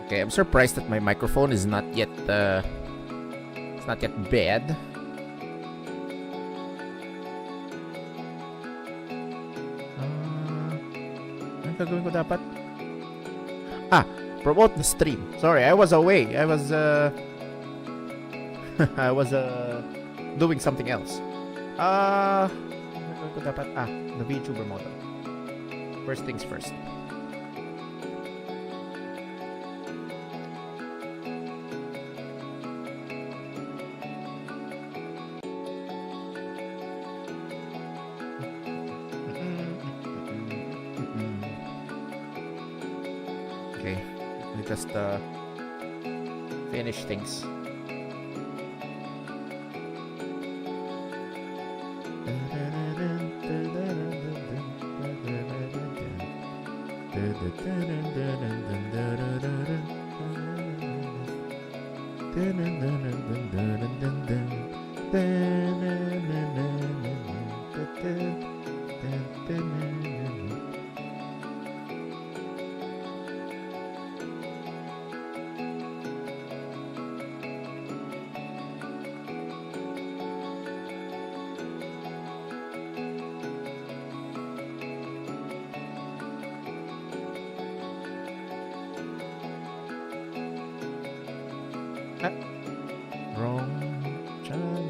Okay, I'm surprised that my microphone is not yet it's not yet bad. Ano gagawin ko dapat? Promote the stream. Sorry, I was away. I was I was doing something else. Ano gagawin ko dapat? The VTuber model. First things first. Okay, we just finish things. Wrong channel.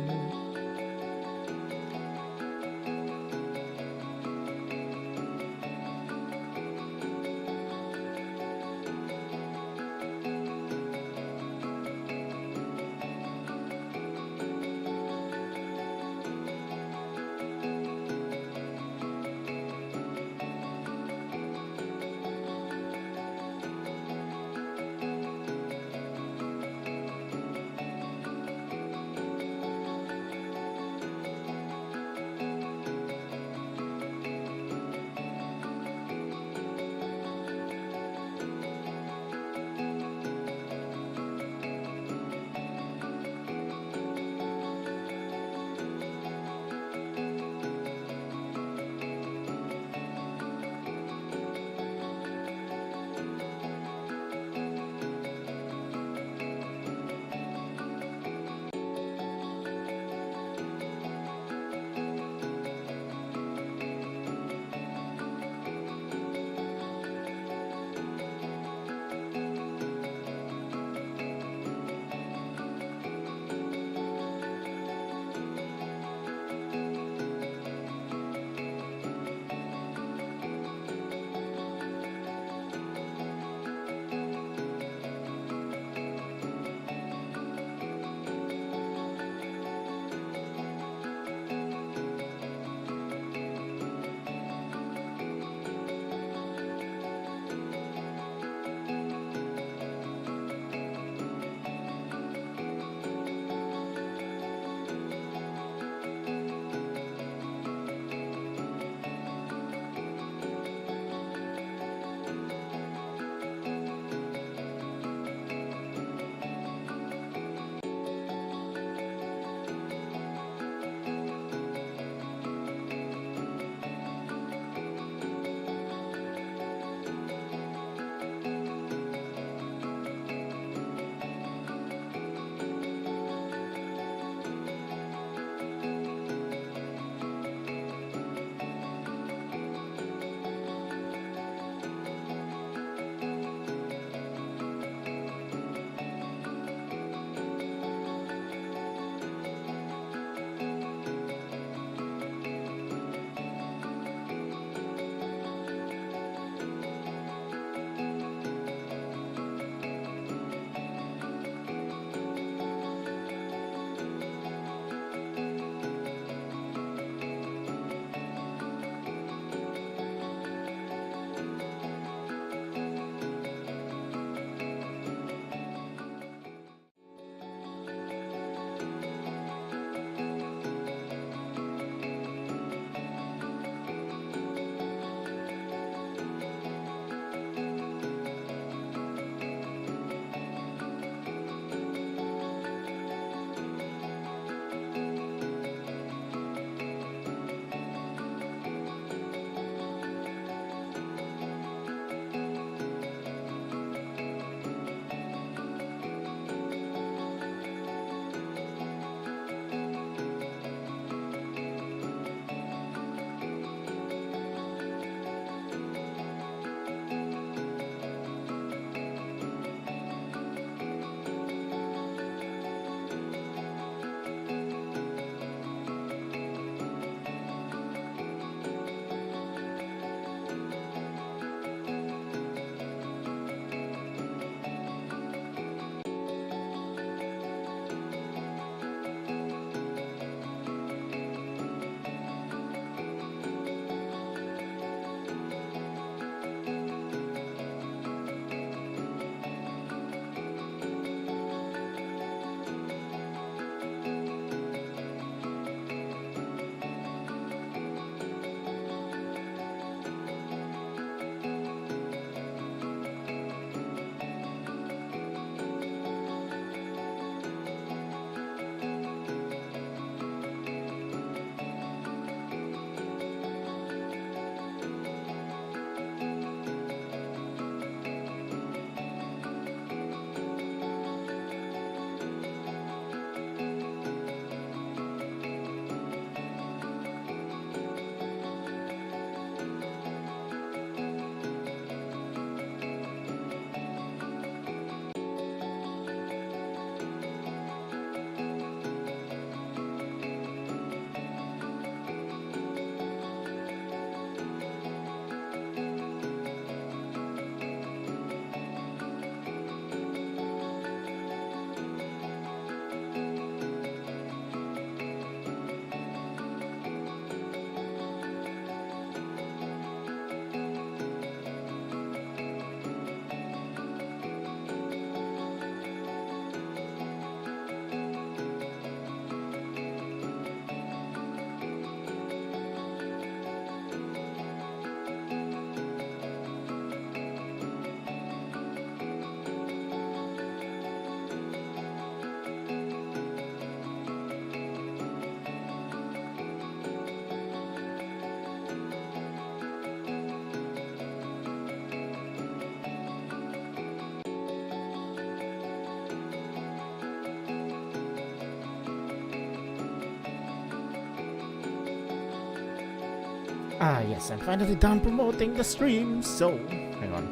Ah, yes, I'm finally done promoting the stream. So, hang on.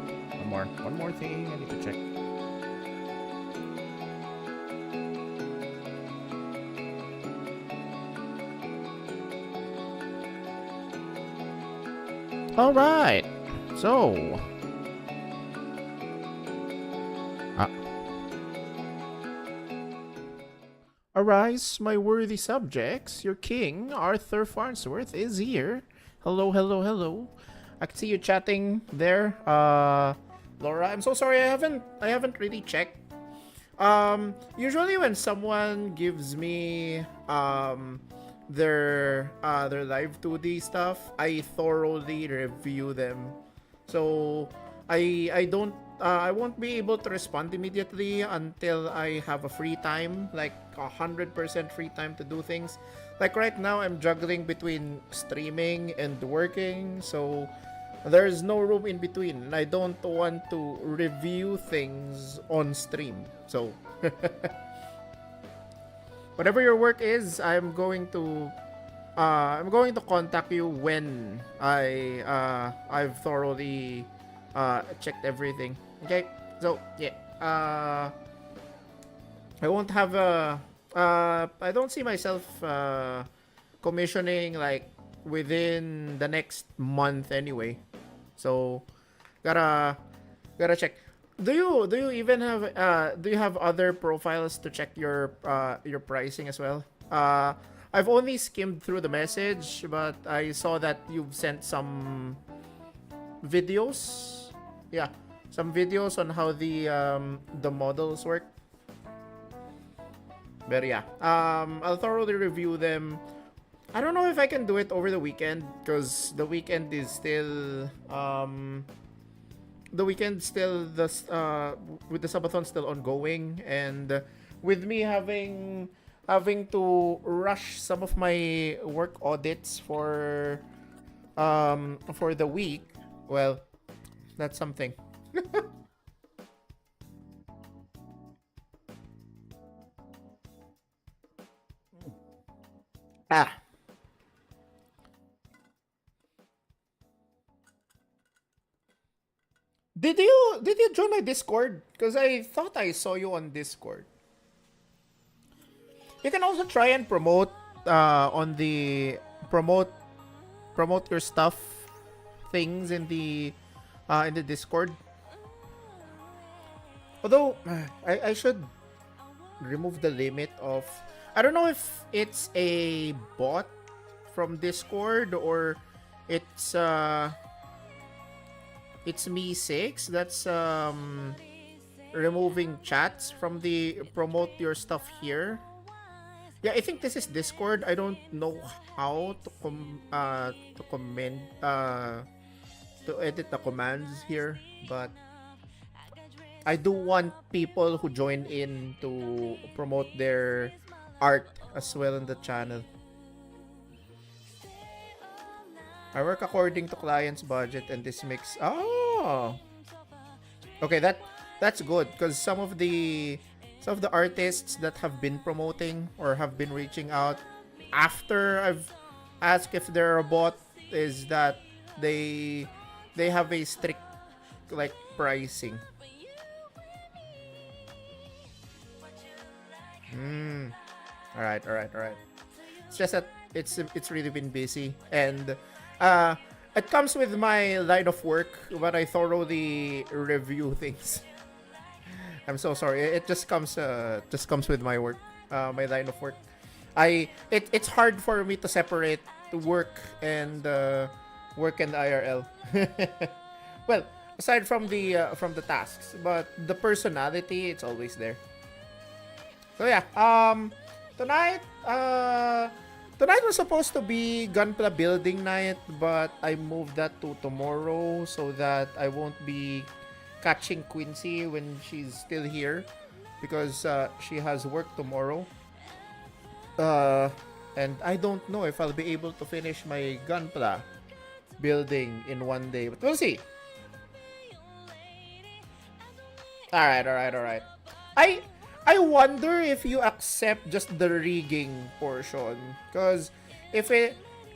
One more thing I need to check. All right. So, uh, arise, my worthy subjects. Your king, Arthur Farnsworth, is here. Hello, hello, hello. I can see you chatting there. Laura, I'm so sorry. I haven't really checked. Usually when someone gives me their live 2D stuff, I thoroughly review them. So I won't be able to respond immediately until I have a free time, like 100% free time to do things. Like right now, I'm juggling between streaming and working, so there's no room in between. I don't want to review things on stream. So whatever your work is, I'm going to contact you when I've thoroughly checked everything. Okay? So, yeah. I won't have a I don't see myself commissioning like within the next month anyway. So, gotta check. Do you even have do you have other profiles to check your pricing as well? I've only skimmed through the message, but I saw that you've sent some videos. Yeah, some videos on how the models work. But yeah, I'll thoroughly review them. I don't know if I can do it over the weekend because the weekend is still with the subathon still ongoing, and with me having to rush some of my work audits for the week. Well, that's something. Ah, did you join my Discord? Because I thought I saw you on Discord. You can also try and on the promote your stuff things in the Discord. Although I should remove the limit of, I don't know if it's a bot from Discord or it's it's me6 that's removing chats from the promote your stuff here. Yeah, I think this is Discord. I don't know how to comment to edit the commands here, but I do want people who join in to promote their art as well in the channel. I work according to client's budget, and this makes okay, that's good because some of the artists that have been promoting or have been reaching out after I've asked if they're a bot is that they have a strict like pricing. All right. It's just that it's really been busy, and it comes with my line of work, but I thoroughly review things. I'm so sorry. It just comes with my work, my line of work. It's hard for me to separate work and IRL. Well, aside from the tasks, but the personality, it's always there. So yeah, tonight tonight was supposed to be Gunpla building night, but I moved that to tomorrow so that I won't be catching Quincy when she's still here because she has work tomorrow. And I don't know if I'll be able to finish my Gunpla building in one day, but we'll see. All right. I wonder if you accept just the rigging portion, because if it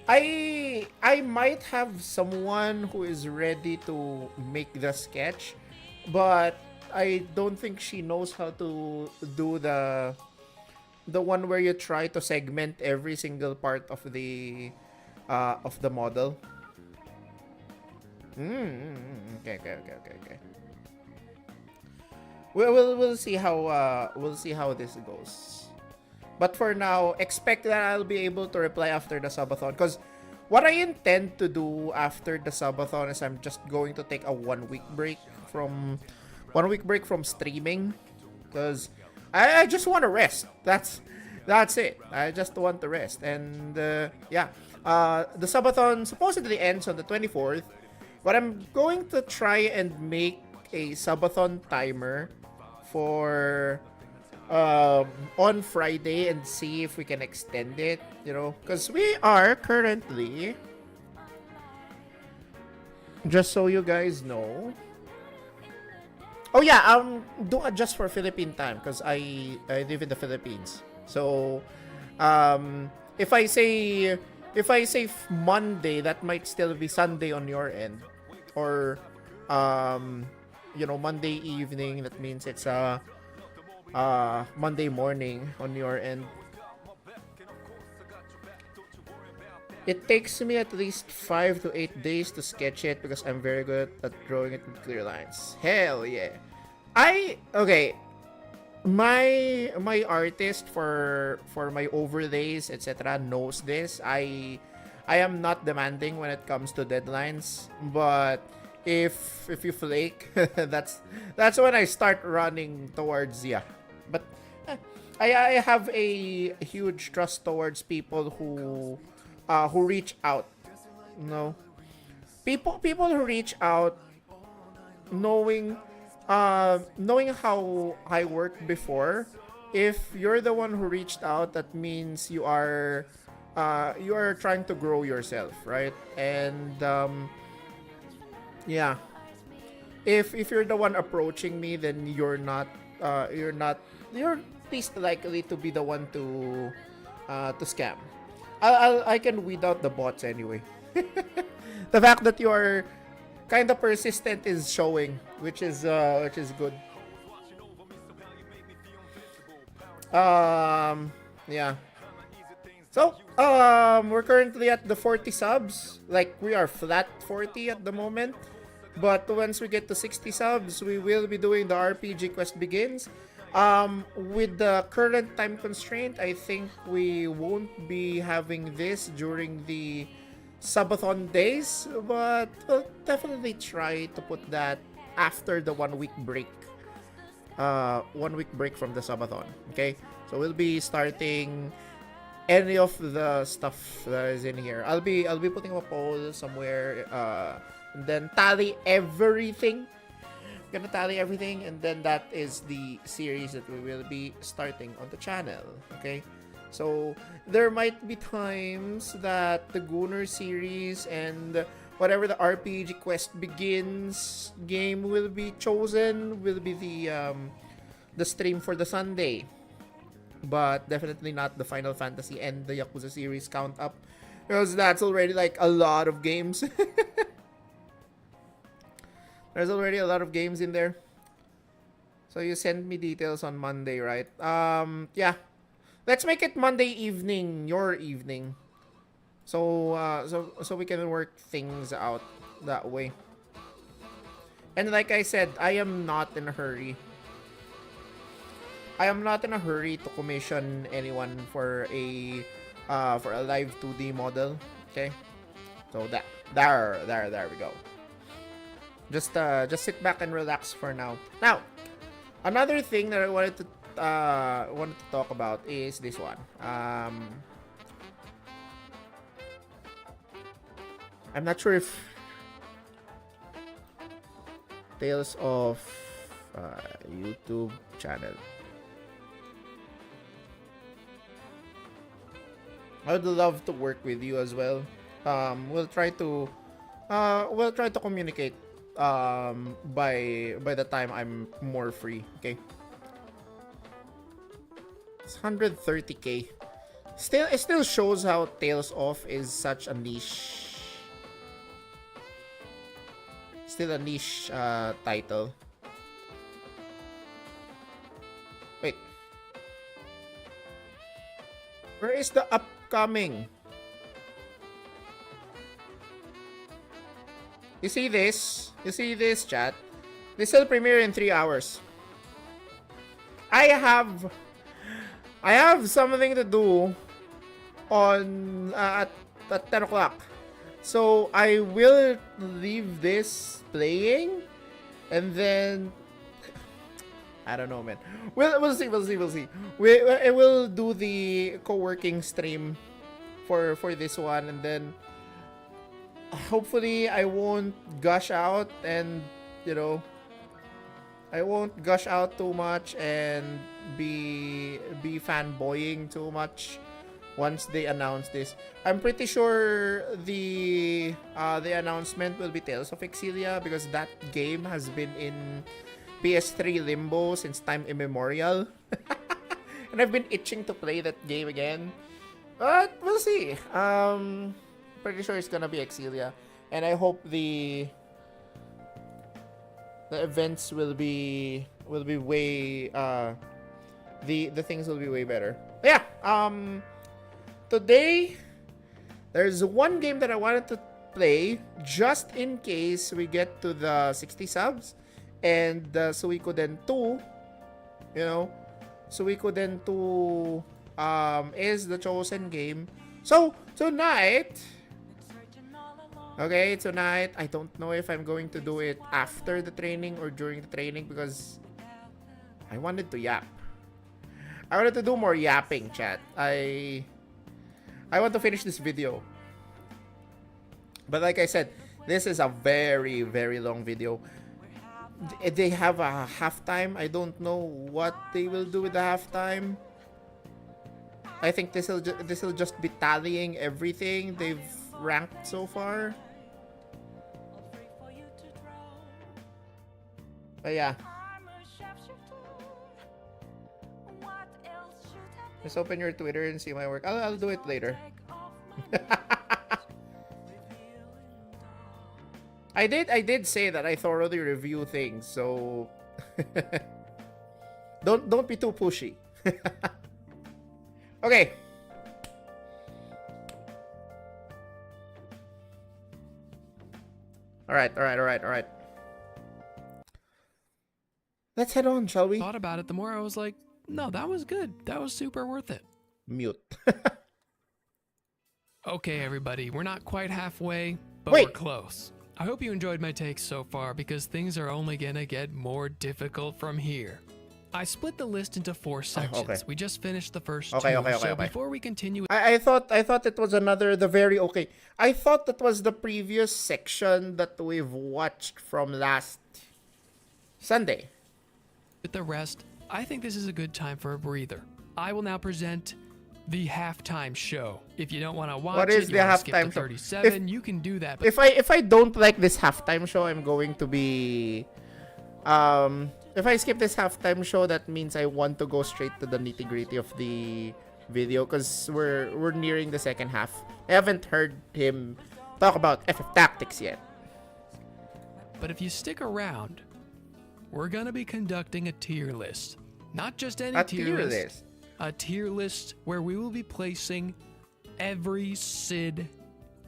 I might have someone who is ready to make the sketch, but I don't think she knows how to do the one where you try to segment every single part of the model. Okay, okay, okay, okay, okay. We'll see how this goes. But for now, expect that I'll be able to reply after the subathon. Because what I intend to do after the subathon is I'm just going to take a 1 week break from streaming. Because I just want to rest. That's it. I just want to rest. And yeah, the subathon supposedly ends on the 24th. But I'm going to try and make a subathon timer for on Friday and see if we can extend it, you know, because we are currently, just so you guys know. Oh yeah, do adjust for Philippine time because I live in the Philippines. So, if I say Monday, that might still be Sunday on your end, or you know, Monday evening. That means it's Monday morning on your end. It takes me at least 5 to 8 days to sketch it because I'm very good at drawing it with clear lines. Hell yeah. Okay. My artist for my overlays, etc., knows this. I am not demanding when it comes to deadlines, but if you flake, that's when I start running towards, yeah. But I have a huge trust towards people who reach out. No, people who reach out, knowing knowing how I worked before. If you're the one who reached out, that means you are trying to grow yourself, right? And yeah, if you're the one approaching me, then you're least likely to be the one to scam. I can weed out the bots anyway. The fact that you are kind of persistent is showing, which is good. Yeah. So, we're currently at the 40 subs. Like, we are flat 40 at the moment. But once we get to 60 subs, we will be doing the RPG Quest Begins. With the current time constraint, I think we won't be having this during the subathon days, but we'll definitely try to put that after the 1 week break. 1 week break from the subathon. Okay, so we'll be starting any of the stuff that is in here. I'll be putting up a poll somewhere, and then tally everything. Gonna tally everything, and then that is the series that we will be starting on the channel. Okay, so there might be times that the Gunner series and whatever the RPG Quest Begins game will be chosen will be the stream for the Sunday, but definitely not the Final Fantasy and the Yakuza series count up, because that's already like a lot of games. There's already a lot of games in there. So you send me details on Monday, right? Yeah. Let's make it Monday evening, your evening. So so we can work things out that way. And like I said, I am not in a hurry. I am not in a hurry to commission anyone for a live 2D model. Okay? So there we go. Just sit back and relax for now. Now, another thing that I wanted to talk about is this one. I'm not sure if Tales of YouTube channel. I would love to work with you as well. We'll try to communicate by the time I'm more free. Okay, it's 130k. It still shows how Tales of is such a niche. Still a niche title. Wait. Where is the upcoming? You see this? You see this, chat? This will premiere in 3 hours. I have something to do on at 10 o'clock. So I will leave this playing and then I don't know, man. We'll see. I will do the co-working stream for this one, and then hopefully I won't gush out, and you know, I won't gush out too much and be fanboying too much once they announce this. I'm pretty sure the announcement will be Tales of Exilia, because that game has been in PS3 limbo since time immemorial. And I've been itching to play that game again. But we'll see. Pretty sure it's gonna be Exilia. And I hope the events will be way the things will be way better. But yeah, today there's one game that I wanted to play just in case we get to the 60 subs. And Suikoden 2, you know, Suikoden 2 is the chosen game. So tonight, I don't know if I'm going to do it after the training or during the training, because I wanted to yap. I wanted to do more yapping, chat. I want to finish this video. But like I said, this is a very, very long video. They have a halftime. I don't know what they will do with the halftime. I think this will just be tallying everything they've ranked so far. But yeah. Just open your Twitter and see my work. I'll do it later. I did say that I thoroughly review things, so don't be too pushy. Okay. All right. Let's head on, shall we? Thought about it, the more I was like, no, that was good. That was super worth it. Mute. Okay, everybody, we're not quite halfway, but Wait. we're close. I hope you enjoyed my takes so far, because things are only gonna get more difficult from here. I split the list into 4 sections. okay. We just finished the first Okay, 2, okay. so before we continue... I thought it was I thought that was the previous section that we've watched from last Sunday. With the rest, I think this is a good time for a breather. I will now present the halftime show. If you don't want to watch What is it, the you want to skip halftime to show? 37, you can do that. But If I don't like this halftime show, I'm going to be if I skip this halftime show, that means I want to go straight to the nitty-gritty of the video, because we're nearing the second half. I haven't heard him talk about FF Tactics yet. But if you stick around, we're gonna be conducting a tier list. Not just any tier list. A tier list where we will be placing every Cid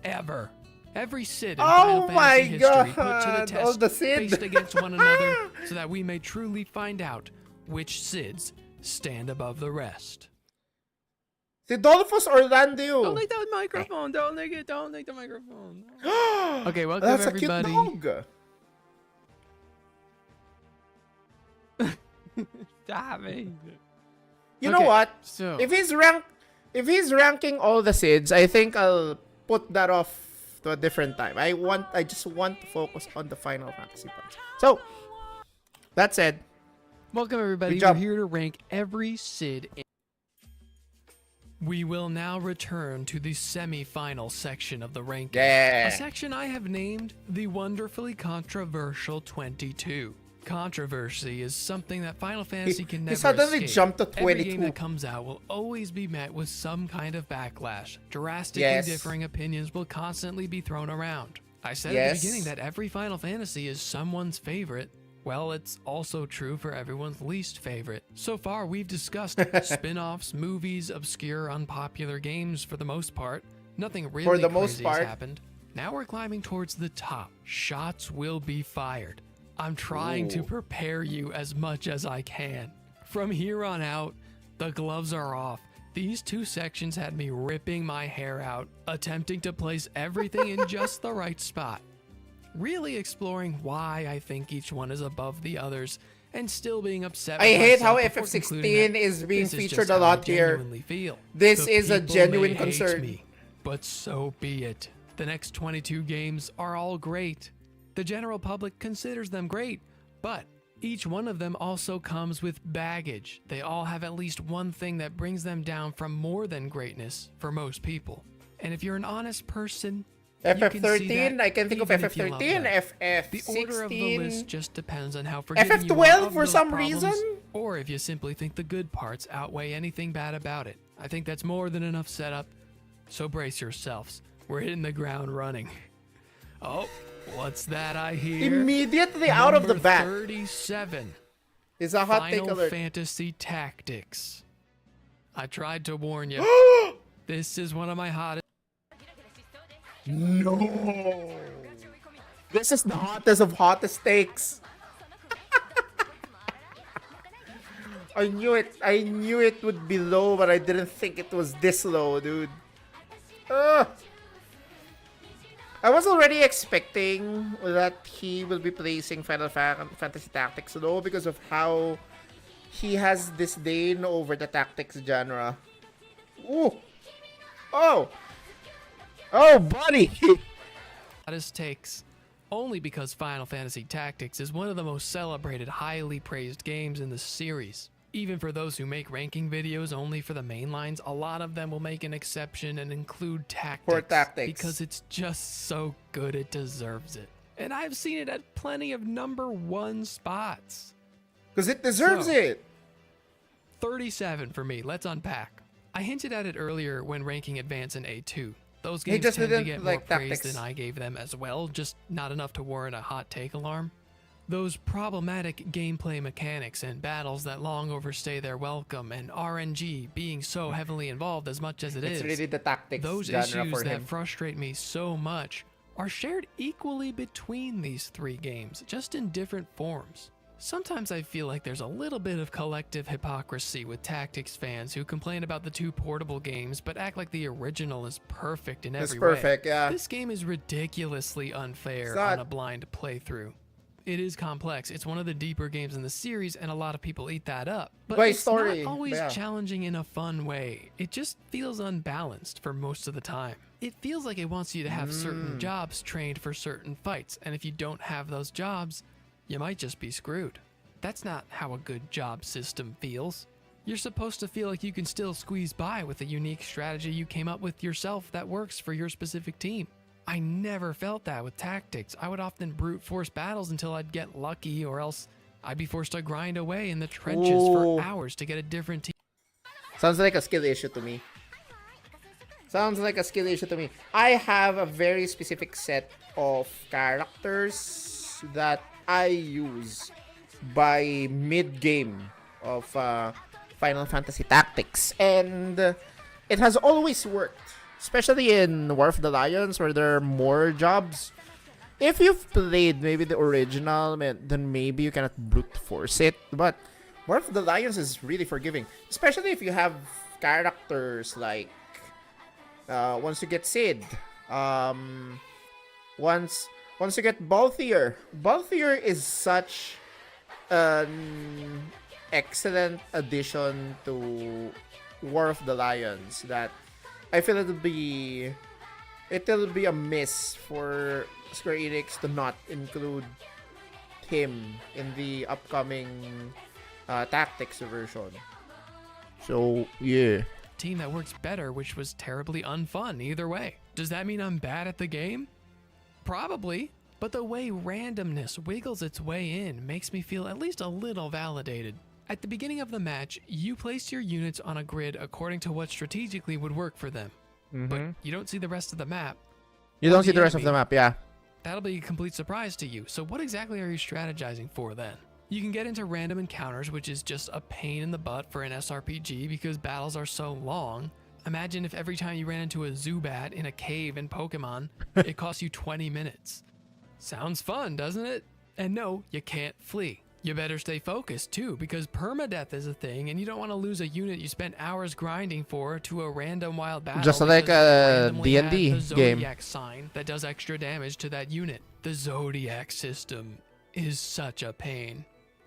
ever. Every Cid in Final Fantasy history put to the test, faced against one another, so that we may truly find out which Cids stand above the rest. Sidolphus Orlando. Don't lick that microphone. Don't lick it. Don't lick the microphone. Okay, welcome That's everybody. a cute dog. Stop it. You know what? So If he's ranking all the Cids, I think I'll put that off to a different time. I just want to focus on the Final Fantasy part. So, that said, welcome everybody. Good job. We're here to rank every Cid. We will now return to the semi-final section of the ranking. Yeah. A section I have named the wonderfully controversial 22. Controversy is something that Final Fantasy can never He suddenly escape. jumped to 22. Every game that comes out will always be met with some kind of backlash. Drastically differing opinions will constantly be thrown around. I said at the beginning that every Final Fantasy is someone's favorite. Well, it's also true for everyone's least favorite. So far, we've discussed spin-offs, movies, obscure, unpopular games for the most part. Nothing really crazy has happened. Now we're climbing towards the top. Shots will be fired. I'm trying to prepare you as much as I can. From here on out, the gloves are off. These 2 sections had me ripping my hair out, attempting to place everything in just the right spot. Really exploring why I think each one is above the others, and still being upset with I hate how myself before FF16 is being this featured just a how lot I here. genuinely feel. This The is a people genuine may hate concern. me, but so be it. The next 22 games are all great. The general public considers them great, but each one of them also comes with baggage. They all have at least one thing that brings them down from more than greatness for most people. And if you're an honest person, FF13, I can think of FF13, FF16. The order of the list just depends on how forgiving you are FF12 of for those some problems, reason? or if you simply think the good parts outweigh anything bad about it. I think that's more than enough setup, so brace yourselves. We're hitting the ground running. Oh, what's that I hear? Immediately out of the bat. 37. Is a hot take Final alert. Fantasy Tactics. I tried to warn you. This is one of my hottest. No. This is the hottest of hottest takes. I knew it. I knew it would be low, but I didn't think it was this low, dude. I was already expecting that he will be placing Final Fantasy Tactics low because of how he has disdain over the tactics genre. Ooh. Oh. Oh, buddy. Hottest takes. Only because Final Fantasy Tactics is one of the most celebrated, highly praised games in the series. Even for those who make ranking videos only for the main lines, a lot of them will make an exception and include tactics. Because it's just so good it deserves it. And I've seen it at plenty of #1 spots. Because it deserves it. 37 for me. Let's unpack. I hinted at it earlier when ranking Advance and A2. Those games just tend to didn't get like more praise tactics. than I gave them as well, just not enough to warrant a hot take alarm. Those problematic gameplay mechanics and battles that long overstay their welcome, and RNG being so heavily involved as much as It's really the tactics those genre issues for that him. frustrate me so much are shared equally between these 3 games, just in different forms. Sometimes I feel like there's a little bit of collective hypocrisy with Tactics fans who complain about the 2 portable games but act like the original is perfect in every way. It's perfect, yeah. This game is ridiculously unfair not- on a blind playthrough. It is complex. It's one of the deeper games in the series, and a lot of people eat that up. But By it's story, not always yeah. challenging in a fun way. It just feels unbalanced for most of the time. It feels like it wants you to have certain jobs trained for certain fights, and if you don't have those jobs, you might just be screwed. That's not how a good job system feels. You're supposed to feel like you can still squeeze by with a unique strategy you came up with yourself that works for your specific team. I never felt that with Tactics. I would often brute force battles until I'd get lucky, or else I'd be forced to grind away in the trenches for hours to get a different team. Sounds like a skill issue to me. Sounds like a skill issue to me. I have a very specific set of characters that I use by mid-game of Final Fantasy Tactics. And it has always worked. Especially in War of the Lions, where there are more jobs. If you've played maybe the original, then maybe you cannot brute force it. But War of the Lions is really forgiving. Especially if you have characters like... once you get Sid. Once you get Balthier. Balthier is such an excellent addition to War of the Lions that I feel it'll be a miss for Square Enix to not include him in the upcoming Tactics version. So yeah. Team that works better, which was terribly unfun either way. Does that mean I'm bad at the game? Probably. but the way randomness wiggles its way in makes me feel at least a little validated. At the beginning of the match, you place your units on a grid according to what strategically would work for them. But you don't see the rest of the map. You don't see the rest of the map, yeah. That'll be a complete surprise to you. So what exactly are you strategizing for then? You can get into random encounters, which is just a pain in the butt for an SRPG because battles are so long. Imagine if every time you ran into a Zubat in a cave in Pokemon, it cost you 20 minutes. Sounds fun, doesn't it? And no, you can't flee. You better stay focused too, because permadeath is a thing, and you don't want to lose a unit you spent hours grinding for to a random wild battle. Just like a D&D game. Zodiac game. sign that does extra damage to that unit. The Zodiac system is such a pain.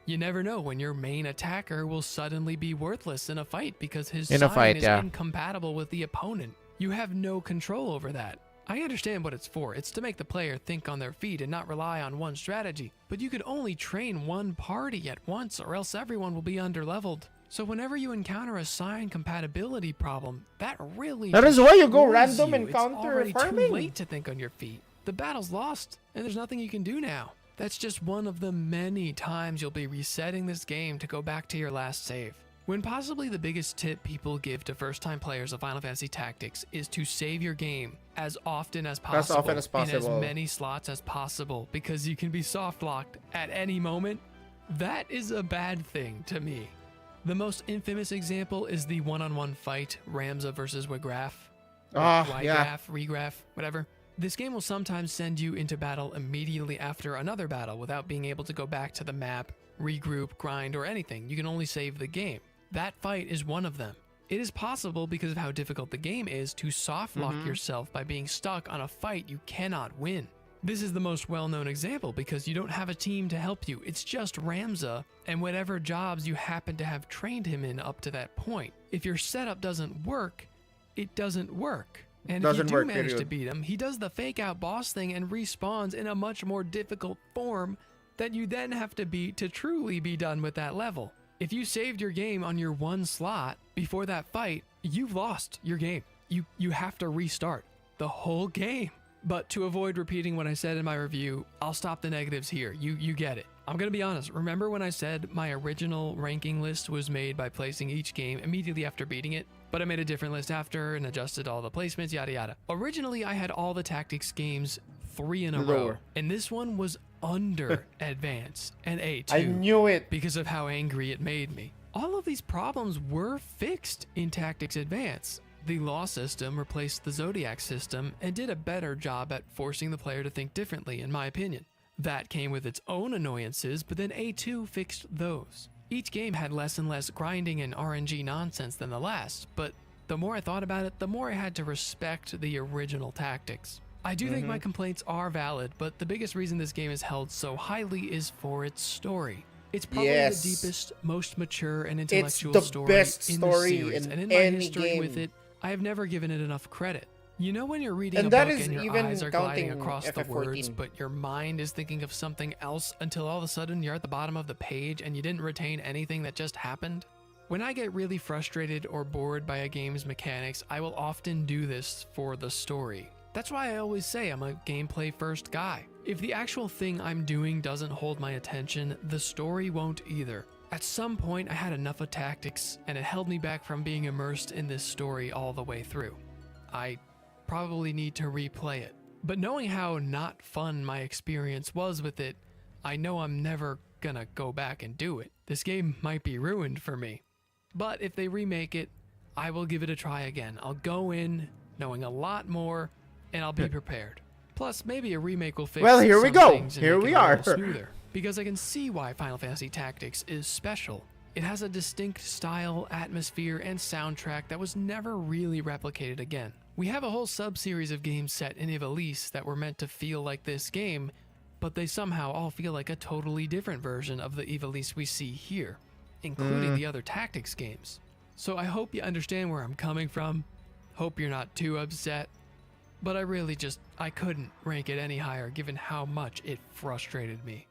You never know when your main attacker will suddenly be worthless in a fight because his sign is incompatible with the opponent. You have no control over that. I understand what it's for. It's to make the player think on their feet and not rely on one strategy. But you could only train one party at once or else everyone will be underleveled. So whenever you encounter a sign compatibility problem, that is why you go random encounter it's already farming. Too late to think on your feet. The battle's lost and there's nothing you can do now. That's just one of the many times you'll be resetting this game to go back to your last save. When possibly the biggest tip people give to first-time players of Final Fantasy Tactics is to save your game as often as possible, in as many slots as possible, because you can be soft-locked at any moment. That is a bad thing to me. The most infamous example is the one-on-one fight, Ramza versus Wigraf. Regraph, whatever. This game will sometimes send you into battle immediately after another battle without being able to go back to the map, regroup, grind, or anything. You can only save the game. That fight is one of them. It is possible because of how difficult the game is to soft lock yourself by being stuck on a fight you cannot win. This is the most well-known example because you don't have a team to help you. It's just Ramza and whatever jobs you happen to have trained him in up to that point. If your setup doesn't work, it doesn't work. And if you do manage to beat him, he does the fake out boss thing and respawns in a much more difficult form that you then have to beat to truly be done with that level. If you saved your game on your one slot before that fight, you've lost your game. You have to restart the whole game. But to avoid repeating what I said in my review, I'll stop the negatives here. You get it. I'm gonna be honest. Remember when I said my original ranking list was made by placing each game immediately after beating it? But I made a different list after and adjusted all the placements, yada yada. Originally, I had all the tactics games 3 in a row, and this one was under Advance and A2. I knew it because of how angry it made me. All of these problems were fixed in Tactics Advance. The law system replaced the Zodiac system and did a better job at forcing the player to think differently, in my opinion. That came with its own annoyances, but then A2 fixed those. Each game had less and less grinding and RNG nonsense than the last, but the more I thought about it, the more I had to respect the original tactics. I do think my complaints are valid, but the biggest reason this game is held so highly is for its story. It's probably the deepest, most mature, and intellectual story in the series, and in my history with it, I have never given it enough credit. You know when you're reading a book and your eyes are gliding across the words, but your mind is thinking of something else until all of a sudden you're at the bottom of the page and you didn't retain anything that just happened? When I get really frustrated or bored by a game's mechanics, I will often do this for the story. That's why I always say I'm a gameplay first guy. If the actual thing I'm doing doesn't hold my attention, the story won't either. At some point I had enough of tactics and it held me back from being immersed in this story all the way through. I probably need to replay it. But knowing how not fun my experience was with it, I know I'm never gonna go back and do it. This game might be ruined for me. But if they remake it, I will give it a try again. I'll go in knowing a lot more and I'll be prepared. Plus, maybe a remake will fix here we some go. things and Here make we it a are. little smoother. Because I can see why Final Fantasy Tactics is special. It has a distinct style, atmosphere, and soundtrack that was never really replicated again. We have a whole sub-series of games set in Ivalice that were meant to feel like this game, but they somehow all feel like a totally different version of the Ivalice we see here, including the other Tactics games. So I hope you understand where I'm coming from. Hope you're not too upset. But I couldn't rank it any higher given how much it frustrated me.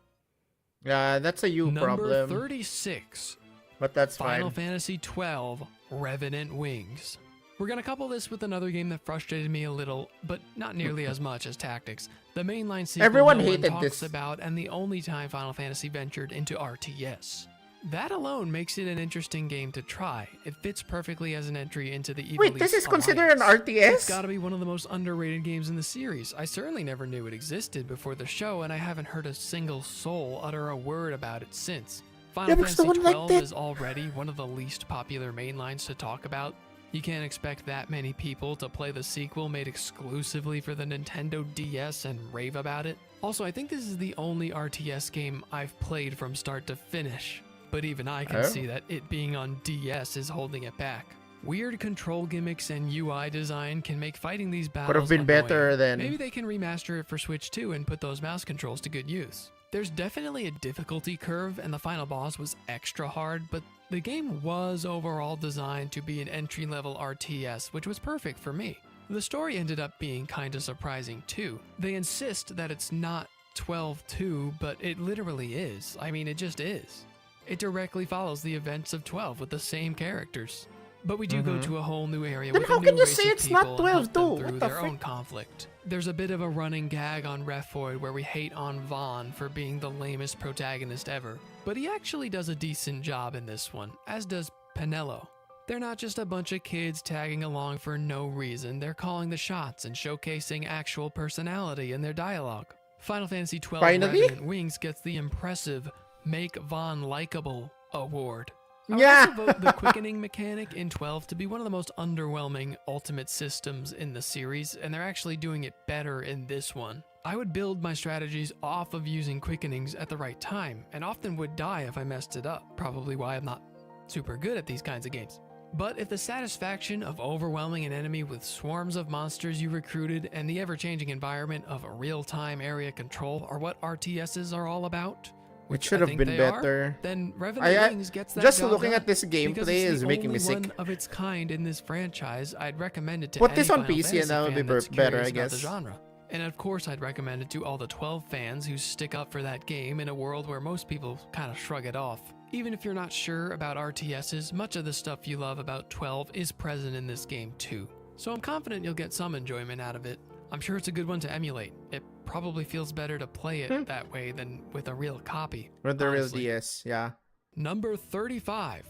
Yeah, that's a problem. Number 36. But that's Final fine. Fantasy XII Revenant Wings. We're gonna couple this with another game that frustrated me a little, but not nearly as much as Tactics. The mainline sequel Everyone no one hated talks this. about, and the only time Final Fantasy ventured into RTS. That alone makes it an interesting game to try. It fits perfectly as an entry into the Ivalice Wait, this is considered an Alliance. RTS? It's gotta be one of the most underrated games in the series. I certainly never knew it existed before the show, and I haven't heard a single soul utter a word about it since. Final because Fantasy no one liked XII it. is already one of the least popular mainlines to talk about. You can't expect that many people to play the sequel made exclusively for the Nintendo DS and rave about it. Also, I think this is the only RTS game I've played from start to finish, but even I can see that it being on DS is holding it back. Weird control gimmicks and UI design can make fighting these battles Could have been annoying. better than... Maybe they can remaster it for Switch 2 and put those mouse controls to good use. There's definitely a difficulty curve, and the final boss was extra hard, but the game was overall designed to be an entry-level RTS, which was perfect for me. The story ended up being kinda surprising too. They insist that it's not 12-2, but it literally is. I mean, it just is. It directly follows the events of 12 with the same characters. But we do go to a whole new area Then with how a new can you race say of it's not people and help 12 them though? through What the their frick? own conflict. There's a bit of a running gag on Refoid where we hate on Vaughn for being the lamest protagonist ever, but he actually does a decent job in this one, as does Penelo. They're not just a bunch of kids tagging along for no reason, they're calling the shots and showcasing actual personality in their dialogue. Final Fantasy XII Finally? Revenant Wings gets the impressive Make Vaughn Likeable award. I would Yeah. also vote the quickening mechanic in 12 to be one of the most underwhelming ultimate systems in the series, and they're actually doing it better in this one. I would build my strategies off of using quickenings at the right time, and often would die if I messed it up, probably why I'm not super good at these kinds of games. But if the satisfaction of overwhelming an enemy with swarms of monsters you recruited and the ever-changing environment of a real-time area control are what RTSs are all about, which should I have think been they better. are, then Revenant Wings gets that just job looking done. at this Because gameplay it's is the making me only sick. one of its kind in this franchise. I'd recommend it to Put any this on Final PC and Fantasy that would be fan that's better, curious I about the guess. genre. And of course, I'd recommend it to all the 12 fans who stick up for that game in a world where most people kind of shrug it off. Even if you're not sure about RTSs, much of the stuff you love about 12 is present in this game too. So I'm confident you'll get some enjoyment out of it. I'm sure it's a good one to emulate. It probably feels better to play it that way than with a real copy. With the real honestly. DS, yeah. Number 35.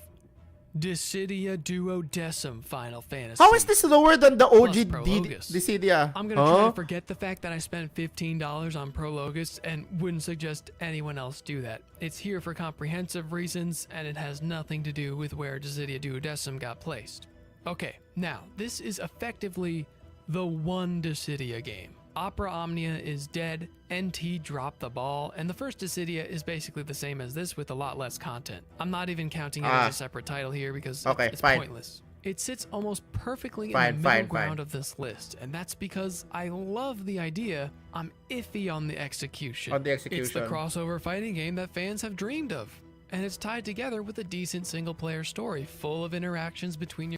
Dissidia Duodecim Final Fantasy. How is this lower than the OG Prologus. Dissidia? I'm gonna try to forget the fact that I spent $15 on Prologus and wouldn't suggest anyone else do that. It's here for comprehensive reasons, and it has nothing to do with where Dissidia Duodecim got placed. Okay, now, this is effectively the one Dissidia game. Opera Omnia is dead, NT dropped the ball, and the first Dissidia is basically the same as this with a lot less content. I'm not even counting it as a separate title here because it's pointless. It sits almost perfectly in the middle ground of this list, and that's because I love the idea. I'm iffy on the execution. It's the crossover fighting game that fans have dreamed of, and it's tied together with a decent single-player story full of interactions between your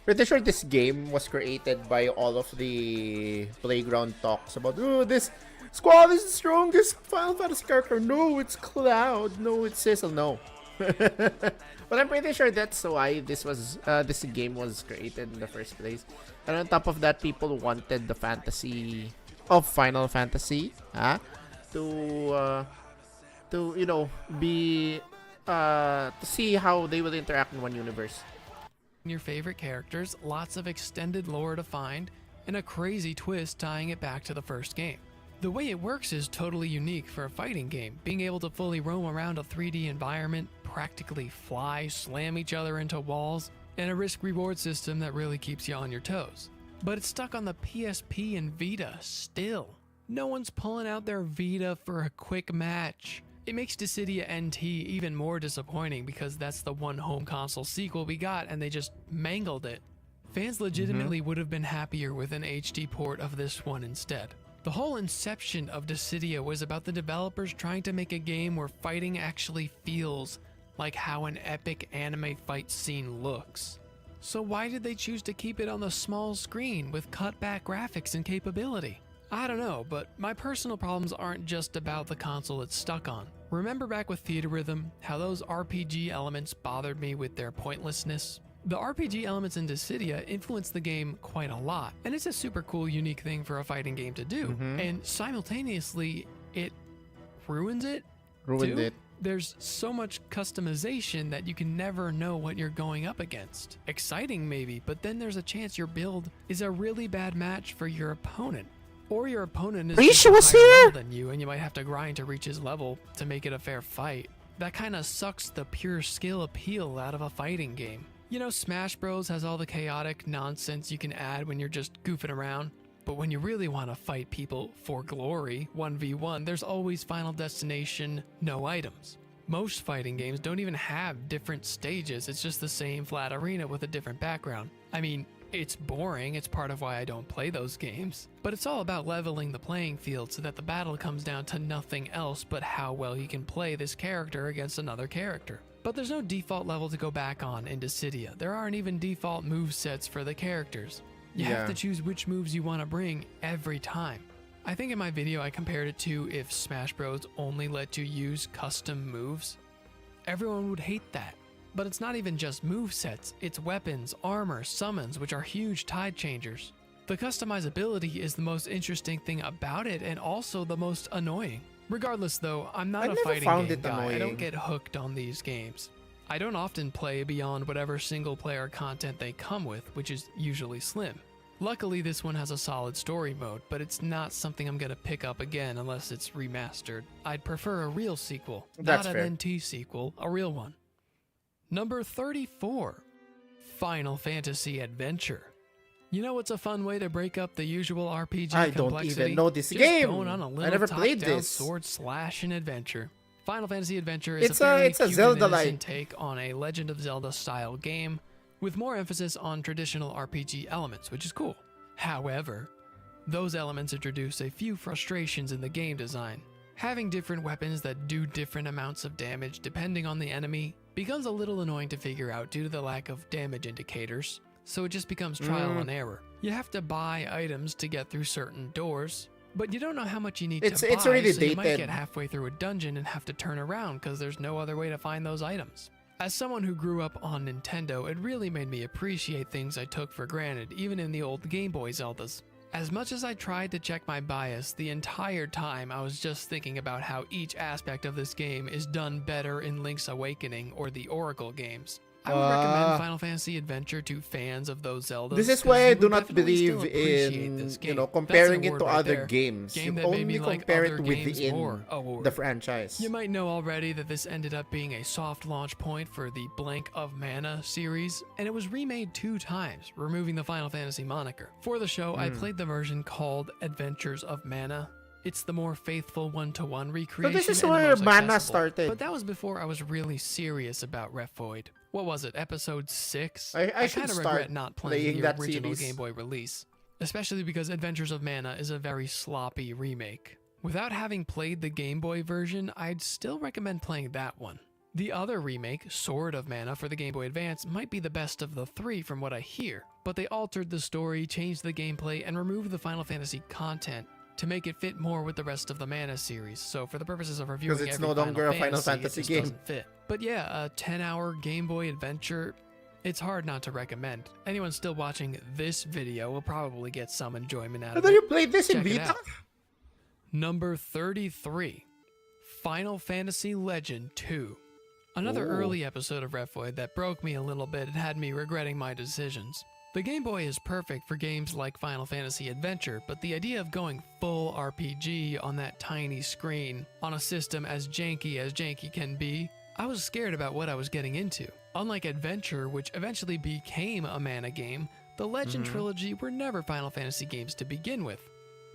Pretty sure this game was created by all of the playground talks about, oh, this Squall is the strongest Final Fantasy character. No, it's Cloud. No, it's Cecil. No. But I'm pretty sure that's why this game was created in the first place. And on top of that, people wanted the fantasy of Final Fantasy, to you know, be to see how they will interact in one universe. your favorite characters, lots of extended lore to find, and a crazy twist tying it back to the first game. The way it works is totally unique for a fighting game, being able to fully roam around a 3D environment, practically fly, slam each other into walls, and a risk-reward system that really keeps you on your toes. But it's stuck on the PSP and Vita still. No one's pulling out their Vita for a quick match. It makes Dissidia NT even more disappointing because that's the one home console sequel we got and they just mangled it. Fans legitimately would have been happier with an HD port of this one instead. The whole inception of Dissidia was about the developers trying to make a game where fighting actually feels like how an epic anime fight scene looks. So why did they choose to keep it on the small screen with cut-back graphics and capability? I don't know, but my personal problems aren't just about the console it's stuck on. Remember back with Theater Rhythm, how those RPG elements bothered me with their pointlessness? The RPG elements in Dissidia influence the game quite a lot, and it's a super cool, unique thing for a fighting game to do. And simultaneously, it ruins it. Ruined it. There's so much customization that you can never know what you're going up against. Exciting maybe, but then there's a chance your build is a really bad match for your opponent. Or your opponent is just a higher level than you, and you might have to grind to reach his level to make it a fair fight. That kind of sucks the pure skill appeal out of a fighting game. You know, Smash Bros has all the chaotic nonsense you can add when you're just goofing around. But when you really want to fight people for glory, 1v1, there's always Final Destination, no items. Most fighting games don't even have different stages, it's just the same flat arena with a different background. I mean, it's boring, it's part of why I don't play those games. But it's all about leveling the playing field so that the battle comes down to nothing else but how well you can play this character against another character. But there's no default level to go back on in Dissidia. There aren't even default move sets for the characters. You have to choose which moves you want to bring every time. I think in my video I compared it to if Smash Bros only let you use custom moves. Everyone would hate that. But it's not even just move sets, it's weapons, armor, summons, which are huge tide changers. The customizability is the most interesting thing about it and also the most annoying. Regardless though, I'm not a fighting game guy. I don't get hooked on these games. I don't often play beyond whatever single player content they come with, which is usually slim. Luckily this one has a solid story mode, but it's not something I'm gonna pick up again unless it's remastered. I'd prefer a real sequel, not an NT sequel, a real one. Number 34, Final Fantasy Adventure. You know what's a fun way to break up the usual RPG complexity? I don't even know this game. Going on a little I never played this. Sword slash and adventure. Final Fantasy Adventure is it's a a Zelda-like take on a Legend of Zelda style game with more emphasis on traditional RPG elements, which is cool. However, those elements introduce a few frustrations in the game design. Having different weapons that do different amounts of damage depending on the enemy becomes a little annoying to figure out due to the lack of damage indicators, so it just becomes trial and error. You have to buy items to get through certain doors, but you don't know how much you need to buy, it's already so dated. You might get halfway through a dungeon and have to turn around because there's no other way to find those items. As someone who grew up on Nintendo, it really made me appreciate things I took for granted, even in the old Game Boy Zeldas. As much as I tried to check my bias, the entire time I was just thinking about how each aspect of this game is done better in Link's Awakening or the Oracle games. I would recommend Final Fantasy Adventure to fans of those Zeldas. This is why I do not believe in, comparing it to other games. You only compare it within the franchise. You might know already that this ended up being a soft launch point for the Blank of Mana series, and it was remade 2 times, removing the Final Fantasy moniker. For the show, I played the version called Adventures of Mana. It's the more faithful one-to-one recreation. So this is where Mana started. But that was before I was really serious about Repvoid. What was it, episode 6? I kind of regret not playing the original Game Boy release, especially because Adventures of Mana is a very sloppy remake. Without having played the Game Boy version, I'd still recommend playing that one. The other remake, Sword of Mana for the Game Boy Advance, might be the best of the 3 from what I hear, but they altered the story, changed the gameplay, and removed the Final Fantasy content to make it fit more with the rest of the Mana series. So for the purposes of reviewing it's no longer a Final Fantasy game. Doesn't fit. But yeah, a 10-hour Game Boy adventure, it's hard not to recommend. Anyone still watching this video will probably get some enjoyment out of it. I thought you played this in Vita. Number 33, Final Fantasy Legend 2. Another early episode of Repvoid that broke me a little bit and had me regretting my decisions. The Game Boy is perfect for games like Final Fantasy Adventure, but the idea of going full RPG on that tiny screen, on a system as janky can be, I was scared about what I was getting into. Unlike Adventure, which eventually became a Mana game, the Legend trilogy were never Final Fantasy games to begin with.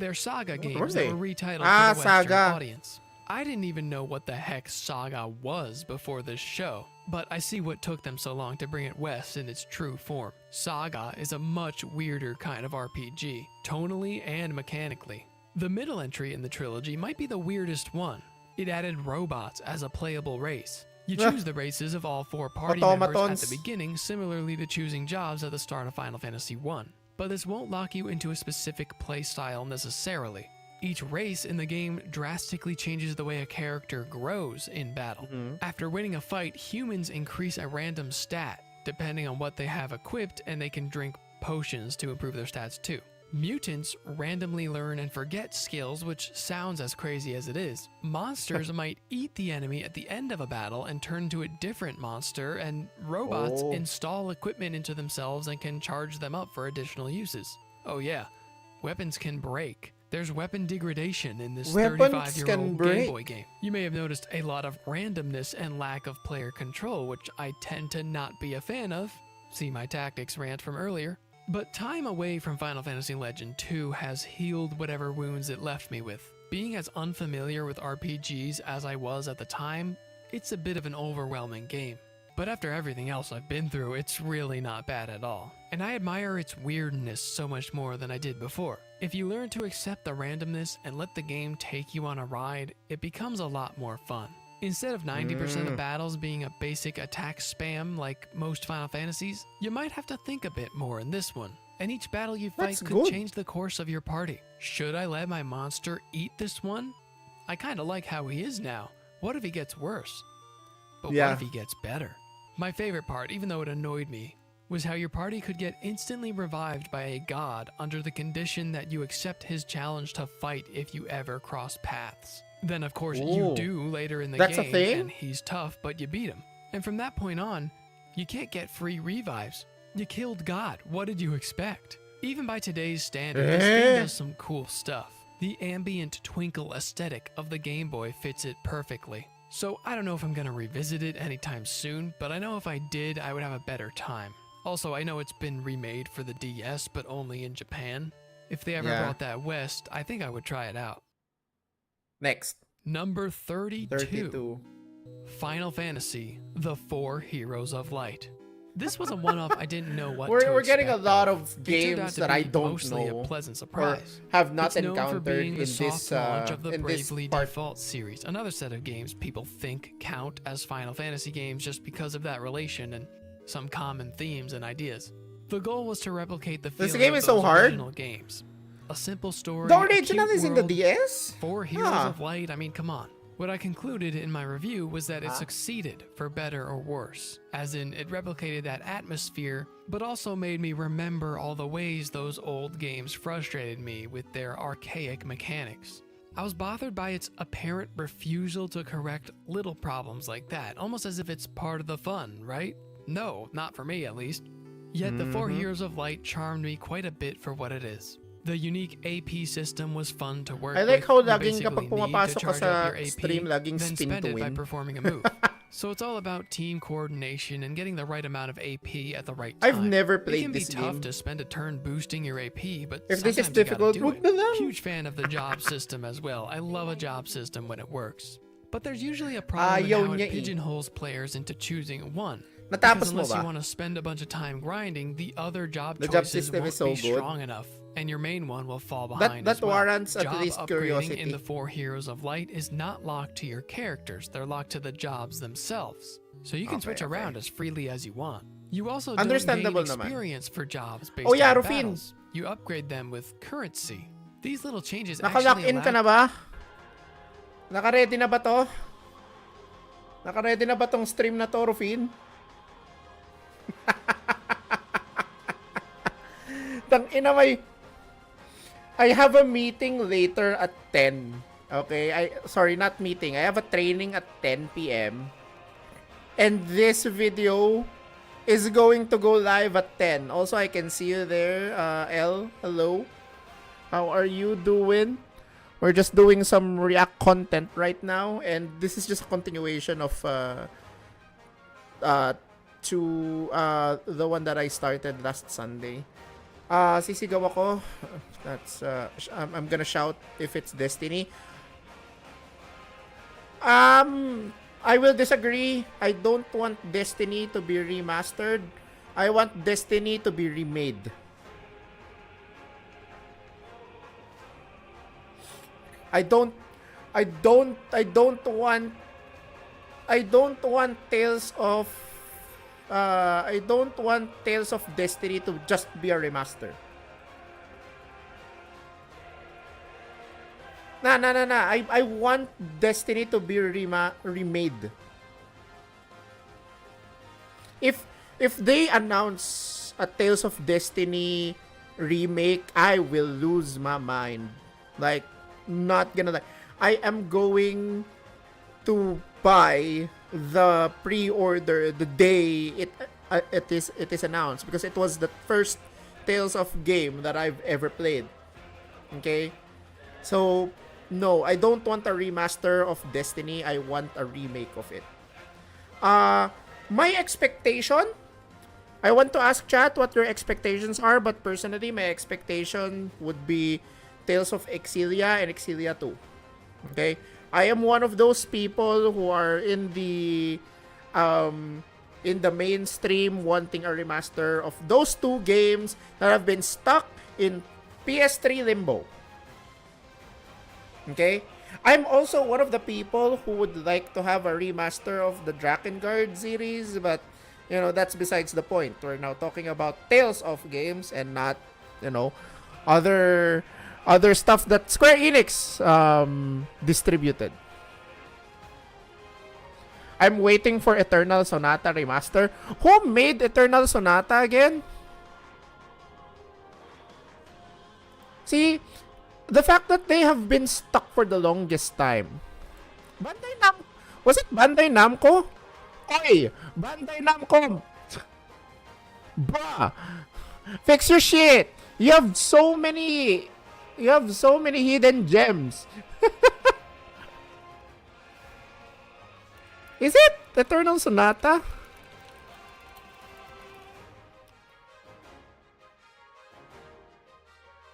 They're Saga games that were retitled for the Western audience. I didn't even know what the heck Saga was before this show, but I see what took them so long to bring it west in its true form. Saga is a much weirder kind of RPG, tonally and mechanically. The middle entry in the trilogy might be the weirdest one. It added robots as a playable race. You choose the races of all 4 party members at the beginning, similarly to choosing jobs at the start of Final Fantasy I. But this won't lock you into a specific playstyle necessarily. Each race in the game drastically changes the way a character grows in battle. After winning a fight, humans increase a random stat. depending on what they have equipped, and they can drink potions to improve their stats too. Mutants randomly learn and forget skills, which sounds as crazy as it is. Monsters might eat the enemy at the end of a battle and turn to a different monster, and robots install equipment into themselves and can charge them up for additional uses. Oh yeah, weapons can break. There's weapon degradation in this 35-year-old Game Boy game. You may have noticed a lot of randomness and lack of player control, which I tend to not be a fan of. See my tactics rant from earlier. But time away from Final Fantasy Legend 2 has healed whatever wounds it left me with. Being as unfamiliar with RPGs as I was at the time, it's a bit of an overwhelming game. But after everything else I've been through, it's really not bad at all. And I admire its weirdness so much more than I did before. If you learn to accept the randomness and let the game take you on a ride, it becomes a lot more fun. Instead of 90% of battles being a basic attack spam like most Final Fantasies, you might have to think a bit more in this one. And each battle you fight could change the course of your party. Should I let my monster eat this one? I kinda like how he is now. What if he gets worse? But what if he gets better? My favorite part, even though it annoyed me, was how your party could get instantly revived by a god under the condition that you accept his challenge to fight if you ever cross paths. Then of course you do later in the game, and he's tough, but you beat him. And from that point on, you can't get free revives. You killed God. What did you expect? Even by today's standards, this game does some cool stuff. The ambient twinkle aesthetic of the Game Boy fits it perfectly. So I don't know if I'm gonna revisit it anytime soon, but I know if I did, I would have a better time. Also, I know it's been remade for the DS, but only in Japan. If they ever brought that west, I think I would try it out. Next. Number 32. Final Fantasy, The Four Heroes of Light. This was a one-off I didn't know what to expect. We're getting a lot of games that I don't mostly know a pleasant surprise. or have not it's known encountered for being in the this soft launch of the in Bravely this part. Default series, another set of games people think count as Final Fantasy games just because of that relation and some common themes and ideas. The goal was to replicate the feeling game of is so those hard. original games. A simple story. The original is in the world, DS? Four Heroes of Light. I mean, come on. What I concluded in my review was that it succeeded, for better or worse. As in, it replicated that atmosphere, but also made me remember all the ways those old games frustrated me with their archaic mechanics. I was bothered by its apparent refusal to correct little problems like that, almost as if it's part of the fun, right? No, not for me at least. Yet the Four Heroes of Light charmed me quite a bit for what it is. The unique AP system was fun to work with. I like how You laging basically kapag pumapasok need to ka charge sa up your AP, stream, laging then spin spend to it by win. performing a move. So it's all about team coordination and getting the right amount of AP at the right time. I've never It played can be this tough game. to spend a turn boosting your AP, but If this is sometimes you gotta difficult, do wag it. na lang. Huge fan of the job system as well. I love a job system when it works. But there's usually a problem in Ayaw how it niya eh. pigeonholes players into choosing one. Natapos Because mo unless you ba? want to spend a bunch of time grinding, the other job The job choices system won't is so be good. strong enough, and your main one will fall That behind as well. warrants at Job least upgrading curiosity. in the Four Heroes of Light is not locked to your characters. They're locked to the jobs themselves. So you can switch around as freely as you want. You also don't gain Understandable naman. experience for jobs based Oh yeah, on Rufin. battles. You upgrade them with currency. These little changes Naka-lock actually in ka allow na ba? Naka-ready na ba to? Naka-ready na ba tong stream na to, Rufin? Tang ina may I have a meeting later at 10. Okay, sorry, not meeting. I have a training at 10 p.m. And this video is going to go live at 10. Also, I can see you there, L. Hello. How are you doing? We're just doing some React content right now, and this is just a continuation of the one that I started last Sunday. Sisigaw ako. That's I'm gonna shout if it's Destiny. I will disagree. I don't want Destiny to be remastered. I want Destiny to be remade. I don't want Tales of Destiny to just be a remaster. Nah. I want Destiny to be remade. If if they announce a Tales of Destiny remake, I will lose my mind. Like, not gonna lie. I am going to buy the pre-order the day it is announced, because it was the first Tales of game that I've ever played. Okay? So, no, I don't want a remaster of Destiny. I want a remake of it. My expectation, I want to ask chat what your expectations are, but personally, my expectation would be Tales of Exilia and Exilia 2. Okay? I am one of those people who are in the mainstream wanting a remaster of those two games that have been stuck in PS3 limbo. Okay? I'm also one of the people who would like to have a remaster of the Drakengard series, but that's besides the point. We're now talking about Tales of games and not, other stuff that Square Enix distributed. I'm waiting for Eternal Sonata Remaster. Who made Eternal Sonata again? See, the fact that they have been stuck for the longest time. Was it Bandai Namco? Oy! Bandai Namco! Bruh! Fix your shit! You have so many hidden gems. Is it Eternal Sonata?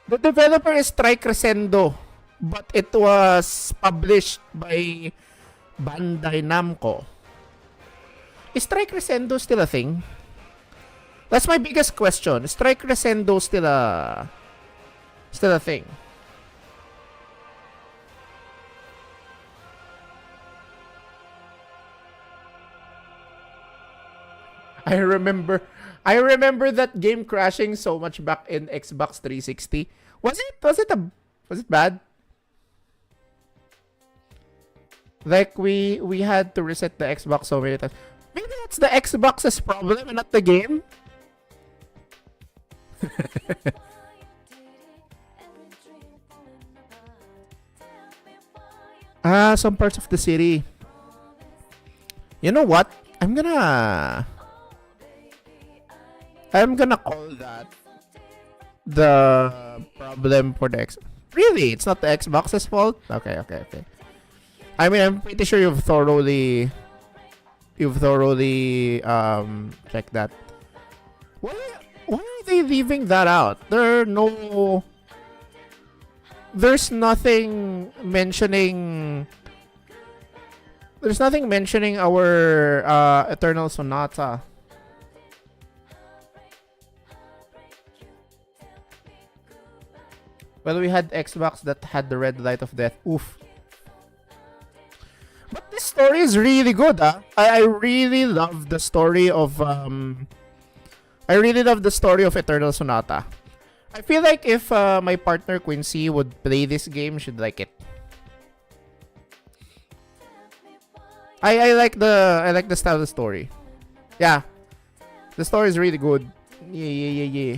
The developer is Tricrescendo, but it was published by Bandai Namco. Is Tricrescendo still a thing? That's my biggest question. Is Tricrescendo still a thing? I remember that game crashing so much back in Xbox 360. Was it bad? Like we had to reset the Xbox so many times. Maybe that's the Xbox's problem and not the game. Some parts of the city. You know what? I'm gonna call that the problem for the X. Really? It's not the Xbox's fault? Okay. I mean, I'm pretty sure you've thoroughly checked that. Why are they leaving that out? There's nothing mentioning our Eternal Sonata. Well, we had Xbox that had the red light of death. Oof. But this story is really good, I really love the story of Eternal Sonata. I feel like if my partner Quincy would play this game, she'd like it. I like the style of the story. Yeah. The story is really good. Yeah.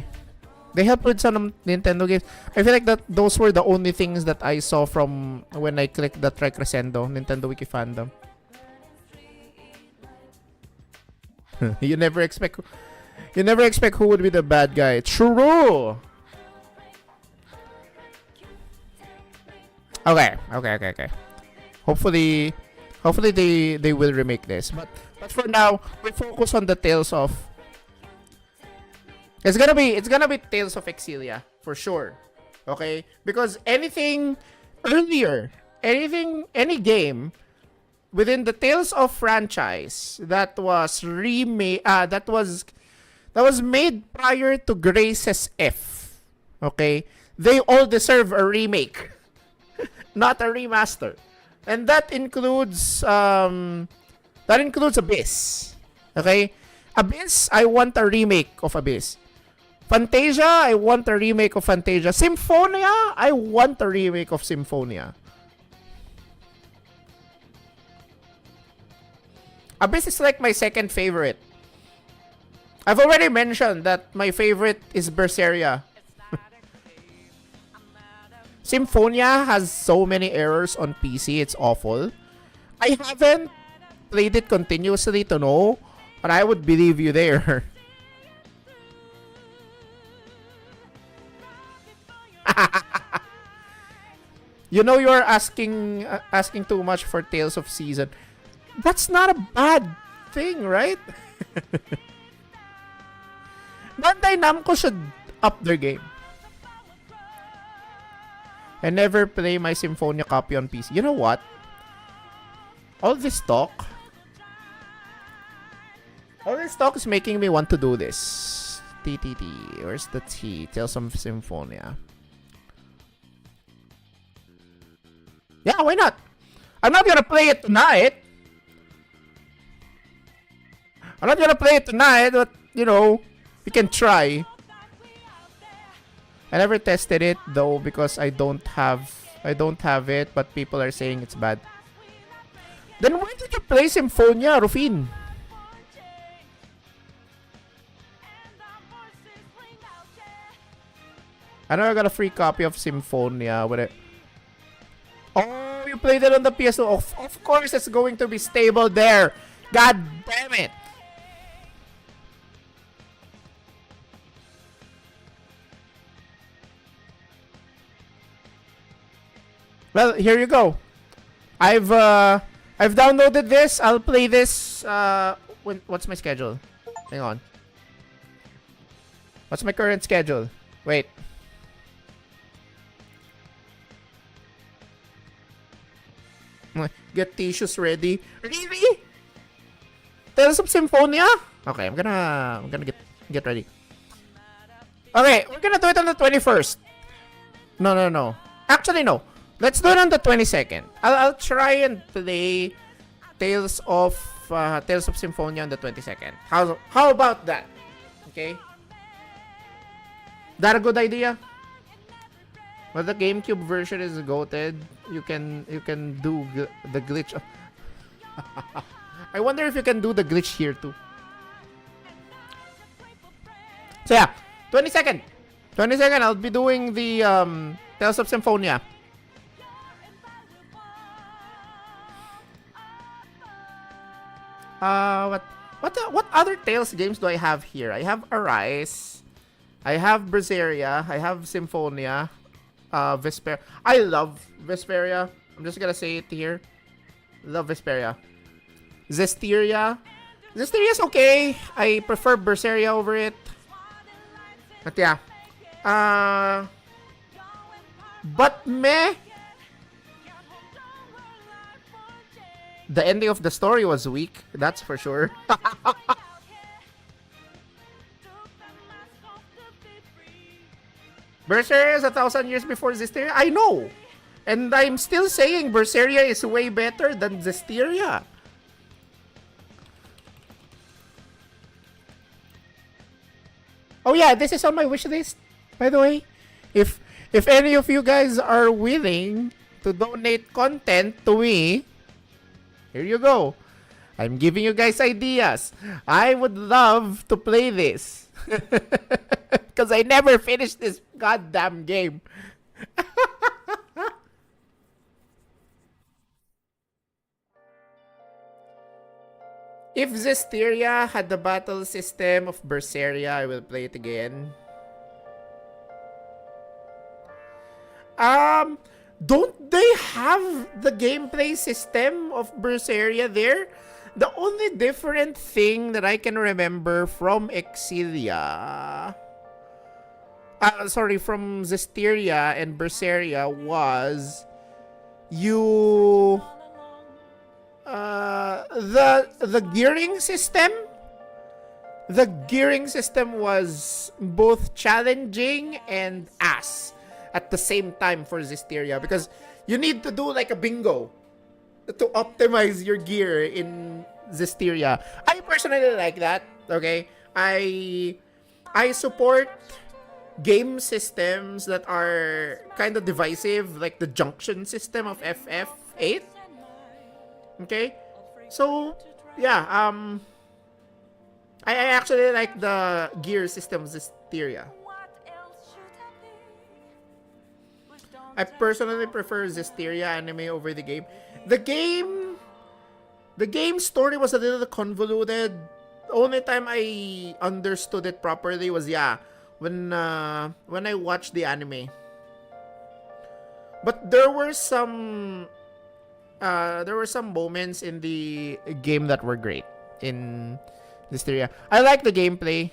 They helped with some Nintendo games. I feel like that those were the only things that I saw from when I clicked the Tricrescendo Nintendo Wiki fandom. You never expect who would be the bad guy. True. Okay. Hopefully they will remake this. But for now, we focus on the Tales of. It's gonna be Tales of Exilia for sure. Okay? Because anything earlier, any game within the Tales of franchise that was made prior to Grace's F. Okay? They all deserve a remake. Not a remaster. And that includes Abyss. Okay? Abyss, I want a remake of Abyss. Fantasia, I want a remake of Fantasia. Symphonia, I want a remake of Symphonia. Abyss is like my second favorite. I've already mentioned that my favorite is Berseria. Symphonia has so many errors on PC, it's awful. I haven't played it continuously to know, but I would believe you there. You know you're asking too much for Tales of Season. That's not a bad thing, right? Bandai Namco should up their game. I never play my Symphonia copy on PC. You know what? All this talk is making me want to do this. TTT. Where's the T? Tales of Symphonia. Yeah, why not? I'm not gonna play it tonight. But, you know, we can try. I never tested it though because I don't have it, but people are saying it's bad. Then why did you play Symphonia, Rufin? I know I got a free copy of Symphonia with it. Oh, you played it on the PS2. Of course it's going to be stable there. God damn it. Well, here you go. I've downloaded this. I'll play this. What's my schedule? Hang on. What's my current schedule? Wait. Get tissues ready. Really? Tales of Symphonia? Okay, I'm gonna get ready. Okay, we're gonna do it on the 21st. No. Actually, no. Let's do it on the 22nd. I'll try and play Tales of Symphonia on the 22nd. How about that? Okay. That a good idea? Well, the GameCube version is goated. You can do the glitch. I wonder if you can do the glitch here too. So yeah, 22nd. 22nd, I'll be doing the Tales of Symphonia. What other Tales games do I have here? I have Arise. I have Berseria. I have Symphonia. Vesperia. I love Vesperia. I'm just gonna say it here. Love Vesperia. Zestiria. Zestiria's okay. I prefer Berseria over it. But yeah. But meh. The ending of the story was weak. That's for sure. Berseria is 1,000 years before Zestiria. I know. And I'm still saying Berseria is way better than Zestiria. Oh yeah, this is on my wish list, by the way. If any of you guys are willing to donate content to me, here you go. I'm giving you guys ideas. I would love to play this. Because I never finished this goddamn game. If Zestiria had the battle system of Berseria, I will play it again. Don't they have the gameplay system of Berseria there? The only different thing that I can remember from Exilia, from Zestiria and Berseria was the gearing system. The gearing system was both challenging and ass at the same time for Zestiria, because you need to do like a bingo to optimize your gear in Zestiria. I personally like that. Okay, I support game systems that are kind of divisive, like the junction system of FF8. Okay, so yeah, I actually like the gear system of Zestiria. I personally prefer Zestiria anime over the game. The game the game story was a little convoluted. The only time I understood it properly was when I watched the anime. But there were some moments in the game that were great in Listeria. I like the gameplay.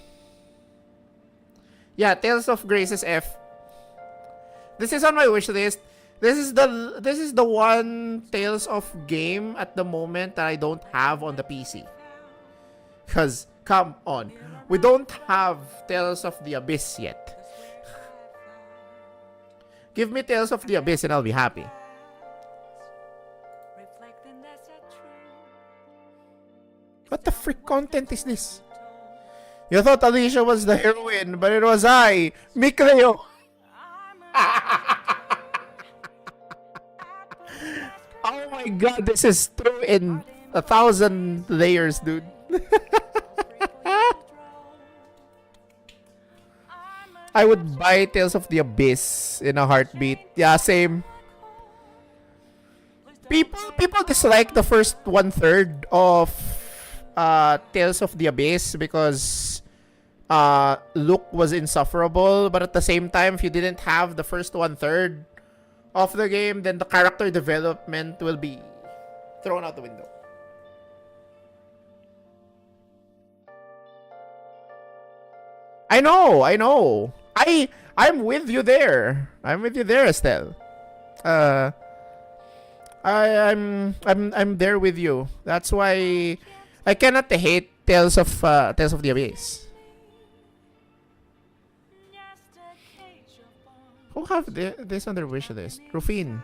Yeah, Tales of Grace's F. This is on my wish list. This is the one Tales of game at the moment that I don't have on the PC. Cause come on, we don't have Tales of the Abyss yet. Give me Tales of the Abyss and I'll be happy. What the frick content is this? You thought Alicia was the heroine, but it was I, Mikleo. Oh my god, this is true in 1,000 layers, dude. I would buy Tales of the Abyss in a heartbeat. Yeah, same. People dislike the first 1/3 of Tales of the Abyss because look was insufferable, but at the same time, if you didn't have the first 1/3 of the game, then the character development will be thrown out the window. I know. I'm with you there. I'm with you there, Estelle. I'm there with you. That's why I cannot hate Tales of the Abyss. Who have this on their wish list? Rufine.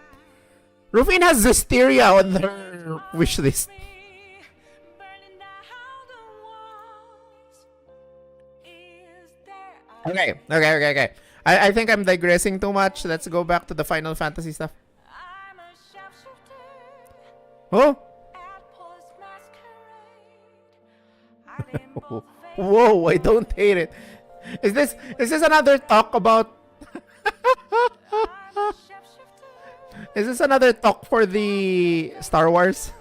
Rufine has Zestiria on her wish list. Okay. I think I'm digressing too much. Let's go back to the Final Fantasy stuff. Oh? Whoa, I don't hate it. Is this another talk about Is this another talk for the Star Wars?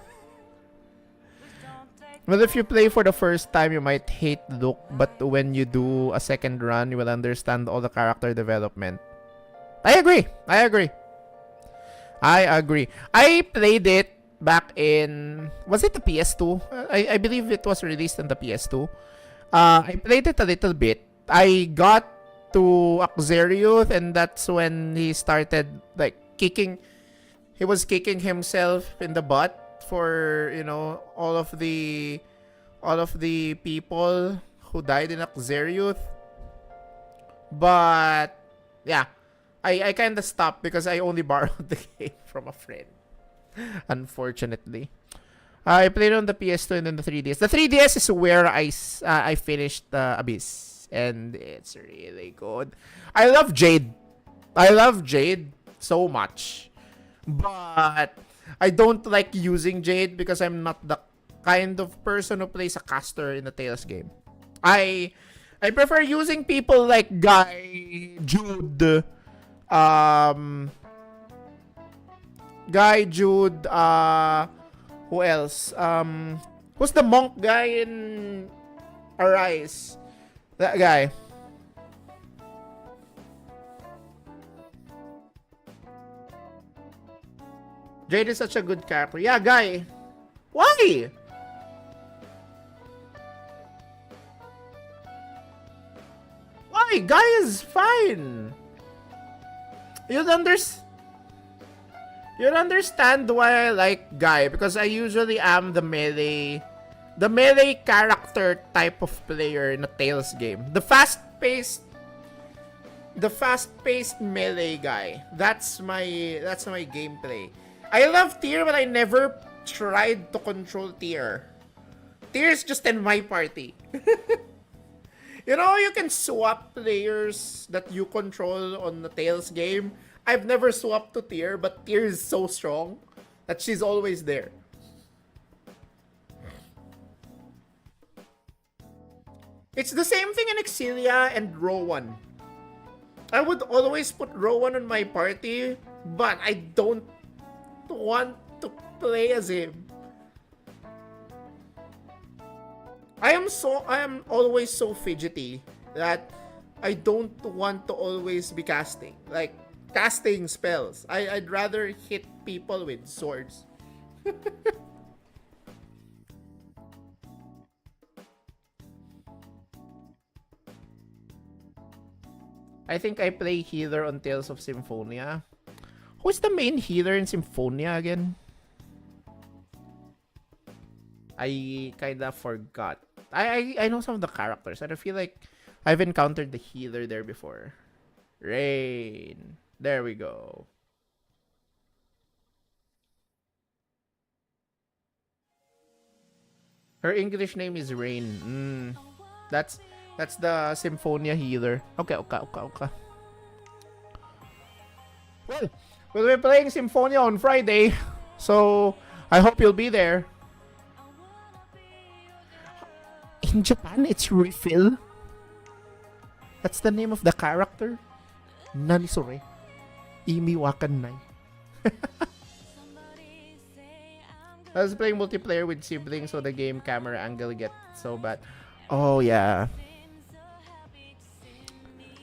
Well, if you play for the first time, you might hate Luke, but when you do a second run, you will understand all the character development. I agree. I played it back in... Was it the PS2? I believe it was released on the PS2. I played it a little bit. I got to Axeriuth, and that's when he started, like, kicking... He was kicking himself in the butt for, you know, all of the people who died in Axeriuth. But yeah, I kind of stopped because I only borrowed the game from a friend. Unfortunately, I played on the PS2 and then the 3DS. The 3DS is where I finished Abyss, and it's really good. I love Jade so much, but I don't like using Jade because I'm not the kind of person who plays a caster in a Tales game. I prefer using people like Guy, Jude, who else? Who's the monk guy in Arise? That guy. Jade is such a good character. Yeah, Guy. Why? Why? Guy is fine. You'd understand why I like Guy, because I usually am the melee character type of player in a Tales game. The fast-paced melee guy. That's my gameplay. I love Tyr, but I never tried to control Tyr. Tyr is just in my party. You know, you can swap players that you control on the Tales game. I've never swapped to Tyr, but Tyr is so strong that she's always there. It's the same thing in Exilia and Rowan. I would always put Rowan on my party, but I don't want to play as him. I am always so fidgety that I don't want to always be casting. Like, casting spells. I'd rather hit people with swords. I think I play healer on Tales of Symphonia. Who's the main healer in Symphonia again? I kinda forgot. I know some of the characters. I feel like I've encountered the healer there before. Rain. There we go. Her English name is Rain. That's the Symphonia healer. Okay. Well, we'll be playing Symphonia on Friday, so I hope you'll be there. In Japan, it's Refill. That's the name of the character. Nanisore. Imi Wakanai. I was playing multiplayer with siblings, so the game camera angle gets so bad. Oh, yeah.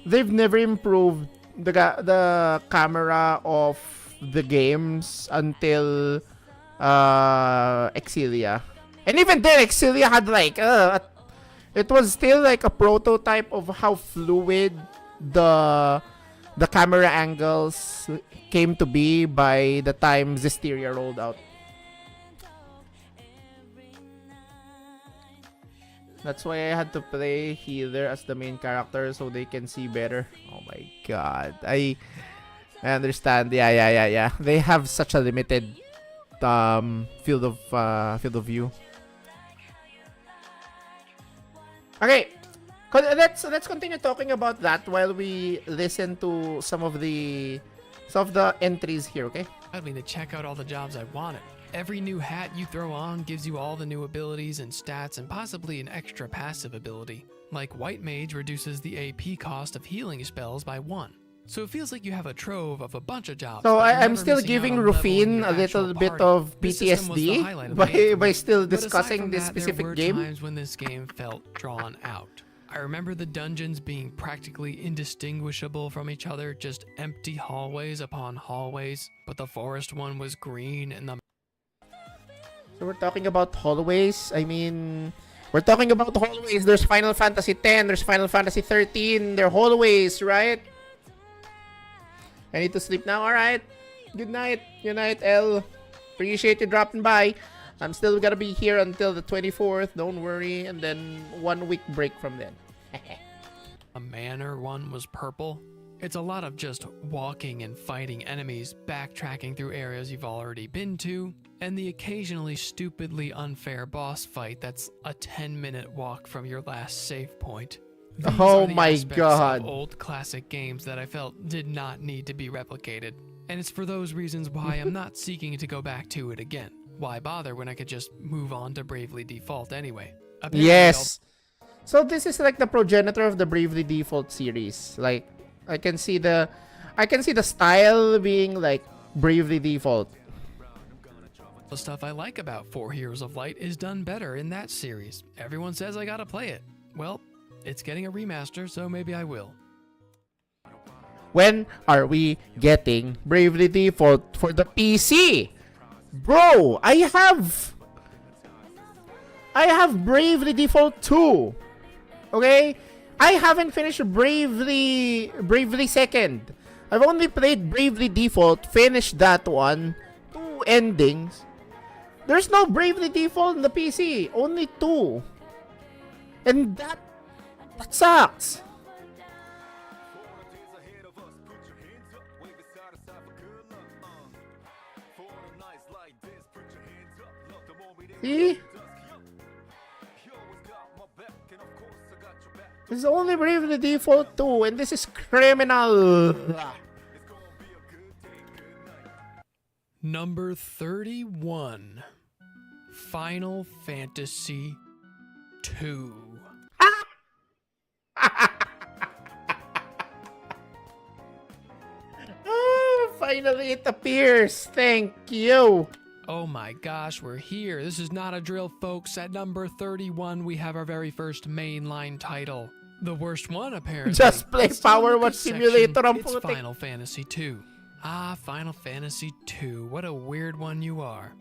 They've never improved the camera of the games until Exilia. And even then, Exilia had like it was still like a prototype of how fluid the camera angles came to be by the time Zestiria rolled out. That's why I had to play healer as the main character so they can see better. Oh my god. I understand. Yeah. They have such a limited field of view. Okay. Let's continue talking about that while we listen to some of the entries here, okay? I mean, to check out all the jobs I wanted. Every new hat you throw on gives you all the new abilities and stats and possibly an extra passive ability. Like White Mage reduces the AP cost of healing spells by 1. So it feels like you have a trove of a bunch of jobs. So I'm still giving Rufin a little bit of PTSD by still discussing this specific game. There were times when this game felt drawn out. I remember the dungeons being practically indistinguishable from each other, just empty hallways upon hallways, but the forest one was green and the... So we're talking about hallways. I mean, we're talking about hallways. There's Final Fantasy X, there's Final Fantasy 13. They're hallways, right? I need to sleep now. All right. Good night. Good night, L. Appreciate you dropping by. I'm still gonna be here until the 24th. Don't worry. And then 1 week break from then. A manor one was purple. It's a lot of just walking and fighting enemies, backtracking through areas you've already been to, and the occasionally stupidly unfair boss fight that's a 10-minute walk from your last save point. These oh are the my aspects god. of old classic games that I felt did not need to be replicated. And it's for those reasons why I'm not seeking to go back to it again. Why bother when I could just move on to Bravely Default anyway? Apparently yes. So this is like the progenitor of the Bravely Default series. Like I can see the style being like Bravely Default. The stuff I like about 4 Heroes of Light is done better in that series. Everyone says I gotta play it. Well, it's getting a remaster, so maybe I will. When are we getting Bravely Default for the PC? Bro, I have Bravely Default 2. Okay? I haven't finished Bravely Second. I've only played Bravely Default, finished that one, 2 endings. There's no Bravely Default in the PC, only 2. And that sucks. See? It's only Bravely Default 2, and this is criminal. Number 31. Final Fantasy 2. Finally, it appears. Thank you. Oh my gosh, we're here. This is not a drill, folks. At number 31, we have our very first mainline title. The worst one, apparently. Just play Power Watch Simulator. It's Final Fantasy II. Ah, Final Fantasy II. What a weird one you are.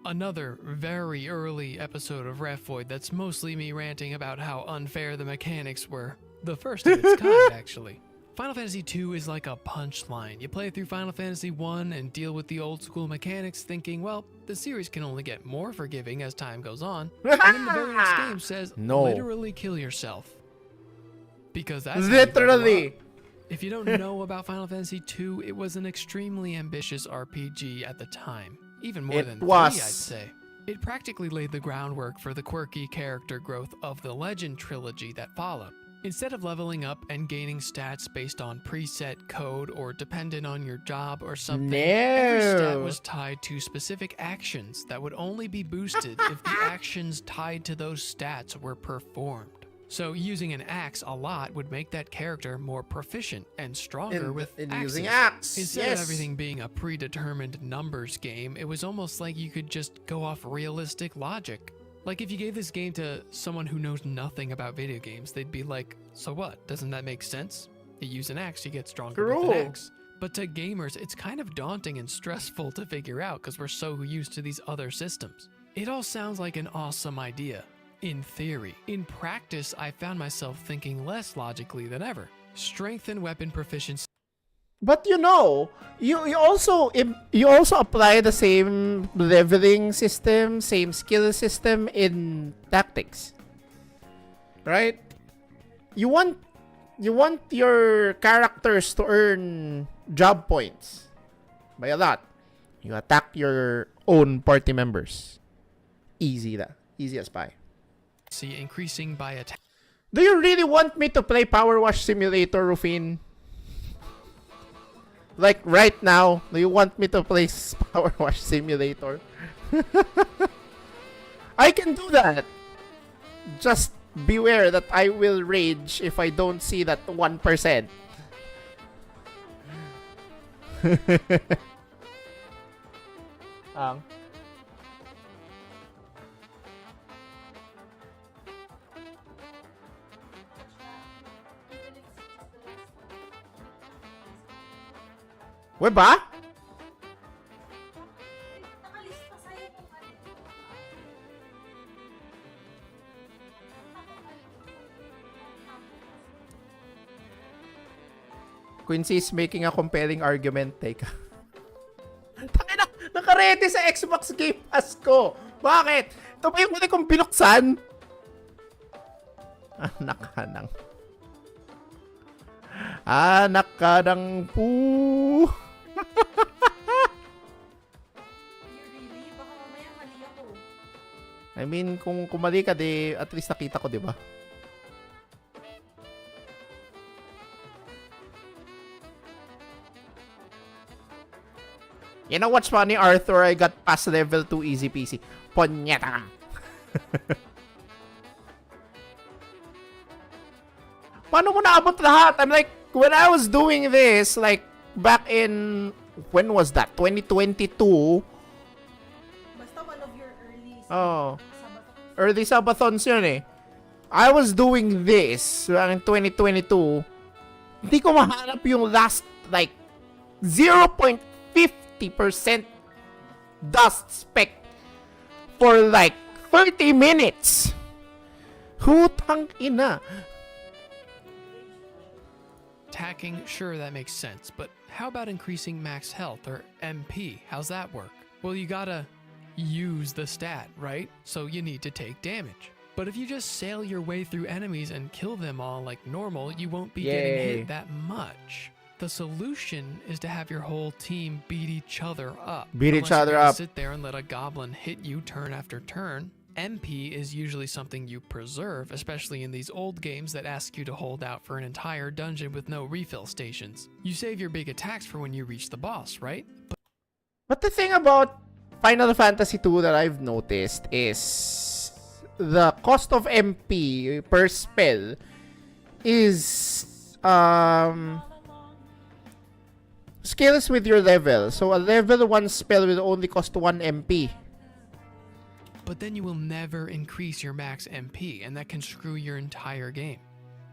Another very early episode of Refoid that's mostly me ranting about how unfair the mechanics were. The first of its kind, actually. Final Fantasy II is like a punchline. You play through Final Fantasy I and deal with the old school mechanics thinking, well, the series can only get more forgiving as time goes on. And then the very next game says, literally kill yourself. Because that's literally. If you don't know about Final Fantasy II, it was an extremely ambitious RPG at the time. Even more than 3, I'd say. It practically laid the groundwork for the quirky character growth of the Legend trilogy that followed. Instead of leveling up and gaining stats based on preset code or dependent on your job or something, every stat was tied to specific actions that would only be boosted if the actions tied to those stats were performed. So using an axe a lot would make that character more proficient and stronger with using axe. Instead of everything being a predetermined numbers game, it was almost like you could just go off realistic logic. Like if you gave this game to someone who knows nothing about video games, they'd be like, so what? Doesn't that make sense? You use an axe, you get stronger with an axe. But to gamers, it's kind of daunting and stressful to figure out because we're so used to these other systems. It all sounds like an awesome idea. In theory. In practice, I found myself thinking less logically than ever. Strength and weapon proficiency. But you know, you also apply the same leveling system, same skill system in tactics. Right? You want your characters to earn job points by a lot. You attack your own party members. Easy as pie. Increasing by attack. Do you really want me to play Power Wash Simulator, Rufin? Like right now, do you want me to play Power Wash Simulator? I can do that. Just beware that I will rage if I don't see that 1%. We ba? Quincy is making a compelling argument. Teka. Tangina, naka-ready sa Xbox Game Pass ko. Bakit? Ito ba yung muli kong binuksan? Anak ka ng... Anak ka ng pu... I mean, kung kumali ka, di, at least nakita ko, di ba? You know what's funny, Arthur? I got past level 2 easy peasy. Ponyeta. Paano mo naabot lahat? I'm like, when I was doing this, like, back in, when was that? 2022? Basta one of your early Subathons. Early Subathons yun eh. I was doing this in 2022. Hindi ko mahanap yung last, like, 0.50% dust speck for like 30 minutes. Hutang ina. Attacking, sure, that makes sense, but how about increasing max health, or MP? How's that work? Well, you gotta use the stat, right? So you need to take damage. But if you just sail your way through enemies and kill them all like normal, you won't be getting hit that much. The solution is to have your whole team beat each other up. Sit there and let a goblin hit you turn after turn. MP is usually something you preserve, especially in these old games that ask you to hold out for an entire dungeon with no refill stations. You save your big attacks for when you reach the boss, right? But the thing about Final Fantasy II that I've noticed is the cost of MP per spell is Scales with your level. So a level 1 spell will only cost 1 MP. But then you will never increase your max MP, and that can screw your entire game.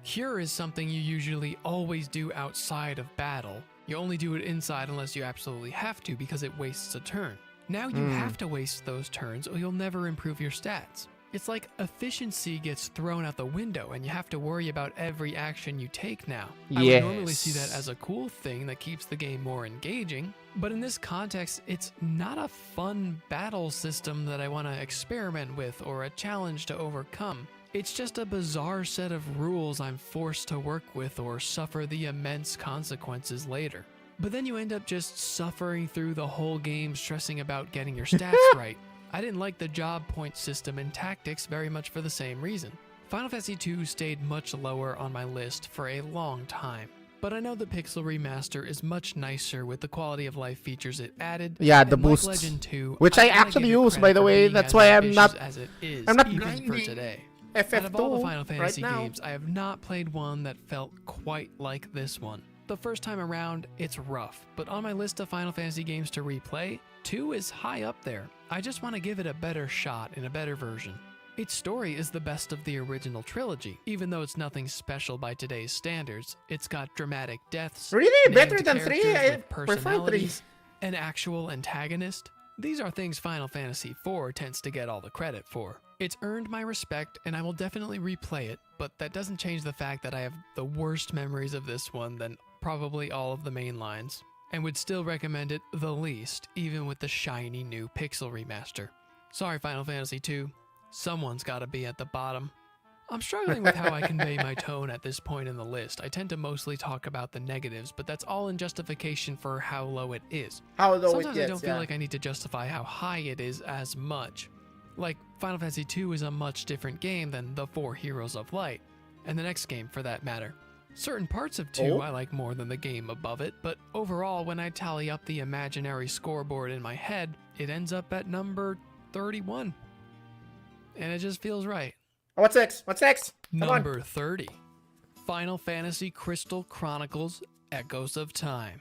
Cure is something you usually always do outside of battle. You only do it inside unless you absolutely have to because it wastes a turn. Now you have to waste those turns or you'll never improve your stats. It's like efficiency gets thrown out the window and you have to worry about every action you take now. I would normally see that as a cool thing that keeps the game more engaging, but in this context, it's not a fun battle system that I want to experiment with or a challenge to overcome. It's just a bizarre set of rules I'm forced to work with or suffer the immense consequences later. But then you end up just suffering through the whole game stressing about getting your stats right. I didn't like the job point system and tactics very much for the same reason. Final Fantasy II stayed much lower on my list for a long time, but I know the Pixel Remaster is much nicer with the quality of life features it added. Yeah, the like boosts, Legend 2, which I actually use, by the way. That's why I'm not even for today. FF2 Out of all the Final Fantasy right games, I have not played one that felt quite like this one. The first time around, it's rough, but on my list of Final Fantasy games to replay, 2 is high up there. I just want to give it a better shot in a better version. Its story is the best of the original trilogy, even though it's nothing special by today's standards. It's got dramatic deaths, really better named than 3. characters I with prefer 3. personalities, an actual antagonist. These are things Final Fantasy IV tends to get all the credit for. It's earned my respect and I will definitely replay it, but that doesn't change the fact that I have the worst memories of this one than probably all of the main lines, and would still recommend it the least, even with the shiny new Pixel Remaster. Sorry Final Fantasy II, someone's gotta be at the bottom. I'm struggling with how I convey my tone at this point in the list. I tend to mostly talk about the negatives, but that's all in justification for how low it is. How low Sometimes it gets, I don't feel like I need to justify how high it is as much. Like, Final Fantasy II is a much different game than the 4 Heroes of Light, and the next game for that matter. Certain parts of 2 I like more than the game above it, but overall, when I tally up the imaginary scoreboard in my head, it ends up at number 31. And it just feels right. What's next? What's next? Number 30. Final Fantasy Crystal Chronicles Echoes of Time.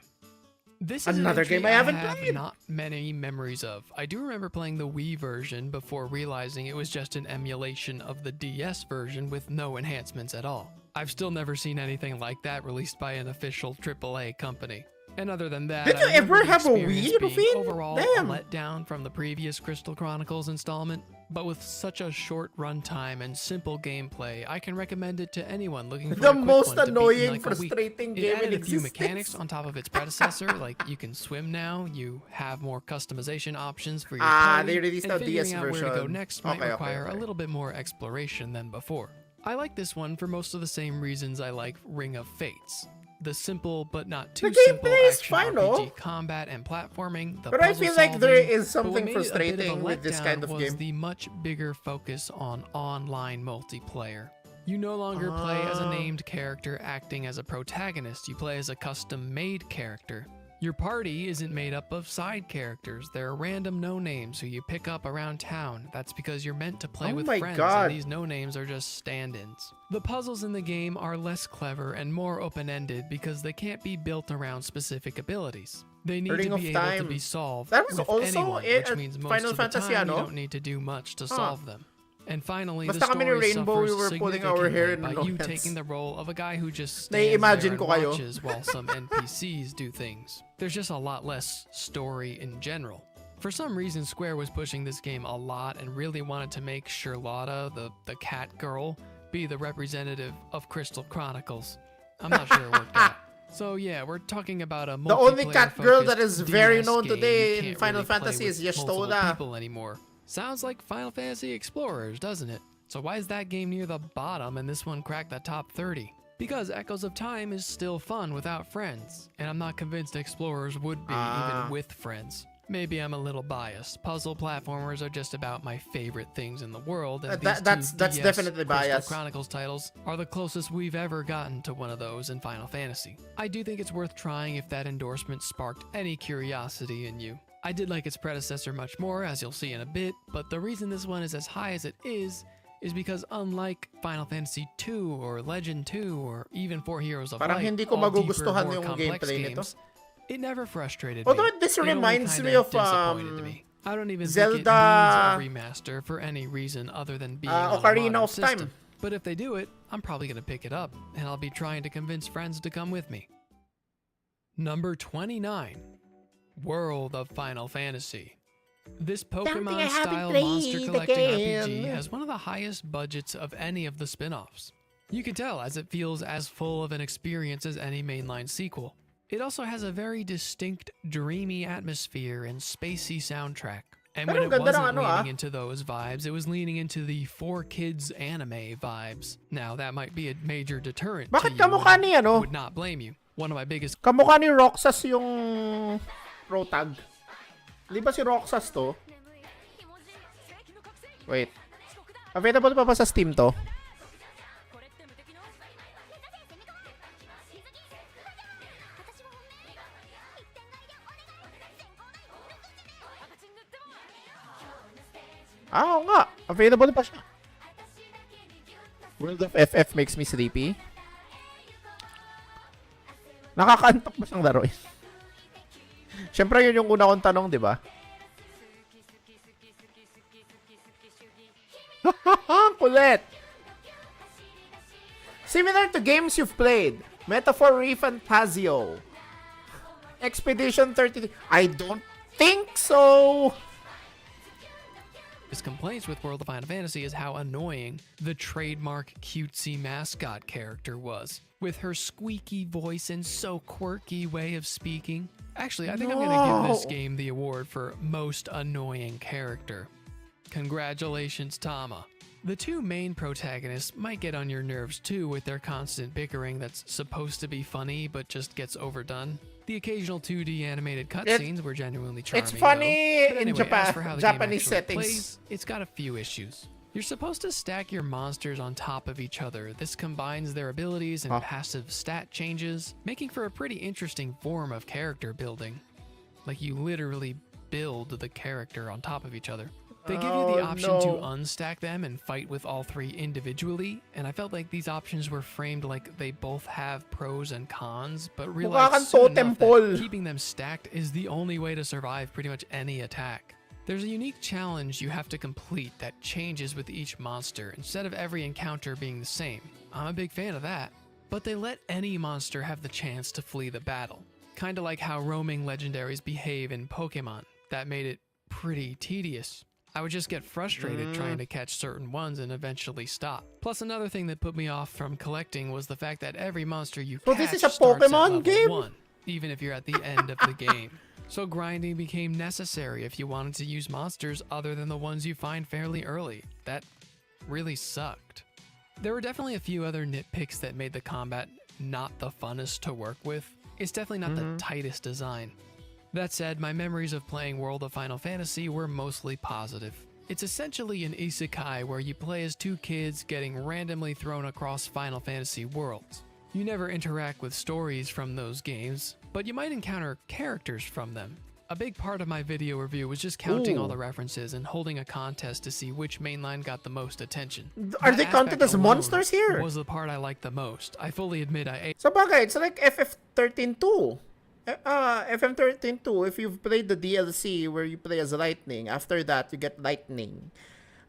This is another game I haven't played. Not many memories of. I do remember playing the Wii version before realizing it was just an emulation of the DS version with no enhancements at all. I've still never seen anything like that released by an official AAA company. And other than that, did you ever have a Wii, Rufin? Overall, Damn. a letdown from the previous Crystal Chronicles installment. But with such a short runtime and simple gameplay, I can recommend it to anyone looking for the a quick most one to beat in annoying, like a week. frustrating It game added in a few existence. mechanics on top of its predecessor, like you can swim now, you have more customization options for your they party, released and a figuring DS out where to go version. next might Okay, require okay. a little bit more exploration than before. I like this one for most of the same reasons I like Ring of Fates. The simple but not too simple gameplay is action fine, RPG though. combat and platforming, the But I puzzle feel like solving, there is but what something made it a bit of a frustrating with this letdown kind of was game. the much bigger focus on online multiplayer. You no longer play as a named character acting as a protagonist, you play as a custom-made character. Your party isn't made up of side characters, they're random no-names who you pick up around town. That's because you're meant to play Oh with my friends, God. and these no-names are just stand-ins. The puzzles in the game are less clever and more open-ended because they can't be built around specific abilities. They need Ring to of be able to Time. be solved That was with also anyone, it which at means most Final of the Fantasy, time you ano? don't need to do much to solve them. And finally, the Basta kami ni story Rainbow, we suffers were pulling our hair significantly in by you annoyance. taking the role of a guy who just stands Nai-imagine there ko and kayo. watches while some NPCs do things. There's just a lot less story in general. For some reason, Square was pushing this game a lot and really wanted to make Charlotta, the cat girl, be the representative of Crystal Chronicles. I'm not sure it worked out. So yeah, we're talking about a The only cat girl that multiplayer-focused is very DS known game today you in can't Final really play Fantasy with is multiple Yestoda. people anymore. Sounds like Final Fantasy Explorers, doesn't it? So why is that game near the bottom and this one cracked the top 30? Because Echoes of Time is still fun without friends, and I'm not convinced Explorers would be even with friends. Maybe I'm a little biased. Puzzle platformers are just about my favorite things in the world, and That's DS definitely Crystal biased. Chronicles titles are the closest we've ever gotten to one of those in Final Fantasy. I do think it's worth trying if that endorsement sparked any curiosity in you. I did like its predecessor much more, as you'll see in a bit, but the reason this one is as high as it is because unlike Final Fantasy II or Legend 2 or even 4 Heroes of Parang Light, hindi ko all deeper, magugustuhan more yung complex gameplay nito. games, It never frustrated Although me. this It only reminds me kinda of disappointed me. I don't even think it Zelda, needs a remaster for any reason other than being on a Ocarina modern of system. Time. But if they do it, I'm probably going to pick it up, and I'll be trying to convince friends to come with me. Number 29. World of Final Fantasy. This Pokemon-style monster collecting RPG has one of the highest budgets of any of the spin-offs. You can tell as it feels as full of an experience as any mainline sequel. It also has a very distinct, dreamy atmosphere and spacey soundtrack. And when it wasn't leaning into those vibes, it was leaning into the 4Kids anime vibes. Now, that might be a major deterrent to you, and I would not blame you. One of my biggest... Kamukha ni Roxas yung Protag. Di ba si Roxas to? Wait. Available pa sa Steam to? Oo nga. Available pa siya. World of FF makes me sleepy. Nakakaantok ba siyang laruin? Siyempre yun yung una kong tanong, di ba? Kulit! Similar to games you've played. Metaphor Refantasio. Expedition 33. I don't think so! His complaints with World of Final Fantasy is how annoying the trademark cutesy mascot character was, with her squeaky voice and so quirky way of speaking. Actually, I think I'm going to give this game the award for most annoying character. Congratulations, Tama. The two main protagonists might get on your nerves too with their constant bickering that's supposed to be funny but just gets overdone. The occasional 2D animated cutscenes were genuinely charming. It's funny though. But anyway, in Japan, as for how the Japanese game settings. plays, it's got a few issues. You're supposed to stack your monsters on top of each other. This combines their abilities and passive stat changes, making for a pretty interesting form of character building. Like you literally build the character on top of each other. They give you the option to unstack them and fight with all three individually, and I felt like these options were framed like they both have pros and cons, but realized soon enough that keeping them stacked is the only way to survive pretty much any attack. There's a unique challenge you have to complete that changes with each monster instead of every encounter being the same. I'm a big fan of that. But they let any monster have the chance to flee the battle. Kinda like how roaming legendaries behave in Pokemon. That made it pretty tedious. I would just get frustrated trying to catch certain ones and eventually stop. Plus, another thing that put me off from collecting was the fact that every monster you catch this is a starts at Pokemon level game? 1, even if you're at the end of the game. So grinding became necessary if you wanted to use monsters other than the ones you find fairly early. That really sucked. There were definitely a few other nitpicks that made the combat not the funnest to work with. It's definitely not the tightest design. That said, my memories of playing World of Final Fantasy were mostly positive. It's essentially an isekai where you play as two kids getting randomly thrown across Final Fantasy worlds. You never interact with stories from those games, but you might encounter characters from them. A big part of my video review was just counting all the references and holding a contest to see which mainline got the most attention. Are they counted as monsters here? Was the part I liked the most. I fully admit I ate. So bagay, it's like FF13 2. FF13 2, if you've played the DLC where you play as Lightning, after that you get Lightning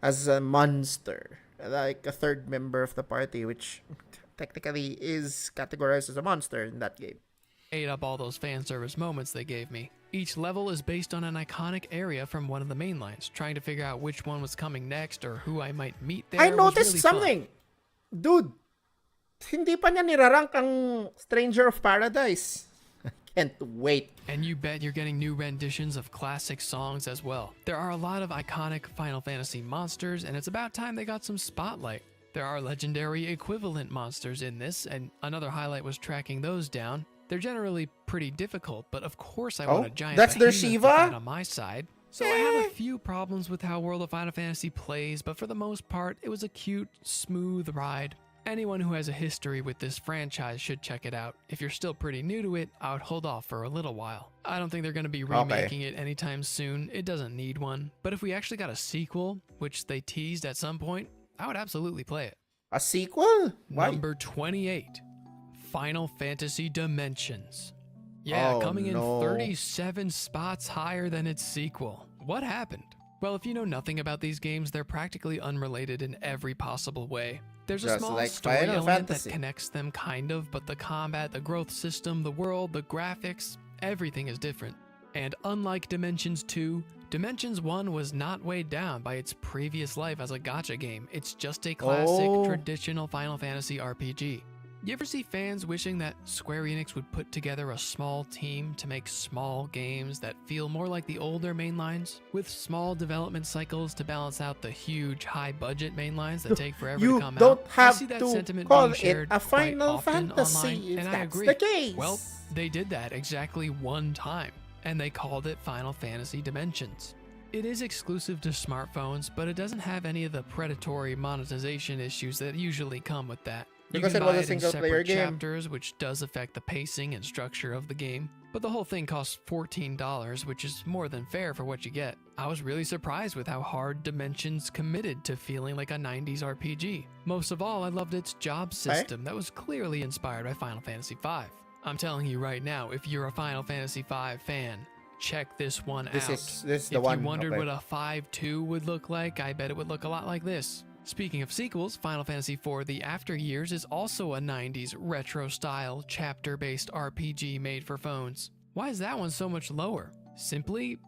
as a monster, like a third member of the party, which technically is categorized as a monster in that game. Ate up all those fan service moments they gave me. Each level is based on an iconic area from one of the main lines. Trying to figure out which one was coming next or who I might meet there. I noticed really something. Fun. Dude, hindi pa niya nirarank ang Stranger of Paradise. Can't wait. And you bet you're getting new renditions of classic songs as well. There are a lot of iconic Final Fantasy monsters, and it's about time they got some spotlight. There are legendary equivalent monsters in this, and another highlight was tracking those down. They're generally pretty difficult, but of course I want a giant that's their behemoth to Shiva? fight on my side. So I have a few problems with how World of Final Fantasy plays, but for the most part, it was a cute, smooth ride. Anyone who has a history with this franchise should check it out. If you're still pretty new to it, I would hold off for a little while. I don't think they're going to be remaking it anytime soon. It doesn't need one. But if we actually got a sequel, which they teased at some point, I would absolutely play it. A sequel? Why? Number 28. Final Fantasy Dimensions. Yeah, Oh, coming in no. 37 spots higher than its sequel. What happened? Well, if you know nothing about these games, they're practically unrelated in every possible way. There's a Just small like story Final element Fantasy. that connects them kind of, but the combat, the growth system, the world, the graphics, everything is different. And unlike Dimensions 2, Dimensions 1 was not weighed down by its previous life as a gacha game. It's just a classic, traditional Final Fantasy RPG. You ever see fans wishing that Square Enix would put together a small team to make small games that feel more like the older mainlines, with small development cycles to balance out the huge, high-budget mainlines that take forever to come out? You don't I have see that to sentiment call being it shared a quite Final often Fantasy online, if and I that's agree. the case. Well, they did that exactly one time, and they called it Final Fantasy Dimensions. It is exclusive to smartphones, but it doesn't have any of the predatory monetization issues that usually come with that. Because you can it was buy a in single-player separate game. chapters, which does affect the pacing and structure of the game. But the whole thing costs $14, which is more than fair for what you get. I was really surprised with how hard Dimensions committed to feeling like a 90s RPG. Most of all, I loved its job system that was clearly inspired by Final Fantasy V. I'm telling you right now, if you're a Final Fantasy V fan, check this one out. This is the If one. you wondered okay. what a 5.2 would look like, I bet it would look a lot like this. Speaking of sequels, Final Fantasy IV The After Years is also a 90s retro-style, chapter-based RPG made for phones. Why is that one so much lower? Simply,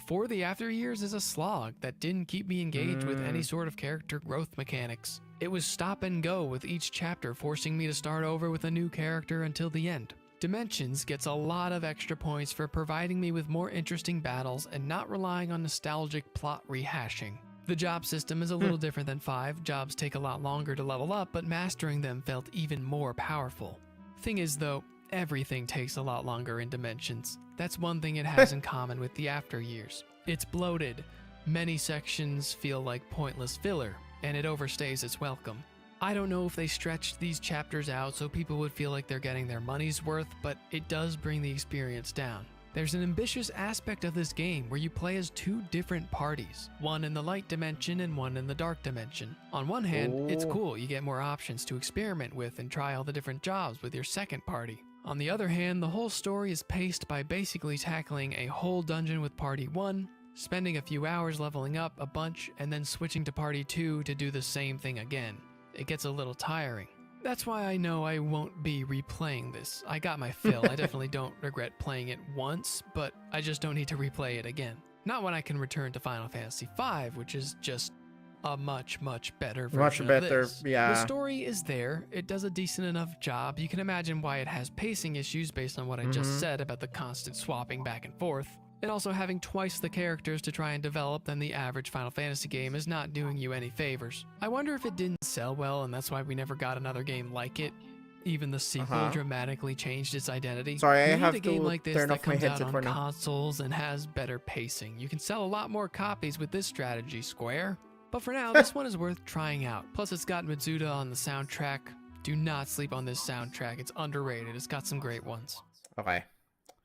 For the After Years is a slog that didn't keep me engaged with any sort of character growth mechanics. It was stop and go with each chapter, forcing me to start over with a new character until the end. Dimensions gets a lot of extra points for providing me with more interesting battles and not relying on nostalgic plot rehashing. The job system is a little different than 5. Jobs take a lot longer to level up, but mastering them felt even more powerful. Thing is though, everything takes a lot longer in Dimensions. That's one thing it has in common with the After Years. It's bloated. Many sections feel like pointless filler, and it overstays its welcome. I don't know if they stretched these chapters out so people would feel like they're getting their money's worth, but it does bring the experience down. There's an ambitious aspect of this game where you play as 2 different parties, one in the light dimension and one in the dark dimension. On one hand, it's cool, you get more options to experiment with and try all the different jobs with your second party. On the other hand, the whole story is paced by basically tackling a whole dungeon with party 1, spending a few hours leveling up a bunch, and then switching to party 2 to do the same thing again. It gets a little tiring. That's why I know I won't be replaying this. I got my fill. I definitely don't regret playing it once, but I just don't need to replay it again. Not when I can return to Final Fantasy V, which is just a much, much better version of this. Yeah. The story is there. It does a decent enough job. You can imagine why it has pacing issues based on what I just said about the constant swapping back and forth. And also having twice the characters to try and develop than the average Final Fantasy game is not doing you any favors. I wonder if it didn't sell well and that's why we never got another game like it. Even the sequel dramatically changed its identity. Sorry, I You need have a game to like this turn that off my comes out headset on for now. consoles and has better pacing. You can sell a lot more copies with this strategy, Square. But for now, this one is worth trying out. Plus, it's got Mitsuda on the soundtrack. Do not sleep on this soundtrack. It's underrated. It's got some great ones. Okay.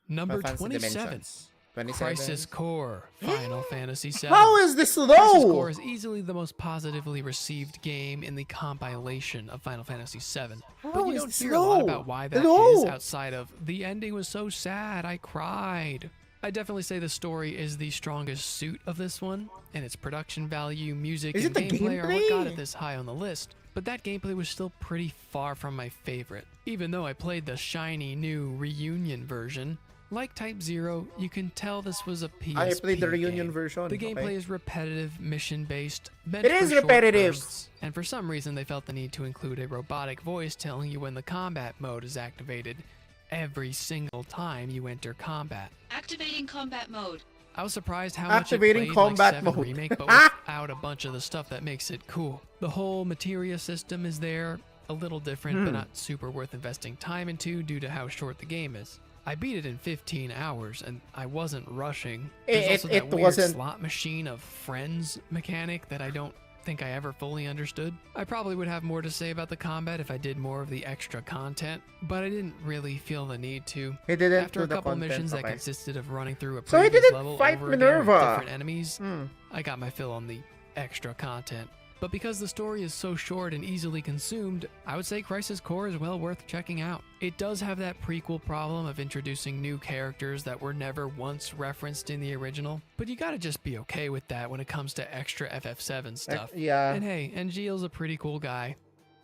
Number Final Fantasy 27. Dimensions. 27. Crisis Core, Final Fantasy VII. How is this Crisis Core low? is easily the most positively received game in the compilation of Final Fantasy VII. But How you is don't this hear a lot low? about why that is Low. outside of the ending was so sad, I cried. I definitely say the story is the strongest suit of this one, and its production value, music, Is and it the gameplay are what got gameplay? it this high on the list. But that gameplay was still pretty far from my favorite, even though I played the shiny new reunion version. Like Type 0, you can tell this was a PSP I played the reunion game. version. The gameplay okay. is repetitive, mission-based, meant It for is short repetitive. bursts, and for some reason they felt the need to include a robotic voice telling you when the combat mode is activated every single time you enter combat. Activating combat mode. I was surprised how Activating much it played combat like 7 mode. Remake, but without a bunch of the stuff that makes it cool. The whole materia system is there, a little different, but not super worth investing time into due to how short the game is. I beat it in 15 hours, and I wasn't rushing. There's also that weird wasn't- slot machine of friends mechanic that I don't think I ever fully understood. I probably would have more to say about the combat if I did more of the extra content, but I didn't really feel the need to. He didn't After do a the couple content, missions that okay. consisted of running through a So he previous didn't level fight over again with Minerva. different enemies, I got my fill on the extra content. But because the story is so short and easily consumed, I would say Crisis Core is well worth checking out. It does have that prequel problem of introducing new characters that were never once referenced in the original, but you gotta just be okay with that when it comes to extra FF7 stuff. Yeah. And hey, Angeal's a pretty cool guy.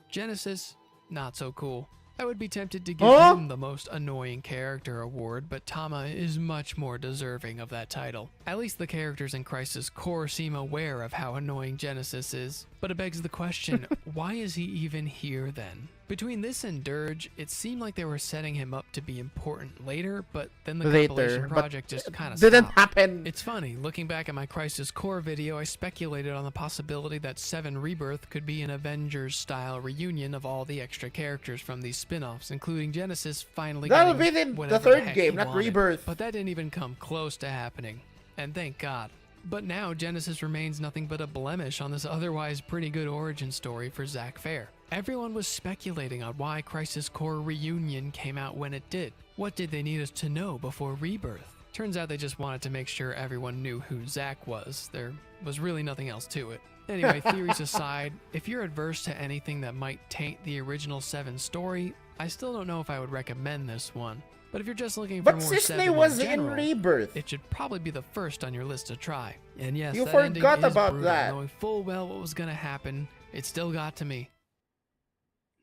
Genesis, not so cool. I would be tempted to give him the most annoying character award, but Tama is much more deserving of that title. At least the characters in Crisis Core seem aware of how annoying Genesis is. But it begs the question, why is he even here then? Between this and Dirge, it seemed like they were setting him up to be important later, but then the compilation project just kind of didn't stopped. happen. It's funny, looking back at my Crisis Core video, I speculated on the possibility that 7 Rebirth could be an Avengers-style reunion of all the extra characters from these spin-offs, including Genesis finally That'll getting be the third game, not wanted. Rebirth. But that didn't even come close to happening, and thank God. But now Genesis remains nothing but a blemish on this otherwise pretty good origin story for Zack Fair. Everyone was speculating on why Crisis Core Reunion came out when it did. What did they need us to know before Rebirth? Turns out they just wanted to make sure everyone knew who Zack was. There was really nothing else to it. Anyway, theories aside, if you're adverse to anything that might taint the original 7 story, I still don't know if I would recommend this one. But if you're just looking for more 7 was in general, in Rebirth. it should probably be the first on your list to try. And yes, You that forgot ending is about brutal. that. Knowing full well what was going to happen, it still got to me.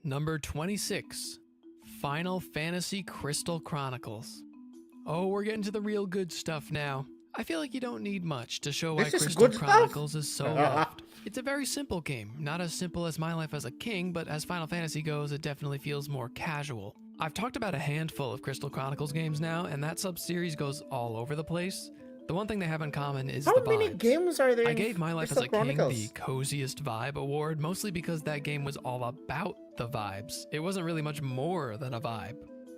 Number 26, Final Fantasy Crystal Chronicles. Oh, we're getting to the real good stuff now. I feel like you don't need much to show why This is Crystal good stuff? Chronicles is so loved. It's a very simple game, not as simple as My Life as a King, but as Final Fantasy goes, it definitely feels more casual. I've talked about a handful of Crystal Chronicles games now, and that sub-series goes all over the place. The one thing they have in common is How the many vibes. games are there? I in gave My Life as Crystal a King Chronicles? the coziest vibe award, mostly because that game was all about the vibes. It wasn't really much more than a vibe.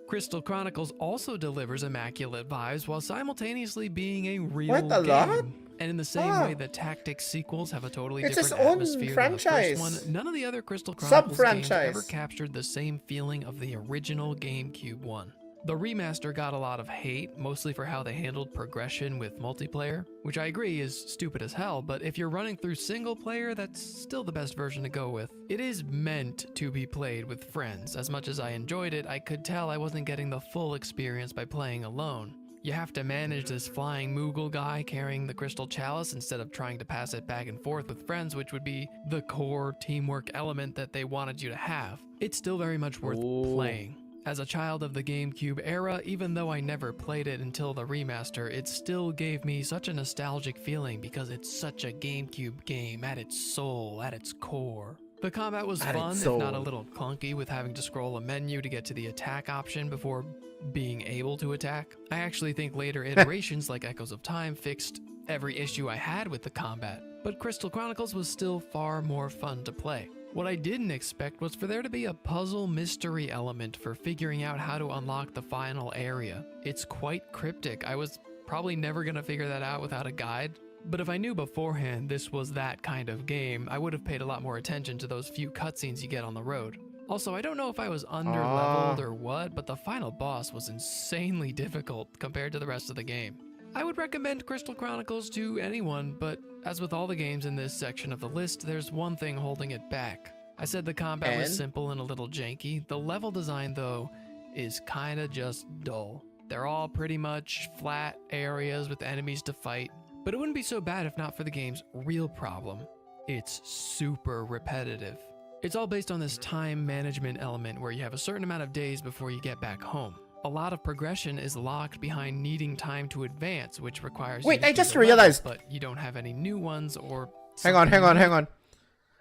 Crystal Chronicles also delivers immaculate vibes while simultaneously being a real What, a game. lot? And in the same way that Tactics sequels have a totally It's different its own atmosphere franchise. than the first one, none of the other Crystal Chronicles games Sub-franchise. ever captured the same feeling of the original GameCube one. The remaster got a lot of hate, mostly for how they handled progression with multiplayer, which I agree is stupid as hell, but if you're running through single player, that's still the best version to go with. It is meant to be played with friends. As much as I enjoyed it, I could tell I wasn't getting the full experience by playing alone. You have to manage this flying Moogle guy carrying the crystal chalice instead of trying to pass it back and forth with friends, which would be the core teamwork element that they wanted you to have. It's still very much worth playing. As a child of the GameCube era, even though I never played it until the remaster, it still gave me such a nostalgic feeling because it's such a GameCube game at its soul, at its core. The combat was fun, if not a little clunky, with having to scroll a menu to get to the attack option before being able to attack. I actually think later iterations like Echoes of Time fixed every issue I had with the combat, but Crystal Chronicles was still far more fun to play. What I didn't expect was for there to be a puzzle mystery element for figuring out how to unlock the final area. It's quite cryptic. I was probably never going to figure that out without a guide, but if I knew beforehand this was that kind of game, I would have paid a lot more attention to those few cutscenes you get on the road. Also, I don't know if I was under-leveled or what, but the final boss was insanely difficult compared to the rest of the game. I would recommend Crystal Chronicles to anyone, but as with all the games in this section of the list, there's one thing holding it back. I said the combat was simple and a little janky. The level design, though, is kinda just dull. They're all pretty much flat areas with enemies to fight, but it wouldn't be so bad if not for the game's real problem. It's super repetitive. It's all based on this time management element where you have a certain amount of days before you get back home. A lot of progression is locked behind needing time to advance, which requires Wait, you to I do just the level, realized. but you don't have any new ones or Hang on.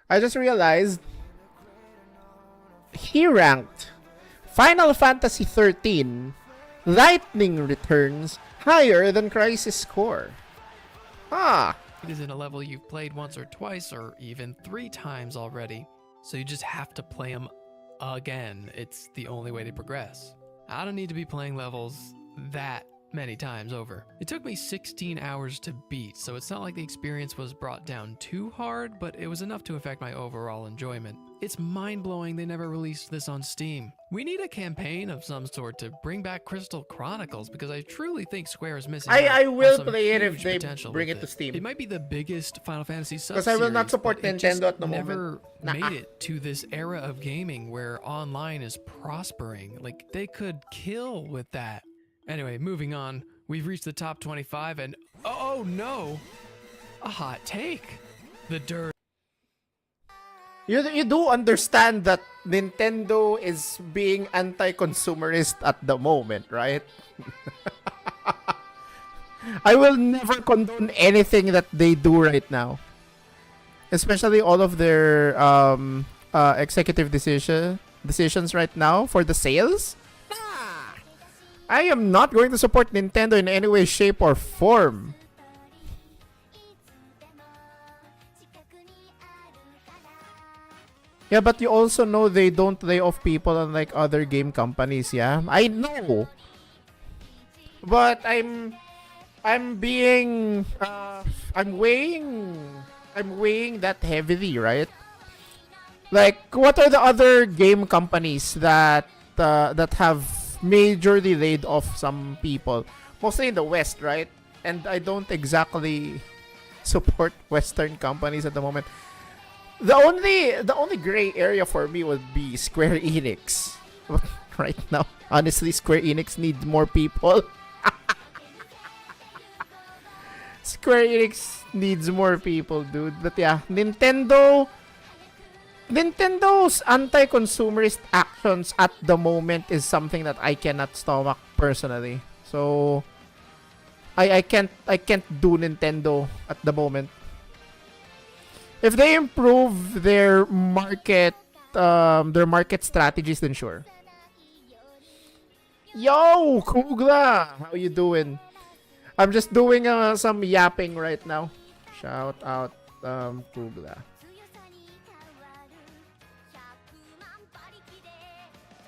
I just realized he ranked Final Fantasy 13 Lightning Returns higher than Crisis Core. It is in a level you've played once or twice or even 3 times already, so you just have to play them again. It's the only way to progress. I don't need to be playing levels that many times over. It took me 16 hours to beat, so it's not like the experience was brought down too hard, but it was enough to affect my overall enjoyment. It's mind-blowing they never released this on Steam. We need a campaign of some sort to bring back Crystal Chronicles, because I truly think Square is missing out I will on some play it if huge they potential bring with it to Steam. It might be the biggest Final Fantasy sub-series, Because I will not support but it just Nintendo at the never moment. made it to this era of gaming where online is prospering. Like, they could kill with that. Anyway, moving on. We've reached the top 25 and oh no! A hot take. The dirt. You do understand that Nintendo is being anti-consumerist at the moment, right? I will never condone anything that they do right now. Especially all of their executive decisions right now for the sales. I am not going to support Nintendo in any way, shape, or form. Yeah, but you also know they don't lay off people unlike other game companies, yeah? I know. But I'm weighing that heavily, right? Like, what are the other game companies that have majorly laid off some people? Mostly in the West, right? And I don't exactly support Western companies at the moment. The only gray area for me would be Square Enix. Right now, honestly, Square Enix needs more people. Square Enix needs more people, dude. But yeah, Nintendo's anti-consumerist actions at the moment is something that I cannot stomach personally. So I can't do Nintendo at the moment. If they improve their market strategies, then sure. Yo, Kugla, how you doing? I'm just doing some yapping right now. Shout out, Kugla.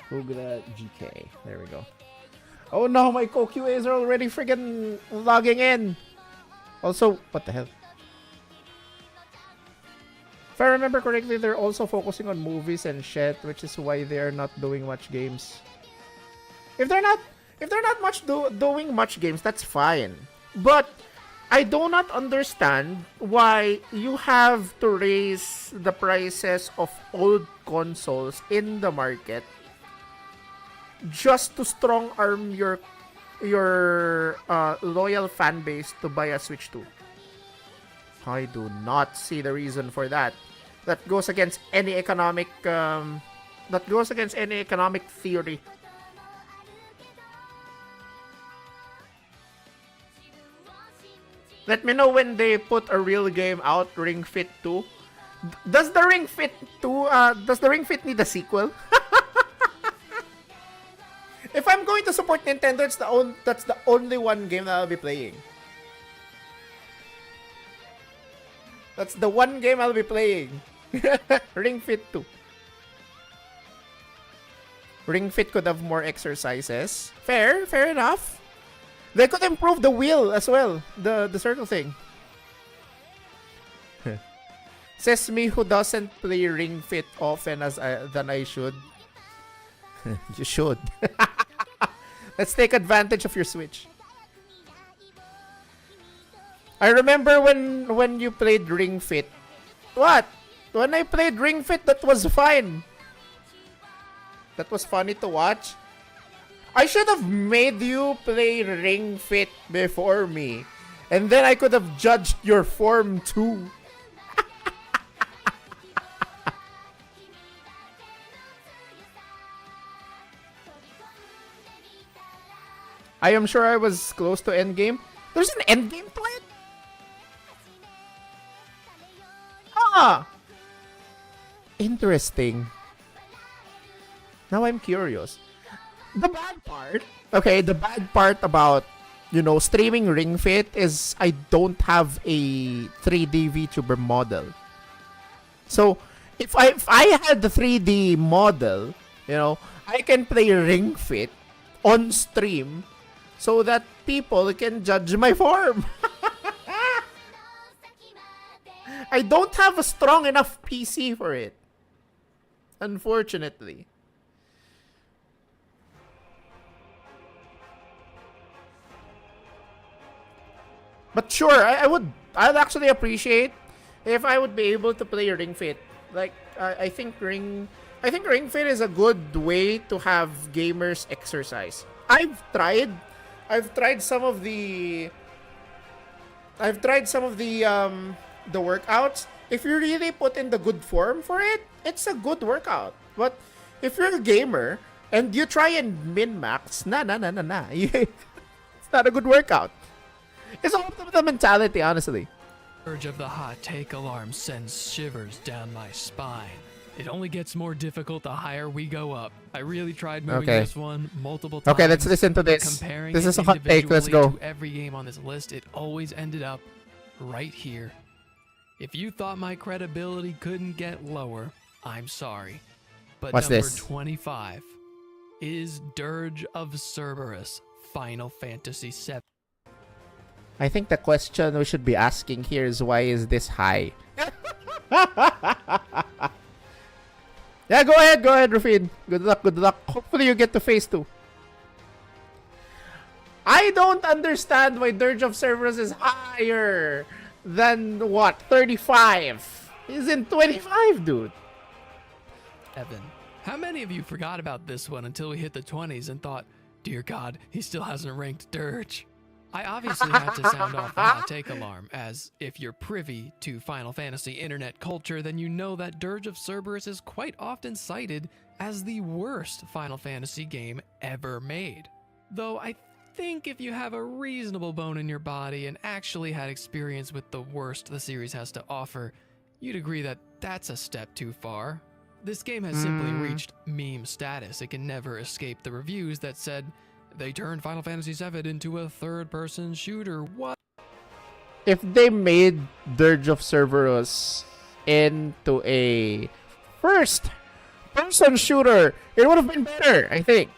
Kugla GK. There we go. Oh no, my co-QAs are already friggin' logging in. Also, what the hell? If I remember correctly, they're also focusing on movies and shit, which is why they're not doing much games. If they're not doing much games, that's fine. But I do not understand why you have to raise the prices of old consoles in the market just to strong arm your loyal fan base to buy a Switch 2. I do not see the reason for that. That goes against any economic theory. Let me know when they put a real game out, Ring Fit 2. Does the Ring Fit need a sequel? If I'm going to support Nintendo, that's the only one game that I'll be playing. That's the one game I'll be playing. Ring Fit 2. Ring Fit could have more exercises. Fair enough. They could improve the wheel as well. The circle thing. Says me who doesn't play Ring Fit often than I should. You should. Let's take advantage of your Switch. I remember when you played Ring Fit. What? When I played Ring Fit, that was fine. That was funny to watch. I should have made you play Ring Fit before me. And then I could have judged your form too. I am sure I was close to endgame. There's an endgame to it? Ah! Interesting. Now I'm curious. The bad part about, streaming Ring Fit is I don't have a 3D VTuber model. So, if I had the 3D model, I can play Ring Fit on stream so that people can judge my form. I don't have a strong enough PC for it, unfortunately. But sure, I'd actually appreciate if I would be able to play Ring Fit. Like I think Ring Fit is a good way to have gamers exercise. I've tried some of the the workouts. If you really put in the good form for it, it's a good workout. But if you're a gamer and you try and min-max, nah. It's not a good workout. It's all up to the mentality, honestly. Urge of the hot take alarm sends shivers down my spine. It only gets more difficult the higher we go up. I really tried moving this one multiple times. Okay, let's listen to this. Comparing this is it a hot take. Let's go. to every game on this list, it always ended up right here. If you thought my credibility couldn't get lower, I'm sorry. But What's number this? 25 is Dirge of Cerberus, Final Fantasy VII. I think the question we should be asking here is, why is this high? Yeah, go ahead, Rufin. Good luck. Hopefully you get to phase 2. I don't understand why Dirge of Cerberus is higher than, what, 35? He's in 25, dude. Evan, how many of you forgot about this one until we hit the 20s and thought, dear God, he still hasn't ranked Dirge? I obviously had to sound off the hot take alarm, as if you're privy to Final Fantasy internet culture, then you know that Dirge of Cerberus is quite often cited as the worst Final Fantasy game ever made. Though I think if you have a reasonable bone in your body and actually had experience with the worst the series has to offer, you'd agree that that's a step too far. This game has simply reached meme status. It can never escape the reviews that said, they turned Final Fantasy VII into a third-person shooter. What? If they made Dirge of Cerberus into a first-person shooter, it would have been better, I think.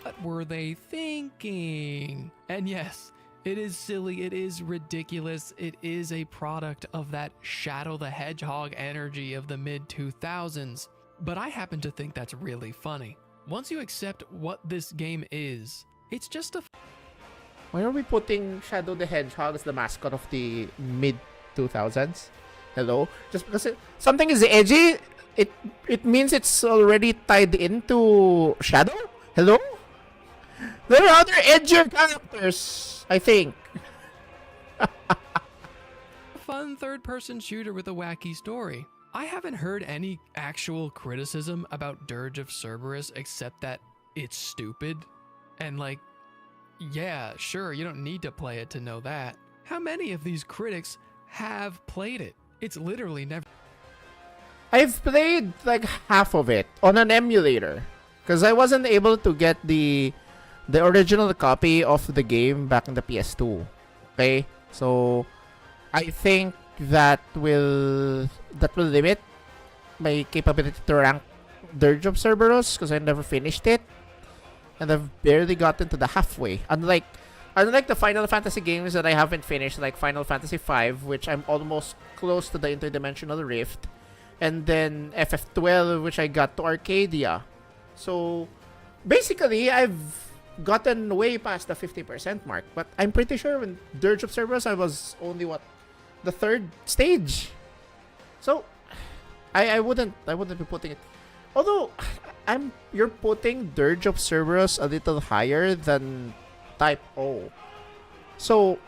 What were they thinking? And yes, it is silly, it is ridiculous, it is a product of that Shadow the Hedgehog energy of the mid-2000s. But I happen to think that's really funny. Once you accept what this game is, it's just a... Why are we putting Shadow the Hedgehog as the mascot of the mid-2000s? Hello? Just because something is edgy, it means it's already tied into Shadow? Hello? There are other edgier characters, I think. fun third-person shooter with a wacky story. I haven't heard any actual criticism about Dirge of Cerberus except that it's stupid. And like, yeah, sure, you don't need to play it to know that. How many of these critics have played it? It's literally never... I've played like half of it on an emulator because I wasn't able to get the original copy of the game back in the PS2. Okay? So I think that will limit my capability to rank Dirge of Cerberus because I never finished it. And I've barely gotten to the halfway. Unlike the Final Fantasy games that I haven't finished, like Final Fantasy V, which I'm almost close to the Interdimensional Rift. And then FF12, which I got to Arcadia. So, basically, I've gotten way past the 50% mark. But I'm pretty sure when Dirge of Cerberus, I was only, the third stage. So, I wouldn't be putting it... Although, you're putting Dirge of Cerberus a little higher than Type O. So,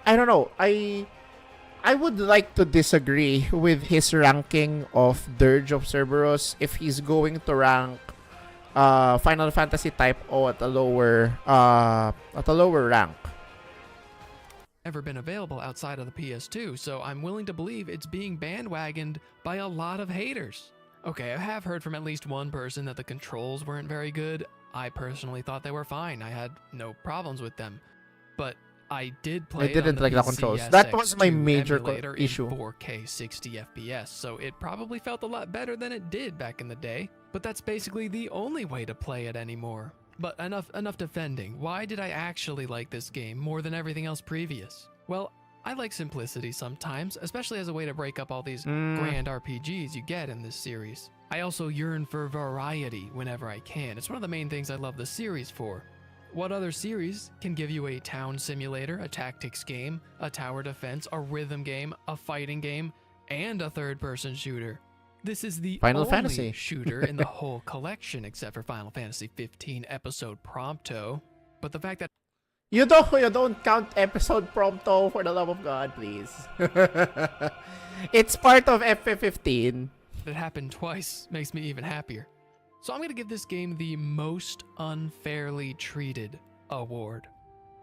I don't know. I would like to disagree with his ranking of Dirge of Cerberus if he's going to rank Final Fantasy Type O at a lower rank. Never been available outside of the PS2, so I'm willing to believe it's being bandwagoned by a lot of haters. Okay, I have heard from at least one person that the controls weren't very good. I personally thought they were fine. I had no problems with them. But I did play I didn't like the controls. That was my major issue. In 4K 60 FPS, so it probably felt a lot better than it did back in the day. But that's basically the only way to play it anymore. But enough defending. Why did I actually like this game more than everything else previous? Well, I like simplicity sometimes, especially as a way to break up all these grand RPGs you get in this series. I also yearn for variety whenever I can. It's one of the main things I love the series for. What other series can give you a town simulator, a tactics game, a tower defense, a rhythm game, a fighting game, and a third-person shooter? This is the Final only Fantasy shooter in the whole collection except for Final Fantasy 15 Episode Prompto. But the fact that you don't count Episode Prompto, for the love of God, please. It's part of FF15. it happened twice makes me even happier. So I'm going to give this game the Most Unfairly Treated award.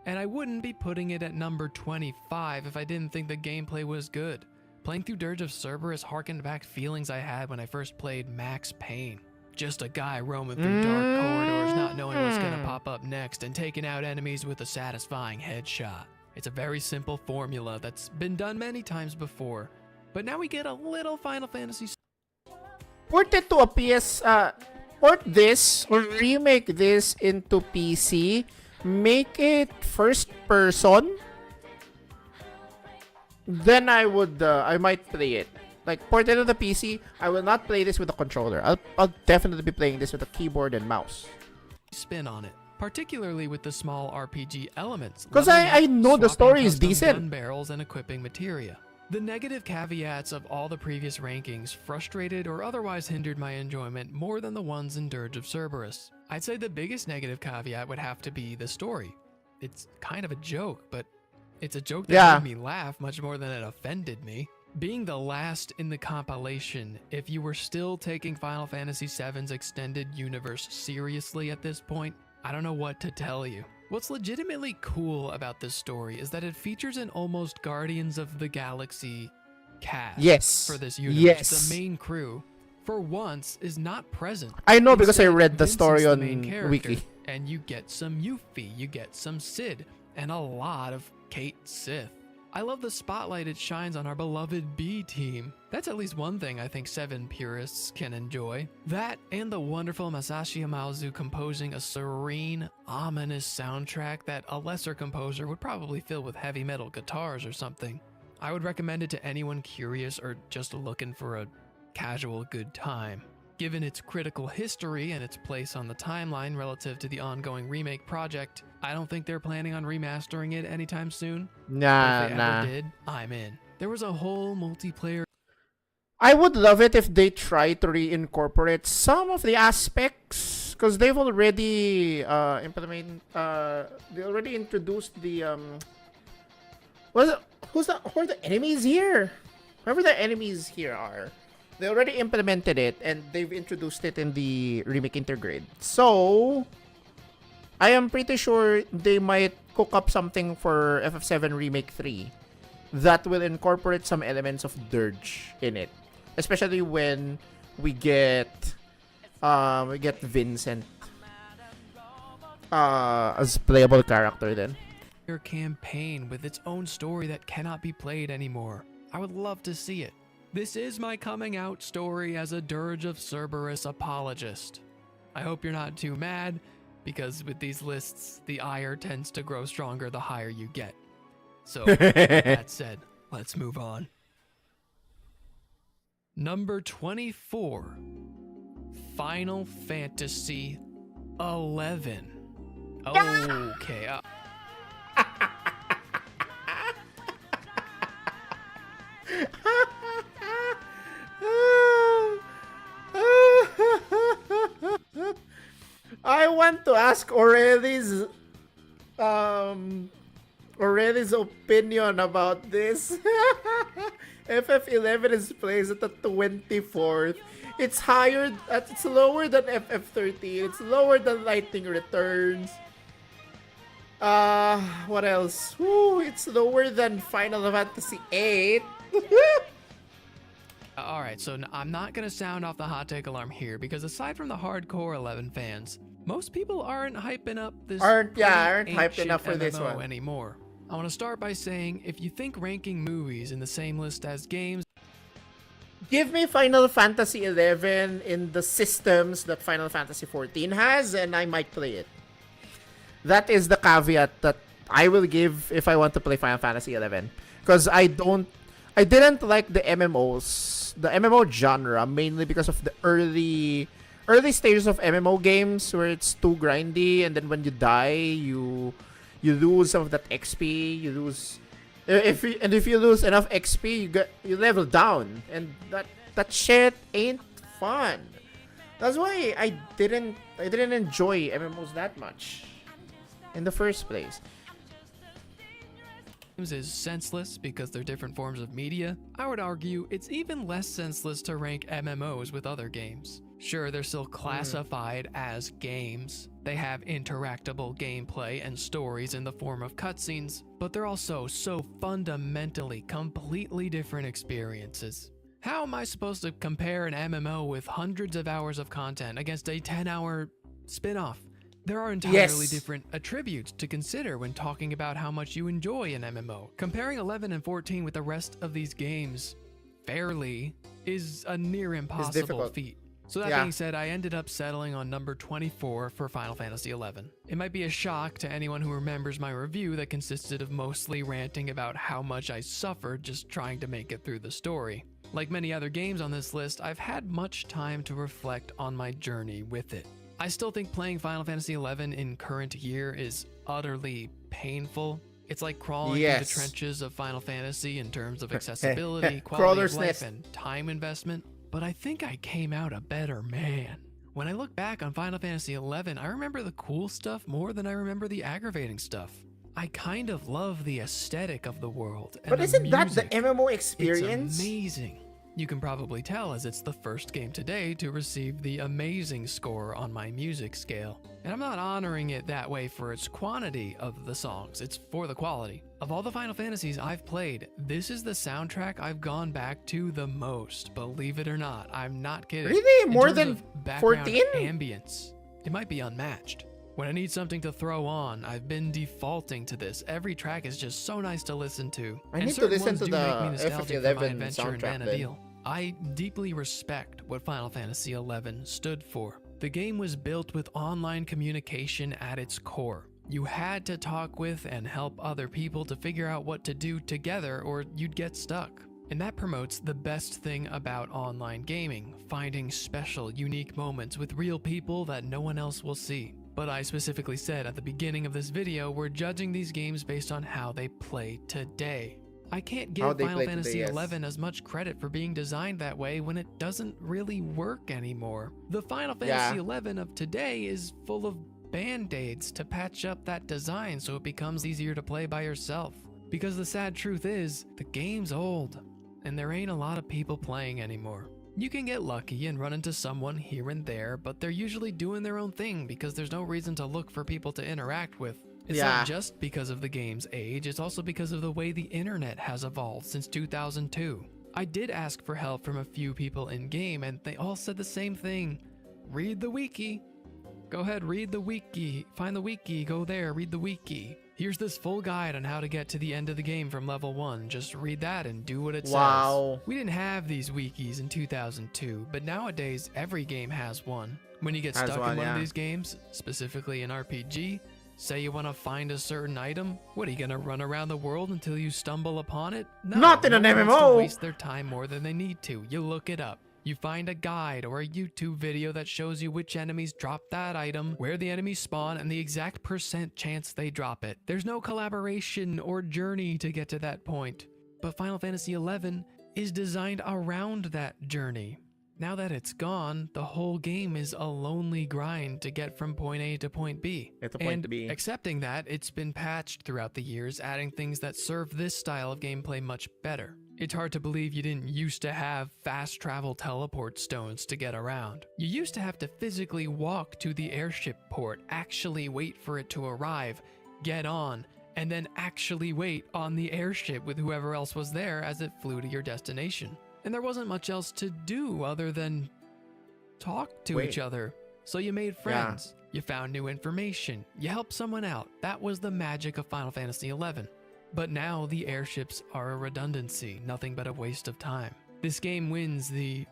And I wouldn't be putting it at number 25 if I didn't think the gameplay was good. Playing through Dirge of Cerberus harkened back feelings I had when I first played Max Payne. Just a guy roaming through dark corridors, not knowing what's gonna pop up next, and taking out enemies with a satisfying headshot. It's a very simple formula that's been done many times before, but now we get a little Final Fantasy. Port it to a port this or remake this into PC. Make it first person. Then I might play it. Like, port it to the PC. I will not play this with a controller. I'll definitely be playing this with a keyboard and mouse. Spin on it, particularly with the small RPG elements. Because I know the story is decent. Gun barrels and equipping materia. The negative caveats of all the previous rankings frustrated or otherwise hindered my enjoyment more than the ones in Dirge of Cerberus. I'd say the biggest negative caveat would have to be the story. It's kind of a joke, but it's a joke that made me laugh much more than it offended me. Being the last in the compilation, if you were still taking Final Fantasy VII's extended universe seriously at this point, I don't know what to tell you. What's legitimately cool about this story is that it features an almost Guardians of the Galaxy cast for this universe. Yes. The main crew, for once, is not present. I know because I Instead, read the story Vincent's on the main character, Wiki. And you get some Yuffie, you get some Cid, and a lot of Kate Sith. I love the spotlight it shines on our beloved B team. That's at least one thing I think 7 purists can enjoy. That and the wonderful Masashi Amaozu composing a serene, ominous soundtrack that a lesser composer would probably fill with heavy metal guitars or something. I would recommend it to anyone curious or just looking for a casual good time. Given its critical history and its place on the timeline relative to the ongoing remake project, I don't think they're planning on remastering it anytime soon. Nah, if they ever did, I'm in. There was a whole multiplayer. I would love it if they try to reincorporate some of the aspects, because they've already they already introduced the who are the enemies here? Whoever the enemies here are. They already implemented it and they've introduced it in the remake intergrade. So I am pretty sure they might cook up something for FF7 Remake 3 that will incorporate some elements of Dirge in it. Especially when we get Vincent as playable character then. Your campaign with its own story that cannot be played anymore. I would love to see it. This is my coming out story as a Dirge of Cerberus apologist. I hope you're not too mad, because with these lists, the ire tends to grow stronger the higher you get. So, that said, let's move on. Number 24, Final Fantasy 11. Okay. I want to ask Aureli's opinion about this. FF11 is placed at the 24th. It's lower than FF13. It's lower than Lightning Returns. What else? It's lower than Final Fantasy 8. Alright, so I'm not going to sound off the hot take alarm here, because aside from the hardcore 11 fans, most people aren't hyping up this aren't hyped enough for MMO this one anymore. I want to start by saying, if you think ranking movies in the same list as games, give me Final Fantasy 11 in the systems that Final Fantasy 14 has, and I might play it. That is the caveat that I will give if I want to play Final Fantasy 11, because I didn't like the MMOs, the MMO genre, mainly because of the early stages of MMO games where it's too grindy, and then when you die, you lose some of that XP. You lose if you lose enough XP, you level down, and that shit ain't fun. That's why I didn't enjoy MMOs that much in the first place. Is senseless because they're different forms of media. I would argue it's even less senseless to rank MMOs with other games. Sure, they're still classified as games. They have interactable gameplay and stories in the form of cutscenes, but they're also so fundamentally completely different experiences. How am I supposed to compare an MMO with hundreds of hours of content against a 10-hour spin-off? There are entirely different attributes to consider when talking about how much you enjoy an MMO. Comparing 11 and 14 with the rest of these games fairly is a near impossible feat. So that being said, I ended up settling on number 24 for Final Fantasy XI. It might be a shock to anyone who remembers my review that consisted of mostly ranting about how much I suffered just trying to make it through the story. Like many other games on this list, I've had much time to reflect on my journey with it. I still think playing Final Fantasy XI in current year is utterly painful. It's like crawling through the trenches of Final Fantasy in terms of accessibility, quality of life, and time investment. But I think I came out a better man. When I look back on Final Fantasy XI, I remember the cool stuff more than I remember the aggravating stuff. I kind of love the aesthetic of the world. And but isn't that the music. MMO experience? It's amazing. You can probably tell as it's the first game today to receive the amazing score on my music scale. And I'm not honoring it that way for its quantity of the songs, it's for the quality. Of all the Final Fantasies I've played, this is the soundtrack I've gone back to the most, believe it or not. I'm not kidding. Really? More in terms than of background 14? ambience, it might be unmatched. When I need something to throw on, I've been defaulting to this. Every track is just so nice to listen to. I need to listen to the FF11 soundtrack then. I deeply respect what Final Fantasy XI stood for. The game was built with online communication at its core. You had to talk with and help other people to figure out what to do together or you'd get stuck. And that promotes the best thing about online gaming, finding special, unique moments with real people that no one else will see. But I specifically said at the beginning of this video, we're judging these games based on how they play today. I can't give Final Fantasy XI as much credit for being designed that way when it doesn't really work anymore. The Final Fantasy XI of today is full of band-aids to patch up that design so it becomes easier to play by yourself. Because the sad truth is, the game's old, and there ain't a lot of people playing anymore. You can get lucky and run into someone here and there, but they're usually doing their own thing because there's no reason to look for people to interact with. It's not just because of the game's age, it's also because of the way the internet has evolved since 2002. I did ask for help from a few people in-game, and they all said the same thing. Read the wiki. Go ahead, read the wiki. Find the wiki, go there, read the wiki. Here's this full guide on how to get to the end of the game from level 1. Just read that and do what it says. We didn't have these wikis in 2002, but nowadays every game has one. When you get stuck in one of these games, specifically an RPG, say you want to find a certain item, what are you gonna run around the world until you stumble upon it? No, not in an MMO. To waste their time more than they need to. You look it up. You find a guide or a YouTube video that shows you which enemies drop that item, where the enemies spawn, and the exact % chance they drop it. There's no collaboration or journey to get to that point. But Final Fantasy XI is designed around that journey. Now that it's gone, the whole game is a lonely grind to get from point A to point B. Accepting that, it's been patched throughout the years, adding things that serve this style of gameplay much better. It's hard to believe you didn't used to have fast travel teleport stones to get around. You used to have to physically walk to the airship port, actually wait for it to arrive, get on, and then actually wait on the airship with whoever else was there as it flew to your destination. And there wasn't much else to do other than talk to each other. So you made friends, you found new information, you helped someone out. That was the magic of Final Fantasy XI. But now the airships are a redundancy, nothing but a waste of time. This game wins the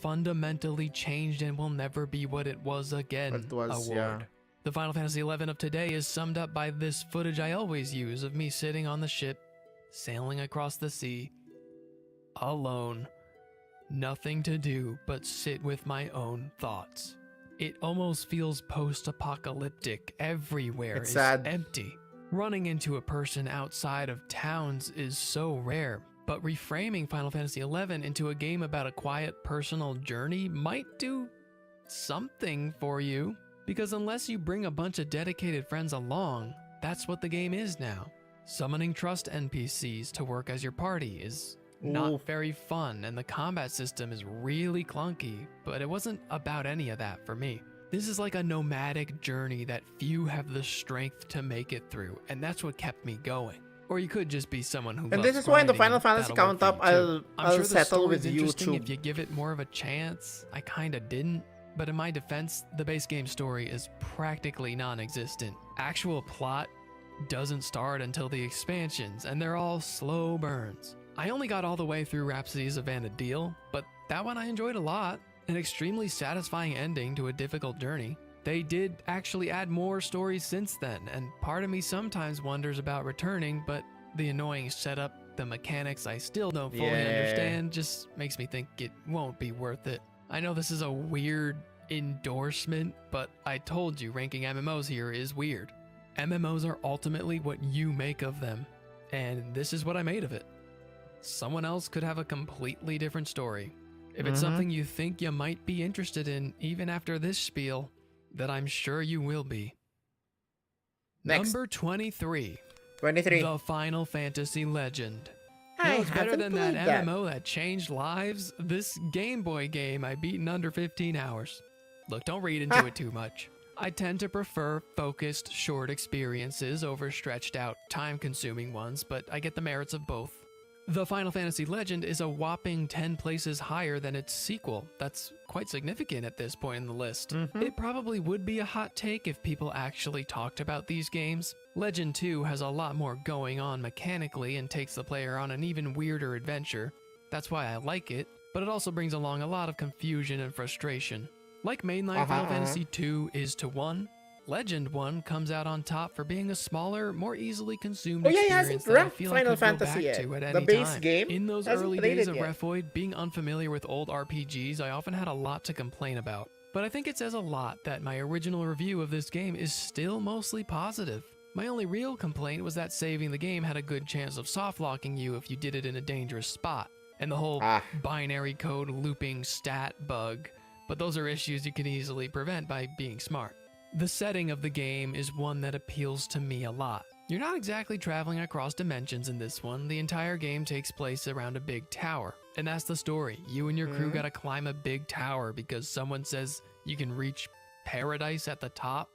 fundamentally changed and will never be what it was again award. The Final Fantasy XI of today is summed up by this footage I always use of me sitting on the ship, sailing across the sea, alone, nothing to do but sit with my own thoughts. It almost feels post-apocalyptic. Everywhere It's is sad. empty. Running into a person outside of towns is so rare, but reframing Final Fantasy XI into a game about a quiet personal journey might do something for you. Because unless you bring a bunch of dedicated friends along, that's what the game is now. Summoning trust NPCs to work as your party is not very fun, and the combat system is really clunky, but it wasn't about any of that for me. This is like a nomadic journey that few have the strength to make it through, and that's what kept me going. Or you could just be someone who And loves this is why in the grinding, Final and Fantasy that'll work count up, for you too. I'm I'll sure the settle with story's interesting YouTube. if you give it more of a chance. I kinda didn't. But in my defense, the base game story is practically non-existent. Actual plot doesn't start until the expansions, and they're all slow burns. I only got all the way through Rhapsodies of Vana'diel, but that one I enjoyed a lot. An extremely satisfying ending to a difficult journey. They did actually add more stories since then, and part of me sometimes wonders about returning, but the annoying setup, the mechanics I still don't fully understand, just makes me think it won't be worth it. I know this is a weird endorsement, but I told you ranking MMOs here is weird. MMOs are ultimately what you make of them, and this is what I made of it. Someone else could have a completely different story. If it's something you think you might be interested in, even after this spiel, then I'm sure you will be. Next. Number 23. 23. The Final Fantasy Legend. I No, it's better haven't than that played that. MMO that changed lives. This Game Boy game I beat in under 15 hours. Look, don't read into it too much. I tend to prefer focused, short experiences over stretched out, time-consuming ones, but I get the merits of both. The Final Fantasy Legend is a whopping 10 places higher than its sequel. That's quite significant at this point in the list. It probably would be a hot take if people actually talked about these games. Legend 2 has a lot more going on mechanically and takes the player on an even weirder adventure. That's why I like it, but it also brings along a lot of confusion and frustration. Like mainline Final Fantasy 2 is to 1, Legend 1 comes out on top for being a smaller, more easily consumed Oh yeah, he experience hasn't that I ranked feel Final I could go Fantasy back yet. to at The any base time. game In those hasn't early played days it of yet. Refoid, being unfamiliar with old RPGs, I often had a lot to complain about. But I think it says a lot that my original review of this game is still mostly positive. My only real complaint was that saving the game had a good chance of soft-locking you if you did it in a dangerous spot, and the whole binary code looping stat bug. But those are issues you can easily prevent by being smart. The setting of the game is one that appeals to me a lot. You're not exactly traveling across dimensions in this one. The entire game takes place around a big tower. And that's the story. You and your crew gotta climb a big tower because someone says you can reach paradise at the top.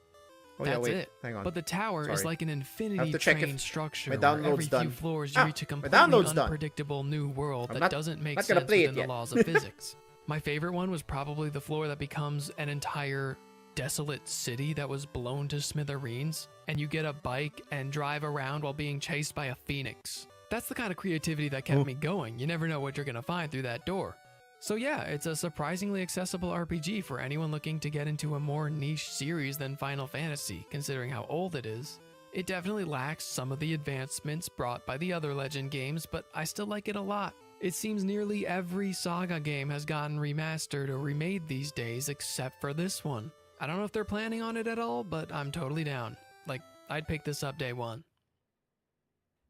Oh, That's yeah, wait. it. Hang on. But the tower is Sorry. like an I have infinity to check train if structure my where download's every done. few floors you reach a my completely download's done. unpredictable new world that not- doesn't make not gonna sense play it within the yet. laws of physics. My favorite one was probably the floor that becomes an entire desolate city that was blown to smithereens, and you get a bike and drive around while being chased by a phoenix. That's the kind of creativity that kept me going. You never know what you're gonna find through that door. So yeah, it's a surprisingly accessible RPG for anyone looking to get into a more niche series than Final Fantasy, considering how old it is. It definitely lacks some of the advancements brought by the other Legend games, but I still like it a lot. It seems nearly every Saga game has gotten remastered or remade these days except for this one. I don't know if they're planning on it at all, but I'm totally down. Like, I'd pick this up day one.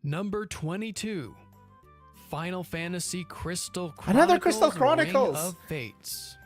Number 22. Final Fantasy Crystal Chronicles. Another Crystal Ring Chronicles. of Fates.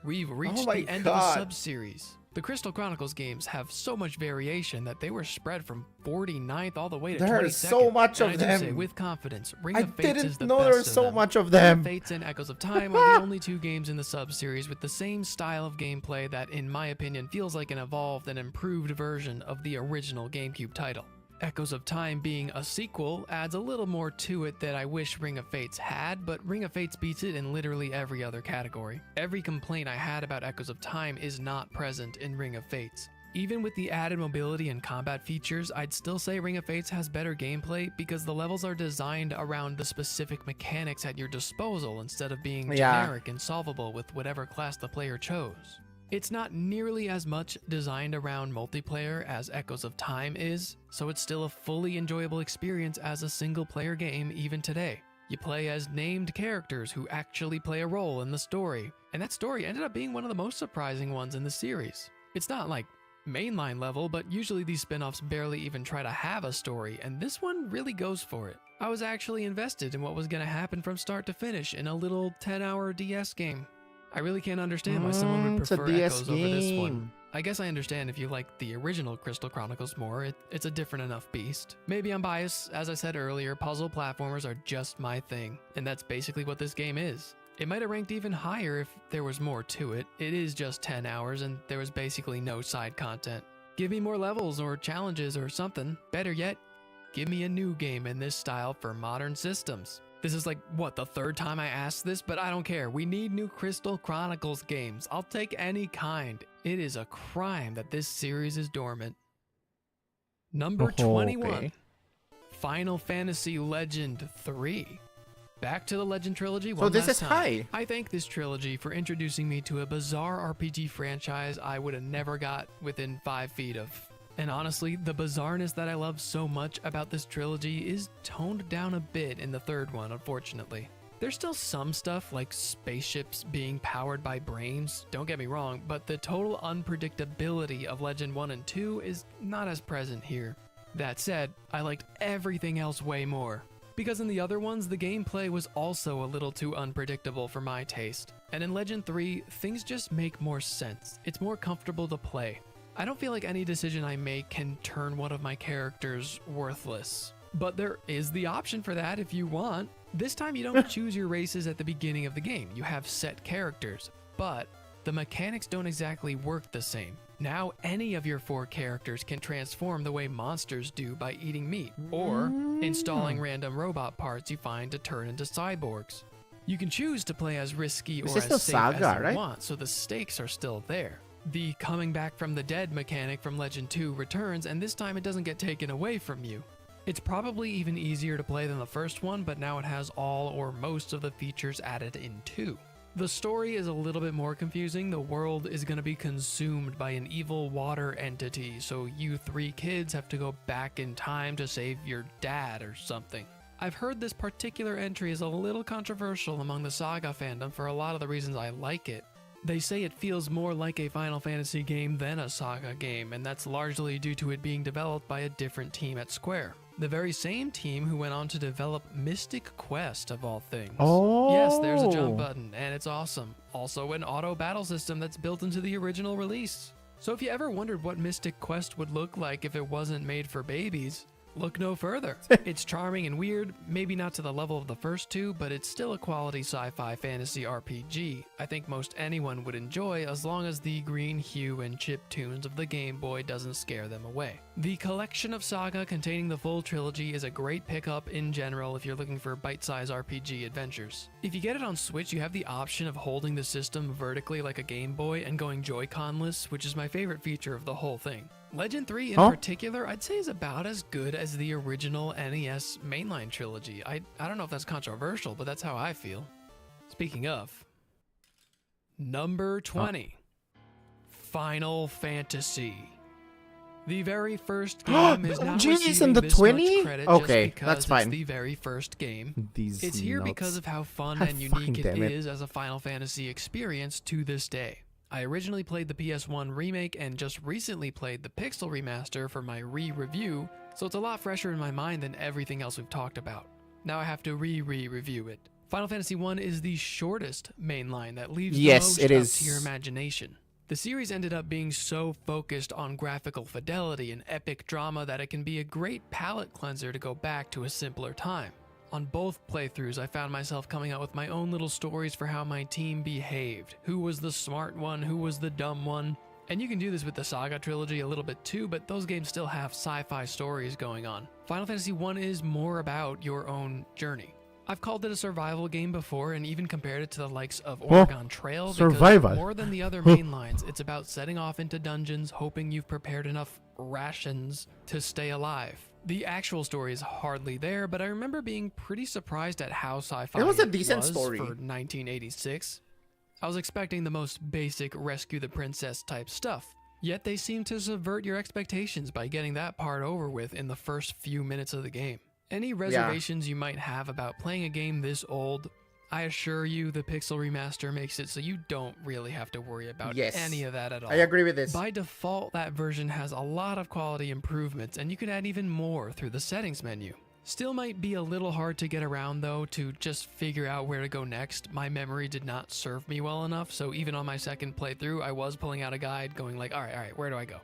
We've reached my the end God. of a sub-series. The Crystal Chronicles games have so much variation that they were spread from 49th all the way to There 22nd. is so much And of I do them. say with confidence, Ring I of Fates is didn't the know best there were of so them. much of Ring them. Fates and Echoes of Time are the only two games in the sub-series with the same style of gameplay that, in my opinion, feels like an evolved and improved version of the original GameCube title. Echoes of Time being a sequel adds a little more to it that I wish Ring of Fates had, but Ring of Fates beats it in literally every other category. Every complaint I had about Echoes of Time is not present in Ring of Fates. Even with the added mobility and combat features, I'd still say Ring of Fates has better gameplay because the levels are designed around the specific mechanics at your disposal instead of being generic and solvable with whatever class the player chose. It's not nearly as much designed around multiplayer as Echoes of Time is, so it's still a fully enjoyable experience as a single-player game even today. You play as named characters who actually play a role in the story, and that story ended up being one of the most surprising ones in the series. It's not like mainline level, but usually these spin-offs barely even try to have a story, and this one really goes for it. I was actually invested in what was going to happen from start to finish in a little 10-hour DS game. I really can't understand why someone would prefer Echoes over this one. I guess I understand if you like the original Crystal Chronicles more, it's a different enough beast. Maybe I'm biased, as I said earlier, puzzle platformers are just my thing, and that's basically what this game is. It might have ranked even higher if there was more to it. It is just 10 hours and there was basically no side content. Give me more levels or challenges or something. Better yet, give me a new game in this style for modern systems. This is like, what, the third time I asked this? But I don't care. We need new Crystal Chronicles games. I'll take any kind. It is a crime that this series is dormant. Number 21. Okay. Final Fantasy Legend 3. Back to the Legend trilogy one So this last is time. high. I thank this trilogy for introducing me to a bizarre RPG franchise I would have never got within 5 feet of. And honestly, the bizarreness that I love so much about this trilogy is toned down a bit in the third one, unfortunately. There's still some stuff like spaceships being powered by brains, don't get me wrong, but the total unpredictability of Legend 1 and 2 is not as present here. That said, I liked everything else way more. Because in the other ones, the gameplay was also a little too unpredictable for my taste. And in Legend 3, things just make more sense. It's more comfortable to play. I don't feel like any decision I make can turn one of my characters worthless. But there is the option for that if you want. This time you don't choose your races at the beginning of the game. You have set characters, but the mechanics don't exactly work the same. Now any of your 4 characters can transform the way monsters do by eating meat, or installing random robot parts you find to turn into cyborgs. You can choose to play as risky or This is as the safe Saga, as you right? want, so the stakes are still there. The coming back from the dead mechanic from Legend 2 returns, and this time it doesn't get taken away from you. It's probably even easier to play than the first one, but now it has all or most of the features added in 2. The story is a little bit more confusing. The world is going to be consumed by an evil water entity, so you 3 kids have to go back in time to save your dad or something. I've heard this particular entry is a little controversial among the Saga fandom for a lot of the reasons I like it. They say it feels more like a Final Fantasy game than a Saga game, and that's largely due to it being developed by a different team at Square. The very same team who went on to develop Mystic Quest, of all things. Oh. Yes, there's a jump button, and it's awesome. Also an auto battle system that's built into the original release. So if you ever wondered what Mystic Quest would look like if it wasn't made for babies, look no further. It's charming and weird, maybe not to the level of the first 2, but it's still a quality sci-fi fantasy RPG I think most anyone would enjoy as long as the green hue and chip tunes of the Game Boy doesn't scare them away. The collection of Saga containing the full trilogy is a great pickup in general if you're looking for bite-sized RPG adventures. If you get it on Switch, you have the option of holding the system vertically like a Game Boy and going Joy-Con-less, which is my favorite feature of the whole thing. Legend 3 in particular, I'd say is about as good as the original NES mainline trilogy. I don't know if that's controversial, but that's how I feel. Speaking of, number 20, Final Fantasy. The very first game is not receiving the this 20? much credit Okay, just because that's fine. it's the very first game. These It's here nuts. because of how fun God and fucking unique it damn it. is as a Final Fantasy experience to this day. I originally played the PS1 remake and just recently played the Pixel remaster for my re-review, so it's a lot fresher in my mind than everything else we've talked about. Now I have to re-review it. Final Fantasy 1 is the shortest mainline that leaves the most it up is. to your imagination. The series ended up being so focused on graphical fidelity and epic drama that it can be a great palate cleanser to go back to a simpler time. On both playthroughs, I found myself coming out with my own little stories for how my team behaved. Who was the smart one? Who was the dumb one? And you can do this with the Saga trilogy a little bit too, but those games still have sci-fi stories going on. Final Fantasy 1 is more about your own journey. I've called it a survival game before and even compared it to the likes of Oregon Trail survival. because more than the other main lines, it's about setting off into dungeons, hoping you've prepared enough rations to stay alive. The actual story is hardly there, but I remember being pretty surprised at how sci-fi It was a decent was story. for 1986. I was expecting the most basic rescue the princess type stuff. Yet they seem to subvert your expectations by getting that part over with in the first few minutes of the game. Any reservations you might have about playing a game this old, I assure you the Pixel Remaster makes it so you don't really have to worry about any of that at all. I agree with this. By default, that version has a lot of quality improvements, and you can add even more through the settings menu. Still might be a little hard to get around though, to just figure out where to go next. My memory did not serve me well enough, so even on my second playthrough, I was pulling out a guide going like, alright, where do I go?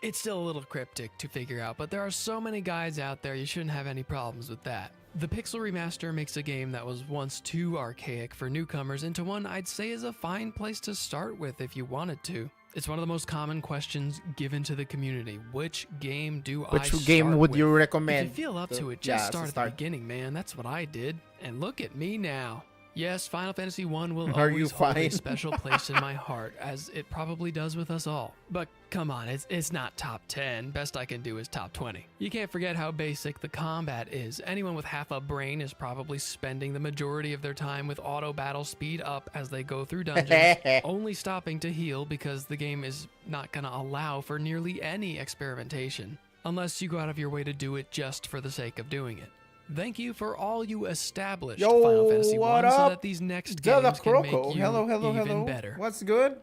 It's still a little cryptic to figure out, but there are so many guides out there, you shouldn't have any problems with that. The Pixel Remaster makes a game that was once too archaic for newcomers into one I'd say is a fine place to start with if you wanted to. It's one of the most common questions given to the community. Which game do I start with? Which game would you recommend? If you feel up to it, just start at the beginning, man. That's what I did. And look at me now. Yes, Final Fantasy 1 will always hold a special place in my heart, as it probably does with us all. But come on, it's not top 10. Best I can do is top 20. You can't forget how basic the combat is. Anyone with half a brain is probably spending the majority of their time with auto battle speed up as they go through dungeons, only stopping to heal because the game is not gonna allow for nearly any experimentation, unless you go out of your way to do it just for the sake of doing it. Thank you for all you established Final Fantasy 1 so that these next games can make you even better. What's good?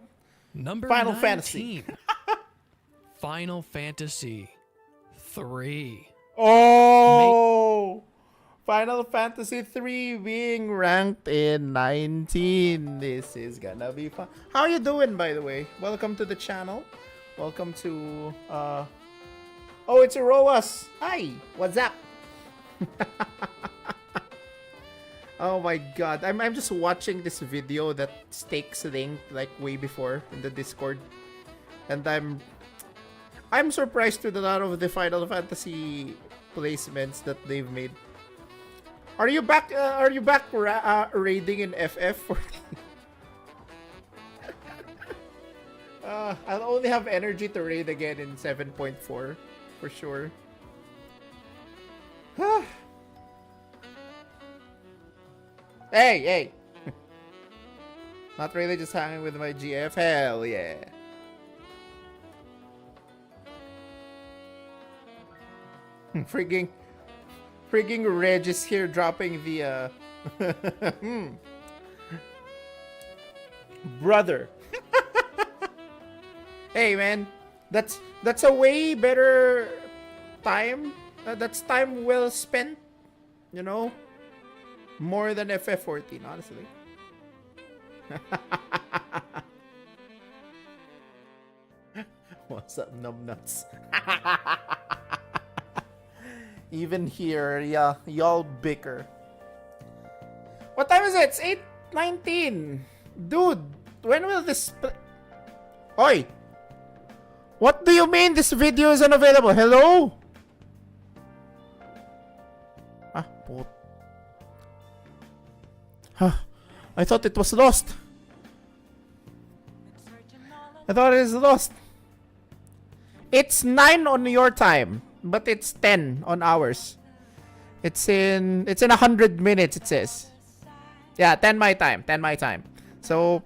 Number Final 19. Fantasy. Final Fantasy 3. Oh! Final Fantasy 3 being ranked in 19. This is gonna be fun. How you doing, by the way? Welcome to the channel. Welcome to, Oh, it's Roas. Hi, what's up? Oh my god, I'm just watching this video that Stakes linked like way before in the Discord, and I'm surprised with a lot of the Final Fantasy placements that they've made. Are you back? Raiding in FF14? I'll only have energy to raid again in 7.4 for sure. Hey! Not really just hanging with my GF. Hell yeah. Frigging Regis here dropping the brother. Hey man, that's a way better time. That's time well spent, you know, more than FF14, honestly. What's up, numbnuts? Even here, yeah, y'all bicker. What time is it? It's 8:19. Dude, when will this... Oi! What do you mean this video is unavailable? Hello? I thought it was lost. I thought it was lost. It's 9 on your time, but it's 10 on ours. It's in 100 minutes, it says. Yeah, 10 my time. So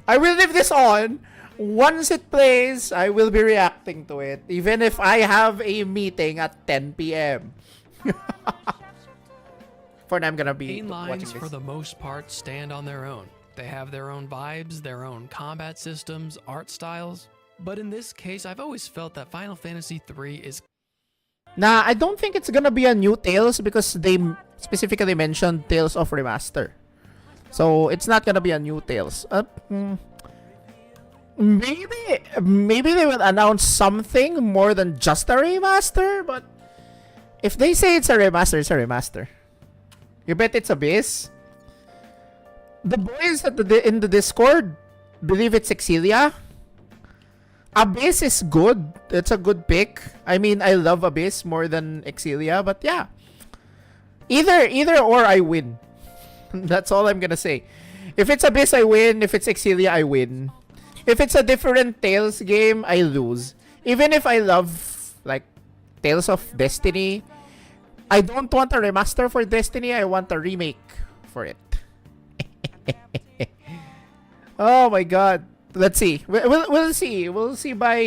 I will leave this on. Once it plays, I will be reacting to it, even if I have a meeting at 10 p.m. For now, I'm gonna be main lines watching this. For the most part stand on their own. They have their own vibes, their own combat systems, art styles. But in this case, I've always felt that Final Fantasy 3 is... Nah, I don't think it's gonna be a new Tales because they specifically mentioned Tales of Remaster. So it's not gonna be a new Tales. Maybe they will announce something more than just a remaster, but if they say it's a remaster, it's a remaster. You bet it's Abyss? The boys in the Discord believe it's Exilia. Abyss is good. It's a good pick. I mean, I love Abyss more than Exilia, but yeah. Either or I win. That's all I'm gonna say. If it's Abyss, I win. If it's Exilia, I win. If it's a different Tales game, I lose. Even if I love, like, Tales of Destiny, I don't want a remaster for Destiny. I want a remake for it. Oh my god. Let's see. We'll see. We'll see by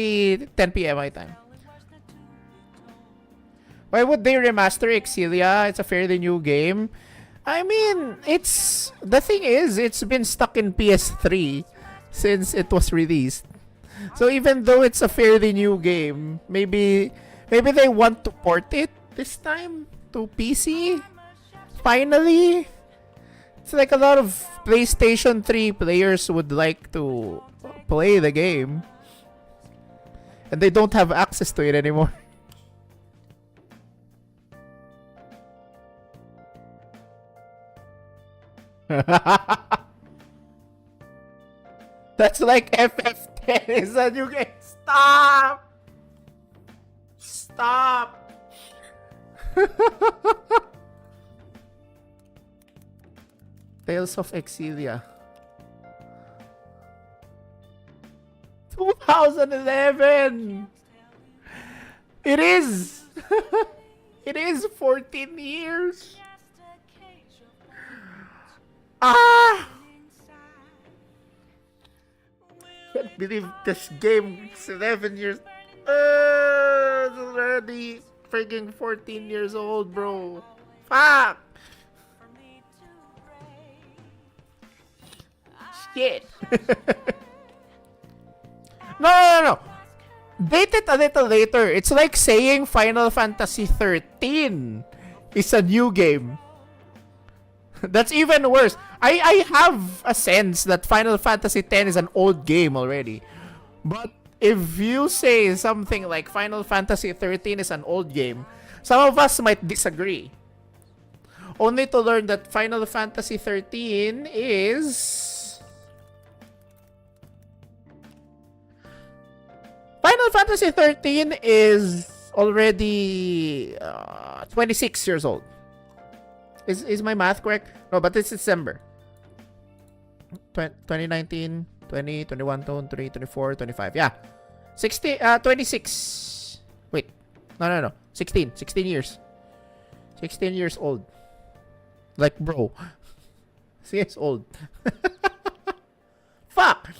10 p.m. my time. Why would they remaster Exilia? It's a fairly new game. I mean, the thing is, it's been stuck in PS3 since it was released. So even though it's a fairly new game, maybe they want to port it this time to PC. Finally, it's like a lot of PlayStation 3 players would like to play the game, and they don't have access to it anymore. That's like FF10 is a new game. Stop! Stop! Tales of Exilia. 2011! It is! It is 14 years! Ah! Can't believe this game is 11 years. It's already freaking 14 years old, bro. Fuck! Shit! No. Date it a little later. It's like saying Final Fantasy 13 is a new game. That's even worse. I have a sense that Final Fantasy X is an old game already. But if you say something like Final Fantasy 13 is an old game, some of us might disagree. Only to learn that Final Fantasy 13 is... Final Fantasy 13 is already 26 years old. Is my math correct? No, but it's December. 2019, 20, 21, 23, 24, 25. Yeah. 26. Wait. No. 16 years. 16 years old. Like, bro. 6 years old. Fuck!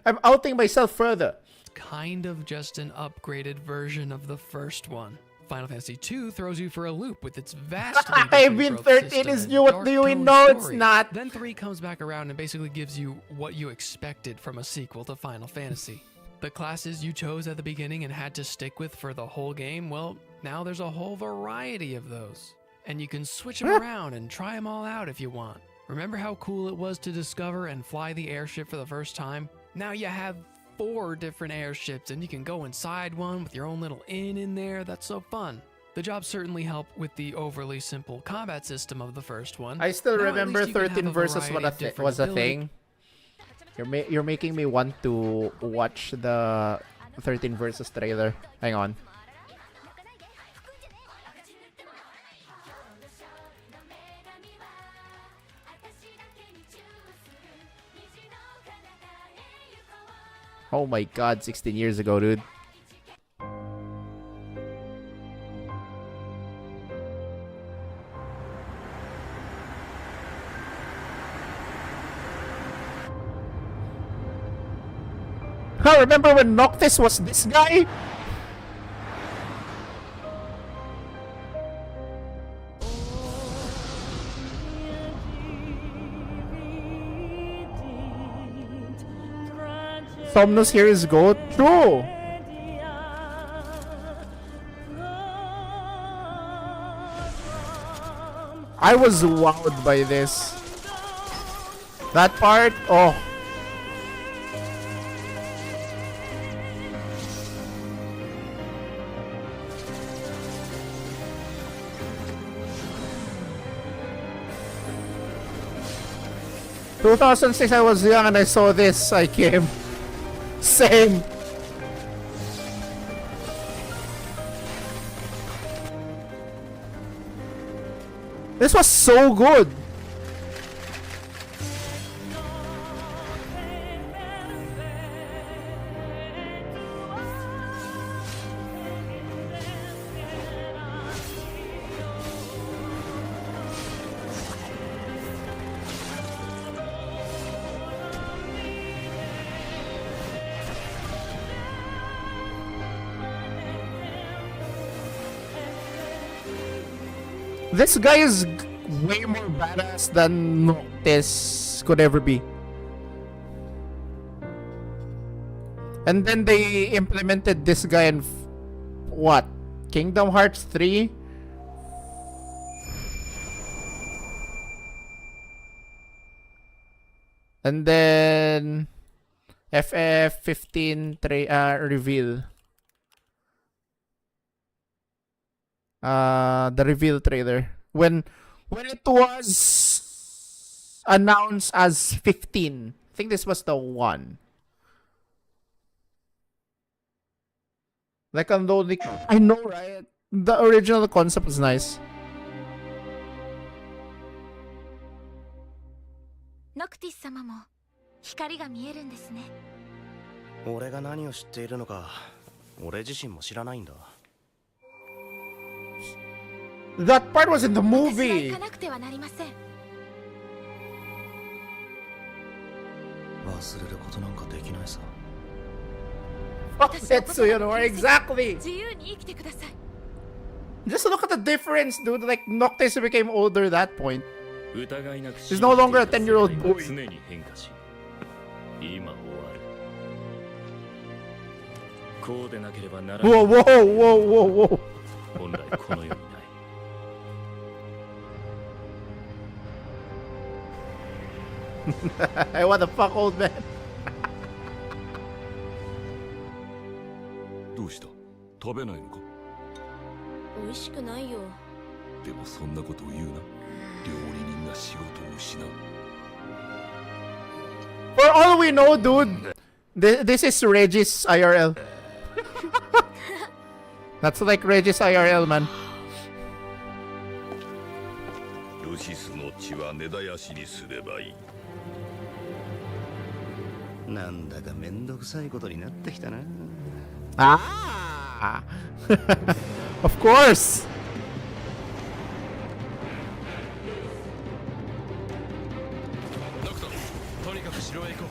I'm outing myself further. Kind of just an upgraded version of the first one. Final Fantasy II throws you for a loop with its vastly I've been 13 is new. What do you know? It's not. Then 3 comes back around and basically gives you what you expected from a sequel to Final Fantasy. The classes you chose at the beginning and had to stick with for the whole game, well, now there's a whole variety of those. And you can switch them around and try them all out if you want. Remember how cool it was to discover and fly the airship for the first time? Now you have 4 different airships and you can go inside one with your own little inn in there. That's so fun. The job certainly helped with the overly simple combat system of the first one. I still remember 13 versus was a thing. You're making me want to watch the 13 versus trailer. Hang on. Oh my god, 16 years ago, dude. I remember when Noctis was this guy? Somnus here is goat. True. I was wowed by this. That part, oh. In 2006, I was young and I saw this. I came. Same. This was so good. This guy is way more badass than Noctis could ever be. And then they implemented this guy in what? Kingdom Hearts 3? And then FF15 reveal. The reveal trailer. When it was announced as 15. I think this was the one. Like on the I know, right? The original concept was nice. Noctis 様も光が見えるんですね。俺が何を知っているのか、俺自身も知らないんだ。That part was in the 私は movie. 行かなくてはなりません。忘れることなんかできないさ。Fuck Tetsuya no more. Exactly. 自由に生きてください。 Just look at the difference, dude. Like Noctis became older at that point. He's no longer a 10-year-old boy. Whoa, whoa, whoa, whoa, whoa. Hey, what the fuck, old man? どうした？食べないのか？美味しくないよ。でもそんなことを言うな。料理人が仕事を失う。For all we know, dude, this is Regis IRL. That's like Regis IRL, man. ルシスの血は根絶やしにすればいい。なんだかめんどくさいことになってきたな。Ah! Of course! とにかく城へ行こ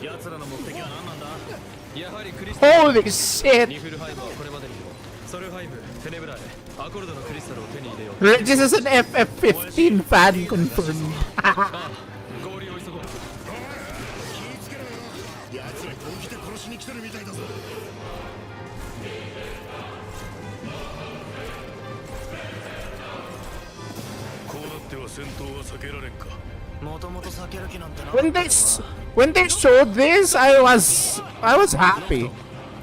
う。奴らの目的は何なんだ？やはりクリス Holy shit! ニフルハイブはこれまでにもソルハイブ、テネブラーでアコルドのクリスタルを手に入れよう。 Regis is an FF15 fan confirmed. 合流を急ごう。奴ら本気で殺しに来てるみたいだぞ。こうなっては戦闘は避けられんか。もともと避ける気なんてな。When they showed this, I was happy.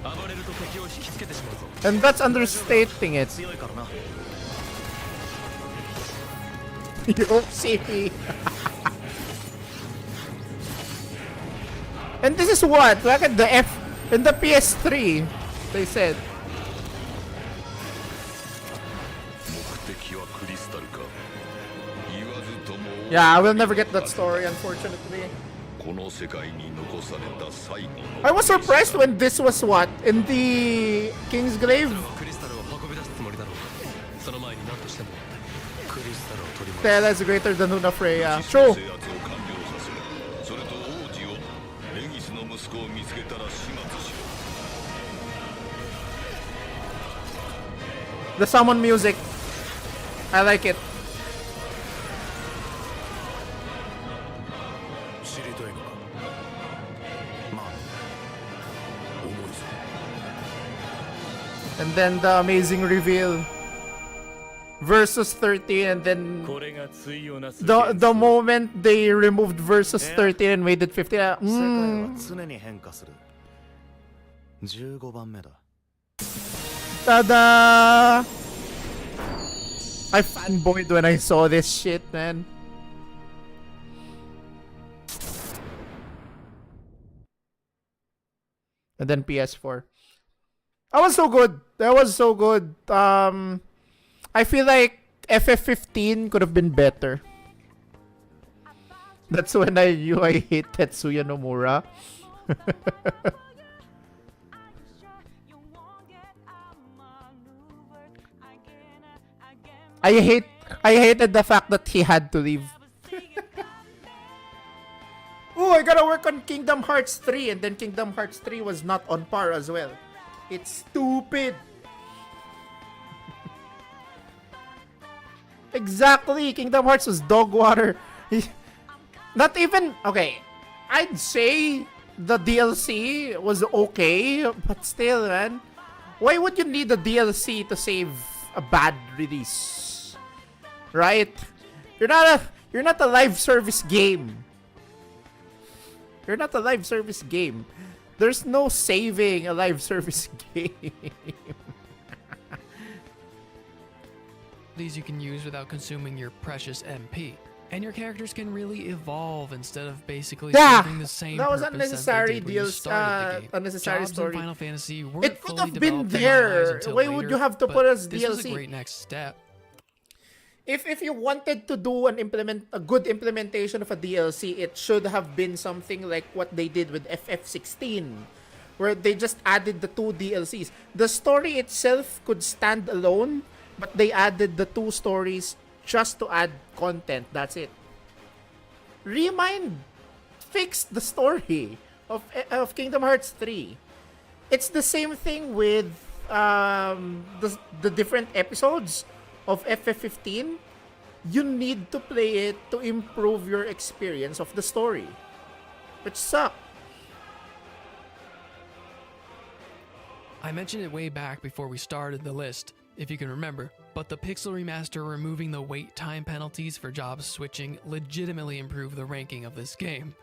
暴れると敵を引きつけてしまうぞ。 And that's understating it. 強いからな。 You don't see me. And this is what? Look at the in the PS3. They said. 目的はクリスタルか。言わずとも。 Yeah, I will never get that story, unfortunately. この世界に残された最後の。 I was surprised when this was what? In the King's Grave? クリスタルを運び出すつもりだろう。その前に何としてもクリスタルを取り戻 Tell is greater than Luna Freya. True. 制圧を完了させる。それと王子をレギスの息子を見つけたら始末しろ。 The summon music. I like it. 知りたいのか。まあ、重いぞ。 And then the amazing reveal. Versus 13 and then これが対をなす。the moment they removed versus 13 and made it 15. 世界は常に変化する。15番目だ。 Tada! I fanboyed when I saw this shit, man. And then PS4. That was so good. That was so good. I feel like FF15 could have been better. That's when I knew I hate Tetsuya Nomura. I hated the fact that he had to leave. Oh, I gotta work on Kingdom Hearts 3, and then Kingdom Hearts 3 was not on par as well. It's stupid. Exactly. Kingdom Hearts was dog water. Not even okay. I'd say the DLC was okay, but still, man. Why would you need the DLC to save a bad release? Right? You're not a live service game. You're not a live service game. There's no saving a live service game. These you can use without consuming your precious MP. And your characters can really evolve instead of basically serving the same that was purpose unnecessary as they did when you started the game. unnecessary Jobs story. in Final Fantasy weren't It could fully have been developed in my eyes there. until Why later, would you have to but put as this DLC? was a great next step. If you wanted to do a good implementation of a DLC, it should have been something like what they did with FF16, where they just added the 2 DLCs. The story itself could stand alone, but they added the 2 stories just to add content. That's it. Remind, fix the story of Kingdom Hearts 3. It's the same thing with the different episodes of FF15. You need to play it to improve your experience of the story, which sucks. I mentioned it way back before we started the list, if you can remember, but the Pixel Remaster removing the wait time penalties for job switching legitimately improved the ranking of this game,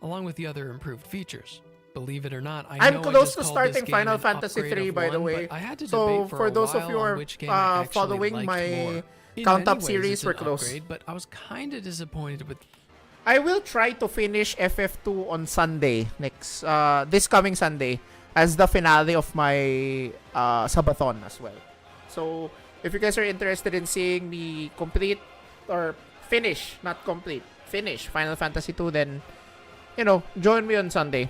along with the other improved features. Believe it or not, I'm close to starting Final Fantasy 3, by the way. So for those of you who are following my count up series, we're close. But I was kind of disappointed with. I will try to finish FF2 on Sunday this coming Sunday as the finale of my subathon as well. So if you guys are interested in seeing the complete or finish Final Fantasy 2, then join me on Sunday.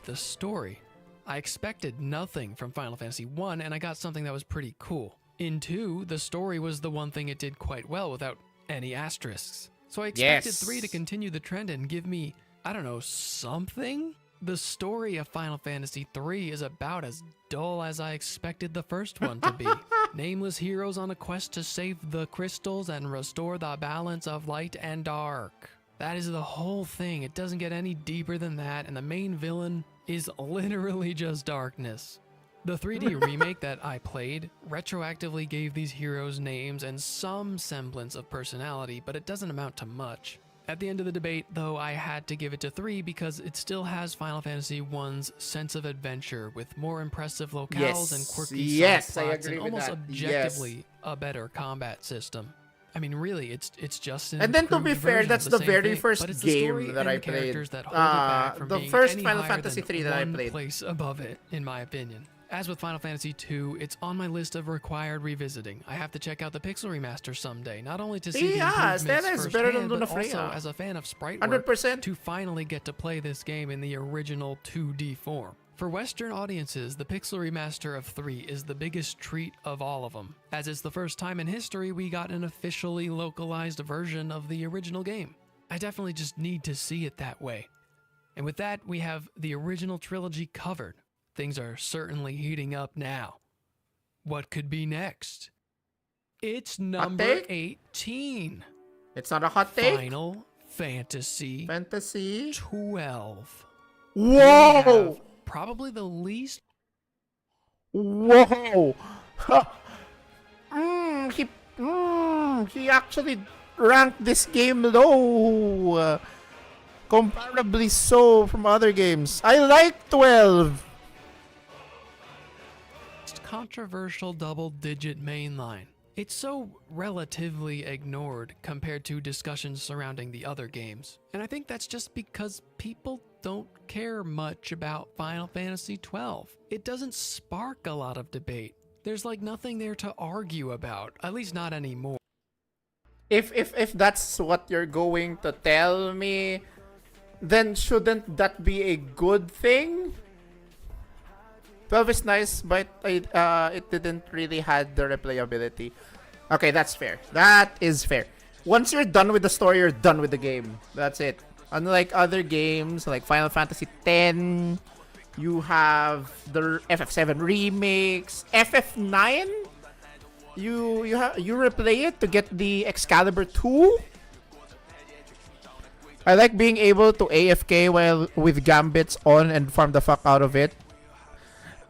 The story. I expected nothing from Final Fantasy 1 and I got something that was pretty cool. In 2, the story was the one thing it did quite well without any asterisks. So I expected 3 to continue the trend and give me, I don't know, something? The story of Final Fantasy 3 is about as dull as I expected the first one to be. Nameless heroes on a quest to save the crystals and restore the balance of light and dark. That is the whole thing. It doesn't get any deeper than that, and the main villain is literally just darkness. The 3D remake that I played retroactively gave these heroes names and some semblance of personality, but it doesn't amount to much. At the end of the debate, though, I had to give it to 3 because it still has Final Fantasy 1's sense of adventure with more impressive locales and quirky side plots and almost objectively a better combat system. I mean, really, it's just an and then to be improved fair, version that's of the same very thing, first but it's game that I played. characters that hold it back from The being first any Final higher Fantasy than 3 that I one played. place above it, in my opinion. As with Final Fantasy 2, it's on my list of required revisiting. I have to check out the Pixel Remaster someday, not only to see the improvements is better than firsthand, but Luna also Freya. as a fan of sprite work 100%. to finally get to play this game in the original 2D form. For Western audiences, the Pixel Remaster of 3 is the biggest treat of all of them, as it's the first time in history we got an officially localized version of the original game. I definitely just need to see it that way. And with that, we have the original trilogy covered. Things are certainly heating up now. What could be next? It's number 18. It's not a hot take. Final Fantasy 12. Whoa! Probably the least. Whoa! He actually ranked this game low. Comparably so from other games. I like 12. Controversial double-digit mainline. It's so relatively ignored compared to discussions surrounding the other games. And I think that's just because people don't care much about Final Fantasy 12. It doesn't spark a lot of debate. There's like nothing there to argue about, at least not anymore. If that's what you're going to tell me, then shouldn't that be a good thing? 12 is nice, but it didn't really had the replayability. Okay, that's fair. That is fair. Once you're done with the story, you're done with the game. That's it. Unlike other games like Final Fantasy X, you have the FF7 remakes. FF9 you replay it to get the Excalibur 2. I like being able to AFK while with gambits on and farm the fuck out of it.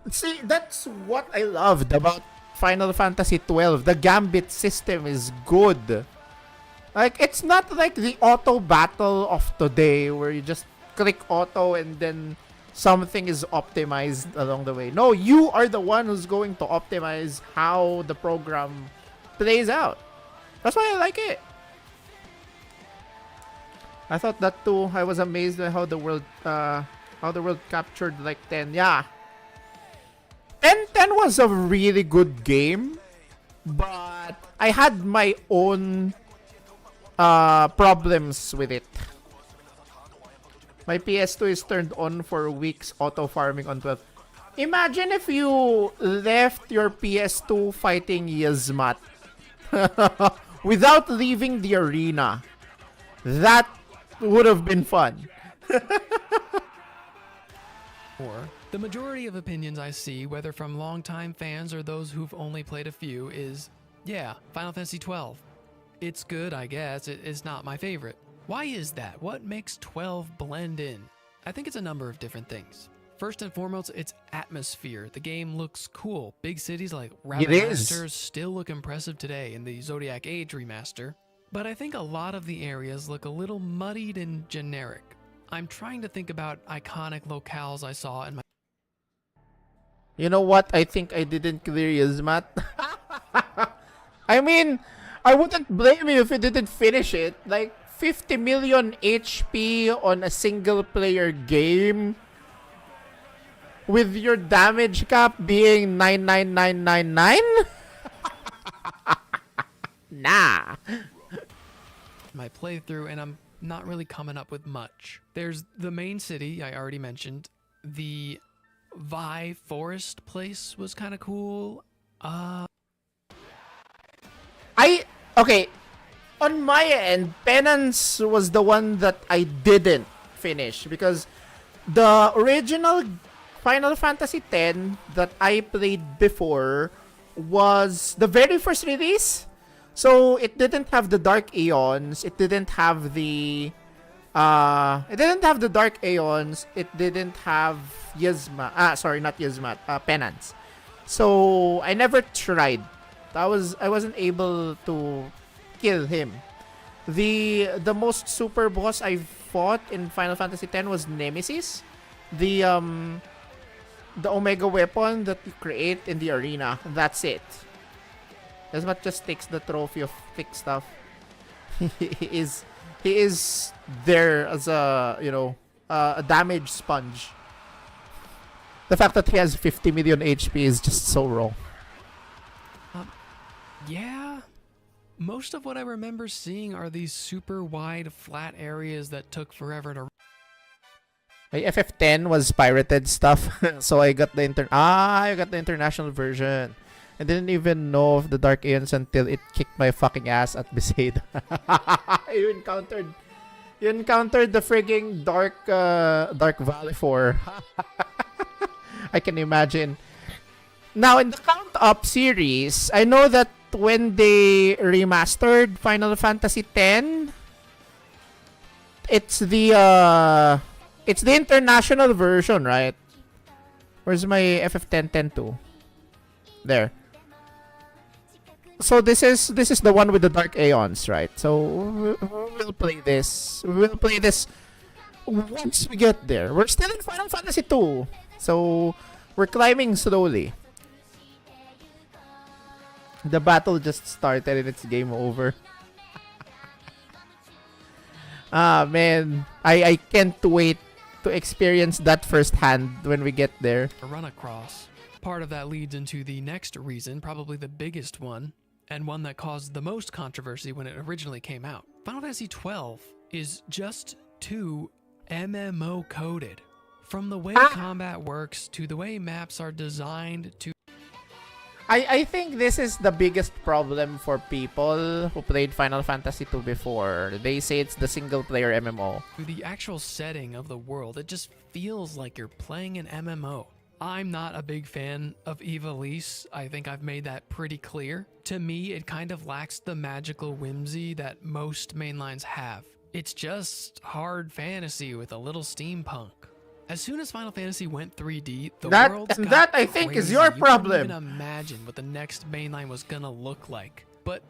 See, that's what I loved about Final Fantasy 12. The gambit system is good. Like, it's not like the auto battle of today where you just click auto and then something is optimized along the way. No, you are the one who's going to optimize how the program plays out. That's why I like it. I thought that too. I was amazed by how the world captured like 10. Yeah. 10 was a really good game, but I had my own problems with it. My PS2 is turned on for weeks auto farming on 12. Imagine if you left your PS2 fighting Yasmat without leaving the arena. That would have been fun. Or the majority of opinions I see, whether from longtime fans or those who've only played a few, is, yeah, Final Fantasy 12. It's good, I guess. It's not my favorite. Why is that? What makes 12 blend in? I think it's a number of different things. First and foremost, it's atmosphere. The game looks cool. Big cities like Rabbit Masters still look impressive today in the Zodiac Age remaster. But I think a lot of the areas look a little muddied and generic. I'm trying to think about iconic locales I saw in my... You know what? I think I didn't clear Yasmat. I mean, I wouldn't blame you if you didn't finish it. Like, 50 million HP on a single player game with your damage cap being 99999? Nah. My playthrough, and I'm not really coming up with much. There's the main city I already mentioned. The Vi Forest place was kind of cool. Okay, on my end, Penance was the one that I didn't finish because the original Final Fantasy X that I played before was the very first release. So it didn't have the Dark Aeons, it didn't have the Dark Aeons, it didn't have Penance. So I never tried. I wasn't able to kill him. The most super boss I fought in Final Fantasy X was Nemesis, the Omega weapon that you create in the arena. That's it. Yasmat just takes the trophy of thick stuff. he is there as a a damage sponge. The fact that he has 50 million HP is just so wrong. Yeah. Most of what I remember seeing are these super wide, flat areas that took forever to... My FF10 was pirated stuff, so I got the international version. I didn't even know of the Dark Aeons until it kicked my fucking ass at Besaid. You encountered the frigging Dark Valley 4. I can imagine. Now, in the Count Up series, I know that when they remastered Final Fantasy X, it's the international version, right? Where's my FF10 there? So this is the one with the Dark Aeons, right? So we'll play this. We'll play this once we get there. We're still in Final Fantasy 2, so we're climbing slowly. The battle just started and it's game over. Man, I can't wait to experience that firsthand when we get there. Run across. Part of that leads into the next reason, probably the biggest one, and one that caused the most controversy when it originally came out. Final Fantasy XII is just too MMO coded. From the way combat works to the way maps are designed to... I think this is the biggest problem for people who played Final Fantasy 2 before. They say it's the single player MMO. The actual setting of the world, it just feels like you're playing an MMO. I'm not a big fan of Ivalice. I think I've made that pretty clear. To me, it kind of lacks the magical whimsy that most mainlines have. It's just hard fantasy with a little steampunk. As soon as Final Fantasy went 3D, the world's got that I think is crazy. your You problem. couldn't even imagine what the next mainline was gonna look like. But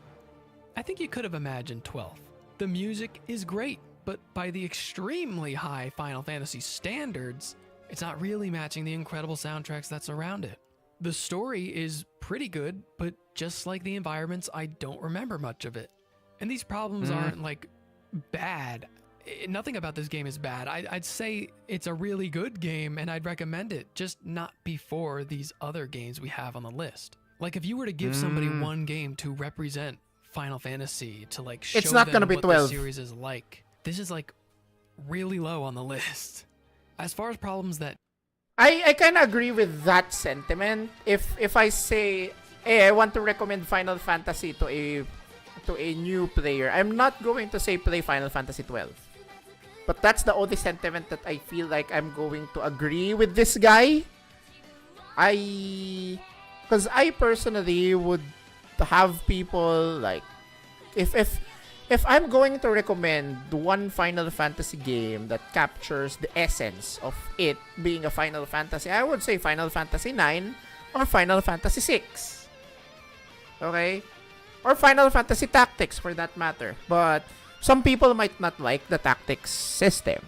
I think you could have imagined 12. The music is great, but by the extremely high Final Fantasy standards, it's not really matching the incredible soundtracks that surround it. The story is pretty good, but just like the environments, I don't remember much of it. And these problems aren't like bad. Nothing about this game is bad. I'd say it's a really good game and I'd recommend it, just not before these other games we have on the list. Like if you were to give somebody one game to represent Final Fantasy, to like show It's not them gonna be what 12. the series is like, this is like really low on the list. As far as problems that I kind of agree with that sentiment. If I say, hey, I want to recommend Final Fantasy to a new player, I'm not going to say play Final Fantasy 12. But that's the only sentiment that I feel like I'm going to agree with this guy. Because I personally would have people like, if I'm going to recommend one Final Fantasy game that captures the essence of it being a Final Fantasy, I would say Final Fantasy 9 or Final Fantasy 6. Okay? Or Final Fantasy Tactics for that matter. But some people might not like the tactics system.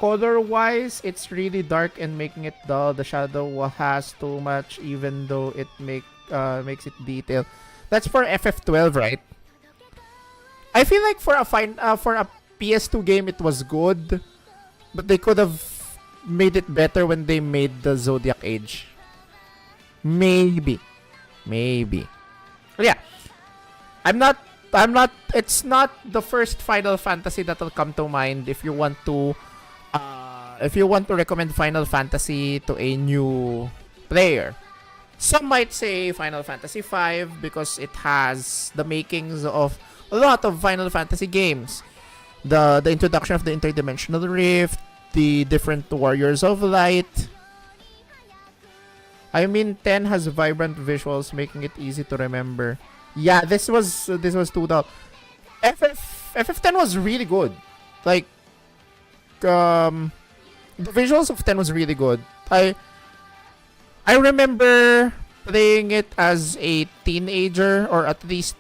Color-wise, it's really dark and making it dull. The shadow has too much, even though it makes it detailed. That's for FF12, right? I feel like for a PS2 game, it was good, but they could have made it better when they made the Zodiac Age. Maybe. But yeah, it's not the first Final Fantasy that'll come to mind if you want to recommend Final Fantasy to a new player. Some might say Final Fantasy V because it has the makings of a lot of Final Fantasy games. The introduction of the interdimensional rift, the different warriors of light. I mean, 10 has vibrant visuals, making it easy to remember. Yeah, this was too dull. FF10 was really good. Like, the visuals of 10 was really good. I remember playing it as a teenager, or at least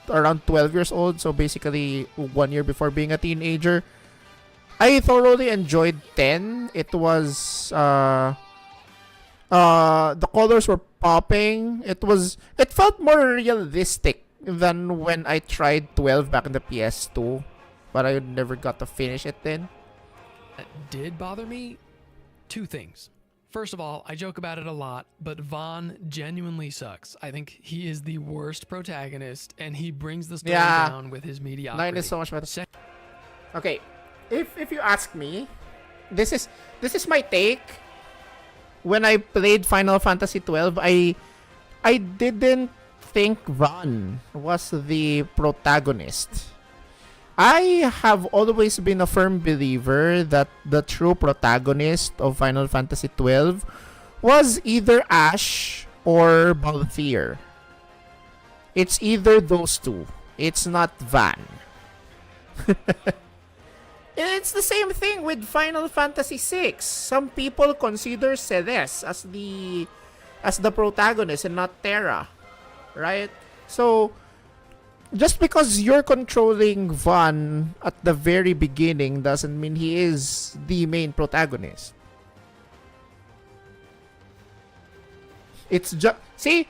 around 12 years old, so basically 1 year before being a teenager. I thoroughly enjoyed 10. It was the colors were popping. It felt more realistic than when I tried 12 back in the PS2, but I never got to finish it then. that did bother me, two things. First of all, I joke about it a lot, but Vaughn genuinely sucks. I think he is the worst protagonist, and he brings the story down with his mediocrity. 9 is so much better. Okay, if you ask me, this is my take. When I played Final Fantasy 12, I didn't think Vaughn was the protagonist. I have always been a firm believer that the true protagonist of Final Fantasy 12 was either Ash or Balthier. It's either those two. It's not Van. It's the same thing with Final Fantasy 6. Some people consider Celes as the protagonist and not Terra, right? So just because you're controlling Van at the very beginning doesn't mean he is the main protagonist. It's just, see,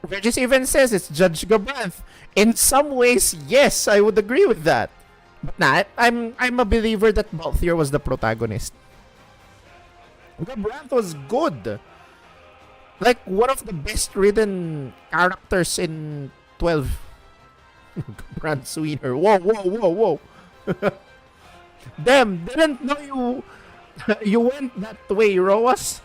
Regis even says it's Judge Gabanth. In some ways, yes, I would agree with that. But nah, I'm a believer that Balthier was the protagonist. Gabanth was good. Like one of the best written characters in 12. Brand Sweeter. Whoa. Damn, didn't know you went that way, Roas.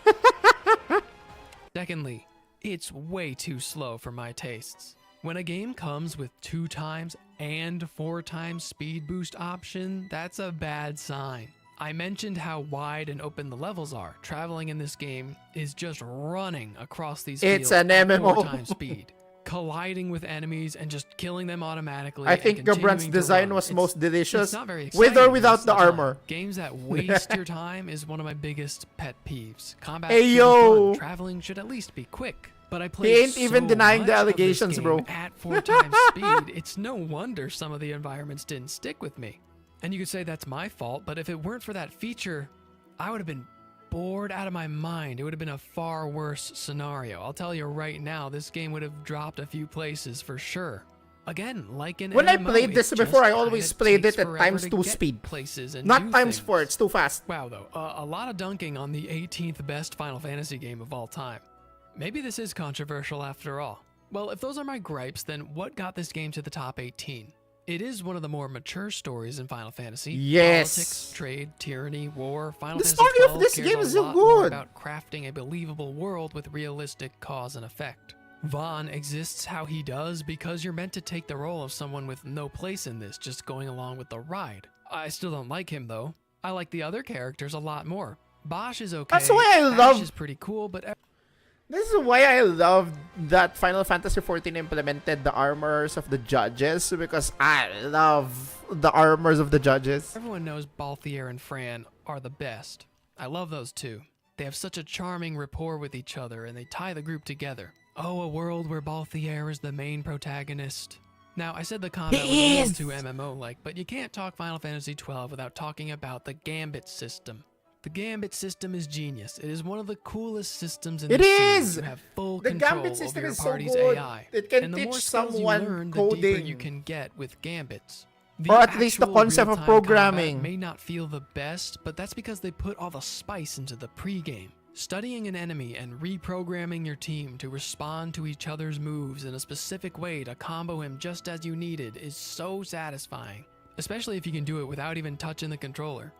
Secondly, it's way too slow for my tastes. When a game comes with 2 times and 4 times speed boost option, that's a bad sign. I mentioned how wide and open the levels are. Traveling in this game is just running across these fields It's an at MMO. 4 times speed, colliding with enemies and just killing them automatically. I think Gabran's design was most delicious, it's not very with or exciting without most the of time. armor. Games that waste your time is one of my biggest pet peeves. Combat Hey, should be yo. fun. Traveling should at least be quick. But I played He ain't even so denying the much of this allegations, game bro. at 4 times speed, it's no wonder some of the environments didn't stick with me. And you could say that's my fault, but if it weren't for that feature, I would have been bored out of my mind. It would have been a far worse scenario. I'll tell you right now, this game would have dropped a few places for sure. Again, like in When I MMO, played this it before, just I always kinda played takes it at forever times to 2 get speed. places and Not do times things. 4, it's too fast. Wow, though, a lot of dunking on the 18th best Final Fantasy game of all time. Maybe this is controversial after all. Well, if those are my gripes, then what got this game to the top 18? It is one of the more mature stories in Final Fantasy. Yes. Politics, trade, tyranny, war. Final The Fantasy story of 12 this cares game a is so lot more good. about crafting a believable world with realistic cause and effect. Vaughn exists how he does because you're meant to take the role of someone with no place in this, just going along with the ride. I still don't like him though. I like the other characters a lot more. Bosch is okay. That's why I Ash love- is pretty cool, but This is why I love that Final Fantasy XIV implemented the armors of the judges, because I love the armors of the judges. everyone knows Balthier and Fran are the best. I love those two. They have such a charming rapport with each other and they tie the group together. Oh, a world where Balthier is the main protagonist. Now, I said the combat was a He little is! too MMO-like, but you can't talk Final Fantasy XII without talking about the Gambit system. The Gambit system is genius. It is one of the coolest systems in It the series. is! You have full The control Gambit over system your is so party's good. AI. It can and the teach more skills someone you learn, the deeper coding. you can get with Gambits. Or at least the actual concept of real-time programming. combat may not feel the best, but that's because they put all the spice into the pregame. Studying an enemy and reprogramming your team to respond to each other's moves in a specific way to combo him just as you needed is so satisfying, especially if you can do it without even touching the controller.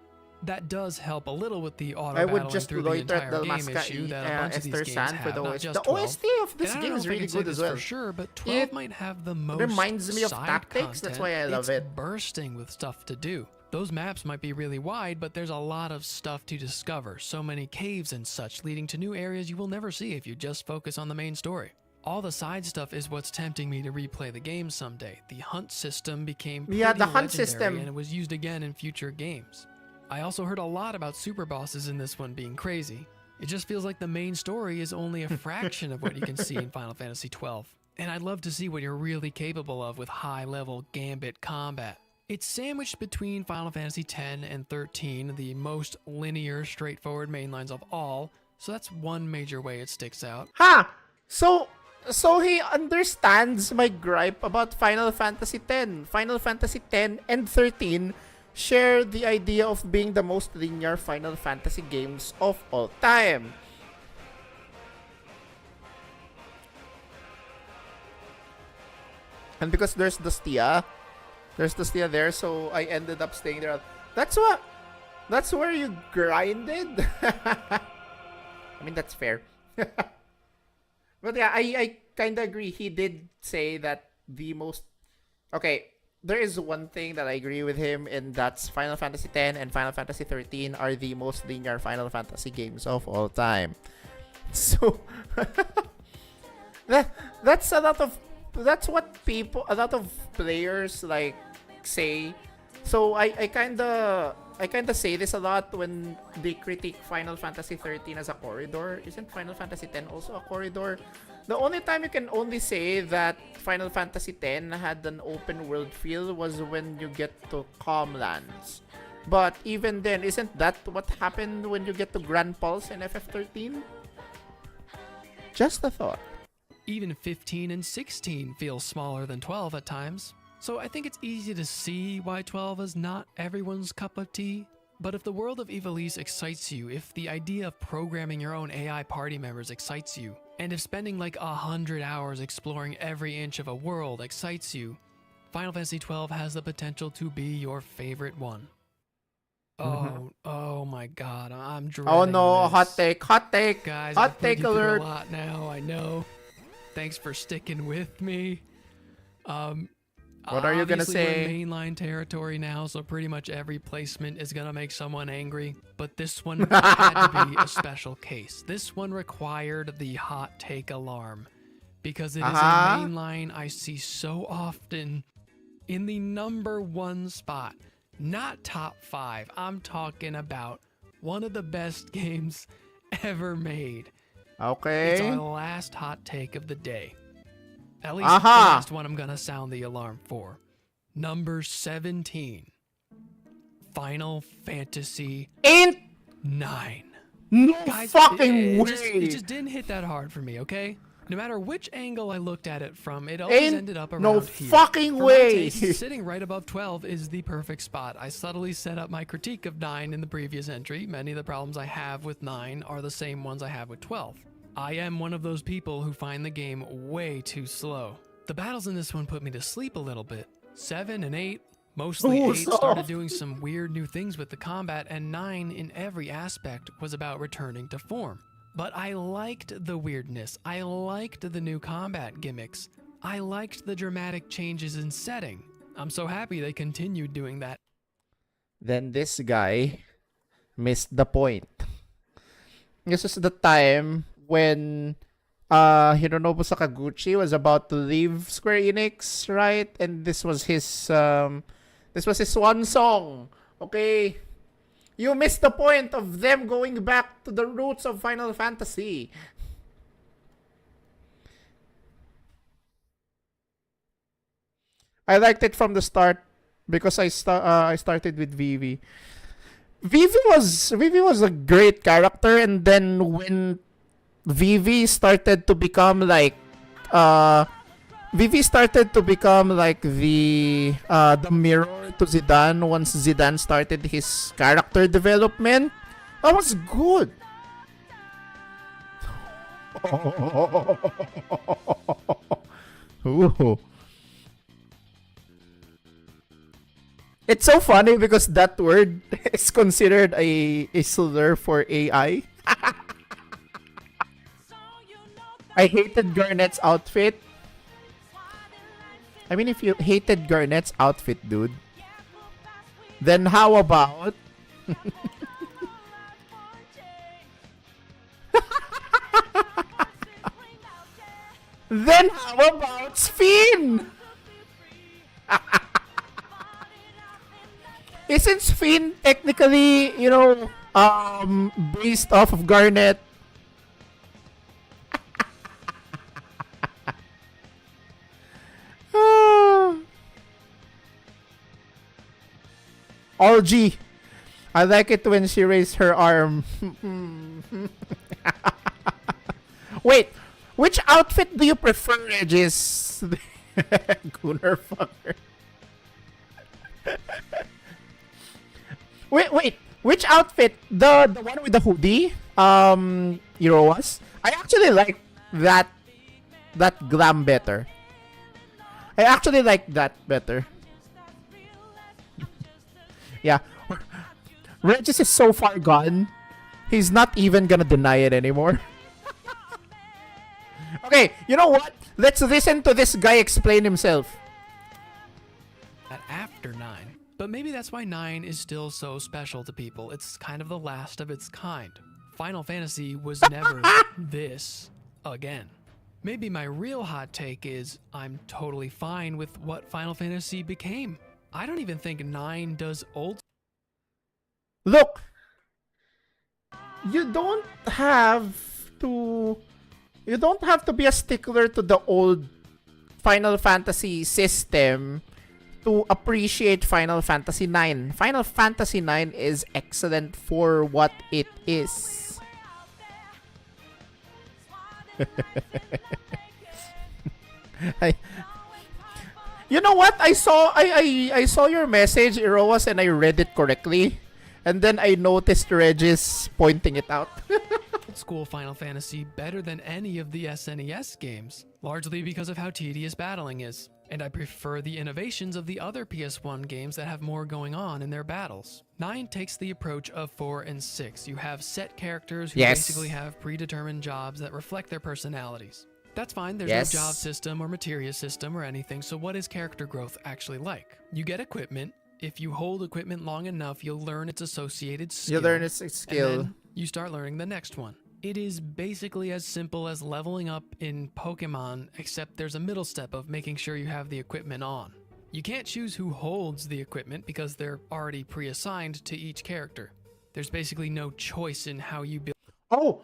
That does help a little with the auto I would battling just through the loiter at entire Del game Masca issue that a bunch of these Esther games San for have, the not OST. just The 12. OST of this And I don't game know is if I really can say good this as well. for sure, but 12 It might have the most reminds me of side Tactics, that's why I love it's it. bursting with stuff to do. Those maps might be really wide, but there's a lot of stuff to discover. So many caves and such, leading to new areas you will never see if you just focus on the main story. All the side stuff is what's tempting me to replay the game someday. The hunt system became pretty Yeah, the hunt legendary, system. and it was used again in future games. I also heard a lot about super bosses in this one being crazy. It just feels like the main story is only a fraction of what you can see in Final Fantasy XII. And I'd love to see what you're really capable of with high-level Gambit combat. It's sandwiched between Final Fantasy X and 13, the most linear, straightforward mainlines of all, so that's one major way it sticks out. Ha! So he understands my gripe about Final Fantasy X. Final Fantasy X and 13 share the idea of being the most linear Final Fantasy games of all time. And because there's the Stia there, so I ended up staying there. That's where you grinded? I mean, that's fair. But yeah, I kind of agree. He did say that the most... Okay, there is one thing that I agree with him, and that's Final Fantasy X and Final Fantasy 13 are the most linear Final Fantasy games of all time. So that's what a lot of players like say. So I kinda say this a lot when they critique Final Fantasy 13 as a corridor. Isn't Final Fantasy 10 also a corridor? The only time you can only say that Final Fantasy X had an open world feel was when you get to Calm Lands. But even then, isn't that what happened when you get to Grand Pulse in FF13? Just a thought. Even 15 and 16 feel smaller than 12 at times. So I think it's easy to see why 12 is not everyone's cup of tea. But if the world of Ivalice excites you, if the idea of programming your own AI party members excites you, and if spending like 100 hours exploring every inch of a world excites you, Final Fantasy XII has the potential to be your favorite one. Oh my god, I'm dreading Oh no, this. hot take. Guys, Hot I've put take you through alert. a lot now, I know. Thanks for sticking with me. What are you gonna Obviously, say? We're mainline territory now, so pretty much every placement is gonna make someone angry. But this one had to be a special case. This one required the hot take alarm because it is a mainline I see so often in the #1 spot. Not top 5. I'm talking about one of the best games ever made. Okay. It's our last hot take of the day. At least the last one I'm gonna sound the alarm for. Number 17. Final Fantasy Ain't 9. no Guys, fucking way. it just didn't hit that hard for me, okay? No matter which angle I looked at it from, it always ended up around no here. fucking For my way. taste, sitting right above 12 is the perfect spot. I subtly set up my critique of 9 in the previous entry. Many of the problems I have with 9 are the same ones I have with 12. I am one of those people who find the game way too slow. The battles in this one put me to sleep a little bit. 7 and 8, mostly 8, started doing some weird new things with the combat, and 9 in every aspect was about returning to form. But I liked the weirdness. I liked the new combat gimmicks. I liked the dramatic changes in setting. I'm so happy they continued doing that. Then this guy missed the point. This was the time when Hironobu Sakaguchi was about to leave Square Enix, right? And this was his swan song. Okay? You missed the point of them going back to the roots of Final Fantasy. I liked it from the start because I started with Vivi. Vivi was a great character, and then when Vivi started to become like the mirror to Zidane once Zidane started his character development. That was good. Ooh. It's so funny because that word is considered a slur for AI. I hated Garnet's outfit. I mean, if you hated Garnet's outfit, dude, then how about... then how about Sphene? Isn't Sphene technically, based off of Garnet? Algie. I like it when she raised her arm. Wait, which outfit do you prefer, Regis? Gunner fucker. Wait, which outfit? The one with the hoodie? Iroha's? I actually like that glam better. I actually like that better. Yeah. Regis is so far gone, he's not even gonna deny it anymore. Okay, you know what? Let's listen to this guy explain himself. After 9. But maybe that's why 9 is still so special to people. It's kind of the last of its kind. Final Fantasy was never this again. Maybe my real hot take is I'm totally fine with what Final Fantasy became. I don't even think 9 does old. Look, you don't have to be a stickler to the old Final Fantasy system to appreciate Final Fantasy 9. Final Fantasy 9 is excellent for what it is. You know what? I saw your message, Iroas, and I read it correctly. And then I noticed Regis pointing it out. School Final Fantasy better than any of the SNES games, largely because of how tedious battling is. And I prefer the innovations of the other PS1 games that have more going on in their battles. 9 takes the approach of 4 and 6. You have set characters who basically have predetermined jobs that reflect their personalities. That's fine, there's Yes. no job system or materia system or anything, so what is character growth actually like? You get equipment. If you hold equipment long enough, you'll learn its associated skill. You learn its skill. And then you start learning the next one. It is basically as simple as leveling up in Pokemon, except there's a middle step of making sure you have the equipment on. You can't choose who holds the equipment because they're already pre-assigned to each character. There's basically no choice in how you build. Oh,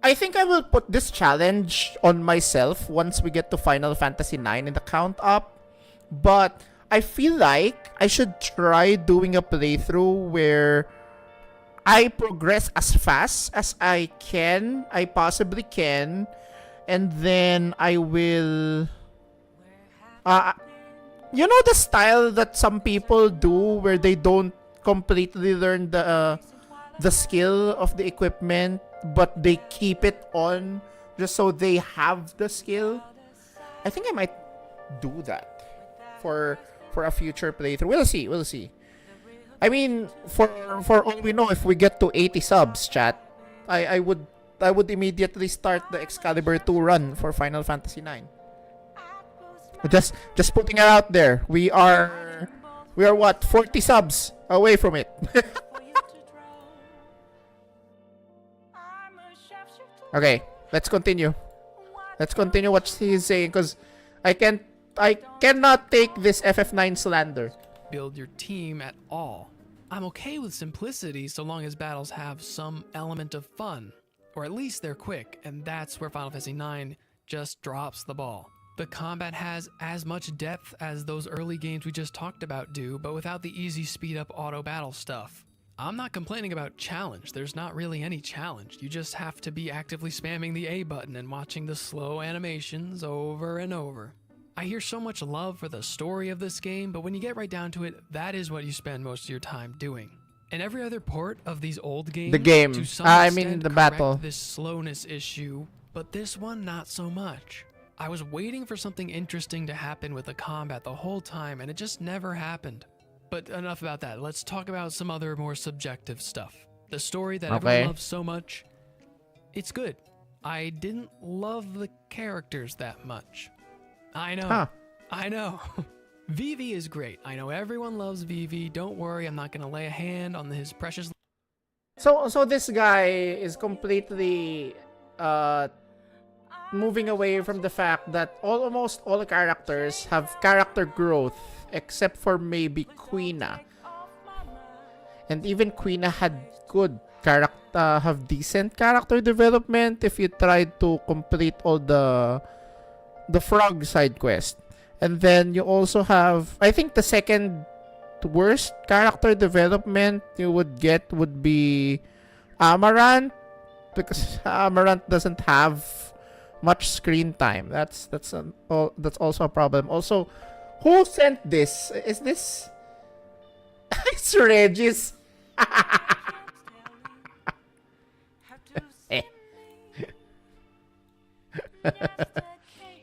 I think I will put this challenge on myself once we get to Final Fantasy IX in the count up. But I feel like I should try doing a playthrough where I progress as fast as I possibly can, and then I will you know the style that some people do where they don't completely learn the skill of the equipment, but they keep it on just so they have the skill. I think I might do that for a future playthrough. We'll see. I mean, for all we know, if we get to 80 subs, chat, I would immediately start the Excalibur 2 run for Final Fantasy 9. Just putting it out there. We are what, 40 subs away from it. Okay, let's continue. Let's continue what he's saying, because I cannot take this FF9 slander. Build your team at all. I'm okay with simplicity so long as battles have some element of fun, or at least they're quick, and that's where Final Fantasy IX just drops the ball. The combat has as much depth as those early games we just talked about do, but without the easy speed up auto battle stuff. I'm not complaining about challenge, there's not really any challenge. You just have to be actively spamming the A button and watching the slow animations over and over. I hear so much love for the story of this game, but when you get right down to it, that is what you spend most of your time doing. And every other port of these old games, to some extent, the correct battle. this slowness issue, but this one not so much. I was waiting for something interesting to happen with the combat the whole time, and it just never happened. But enough about that. Let's talk about some other more subjective stuff. The story that everyone loves so much, it's good. I didn't love the characters that much. I know. Huh. I know. Vivi is great. I know everyone loves Vivi. Don't worry, I'm not going to lay a hand on his precious... So this guy is completely moving away from the fact that almost all characters have character growth except for maybe Quina. And even Quina had have decent character development if you tried to complete all the frog side quest. And then you also have, I think the second worst character development you would get would be Amaranth, because Amaranth doesn't have much screen time. That's also a problem. Also, who sent this? Is this it's Regis?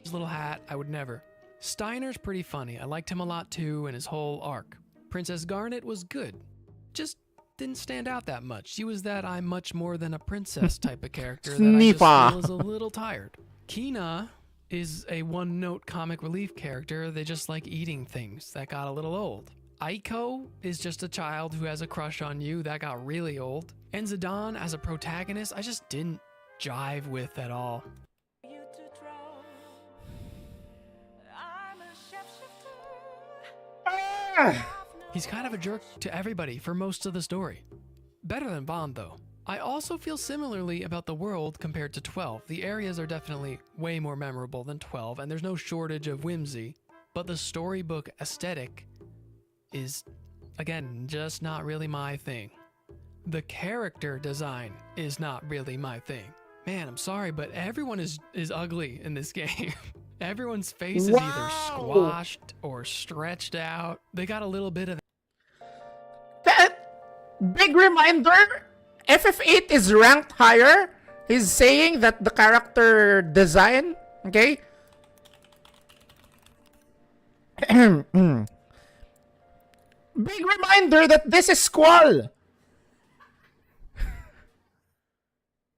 His little hat, I would never. Steiner's pretty funny. I liked him a lot too, and his whole arc. Princess Garnet was good. Just didn't stand out that much. She was that I'm much more than a princess type of character that I just feel is a little tired. Kina is a one-note comic relief character. They just like eating things. That got a little old. Aiko is just a child who has a crush on you. That got really old. And Zidane as a protagonist, I just didn't jive with at all. He's kind of a jerk to everybody for most of the story. Better than Bond, though. I also feel similarly about the world compared to 12. The areas are definitely way more memorable than 12, and there's no shortage of whimsy, but the storybook aesthetic is, again, just not really my thing. The character design is not really my thing. Man, I'm sorry, but everyone is ugly in this game. Everyone's face is either squashed or stretched out. They got a little bit of that. Big reminder, FF8 is ranked higher. He's saying that the character design, okay? Big reminder that this is Squall.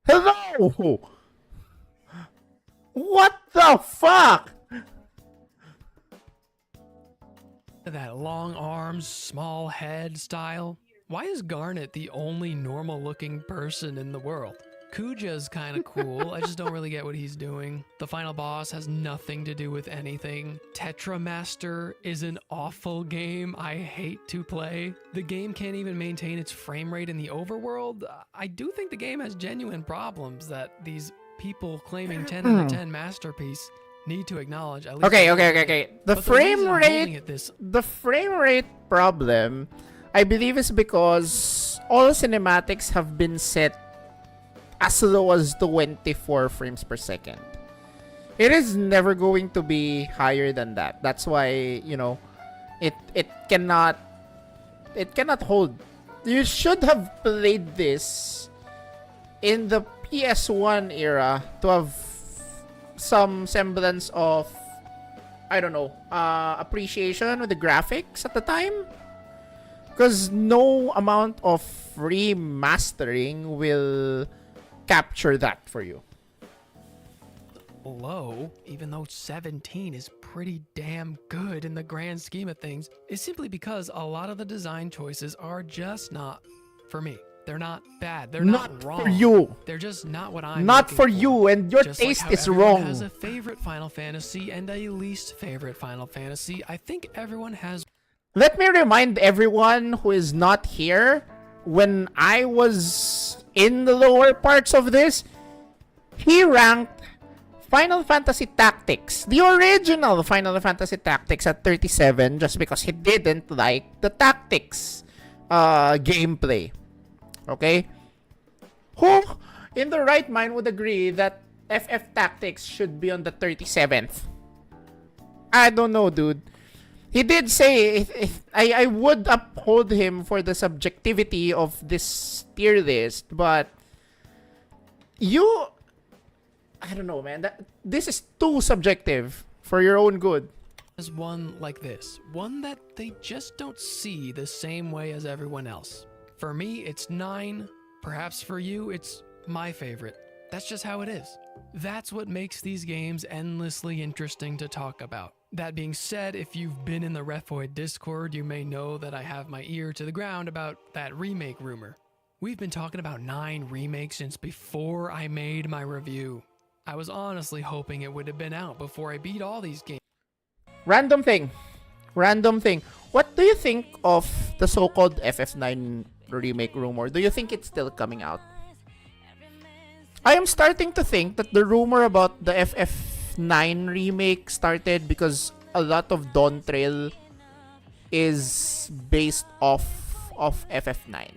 Hello. What the fuck? That long arms, small head style. Why is Garnet the only normal looking person in the world? Kuja's kind of cool. I just don't really get what he's doing. The final boss has nothing to do with anything. Tetramaster is an awful game I hate to play. The game can't even maintain its frame rate in the overworld. I do think the game has genuine problems that these people claiming 10 out of 10 masterpiece need to acknowledge. At least Okay. The frame rate problem, I believe, is because all cinematics have been set as low as 24 frames per second. It is never going to be higher than that. That's why, you know, it cannot hold. You should have played this in the PS1 era to have some semblance of, I don't know, appreciation with the graphics at the time. Because no amount of remastering will capture that for you. Low, even though 17 is pretty damn good in the grand scheme of things, is simply because a lot of the design choices are just not for me. They're not bad. They're not wrong. For you. They're just not what I'm not for looking you, and your just taste like how is everyone wrong. has a favorite Final Fantasy and a least favorite Final Fantasy. I think everyone has. Let me remind everyone who is not here, when I was in the lower parts of this, he ranked Final Fantasy Tactics, the original Final Fantasy Tactics, at 37 just because he didn't like the tactics gameplay. Okay? Who in the right mind would agree that FF Tactics should be on the 37th? I don't know, dude. He did say I would uphold him for the subjectivity of this tier list, but I don't know, man. This is too subjective for your own good. As one like this, one that they just don't see the same way as everyone else. For me, it's 9. Perhaps for you, it's my favorite. That's just how it is. That's what makes these games endlessly interesting to talk about. That being said, if you've been in the Refoid Discord, you may know that I have my ear to the ground about that remake rumor. We've been talking about 9 remakes since before I made my review. I was honestly hoping it would have been out before I beat all these games. Random thing. What do you think of the so-called FF9 remake rumor? Do you think it's still coming out? I am starting to think that the rumor about the FF9 remake started because a lot of Dawn Trail is based off of FF9.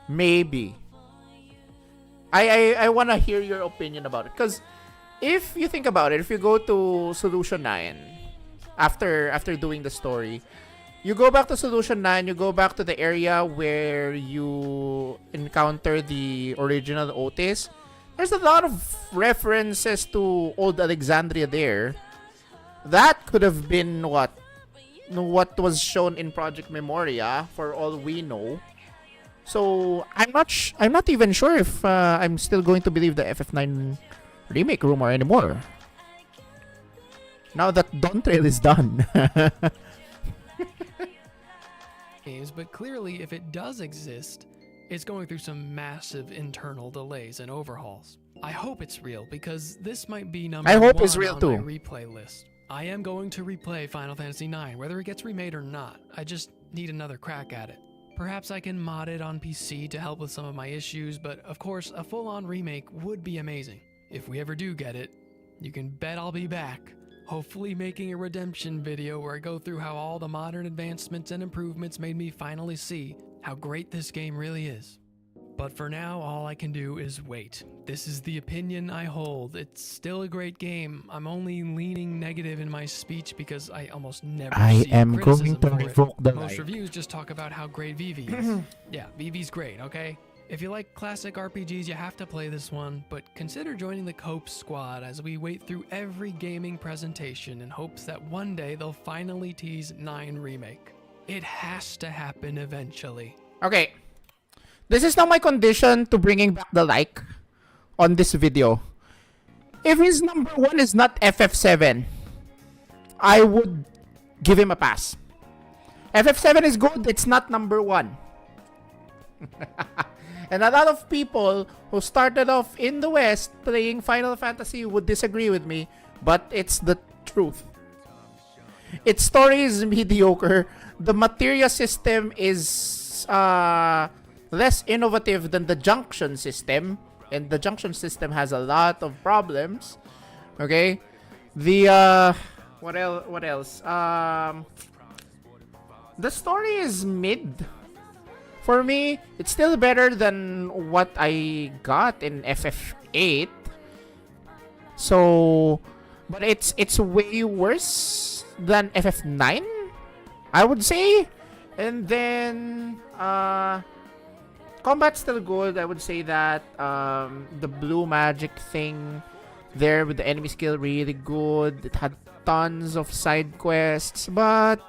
Maybe. I want to hear your opinion about it, because if you think about it, if you go to Solution 9 after doing the story, you go back to Solution 9, you go back to the area where you encounter the original Otis. There's a lot of references to old Alexandria there. That could have been what was shown in Project Memoria, for all we know. So I'm not even sure if I'm still going to believe the FF9 remake rumor anymore. Now that Dawn Trail is done. Games, but clearly if it does exist, it's going through some massive internal delays and overhauls. I hope it's real, because this might be number 1 it's real on too. my replay list. I am going to replay Final Fantasy IX, whether it gets remade or not. I just need another crack at it. Perhaps I can mod it on PC to help with some of my issues, but of course, a full-on remake would be amazing. If we ever do get it, you can bet I'll be back, hopefully making a redemption video where I go through how all the modern advancements and improvements made me finally see how great this game really is. But for now, all I can do is wait. This is the opinion I hold. It's still a great game. I'm only leaning negative in my speech because I almost never see criticism for it. Most reviews just talk about how great Vivi is. Yeah, Vivi's great, okay? If you like classic RPGs, you have to play this one, but consider joining the Cope squad as we wait through every gaming presentation in hopes that one day they'll finally tease 9 Remake. It has to happen eventually. Okay. This is now my condition to bringing back the like on this video. If his number 1 is not FF7, I would give him a pass. FF7 is good, it's not number 1. And a lot of people who started off in the West playing Final Fantasy would disagree with me, but it's the truth. Its story is mediocre. The materia system is less innovative than the junction system, and the junction system has a lot of problems. Okay, the what else? The story is mid. For me, it's still better than what I got in FF8. So, but it's way worse than FF9, I would say. And then combat's still good. I would say that the blue magic thing there with the enemy skill really good. It had tons of side quests, but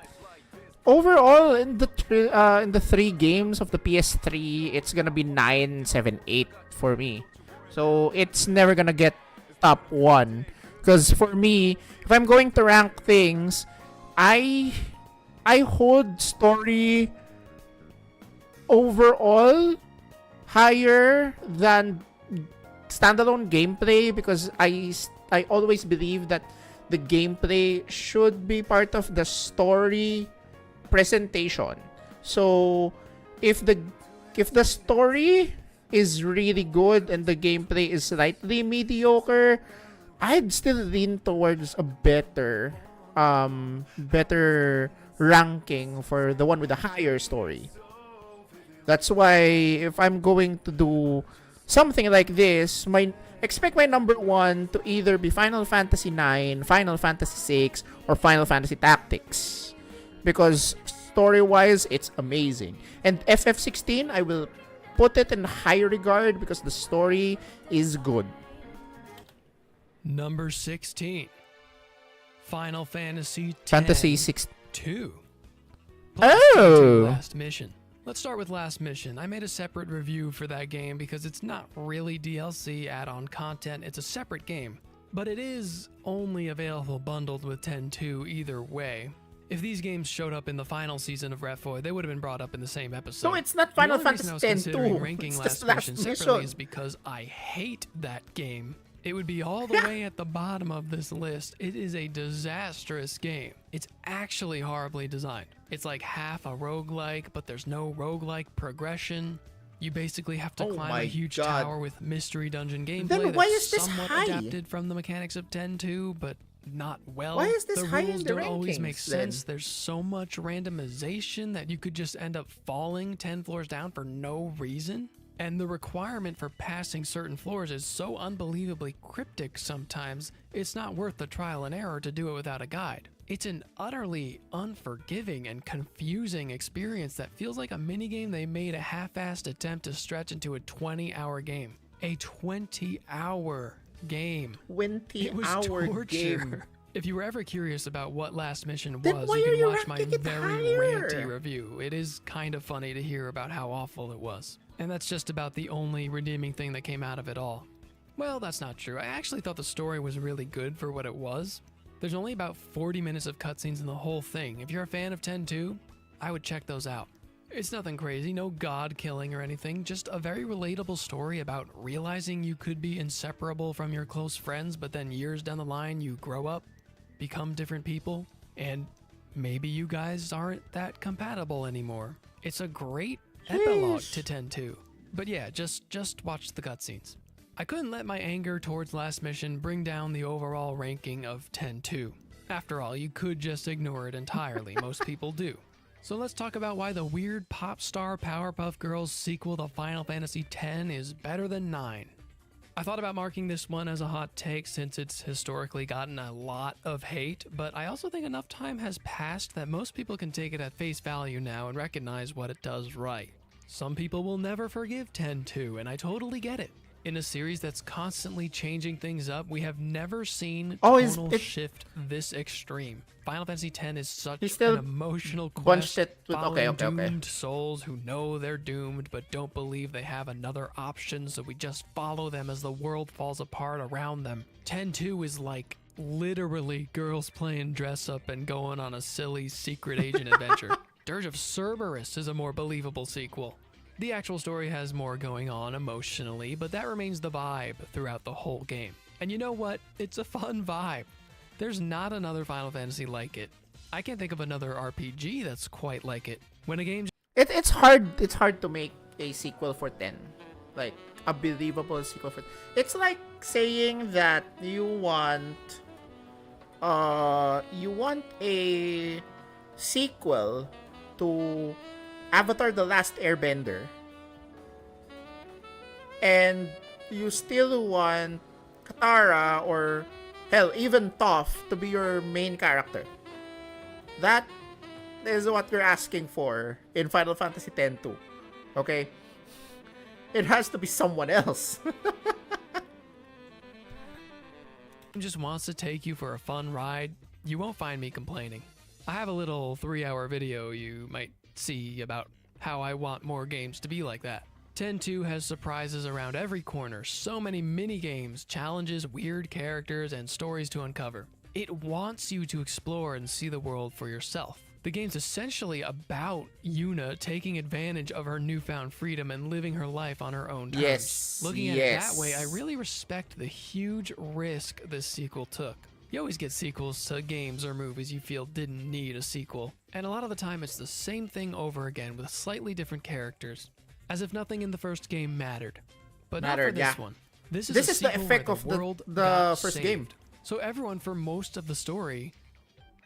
overall in the 3 games of the PS3, it's gonna be 9, 7, 8 for me. So it's never gonna get top 1. Because for me, if I'm going to rank things, I hold story overall higher than standalone gameplay, because I always believe that the gameplay should be part of the story presentation. So if the story is really good and the gameplay is slightly mediocre, I'd still lean towards a better ranking for the one with the higher story. That's why if I'm going to do something like this, expect my number 1 to either be Final Fantasy 9, Final Fantasy 6, or Final Fantasy Tactics. Because story-wise, it's amazing. And FF16, I will put it in high regard because the story is good. Number 16. Final Fantasy X Fantasy 6. 2. Oh! Last Mission. Let's start with Last Mission. I made a separate review for that game because it's not really DLC add-on content. It's a separate game. But it is only available bundled with 10.2 either way. If these games showed up in the final season of Refoy, they would have been brought up in the same episode. No, it's not Final Fantasy X. Ranking It's Last just Last Mission Mission separately is because I hate that game. It would be all the way at the bottom of this list. It is a disastrous game. It's actually horribly designed. It's like half a roguelike, but there's no roguelike progression. You basically have to climb a huge tower with mystery dungeon gameplay Then why that's is this somewhat high? adapted from the mechanics of 10.2, but not well. Why is this the high in rules the don't always rankings, make then? sense. There's so much randomization that you could just end up falling 10 floors down for no reason. And the requirement for passing certain floors is so unbelievably cryptic sometimes, it's not worth the trial and error to do it without a guide. It's an utterly unforgiving and confusing experience that feels like a minigame they made a half-assed attempt to stretch into a 20-hour game. A 20-hour game. 20-hour torture. game. If you were ever curious about what Last Mission Then was, why you are can you watch my ranking it very higher? ranty review. It is kind of funny to hear about how awful it was. And that's just about the only redeeming thing that came out of it all. Well, that's not true. I actually thought the story was really good for what it was. There's only about 40 minutes of cutscenes in the whole thing. If you're a fan of 10.2, I would check those out. It's nothing crazy, no god killing or anything, just a very relatable story about realizing you could be inseparable from your close friends, but then years down the line you grow up, become different people, and maybe you guys aren't that compatible anymore. It's a great epilogue to 10.2. But yeah, just watch the cutscenes. I couldn't let my anger towards Last Mission bring down the overall ranking of 10.2. After all, you could just ignore it entirely. Most people do. So let's talk about why the weird pop star Powerpuff Girls sequel to Final Fantasy X is better than 9. I thought about marking this one as a hot take since it's historically gotten a lot of hate, but I also think enough time has passed that most people can take it at face value now and recognize what it does right. Some people will never forgive 10.2, and I totally get it. In a series that's constantly changing things up, we have never seen Is tonal it shift this extreme. Final Fantasy X is such He still an emotional bunched quest it with following okay. doomed souls who know they're doomed but don't believe they have another option, so we just follow them as the world falls apart around them. 10-2 is like literally girls playing dress up and going on a silly secret agent adventure. Dirge of Cerberus is a more believable sequel. The actual story has more going on emotionally, but that remains the vibe throughout the whole game. And you know what? It's a fun vibe. There's not another Final Fantasy like it. I can't think of another RPG that's quite like it. When a game It's hard to make a sequel for 10. Like a believable sequel for It's like saying that you want a sequel to Avatar The Last Airbender, and you still want Katara or hell, even Toph to be your main character. That is what you're asking for in Final Fantasy X too. Okay? It has to be someone else. just wants to take you for a fun ride, you won't find me complaining. I have a little 3-hour video you might see about how I want more games to be like that. 10-2 has surprises around every corner, so many mini-games, challenges, weird characters, and stories to uncover. It wants you to explore and see the world for yourself. The game's essentially about Yuna taking advantage of her newfound freedom and living her life on her own terms. Yes. Looking at it that way, I really respect the huge risk this sequel took. You always get sequels to games or movies you feel didn't need a sequel, and a lot of the time it's the same thing over again with slightly different characters, as if nothing in the first game mattered. But not for this one. This is the sequel effect where of world the got first saved. game. So everyone for most of the story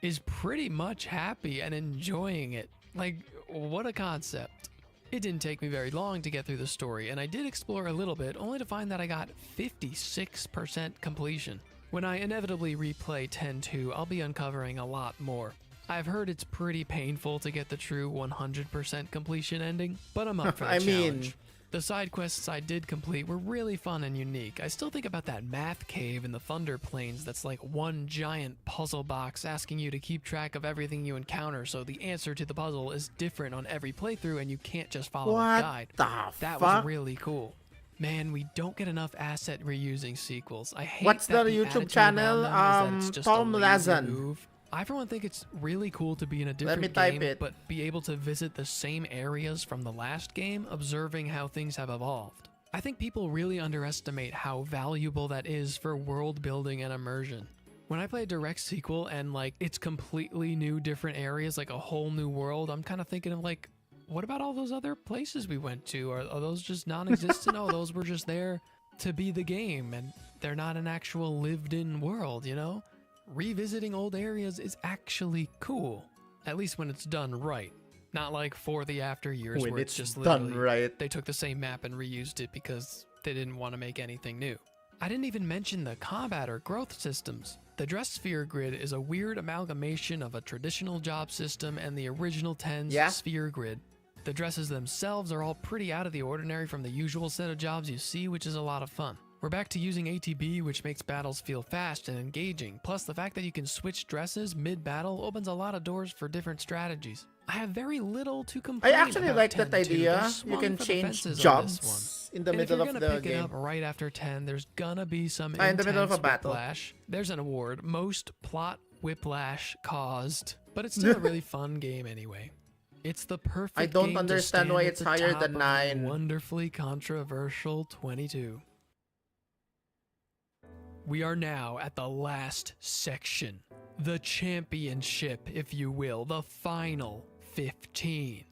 is pretty much happy and enjoying it. Like, what a concept. It didn't take me very long to get through the story, and I did explore a little bit, only to find that I got 56% completion. When I inevitably replay 10-2, I'll be uncovering a lot more. I've heard it's pretty painful to get the true 100% completion ending, but I'm up for the challenge. The side quests I did complete were really fun and unique. I still think about that math cave in the Thunder Plains that's like one giant puzzle box asking you to keep track of everything you encounter, so the answer to the puzzle is different on every playthrough and you can't just follow a guide. That was really cool. Man, we don't get enough asset reusing sequels. I hate What's that the YouTube channel? Tom Lazan. I for one think it's really cool to be in a different game, but be able to visit the same areas from the last game, observing how things have evolved. I think people really underestimate how valuable that is for world building and immersion. When I play a direct sequel and like it's completely new, different areas, like a whole new world, I'm kind of thinking of like, what about all those other places we went to? Are those just non-existent? Oh, those were just there to be the game, and they're not an actual lived-in world, you know? Revisiting old areas is actually cool, at least when it's done right. Not like For the After Years where it's just literally done right. They took the same map and reused it because they didn't want to make anything new. I didn't even mention the combat or growth systems. The Dress Sphere Grid is a weird amalgamation of a traditional job system and the original 10's Sphere Grid. The dresses themselves are all pretty out of the ordinary from the usual set of jobs you see, which is a lot of fun. We're back to using ATB, which makes battles feel fast and engaging, plus the fact that you can switch dresses mid-battle opens a lot of doors for different strategies. I have very little to complain I actually about like that 10-2. idea. You can change jobs in the middle of the game. If you're gonna pick it up right after 10, there's gonna be some in the middle of a battle. Whiplash. There's an award, most plot whiplash caused, but it's still a really fun game anyway. It's the perfect I don't game understand to why stand it's at the higher top than of 9. the wonderfully controversial 22. We are now at the last section. The championship, if you will. The final 15.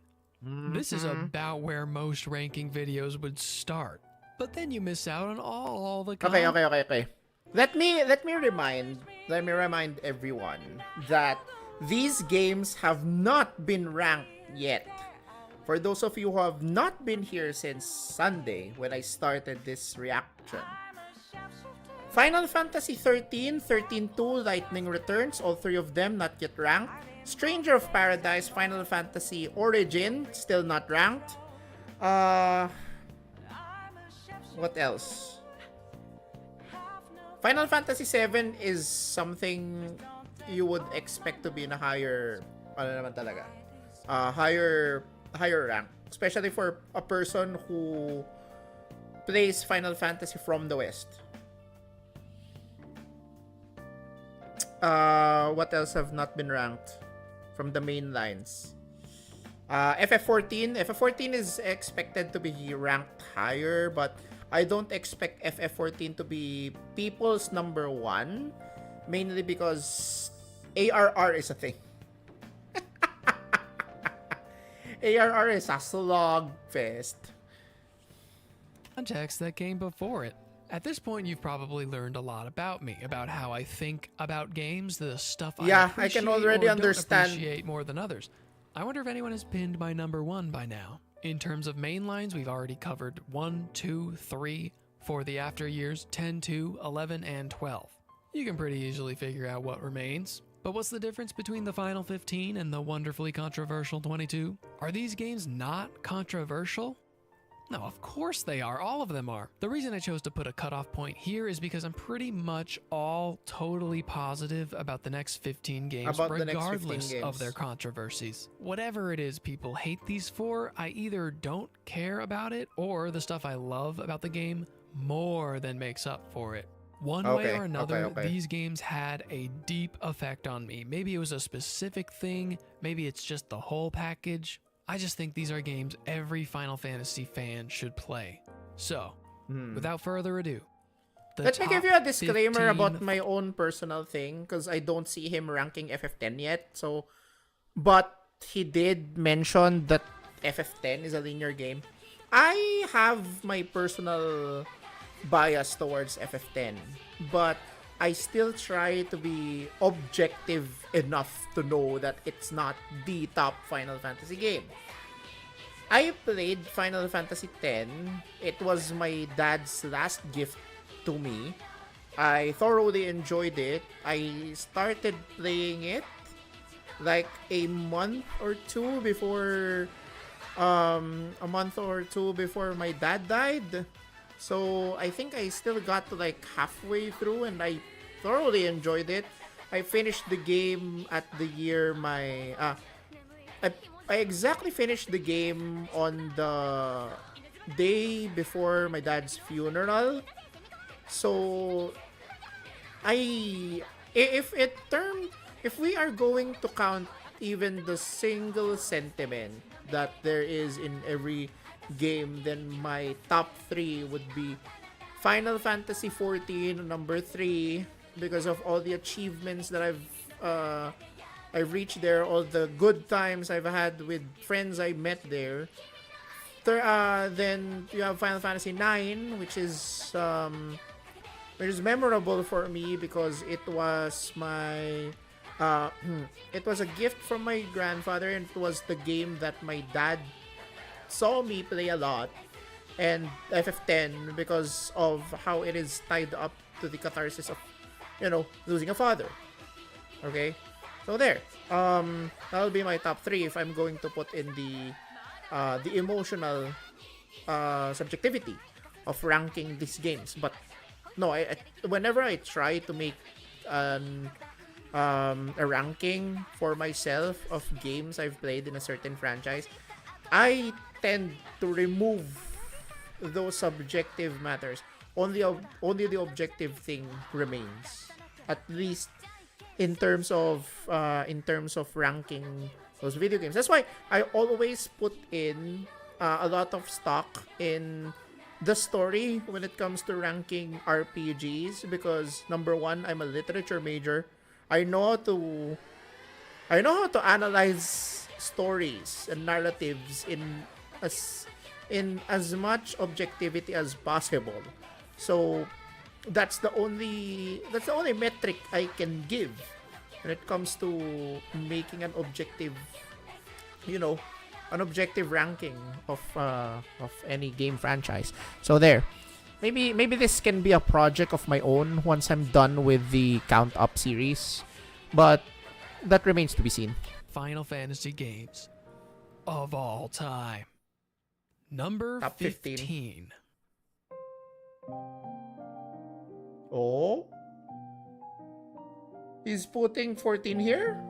This is about where most ranking videos would start. But then you miss out on all the Okay. Let me remind everyone that these games have not been ranked yet. For those of you who have not been here since Sunday when I started this reaction. Final Fantasy 13, 13-2, Lightning Returns, all three of them not yet ranked. Stranger of Paradise, Final Fantasy Origin, still not ranked. What else? Final Fantasy VII is something you would expect to be in a higher, higher rank, especially for a person who plays Final Fantasy from the West. What else have not been ranked from the main lines? FF14. FF14 is expected to be ranked higher, but I don't expect FF14 to be people's number one, mainly because ARR is a thing. ARR is a slogfest. Context that came before it. At this point, you've probably learned a lot about me, about how I think about games, the stuff I appreciate can already or understand. don't appreciate more than others. I wonder if anyone has pinned my number one by now. In terms of main lines, we've already covered 1, 2, 3 for the after years, 10, 2, 11, and 12. You can pretty easily figure out what remains. But what's the difference between the final 15 and the wonderfully controversial 22? Are these games not controversial? No, of course they are. All of them are. The reason I chose to put a cutoff point here is because I'm pretty much all totally positive about the next 15 games, regardless of their controversies. Whatever it is people hate these for, I either don't care about it, or the stuff I love about the game more than makes up for it. One way or another, these games had a deep effect on me. Maybe it was a specific thing, maybe it's just the whole package. I just think these are games every Final Fantasy fan should play. So, without further ado, let me give you a disclaimer about my own personal thing, because I don't see him ranking FF10 yet. So, but he did mention that FF10 is a linear game. I have my personal bias towards FF10, but I still try to be objective enough to know that it's not the top Final Fantasy game. I played Final Fantasy X. It was my dad's last gift to me. I thoroughly enjoyed it. I started playing it like a month or two before my dad died. So I think I still got to like halfway through, and I thoroughly enjoyed it. I finished the game at the year I exactly finished the game on the day before my dad's funeral. So if we are going to count even the single sentiment that there is in every game, then my top 3 would be Final Fantasy XIV number 3, because of all the achievements that I've reached there, all the good times I've had with friends I met there. Then you have Final Fantasy IX, which is memorable for me because it was it was a gift from my grandfather, and it was the game that my dad saw me play a lot. And FF10 because of how it is tied up to the catharsis of, losing a father. Okay, so there. That'll be my top 3 if I'm going to put in the emotional subjectivity of ranking these games. But no, whenever I try to make a ranking for myself of games I've played in a certain franchise, I tend to remove those subjective matters. Only the objective thing remains, at least in terms of ranking those video games. That's why I always put in a lot of stock in the story when it comes to ranking RPGs, because number 1, I'm a literature major. I know how to analyze stories and narratives in as much objectivity as possible. So that's the only metric I can give when it comes to making an objective ranking of any game franchise. So there. Maybe this can be a project of my own once I'm done with the Count Up series, but that remains to be seen. Final Fantasy games of all time. Number Top 15. Oh? He's putting 14 here?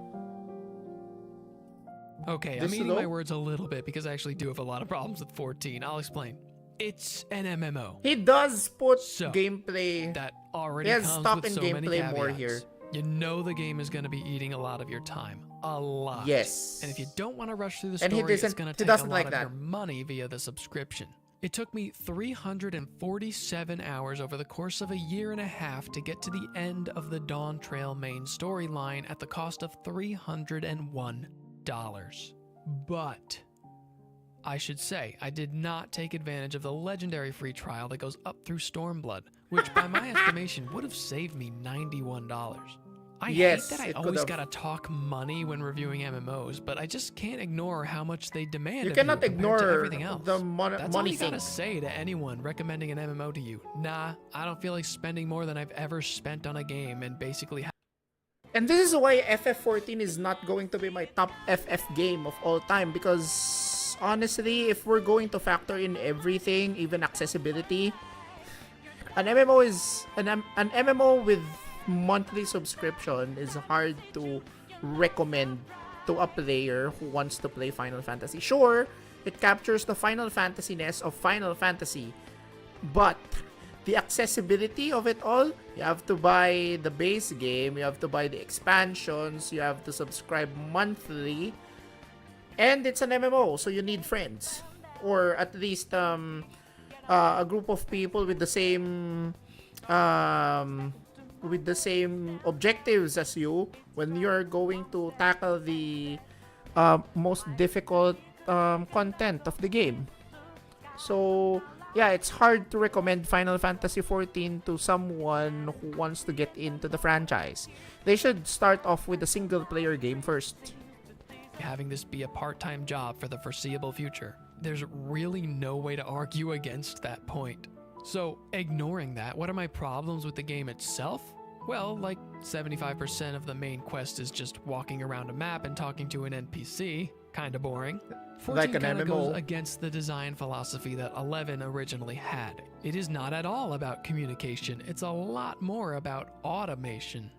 Okay, This I'm eating low? my words a little bit because I actually do have a lot of problems with 14. I'll explain. It's an MMO. He does put So, gameplay. That already He has comes stop with and so many gameplay caveats. more here. You know the game is going to be eating a lot of your time. A lot. Yes. And if you don't want to rush through the And he story, it's doesn't- going he to take a doesn't lot like of that. your money via the subscription. It took me 347 hours over the course of a year and a half to get to the end of the Dawn Trail main storyline at the cost of $301. But I should say, I did not take advantage of the legendary free trial that goes up through Stormblood, which by my estimation would have saved me $91. I Yes, hate that I it could always have. gotta talk money when reviewing MMOs, but I just can't ignore how much they demand You of cannot you compared to ignore everything else. the That's all money you thing. gotta say to anyone recommending an MMO to you. Nah, I don't feel like spending more than I've ever spent on a game and basically And this is why FF14 is not going to be my top FF game of all time, because honestly, if we're going to factor in everything, even accessibility, an MMO is an MMO with monthly subscription is hard to recommend to a player who wants to play Final Fantasy. Sure, it captures the Final Fantasy-ness of Final Fantasy, but the accessibility of it all, you have to buy the base game, you have to buy the expansions, you have to subscribe monthly, and it's an MMO, so you need friends, or at least a group of people with the same objectives as you when you're going to tackle the most difficult content of the game. So yeah, it's hard to recommend Final Fantasy XIV to someone who wants to get into the franchise. They should start off with a single player game first. having this be a part-time job for the foreseeable future. There's really no way to argue against that point. So, ignoring that, what are my problems with the game itself? Well, like 75% of the main quest is just walking around a map and talking to an NPC. Kinda boring. 14 Like an kinda MMO. goes against the design philosophy that 11 originally had. It is not at all about communication, it's a lot more about automation.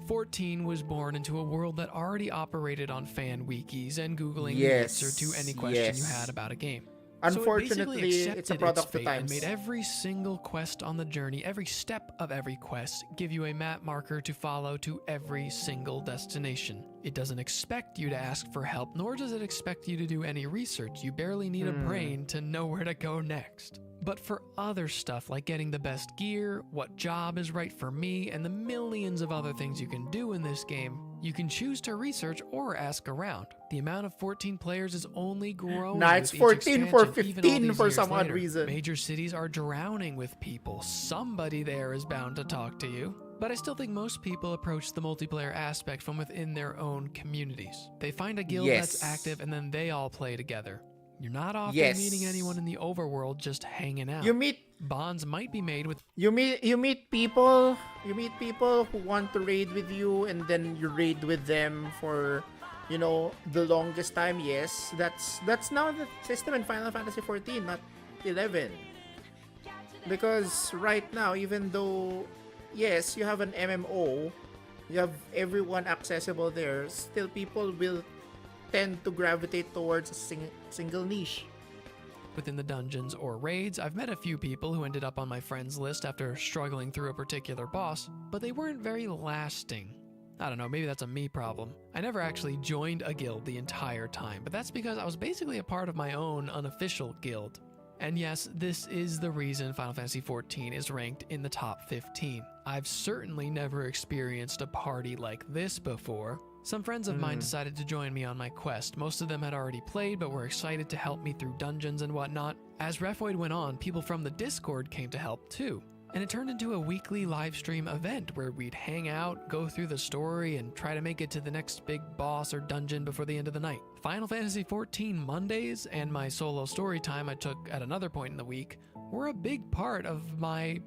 14 was born into a world that already operated on fan wikis and Googling the Yes, answer to any question you yes. had about a game. Unfortunately, so it it's a accepted product its of the fate and times. made every single quest on the journey, every step of every quest, give you a map marker to follow to every single destination. It doesn't expect you to ask for help, nor does it expect you to do any research. You barely need a brain to know where to go next. But for other stuff like getting the best gear, what job is right for me, and the millions of other things you can do in this game, you can choose to research or ask around. The amount of 14 players is only growing. Nah, with it's each 14 for expansion, even all 15 these for years some odd later. reason. Major cities are drowning with people. Somebody there is bound to talk to you. But I still think most people approach the multiplayer aspect from within their own communities. They find a guild that's active and then they all play together. You're not often meeting anyone in the overworld just hanging out. You meet Bonds might be made with you meet people who want to raid with you, and then you raid with them for the longest time. Yes, that's now the system in Final Fantasy 14, not 11. Because right now, even though yes, you have an MMO, you have everyone accessible there, still people will tend to gravitate towards a single niche. within the dungeons or raids. I've met a few people who ended up on my friends list after struggling through a particular boss, but they weren't very lasting. I don't know, maybe that's a me problem. I never actually joined a guild the entire time, but that's because I was basically a part of my own unofficial guild. And yes, this is the reason Final Fantasy XIV is ranked in the top 15. I've certainly never experienced a party like this before. Some friends of mine decided to join me on my quest. Most of them had already played, but were excited to help me through dungeons and whatnot. As Refoid went on, people from the Discord came to help too. And it turned into a weekly live stream event where we'd hang out, go through the story, and try to make it to the next big boss or dungeon before the end of the night. Final Fantasy XIV Mondays and my solo story time I took at another point in the week were a big part of my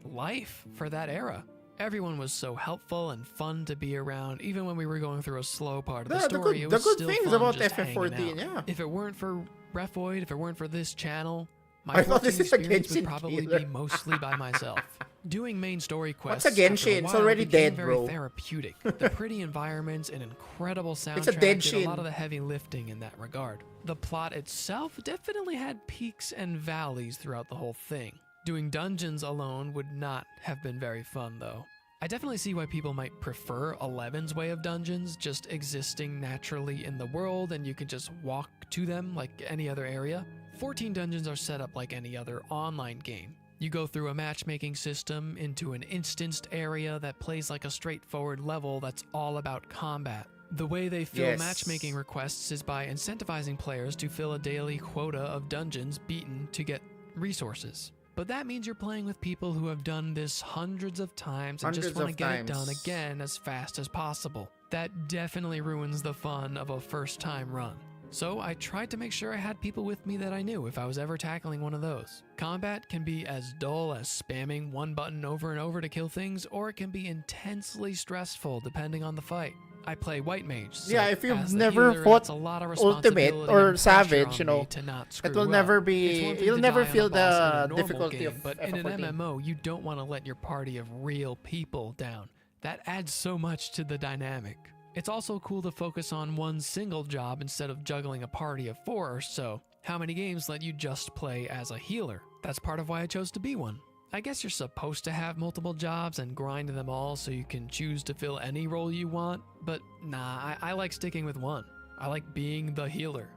life for that era. Everyone was so helpful and fun to be around, even when we were going through a slow part of the story. It was the good still things fun about just FF14, hanging out. yeah. If it weren't for Refoid, if it weren't for this channel, My I thought 14 this is a experience would Genshin probably killer. be mostly by myself. Doing main story quests What's a after Genshin? while It's already became dead, very bro. therapeutic. The pretty environments and incredible soundtrack It's a dead did a Shin. lot of the heavy lifting in that regard. The plot itself definitely had peaks and valleys throughout the whole thing. Doing dungeons alone would not have been very fun though. I definitely see why people might prefer 11's way of dungeons, just existing naturally in the world and you can just walk to them like any other area. 14 dungeons are set up like any other online game. You go through a matchmaking system into an instanced area that plays like a straightforward level that's all about combat. The way they fill Yes. matchmaking requests is by incentivizing players to fill a daily quota of dungeons beaten to get resources. But that means you're playing with people who have done this hundreds of times and just Hundreds want to of get it done times. again as fast as possible. That definitely ruins the fun of a first-time run. So I tried to make sure I had people with me that I knew if I was ever tackling one of those. Combat can be as dull as spamming one button over and over to kill things, or it can be intensely stressful depending on the fight. I play white mage, so Yeah, if you've as the never healer, fought that's a lot of Ultimate responsibility or and Savage, pressure you on know, me to not it screw will up. never It's be. one thing You'll to never die on feel a boss in a the normal difficulty game, of but in an FF14. MMO, you don't want to let your party of real people down. That adds so much to the dynamic. It's also cool to focus on one single job instead of juggling a party of 4 or so. How many games let you just play as a healer? That's part of why I chose to be one. I guess you're supposed to have multiple jobs and grind them all so you can choose to fill any role you want, but nah, I like sticking with one. I like being the healer.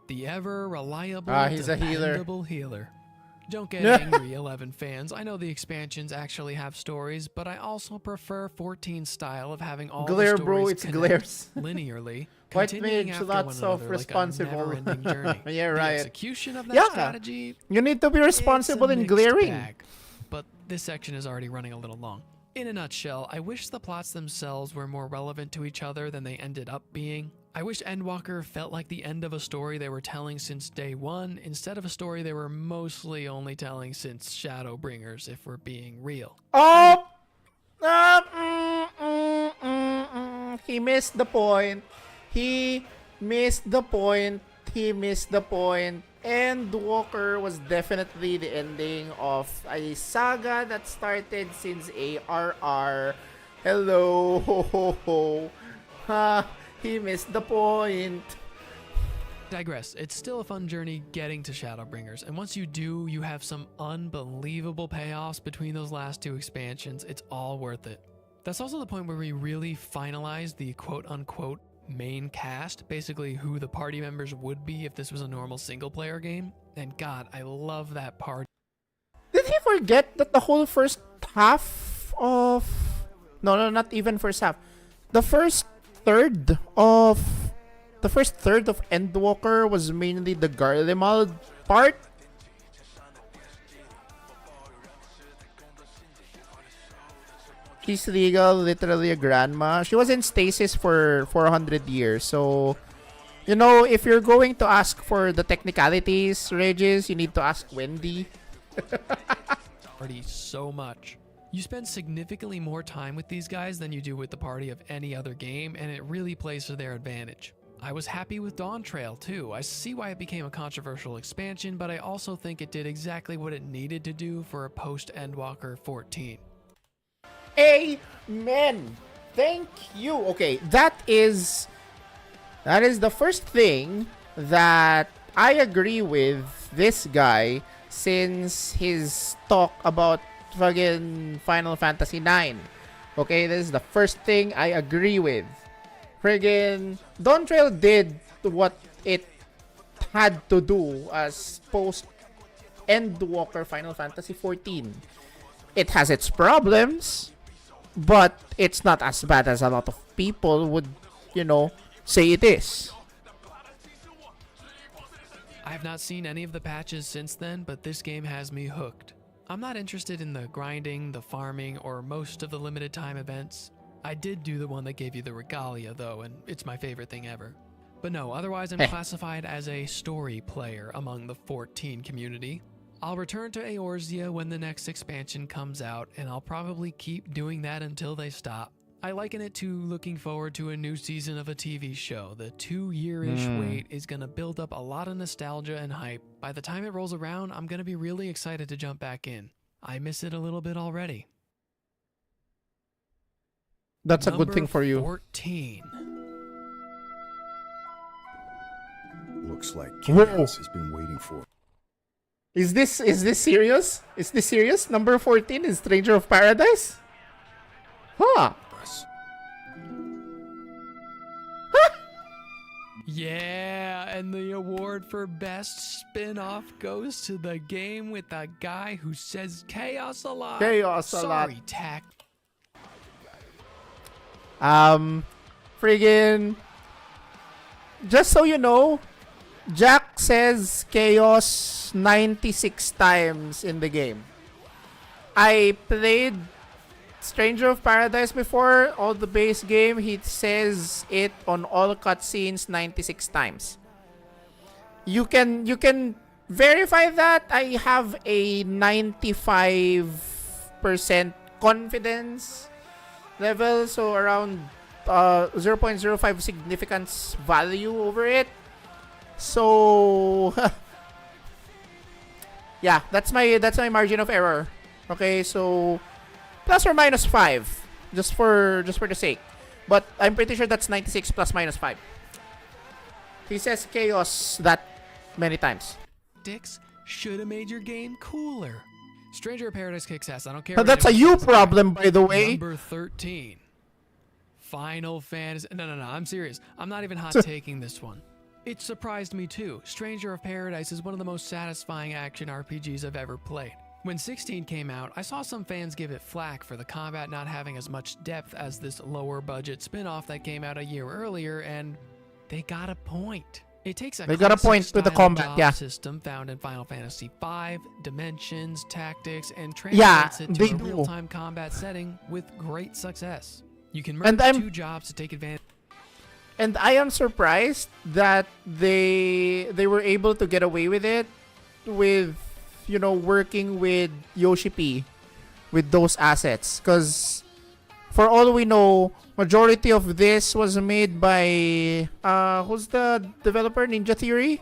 The ever reliable, He's a healer. dependable healer. Don't get angry, 11 fans. I know the expansions actually have stories, but I also prefer 14's style of having all Glare, the bro, stories it's connect glares. linearly, White continuing mage, after lots one of another responsible. like a never-ending journey. Yeah, The right. execution of that Yeah. strategy, You need to be responsible it's a in mixed glaring. bag, but this section is already running a little long. In a nutshell, I wish the plots themselves were more relevant to each other than they ended up being. I wish Endwalker felt like the end of a story they were telling since day one, instead of a story they were mostly only telling since Shadowbringers, if we're being real. Oh! He missed the point. He missed the point. He missed the point. Endwalker was definitely the ending of a saga that started since ARR. Hello, ho ho ho. Ha, he missed the point. Digress, it's still a fun journey getting to Shadowbringers, and once you do, you have some unbelievable payoffs between those last 2 expansions. It's all worth it. That's also the point where we really finalize the quote-unquote main cast, basically who the party members would be if this was a normal single-player game, and God, I love that part. Did he forget that the whole first half of... No, not even first half. The first third of Endwalker was mainly the Garlemald part. She's legal, literally a grandma. She was in stasis for 400 years. So, you know, if you're going to ask for the technicalities, Regis, you need to ask Wendy. Party so much. You spend significantly more time with these guys than you do with the party of any other game, and it really plays to their advantage. I was happy with Dawn Trail too. I see why it became a controversial expansion, but I also think it did exactly what it needed to do for a post-Endwalker 14. Amen. Thank you. Okay, that is the first thing that I agree with this guy since his talk about fucking Final Fantasy 9. Okay, this is the first thing I agree with. Friggin' Dawn Trail did what it had to do as post Endwalker Final Fantasy 14. It has its problems, but it's not as bad as a lot of people would, you know, say it is. I have not seen any of the patches since then, but this game has me hooked. I'm not interested in the grinding, the farming, or most of the limited time events. I did do the one that gave you the regalia though, and it's my favorite thing ever. But no, otherwise I'm classified as a story player among the 14 community. I'll return to Eorzea when the next expansion comes out, and I'll probably keep doing that until they stop. I liken it to looking forward to a new season of a TV show. The 2-year-ish wait is going to build up a lot of nostalgia and hype. By the time it rolls around, I'm going to be really excited to jump back in. I miss it a little bit already. That's a good thing for you. 14. Looks like Chaos has been waiting for. Is this serious? Is this serious? Number 14 is Stranger of Paradise? Huh. Yeah, and the award for best spin-off goes to the game with the guy who says chaos a lot. Chaos a lot. Sorry, Tack. Friggin'. Just so you know, Jack says chaos 96 times in the game. I played Stranger of Paradise before, all the base game. He says it on all cutscenes 96 times. You can verify that. I have a 95% confidence level, so around 0.05 significance value over it. So yeah, that's my margin of error. Okay, so plus or minus 5, just for the sake. But I'm pretty sure that's 96 plus minus 5. He says chaos that many times. Dix should have made your game cooler. Stranger of Paradise kicks ass. I don't care. But that's a you problem, by the way. Number 13. Final Fantasy. No. I'm serious. I'm not even hot taking this one. It surprised me too. Stranger of Paradise is one of the most satisfying action RPGs I've ever played. When 16 came out, I saw some fans give it flack for the combat not having as much depth as this lower budget spin-off that came out a year earlier, and they got a point. It takes a with the combat, yeah, system found in Final Fantasy V, dimensions, tactics, and translates it to a real-time combat setting with great success. You can merge 2 jobs to take advantage. And I am surprised that they were able to get away with it, with, you know, working with Yoshi P with those assets, because for all we know, majority of this was made by who's the developer? Ninja Theory?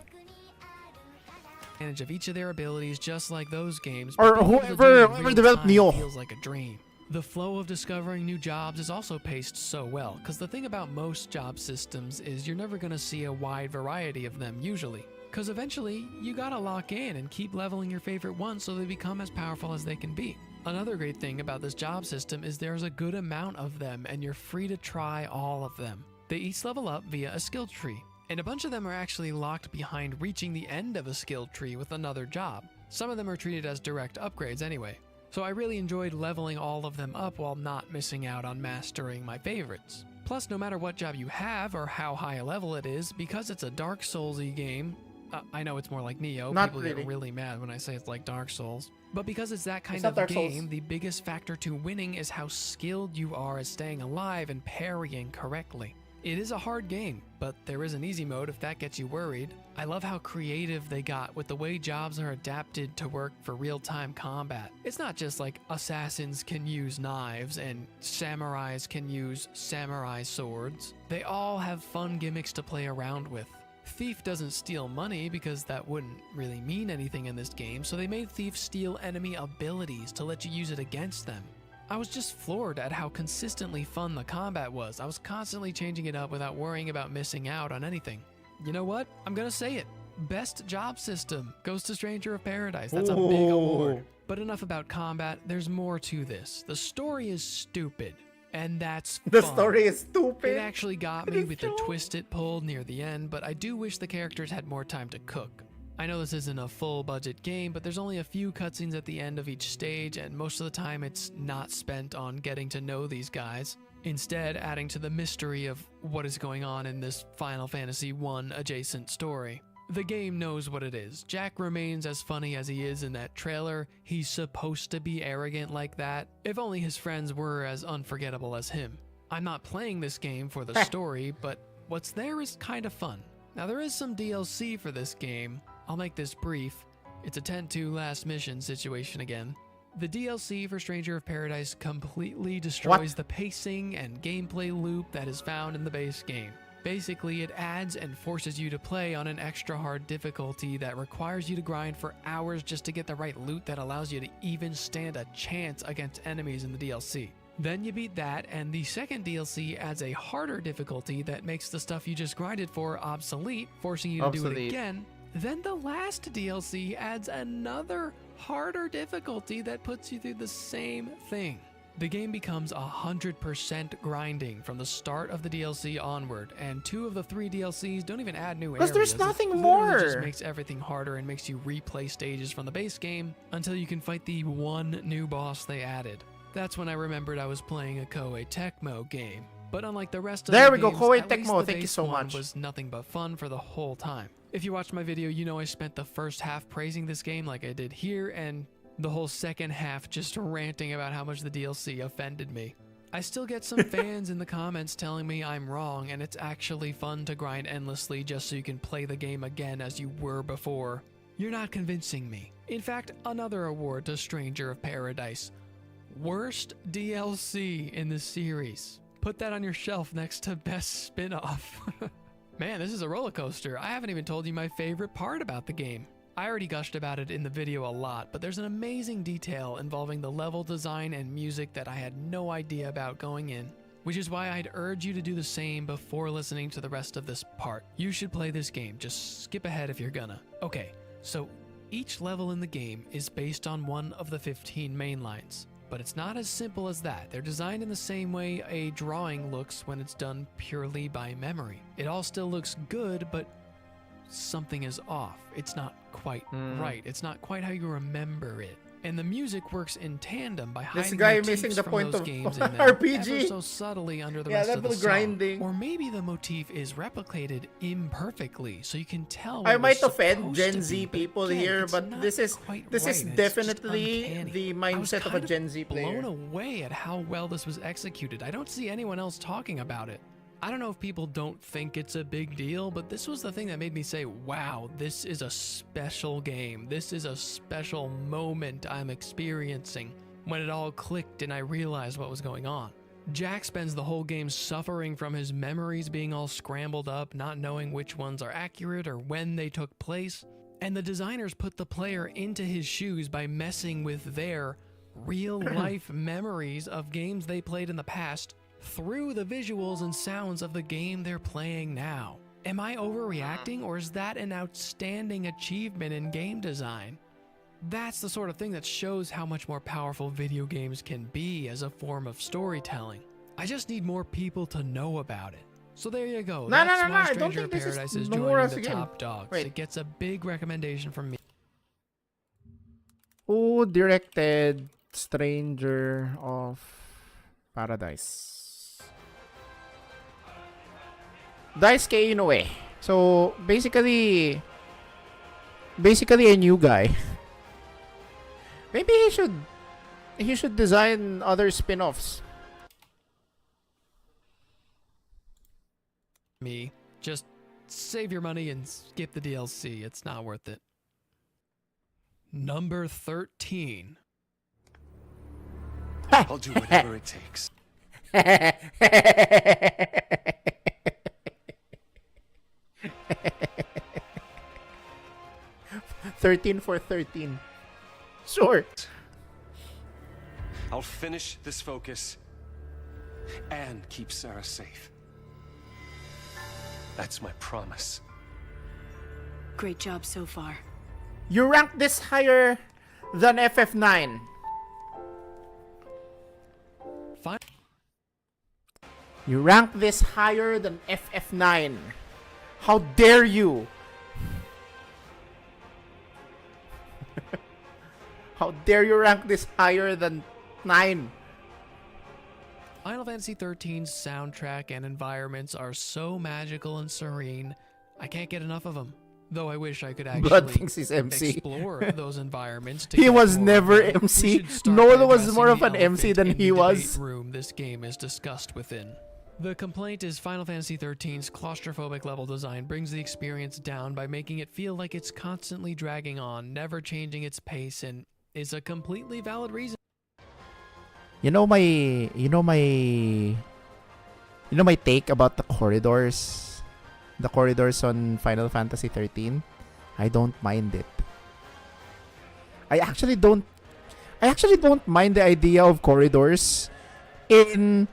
Of each of their abilities, just like those games, or whoever developed Nioh. Feels like a dream. The flow of discovering new jobs is also paced so well, because the thing about most job systems is you're never going to see a wide variety of them usually, because eventually you gotta lock in and keep leveling your favorite ones so they become as powerful as they can be. Another great thing about this job system is there's a good amount of them and you're free to try all of them. They each level up via a skill tree, and a bunch of them are actually locked behind reaching the end of a skill tree with another job. Some of them are treated as direct upgrades anyway. So I really enjoyed leveling all of them up while not missing out on mastering my favorites. Plus, no matter what job you have or how high a level it is, because it's a Dark Souls-y game, I know it's more like Nioh. People get really mad when I say it's like Dark Souls. But because it's that kind of game, the biggest factor to winning is how skilled you are at staying alive and parrying correctly. It is a hard game, but there is an easy mode if that gets you worried. I love how creative they got with the way jobs are adapted to work for real-time combat. It's not just like assassins can use knives and samurais can use samurai swords. They all have fun gimmicks to play around with. Thief doesn't steal money because that wouldn't really mean anything in this game, so they made Thief steal enemy abilities to let you use it against them. I was just floored at how consistently fun the combat was. I was constantly changing it up without worrying about missing out on anything. You know what? I'm gonna say it. Best job system goes to Stranger of Paradise. That's a big award. But enough about combat. There's more to this. The story is stupid, and that's fun. The story is stupid? It actually got me with the twist it pulled near the end, but I do wish the characters had more time to cook. I know this isn't a full budget game, but there's only a few cutscenes at the end of each stage, and most of the time it's not spent on getting to know these guys. Instead, adding to the mystery of what is going on in this Final Fantasy I adjacent story. The game knows what it is. Jack remains as funny as he is in that trailer. He's supposed to be arrogant like that. If only his friends were as unforgettable as him. I'm not playing this game for the story, but what's there is kind of fun. Now there is some DLC for this game. I'll make this brief. It's a 10-2 last mission situation again. The DLC for Stranger of Paradise completely destroys the pacing and gameplay loop that is found in the base game. Basically, it adds and forces you to play on an extra hard difficulty that requires you to grind for hours just to get the right loot that allows you to even stand a chance against enemies in the DLC. Then you beat that, and the second DLC adds a harder difficulty that makes the stuff you just grinded for obsolete, forcing you to do it again. Then the last DLC adds another harder difficulty that puts you through the same thing. The game becomes 100% grinding from the start of the DLC onward, and 2 of the 3 DLCs don't even add new areas. Because there's nothing It more. just makes everything harder and makes you replay stages from the base game until you can fight the one new boss they added. That's when I remembered I was playing a Koei Tecmo game. But unlike the rest of there the we go, games, Koei at least Tecmo, the thank you base so one much. was nothing but fun for the whole time. If you watched my video, you know I spent the first half praising this game like I did here, and the whole second half just ranting about how much the DLC offended me. I still get some fans in the comments telling me I'm wrong, and it's actually fun to grind endlessly just so you can play the game again as you were before. You're not convincing me. In fact, another award to Stranger of Paradise. Worst DLC in the series. Put that on your shelf next to best spin-off. Man, this is a roller coaster. I haven't even told you my favorite part about the game. I already gushed about it in the video a lot, but there's an amazing detail involving the level design and music that I had no idea about going in, which is why I'd urge you to do the same before listening to the rest of this part. You should play this game, just skip ahead if you're gonna. Okay, so each level in the game is based on one of the 15 main lines. But it's not as simple as that. They're designed in the same way a drawing looks when it's done purely by memory. It all still looks good, but something is off. It's not quite right. It's not quite how you remember it. And the music works in tandem by hiding motifs from those games in there ever so subtly under the rest of the song. Or maybe the motif is replicated imperfectly, so you can tell. I might offend Gen Z people here, but this is definitely the mindset of a Gen Z player. Blown away at how well this was executed. I don't see anyone else talking about it. I don't know if people don't think it's a big deal, but this was the thing that made me say, wow, this is a special game. This is a special moment I'm experiencing, when it all clicked and I realized what was going on. Jack spends the whole game suffering from his memories being all scrambled up, not knowing which ones are accurate or when they took place. And the designers put the player into his shoes by messing with their real-life memories of games they played in the past through the visuals and sounds of the game they're playing now. Am I overreacting, or is that an outstanding achievement in game design? That's the sort of thing that shows how much more powerful video games can be as a form of storytelling. I just need more people to know about it. So there you go. That's why Stranger of Paradise is joining the top dogs. It gets a big recommendation from me. Who directed Stranger of Paradise? Daisuke Inoue. So basically a new guy. Maybe he should design other spin-offs. Just save your money and skip the DLC. It's not worth it. Number 13. I'll do whatever it takes. 13 for 13. Sure. I'll finish this focus and keep Sarah safe. That's my promise. Great job so far. You rank this higher than FF9. Fine. You rank this higher than FF9. How dare you? How dare you rank this higher than 9? Final Fantasy XIII's soundtrack and environments are so magical and serene, I can't get enough of them. Though I wish I could Blood thinks he's MC. explore those environments. He was never MC. Nor was more of an MC than he was. Room this game is discussed within. The complaint is Final Fantasy XIII's claustrophobic level design brings the experience down by making it feel like it's constantly dragging on, never changing its pace, and is a completely valid reason. You know my take about the corridors? The corridors on Final Fantasy 13? I don't mind it. I actually don't mind the idea of corridors in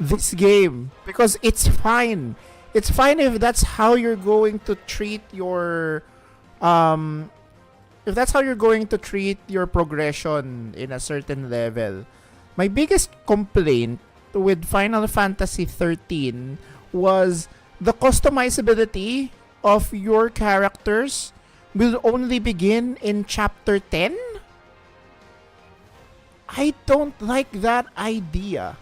this game because it's fine. It's fine if that's how you're going to treat your progression in a certain level. My biggest complaint with Final Fantasy 13 was the customizability of your characters will only begin in chapter 10. I don't like that idea.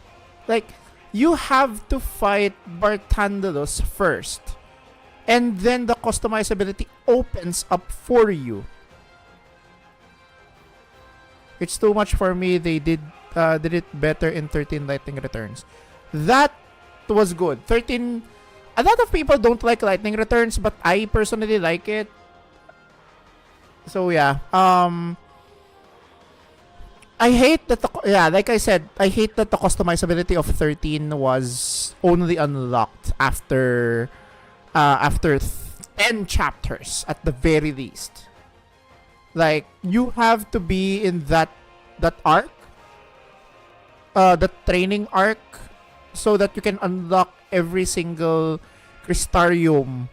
Like, you have to fight Barthandelus first, and then the customizability opens up for you. It's too much for me. They did it better in 13 Lightning Returns. That was good. 13. A lot of people don't like Lightning Returns, but I personally like it. So yeah. I hate that like I said, I hate that the customizability of 13 was only unlocked after 10 chapters at the very least. Like, you have to be in that arc, the training arc, so that you can unlock every single Crystarium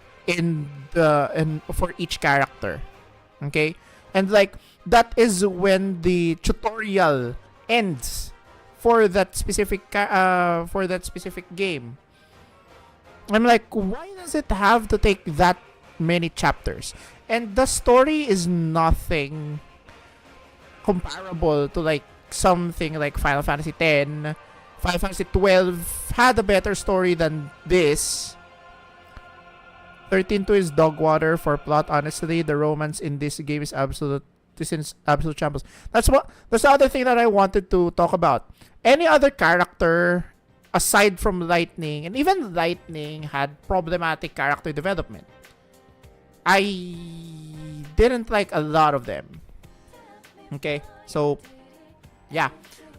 for each character. Okay? And like, that is when the tutorial ends for that specific game. I'm like, why does it have to take that many chapters? And the story is nothing comparable to like something like Final Fantasy X. Final Fantasy 12 had a better story than this. 13.2 is dog water for plot. Honestly, the romance in this game is absolute shambles. That's the other thing that I wanted to talk about. Any other character aside from Lightning, and even Lightning had problematic character development. I didn't like a lot of them. Okay, so yeah,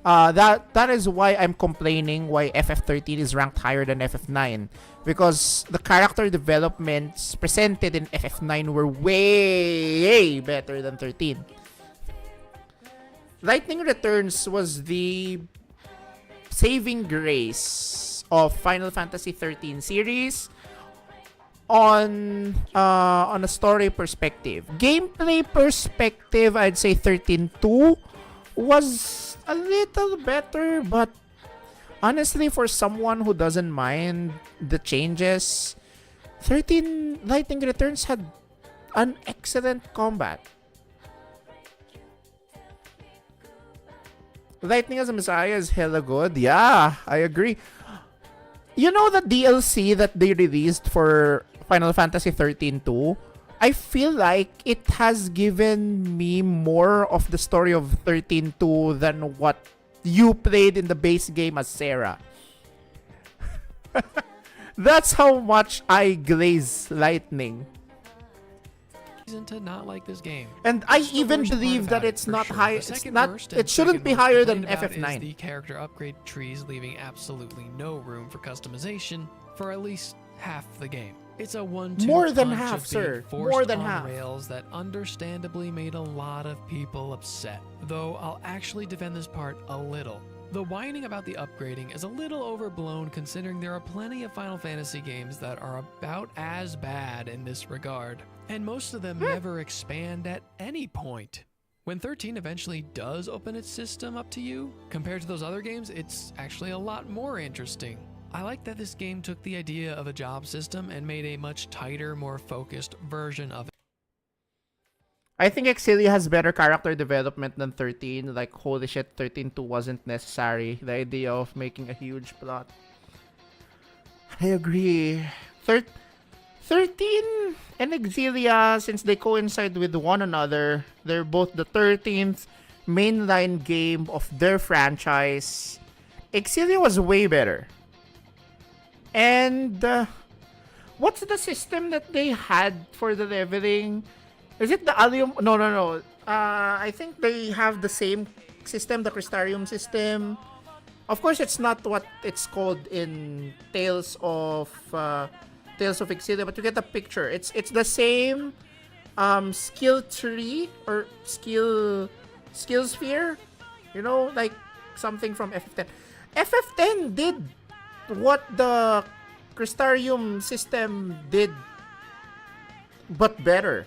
that is why I'm complaining why FF13 is ranked higher than FF9, because the character developments presented in FF9 were way better than 13. Lightning Returns was the saving grace of Final Fantasy 13 series on a story perspective. Gameplay perspective, I'd say 13.2 was a little better, but honestly, for someone who doesn't mind the changes, 13 Lightning Returns had an excellent combat. Lightning as a Messiah is hella good. Yeah, I agree. You know the DLC that they released for Final Fantasy 13-2? I feel like it has given me more of the story of 13-2 than what you played in the base game as Sarah. That's how much I glaze Lightning. Reason to not like this game. And I even believe that it's not high. It shouldn't be higher than FF9. The character upgrade trees leaving absolutely no room for customization for at least half the game. It's a 1-2 more than punch half, of sir. being forced More than on half. rails that understandably made a lot of people upset. Though I'll actually defend this part a little. The whining about the upgrading is a little overblown considering there are plenty of Final Fantasy games that are about as bad in this regard, and most of them never expand at any point. When 13 eventually does open its system up to you, compared to those other games, it's actually a lot more interesting. I like that this game took the idea of a job system and made a much tighter, more focused version of it. I think Exilia has better character development than 13. Like, holy shit, 13.2 wasn't necessary. The idea of making a huge plot. I agree. 13 and Exilia, since they coincide with one another, they're both the 13th mainline game of their franchise. Exilia was way better. And what's the system that they had for the leveling? Is it the Allium? No. I think they have the same system, the Crystarium system. Of course, it's not what it's called in Tales of Exilio, but you get the picture. It's the same skill tree or skill sphere. You know, like something from FF10. FF10 did what the Crystarium system did, but better.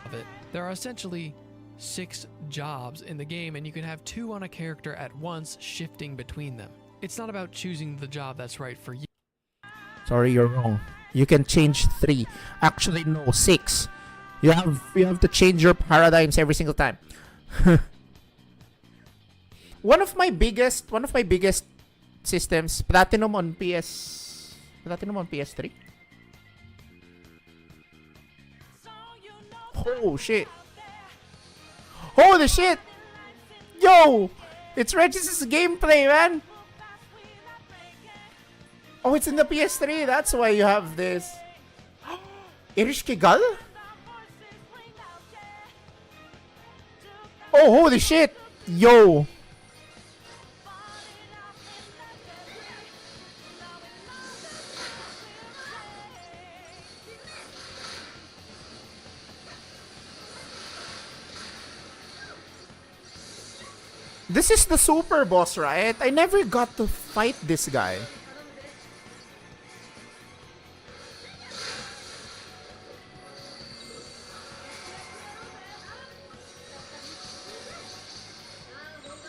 Of it. There are essentially 6 jobs in the game, and you can have 2 on a character at once, shifting between them. It's not about choosing the job that's right for you. Sorry, you're wrong. You can change 3. Actually, no, 6. You have to change your paradigms every single time. One of my biggest systems, Platinum on PS3. Oh shit. Holy shit! Yo! It's Regis's gameplay, man! Oh, it's in the PS3. That's why you have this. Irish Kigal? Oh, holy shit! Yo! This is the super boss, right? I never got to fight this guy.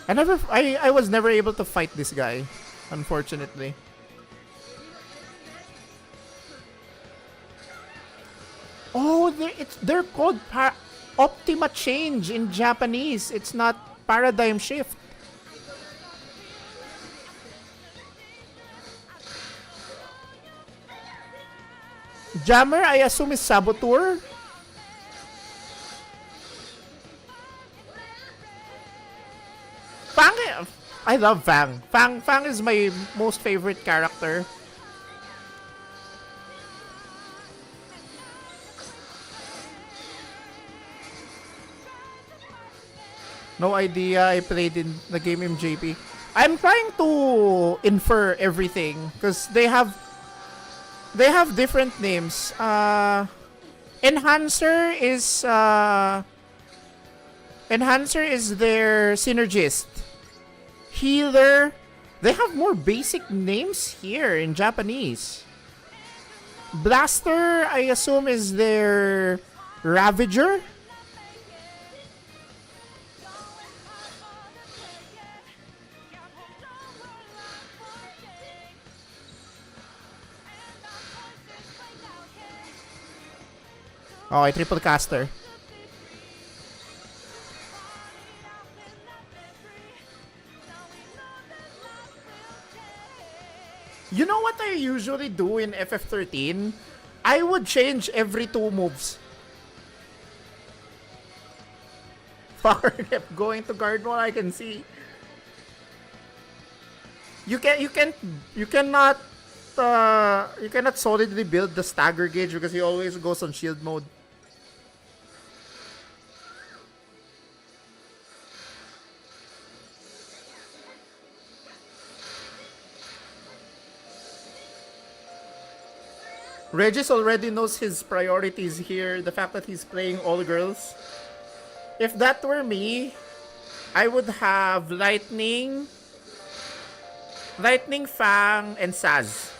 I was never able to fight this guy, unfortunately. Oh, they're called Optima Change in Japanese. It's not Paradigm Shift. Jammer, I assume, is Saboteur. Fang, I love Fang. Fang is my most favorite character. No idea. I played in the game MJP. I'm trying to infer everything because they have different names. Enhancer is their synergist. Healer. They have more basic names here in Japanese. Blaster, I assume, is their Ravager. Oh, I triple caster. You know what I usually do in FF13? I would change every 2 moves. Power kept going to guard what I can see. You cannot solidly build the stagger gauge because he always goes on shield mode. Regis already knows his priorities here. The fact that he's playing all girls. If that were me, I would have Lightning, Fang, and Saz.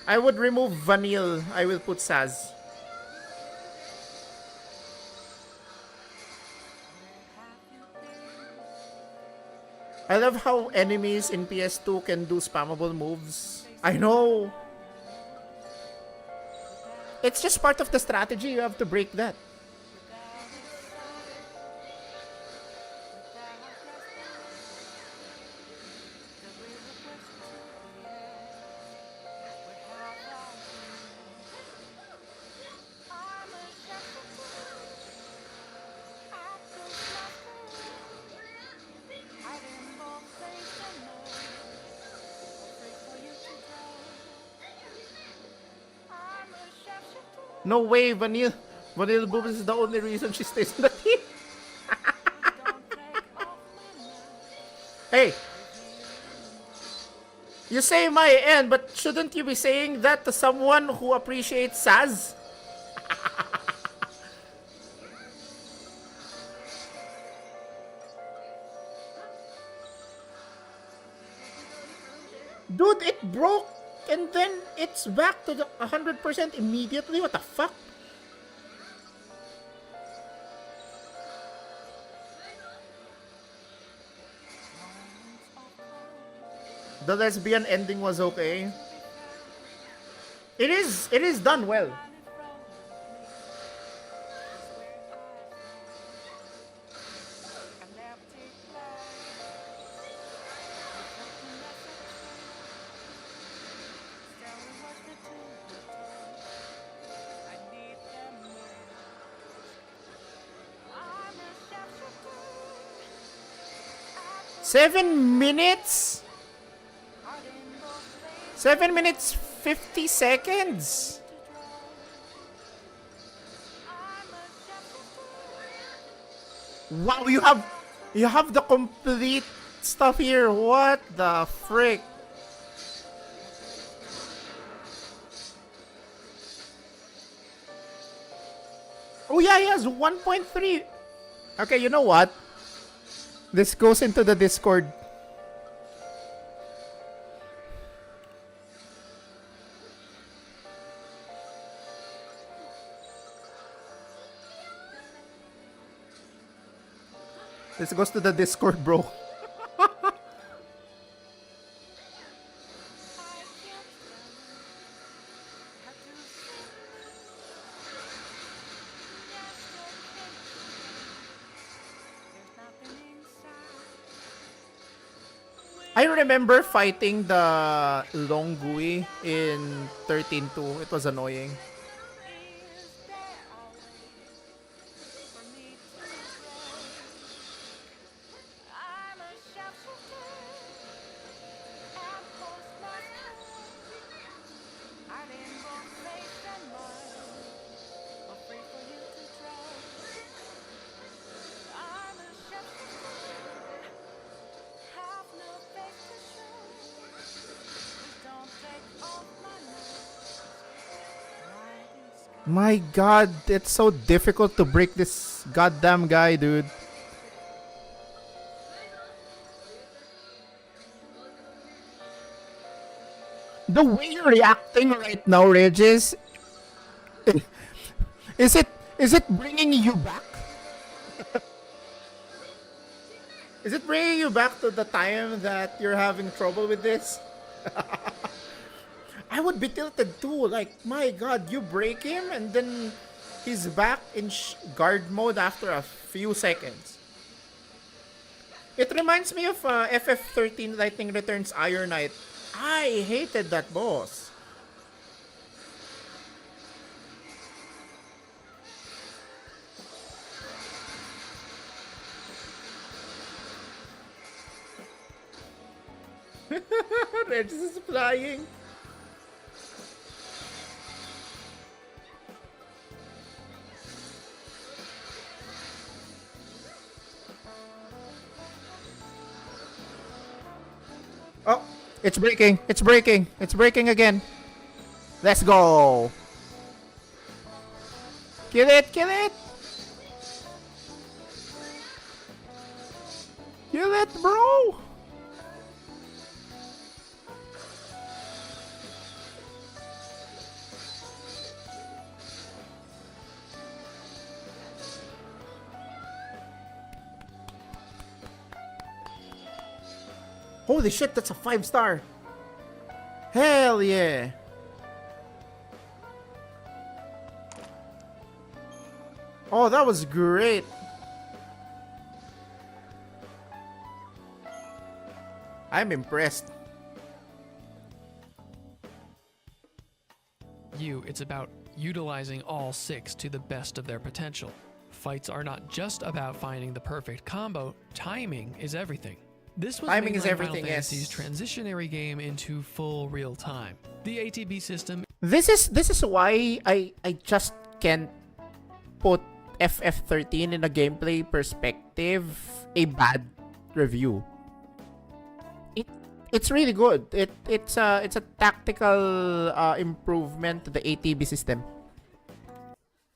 I would remove Vanille. I will put Saz. I love how enemies in PS2 can do spammable moves. I know. It's just part of the strategy. You have to break that. No way, Vanille. Vanilla Boobs is the only reason she stays in the team. Hey! You say my end, but shouldn't you be saying that to someone who appreciates Saz? Dude, it broke and then it's back to the 100% immediately. What the fuck? The lesbian ending was okay. It is done well. Seven minutes? 7 minutes 50 seconds. Wow, you have the complete stuff here. What the frick? Oh yeah, he has 1.3. Okay, you know what? This goes into the Discord. This goes to the Discord, bro. I remember fighting the Longui in 13-2. It was annoying. My god, it's so difficult to break this goddamn guy, dude. The way you're reacting right now, Regis, is it bringing you back? Is it bringing you back to the time that you're having trouble with this? I would be tilted too. Like, my god, you break him and then he's back in guard mode after a few seconds. It reminds me of FF13 Lightning Returns Iron Knight. I hated that boss. Regis is flying. Oh, it's breaking. It's breaking. It's breaking again. Let's go. Kill it. Kill it. Kill it, bro. Holy shit, that's a 5-star. Hell yeah. Oh, that was great. I'm impressed. It's about utilizing all 6 to the best of their potential. Fights are not just about finding the perfect combo, timing is everything. This was timing is mainline everything, Final Fantasy's yes. transitionary game into full real time. The ATB system. This is why I just can't put FF13 in a gameplay perspective a bad review. It's really good. It's a tactical improvement to the ATB system.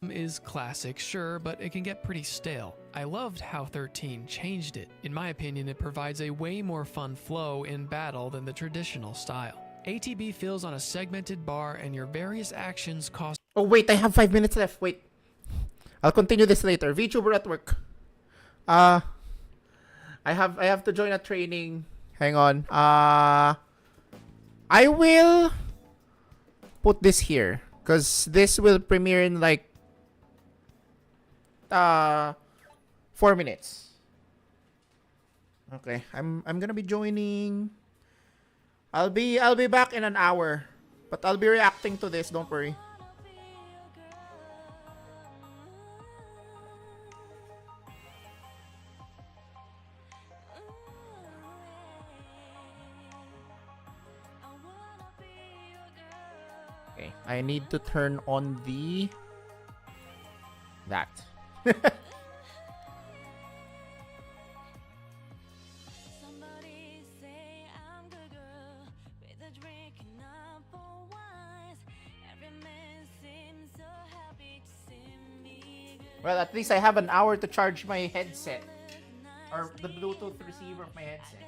Is classic, sure, but it can get pretty stale. I loved how 13 changed it. In my opinion, it provides a way more fun flow in battle than the traditional style. ATB fills on a segmented bar and your various actions cost... Oh wait, I have 5 minutes left. Wait. I'll continue this later. VTuber at work. I have to join a training. Hang on. I will put this here because this will premiere in like 4 minutes. Okay, I'm gonna be joining. I'll be back in an hour, but I'll be reacting to this. Don't worry. Okay, I need to turn on that. Well, at least I have an hour to charge my headset. Or the Bluetooth receiver of my headset.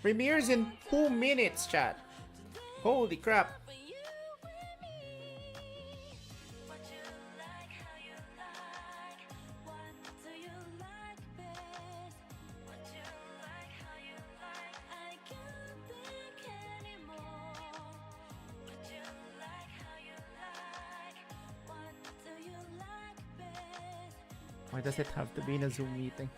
Premieres in 2 minutes, chat. Holy crap. Why does it have to be in a Zoom meeting?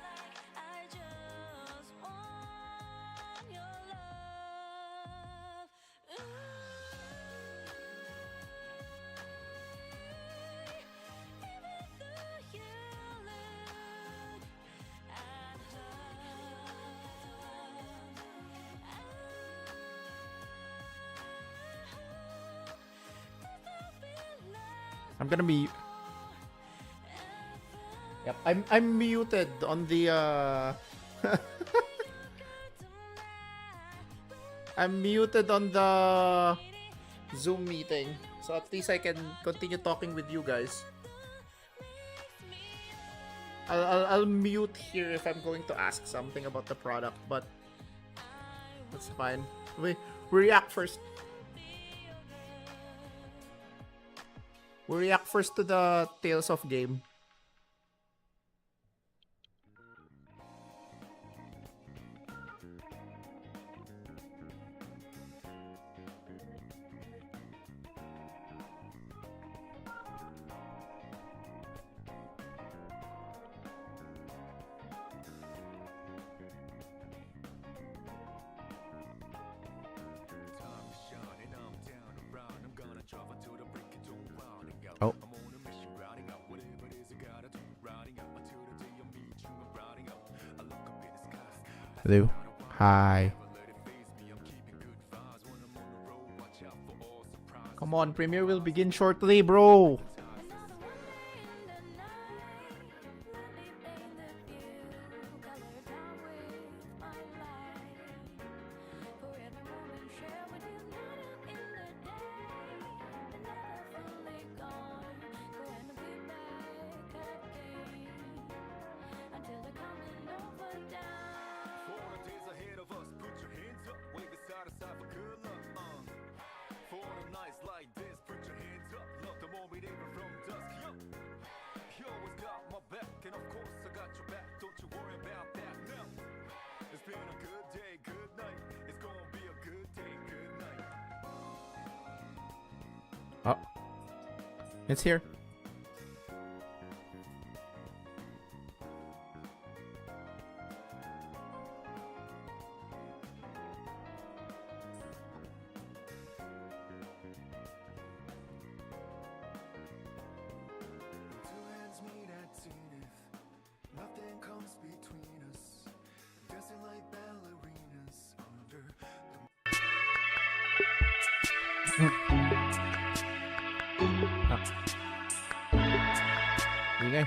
I'm gonna be... Yep, I'm muted on the I'm muted on the Zoom meeting, so at least I can continue talking with you guys. I'll mute here if I'm going to ask something about the product, but that's fine. We react first. We react first to the Tales of game. Oh. Hello. Hi. Come on, premiere will begin shortly, bro. Oh, it's here. Ingay.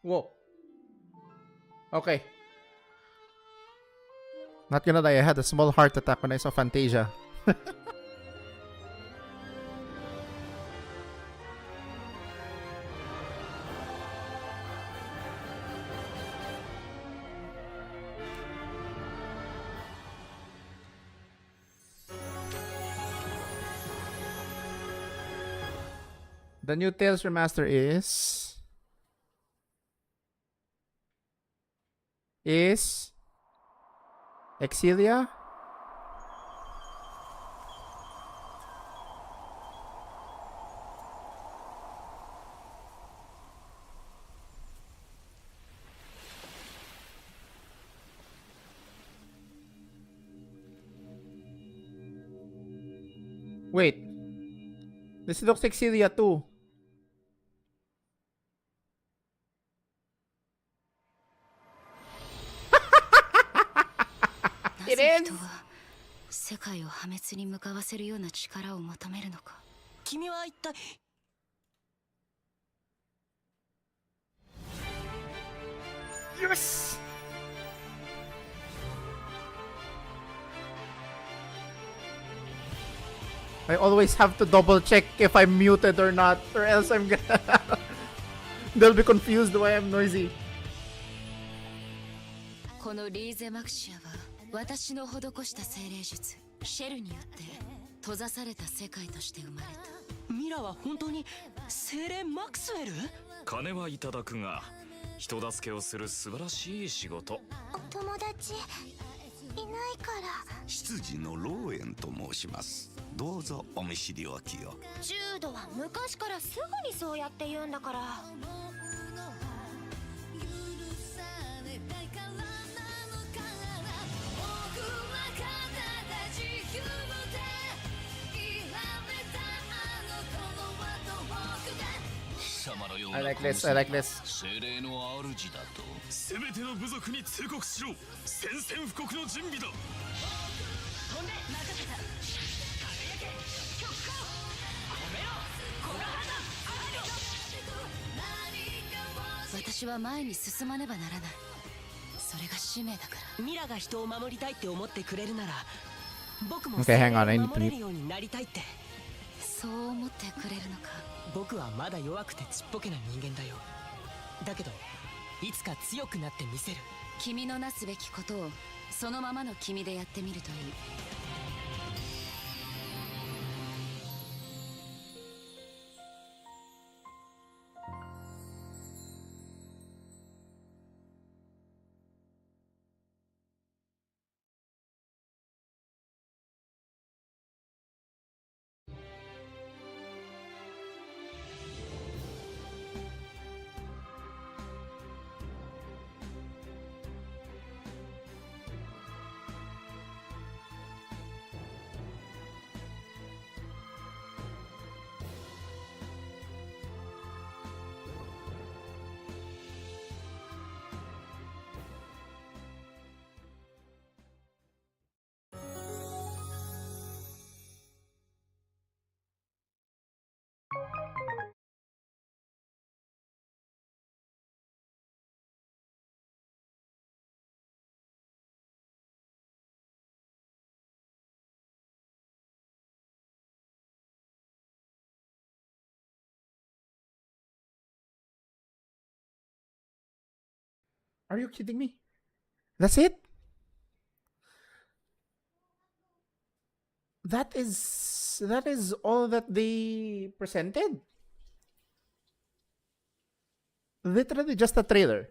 Whoa. Okay. Not gonna lie, I had a small heart attack when I saw Fantasia. The new Tales remaster is Exilia? Wait. This looks Exilia too. It is. 世界を破滅に向かわせるような力を求めるのか。君は一体。Yes! I always have to double check if I'm muted or not, or else I'm gonna they'll be confused why I'm noisy. このリーゼマクシアは私の施した精霊術シェルによって閉ざされた世界として生まれた。ミラは本当に精霊マクスウェル？金はいただくが人助けをする素晴らしい仕事。お友達いないから。執事のローエンと申します。どうぞお見知りおきを。ジュードは昔からすぐにそうやって言うんだから。I like this, I like this. 精霊の主だと。すべての部族に通告しろ。宣戦布告の準備だ。私は前に進まねばならない。それが使命だから。ミラが人を守りたいって思ってくれるなら、僕も守れるようになりたいって。そう思ってくれるのか。僕はまだ弱くてちっぽけな人間だよ。だけどいつか強くなってみせる。君のなすべきことをそのままの君でやってみるといい。Are you kidding me? That's it? That is all that they presented? Literally just a trailer.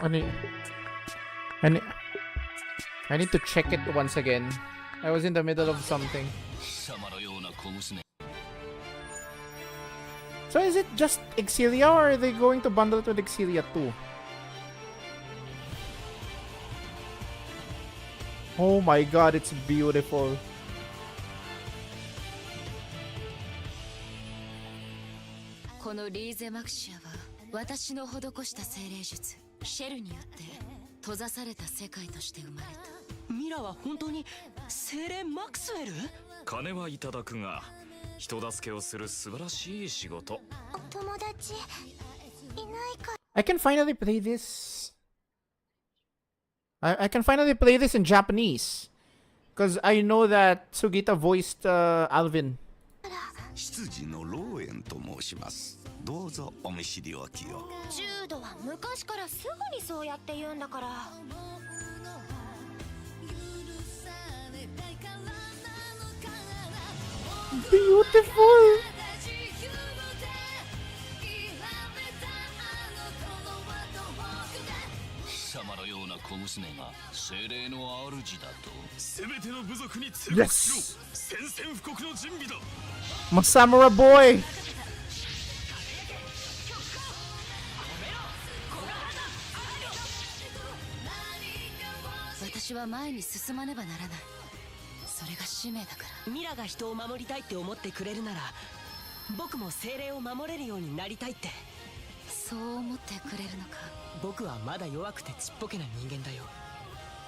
I need, I need, I need to check it once again. I was in the middle of something. So is it just Exilia, or are they going to bundle it with Exilia too? Oh my god, it's beautiful. Mira は本当に精霊マクスウェル？金はいただくが、人助けをする素晴らしい仕事。友達いないか。 I can finally play this. I can finally play this in Japanese. Because I know that Sugita voiced Alvin. 執事のローエンと申します。どうぞお見知りおきを。ジュードは昔からすぐにそうやって言うんだから。Beautiful! 貴様のような小娘が精霊の主だと。すべての部族に通告しろ。 Yes! 宣戦布告の準備だ。 Masamura boy! 私は前に進まねばならない。それが使命だから。ミラが人を守りたいって思ってくれるなら、僕も精霊を守れるようになりたいって。そう思ってくれるのか。僕はまだ弱くてちっぽけな人間だよ。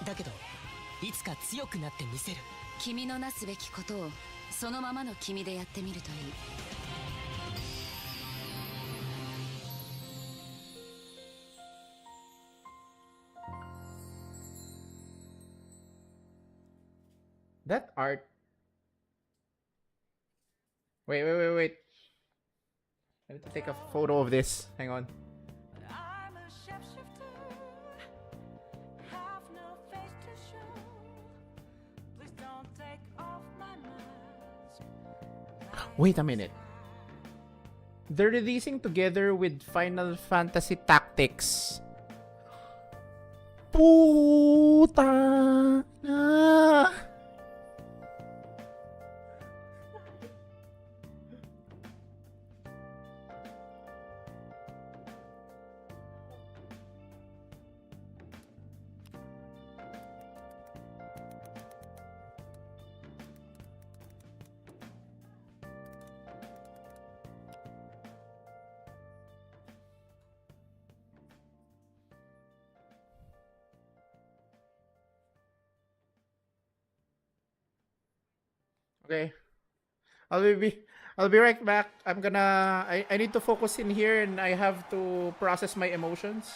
だけどいつか強くなってみせる。君のなすべきことをそのままの君でやってみるといい。That art. Wait. I need to take a photo of this. Hang on. Wait a minute. They're releasing together with Final Fantasy Tactics. Puta na. Okay. I'll be right back. I need to focus in here and I have to process my emotions.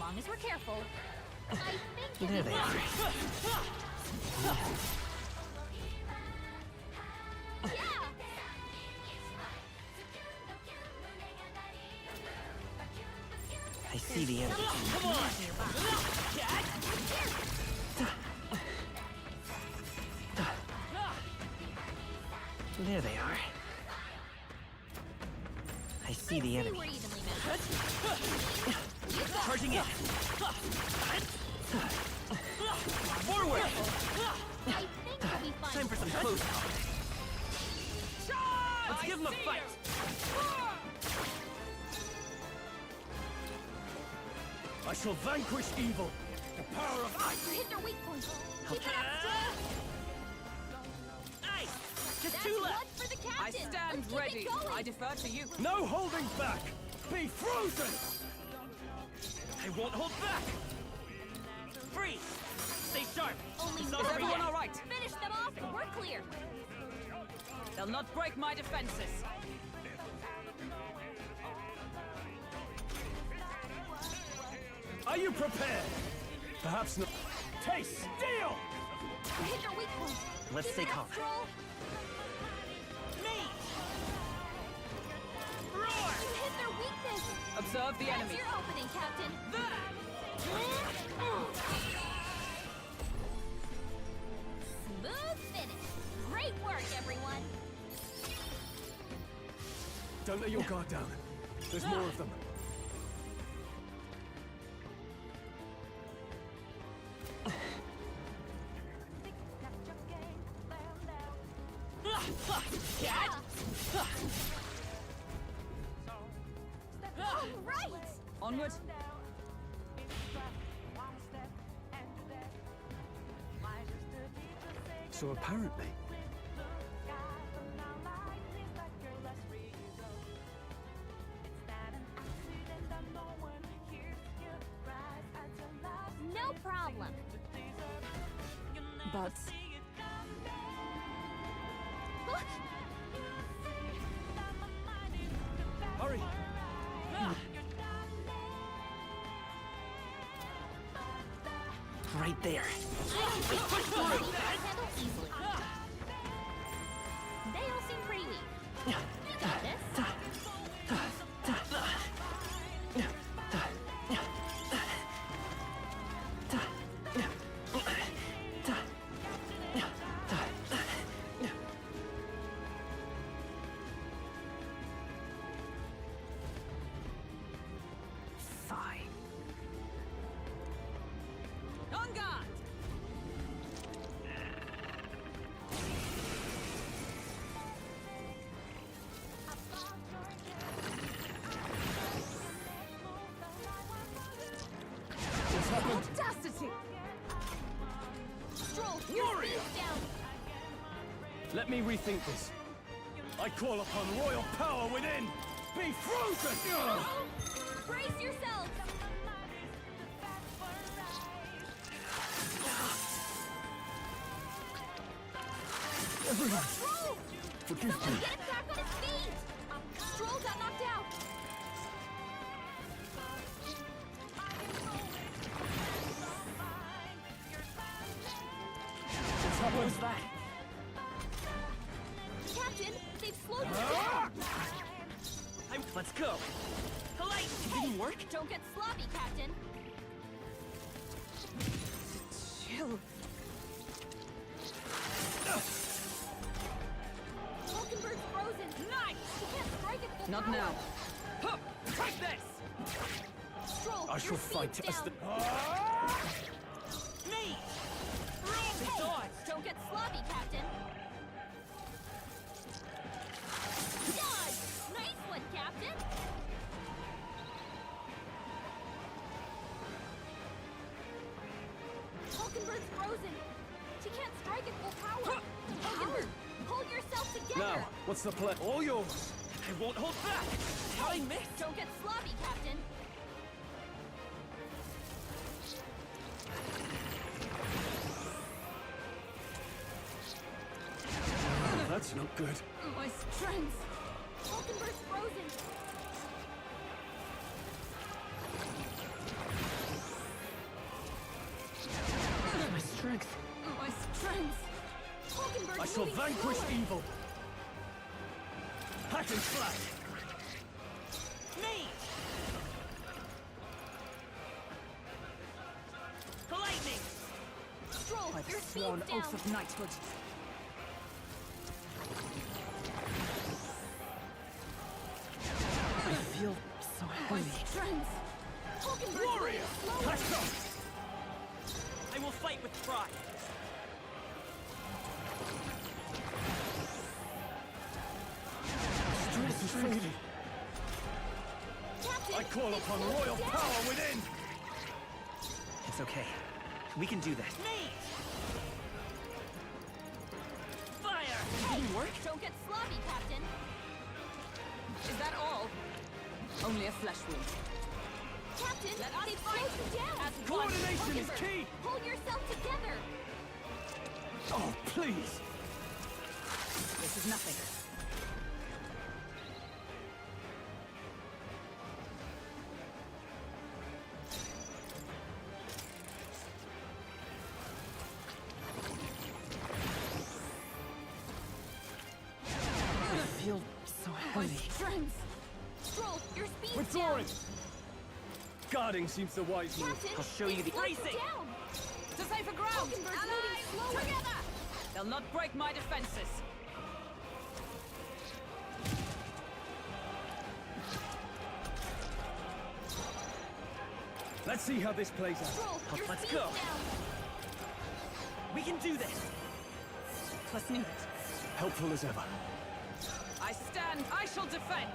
long as we're careful. I think There they are. I see the enemy. Come on! There they are. I see the enemy. we're evenly matched. Charging in. Forward! I think we'll be fine. Time for some close talk. Let's give them a fight. I shall vanquish evil. The power of ice. Hit their weak point. Keep it up, Stroll. Ice! Just That's two one left! for the captain. I stand Let's keep ready. it going. I defer to you. No holding back. Be frozen. I won't hold back. Freeze. Stay sharp. Only It's one over everyone yet. all right? Finish them off and we're clear. They'll not break my defenses. Are you prepared? Perhaps not. Taste steel. Hit their weak point. Let's Keep stay it up, calm. Stroll. Me! You hit their weakness. Observe the That's enemy. your opening, Captain. Smooth finish. Great work, everyone. Don't let your guard down. There's more of them. Yeah. All right. Onward. So apparently, No problem. But hurry. Right there. Handle easily. They all seem pretty weak. You got this. Fine. on guard. What's happened? Audacity! Stroll, your Warrior! speed's down. Let me rethink this. I call upon royal power within. Be frozen! Brace yourselves. Everyone, Stroll! forgive Someone me. get him back on his feet. Stroll got knocked out. What's happened? That. Captain, they've slowed you down. Let's go. Polite. It didn't work. Don't get sloppy, Captain. Chill. Falkenberg's frozen. Nice! He can't strike at full Not power. now. Huh. Take this! Stroll, I your shall fight speed's as down. the... Me! Hey, don't get sloppy, Captain. Dodge! Nice one, Captain. Falkenberg's frozen. She can't strike at full power. Falkenberg, pull yourself together. Now, what's the plan? All yours. I won't hold back. Hey, don't get sloppy, Captain. That's not good. My strength. Falkenberg's frozen. friends. Hulkenberg's I shall moving vanquish slower. evil. Hack and slash. Me. The lightning. Stroll, I've your sworn speed's down. oath of knighthood. I feel so My heavy. friends. Hulkenberg's Warrior! moving slower. Pass on! I will fight with pride. Strength is fading. Captain, I call it's upon slowing royal down. power within! It's okay. We can do this. Me! Fire! Hey, work? Don't get sloppy, Captain. Is that all? Only a flesh wound. Captain, Let us they've fight. slowed you down. As one. Coordination is Hulkenberg, key! hold yourself together. Oh, please! This is nothing. I feel so My heavy. friends. Stroll, your speed's Withdrawing! down. Guarding seems the wise move. Captain, I'll show you the... they've slowed you down. To safer ground! Hulkenberg's moving Allies, slower. together! They'll not break my defenses. Let's see how this plays out. Stroll, your Let's speed's go. down. We can do this. Let's need it. Helpful as ever. I stand. I shall defend.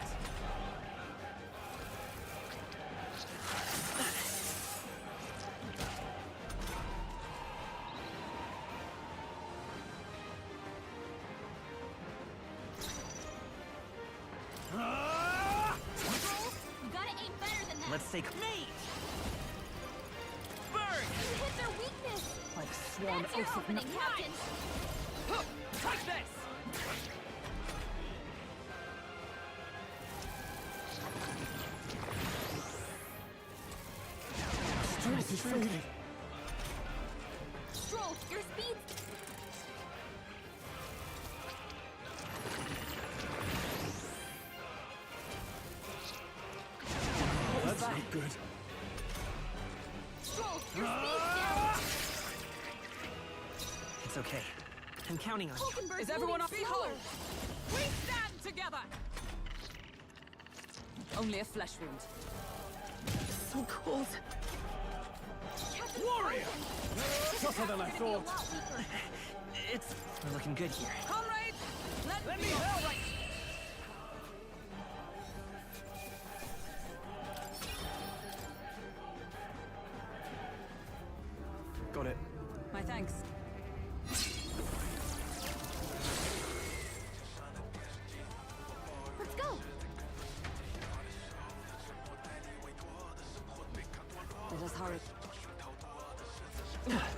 Stroll, you gotta aim better than that. Let's take... Me! Burn! You hit their weakness. I've sworn That's your oath of opening, Captain. Take this! Strength is fading. Stroll, your speed's... That's not good. Stroll, your speed's down. It's okay. I'm counting on you. Hulkenberg's Is everyone moving up? slower. Behold! We stand together! Only a flesh wound. So cold. Captain Warrior! Falcon. Tougher than I Captain's gonna be a thought. lot weaker. It's... We're looking good here. Comrades, let me me help! help. Right. Got it. My thanks. Let's go. Let us hurry. Was that?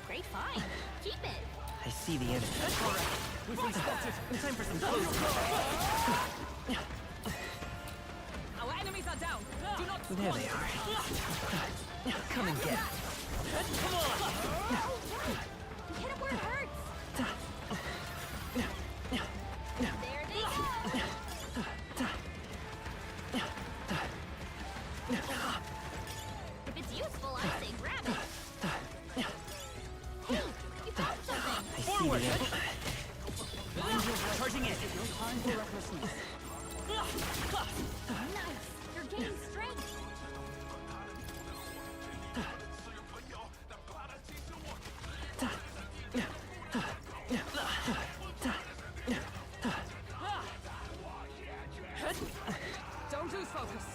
Great find. Keep it. I see the enemy. We've been spotted. Time for some close. Our enemies are down. Do not There squander. they are. Come and get it. Come on! You hit him where it hurts. There they go. If it's useful, I say grab it. Hey, you found something. I see the enemy. Charging in. Time for recklessness. Nice. You're gaining strength. Don't lose focus.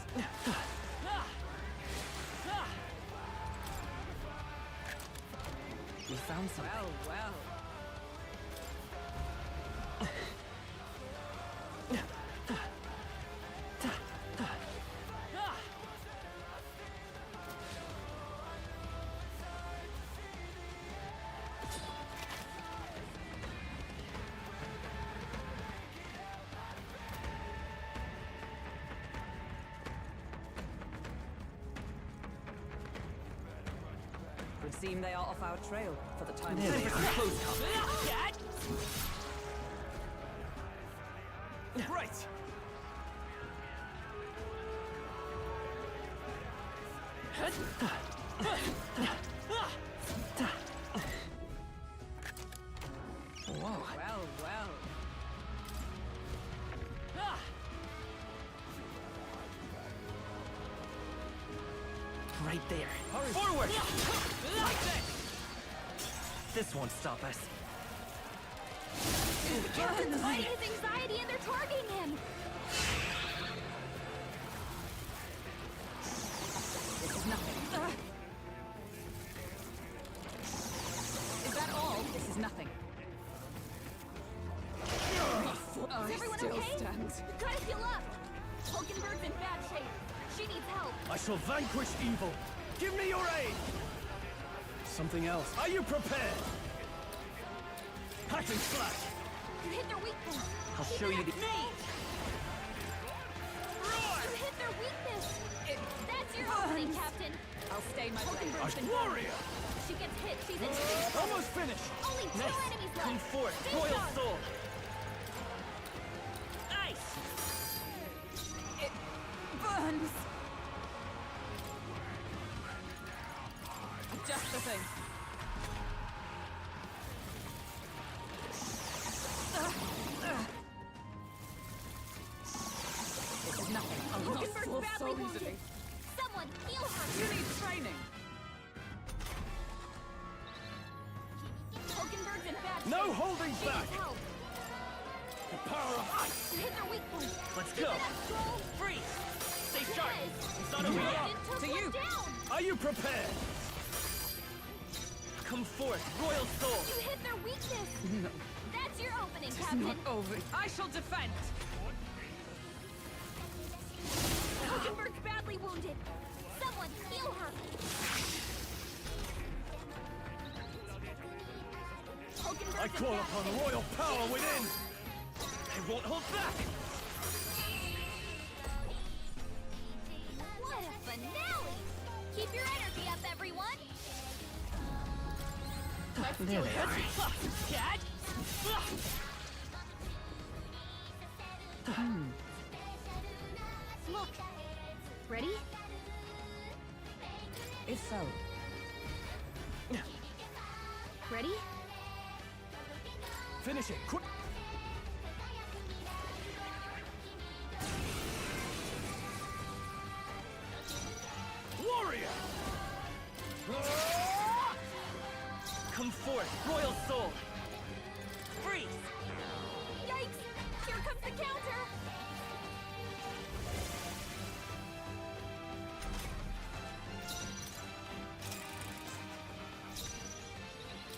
We found something. Well, well. Would seem they are off our trail for the time There being. they are. Right. Whoa. Well, well. Right there. Hurry. Forward! Like this. This won't stop us. Captain's fighting his anxiety and they're targeting him. This is nothing. Is that all? This is nothing. Is everyone still okay? stands. Gotta heal up. Hulkenberg's in bad shape. She needs help. I shall vanquish evil. Give me your aid! Something else. Are you prepared? Hack and slash! You hit their weak point. I'll show you the... You hit their weakness. That's your opening, Captain. I'll stay my blade. Hulkenberg's been Warrior! She gets hit. She's in. Almost finished! Only 2 Next, enemies left. come forth, Stay Royal strong. Soul! Ice! It burns. Just the thing. This is nothing. I'll not Hulkenberg's fall badly so wounded. easily. Someone heal her. You need training. Hulkenberg's in bad shape. No holding She back! needs help. The power of ice! You hit their weak point. Let's Keep go! it up, Stroll. Freeze! Stay sharp! Yes. It's not over yet! Captain took To one you. down. Are you prepared? Come forth, Royal Soul! You hit their weakness. No, That's your opening, it's Captain. not over. I shall defend. Hulkenberg's badly wounded. Someone heal her. Hulkenberg's I in call bad upon shape. royal power within! I won't hold back! What a finale! Keep your energy up, everyone. There they are. Cat. Look. Ready? If so, Ready? Finish it, quick! Warrior! Come forth, Royal Soul! Freeze! Yikes! Here comes the counter.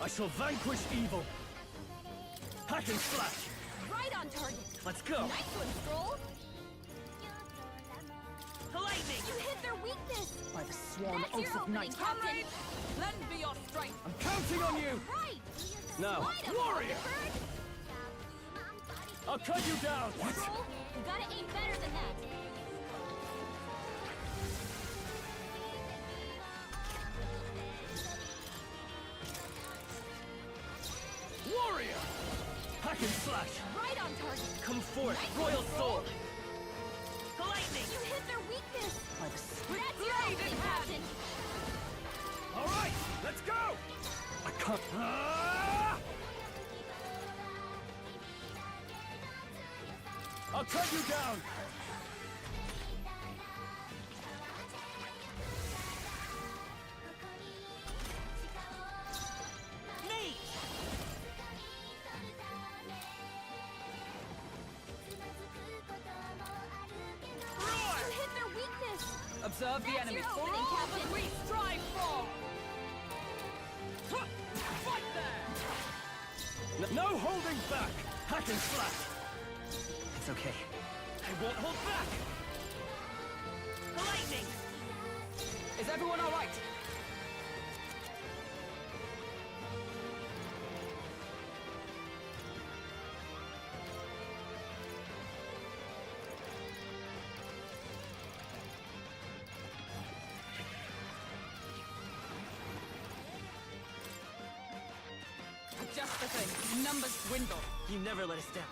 I shall vanquish evil! Hack and slash! Right on target. Let's go! Nice one, Stroll. Lightning! You hit their weakness. by the sworn That's your oath of opening, knight. Captain. Comrade, lend me your strength. I'm counting on you! Right. Now, Light 'em, warrior! Hulkenberg. I'll cut you down! Stroll, you gotta aim better than that. Warrior! Hack and slash! Right on target. Come forth, Nice Royal one, Soul! Stroll. Lightning! You hit their weakness. By the That's your blade in opening, hand. Captain. All right, let's go! I can't... Ah! I'll cut you down! Me! You hit their weakness. Observe the That's enemy. your For opening, all Captain. that we strive for. Huh, fight there. No holding back! Hack and slash! It's okay. I won't hold back! Lightning! Is everyone all right? Just the thing. Numbers dwindle. You never let us down.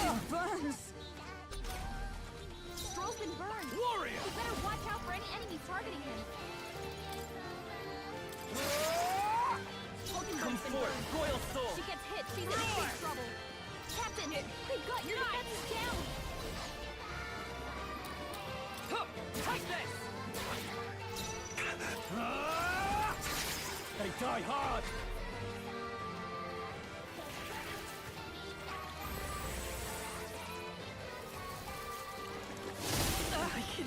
It burns. Stroll's been burned. Warrior! You better watch out for any enemies targeting him. Come forth, royal soul! She gets hit. She's in big trouble. Captain, they've got your defenses down. Take this! They die hard!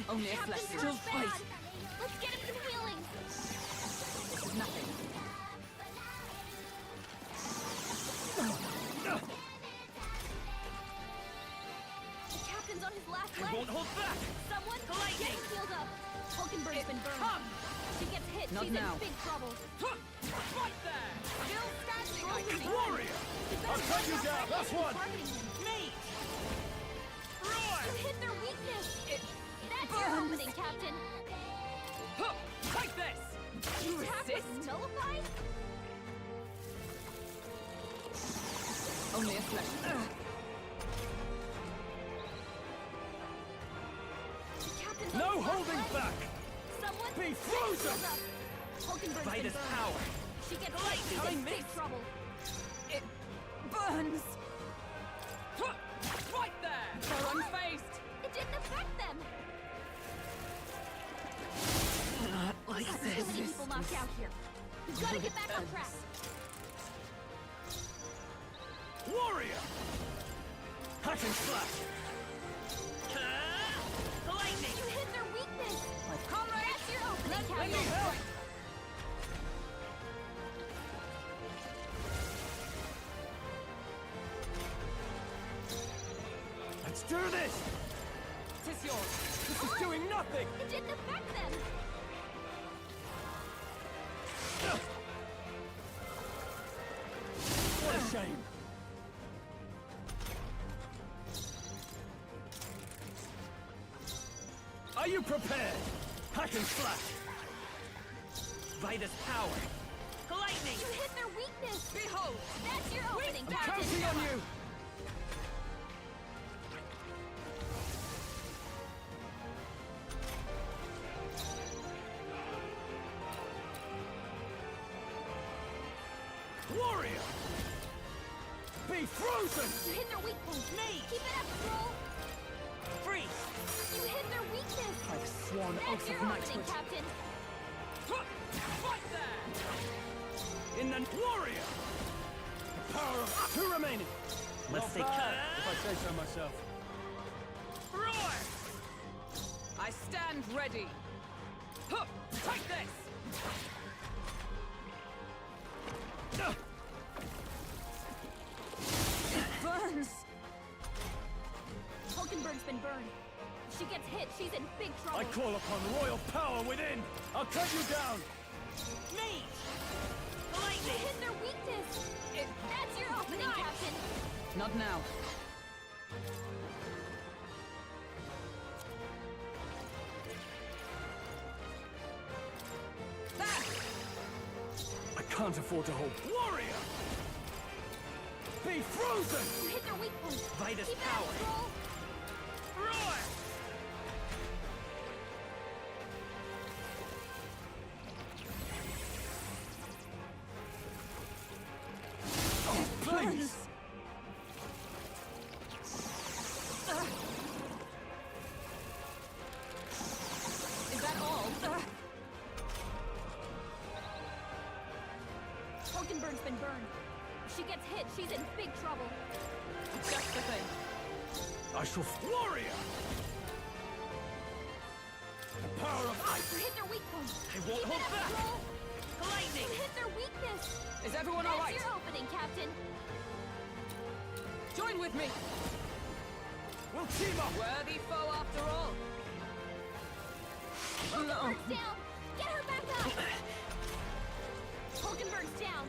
Only a flesh Captain, wound. you're bad. Let's get him some healing. This is nothing. The captain's on his last leg. Won't hold back! Someone get him healed up. Hulkenberg's been burned. Come! She gets hit. Not She's now. in big trouble. Right there! Still standing. I can Warrior! I'll cut you down! That's one! Targeting him. Me! You hit their weakness. That's your burns. opening, Captain. Take this! You Attack resist? was nullified? Only a flesh wound. The captain's on No his last holding leg. back! Someone Be get frozen! healed up. Hulkenberg's By been this burned. power! She gets hit. She's in big trouble. It burns. Right there! They're unfazed. It didn't affect them. Not like Too many people knocked out here. We've got to get back on track. Warrior! Hack and slash! Lightning! You hit their weakness. Comrade! That's your opening, Let me Captain. help! Let's do this! Tis yours. This is doing nothing! It didn't affect them. What a shame! Are you prepared? Hack and slash! By this power! Lightning! You hit their weakness. Behold! That's your opening, I'm Captain. counting on you! Warrior! Be frozen! You hit their weak point. Me! Keep it up, Stroll. Freeze! You hit their weakness. I've sworn That's oath your of opening, knighthood. Captain. Right there! In the warrior! The power of two remaining! Let's take if I say so myself. Roar! I stand ready. Take this! It burns. Hulkenberg's been burned. If she gets hit, she's in big trouble. I call upon royal power within! I'll cut you down! Me! You hit their weakness. That's your opening, Captain. Not now. I can't afford to hold. Warrior! Be frozen! You hit their weak point. By this Keep power. it up, Stroll. Roar! Oh, please! Is that all? Hulkenberg's been burned. If she gets hit, she's in big trouble. Just the thing. I shall. Warrior! The power of ice! You hit their weak point. I won't Keep hold it up, back! Stroll. Lightning! You hit their weakness. Is everyone That's all right? your opening, Captain. Join with me. We'll team up! Worthy foe after all. Hulkenberg's down. Get her back up. Hulkenberg's down.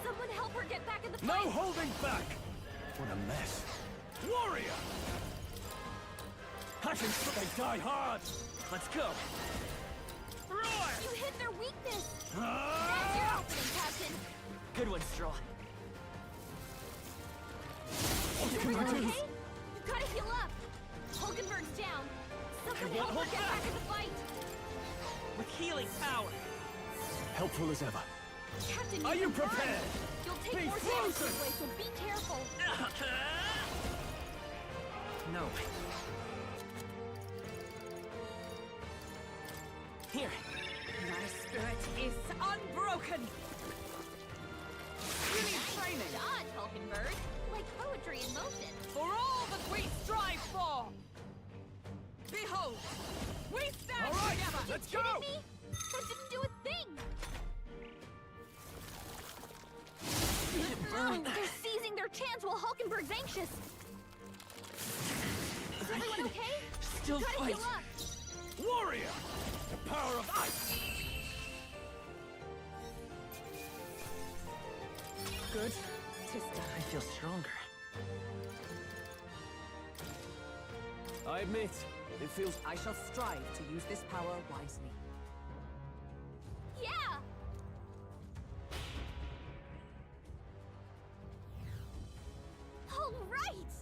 Someone help her get back in the fight. No holding back! What a mess. Warrior! Hack and they die hard! Let's go! Roar! You hit their weakness! That's your opening, Captain! Good one, Straw. Is everyone okay? You gotta heal up! Hulkenberg's down! Someone help her get back in the fight! With healing power. Helpful as ever. Captain, Are you can run. prepared? You'll take Be more damage frozen. this way, so be careful! No. Here. My spirit is unbroken. You need training. Dodge, Hulkenberg! Like poetry in motion! For all that we strive for! Behold! We stand All right, together! let's Kidding go! me? That didn't do a thing! They're seizing their chance while Hulkenberg's anxious! Is everyone okay? Still Gotta fight. heal up! Warrior! The power of ice! Good. Sister. I feel stronger. I admit, it feels... I shall strive to use this power wisely. Yeah! All right!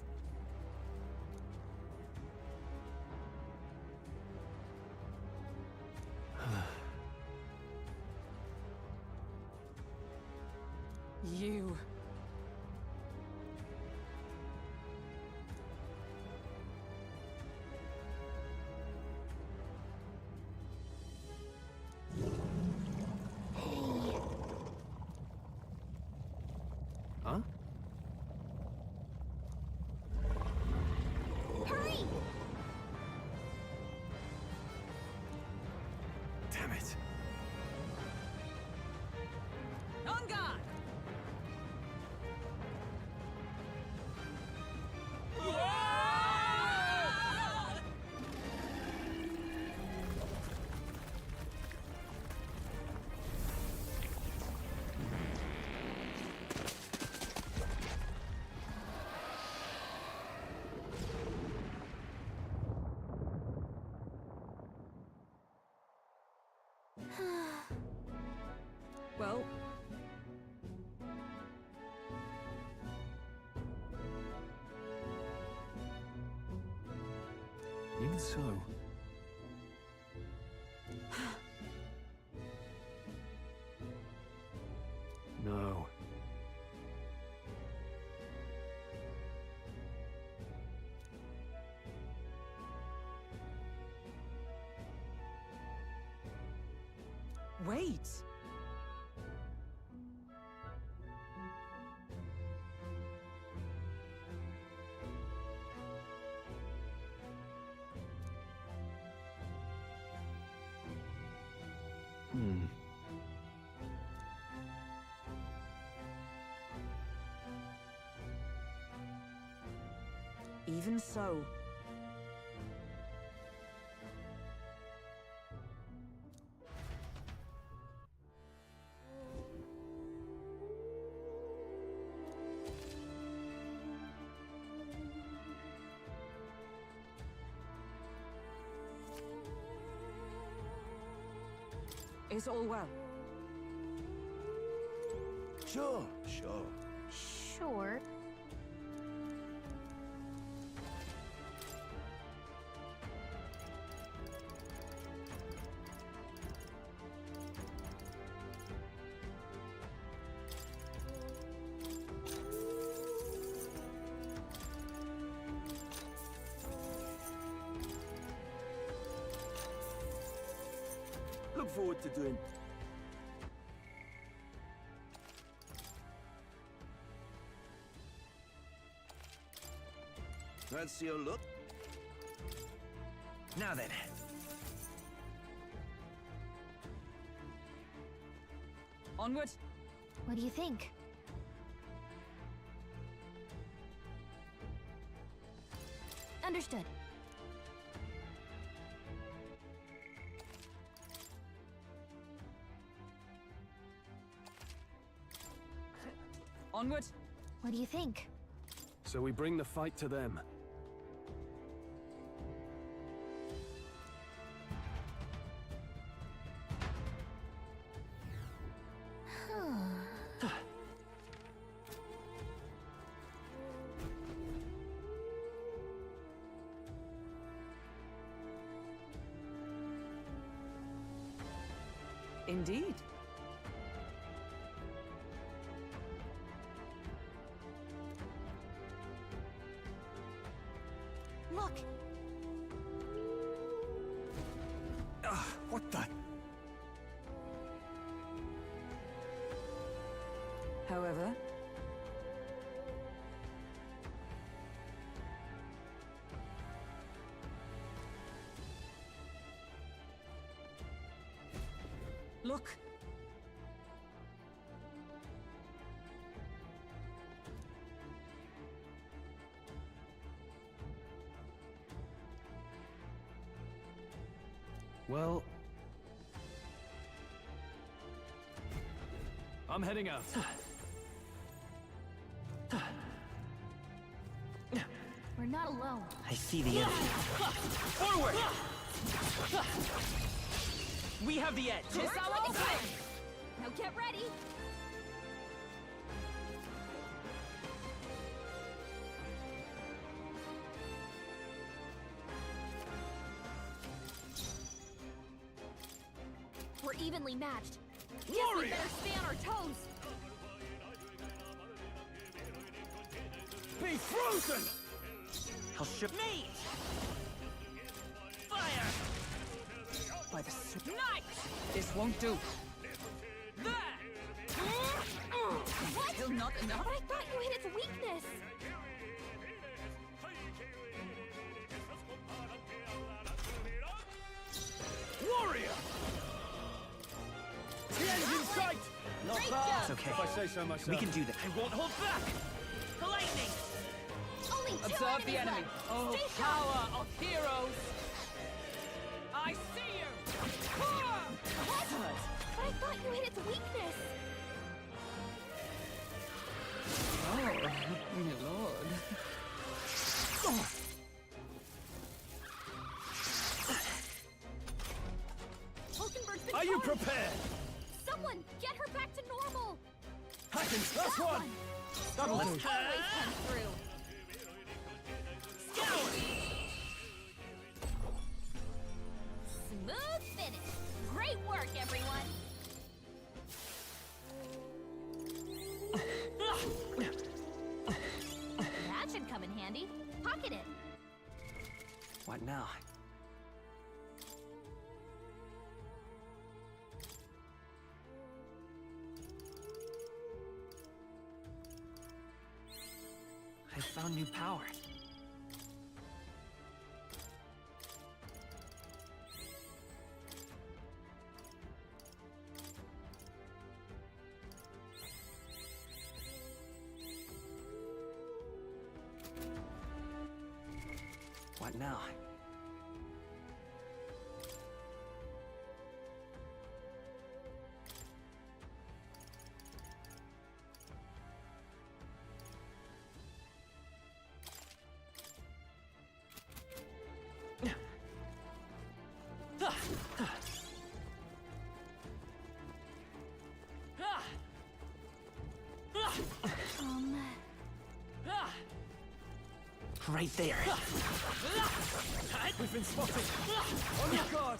You. Huh? Hurry! Damn it. On guard! Well, Even so... No. wait. Even so. Is all well? Sure. Sure. Look forward to doing... Fancy your look? Now then. Onward. What do you think? Understood. Onward. What do you think? So we bring the fight to them. Indeed. Look! What the? However, look. Well, I'm heading out. We're not alone. I see the enemy. Forward! We have the edge. We're going to win. Now get ready. We're evenly matched. Guess we better stay on our toes. Be frozen! I'll ship me! Fire! By the night! This won't do. There! What? Still not enough? But I thought you hit its weakness. Warrior! The end's in sight! Not bad! It's okay. If I say so myself. We can do that. I won't hold back! Lightning! Only two Observe the enemies enemy. left. Oh, Stay sharp. power of heroes! I see you! What? But I thought you hit its weakness. Oh, my lord. Hulkenberg's been Are you charged. prepared? Someone, get her back to normal. Hackens, last That one! That'll Always do. comes through. Smooth finish. Great work, everyone. That should come in handy. Pocket it. What now? I found new power. What now? Right there. We've been spotted. On your guard.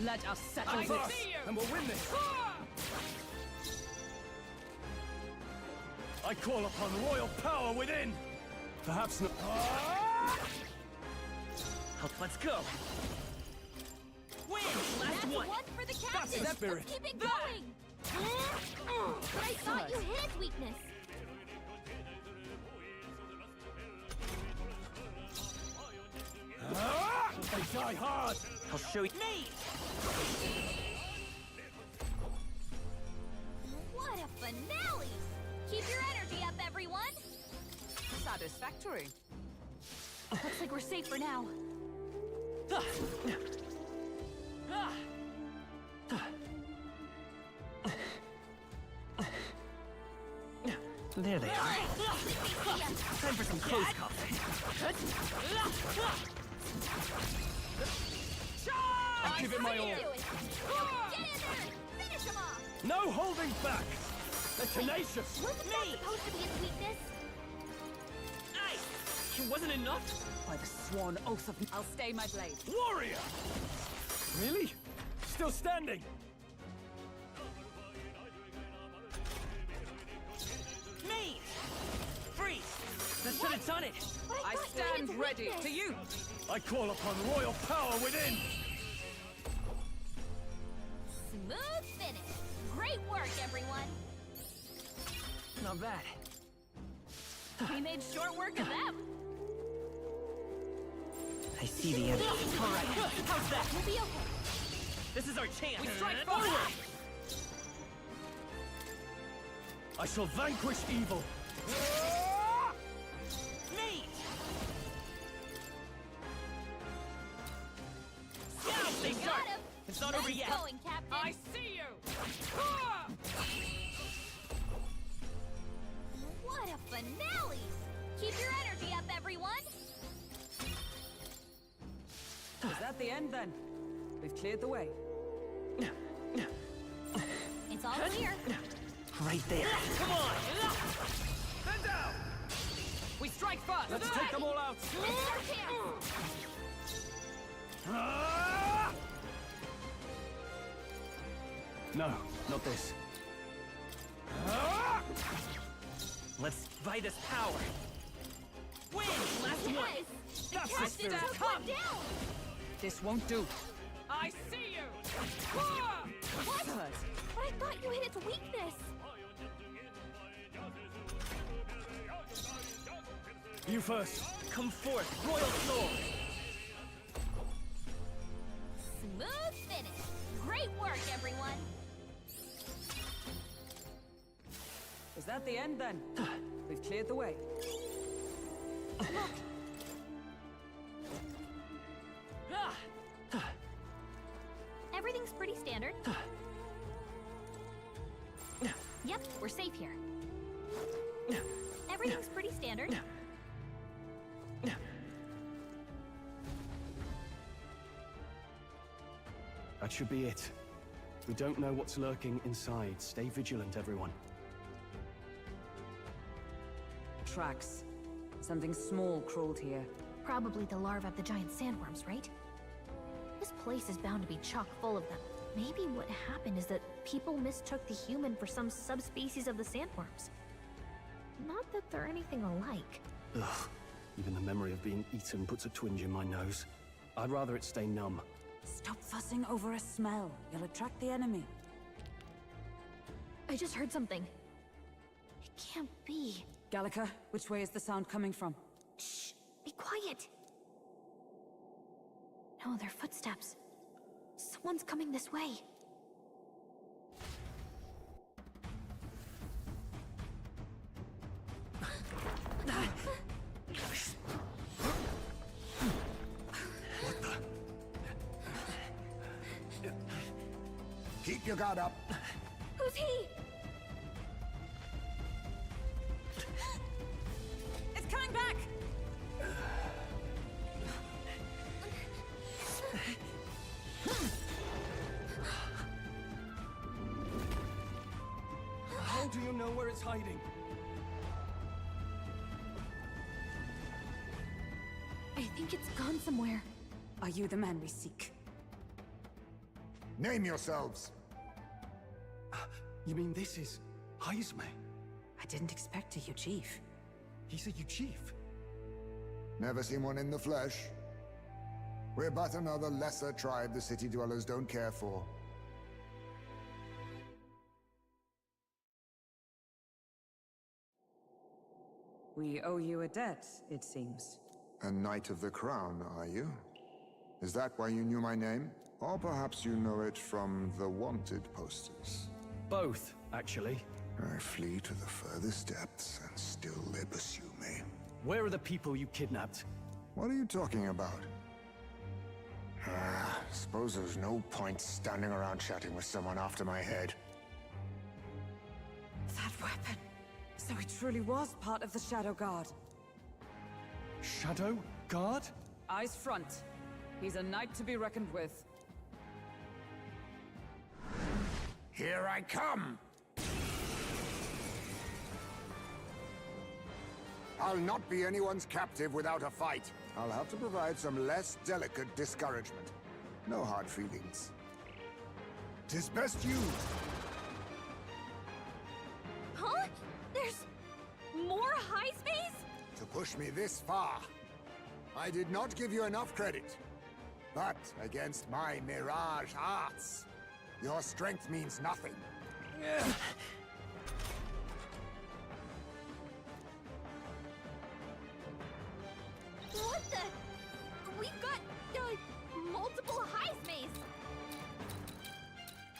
Let us settle this. And we'll win this. I call upon royal power within. Perhaps not. Let's go. Win! That's Last one! one for the captain. That's the spirit. Let's keep it going. But I thought you hit its weakness. They die hard. I'll show you. Me! What a finale! Keep your energy up, everyone. Satisfactory. Looks like we're safe for now. There they are. Time for some close combat. I'll give it my all. Do it. Get in there! Finish him off! No holding back. They're tenacious. Wasn't that supposed to be its weakness? It wasn't enough? By the sworn oath of... I'll stay my blade. Warrior! Really? Still standing? It's on it! I stand ready to you! I call upon royal power within! Smooth finish. Great work, everyone. Not bad. We made short work of them. I see the end. Alright, how's that? We'll be okay. This is our chance. We strike forward! I shall vanquish evil. Nate! We got him. It's not over Nice yet. going, Captain. I see you! What a finale! Keep your energy up, everyone. Is that the end then? We've cleared the way. It's all clear. Right there. Come on! Stand down! We strike first! Let's take them all out! This is our chance. Ah! No, not this. Ah! Let's buy this power. Win! Last one! Yes. The That's the captain spirit. took one down. This won't do. I see you! What? But I thought you hit its weakness. You first. Come forth, royal sword! Smooth finish. Great work, everyone. Is that the end then? We've cleared the way. Everything's pretty standard. Yep, we're safe here. Everything's pretty standard. That should be it. We don't know what's lurking inside. Stay vigilant, everyone. Tracks. Something small crawled here. Probably the larvae of the giant sandworms, right? This place is bound to be chock full of them. Maybe what happened is that people mistook the human for some subspecies of the sandworms. Not that they're anything alike. Ugh. Even the memory of being eaten puts a twinge in my nose. I'd rather it stay numb. Stop fussing over a smell. You'll attract the enemy. I just heard something. It can't be. Gallica, which way is the sound coming from? Shh! Be quiet! No, they're footsteps. Someone's coming this way. Keep your guard up. Who's he? It's coming back! How do you know where it's hiding? I think it's gone somewhere. Are you the man we seek? Name yourselves. You mean this is Heisme? I didn't expect a you, Chief. He's a chief. Never seen one in the flesh. We're but another lesser tribe the city dwellers don't care for. We owe you a debt, it seems. A Knight of the Crown, are you? Is that why you knew my name? Or perhaps you know it from the wanted posters? Both, actually. I flee to the furthest depths, and still they pursue me. Where are the people you kidnapped? What are you talking about? Suppose there's no point standing around chatting with someone after my head. That weapon. So he truly was part of the Shadow Guard. Shadow Guard? Eyes front. He's a knight to be reckoned with. Here I come! I'll not be anyone's captive without a fight. I'll have to provide some less delicate discouragement. No hard feelings. 'Tis best used. Huh? There's more high space? To push me this far. I did not give you enough credit. But against my mirage arts, your strength means nothing. What the? We've got multiple Heismays.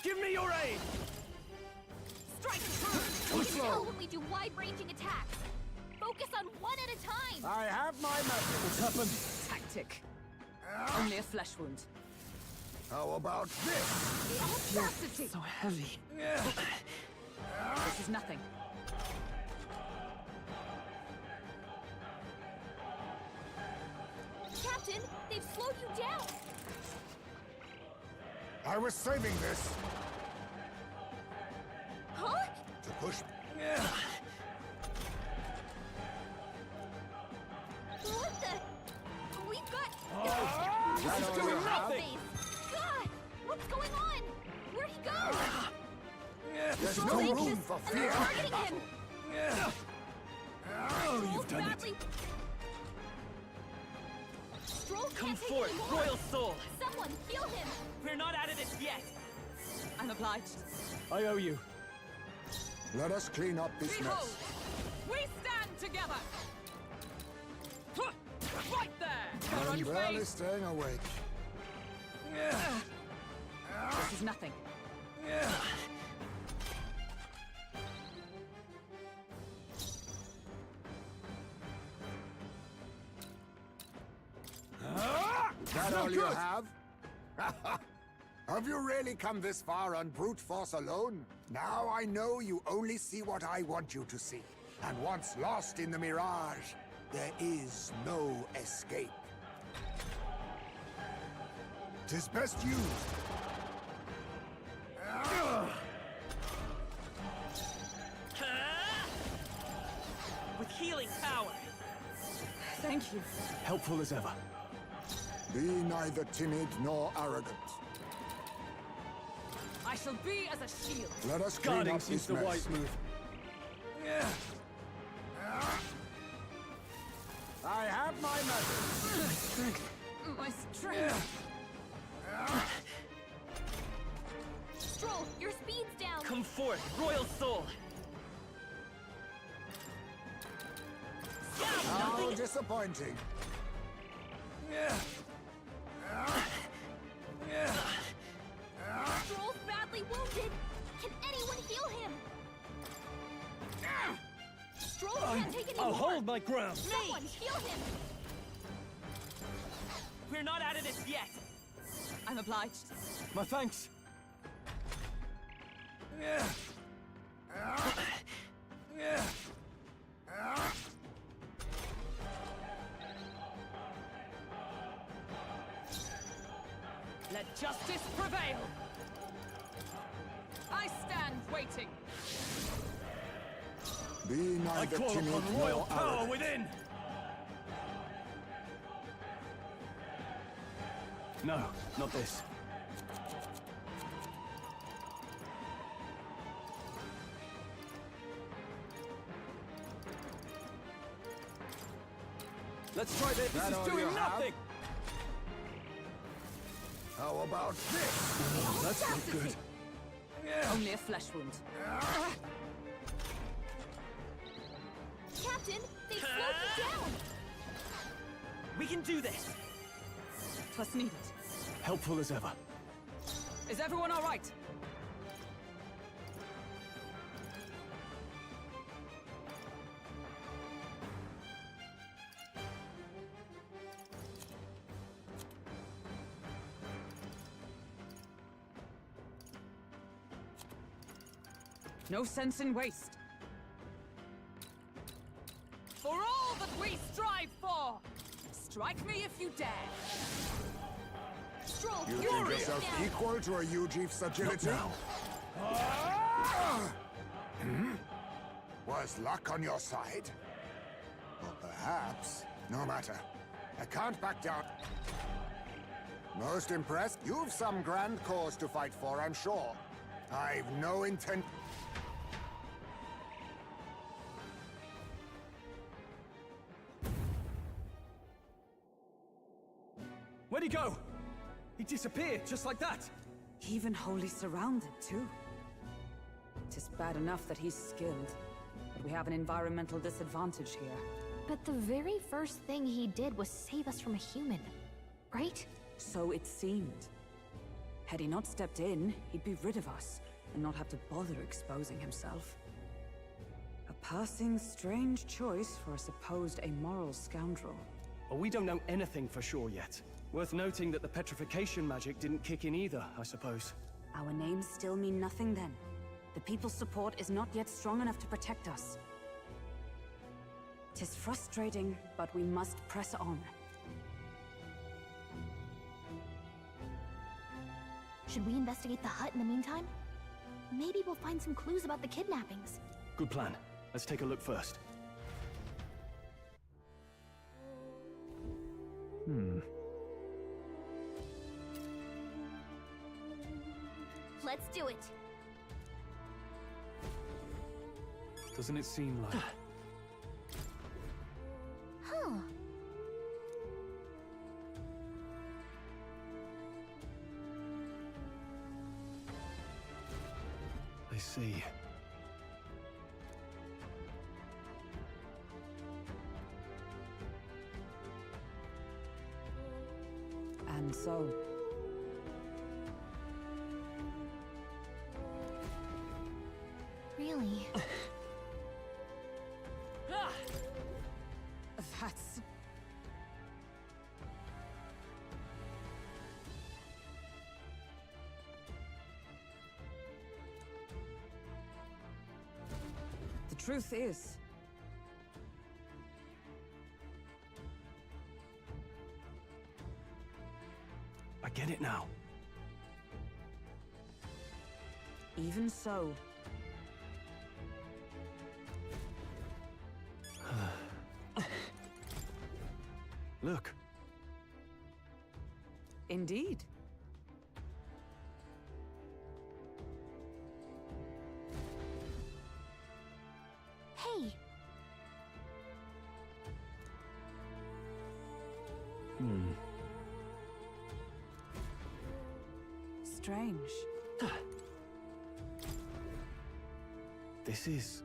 Give me your aid! Strike true. We can tell when we do wide-ranging attacks. Focus on one at a time. I have my method. What's happened? Tactic. Only a flesh wound. How about this? The audacity! So heavy. This is nothing. Captain, they've slowed you down. I was saving this Huh? to push. What the? We've got... That's all you have? God! What's going on? Where'd he go? There's Stroll's no anxious, room for and they're fear. targeting him. Oh, you've done badly... it. Stroll Come can't take forth, anymore. Royal Soul. Someone heal him. We're not out of this yet. I'm obliged. I owe you. Let us clean up this Behold, mess. we stand together. Right there. I'm You're barely unfazed. staying awake. This is nothing. That all you have? Have you really come this far on brute force alone? Now I know you only see what I want you to see. And once lost in the mirage, there is no escape. 'Tis best you. With healing power. Thank you. Helpful as ever. Be neither timid nor arrogant. I shall be as a shield. Let us clean Guarding up seems this the mess. wise move. I have my method. My strength. Stroll, your speed's down. Come forth, Royal Soul. How disappointing. Stroll's badly wounded. Can anyone heal him? Stroll can't take anymore. I'll hold my ground. Someone heal him. We're not out of this yet. I'm obliged. My thanks. Let justice prevail. I stand waiting. Be I neither call timid upon royal nor power arrogant. within. No, not this. Let's try this. This That is all doing you have? nothing. That's right, This that is all doing you have? nothing. How about this? That's not good. Only a flesh wound. Captain, they slowed you down. We can do this. 'Twas needed. Helpful as ever. Is everyone all right? No sense in waste. For all that we strive for, strike me if you dare. Stroll, You your think speed's yourself down. equal to a Ujief's agility? now. Was luck on your side? Or perhaps. No matter. I can't back down. Most impressed? You've some grand cause to fight for, I'm sure. I've no intent... disappeared just like that. Even wholly surrounded, too. Tis bad enough that he's skilled, but we have an environmental disadvantage here. But the very first thing he did was save us from a human, right? So it seemed. Had he not stepped in, he'd be rid of us, and not have to bother exposing himself. A passing strange choice for a supposed amoral scoundrel. Well, we don't know anything for sure yet. Worth noting that the petrification magic didn't kick in either, I suppose. Our names still mean nothing then. The people's support is not yet strong enough to protect us. 'Tis frustrating, but we must press on. Should we investigate the hut in the meantime? Maybe we'll find some clues about the kidnappings. Good plan. Let's take a look first. Let's do it. Doesn't it seem like... Huh. I see. And so... Really? That's... The truth is... I get it now. Even so... Look. Indeed. Hey. Strange. This is...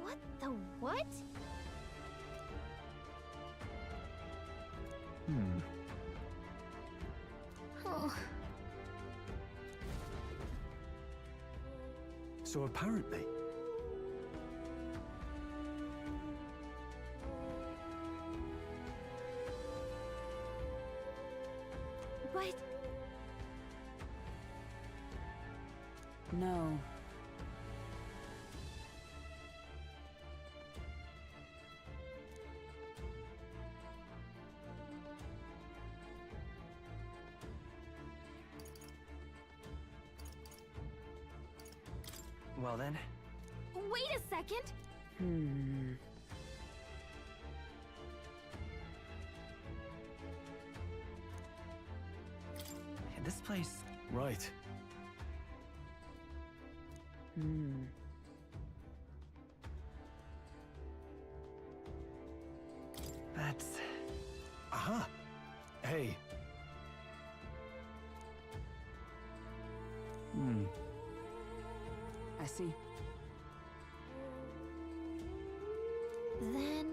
What the what? Oh. So apparently... But... No. Well then... Wait a second! This place... Right. That's... Aha! Hey. I see. Then...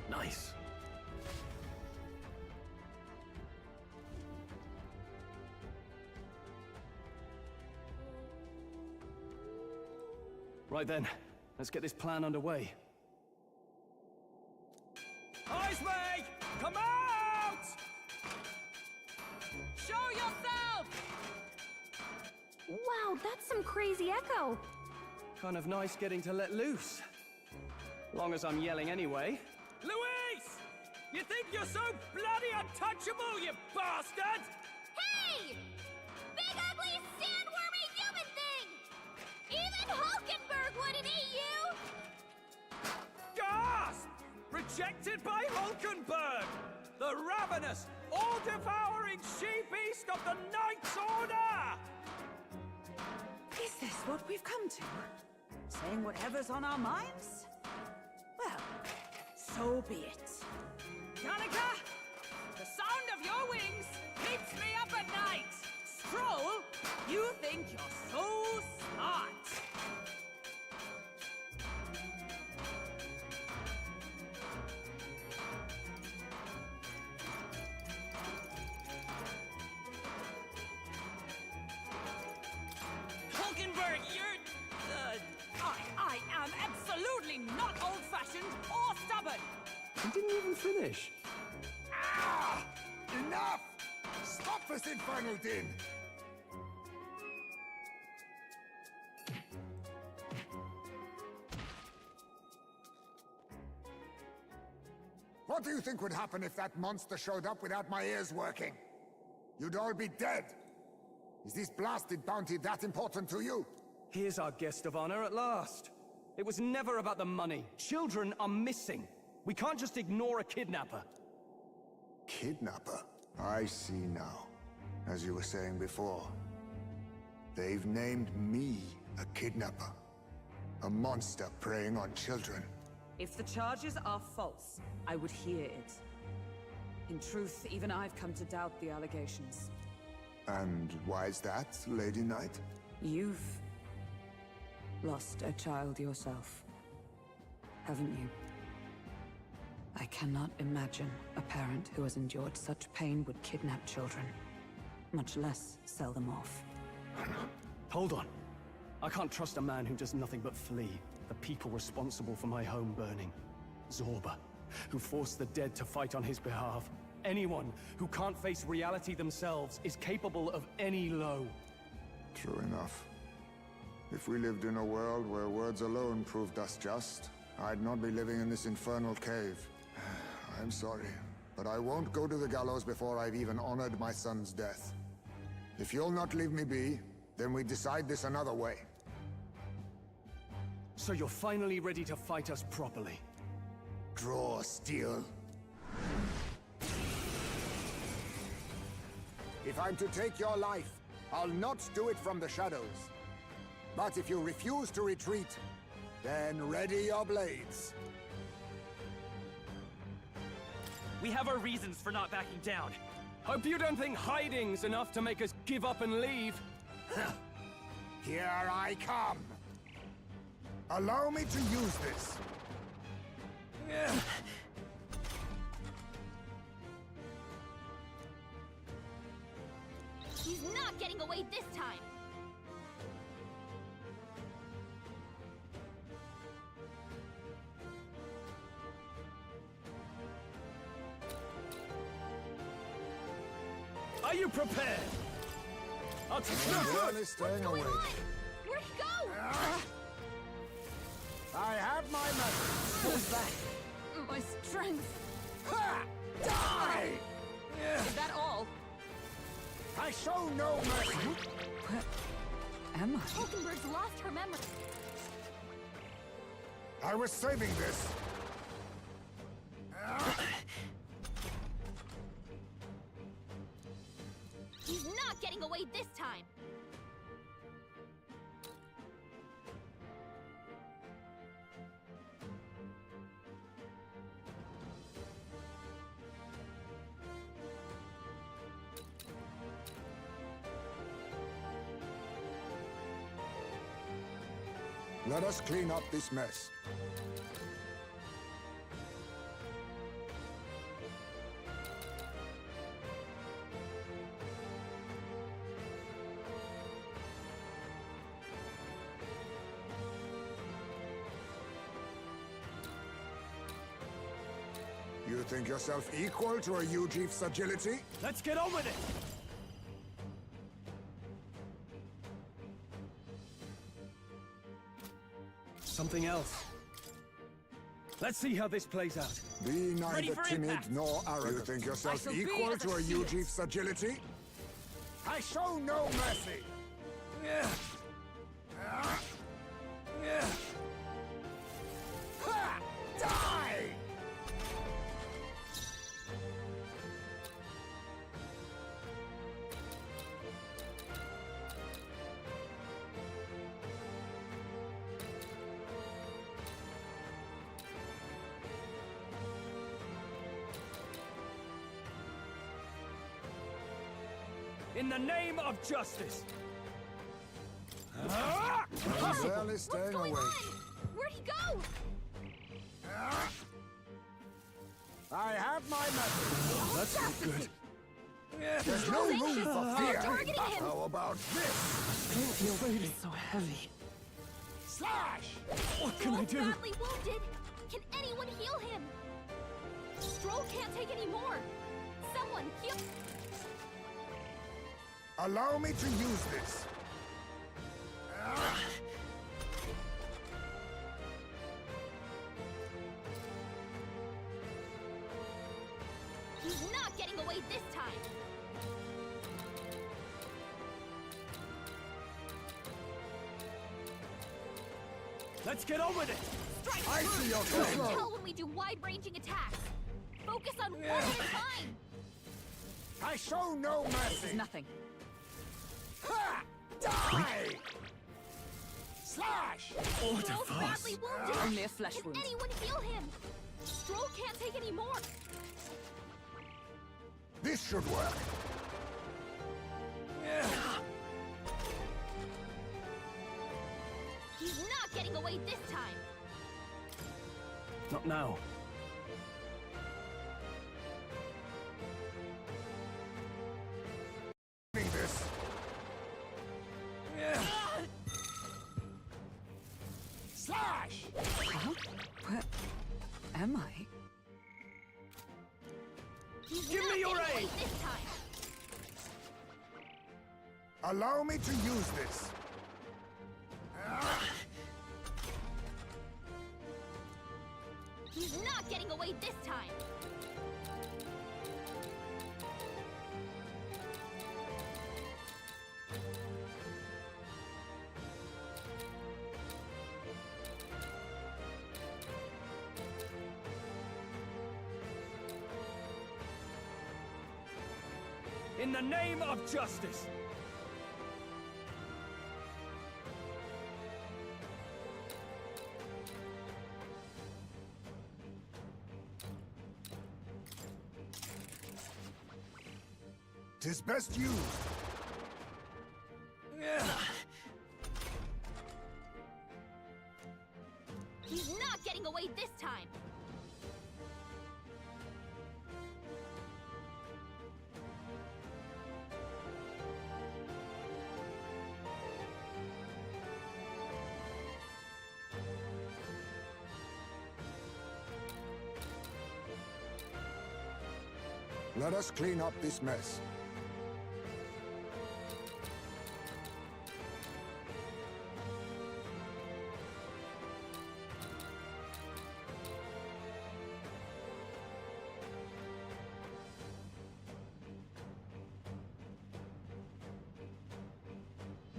Nice. Right then, let's get this plan underway. Eyes me! Come out! Show yourself! Wow, that's some crazy echo! Kind of nice getting to let loose. Long as I'm yelling anyway. Luis! You think you're so bloody untouchable, you bastard? Hey! Big ugly sandwormy human thing! Even Hulkenberg wouldn't eat you! Gasp! Rejected by Hulkenberg! The ravenous, all-devouring she-beast of the Knight's Order! Is this what we've come to? Saying whatever's on our minds? Well, So be it. Danica, the sound of your wings keeps me up at night. Stroll, you think you're so smart. Hulkenberg, you're... I am absolutely not old-fashioned or stubborn. You didn't even finish. Ah! Enough! Stop this infernal din! What do you think would happen if that monster showed up without my ears working? You'd all be dead. Is this blasted bounty that important to you? Here's our guest of honor at last. It was never about the money. Children are missing. We can't just ignore a kidnapper. Kidnapper? I see now. As you were saying before, they've named me a kidnapper. A monster preying on children. If the charges are false, I would hear it. In truth, even I've come to doubt the allegations. And why is that, Lady Knight? You've lost a child yourself, haven't you? I cannot imagine a parent who has endured such pain would kidnap children, much less sell them off. Hold on. I can't trust a man who does nothing but flee the people responsible for my home burning. Zorba, who forced the dead to fight on his behalf. Anyone who can't face reality themselves is capable of any low. True enough. If we lived in a world where words alone proved us just, I'd not be living in this infernal cave. I'm sorry, but I won't go to the gallows before I've even honored my son's death. If you'll not leave me be, then we decide this another way. So you're finally ready to fight us properly? Draw steel. If I'm to take your life, I'll not do it from the shadows. But if you refuse to retreat, then ready your blades. We have our reasons for not backing down. Hope you don't think hiding's enough to make us give up and leave. Here I come. Allow me to use this. He's not getting away this time! Are you prepared? I'll take Really staying awake. Where'd he go? I have my message. What was that? My strength. Ha! Die! Is that all? I show no mercy. Where am I? Hulkenberg's lost her memory. I was saving this. He's not getting away this time! Let us clean up this mess. You think yourself equal to a Ujief's agility? Let's get on with it! Something else. Let's see how this plays out. Be neither timid nor arrogant. You think yourself equal to a Ujief's agility? I show no mercy! Ha! Die! In the name of justice! I'm barely staying awake. Where'd he go? I have my message. That's not good. There's no room for fear. Targeting him. How about this? Your weight is so heavy. Slash! What can I do? Badly wounded. Can anyone heal him? Stroll can't take any more. Someone heal. Allow me to use this. He's not getting away this time. Let's get on with it! Strike I see your first. flow. Tell when we do wide-ranging attacks. Focus on one at a time. I show no mercy. Nothing. Ha! Die! Slash! Stroll's badly wounded. Only a flesh Can wound. anyone heal him? Stroll can't take any more. This should work. He's not getting away this time. Not now. This. Slash! Where am I? He's Give not me your getting aid. away this time. Allow me to use this. He's not getting away this time. In the name of justice! Tis best used. He's not getting away this time. Let us clean up this mess.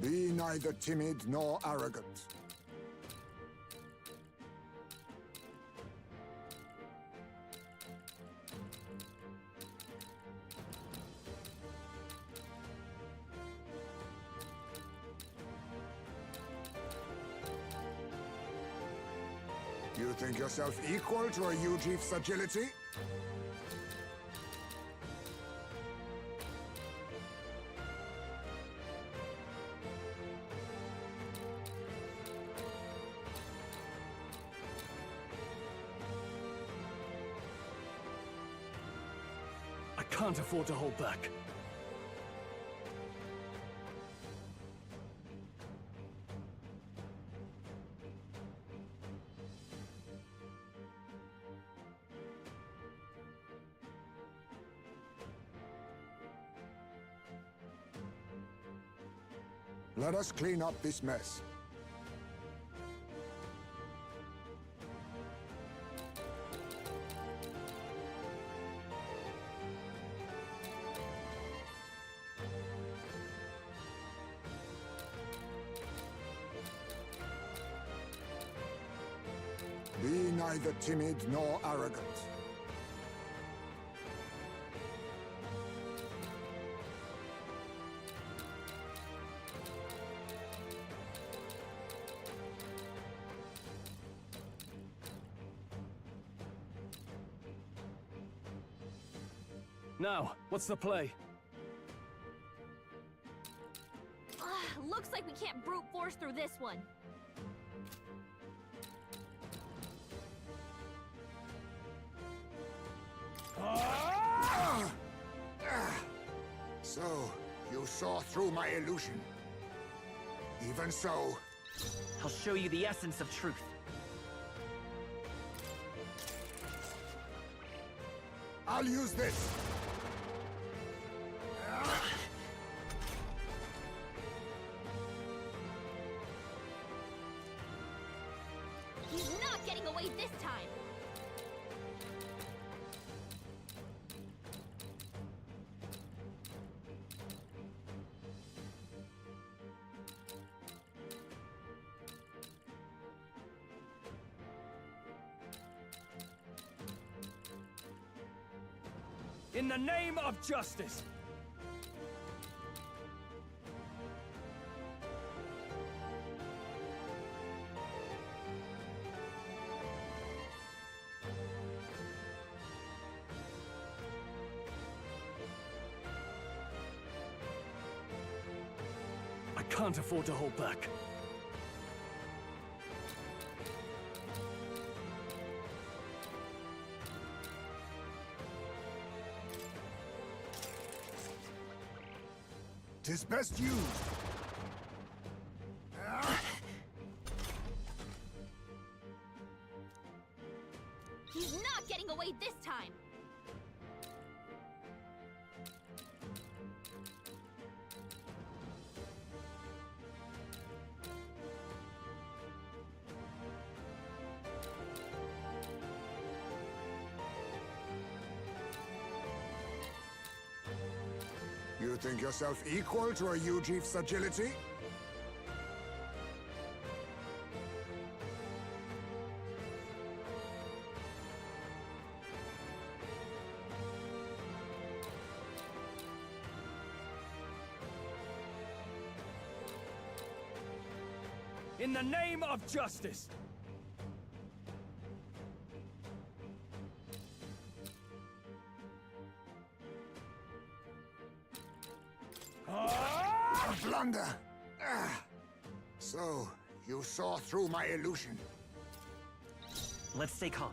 Be neither timid nor arrogant. You think yourself equal to a Ujief's agility? I can't afford to hold back. Let us clean up this mess. Be neither timid nor arrogant. Now, what's the play? Looks like we can't brute force through this one. So, you saw through my illusion. Even so... I'll show you the essence of truth. I'll use this! He's not getting away this time! In the name of justice! I can't afford to hold back. Tis best used. He's not getting away this time! You think yourself equal to a Ujief's agility? In the name of justice! A blunder! So, you saw through my illusion. Let's stay calm.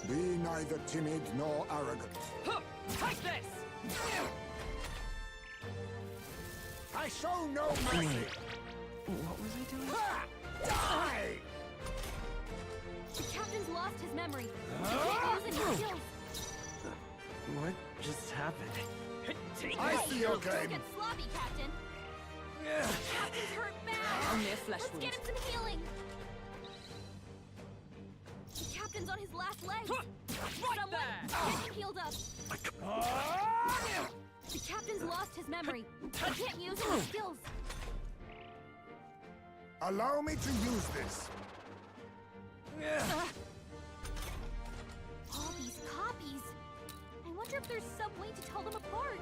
Be neither timid nor arrogant. Take this! I show no mercy! What was I doing? Die! The captain's lost his memory. He can't use any skills. What just happened? I see your Don't game! get sloppy, Captain. The captain's hurt bad. Only a flesh Let's wound. get him some healing. The captain's on his last legs. Someone get him healed up. The captain's lost his memory. He can't use any skills. Allow me to use this. All these copies. I wonder if there's some way to tell them apart.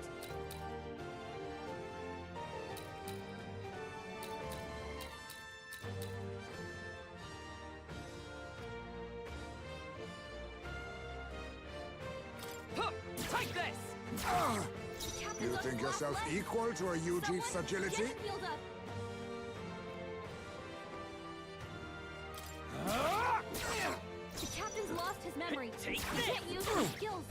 Take this! The captain's You on think his yourself last legs. equal to a Ujief's Someone agility? get him healed up. The captain's lost his memory. He can't use any skills.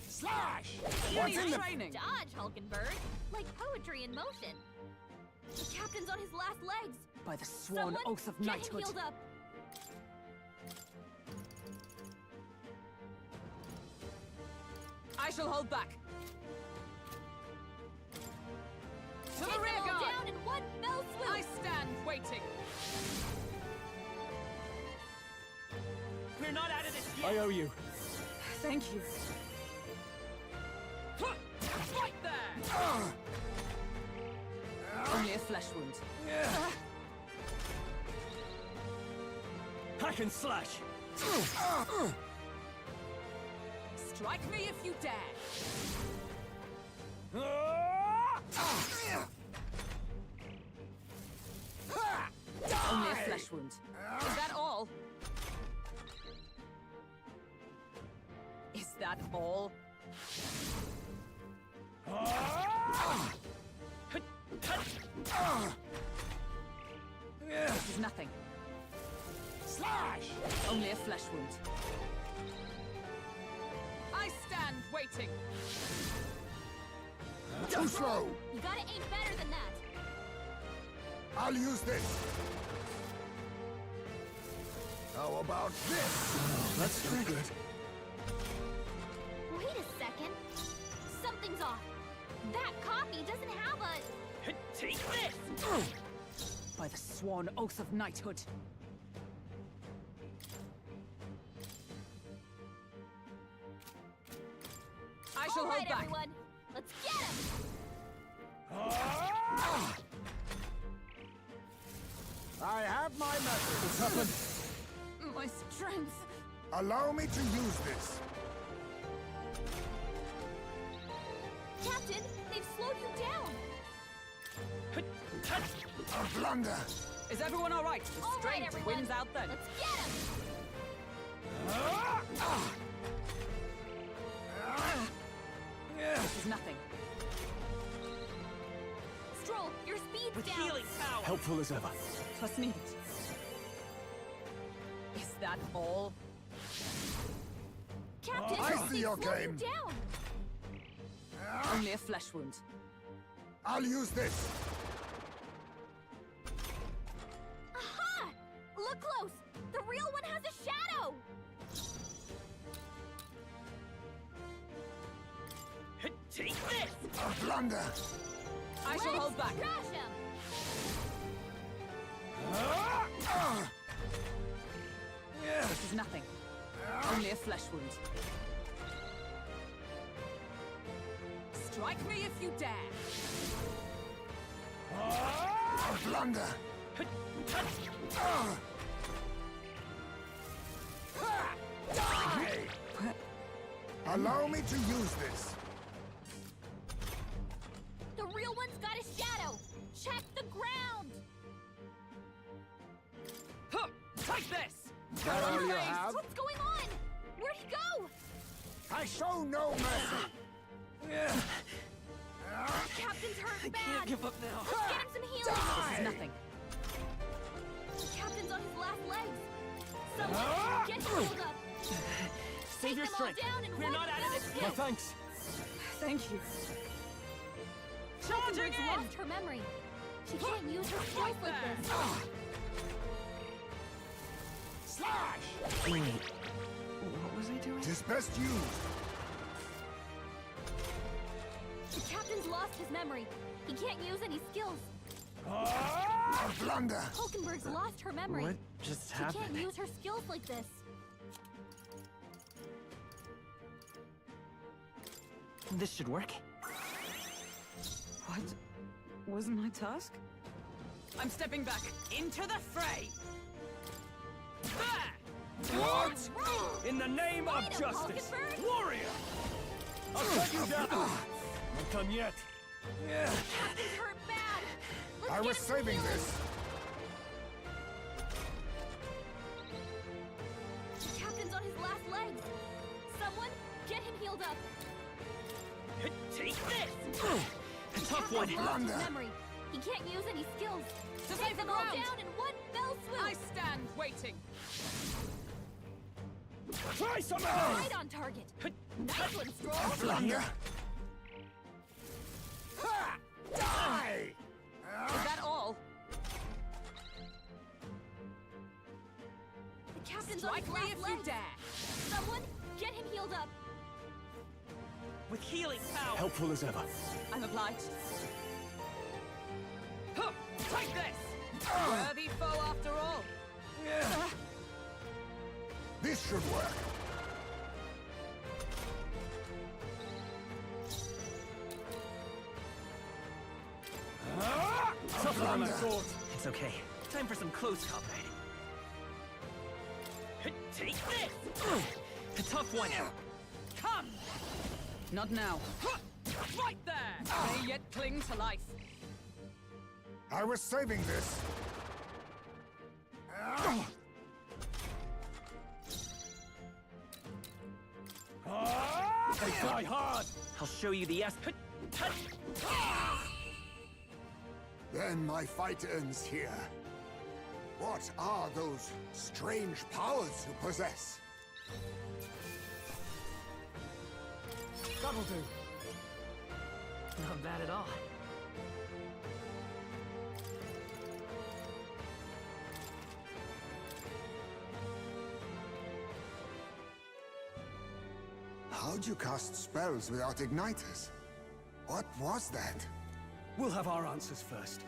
Slash! What's in the training? Dodge, Hulkenberg. Like poetry in motion. The captain's on his last legs. By the sworn Someone oath of get him knighthood. healed up. I shall hold back. To Take the them rear all guard! down in one fell swoop. I stand waiting. We're not out of this I yet! owe you. Thank you. Right there! Only a flesh wound. Hack and slash! Strike me if you dare! Only a flesh wound. Is that all? Is that all? This is nothing. Slash! Only a flesh wound. I stand waiting. Too slow! You gotta aim better than that. I'll use this. How about this? That's pretty good. Wait a second. Something's off. That copy doesn't have a... Take this! By the sworn oath of knighthood. I shall hold back. Everyone. Let's get him! I have my method. What's happened? My strength. Allow me to use this. Captain, they've slowed you down. A blunder. Is everyone all right? The All right, strength everyone. wins out then. Let's get him! This is nothing. Stroll, your speed's With down. healing power. Helpful as ever. Plus needed. Is that all? Captain, I see they've your slowed game. you down. Only a flesh wound. I'll use this. Aha! Look close. The real one has a shadow. Take this! A blunder. I shall hold back. Crash him. This is nothing. Only a flesh wound. Strike me if you dare. A blunder. Die! Allow me to use this. The real one's got a shadow. Check the ground. Huh, take this! That all you have? What's going on? Where'd he go? I show no mercy. Captain's hurt bad. Can't give up now. Let's get him some healing. This is nothing. Captain's on his last legs. Someone get him healed up. Save your them all strength. down in We're one not out of fell this swoop. yet. Thanks. Thank you. Charging lost her memory. She can't use her skills like this. Slash! Wait. What was I doing? Tis best used. The captain's lost his memory. He can't use any skills. A blunder. Hulkenberg's lost her memory. What just She happened? can't use her skills like this. This should work. What was my task? I'm stepping back into the fray. There! What? Right. In the name of Fight him, justice! Hulkenberg. Warrior! I'll cut you down! Not done yet. Captain's hurt bad. Let's I get was him some saving healing. this. The captain's on his last legs. Someone get him healed up. Take this! A tough one. Captain's lost his Blunder. memory. He can't use any skills. To Take save them the all ground. down in one fell swoop. I stand waiting. Try some Right on target. Nice one, Stroll. Blunder. Die! Is that all? The captain's on Strike his me last if you legs. dare. Someone get him healed up. with healing power. Helpful as ever. I'm obliged. Huh, take this! Worthy foe after all. This should work. Tougher than I thought. It's okay. Time for some close combat. Take this! A tough one. Come! Not now. Right there! May yet cling to life. I was saving this. They die hard! I'll show you the Then my fight ends here. What are those strange powers you possess? That'll do. Not bad at all. How'd you cast spells without igniters? What was that? We'll have our answers first.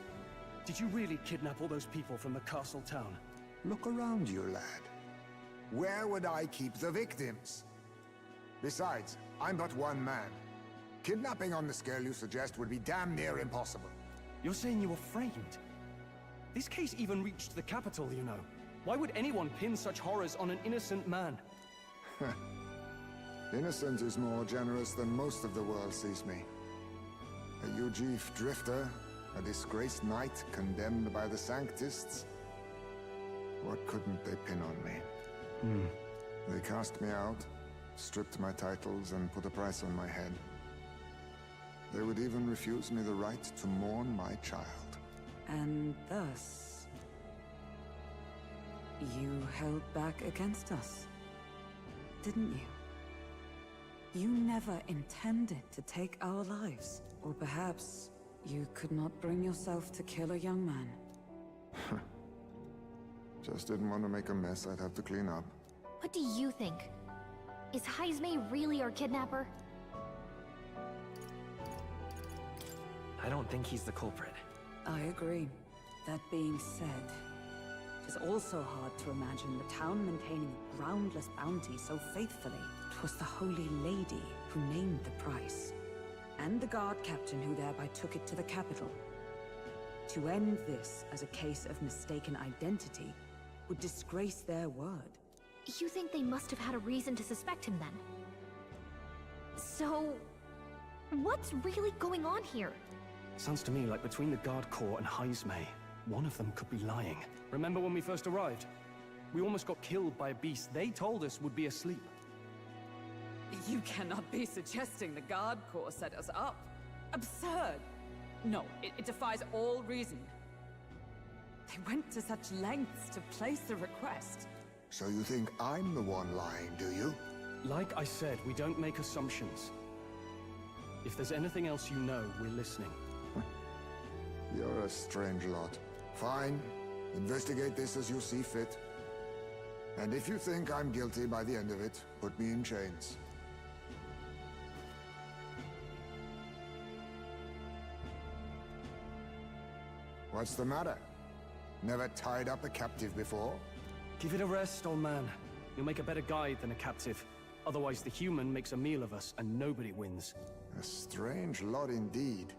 Did you really kidnap all those people from the castle town? Look around you, lad. Where would I keep the victims? Besides, I'm but one man. Kidnapping on the scale you suggest would be damn near impossible. You're saying you were framed? This case even reached the capital, you know. Why would anyone pin such horrors on an innocent man? Innocent is more generous than most of the world sees me. A Ujif drifter, a disgraced knight condemned by the Sanctists. What couldn't they pin on me? They cast me out, stripped my titles, and put a price on my head. They would even refuse me the right to mourn my child. And thus, you held back against us, didn't you? You never intended to take our lives. Or perhaps you could not bring yourself to kill a young man. Just didn't want to make a mess I'd have to clean up. What do you think? Is Heismay really our kidnapper? I don't think he's the culprit. I agree. That being said, it is also hard to imagine the town maintaining a groundless bounty so faithfully. It was the Holy Lady who named the price, and the guard captain who thereby took it to the capital. To end this as a case of mistaken identity would disgrace their word. You think they must have had a reason to suspect him then? So, what's really going on here? Sounds to me like between the Guard Corps and Heismay, one of them could be lying. Remember when we first arrived? We almost got killed by a beast they told us would be asleep. You cannot be suggesting the Guard Corps set us up. Absurd! No, it defies all reason. They went to such lengths to place the request. So you think I'm the one lying, do you? Like I said, we don't make assumptions. If there's anything else you know, we're listening. You're a strange lot. Fine. Investigate this as you see fit. And if you think I'm guilty by the end of it, put me in chains. What's the matter? Never tied up a captive before? Give it a rest, old man. You'll make a better guide than a captive. Otherwise, the human makes a meal of us, and nobody wins. A strange lot indeed.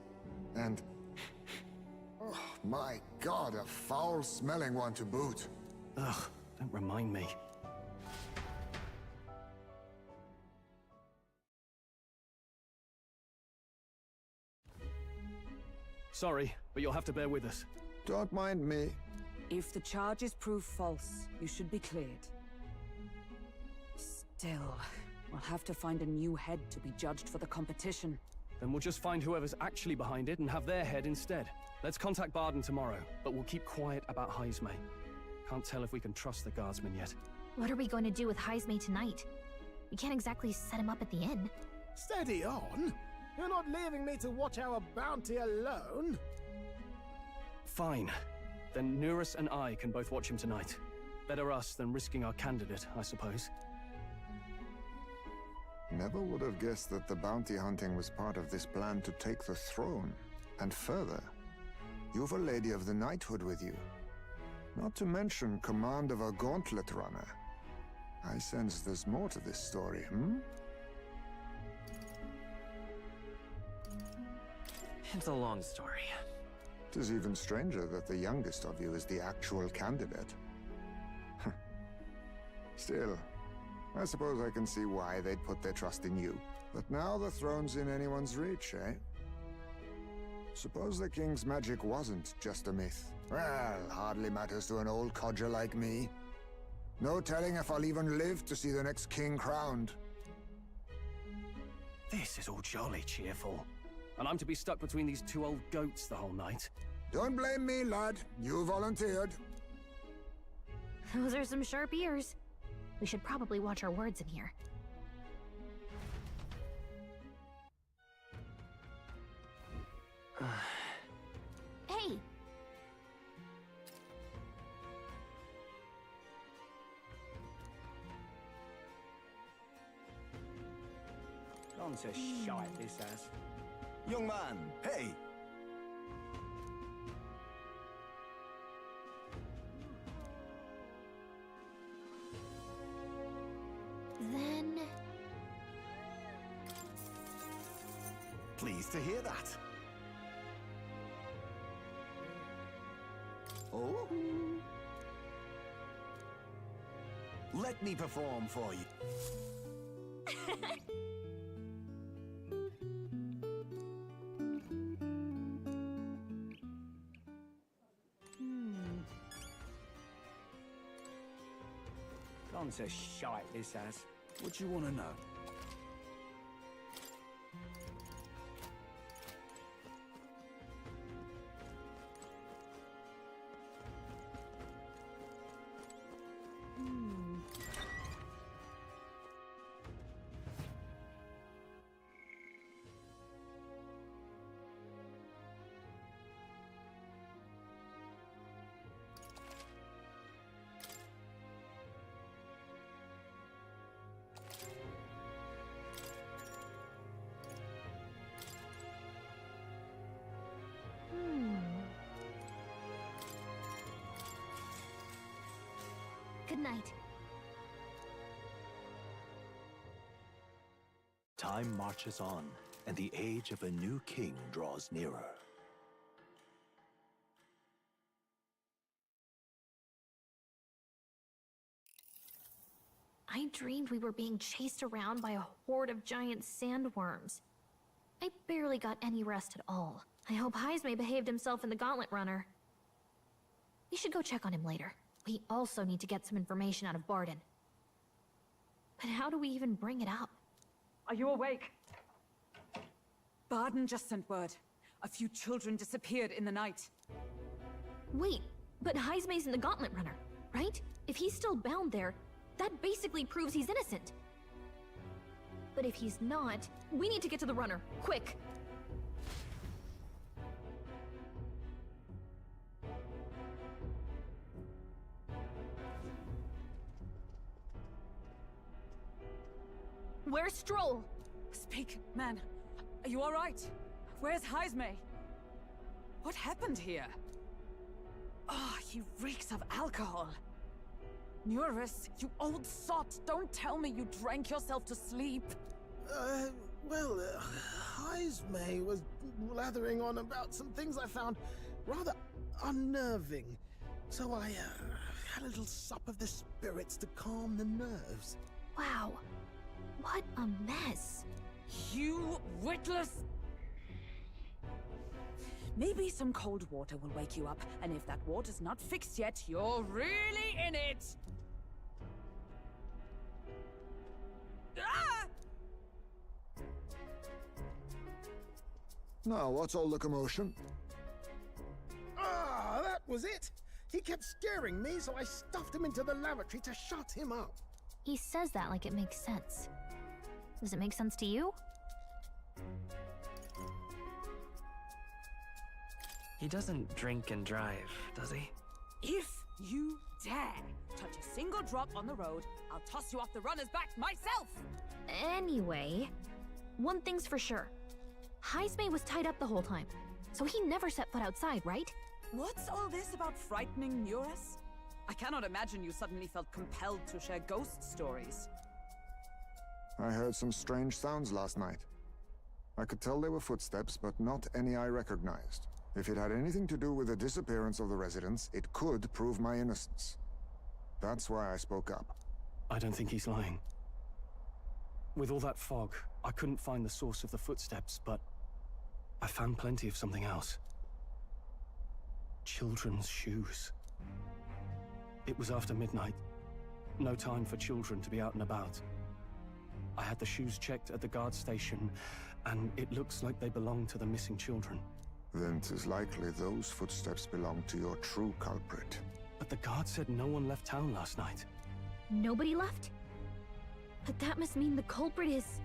And... oh, my God, a foul-smelling one to boot. Ugh, don't remind me. Sorry, but you'll have to bear with us. Don't mind me. If the charges prove false, you should be cleared. Still, we'll have to find a new head to be judged for the competition. Then we'll just find whoever's actually behind it and have their head instead. Let's contact Barden tomorrow, but we'll keep quiet about Heismay. Can't tell if we can trust the guardsman yet. What are we going to do with Heismay tonight? We can't exactly set him up at the inn. Steady on! You're not leaving me to watch our bounty alone! Fine. Then Nurus and I can both watch him tonight. Better us than risking our candidate, I suppose. Never would have guessed that the bounty hunting was part of this plan to take the throne. And further, you've a Lady of the Knighthood with you. Not to mention command of a gauntlet runner. I sense there's more to this story, hmm? It's a long story. It is even stranger that the youngest of you is the actual candidate. Still, I suppose I can see why they'd put their trust in you. But now the throne's in anyone's reach, eh? Suppose the king's magic wasn't just a myth. Well, hardly matters to an old codger like me. No telling if I'll even live to see the next king crowned. This is all jolly cheerful. And I'm to be stuck between these two old goats the whole night. Don't blame me, lad. You volunteered. Those are some sharp ears. We should probably watch our words in here. Hey! On to shite this ass. Young man, hey! Then... Pleased to hear that. Oh? Let me perform for you. On to shite this ass. What do you want to know? Good night. Time marches on, and the age of a new king draws nearer. I dreamed we were being chased around by a horde of giant sandworms. I barely got any rest at all. I hope Heisme behaved himself in the Gauntlet Runner. We should go check on him later. We also need to get some information out of Barden. But how do we even bring it up? Are you awake? Barden just sent word. A few children disappeared in the night. Wait, but Heisme's in the Gauntlet Runner, right? If he's still bound there, that basically proves he's innocent. But if he's not, we need to get to the runner, quick! Where's Stroll? Speak, man. Are you alright? Where's Heisme? What happened here? Oh, he reeks of alcohol. Eurus, you old sot, don't tell me you drank yourself to sleep. Well, Heisme was blathering on about some things I found rather unnerving. So I had a little sup of the spirits to calm the nerves. Wow. What a mess. You witless... Maybe some cold water will wake you up, and if that water's not fixed yet, you're really in it! Ah! Now, what's all the commotion? Ah, that was it! He kept scaring me, so I stuffed him into the lavatory to shut him up. He says that like it makes sense. Does it make sense to you? He doesn't drink and drive, does he? If you dare touch a single drop on the road, I'll toss you off the runner's back myself! Anyway, one thing's for sure. Heisme was tied up the whole time, so he never set foot outside, right? What's all this about frightening Eurus? I cannot imagine you suddenly felt compelled to share ghost stories. I heard some strange sounds last night. I could tell they were footsteps, but not any I recognized. If it had anything to do with the disappearance of the residents, it could prove my innocence. That's why I spoke up. I don't think he's lying. With all that fog, I couldn't find the source of the footsteps, but I found plenty of something else. Children's shoes. It was after midnight. No time for children to be out and about. I had the shoes checked at the guard station, and it looks like they belong to the missing children. Then 'tis likely those footsteps belong to your true culprit. But the guard said no one left town last night. Nobody left? But that must mean the culprit is...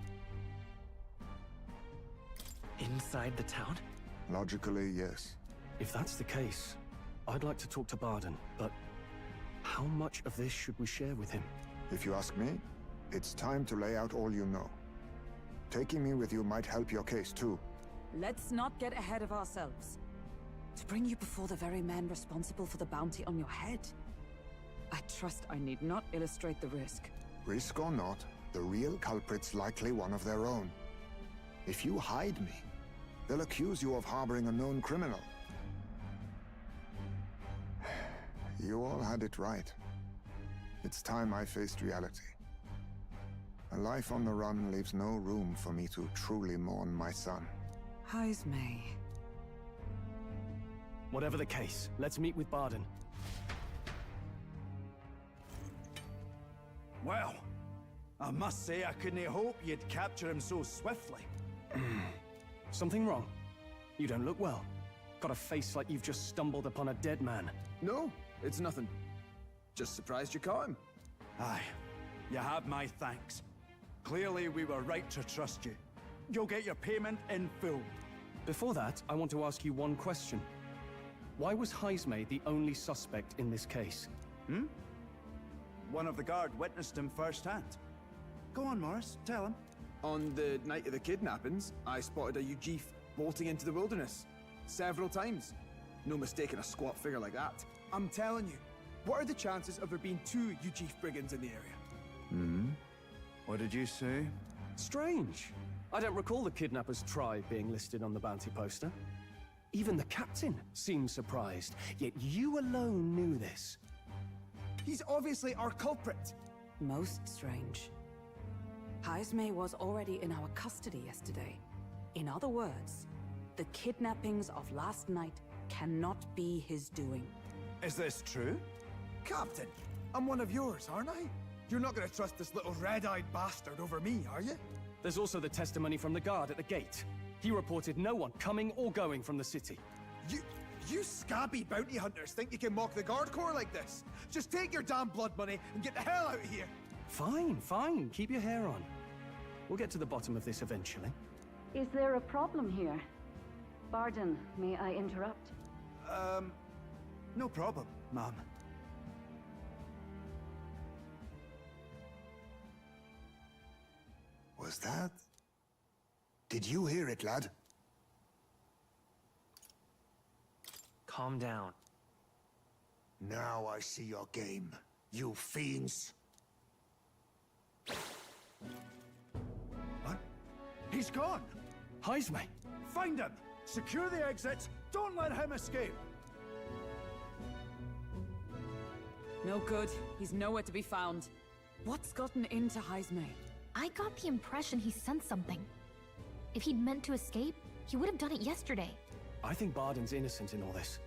Inside the town? Logically, yes. If that's the case, I'd like to talk to Barden, but how much of this should we share with him? If you ask me, it's time to lay out all you know. Taking me with you might help your case too. Let's not get ahead of ourselves. To bring you before the very man responsible for the bounty on your head, I trust I need not illustrate the risk. Risk or not, the real culprit's likely one of their own. If you hide me, they'll accuse you of harboring a known criminal. You all had it right. It's time I faced reality. A life on the run leaves no room for me to truly mourn my son. Heismay. Whatever the case, let's meet with Barden. Well, I must say I couldn't hope you'd capture him so swiftly. Something wrong? You don't look well. Got a face like you've just stumbled upon a dead man. No, it's nothing. Just surprised you caught him. Aye, you have my thanks. Clearly we were right to trust you. You'll get your payment in full. Before that, I want to ask you one question. Why was Heismay the only suspect in this case? One of the guard witnessed him firsthand. Go on, Morris, tell him. On the night of the kidnappings, I spotted a Ujif bolting into the wilderness. Several times. No mistaking a squat figure like that. I'm telling you, what are the chances of there being 2 Ujif brigands in the area? What did you say? Strange. I don't recall the kidnapper's tribe being listed on the bounty poster. Even the captain seemed surprised, yet you alone knew this. He's obviously our culprit. Most strange. Heismay was already in our custody yesterday. In other words, the kidnappings of last night cannot be his doing. Is this true? Captain, I'm one of yours, aren't I? You're not gonna trust this little red-eyed bastard over me, are you? There's also the testimony from the guard at the gate. He reported no one coming or going from the city. You scabby bounty hunters think you can mock the guard corps like this? Just take your damn blood money and get the hell out of here! Fine. Keep your hair on. We'll get to the bottom of this eventually. Is there a problem here? Barden, may I interrupt? No problem, ma'am. Was that? Did you hear it, lad? Calm down. Now I see your game, you fiends. What? He's gone! Heismay! Find him! Secure the exits! Don't let him escape! No good. He's nowhere to be found. What's gotten into Heismay? I got the impression he sensed something. If he'd meant to escape, he would have done it yesterday. I think Barden's innocent in all this.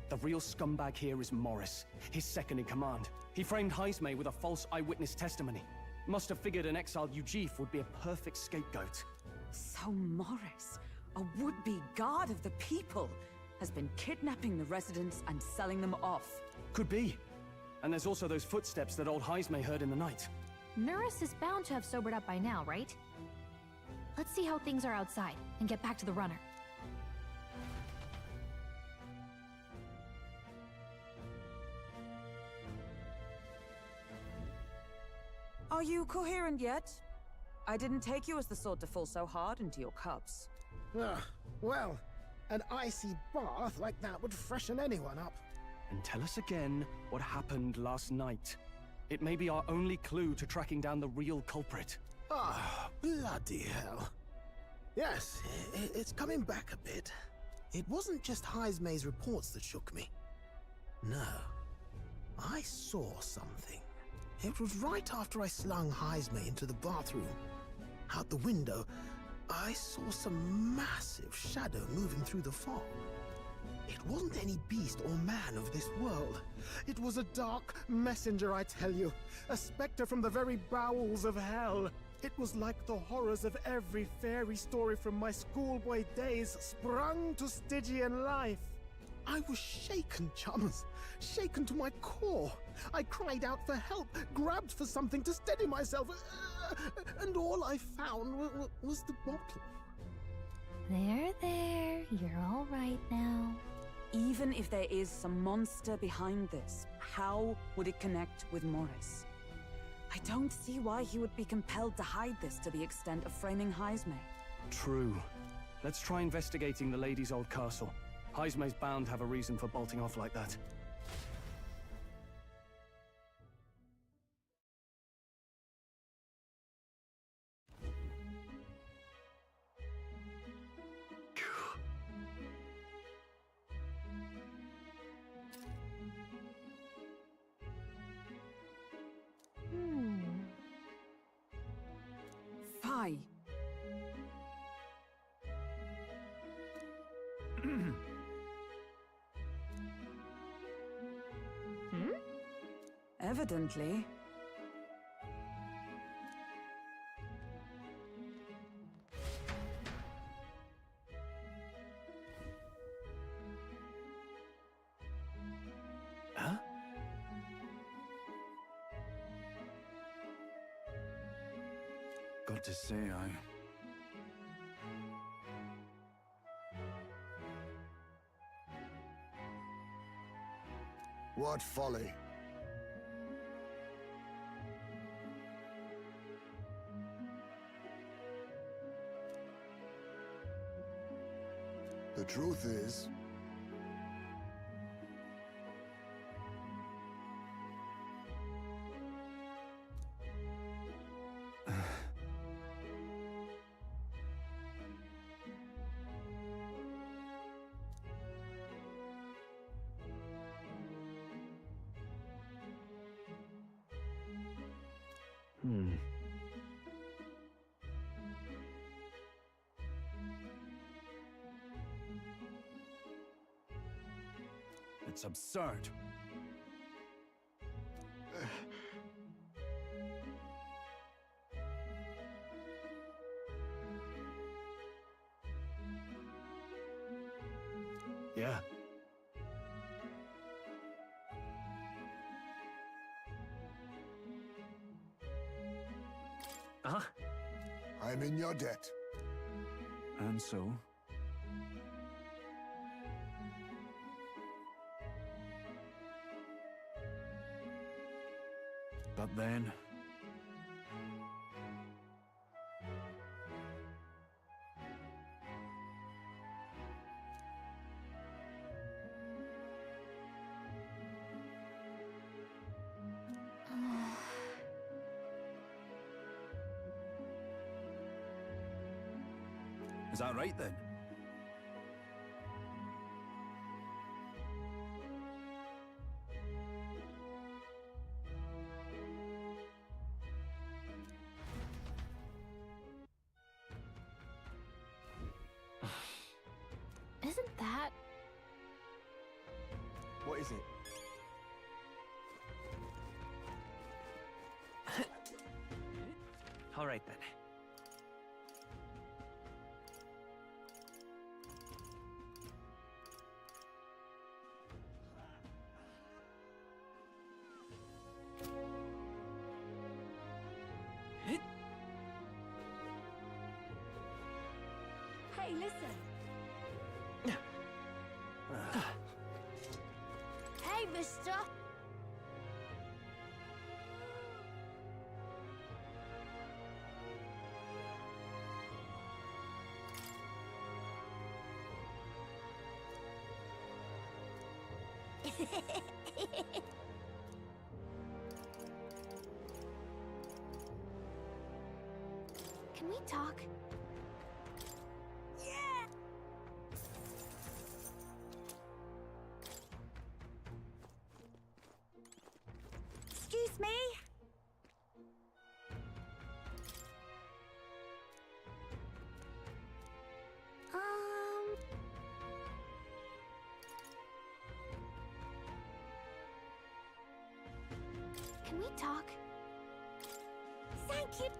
The real scumbag here is Morris, his second in command. He framed Heismay with a false eyewitness testimony. Must have figured an exiled Ujif would be a perfect scapegoat. So Morris, a would-be guard of the people, has been kidnapping the residents and selling them off. Could be. And there's also those footsteps that old Heismay heard in the night. Nuris is bound to have sobered up by now, right? Let's see how things are outside, and get back to the runner. Are you coherent yet? I didn't take you as the sort to fall so hard into your cups. Well, an icy bath like that would freshen anyone up. And tell us again what happened last night. It may be our only clue to tracking down the real culprit. Bloody hell. Yes, it's coming back a bit. It wasn't just Heismay's reports that shook me. No. I saw something. It was right after I slung Heismay into the bathroom. Out the window, I saw some massive shadow moving through the fog. It wasn't any beast or man of this world. It was a dark messenger, I tell you. A specter from the very bowels of hell. It was like the horrors of every fairy story from my schoolboy days sprung to Stygian life. I was shaken, chums. Shaken to my core. I cried out for help, grabbed for something to steady myself, and all I found was the bottle. There. You're all right now. Even if there is some monster behind this, how would it connect with Morris? I don't see why he would be compelled to hide this to the extent of framing Heisme. True. Let's try investigating the lady's old castle. Heisme's bound to have a reason for bolting off like that. Fie. Evidently. Huh? Got to say, What folly! The truth is, it's absurd. Yeah. Huh? I'm in your debt. And so? But then... Is that right then? Isn't that... What is it? All right then. Hey, listen! Hey, mister! Can we talk? Yeah! Excuse me? Can we talk? Thank you.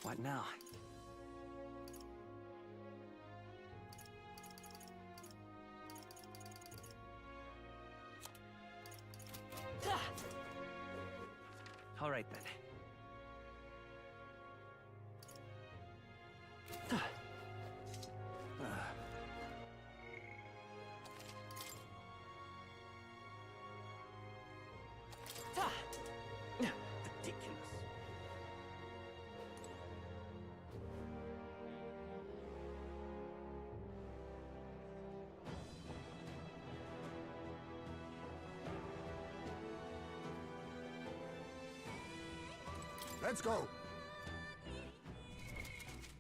What now? All right then. Ridiculous. Let's go.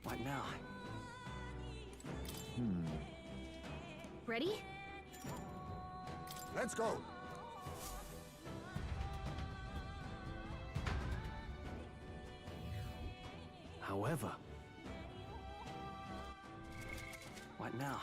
What now? Ready? Let's go. However, what now?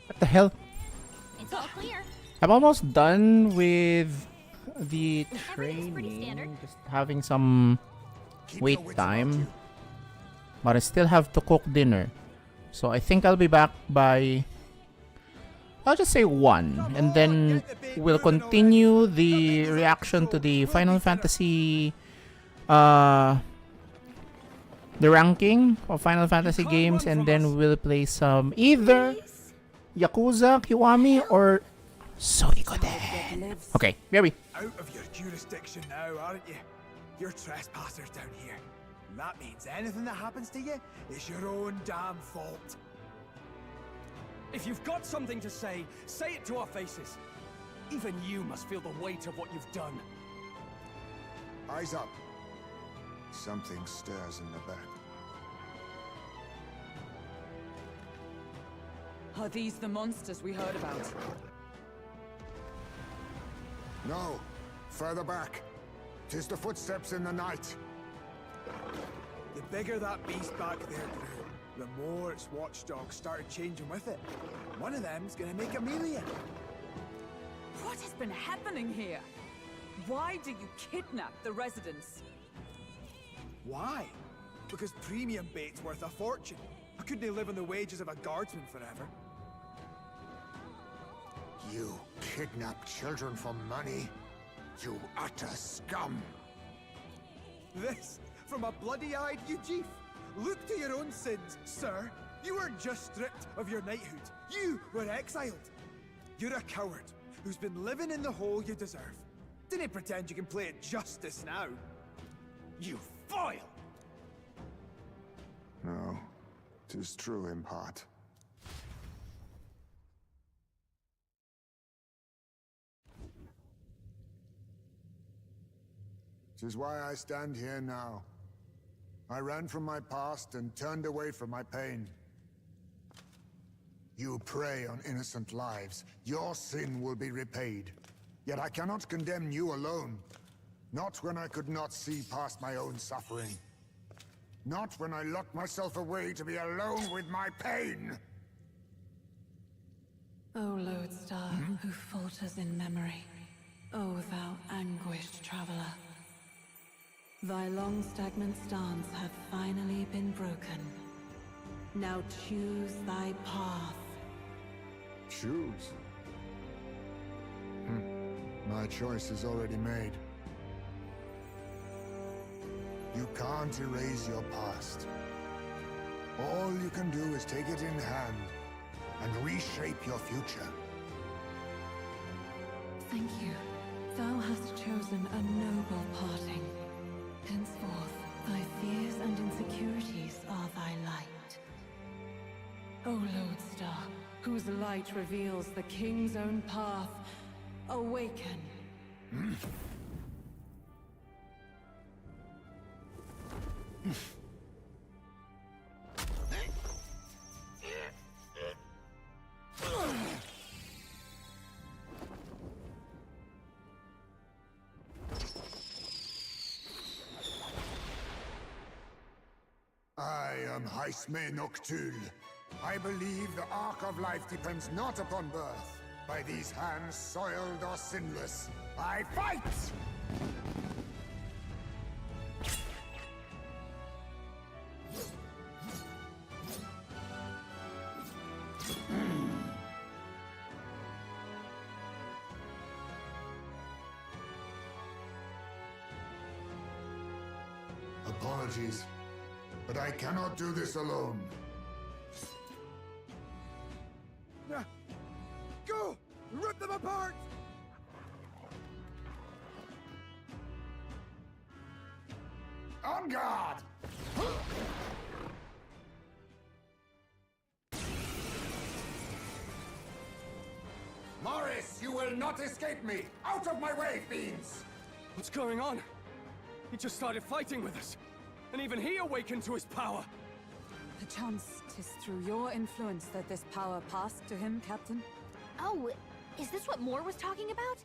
What the hell? It's all clear. I'm almost done with the Everything's pretty standard. training. Just having some wait time. But I still have to cook dinner. So I think I'll be back by, I'll just say 1. And then we'll continue the reaction to the Final Fantasy, the ranking of Final Fantasy games. And then we'll play some either Yakuza, Kiwami, or Suikoden. Okay, BRB. Out of your jurisdiction now, aren't you? You're trespassers down here. And that means anything that happens to you is your own damn fault. If you've got something to say it to our faces. Even you must feel the weight of what you've done. Eyes up. Something stirs in the back. Are these the monsters we heard about? No. Further back. 'Tis the footsteps in the night. The bigger that beast back there grew, the more its watchdogs started changing with it. One of them's gonna make a melee. What has been happening here? Why do you kidnap the residents? Why? Because premium bait's worth a fortune. I couldn't live on the wages of a guardsman forever. You kidnap children for money? You utter scum! This from a bloody-eyed Eugene. Look to your own sins, sir. You weren't just stripped of your knighthood. You were exiled. You're a coward who's been living in the hole you deserve. Didn't pretend you can play at justice now. You foil! No, 'tis true in part. Tis why I stand here now. I ran from my past and turned away from my pain. You prey on innocent lives. Your sin will be repaid. Yet I cannot condemn you alone. Not when I could not see past my own suffering. Not when I locked myself away to be alone with my pain! O lodestar, who falters in memory, O thou anguished traveler. Thy long stagnant stance hath finally been broken. Now choose thy path. Choose? My choice is already made. You can't erase your past. All you can do is take it in hand and reshape your future. Thank you. Thou hast chosen a noble parting. Henceforth, thy fears and insecurities are thy light. O Lodestar, whose light reveals the king's own path, awaken. I am Haisme Noctul. I believe the arc of life depends not upon birth. By these hands, soiled or sinless, I fight! Apologies, but I cannot do this alone. Go! Rip them apart! On guard! Morris, you will not escape me! Out of my way, fiends! What's going on? He just started fighting with us. And even he awakened to his power. Perchance 'tis through your influence that this power passed to him, Captain? Oh, is this what Moore was talking about?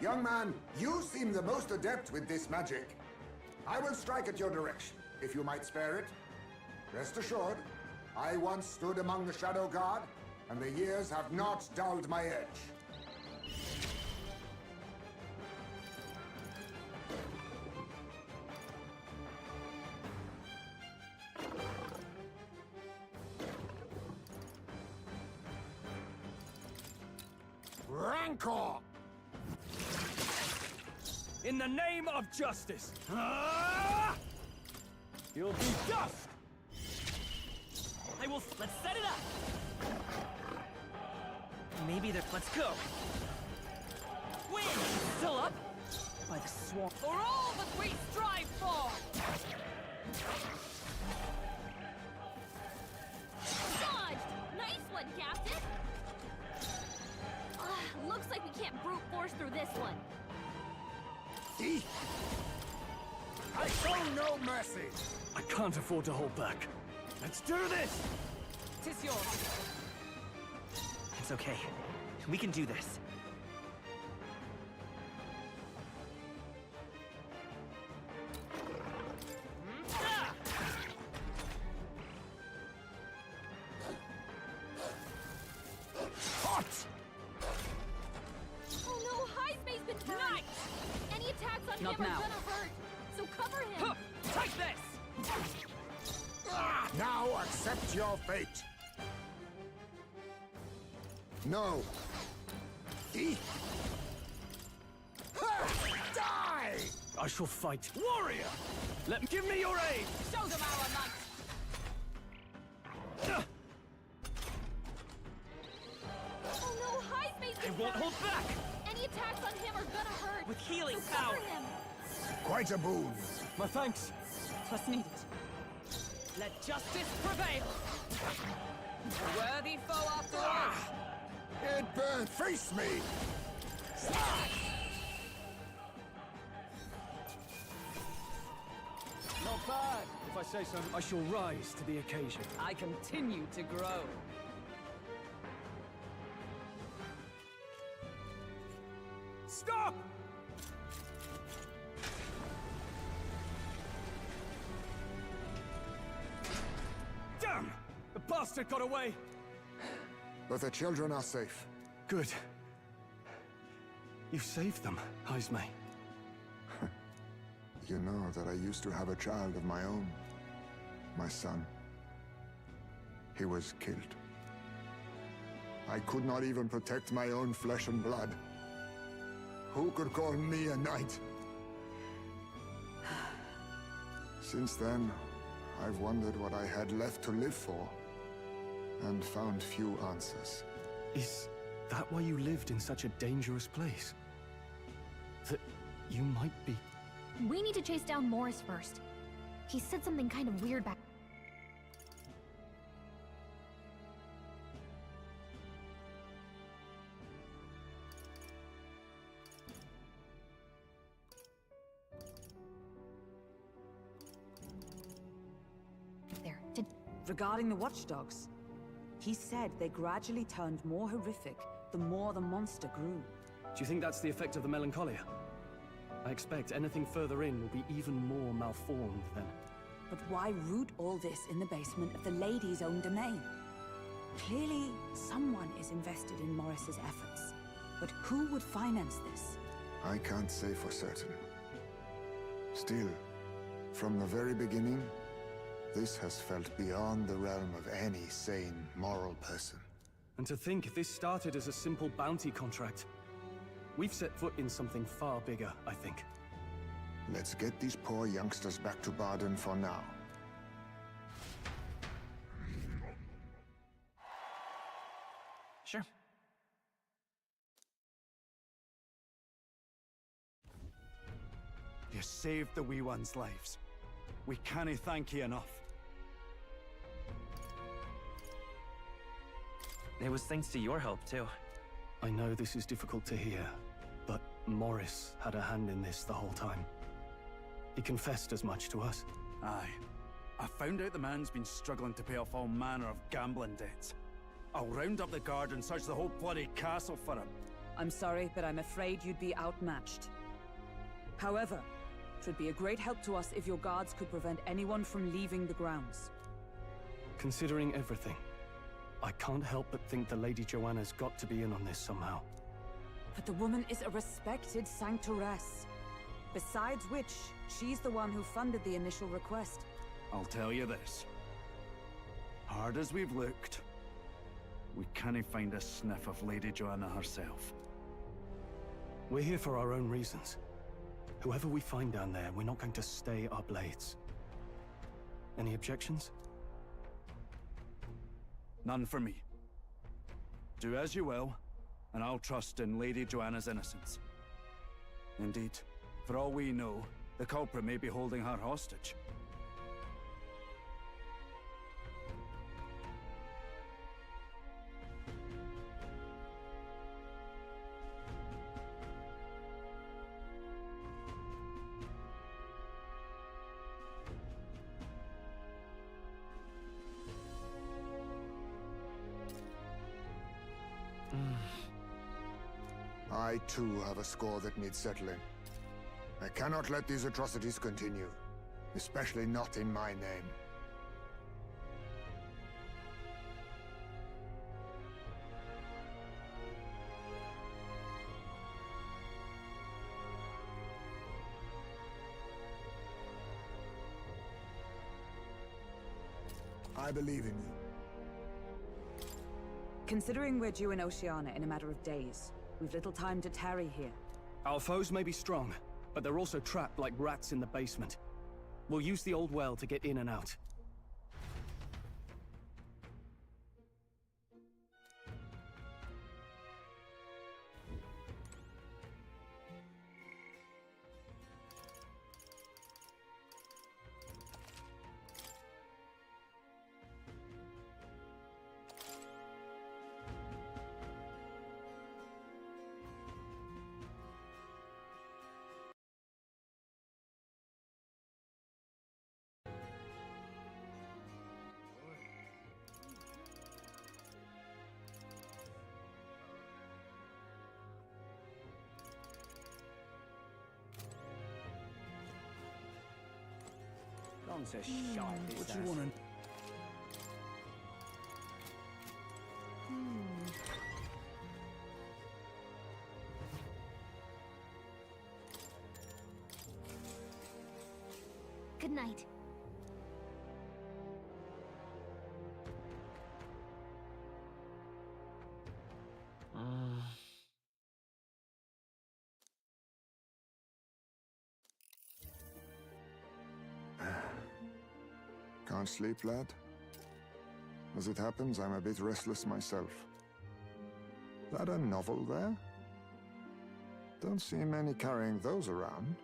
Young man, you seem the most adept with this magic. I will strike at your direction, if you might spare it. Rest assured, I once stood among the Shadow Guard, and the years have not dulled my edge. Rancor! In the name of justice! You'll be dust! Let's set it up! Maybe they're... Let's go! Win! Still up? By the swamp. For all that we strive for! Dodged! Nice one, Captain! Looks like we can't brute force through this one. I show no mercy! I can't afford to hold back. Let's do this! 'Tis yours. It's okay. We can do this. Hot! Oh no, Highspace been burned! Any attacks on Not him now. are gonna hurt, so cover him! Huh, take this! Now accept your fate! No! Die! I shall fight. Warrior! Give me your aid! Show them our might! Oh no, Highspace I been won't burned! hold back! Any attacks on him are gonna hurt! With healing so power! cover him! Quite a boon. My thanks. 'Twas needed. Let justice prevail! A worthy foe after all! It burns! Face me! Slash! Not bad, if I say so. I shall rise to the occasion. I continue to grow. Stop! Damn! The bastard got away! But the children are safe. Good. You saved them, Haisme. You know that I used to have a child of my own. My son. He was killed. I could not even protect my own flesh and blood. Who could call me a knight? Since then, I've wondered what I had left to live for, and found few answers. Is that why you lived in such a dangerous place? That you might be... We need to chase down Morris first. He said something kind of weird back. Regarding the watchdogs, he said they gradually turned more horrific the more the monster grew. Do you think that's the effect of the melancholia? I expect anything further in will be even more malformed then. But why root all this in the basement of the lady's own domain? Clearly, someone is invested in Morris's efforts. But who would finance this? I can't say for certain. Still, from the very beginning, this has felt beyond the realm of any sane, moral person. And to think this started as a simple bounty contract. We've set foot in something far bigger, I think. Let's get these poor youngsters back to Barden for now. Sure. You saved the wee ones' lives. We can't thank you enough. It was thanks to your help, too. I know this is difficult to hear, but Morris had a hand in this the whole time. He confessed as much to us. Aye. I found out the man's been struggling to pay off all manner of gambling debts. I'll round up the guard and search the whole bloody castle for him. I'm sorry, but I'm afraid you'd be outmatched. However, it would be a great help to us if your guards could prevent anyone from leaving the grounds. Considering everything, I can't help but think the Lady Joanna's got to be in on this somehow. But the woman is a respected sanctoress. Besides which, she's the one who funded the initial request. I'll tell you this. Hard as we've looked, we can't find a sniff of Lady Joanna herself. We're here for our own reasons. Whoever we find down there, we're not going to stay our blades. Any objections? None for me. Do as you will, and I'll trust in Lady Joanna's innocence. Indeed, for all we know, the culprit may be holding her hostage. I too have a score that needs settling. I cannot let these atrocities continue, especially not in my name. I believe in you. Considering we're due in Oceania in a matter of days, we've little time to tarry here. Our foes may be strong, but they're also trapped like rats in the basement. We'll use the old well to get in and out. What you wanna... Good night. can't sleep, lad? As it happens, I'm a bit restless myself. That a novel there? Don't see many carrying those around.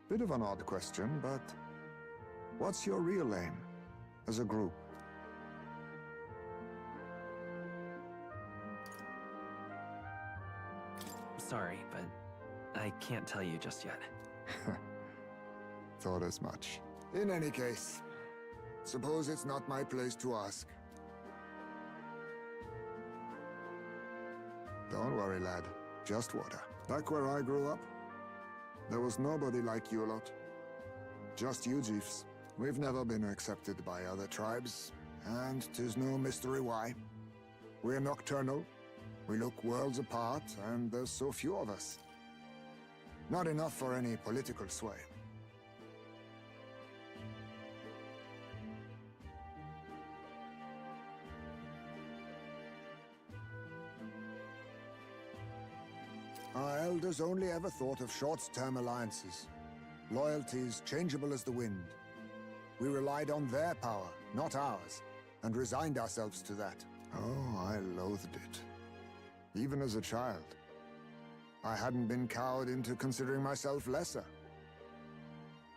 Bit of an odd question, but what's your real aim as a group? Sorry, but I can't tell you just yet. Thought as much. In any case, suppose it's not my place to ask. Don't worry, lad. Just water. Back where I grew up, there was nobody like you lot. Just you chiefs. We've never been accepted by other tribes, and 'tis no mystery why. We're nocturnal, we look worlds apart, and there's so few of us. Not enough for any political sway. Our elders only ever thought of short-term alliances. Loyalties changeable as the wind. We relied on their power, not ours, and resigned ourselves to that. Oh, I loathed it. Even as a child. I hadn't been cowed into considering myself lesser.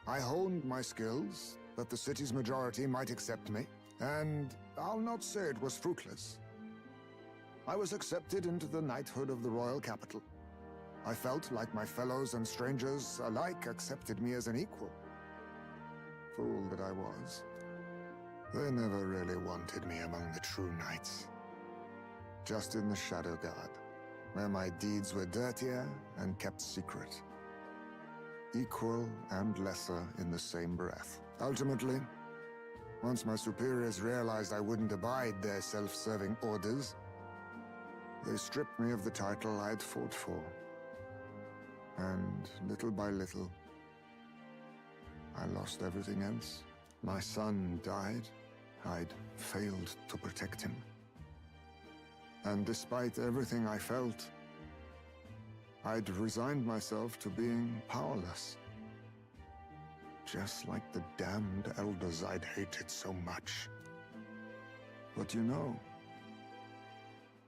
I honed my skills, that the city's majority might accept me, and I'll not say it was fruitless. I was accepted into the knighthood of the royal capital. I felt like my fellows and strangers alike accepted me as an equal. Fool that I was. They never really wanted me among the true knights. Just in the Shadow Guard, where my deeds were dirtier and kept secret. Equal and lesser in the same breath. Ultimately, once my superiors realized I wouldn't abide their self-serving orders, they stripped me of the title I'd fought for. And little by little, I lost everything else. My son died. I'd failed to protect him. And despite everything I felt, I'd resigned myself to being powerless. Just like the damned elders I'd hated so much. But you know,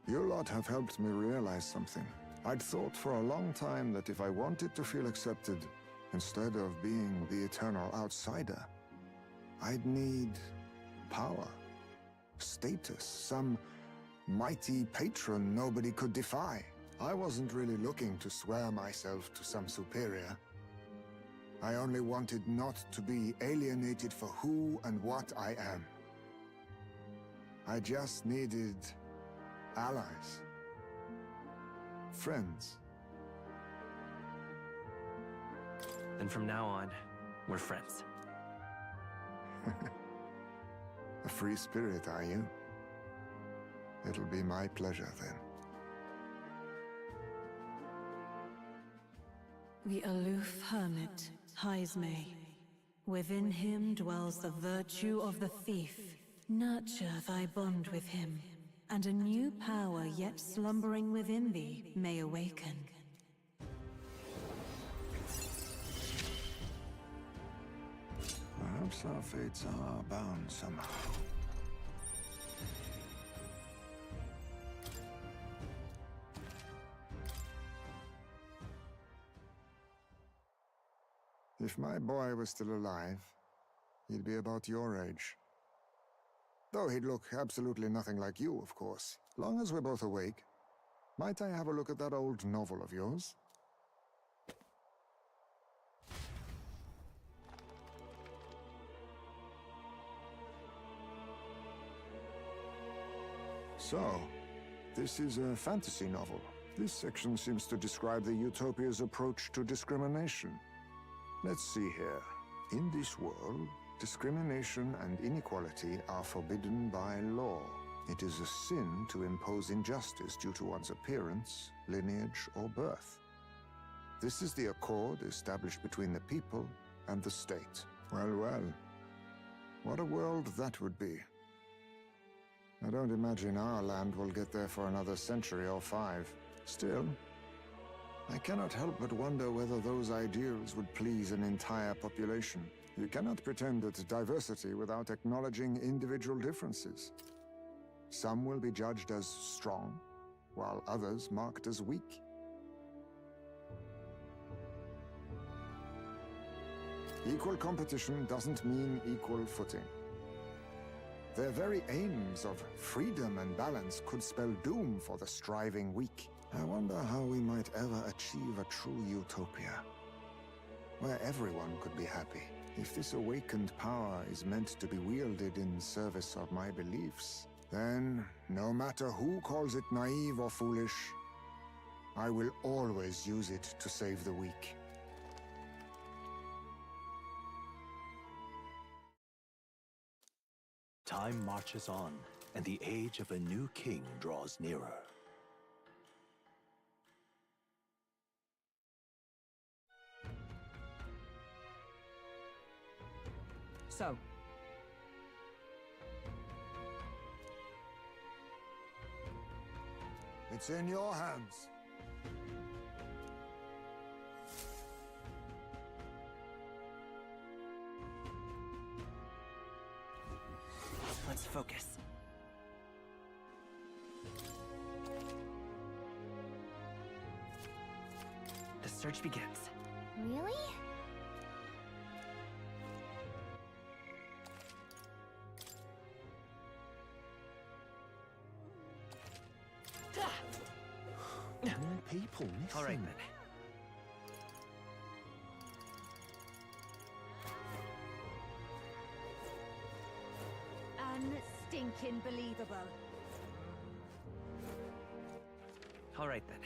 you lot have helped me realize something. I'd thought for a long time that if I wanted to feel accepted, instead of being the eternal outsider, I'd need power, status, some mighty patron nobody could defy. I wasn't really looking to swear myself to some superior. I only wanted not to be alienated for who and what I am. I just needed allies. Friends. And from now on, we're friends. A free spirit, are you? It'll be my pleasure, then. The aloof hermit, Heismay. Within him dwells the virtue of the thief. Nurture thy bond with him, and a new power yet slumbering within thee may awaken. Perhaps our fates are bound somehow. If my boy was still alive, he'd be about your age. Though he'd look absolutely nothing like you, of course. Long as we're both awake, might I have a look at that old novel of yours? So, this is a fantasy novel. This section seems to describe the Utopia's approach to discrimination. Let's see here. In this world, discrimination and inequality are forbidden by law. It is a sin to impose injustice due to one's appearance, lineage, or birth. This is the accord established between the people and the state. Well, well. What a world that would be. I don't imagine our land will get there for another century or 5. Still, I cannot help but wonder whether those ideals would please an entire population. You cannot pretend at diversity without acknowledging individual differences. Some will be judged as strong, while others marked as weak. Equal competition doesn't mean equal footing. Their very aims of freedom and balance could spell doom for the striving weak. I wonder how we might ever achieve a true utopia, where everyone could be happy. If this awakened power is meant to be wielded in service of my beliefs, then, no matter who calls it naive or foolish, I will always use it to save the weak. Time marches on, and the age of a new king draws nearer. So, it's in your hands. Let's focus. The search begins. Really? More people missing. All right, then. Unstinking believable. All right, then.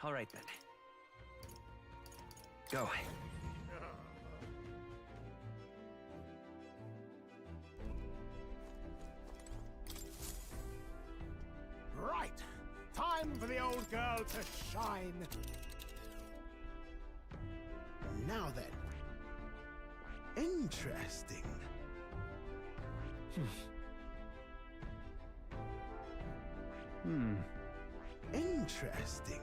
All right, then. Go. Right! Time for the old girl to shine! Now then. Interesting. Interesting.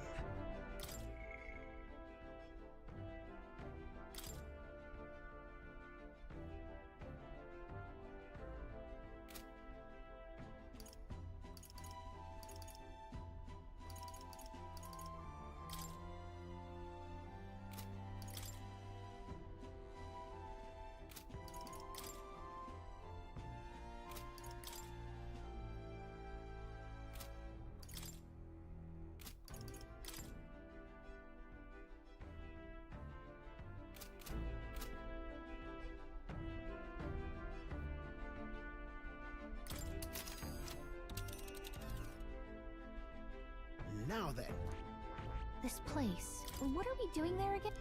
Now then. This place. What are we doing there again?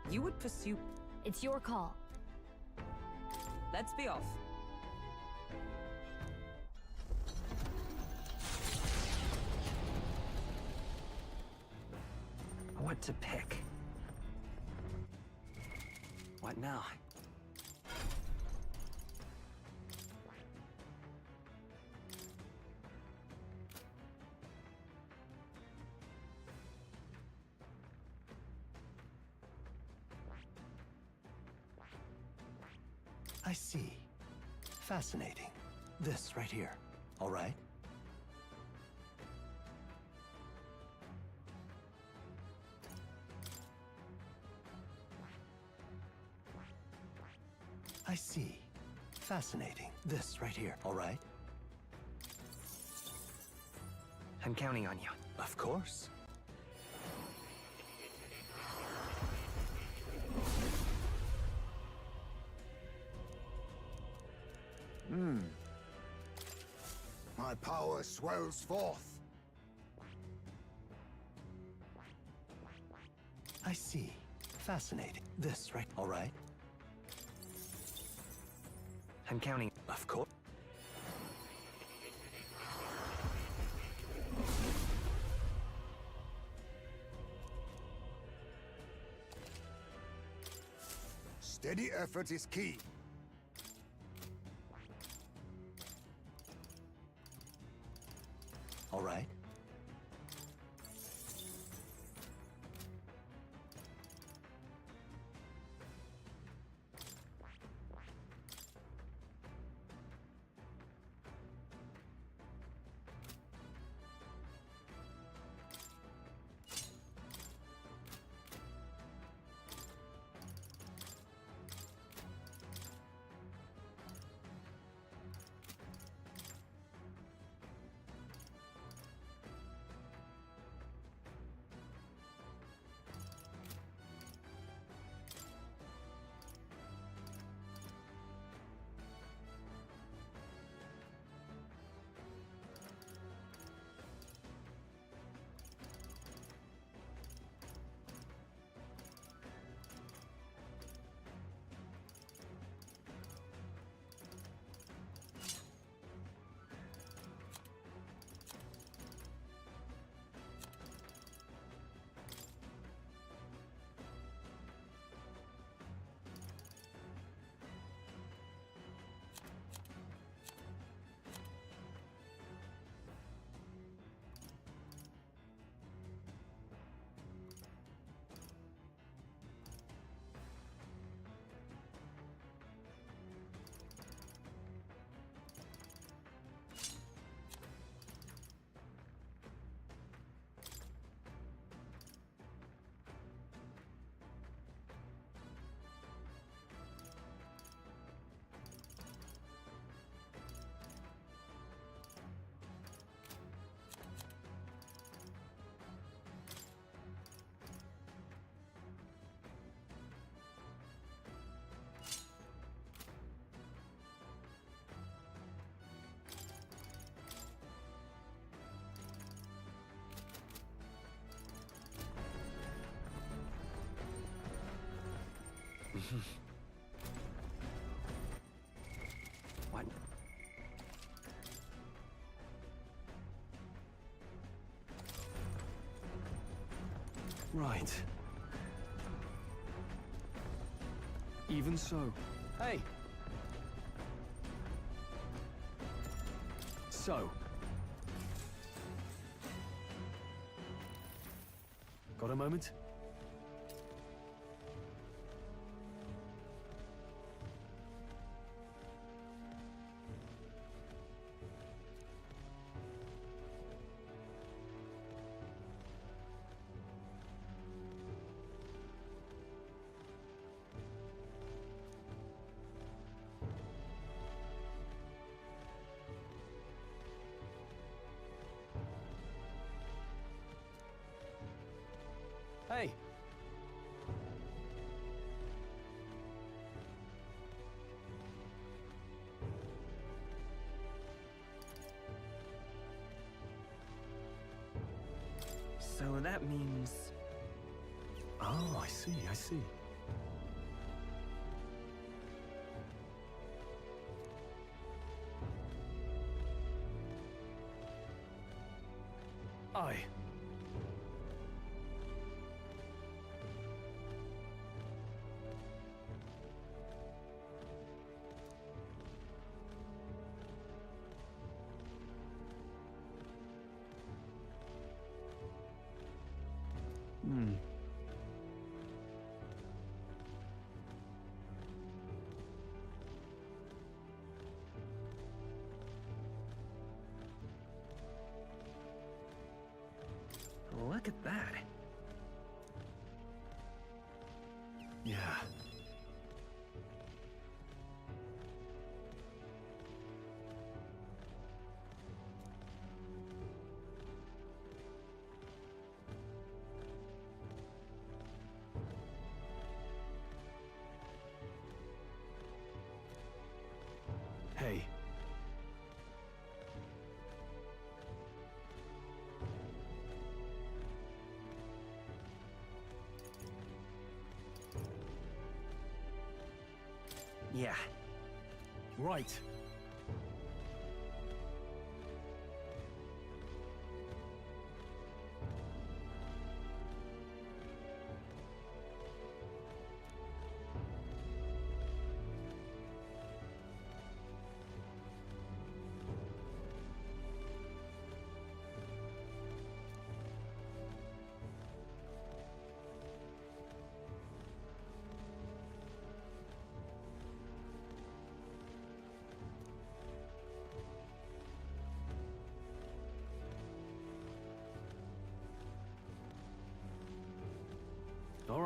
You would pursue... It's your call. Let's be off. What to pick? What now? I see. Fascinating. This right here. All right? I see. Fascinating. This right here. All right? I'm counting on you. Of course. My power swells forth. I see. Fascinating. This right. All right? I'm counting. Of course. Steady effort is key. All right. What? Right. Even so. Hey! So. Got a moment? Hey! So that means... Oh, I see, I see. Aye. Hmm. Look at that. Yeah. Hey. Yeah. Right.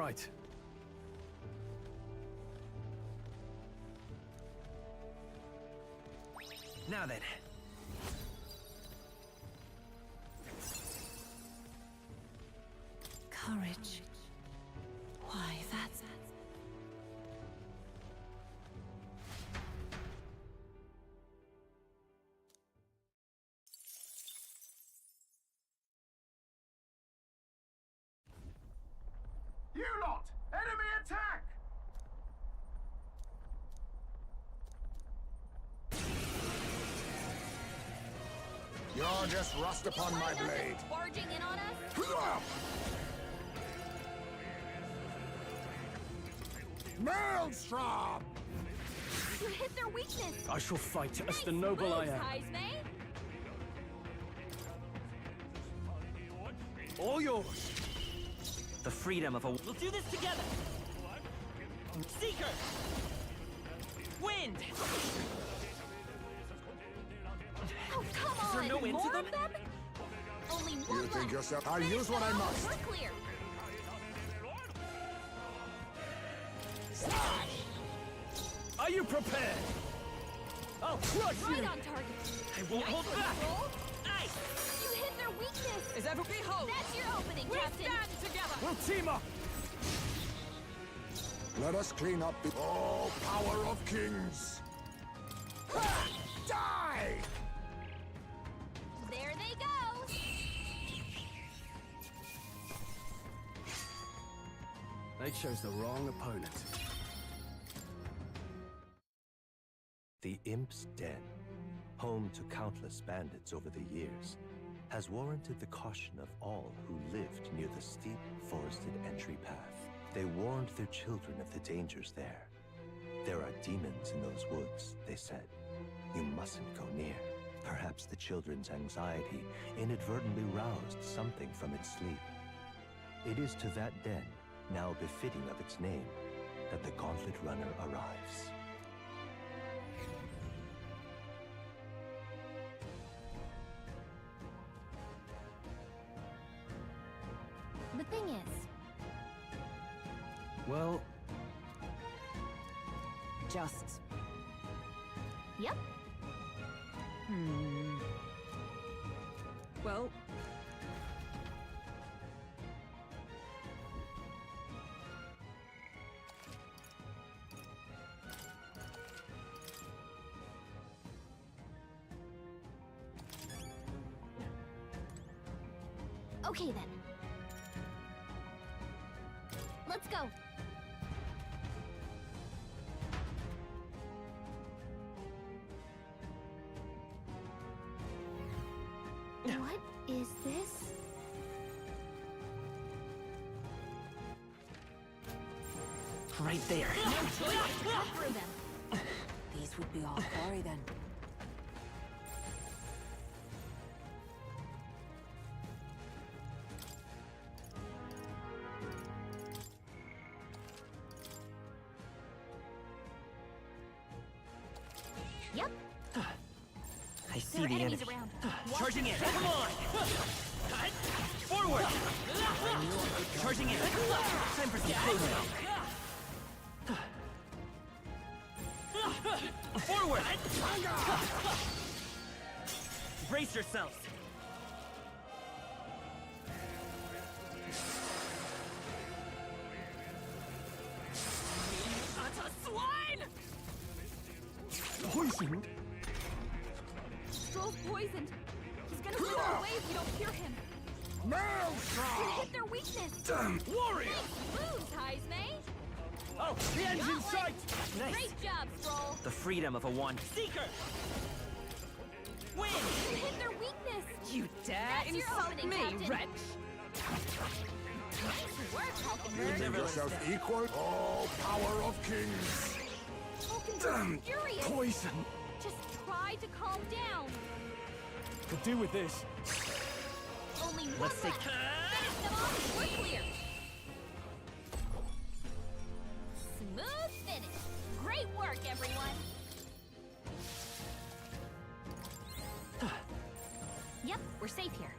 right. Now then. Courage. Why, that's... You lot! Enemy attack! You're just rust upon my blade. Barging in on us? Maelstrom! You hit their weakness! I shall fight as the noble I am. All yours. The freedom of a... We'll do this together! Seeker! Wind! Oh, come on! Is there no end to them? Only one You think left. yourself? I'll use what I must. We're clear. Are you prepared? I'll crush Right you! on target. I won't hold back! Nice! You hit their weakness! Is ever behold! That's your opening, We Captain! stand together! We'll team up! Let us clean up the power of kings. Ha! Die! There they go! They chose the wrong opponent. The Imp's Den, home to countless bandits over the years, has warranted the caution of all who lived near the steep, forested entry path. They warned their children of the dangers there. There are demons in those woods, they said. You mustn't go near. Perhaps the children's anxiety inadvertently roused something from its sleep. It is to that den, now befitting of its name, that the Gauntlet Runner arrives. The thing is... Well... Just... Yep. Well... Okay then. Let's go. What is this? Right there. No choice but to cut through them. These would be our quarry then. Yep. I see There are the enemies enemy. around. Charging in. Come on! Forward! Charging in. Time for some close. Forward! Brace yourselves. Utter swine! Poisoned? Stroll's poisoned. He's gonna wither away if we don't cure him. Maelstrom! You hit their weakness. Warrior! Nice moves, Heisme. Oh, the end's in sight! Nice. Great job, Stroll. The freedom of a wand. Seeker! Wind! You hit their weakness. You dare That's your insult opening, me, Captain. wretch! Nice work, You Hulkenberg. think yourself equal? Power of kings. Hulkenberg's furious. Poison! Just try to calm down. Could do with this. Only one Let's left. take- Finish them off. We're clear. Smooth finish. Great work, everyone. Yep, we're safe here.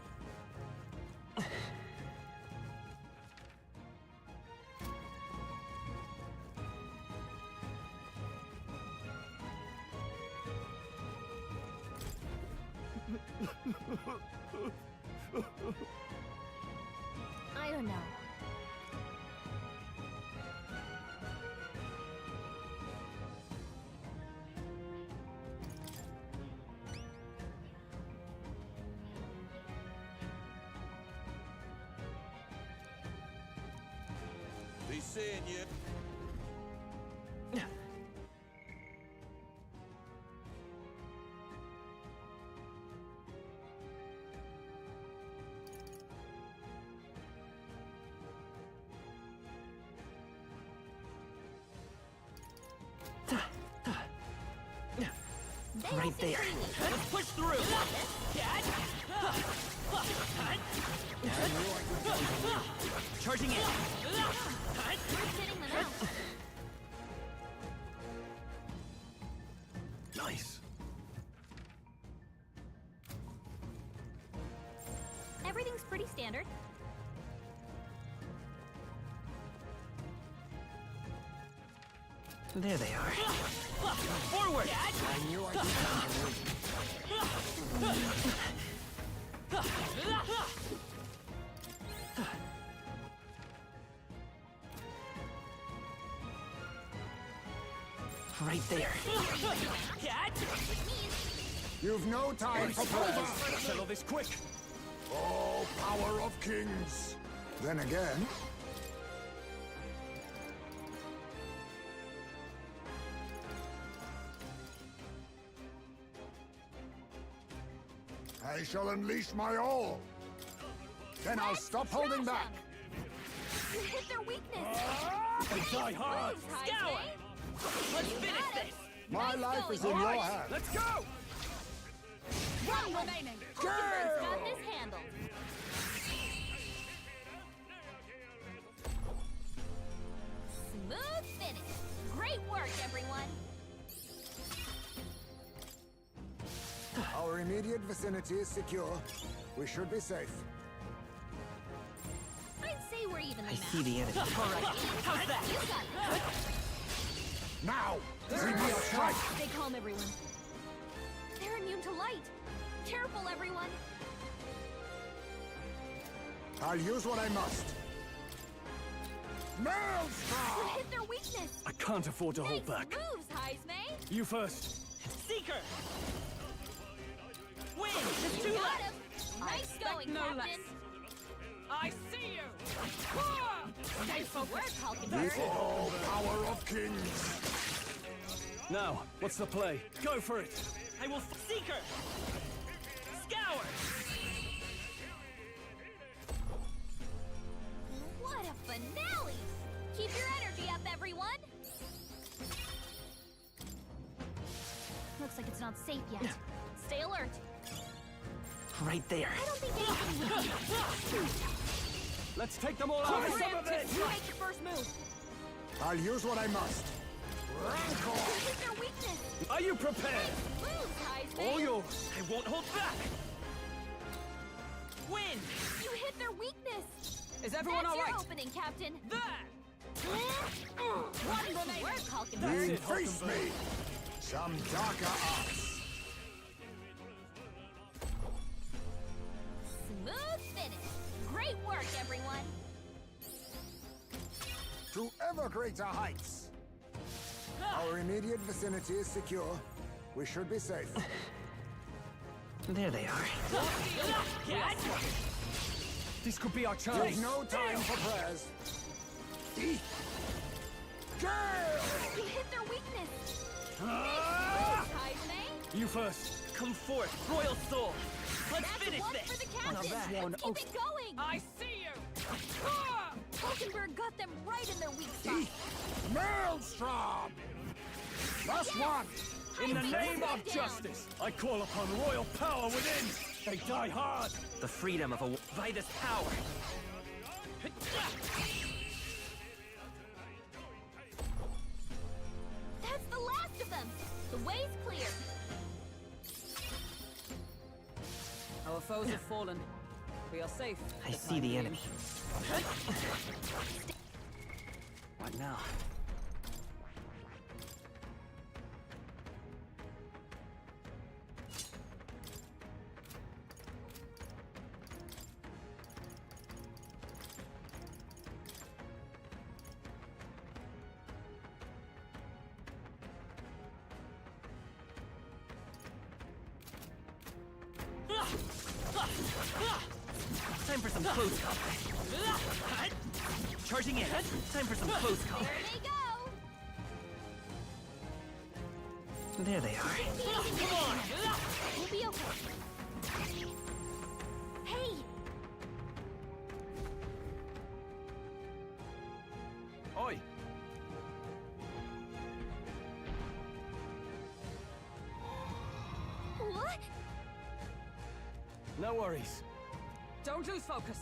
I don't know. Be seeing you. Right there. Let's push through. Charging in. Hitting them out. Nice. Everything's pretty standard. There they are. Forward! I knew I could Right there. You've no time for prayers. Settle this quick. Oh, power of kings. Then again, I shall unleash my all. Then I'll stop holding back. You hit their weakness. They die hard. Scour! Let's finish this! My life is in your hands. Let's go! One remaining. Hulkenberg's got this handled. Smooth finish. Great work, everyone. Our immediate vicinity is secure. We should be safe. I'd say we're evenly I matched. see the enemy. All right, how's that? You got it. Now, we must strike. Stay calm, everyone. They're immune to light. Careful, everyone. I'll use what I must. You Maelstrom! hit their weakness. I can't afford to hold Nice back. moves, Heismay. You first. Seeker! Win! It's You too got late! him. Nice going, no Captain. less. I see you! Stay focused! Work, Hulkenberg. Oh, power of kings! Now, what's the play? Go for it! I will Seeker! Scour! What a finale! Keep your energy up, everyone. Looks like it's not safe yet. Stay alert. Right there. I don't think anything would be. Let's take them all out! Some of this! You make your first move. I'll use what I must. You hit their weakness. Are you prepared? Moves, Heisman. All yours! I won't hold back! Win! You hit their weakness. Is everyone That's all right? your opening, Captain. There! One remaining. Work, Hulkenberg. You face me! Some darker arts. Smooth finish. Great work, everyone. To ever greater heights. Our immediate vicinity is secure. We should be safe. There they are. This could be our chance. There's no time for prayers. Gale! You hit their weakness. Ah! Heismay. You first. Come forth, Royal Soul! Let's That's finish one this! for the captain. that. Let's keep it going. I see you! Hulkenberg got them right in their weak spot. Maelstrom! Last one! In the Heismay, name step of down. justice, I call upon royal power within. They die hard. The freedom of a... By this power! That's the last of them. The way's clear. Our foes have fallen. We are safe. I see the enemy. What now? Time for some close combat. Charging in. Time for some close combat. There they go. There they are. Come on! We'll be okay. Hey! Oi! What? No worries. Don't lose focus.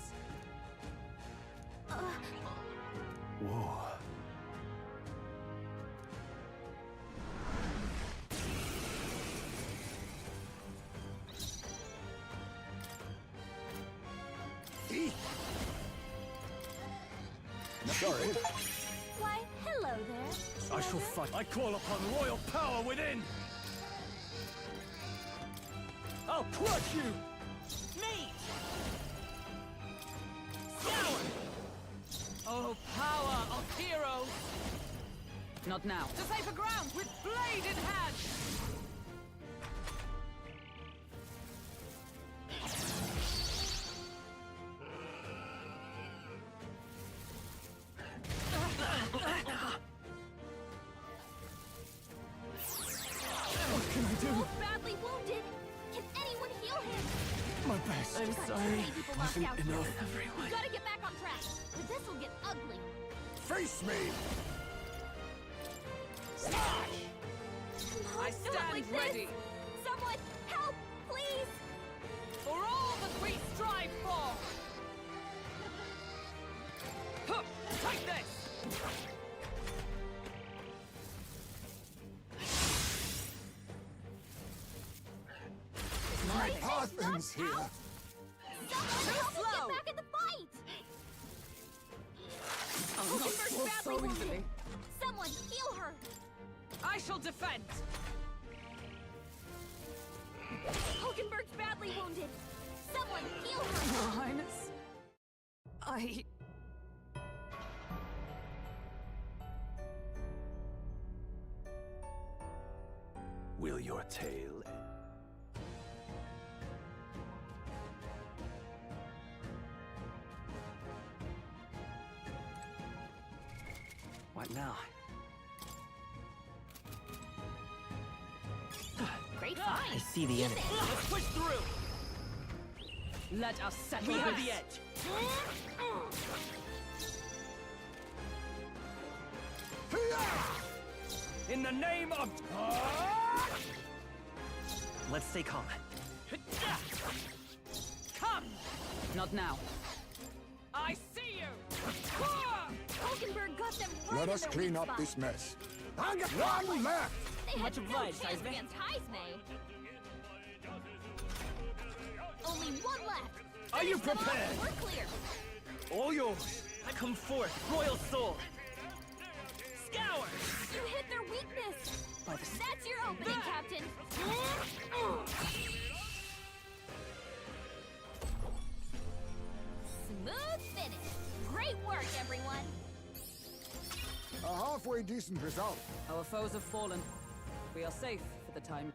Whoa. Sorry. Why, hello there. I shall fight. I call upon royal power within. I'll crush you. Mate! Scour! Oh, power of heroes! Not now. To safer ground with blade in hand! What can I do? Wolf's badly wounded. Can anyone heal him? My best. I'm sorry. Wasn't enough. We gotta get back on track, or this'll get ugly. Face me! I stand ready. Someone, help, please! For all that we strive for! Huh, take this! My husband's here! Someone help us slow. get back in the fight! I'll not fall so easily. Someone heal her! I shall defend! Hulkenberg's badly wounded. Someone heal her! Your Highness, I... Will your tale end? What now? Great I find! see the enemy. Let's push through! Let us settle We have this. the edge. In the name of... Let's stay calm. Come! Not now. I see you! Hulkenberg got them right Let in us their clean weak up spot. this mess. I got one left! They Much had no obliged, chance Heisme. against Heisme. Only one left. Are you Finish them off, prepared? We're clear. All yours. I come forth, royal soul. Scour! You hit their weakness. By the That's your opening, Captain. Smooth finish. Great work, everyone. A halfway decent result. Our foes have fallen. We are safe for the time.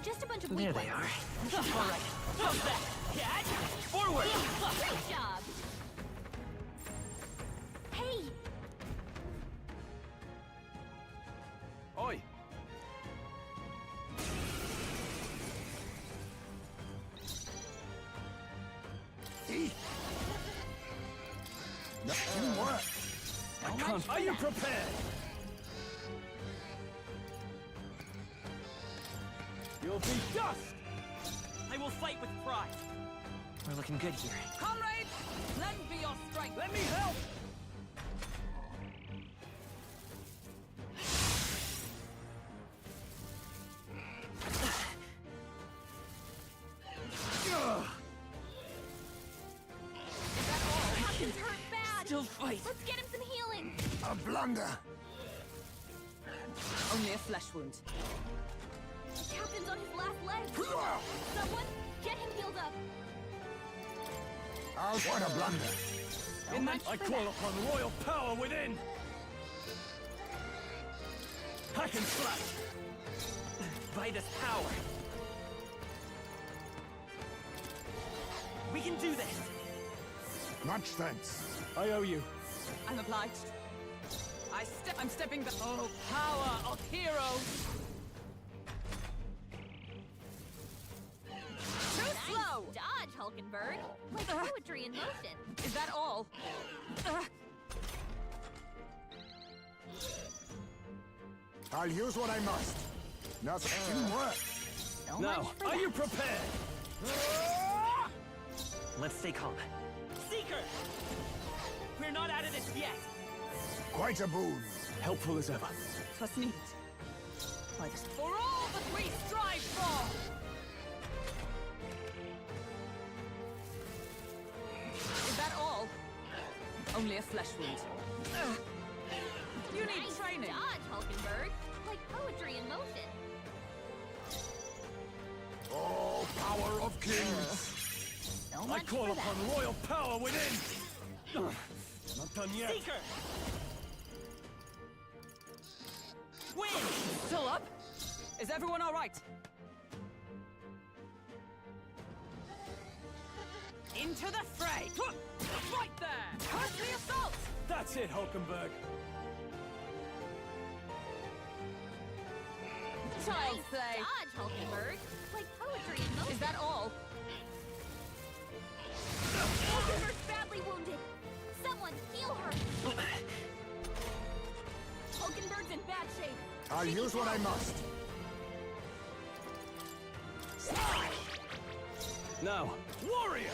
Just a bunch of There weak they are. ones. All right. How's that? Yeah. Forward! Great job. Hey, Oi! Nothing work. I can't... Are you prepared? You'll be dust! I will fight with pride. We're looking good here. Comrades, lend me your strength. Let me help! Captain's hurt bad. Still fight. Let's get him some healing. A blunder. Only a flesh wound. The captain's on his last leg. Someone, get him healed up. What a blunder. In that I call upon royal power within! Hack and slash! By this power. We can do this. Much thanks. I owe you. I'm obliged. I'm stepping back. Oh, power of heroes! Too slow! Dodge, Hulkenberg! Like poetry in motion. Is that all? I'll use what I must. Nothing work. So Now, much for are that. you prepared? Let's stay calm. Seeker! We're not out of this yet. Quite a boon. Helpful as ever. Twas needed. By this. For all that we strive for! Is that all? Only a flesh wound. You need Nice training. dodge, Hulkenberg! Like poetry in motion. Oh, power of kings! So I much call for upon that. royal power within! Not done yet. Seeker! Win! Still up? Is everyone all right? Into the fray! Right there! Curse the assault! That's it, Hulkenberg. Child's Nice play! dodge, Hulkenberg! Like poetry in motion. Is that all? Hulkenberg's badly wounded! Someone heal her! Hulkenberg's in bad shape. I'll use what I must. Now, warrior!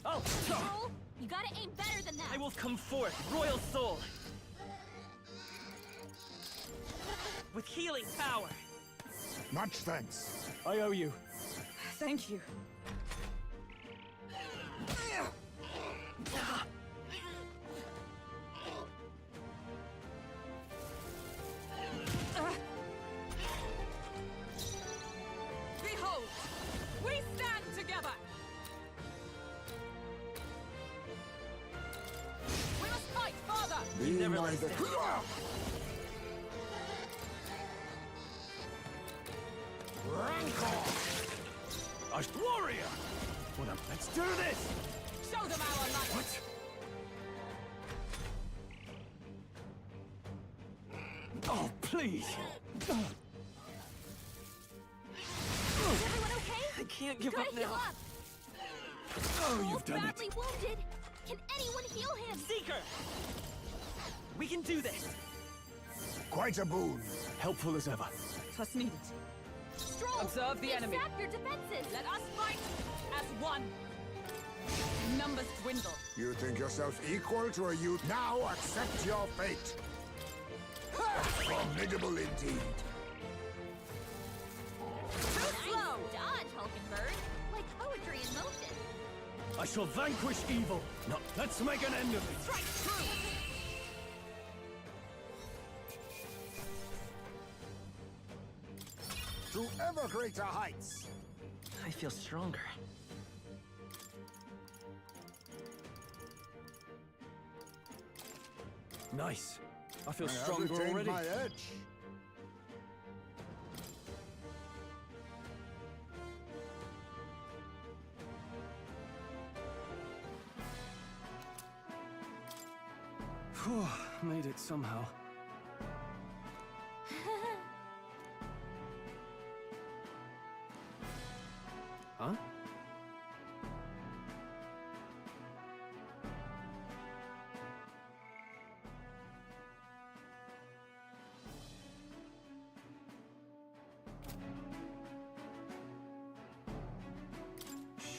Oh, Roll, you gotta aim better than that. I will come forth, royal soul. With healing power. Much thanks. I owe you. Thank you. Behold, we stand together. We must fight, father. You never let us neither- down. A warrior! Let's do this! Show them our light. What? Oh, please! Is everyone okay? I can't give Gotta up heal now. up. Oh, Roll's you've done it! badly wounded. Can anyone heal him? Seeker! We can do this. Quite a boon. Helpful as ever. Twas needed. Stroll, Observe the enemy. Sap your defenses. Let us fight as one. Numbers dwindle. You think yourself equal to a youth? Now accept your fate. Formidable indeed. Too slow. Dodge, Hulkenberg. Like poetry in motion. I shall vanquish evil. No, let's make an end of it. Strike true. To ever greater heights. I feel stronger. Nice. I feel I have stronger retained already. my edge. Whew, made it somehow. Huh?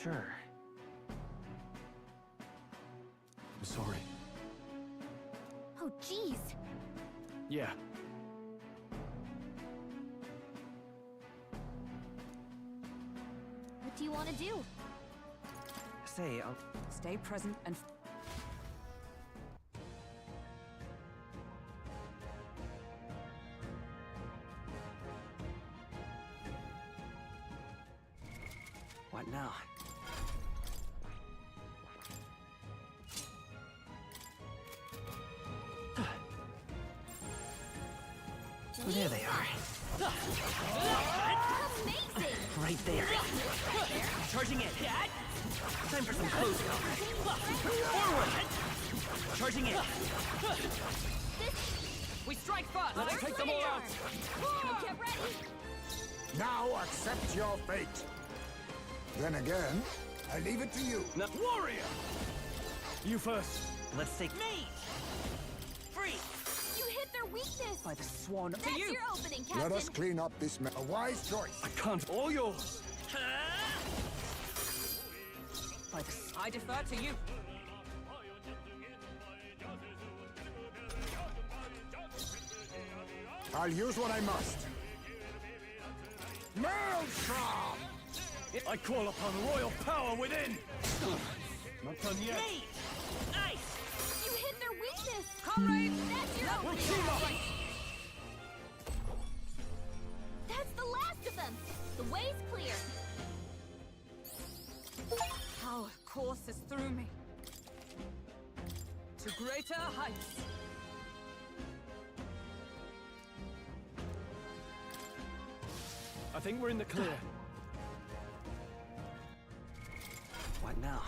Sure. I'm sorry. Oh, jeez. Yeah. What do you want to do? Say, I'll... Stay present and... What now? There they are. Amazing! Right there. Charging in. Time for some close combat. Forward! Charging in. We strike first! Let's take them all out! Get ready! Now accept your fate. Then again, I leave it to you. Now, warrior! You first. Let's take Me! Free! You hit their weakness! by the swan. That's To you! your opening, Captain! Let us clean up this mess. A wise choice. I can't. All yours. By the I defer to you. I'll use what I must. Maelstrom! I call upon royal power within. Not done yet. Me! Nice! You hit their weakness! Comrades! That's your We'll opening, team up. Captain! That's the last of them! The way's clear! Power courses through me. To greater heights. I think we're in the clear. What now?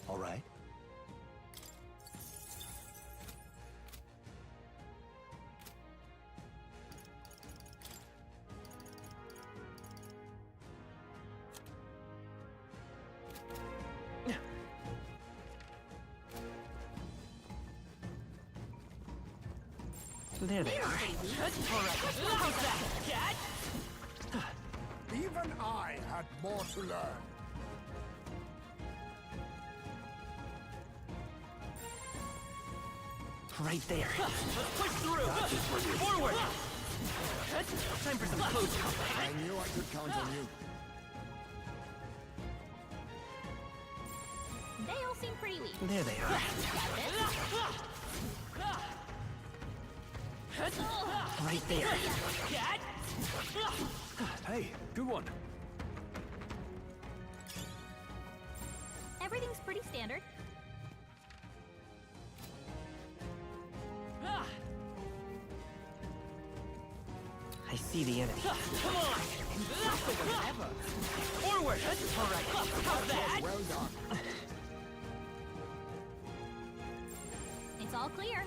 All right. There they are. All right. How's that, Cat? Even I had more to learn. Right there. Let's push through. Forward. Time for some close combat. I knew I could count on you. They all seem pretty weak. There they are. Right there. Cat? Hey, good one. Everything's pretty standard. I see the enemy. Come on! Forward. All right. How's that? Well done. It's all clear.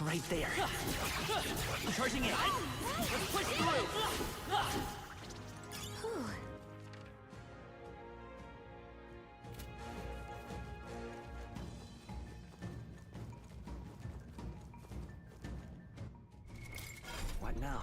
Right there. Charging in. Let's push through. Whew. What now?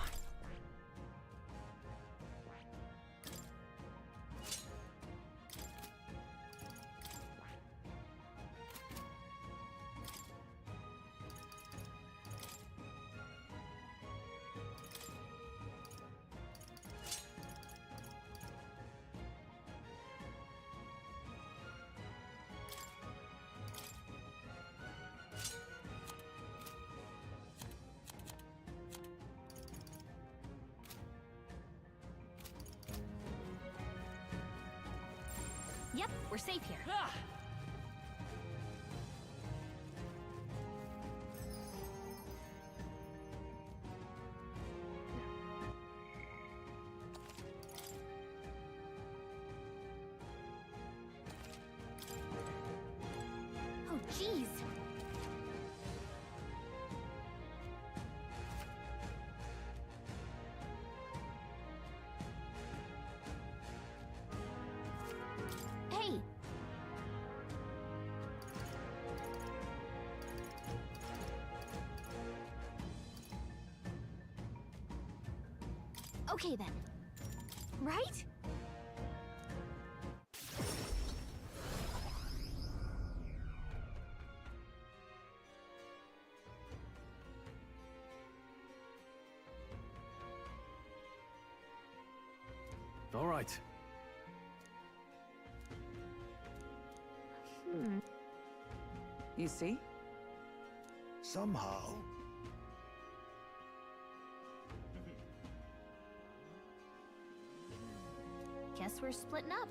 Yep, we're safe here. Oh, jeez. Okay then. Right? All right. You see? Somehow. Guess we're splitting up.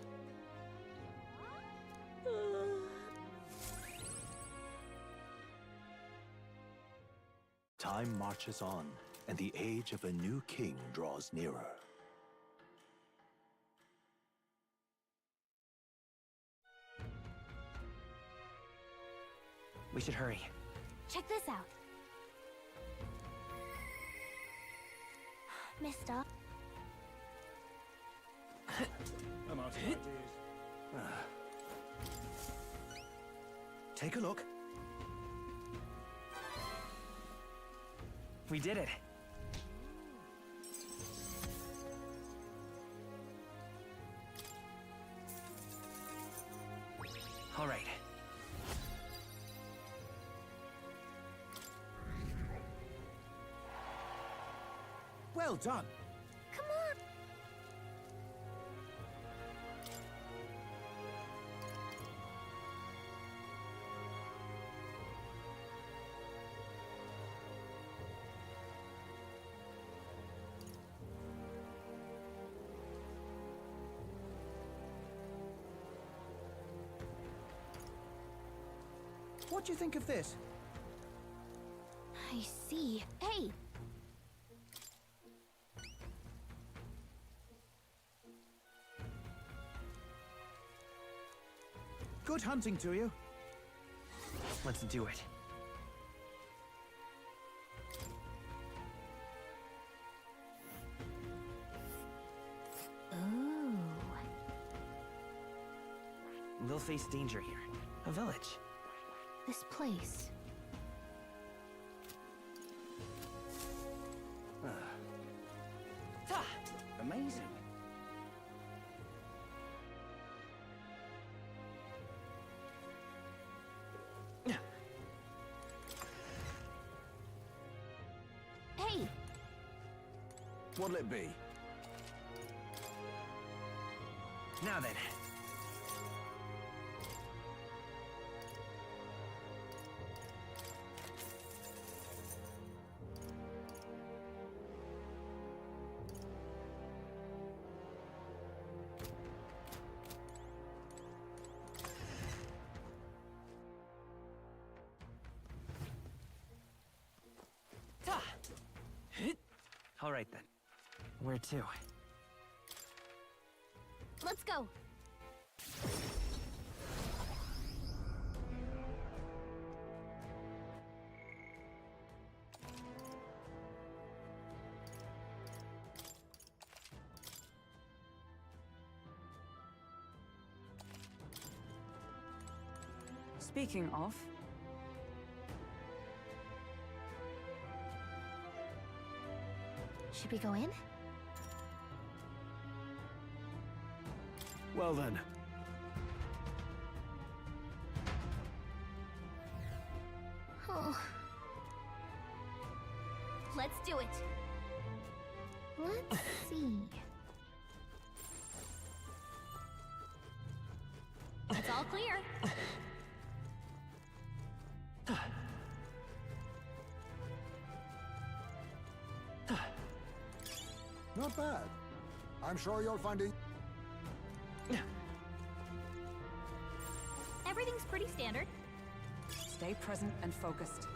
Time marches on, and the age of a new king draws nearer. We should hurry. Check this out. Mister. I'm out of ideas. Take a look. We did it. All right. Well done. Come on. What do you think of this? I see. Hey! Good hunting to you. Let's do it. Ooh. We'll face danger here. A village. This place. Amazing. Hey! What'll it be? Now then. All right then. Where to? Let's go! Speaking of, should we go in? Well then. Oh. Let's do it. Let's see. It's all clear. Not bad. I'm sure you'll find it. Everything's pretty standard. stay present and focused.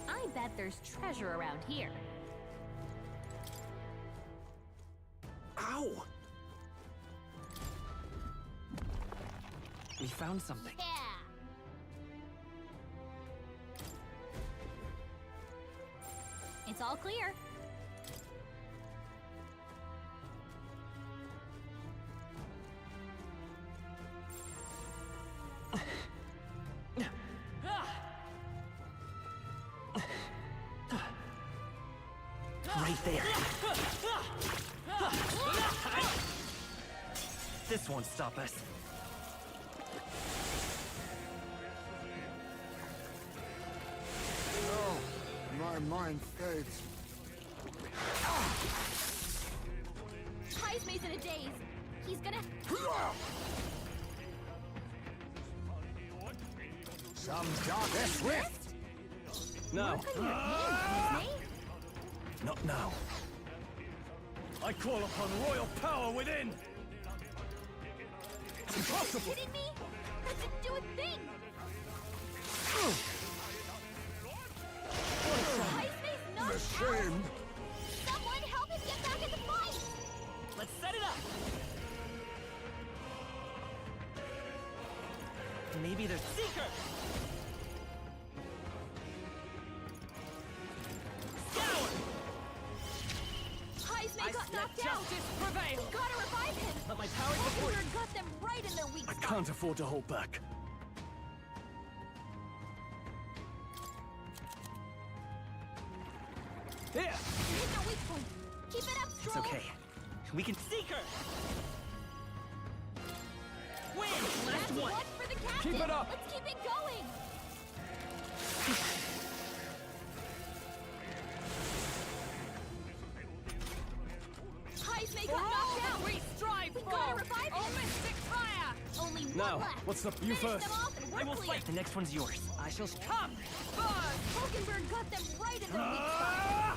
I bet there's treasure around here. Ow! We found something. Yeah. It's all clear. Right there. This won't stop us. No, my mind fades. Kai's in a daze. He's gonna... Some dark swift. No. Work on your hand, Kaisme. Not now. I call upon royal power within! It's impossible! Are you kidding me? That didn't do a thing! Kaisme's not Ashamed. Someone help him get back in the fight! Let's set it up! Maybe there's Seeker! Scour! Kaisme got knocked out! Justice prevail! We gotta revive him! But my power support... Vulcan got them right in their weak I spot! can't afford to hold back. Here! Hit their weak point! Keep it up, It's Stroll! okay. We can Seeker! Win! Last That's one! for the captain! Keep it up. Let's keep it going! Kaisme got knocked out! We strive We for! gotta revive him! Oh, Mystic Fire! Only one Now, left! what's the... You Finish first! them off and we're I will clear. fight. The next one's yours. I shall... Come! Burn! Hulkenberg got them right in their weak spot! Ah!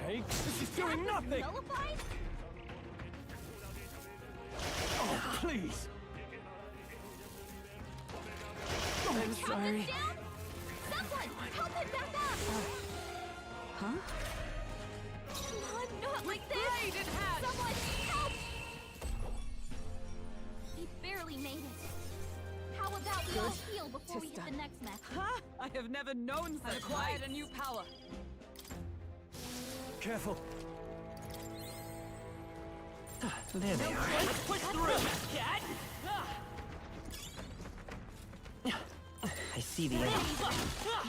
Take... This is doing That was nothing! nullified? Oh, please! I'm Captain's sorry. down? Someone, help him back up! Huh? Come on, not like this! Blade in hand! Someone, help! He barely made it. How about we all heal before we hit the next mech? Huh? I have never known such acquired a new power. Careful. There they are. Let's push through! Cat! I see the enemy.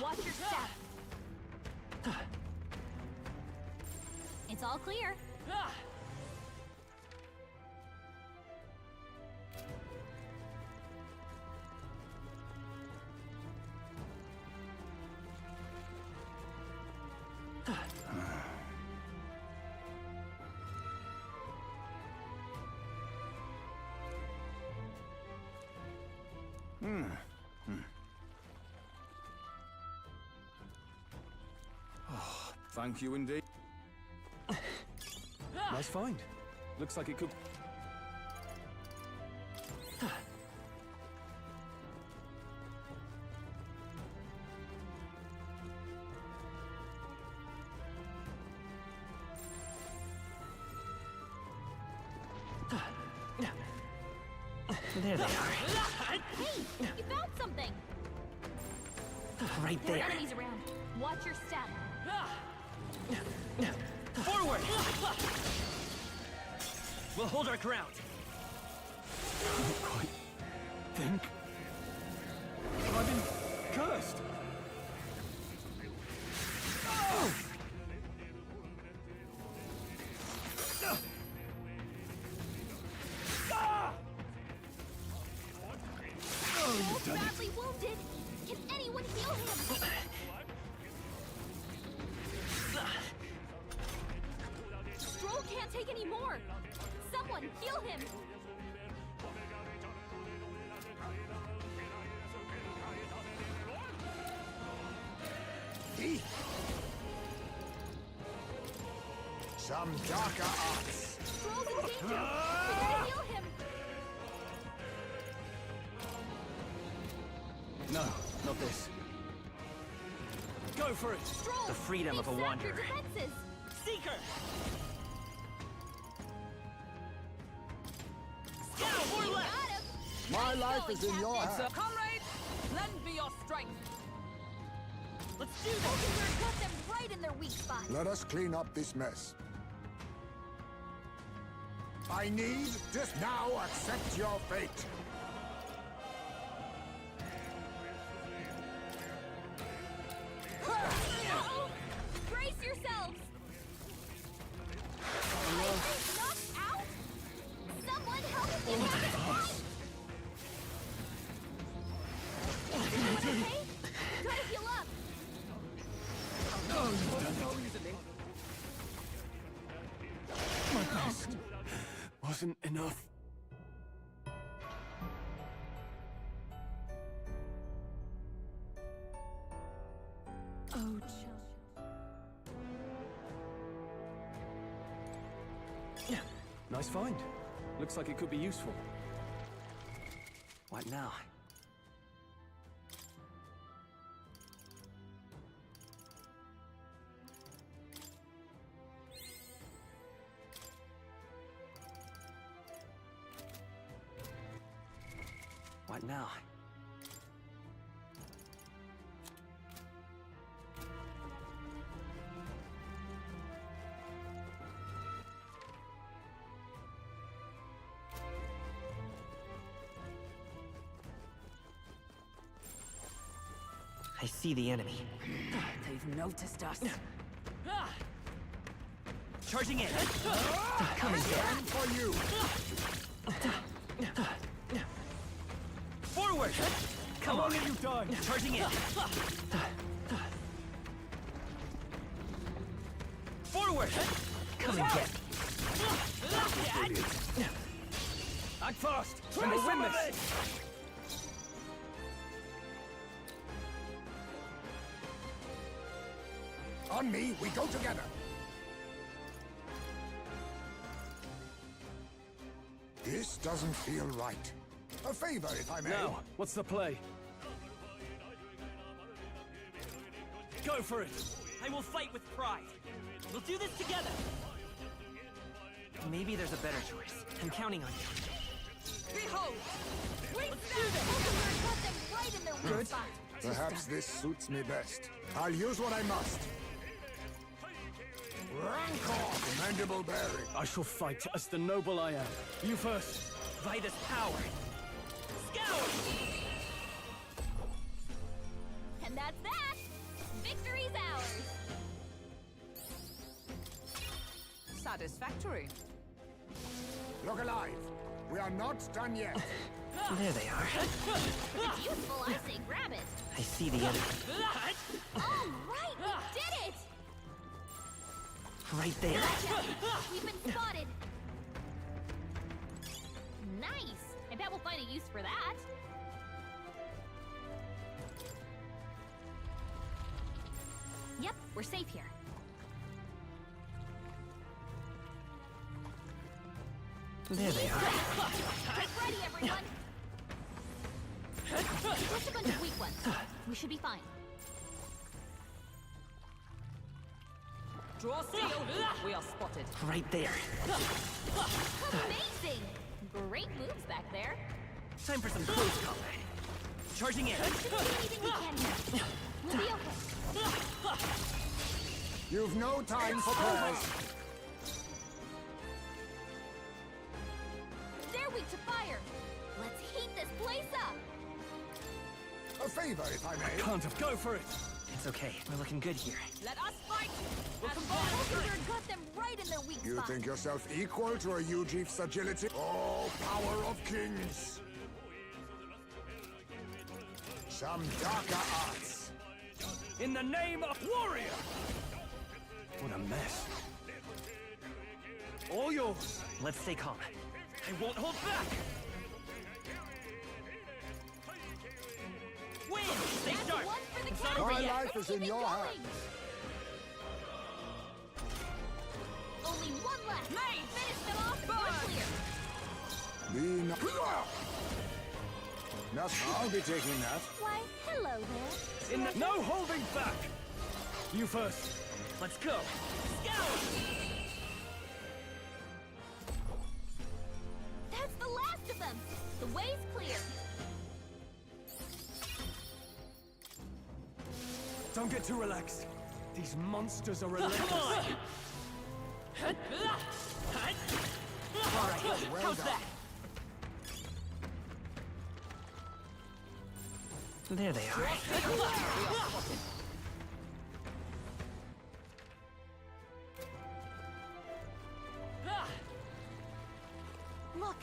Watch your step. It's all clear. Oh, thank you indeed. Nice find. Looks like it could... There they are. Hey, you found something. Right There are there. enemies around. Watch your step. Forward! We'll hold our ground. Can't quite think. I've been cursed. Oh! Ah! Oh, you've done it. Badly wounded. Can anyone heal him? Stroll can't take any more. Someone heal him. Some darker arts. Stroll's in danger. We gotta heal him. No, not this. Go for it. Stroll, The freedom of a they've sapped wanderer. your defenses. Seeker! Scout, more left! Got him. My My life is in your hands. Comrades, lend me your strength. Let's do this! Oakenberg got them right in their weak spot. Let us clean up this mess. I need just now accept your fate. Uh-oh! Brace yourselves! Knocked out? Someone help me! Okay? Try to heal up. My best wasn't enough. Oh, Nice find. Looks like it could be useful. What now? What now? I see the enemy. They've noticed us. Charging in. Coming down for you. Forward! Come How on. long have you done? Charging in. Forward! Come and get. Brilliant. Act fast! We may win this! On me, we go together. This doesn't feel right. A favor, if I may. Now, what's the play? Go for it! I will fight with pride. We'll do this together. Maybe there's a better choice. I'm counting on you. Behold! Let's do this! Oakenberg got them right in their weak Good. spot. Perhaps this suits me best. I'll use what I must. Rancor, commendable bearing. I shall fight as the noble I am. You first. Vitus power. Scour! And that's that! Victory's ours! Satisfactory. Look alive. We are not done yet. There they are. If it's useful, I say grab it. I see the enemy. All right, we did it! Right there. Gotcha! We've been spotted. Nice! I bet we'll find a use for that. Yep, we're safe here. There they are. Get ready, everyone! Just a bunch of weak ones. We should be fine. Draw steel. We are spotted. Right there. Amazing! Great moves back there. Time for some close combat. Charging in. Shouldn't do anything we can here. We'll be okay. You've no time for prayers. They're weak to fire. Let's heat this place up. A favor, if I may. Can't have. Go for it! It's okay. We're looking good here. Let us fight. Oakenberg got them right in their weak You spot. think yourself equal to a Ujief's agility? Oh, power of kings! Some darker arts. In the name of warrior! What a mess. All yours. Let's stay calm. I won't hold back. Win! Stay That's sharp. one for the It's not count. over My yet. life is in Keep it your going. hands. Only one left. May Finish them off. We're clear. Be not. Nothing. I'll be taking that. Why, hello there. In the no holding back! You first. Let's go. Scour! That's the last of them. The way's clear. Don't get too relaxed. These monsters are relentless. Come on! Alright, how's that? There they are. Look!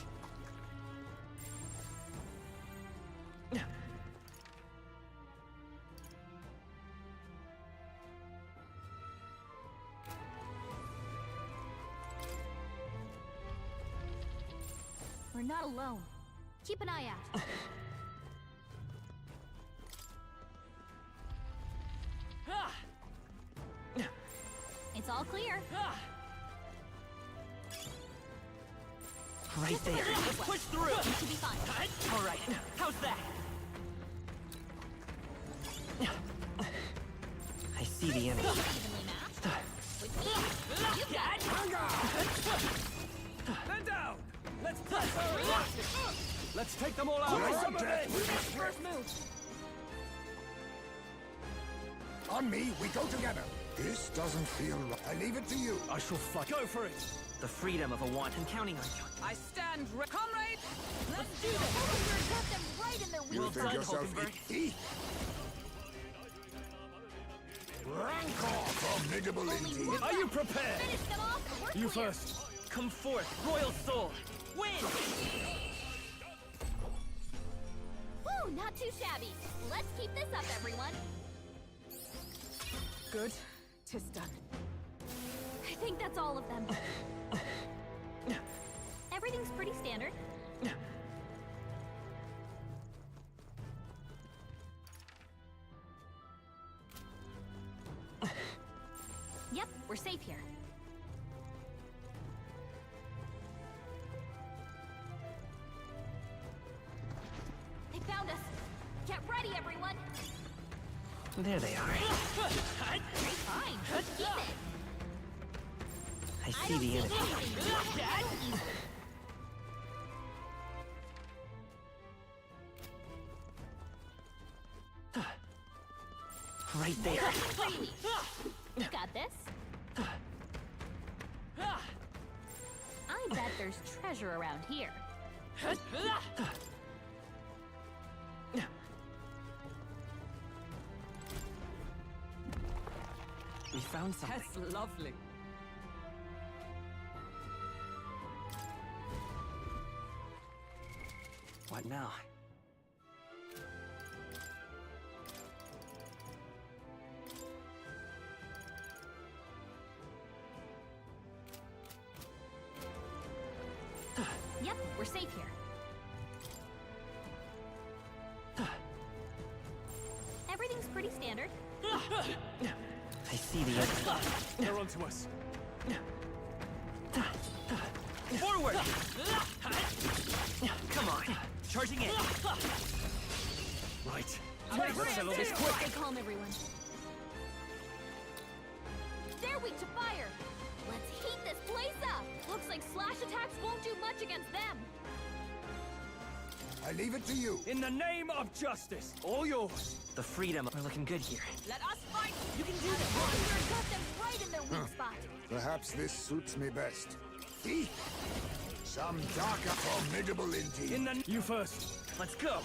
We're not alone. Keep an eye out. It's all clear. Right there. Let's push through. You should be fine. All right. How's that? I see the enemy. Evenly matched. With me, you got it. Men down! Let's press her! Let's take them all out! First move. On me, we go together. This doesn't feel right. I leave it to you. I shall fight. Go for it! The freedom of a want. I'm counting on you. I stand ready. Comrade, let's do this. Hulkenberg got them right in their You weak think spot. yourself icky? Rancor, formidable indeed. Are you prepared? Finish them off. We're You clear. first. Come forth, Royal Soul. Win! Woo, not too shabby. Let's keep this up, everyone. Good. 'Tis done. I think that's all of them. Everything's pretty standard. Yep, we're safe here. They found us. Get ready, everyone. There they are. Fine, keep it. I see the enemy. Right there. Freely. Got this? I bet there's treasure around here. We found something. That's lovely. What now? Yep, we're safe here. Everything's pretty standard. I see the enemy. They're onto us. Forward! Come on. Charging in. Right. Settle this quick. Stay calm, everyone. They're weak to fire. Let's heat this place up. Looks like slash attacks won't do much against them. I leave it to you. In the name of justice, all yours. The freedom. We're looking good here. Let us fight. You can do Hulkenberg got them right in their weak spot. Perhaps this suits me best. Eek! Some darker, formidable indeed. In the... You first. Let's go.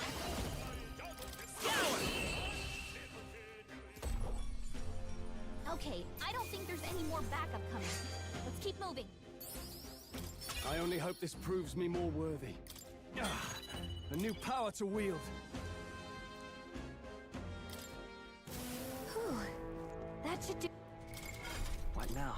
Okay, I don't think there's any more backup coming. Let's keep moving. I only hope this proves me more worthy. A new power to wield. Whew. That should do. What now?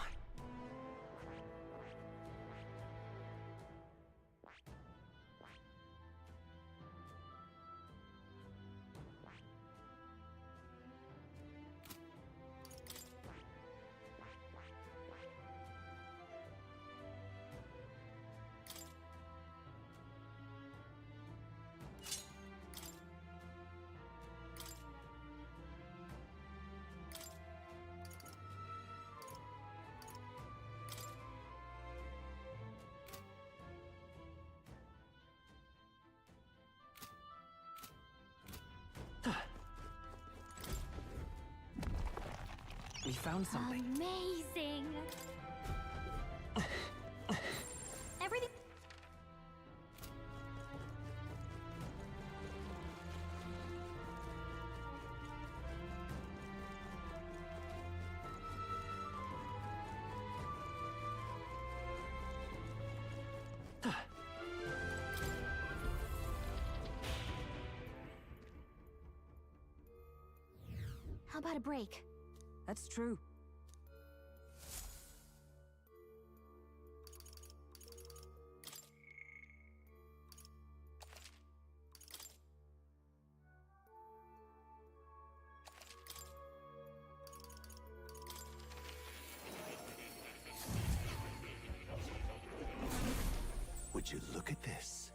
found something. Amazing! Everything... How about a break? That's true. Would you look at this?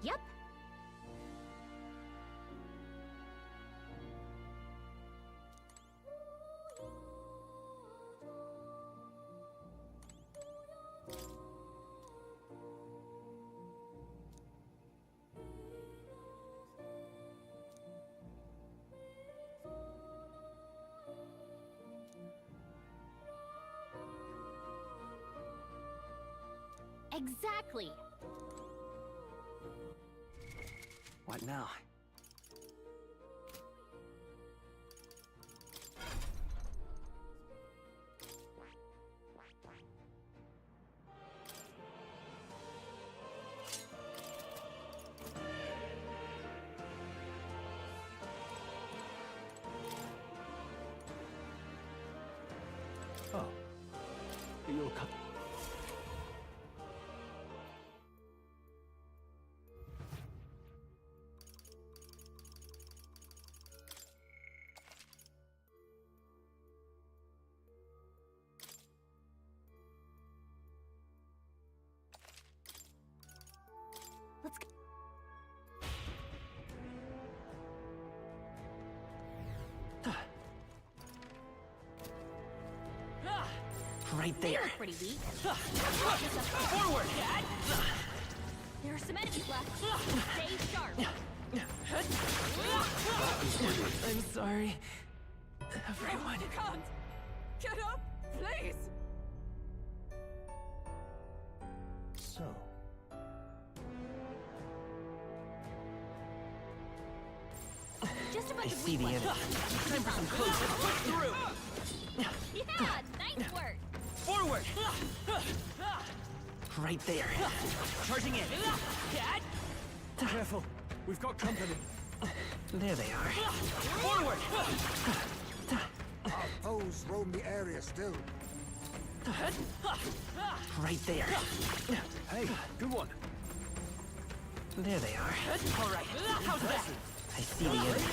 Yep. Exactly. What now? Oh. You'll come. Let's go. Right They there. look pretty weak. Forward! There are some enemies left. Stay sharp. I'm sorry. Everyone. You can't! Get up, please! So, Just a I bunch of see weak the ones. enemy. Time for some close. Push through! Yeah, nice work. Forward! Right there. Charging in. Careful. We've got company. There they are. Forward! Our foes roam the area still. Right there. Hey, good one. There they are. All right. How's that? I see the enemy.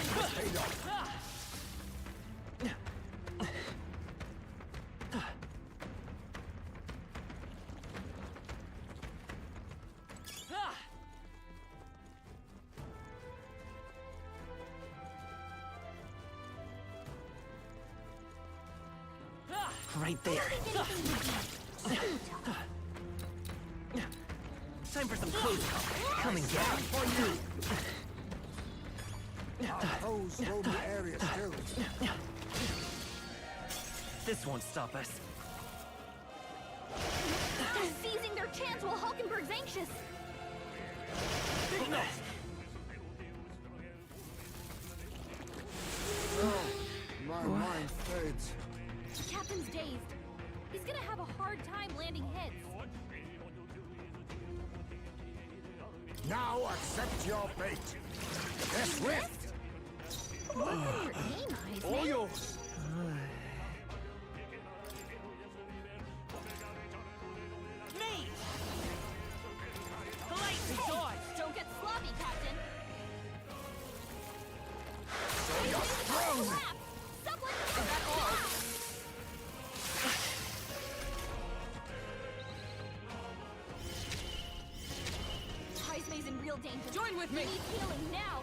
Right there. Time for some close call. Come and get it. Our foes roam the area still. This won't stop us. They're seizing their chance while Hulkenberg's anxious. My mind fades. The captain's dazed. He's gonna have a hard time landing hits. Now accept your fate. Yes, Swift. Look at your aim eyes, All man. yours. Me! The light is on! Don't get sloppy, Captain. So you're strong. Heismay's in real danger. Join with me. He needs healing now.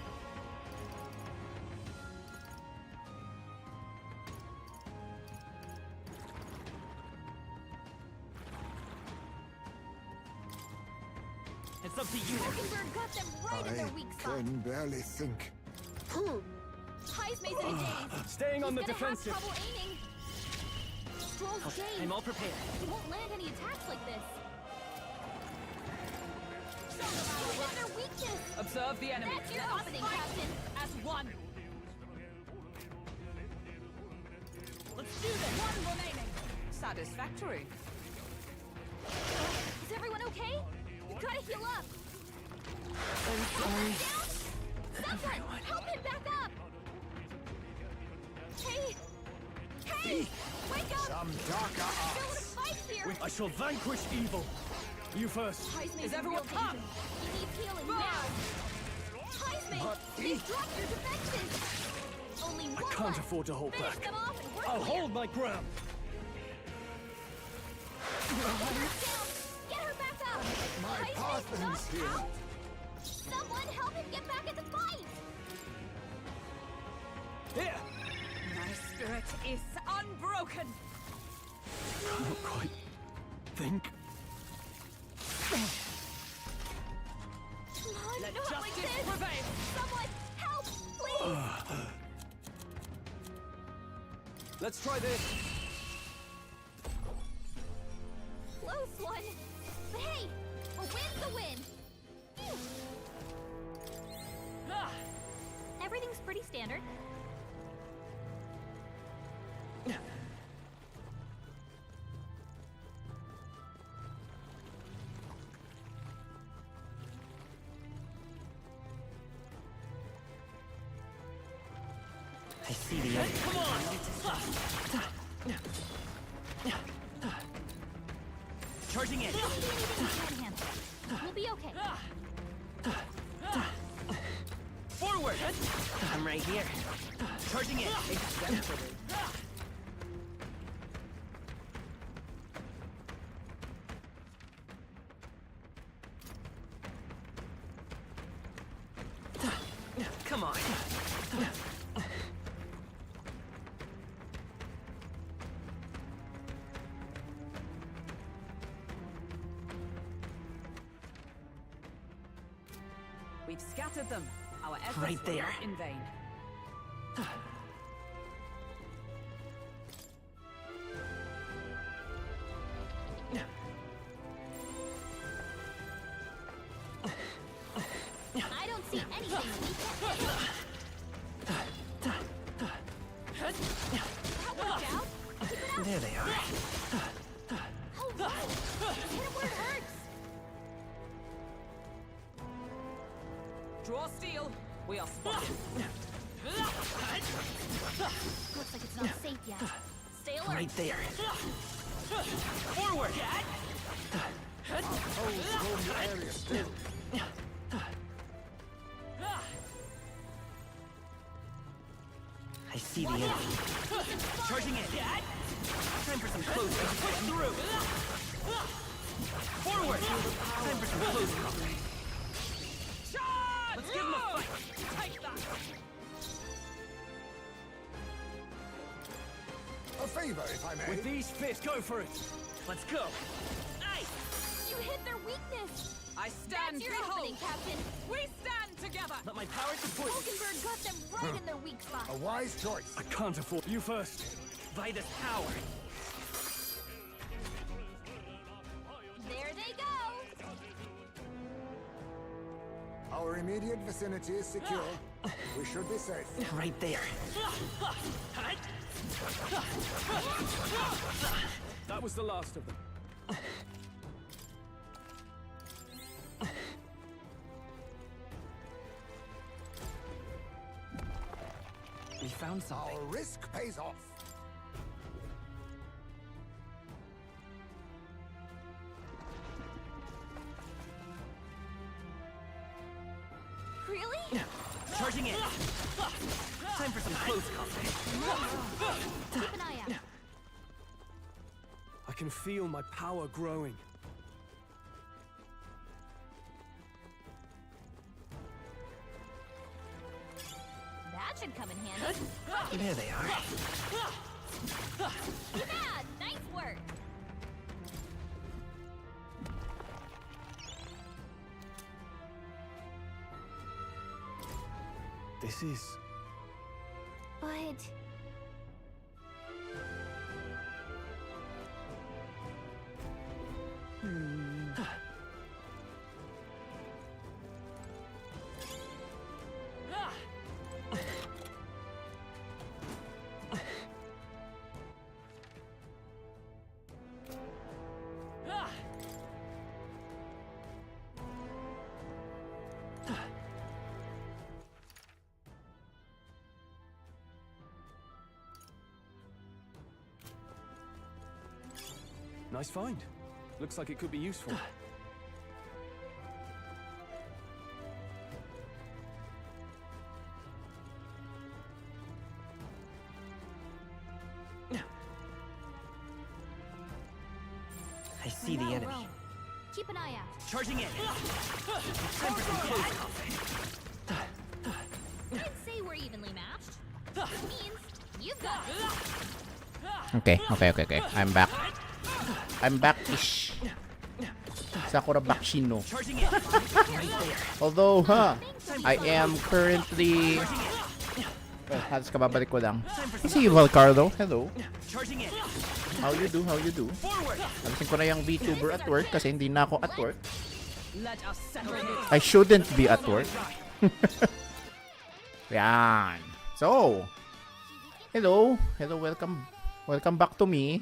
It's up to you. Mockingbird got them right in their weak spot. I can barely think. Heismay's in a daze. Staying on the He's gonna defensive. have trouble aiming. Stroll's Okay, dazed. I'm all prepared. He won't land any attacks like this. He hit their weakness. Observe the enemy. That's your Let us opening, fight Captain. as one. Let's do this. One remaining. Satisfactory. Is everyone okay? You gotta heal up. I'm sorry. Someone, help him back up. Hey, hey, wake up. Some darker I don't want arts. to fight here. I shall vanquish evil. You first. Heismay's Is in everyone real danger. up? He needs healing now. Heismay, they've dropped your defenses. Only I one can't left. afford to hold Finish back. them off and we're I'll clear. hold my ground. Get her back up. My Heismay's Parthen's knocked here. out. Someone help him get back in the fight. Here. My spirit is unbroken. Not quite. Think. Come on, Let not like justice this. prevail. Someone help, please. Let's try this. Close one. But hey, a win's a win. Phew. Ah, Everything's pretty standard. I see the end. Come on! Charging in. We'll be okay. Forward! I'm right here. Charging in. Come on. we've scattered them. Our efforts Right were there. not in vain. I don't see anything we can't handle. That worked out. Keep it up. There they are. Oh, wow. Hit him where it hurts. Draw steel. We are spotted. Looks like it's not safe yet. Stay alert. Right there. Forward! Hold the area still. I see the enemy. Charging in. Time for some close combat. Push through. Forward. Time for some close combat. Charge! Let's give him a fight. Take that! A favor, if I may. With these fists, go for it. Let's go. You hit their weakness. I stand That's your behold. opening, Captain. We stand together. Let my power support you. Mockingbird got them right in their weak spot. A wise choice. I can't afford. You first. By this power. There they go. Our immediate vicinity is secure. We should be safe. Right there. That was the last of them. We found something. Our risk pays off. Really? Charging in. Time for some close combat. Keep an eye out. I can feel my power growing. That should come in handy. There they are. Too bad. Nice work. This is... But... Nice find. Looks like it could be useful. I see the enemy. Keep an eye out. Charging in. Time for some close combat. I'd say we're evenly matched. Which means you've got Okay. I'm back. I'm back-ish. Sakura Bakshino. Although, I am currently... Well, halos kababalik ko lang. I see you, Valcardo. Hello. How you do? Alisin ko na yung VTuber at work kasi hindi na ako at work. I shouldn't be at work. Yan. So, hello, welcome back to me.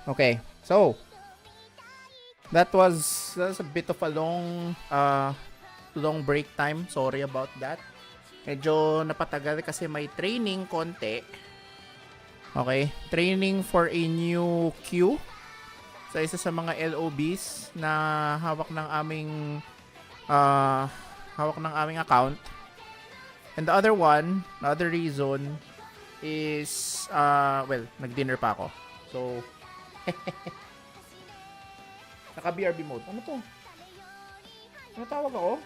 Okay, so that was a bit of a long break time. Sorry about that. Medyo napatagal kasi may training konti. Okay, training for a new queue sa isa sa mga LOBs na hawak ng aming account. And the other reason is well, nag-dinner pa ako. So naka BRB mode. Ano to? Ano tawag ako?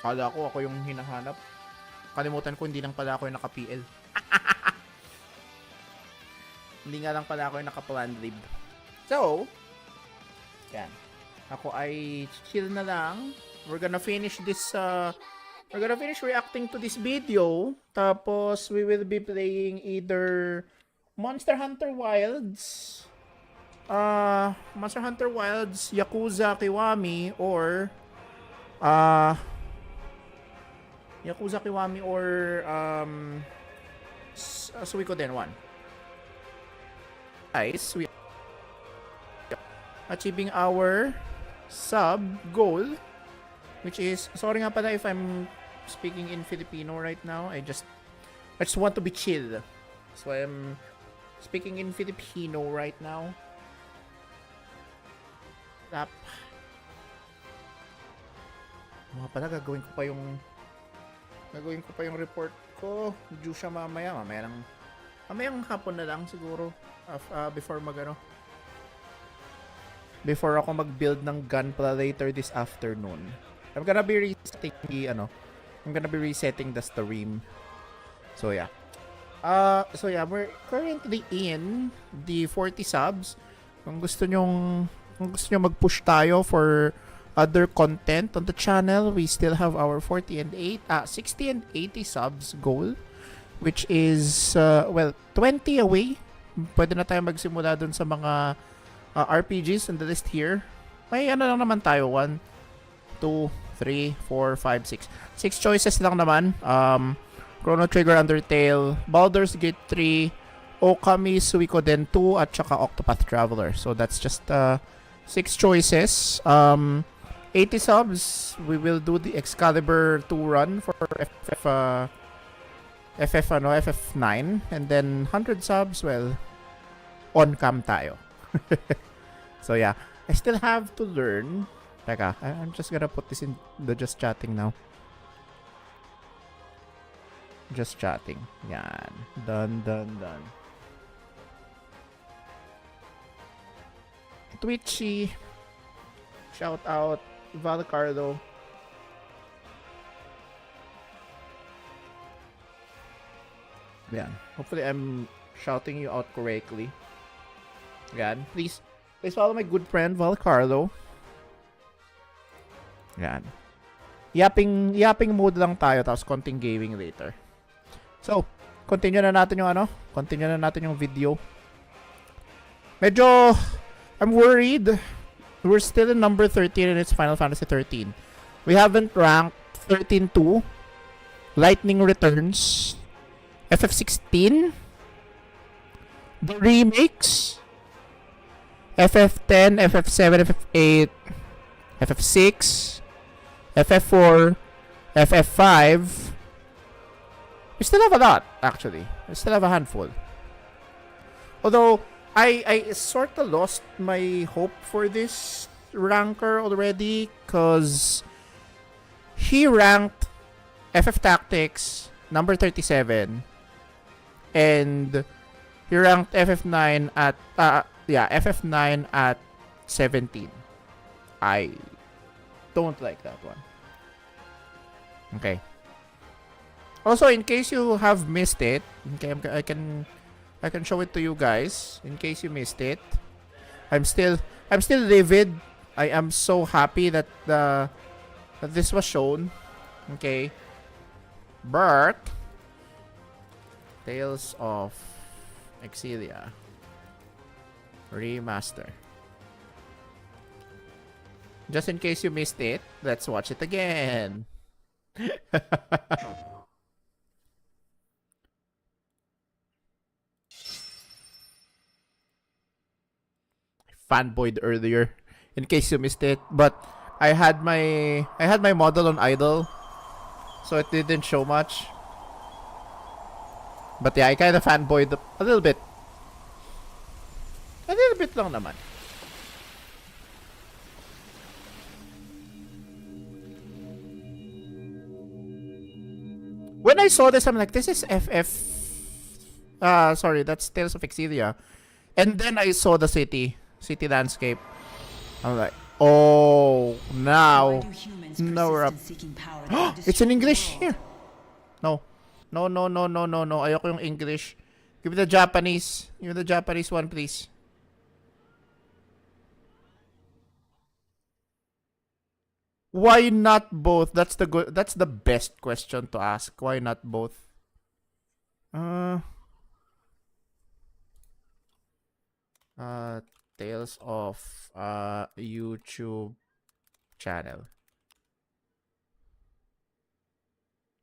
Kala ko ako yung hinahanap. Kalimutan ko, hindi lang pala ako yung naka-PL. Hindi nga lang pala ako yung naka-plan lib. So, yan. Ako ay chill na lang. We're gonna finish reacting to this video. Tapos, we will be playing either Monster Hunter Wilds, Yakuza Kiwami, or Suikoden 1. Guys, we achieving our sub goal, which is, sorry nga pala if I'm speaking in Filipino right now. I just want to be chill, so I'm speaking in Filipino right now. Mga pala, gagawin ko pa yung report ko. Due siya mamayang hapon na lang siguro, before ako mag-build ng gun pala later this afternoon. I'm gonna be resetting the stream. So yeah, we're currently in the 40 subs. Kung gusto nyo mag-push tayo for other content on the channel, we still have our 60 and 80 subs goal, which is 20 away. Pwede na tayo magsimula dun sa mga RPGs in the list here. May ano lang naman tayo, 1, 2, 3, 4, 5, 6 choices lang naman. Chrono Trigger, Undertale, Baldur's Gate 3, Okami, Suikoden 2, at saka Octopath Traveler. So that's just 6 choices. 80 subs, we will do the Excalibur 2 run for FF9, and then 100 subs, well, on cam tayo. So yeah, I still have to learn. Teka, I'm just gonna put this in the just chatting now. Just chatting. Yan. Done. Twitchy. Shout out Valcardo. Yan. Hopefully I'm shouting you out correctly. Yan. Please follow my good friend Valcarlo. Yan. Yapping mode lang tayo tapos konting gaming later. So, continue na natin yung video. Medyo I'm worried. We're still in number 13 and it's Final Fantasy 13. We haven't ranked 13-2. Lightning Returns. FF16. The remakes. FF10, FF7, FF8, FF6, FF4, FF5. We still have a lot, actually. We still have a handful. Although, I sort of lost my hope for this ranker already because he ranked FF Tactics number 37 and he ranked FF9 at FF9 at 17. I don't like that one. Okay. Also, in case you have missed it, okay, I can show it to you guys in case you missed it. I'm still livid. I am so happy that that this was shown. Okay. Tales of Exilia Remaster. Just in case you missed it, let's watch it again. Fanboyed earlier in case you missed it, but I had my model on idle, so it didn't show much. But yeah, I kind of fanboyed a little bit. A little bit lang naman. When I saw this, I'm like, this is FF. Sorry, that's Tales of Exilia. And then I saw the city landscape. I'm like, oh, now we're up. It's in English here. No. Ayoko yung English. Give me the Japanese. Give me the Japanese one, please. Why not both? That's the best question to ask. Why not both? Tales of YouTube channel.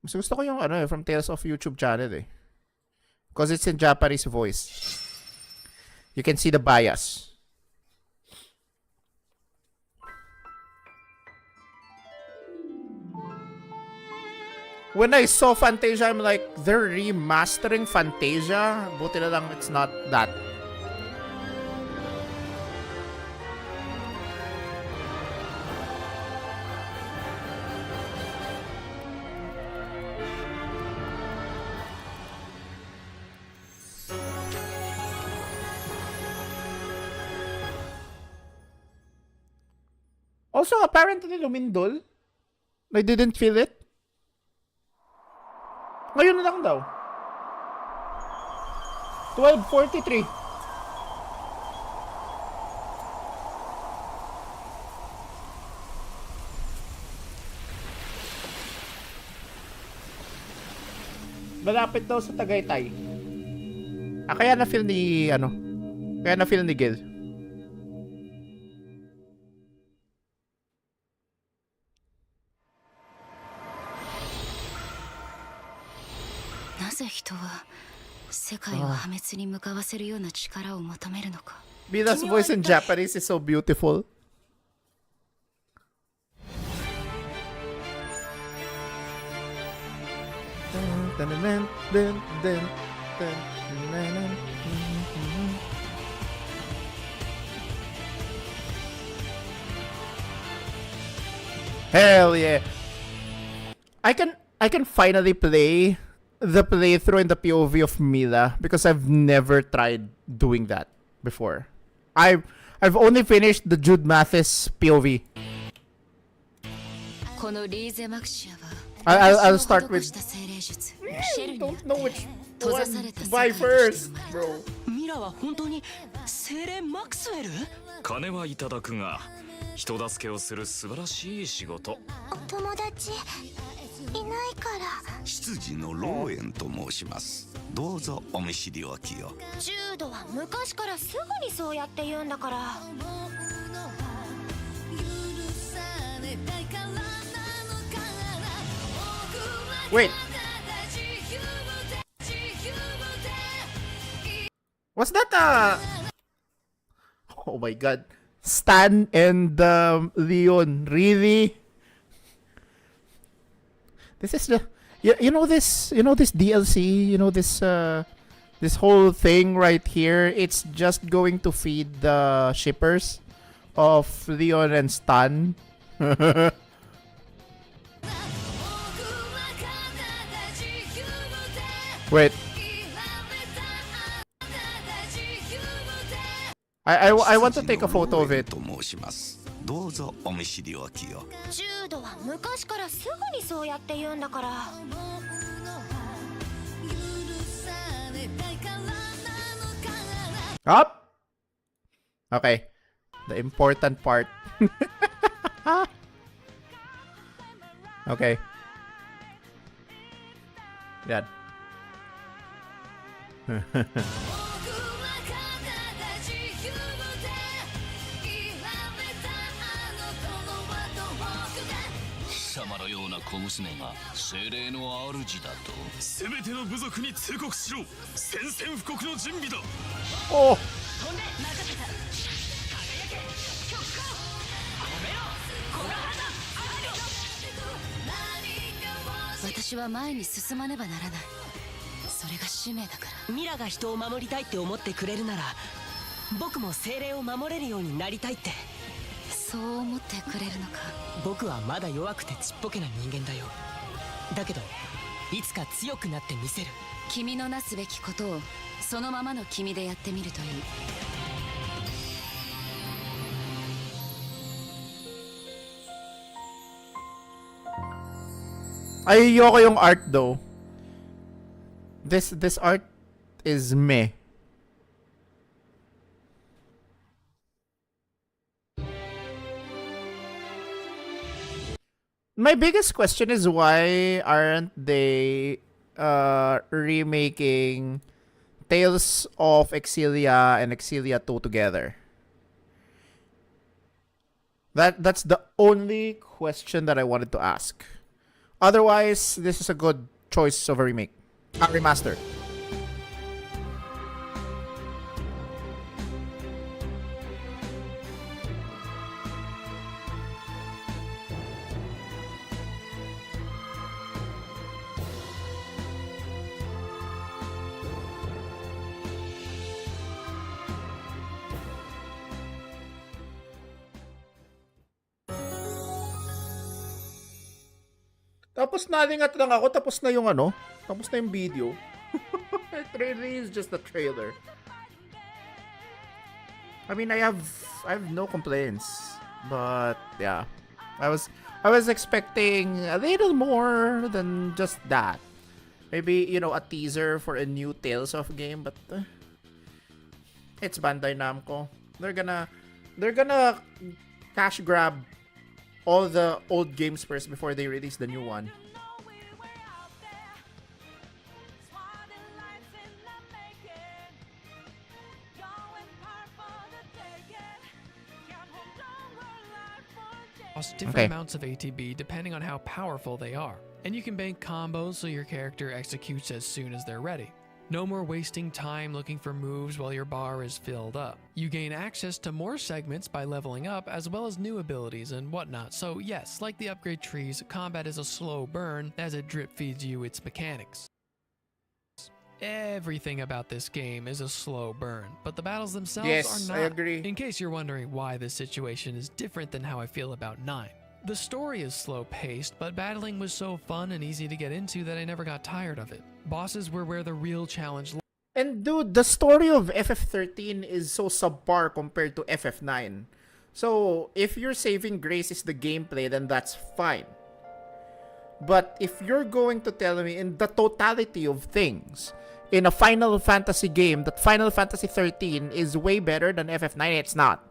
Mas gusto ko yung from Tales of YouTube channel eh. Because it's in Japanese voice. You can see the bias. When I saw Fantasia, I'm like, they're remastering Fantasia? Buti na lang it's not that. Also, apparently, lumindol. I didn't feel it. Ngayon na lang daw. 12:43. Malapit daw sa Tagaytay. Kaya na-feel ni, kaya na-feel ni Gil. Mila's voice in Japanese is so beautiful. Hell yeah. I can finally play the playthrough in the POV of Mila because I've never tried doing that before. I've only finished the Jude Mathis POV. I'll start with. Don't know which one to buy first, bro. ミラは本当に精霊マクスウェル？金はいただくが人助けをする素晴らしい仕事。友達いないから。執事のローエンと申します。どうぞお見知りおきを。ジュードは昔からすぐにそうやって言うんだから。Wait. Was that Oh my god. Stan and Leon. Really? This is the you know this DLC, this whole thing right here, it's just going to feed the shippers of Leon and Stan. Wait. I want to take a photo of it. どうぞお見知りおきを。ジュードは昔からすぐにそうやって言うんだから。Up. Okay. The important part. Okay. Yan. Oh. 私は前に進まねばならない。それが使命だから。ミラが人を守りたいって思ってくれるなら、僕も精霊を守れるようになりたいって。そう思ってくれるのか。僕はまだ弱くてちっぽけな人間だよ。だけどいつか強くなってみせる。君のなすべきことをそのままの君でやってみるといい。Ayoko yung art though. This art is meh. My biggest question is why aren't they remaking Tales of Exilia and Exilia 2 together? That's the only question that I wanted to ask. Otherwise, this is a good choice of a remake. A remaster. Tapos nalingat lang ako, tapos na yung tapos na yung video. It really is just a trailer. I mean, I have no complaints, but yeah, I was expecting a little more than just that. Maybe, a teaser for a new Tales of game, but it's Bandai Namco. They're gonna cash grab all the old games first before they release the new one. Cost different amounts of ATB depending on how powerful they are, and you can bank combos so your character executes as soon as they're ready. No more wasting time looking for moves while your bar is filled up. You gain access to more segments by leveling up, as well as new abilities and whatnot. So yes, like the upgrade trees, combat is a slow burn as it drip feeds you its mechanics. Everything about this game is a slow burn, but the battles themselves are not. I agree. In case you're wondering why this situation is different than how I feel about 9. The story is slow-paced, but battling was so fun and easy to get into that I never got tired of it. Bosses were where the real challenge lay. And dude, the story of FF13 is so subpar compared to FF9. So, if your saving grace is the gameplay, then that's fine. But if you're going to tell me in the totality of things, in a Final Fantasy game, that Final Fantasy 13 is way better than FF9, it's not.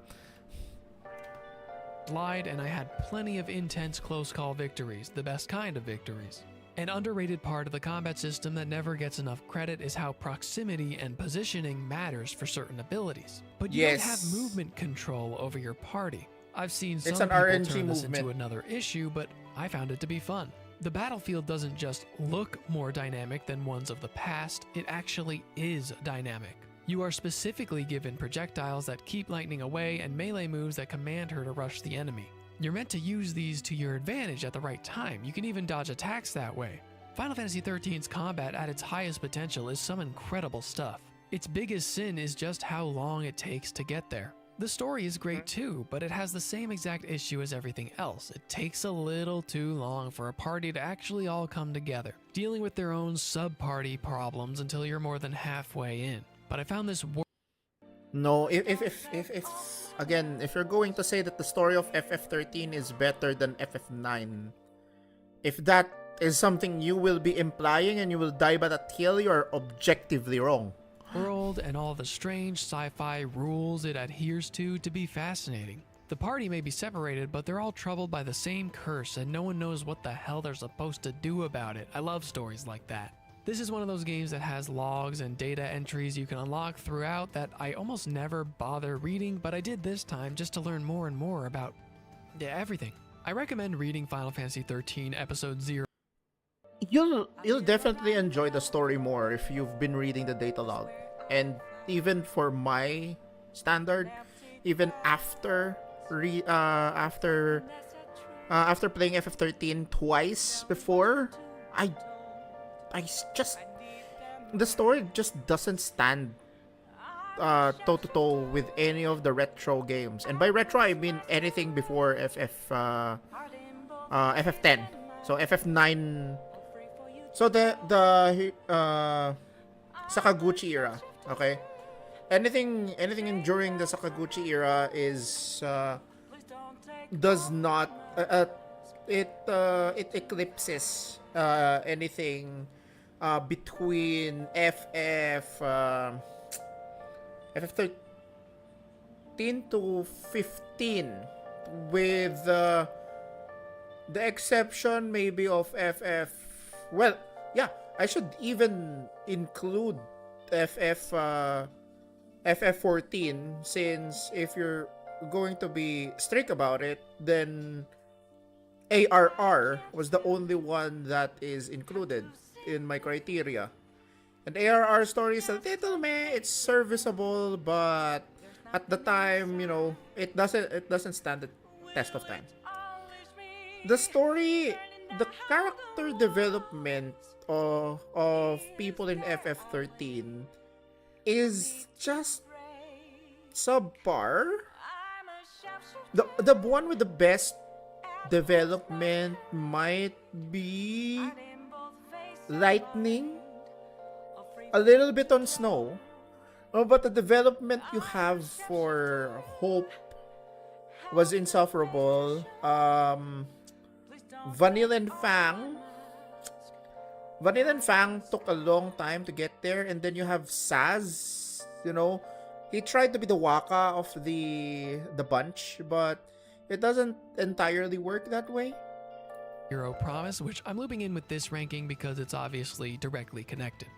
Lied, and I had plenty of intense close call victories, the best kind of victories. An underrated part of the combat system that never gets enough credit is how proximity and positioning matters for certain abilities. But you don't have movement control over your party. I've seen some people turn this into another issue, but I found it to be fun. The battlefield doesn't just look more dynamic than ones of the past, it actually is dynamic. You are specifically given projectiles that keep lightning away and melee moves that command her to rush the enemy. You're meant to use these to your advantage at the right time. You can even dodge attacks that way. Final Fantasy XIII's combat at its highest potential is some incredible stuff. Its biggest sin is just how long it takes to get there. The story is great too, but it has the same exact issue as everything else. It takes a little too long for a party to actually all come together, dealing with their own sub-party problems until you're more than halfway in. But I found this No, if again, if you're going to say that the story of FF13 is better than FF9, if that is something you will be implying and you will die by that hill, you're objectively wrong. World and all the strange sci-fi rules it adheres to be fascinating. The party may be separated, but they're all troubled by the same curse and no one knows what the hell they're supposed to do about it. I love stories like that. This is one of those games that has logs and data entries you can unlock throughout that I almost never bother reading, but I did this time just to learn more and more about everything. I recommend reading Final Fantasy XIII Episode 0. You'll definitely enjoy the story more if you've been reading the data log. And even for my standard, even after playing FF13 twice before, the story just doesn't stand toe to toe with any of the retro games. And by retro I mean anything before FF10. So FF9. So the Sakaguchi era, okay? Anything during the Sakaguchi era is does not it eclipses anything between FF13 to 15, with the exception maybe of FF. Well, yeah, I should even include FF14, since if you're going to be strict about it, then ARR was the only one that is included in my criteria. And ARR story is a little meh, it's serviceable, but at the time, you know, it doesn't stand the test of time. The story, the character development of people in FF13 is just subpar. The one with the best development might be Lightning, a little bit on Snow, but the development you have for Hope was insufferable. Vanilla and Fang took a long time to get there, and then you have Saz. You know, he tried to be the Waka of the bunch, but it doesn't entirely work that way. Hero Promise, which I'm looping in with this ranking because it's obviously directly connected.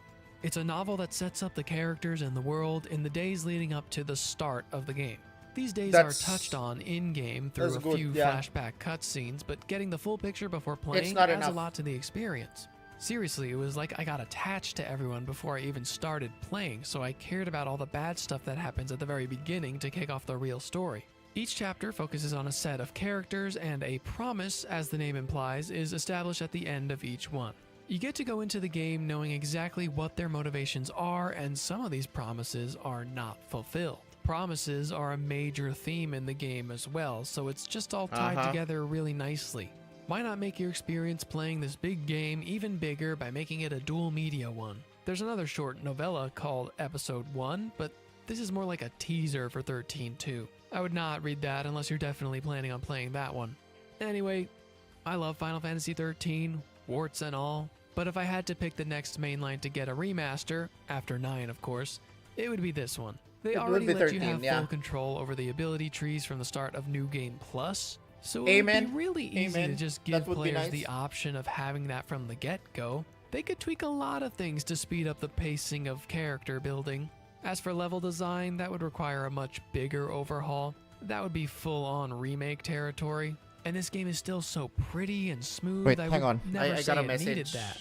It's a novel that sets up the characters and the world in the days leading up to the start of the game. These days are touched on in-game through a few flashback cutscenes, but getting the full picture before playing adds a lot to the experience. Seriously, it was like I got attached to everyone before I even started playing, so I cared about all the bad stuff that happens at the very beginning to kick off the real story. Each chapter focuses on a set of characters, and a promise, as the name implies, is established at the end of each one. You get to go into the game knowing exactly what their motivations are, and some of these promises are not fulfilled. Promises are a major theme in the game as well, so it's just all tied together really nicely. Why not make your experience playing this big game even bigger by making it a dual media one? There's another short novella called Episode 1, but this is more like a teaser for 13 too. I would not read that unless you're definitely planning on playing that one. Anyway, I love Final Fantasy 13. warts and all. But if I had to pick the next mainline to get a remaster, after 9 of course, it would be this one. They already let you have full control over the ability trees from the start of New Game Plus, so it would be really easy to just give players the option of having that from the get-go. They could tweak a lot of things to speed up the pacing of character building. As for level design, that would require a much bigger overhaul. That would be full-on remake territory. And this game is still so pretty and smooth. Wait, I hang on. Never I say got a it message. needed that.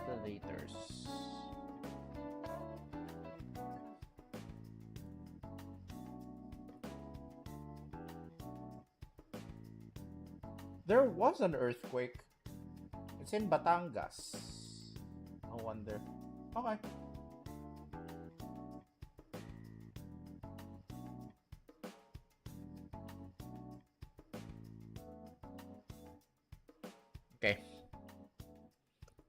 The laters. There was an earthquake. It's in Batangas. I wonder. Okay. Okay.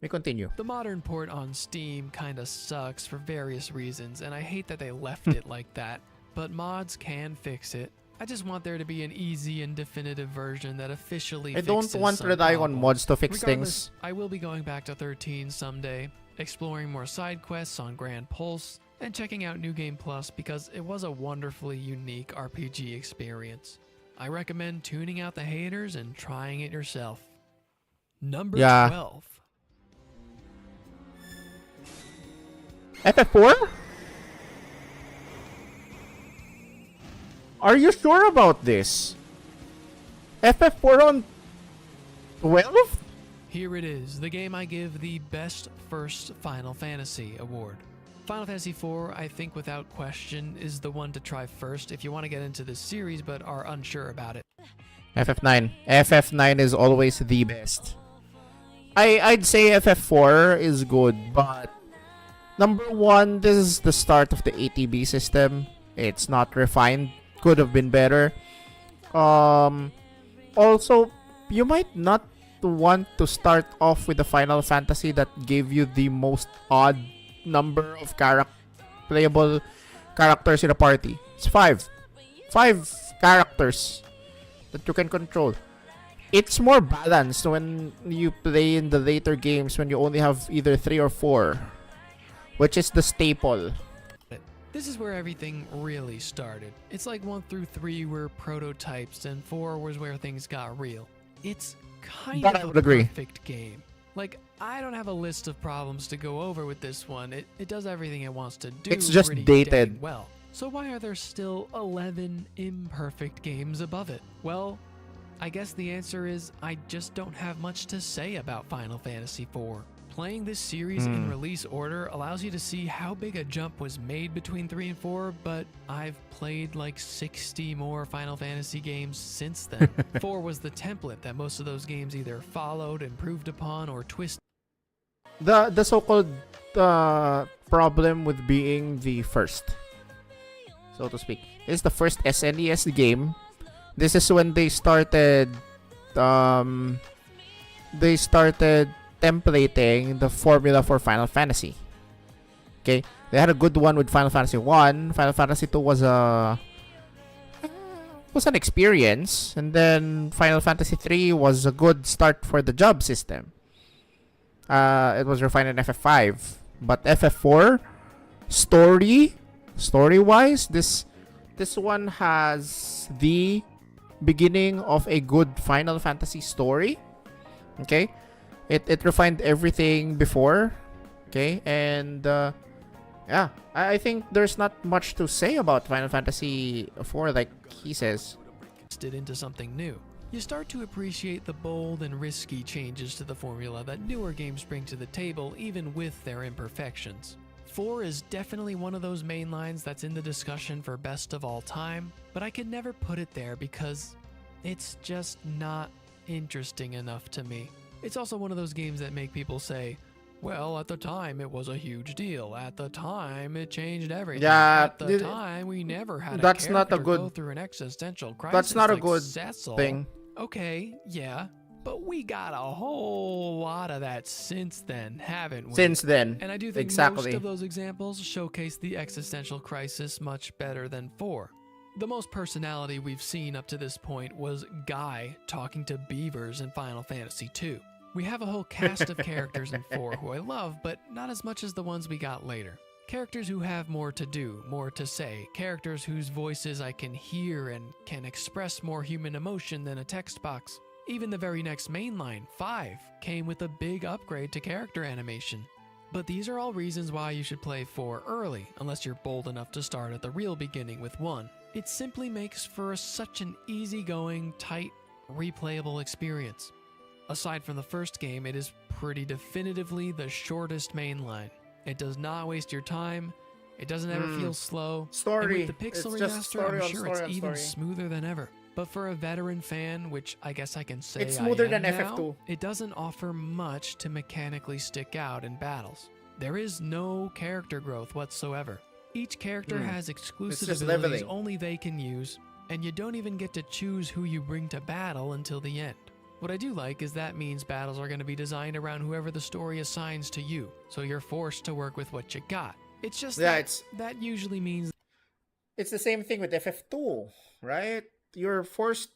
We continue. The modern port on Steam kinda sucks for various reasons, and I hate that they left it like that, but mods can fix it. I just want there to be an easy and definitive version that officially I don't fixes want some relying on problem. mods to fix Regardless, things. I will be going back to 13 someday, exploring more side quests on Grand Pulse, and checking out New Game Plus because it was a wonderfully unique RPG experience. I recommend tuning out the haters and trying it yourself. Number 12. FF4? Are you sure about this? FF4 on 12? Here it is, the game I give the best first Final Fantasy award. Final Fantasy IV, I think without question, is the one to try first if you want to get into this series but are unsure about it. FF9. FF9 is always the best. I'd say FF4 is good, but number 1, this is the start of the ATB system. It's not refined. Could have been better. Also, you might not want to start off with the Final Fantasy that gave you the most odd number of playable characters in a party. It's 5. 5 characters that you can control. It's more balanced when you play in the later games when you only have either 3 or 4, which is the staple. This is where everything really started. It's like 1 through 3 were prototypes and 4 was where things got real. It's kind That I of would a agree. perfect game. Like, I don't have a list of problems to go over with this one. It does everything it wants to do. It's just pretty dated. dang well. So why are there still 11 imperfect games above it? Well, I guess the answer is I just don't have much to say about Final Fantasy IV. Playing this series in release order allows you to see how big a jump was made between 3 and 4, but I've played like 60 more Final Fantasy games since then. 4 was the template that most of those games either followed, improved upon, or twisted. The so-called problem with being the first, so to speak, is the first SNES game. This is when they started templating the formula for Final Fantasy. Okay, they had a good one with Final Fantasy 1. Final Fantasy 2 was an experience, and then Final Fantasy 3 was a good start for the job system. It was refined in FF5, but FF4 story-wise, this one has the beginning of a good Final Fantasy story. Okay, it refined everything before. Okay, and yeah, I think there's not much to say about Final Fantasy 4, like he says. It into something new. you start to appreciate the bold and risky changes to the formula that newer games bring to the table even with their imperfections. 4 is definitely one of those main lines that's in the discussion for best of all time, but I could never put it there because it's just not interesting enough to me. It's also one of those games that make people say, well, at the time it was a huge deal. At the time it changed everything. Yeah, at the time we never had that's a not a character good, go through an existential crisis. That's not like a good Cecil. thing. Okay, yeah, but we got a whole lot of that since then, haven't we? Since then, and I do think exactly. most of those examples showcase the existential crisis much better than 4. The most personality we've seen up to this point was Guy talking to beavers in Final Fantasy II. We have a whole cast of characters in 4 who I love, but not as much as the ones we got later. Characters who have more to do, more to say, characters whose voices I can hear and can express more human emotion than a text box. Even the very next mainline, 5, came with a big upgrade to character animation. But these are all reasons why you should play 4 early, unless you're bold enough to start at the real beginning with 1. It simply makes for such an easygoing, tight, replayable experience. Aside from the first game, it is pretty definitively the shortest mainline. It does not waste your time. It doesn't ever feel slow. Story. And with the pixel It's just remaster, story I'm on sure story it's on even story. smoother than ever. But for a veteran fan, which I guess I can say It's smoother I am than now, FF2. it doesn't offer much to mechanically stick out in battles. There is no character growth whatsoever. Each character has exclusive just abilities leveling. only they can use, and you don't even get to choose who you bring to battle until the end. What I do like is that means battles are going to be designed around whoever the story assigns to you, so you're forced to work with what you got. It's just that usually means it's the same thing with FF2, right? You're forced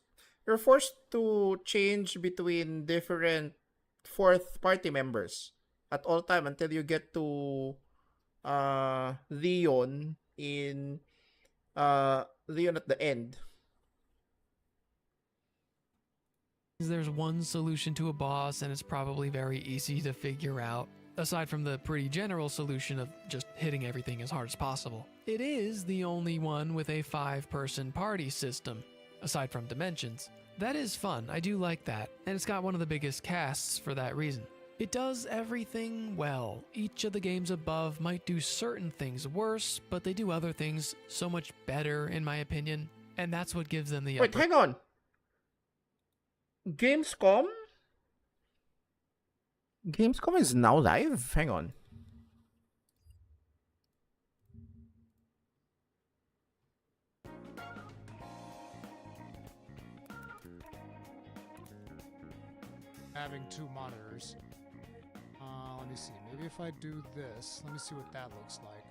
to change between different fourth party members at all time until you get to Leon in Leon at the end. there's one solution to a boss and it's probably very easy to figure out, aside from the pretty general solution of just hitting everything as hard as possible. It is the only one with a 5-person party system, aside from Dimensions. That is fun, I do like that, and it's got one of the biggest casts for that reason. It does everything well. Each of the games above might do certain things worse, but they do other things so much better in my opinion, and that's what gives them the Wait, hang on. Gamescom is now live? Hang on. Having 2 monitors. Let me see. Maybe if I do this, let me see what that looks like.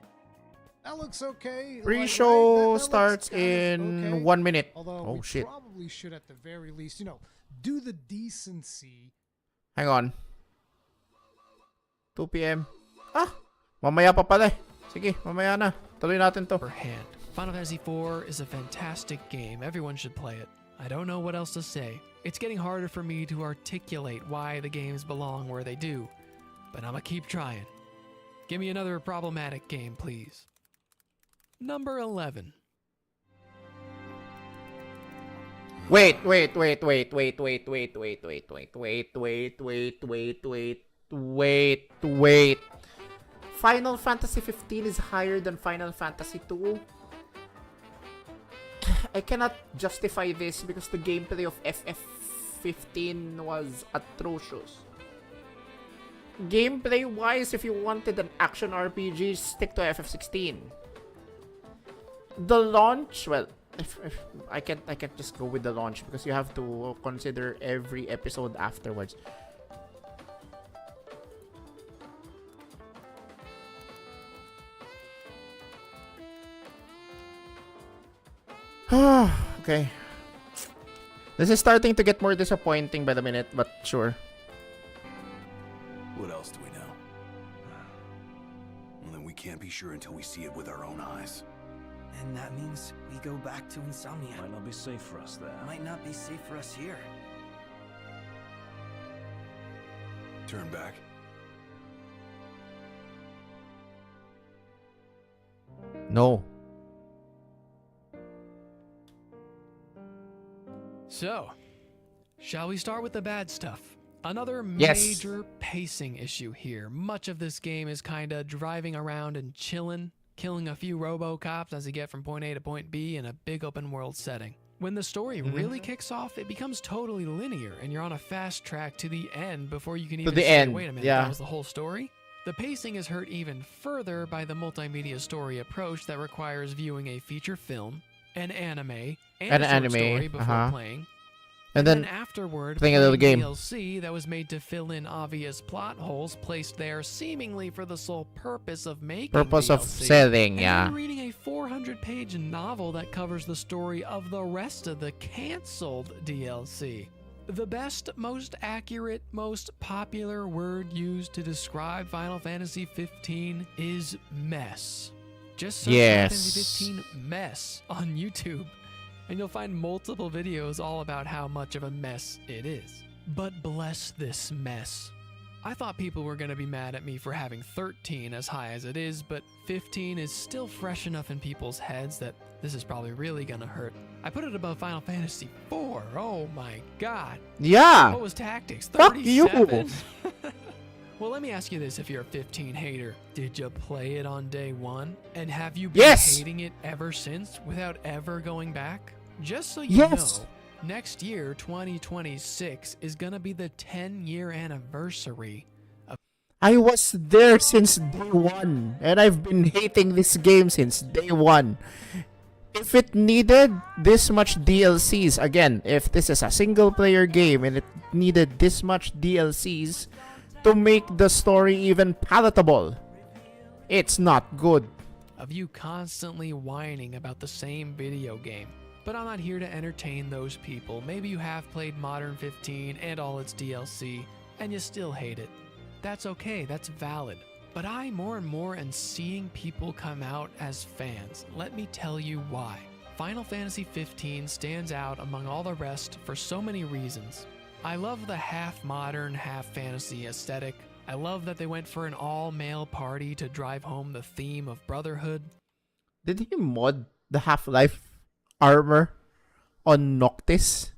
That looks okay. Pre-show that starts looks kind of in okay. 1 minute. Although Oh we shit. probably should at the very least, do the decency. Hang on. 2 p.m. Ah! Mamaya pa pala eh. Sige, mamaya na. Tuloy natin to. Final Fantasy IV is a fantastic game. Everyone should play it. I don't know what else to say. It's getting harder for me to articulate why the games belong where they do, but I'ma keep trying. Give me another problematic game, please. Number 11. Wait. Final Fantasy 15 is higher than Final Fantasy 2. I cannot justify this because the gameplay of FF15 was atrocious. Gameplay-wise, if you wanted an action RPG, stick to FF16. The launch, well, if I can't just go with the launch because you have to consider every episode afterwards. Okay. This is starting to get more disappointing by the minute, but sure. What else do we know? Well, then we can't be sure until we see it with our own eyes. And that means we go back to Insomnia. Might not be safe for us there. Might not be safe for us here. Turn back. No. So, Shall we start with the bad stuff? Another Yes. major pacing issue here. Much of this game is kinda driving around and chilling, killing a few RoboCops as you get from point A to point B in a big open world setting. When the story really kicks off, it becomes totally linear, and you're on a fast track to the end before you can even the say, end, wait a minute, yeah. that was the whole story? The pacing is hurt even further by the multimedia story approach that requires viewing a feature film, an anime, and a short story before playing. And then afterward, playing a little game. DLC that was made to fill in obvious plot holes placed there seemingly for the sole purpose of making Purpose of DLC. selling, And yeah. then reading a 400-page novel that covers the story of the rest of the canceled DLC. The best, most accurate, most popular word used to describe Final Fantasy 15 is mess. Just search Final Fantasy 15 mess on YouTube, and you'll find multiple videos all about how much of a mess it is. But bless this mess. I thought people were going to be mad at me for having 13 as high as it is, but 15 is still fresh enough in people's heads that this is probably really going to hurt. I put it above Final Fantasy 4. Oh my god. Yeah. What was Tactics? Fuck 37? you. Well, let me ask you this if you're a 15 hater. Did you play it on day one? And have you been Yes. hating it ever since without ever going back? Just so you Yes. know, next year, 2026, is going to be the 10-year anniversary of... I was there since day one, and I've been hating this game since day one. If it needed this much DLCs, again, if this is a single player game and it needed this much DLCs to make the story even palatable, it's not good. Of you constantly whining about the same video game. But I'm not here to entertain those people. Maybe you have played Modern 15 and all its DLC, and you still hate it. That's okay, that's valid. But I more and more am seeing people come out as fans. Let me tell you why. Final Fantasy 15 stands out among all the rest for so many reasons. I love the half-modern, half-fantasy aesthetic. I love that they went for an all-male party to drive home the theme of brotherhood. Did he mod the Half-Life armor on Noctis?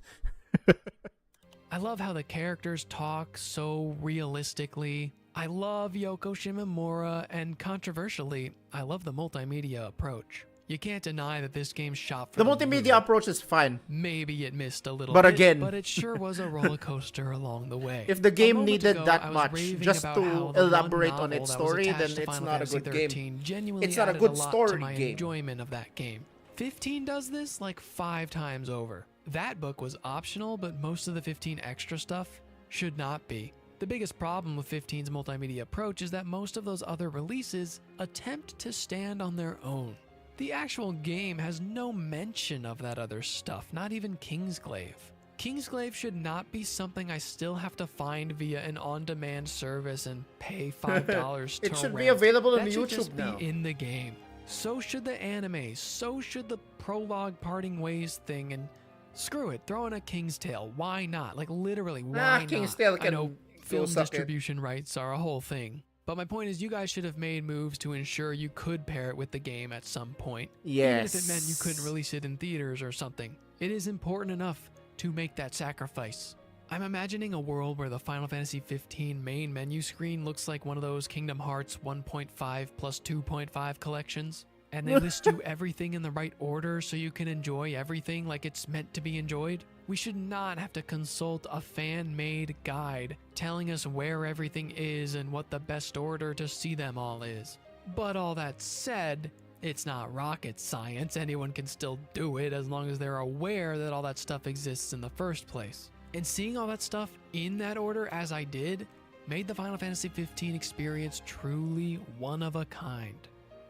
I love how the characters talk so realistically. I love Yoko Shimomura, and controversially, I love the multimedia approach. You can't deny that this game's shot for The multimedia approach is fine. Maybe it missed a little But bit, again, but it sure was a roller coaster along the way. If the game needed ago, that I was much raving just about to how the one elaborate on novel its that was story, attached then to it's Final not a Fantasy good 13 game. genuinely It's not a added good lot story to my game. enjoyment of that game. 15 does this like 5 times over. That book was optional, but most of the 15 extra stuff should not be. The biggest problem with 15's multimedia approach is that most of those other releases attempt to stand on their own. The actual game has no mention of that other stuff, not even Kingsglaive. Kingsglaive should not be something I still have to find via an on-demand service and pay $5 to It should be rent. available on That should YouTube just now. be in the game. So should the anime, so should the prologue parting ways thing, and screw it, throw in a King's Tale. Why not? Like literally, why not? King's Tale I can know go film suck it. distribution rights are a whole thing. But my point is, you guys should have made moves to ensure you could pair it with the game at some point. Even if it meant you couldn't release it in theaters or something. It is important enough to make that sacrifice. I'm imagining a world where the Final Fantasy 15 main menu screen looks like one of those Kingdom Hearts 1.5 plus 2.5 collections. And they list you everything in the right order so you can enjoy everything like it's meant to be enjoyed. We should not have to consult a fan-made guide telling us where everything is and what the best order to see them all is. But all that said, it's not rocket science. Anyone can still do it as long as they're aware that all that stuff exists in the first place. And seeing all that stuff in that order as I did made the Final Fantasy 15 experience truly one of a kind.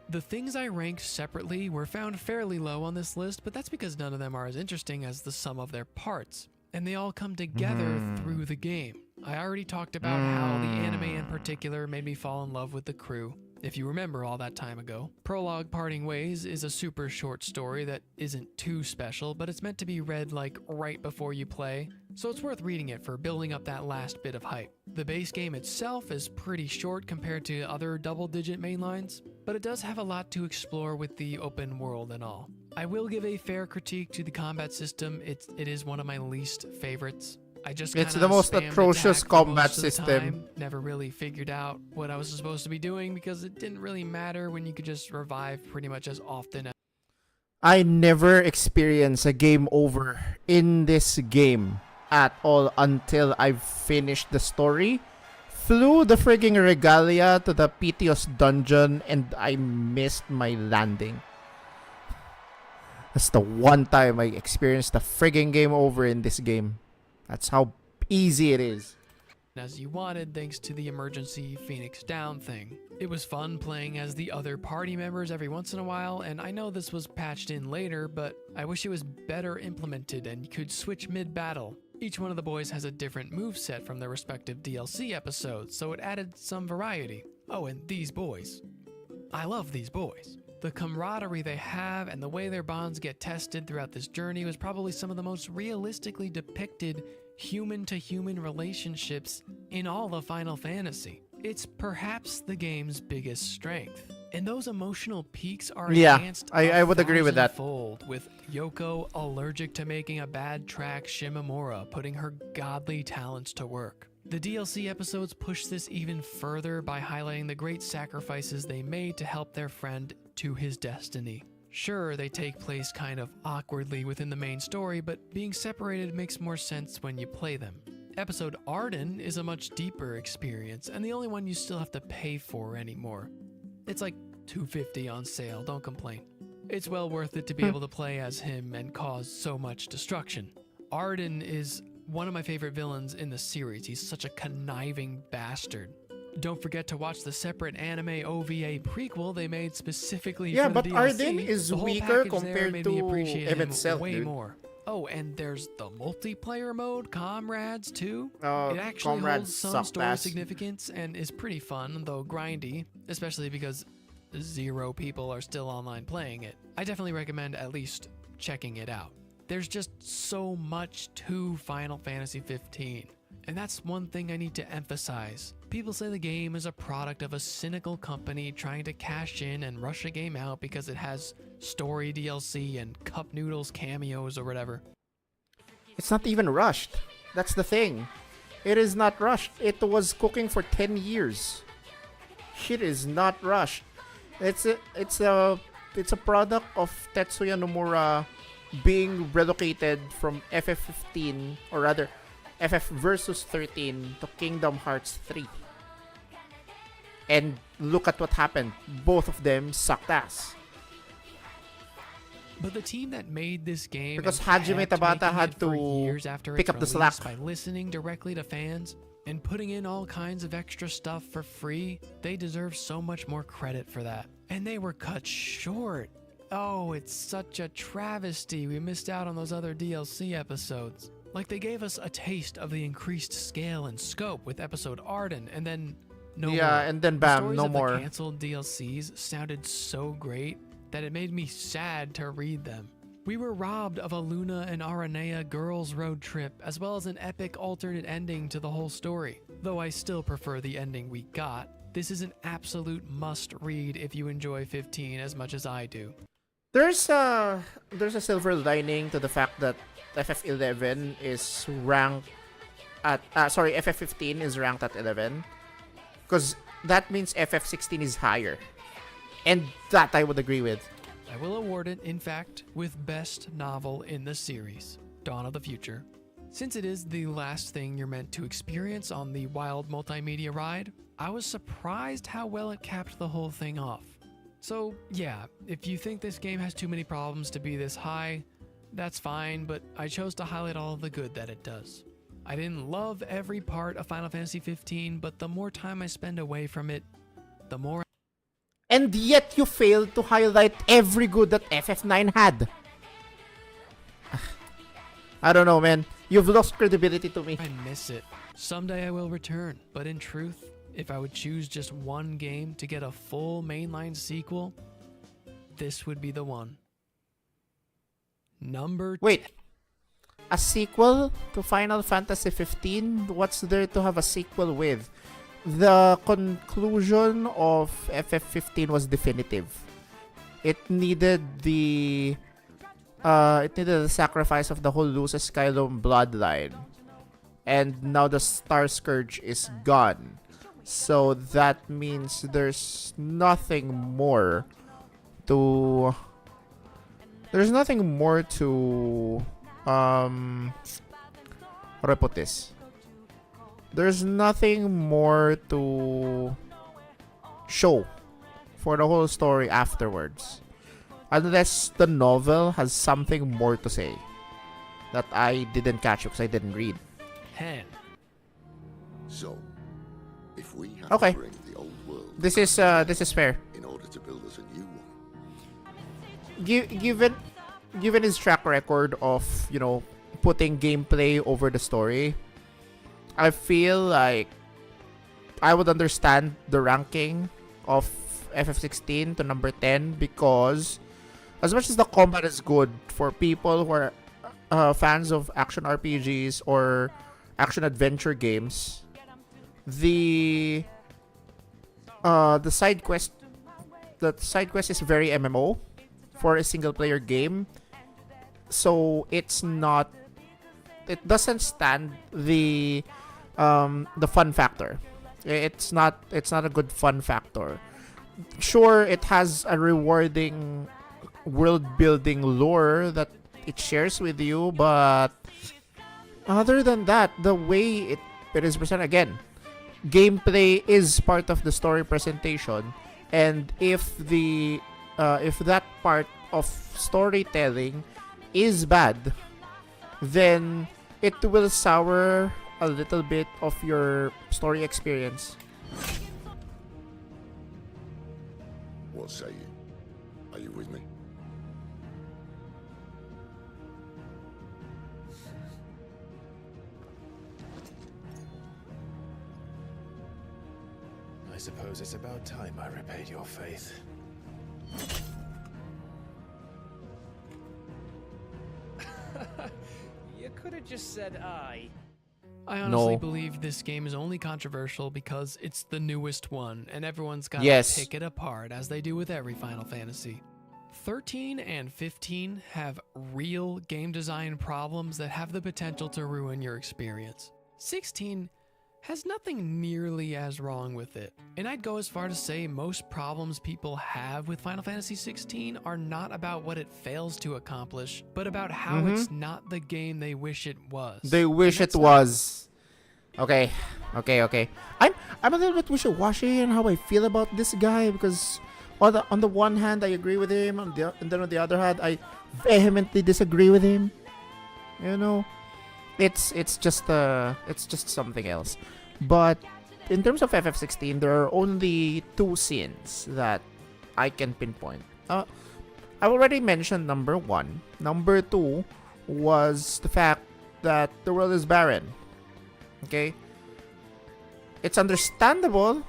The things I ranked separately were found fairly low on this list, but that's because none of them are as interesting as the sum of their parts, and they all come together through the game. I already talked about how the anime in particular made me fall in love with the crew, if you remember all that time ago. Prologue Parting Ways is a super short story that isn't too special, but it's meant to be read like right before you play, so it's worth reading it for building up that last bit of hype. The base game itself is pretty short compared to other double-digit mainlines, but it does have a lot to explore with the open world and all. I will give a fair critique to the combat system. It is one of my least favorites. I just It's kinda the most spammed atrocious attack for combat most of the system. time. Never really figured out what I was supposed to be doing because it didn't really matter when you could just revive pretty much as often as I never experienced a game over in this game at all until I've finished the story. Flew the frigging regalia to the Piteous dungeon and I missed my landing. That's the one time I experienced a frigging game over in this game. That's how easy it is. as you wanted thanks to the emergency Phoenix Down thing. It was fun playing as the other party members every once in a while, and I know this was patched in later, but I wish it was better implemented and you could switch mid-battle. Each one of the boys has a different moveset from their respective DLC episodes, so it added some variety. Oh, and these boys. I love these boys. The camaraderie they have and the way their bonds get tested throughout this journey was probably some of the most realistically depicted human-to-human relationships in all of Final Fantasy. It's perhaps the game's biggest strength. And those emotional peaks are enhanced I would agree with that. fold, with Yoko allergic to making a bad track Shimamura putting her godly talents to work. The DLC episodes push this even further by highlighting the great sacrifices they made to help their friend to his destiny. Sure, they take place kind of awkwardly within the main story, but being separated makes more sense when you play them. Episode Arden is a much deeper experience, and the only one you still have to pay for anymore. It's like $2.50 on sale, don't complain. It's well worth it to be able to play as him and cause so much destruction. Arden is one of my favorite villains in the series. He's such a conniving bastard. Don't forget to watch the separate anime OVA prequel they made specifically for the DLC. But Arden is The whole weaker package there compared made me to appreciate Ebb him itself, way dude. more. Oh, and there's the multiplayer mode, Comrades, too. Oh, It actually Comrades holds some sucked story ass. significance and is pretty fun, though grindy, especially because 0 people are still online playing it. I definitely recommend at least checking it out. There's just so much to Final Fantasy 15, and that's one thing I need to emphasize. People say the game is a product of a cynical company trying to cash in and rush a game out because it has story DLC and cup noodles cameos or whatever. It's not even rushed. That's the thing. It is not rushed. It was cooking for 10 years. Shit is not rushed. It's a product of Tetsuya Nomura being relocated from FF15, or rather FF Versus 13 to Kingdom Hearts 3. And look at what happened. Both of them sucked ass. But the team that made this game Because and Hajime kept Tabata making had it for to years after pick its up the release slack. by listening directly to fans and putting in all kinds of extra stuff for free, they deserve so much more credit for that. And they were cut short. Oh, it's such a travesty we missed out on those other DLC episodes. Like they gave us a taste of the increased scale and scope with episode Arden, and then no more. And then The bam, stories no of more. The canceled DLCs sounded so great that it made me sad to read them. We were robbed of a Luna and Aranea girls road trip, as well as an epic alternate ending to the whole story. Though I still prefer the ending we got, this is an absolute must-read if you enjoy 15 as much as I do. There's a silver lining to the fact that FF11 is ranked at FF15 is ranked at 11, because that means FF16 is higher, and that I would agree with. I will award it, in fact, with Best Novel in the series, Dawn of the Future. Since it is the last thing you're meant to experience on the wild multimedia ride, I was surprised how well it capped the whole thing off. So yeah, if you think this game has too many problems to be this high, that's fine, but I chose to highlight all of the good that it does. I didn't love every part of Final Fantasy 15, but the more time I spend away from it, the more... And yet you failed to highlight every good that FF9 had. I don't know, man. You've lost credibility to me. I miss it. Someday I will return, but in truth, if I would choose just one game to get a full mainline sequel, this would be the one. Wait, a sequel to Final Fantasy 15? What's there to have a sequel with? The conclusion of FF15 was definitive. It needed the sacrifice of the whole Lucis Skylum bloodline. and now the Star Scourge is gone. So that means there's nothing more to how do I put this? There's nothing more to show for the whole story afterwards, unless the novel has something more to say that I didn't catch because I didn't read. Hen. So, if we have Okay. to bring the old world This is fair. in order to build us a new one, Given his track record of, putting gameplay over the story, I feel like I would understand the ranking of FF16 to number 10, because as much as the combat is good for people who are fans of action RPGs or action adventure games, the side quest is very MMO for a single player game, so it doesn't stand the fun factor. It's not a good fun factor. Sure, it has a rewarding world building lore that it shares with you, but other than that, the way it is presented, again, gameplay is part of the story presentation, and if that part of storytelling is bad, then it will sour a little bit of your story experience. what say you? Are you with me? I suppose it's about time I repaid your faith. You could have just said I. I honestly believe this game is only controversial because it's the newest one, and everyone's got to pick it apart, as they do with every Final Fantasy. 13 and 15 have real game design problems that have the potential to ruin your experience. 16 has nothing nearly as wrong with it, and I'd go as far to say most problems people have with Final Fantasy 16 are not about what it fails to accomplish, but about how it's not the game they wish it was. They wish it was. Okay. I'm a little bit wishy-washy in how I feel about this guy, because on the one hand I agree with him, and then on the other hand I vehemently disagree with him. You know, it's just something else. But in terms of FF16, there are only two scenes that I can pinpoint. I already mentioned number 1. Number 2 was the fact that the world is barren. Okay? It's understandable.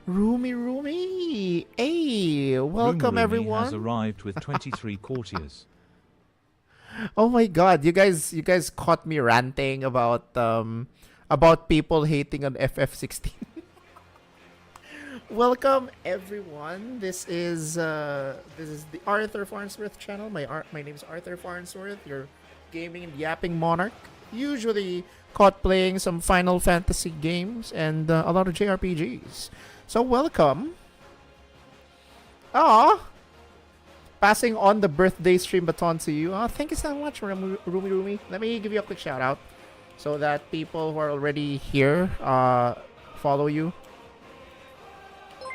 Rumi! Hey! Welcome, Rumi everyone! has arrived with 23 courtiers. Oh my god, you guys caught me ranting about people hating on FF16. Welcome everyone. This is the Arthur Farnsworth channel. My name is Arthur Farnsworth, your gaming and yapping monarch. Usually caught playing some Final Fantasy games and a lot of JRPGs. So welcome. Passing on the birthday stream baton to you. Thank you so much, Rumi. Let me give you a quick shout out so that people who are already here follow you.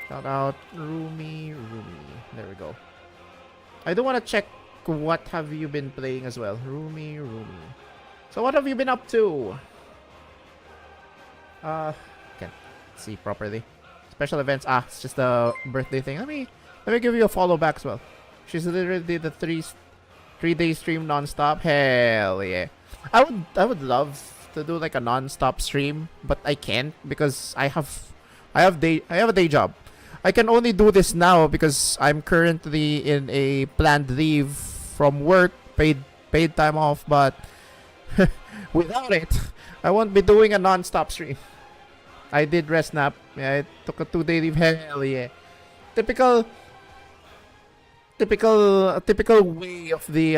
Shout out Rumi. There we go. I do want to check what have you been playing as well. Rumi. So what have you been up to? Can't see properly. Special events. It's just a birthday thing. Let me give you a follow back as well. She's literally the 3-day stream non-stop. Hell yeah. I would love to do like a non-stop stream, but I can't because I have a day job. I can only do this now because I'm currently in a planned leave from work, paid time off, but without it, I won't be doing a non-stop stream. I did rest nap. Yeah, I took a 2-day leave. Hell yeah. Typical way of the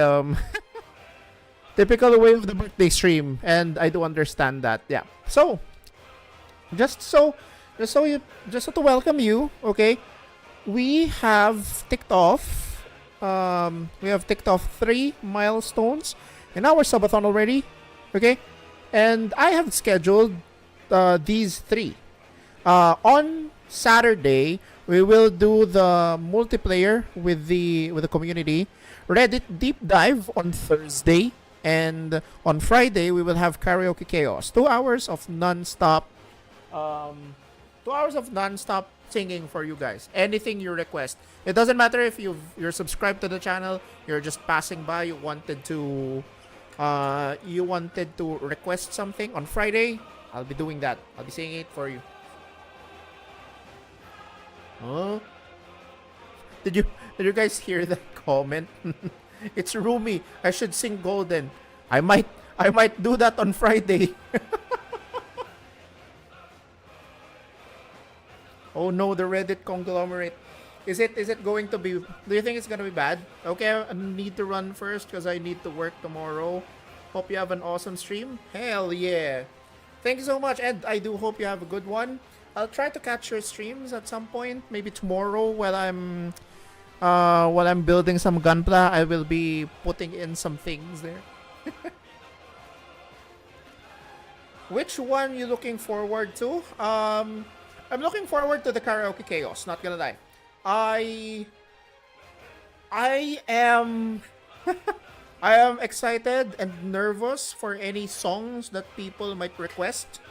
typical way of the birthday stream, and I do understand that. Yeah. So, just to welcome you, okay? We have ticked off. We have ticked off 3 milestones in our subathon already, okay? And I have scheduled these 3. On Saturday, we will do the multiplayer with the community. Reddit deep dive on Thursday, and on Friday we will have karaoke chaos. 2 hours of non-stop, 2 hours of non-stop singing for you guys. Anything you request. It doesn't matter if you're subscribed to the channel, you're just passing by, you wanted to request something on Friday. I'll be doing that. I'll be singing it for you. Huh? Did you guys hear that comment? It's Rumi. I should sing Golden. I might do that on Friday. Oh no, the Reddit conglomerate. Is it going to be, do you think it's gonna be bad? Okay, I need to run first because I need to work tomorrow. Hope you have an awesome stream. Hell yeah. Thank you so much, Ed. I do hope you have a good one. I'll try to catch your streams at some point, maybe tomorrow while I'm building some gunpla. I will be putting in some things there. Which one you looking forward to? I'm looking forward to the karaoke chaos, not gonna lie. I am I am excited and nervous for any songs that people might request,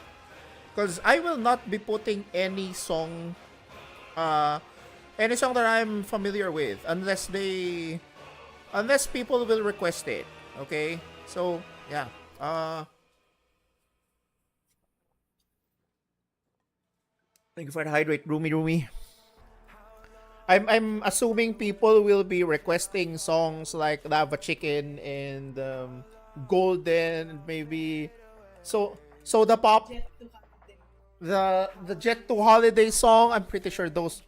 because I will not be putting any song that I'm familiar with unless people will request it. Okay? So, yeah. Thank you for the hydrate, Rumi. I'm assuming people will be requesting songs like Lava Chicken and Golden, maybe Soda Pop. The Jet to Holiday song, I'm pretty sure those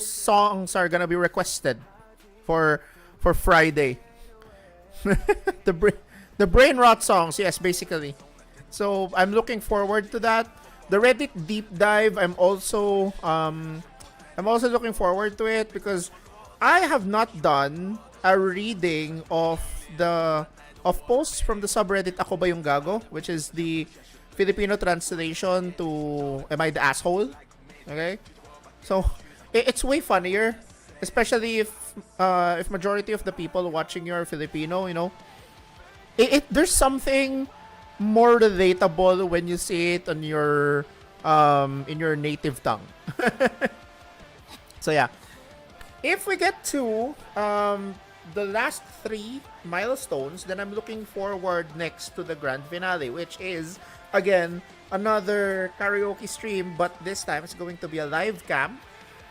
songs are gonna be requested for Friday. the brain rot songs, yes, basically. So I'm looking forward to that. The Reddit deep dive, I'm also looking forward to it because I have not done a reading of posts from the subreddit Ako Ba Yung Gago, which is the Filipino translation to Am I the Asshole? Okay? So it's way funnier, especially if majority of the people watching you are Filipino, you know. There's something more relatable when you see it on your in your native tongue. So yeah, if we get to the last 3 milestones, then I'm looking forward next to the grand finale, which is again another karaoke stream, but this time it's going to be a live cam.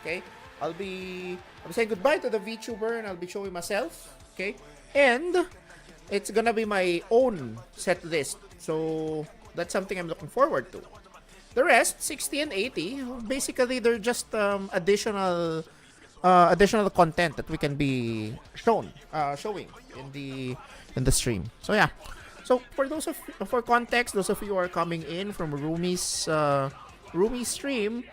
Okay, I'll be saying goodbye to the VTuber and I'll be showing myself. Okay, and it's gonna be my own set list, so that's something I'm looking forward to. The rest, 60 and 80, basically they're just additional content that we can be showing in the stream. So yeah. So for context, those of you who are coming in from Rumi's stream,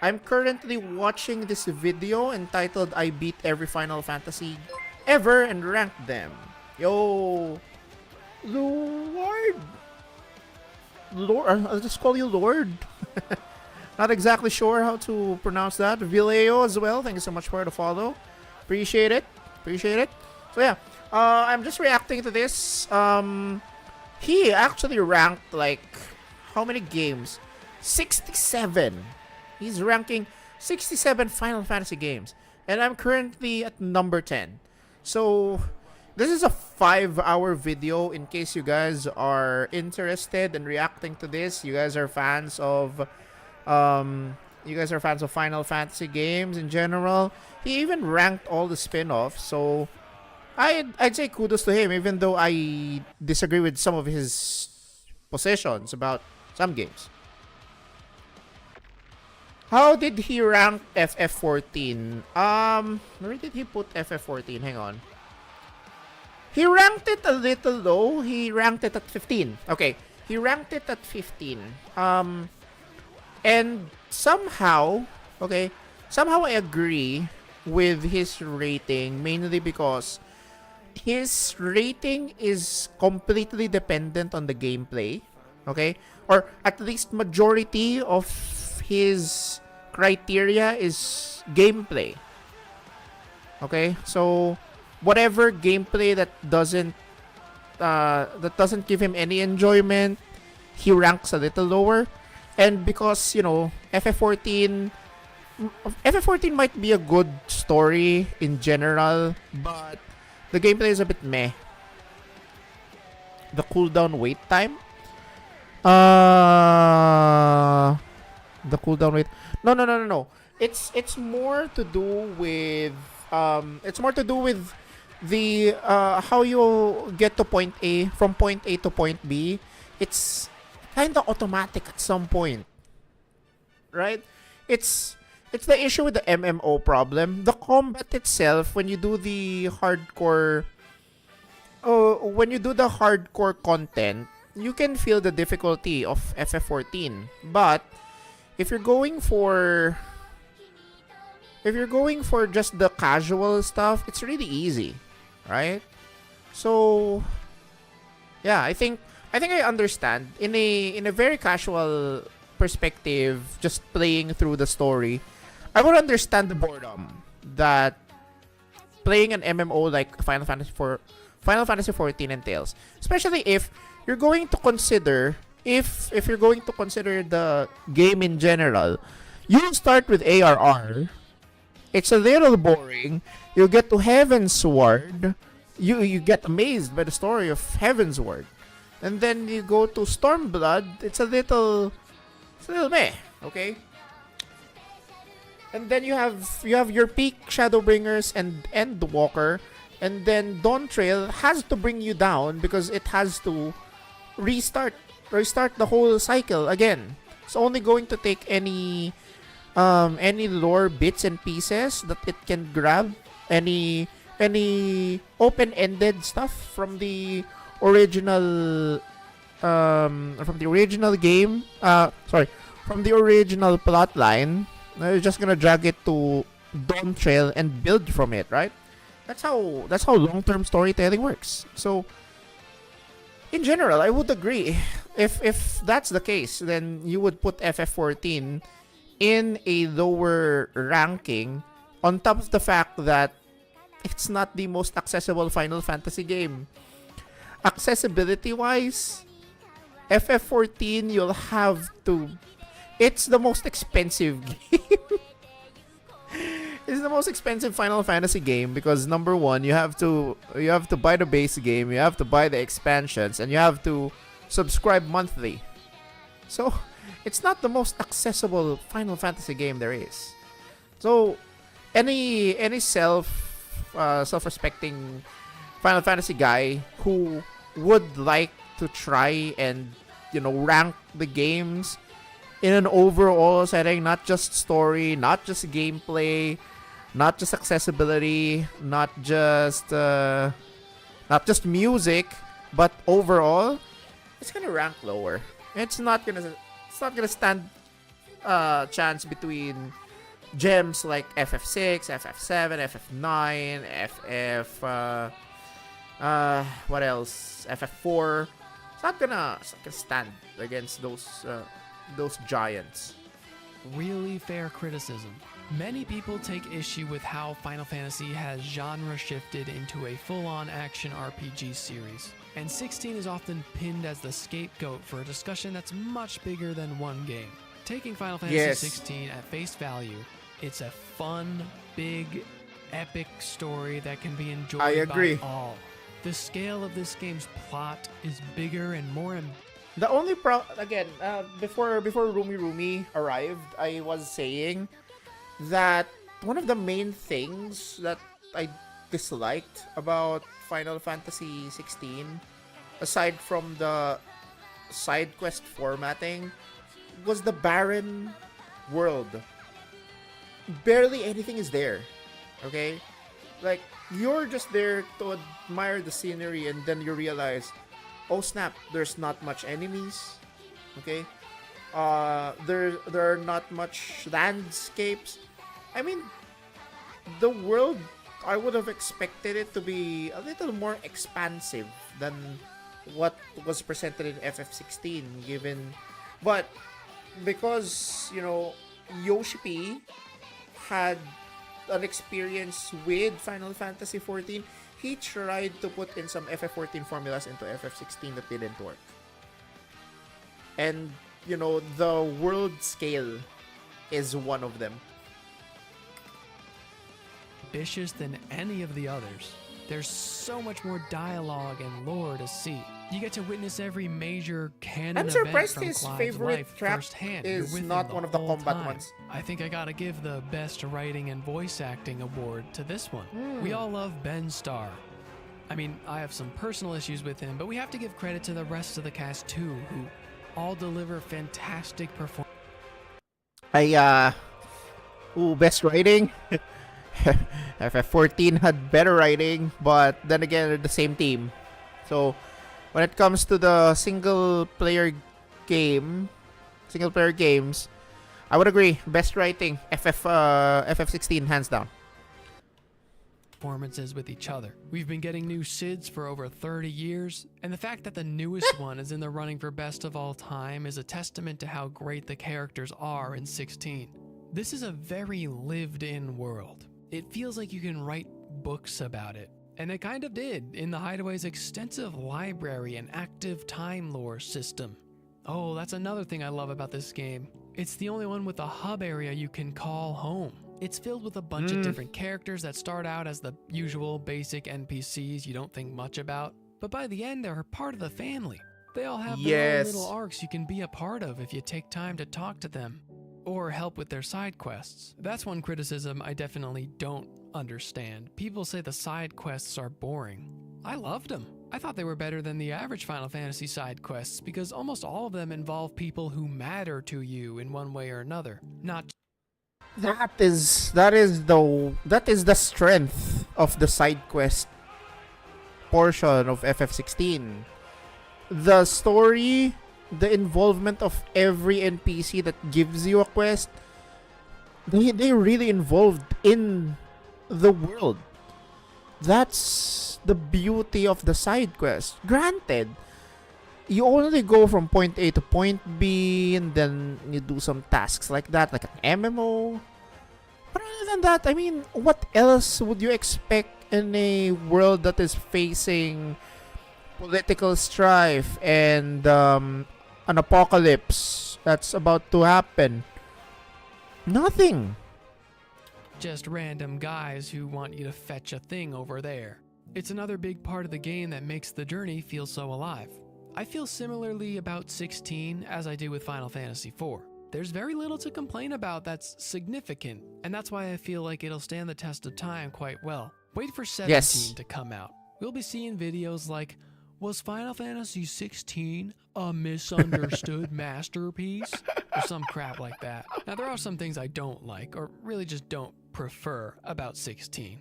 I'm currently watching this video entitled "I Beat Every Final Fantasy Ever and Ranked Them." Yo, Lord, I'll just call you Lord. Not exactly sure how to pronounce that. Vileo as well. Thank you so much for the follow. Appreciate it. So yeah, I'm just reacting to this. He actually ranked like how many games? 67. He's ranking 67 Final Fantasy games, and I'm currently at number 10. So this is a 5-hour video in case you guys are interested in reacting to this. You guys are fans of Final Fantasy games in general. He even ranked all the spin-offs, so I'd say kudos to him, even though I disagree with some of his positions about some games. How did he rank FF14? Where did he put FF14? Hang on. He ranked it a little low. He ranked it at 15. Okay, he ranked it at 15. And somehow, I agree with his rating, mainly because his rating is completely dependent on the gameplay. Okay? Or at least majority of his criteria is gameplay. Okay? So whatever gameplay that doesn't give him any enjoyment, he ranks a little lower. And because, FF14 might be a good story in general, but the gameplay is a bit meh. The cooldown wait time. The cooldown wait. No. It's more to do with the how you get to point A, from point A to point B. It's kind of automatic at some point, right? It's the issue with the MMO problem. The combat itself, when you do the hardcore content, you can feel the difficulty of FF14. But if you're going for just the casual stuff, it's really easy, right? So yeah, I think I understand in a very casual perspective, just playing through the story. I would understand the boredom that playing an MMO like Final Fantasy 14 entails, especially if you're going to consider the game in general. You start with ARR. It's a little boring. You get to Heavensward. You get amazed by the story of Heavensward. And then you go to Stormblood. It's a little meh, okay? And then you have your peak Shadowbringers and Endwalker, and then Dawn Trail has to bring you down because it has to restart the whole cycle again. It's only going to take any lore bits and pieces that it can grab, any open-ended stuff from the original game, from the original plot line. You're just gonna drag it to Dawn Trail and build from it, right? That's how long-term storytelling works. So in general, I would agree. If that's the case, then you would put FF14 in a lower ranking, on top of the fact that it's not the most accessible Final Fantasy game. Accessibility-wise, FF14, you'll have to... It's the most expensive game. It's the most expensive Final Fantasy game because number one, you have to buy the base game, you have to buy the expansions, and you have to subscribe monthly. So, it's not the most accessible Final Fantasy game there is. So, any self-respecting Final Fantasy guy who would like to try and rank the games in an overall setting, not just story, not just gameplay, not just accessibility, not just music, but overall, it's gonna rank lower. It's not gonna stand chance between gems like FF6, FF7, FF9, what else? FF4. It's not gonna stand against those giants. Really fair criticism. Many people take issue with how Final Fantasy has genre shifted into a full-on action RPG series, and 16 is often pinned as the scapegoat for a discussion that's much bigger than one game. Taking Final Fantasy 16 at face value, it's a fun, big, epic story that can be enjoyed by all. The scale of this game's plot is bigger and more... The only before Rumi arrived, I was saying that one of the main things that I disliked about Final Fantasy 16, aside from the side quest formatting, was the barren world. Barely anything is there. Okay? Like, you're just there to admire the scenery, and then you realize, oh snap, there's not much enemies. Okay, there are not much landscapes. I mean, the world, I would have expected it to be a little more expansive than what was presented in FF16, but because, you know, Yoshi P had an experience with Final Fantasy XIV, he tried to put in some FF14 formulas into FF16 that didn't work. And, you know, the world scale is one of them. Ambitious than any of the others. There's so much more dialogue and lore to see. You get to witness every major canon I'm event surprised from his Clive's favorite life trap firsthand. is You're with not him the one of the whole combat time. ones. I think I gotta give the best writing and voice acting award to this one. We all love Ben Starr. I mean, I have some personal issues with him, but we have to give credit to the rest of the cast too, who all deliver fantastic performances. Best writing. FF14 had better writing, but then again, they're the same team. So, when it comes to the single player games, I would agree. Best writing, FF16, hands down. Performances with each other. We've been getting new Cids for over 30 years, and the fact that the newest one is in the running for best of all time is a testament to how great the characters are in 16. This is a very lived-in world. It feels like you can write books about it, and it kind of did in the Hideaway's extensive library and active time lore system. Oh, that's another thing I love about this game. It's the only one with a hub area you can call home. It's filled with a bunch of different characters that start out as the usual basic NPCs you don't think much about, but by the end they're part of the family. They all have their own little arcs you can be a part of if you take time to talk to them or help with their side quests. That's one criticism I definitely don't understand. People say the side quests are boring. I loved them. I thought they were better than the average Final Fantasy side quests because almost all of them involve people who matter to you in one way or another. That is the strength of the side quest portion of FF16. The story, the involvement of every NPC that gives you a quest, they really involved in the world. That's the beauty of the side quest. Granted, you only go from point A to point B, and then you do some tasks like that, like an MMO. But other than that, I mean, what else would you expect in a world that is facing political strife and an apocalypse that's about to happen? Nothing. Just random guys who want you to fetch a thing over there. It's another big part of the game that makes the journey feel so alive. I feel similarly about 16 as I do with Final Fantasy IV. There's very little to complain about that's significant, and that's why I feel like it'll stand the test of time quite well. Wait for 17 to come out. We'll be seeing videos like, was Final Fantasy 16 a misunderstood masterpiece? Or some crap like that. Now there are some things I don't like, or really just don't prefer about 16.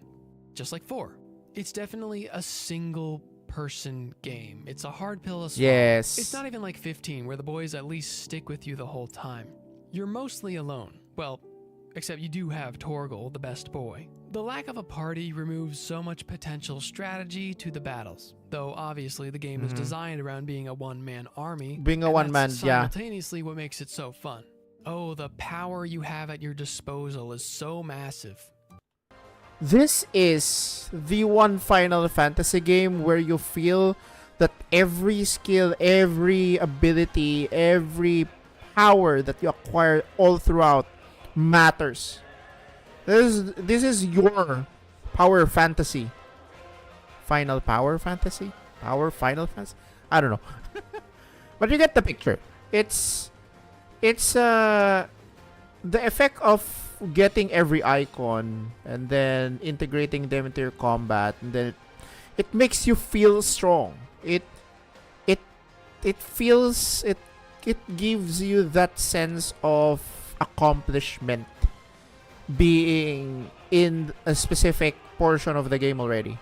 Just like 4. It's definitely a single person game. It's a hard pill to swallow. Yes. It's not even like 15, where the boys at least stick with you the whole time. You're mostly alone. Well, except you do have Torgal, the best boy. The lack of a party removes so much potential strategy to the battles. Though obviously the game is designed around being a one-man army. Being a one-man, yeah. Simultaneously what makes it so fun. Oh, the power you have at your disposal is so massive. This is the one Final Fantasy game where you feel that every skill, every ability, every power that you acquire all throughout matters. This is your power fantasy. Final power fantasy? Power Final Fantasy? I don't know. But you get the picture. It's the effect of getting every icon and then integrating them into your combat, and then it makes you feel strong. It gives you that sense of accomplishment being in a specific portion of the game already.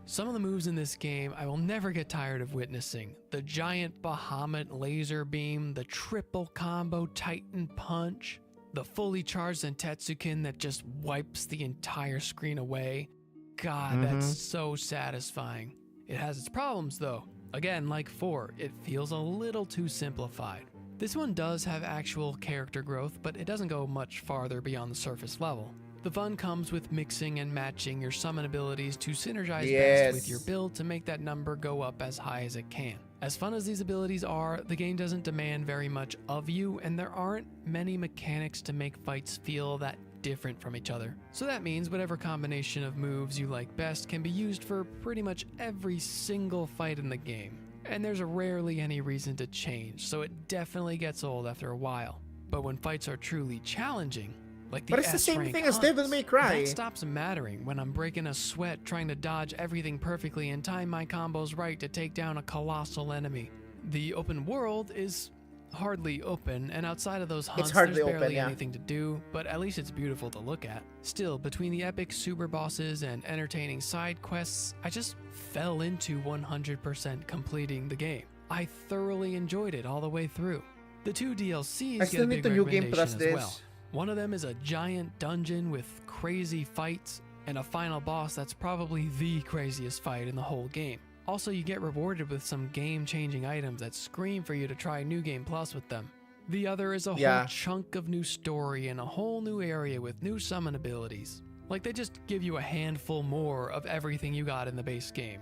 Some of the moves in this game I will never get tired of witnessing. The giant Bahamut laser beam, the triple combo Titan punch, the fully charged Zentetsuken that just wipes the entire screen away. God, that's so satisfying. It has its problems though. Again, like 4, it feels a little too simplified. This one does have actual character growth, but it doesn't go much farther beyond the surface level. The fun comes with mixing and matching your summon abilities to synergize best with your build to make that number go up as high as it can. As fun as these abilities are, the game doesn't demand very much of you, and there aren't many mechanics to make fights feel that different from each other. So that means whatever combination of moves you like best can be used for pretty much every single fight in the game. And there's rarely any reason to change, so it definitely gets old after a while. But when fights are truly challenging, like but it's the same thing as Devil May Cry. That stops mattering when I'm breaking a sweat trying to dodge everything perfectly and time my combos right to take down a colossal enemy. The open world is hardly open, and outside of those hunts, there's barely anything to do, but at least it's beautiful to look at. Still, between the epic super bosses and entertaining side quests, I just fell into 100% completing the game. I thoroughly enjoyed it all the way through. The 2 DLCs get a big recommendation as well. One of them is a giant dungeon with crazy fights and a final boss that's probably the craziest fight in the whole game. Also, you get rewarded with some game-changing items that scream for you to try New Game Plus with them. The other is a whole chunk of new story and a whole new area with new summon abilities. Like they just give you a handful more of everything you got in the base game.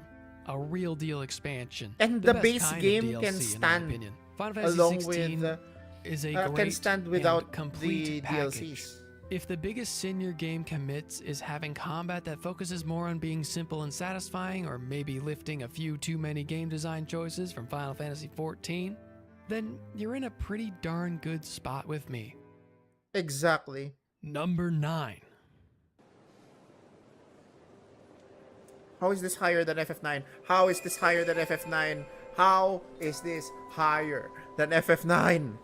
A real deal expansion. And the base game can stand along with is a can great stand without complete the package. DLCs. If the biggest sin your game commits is having combat that focuses more on being simple and satisfying, or maybe lifting a few too many game design choices from Final Fantasy XIV, then you're in a pretty darn good spot with me. Exactly. Number 9. How is this higher than FF9? How is this higher than FF9? How is this higher than FF9?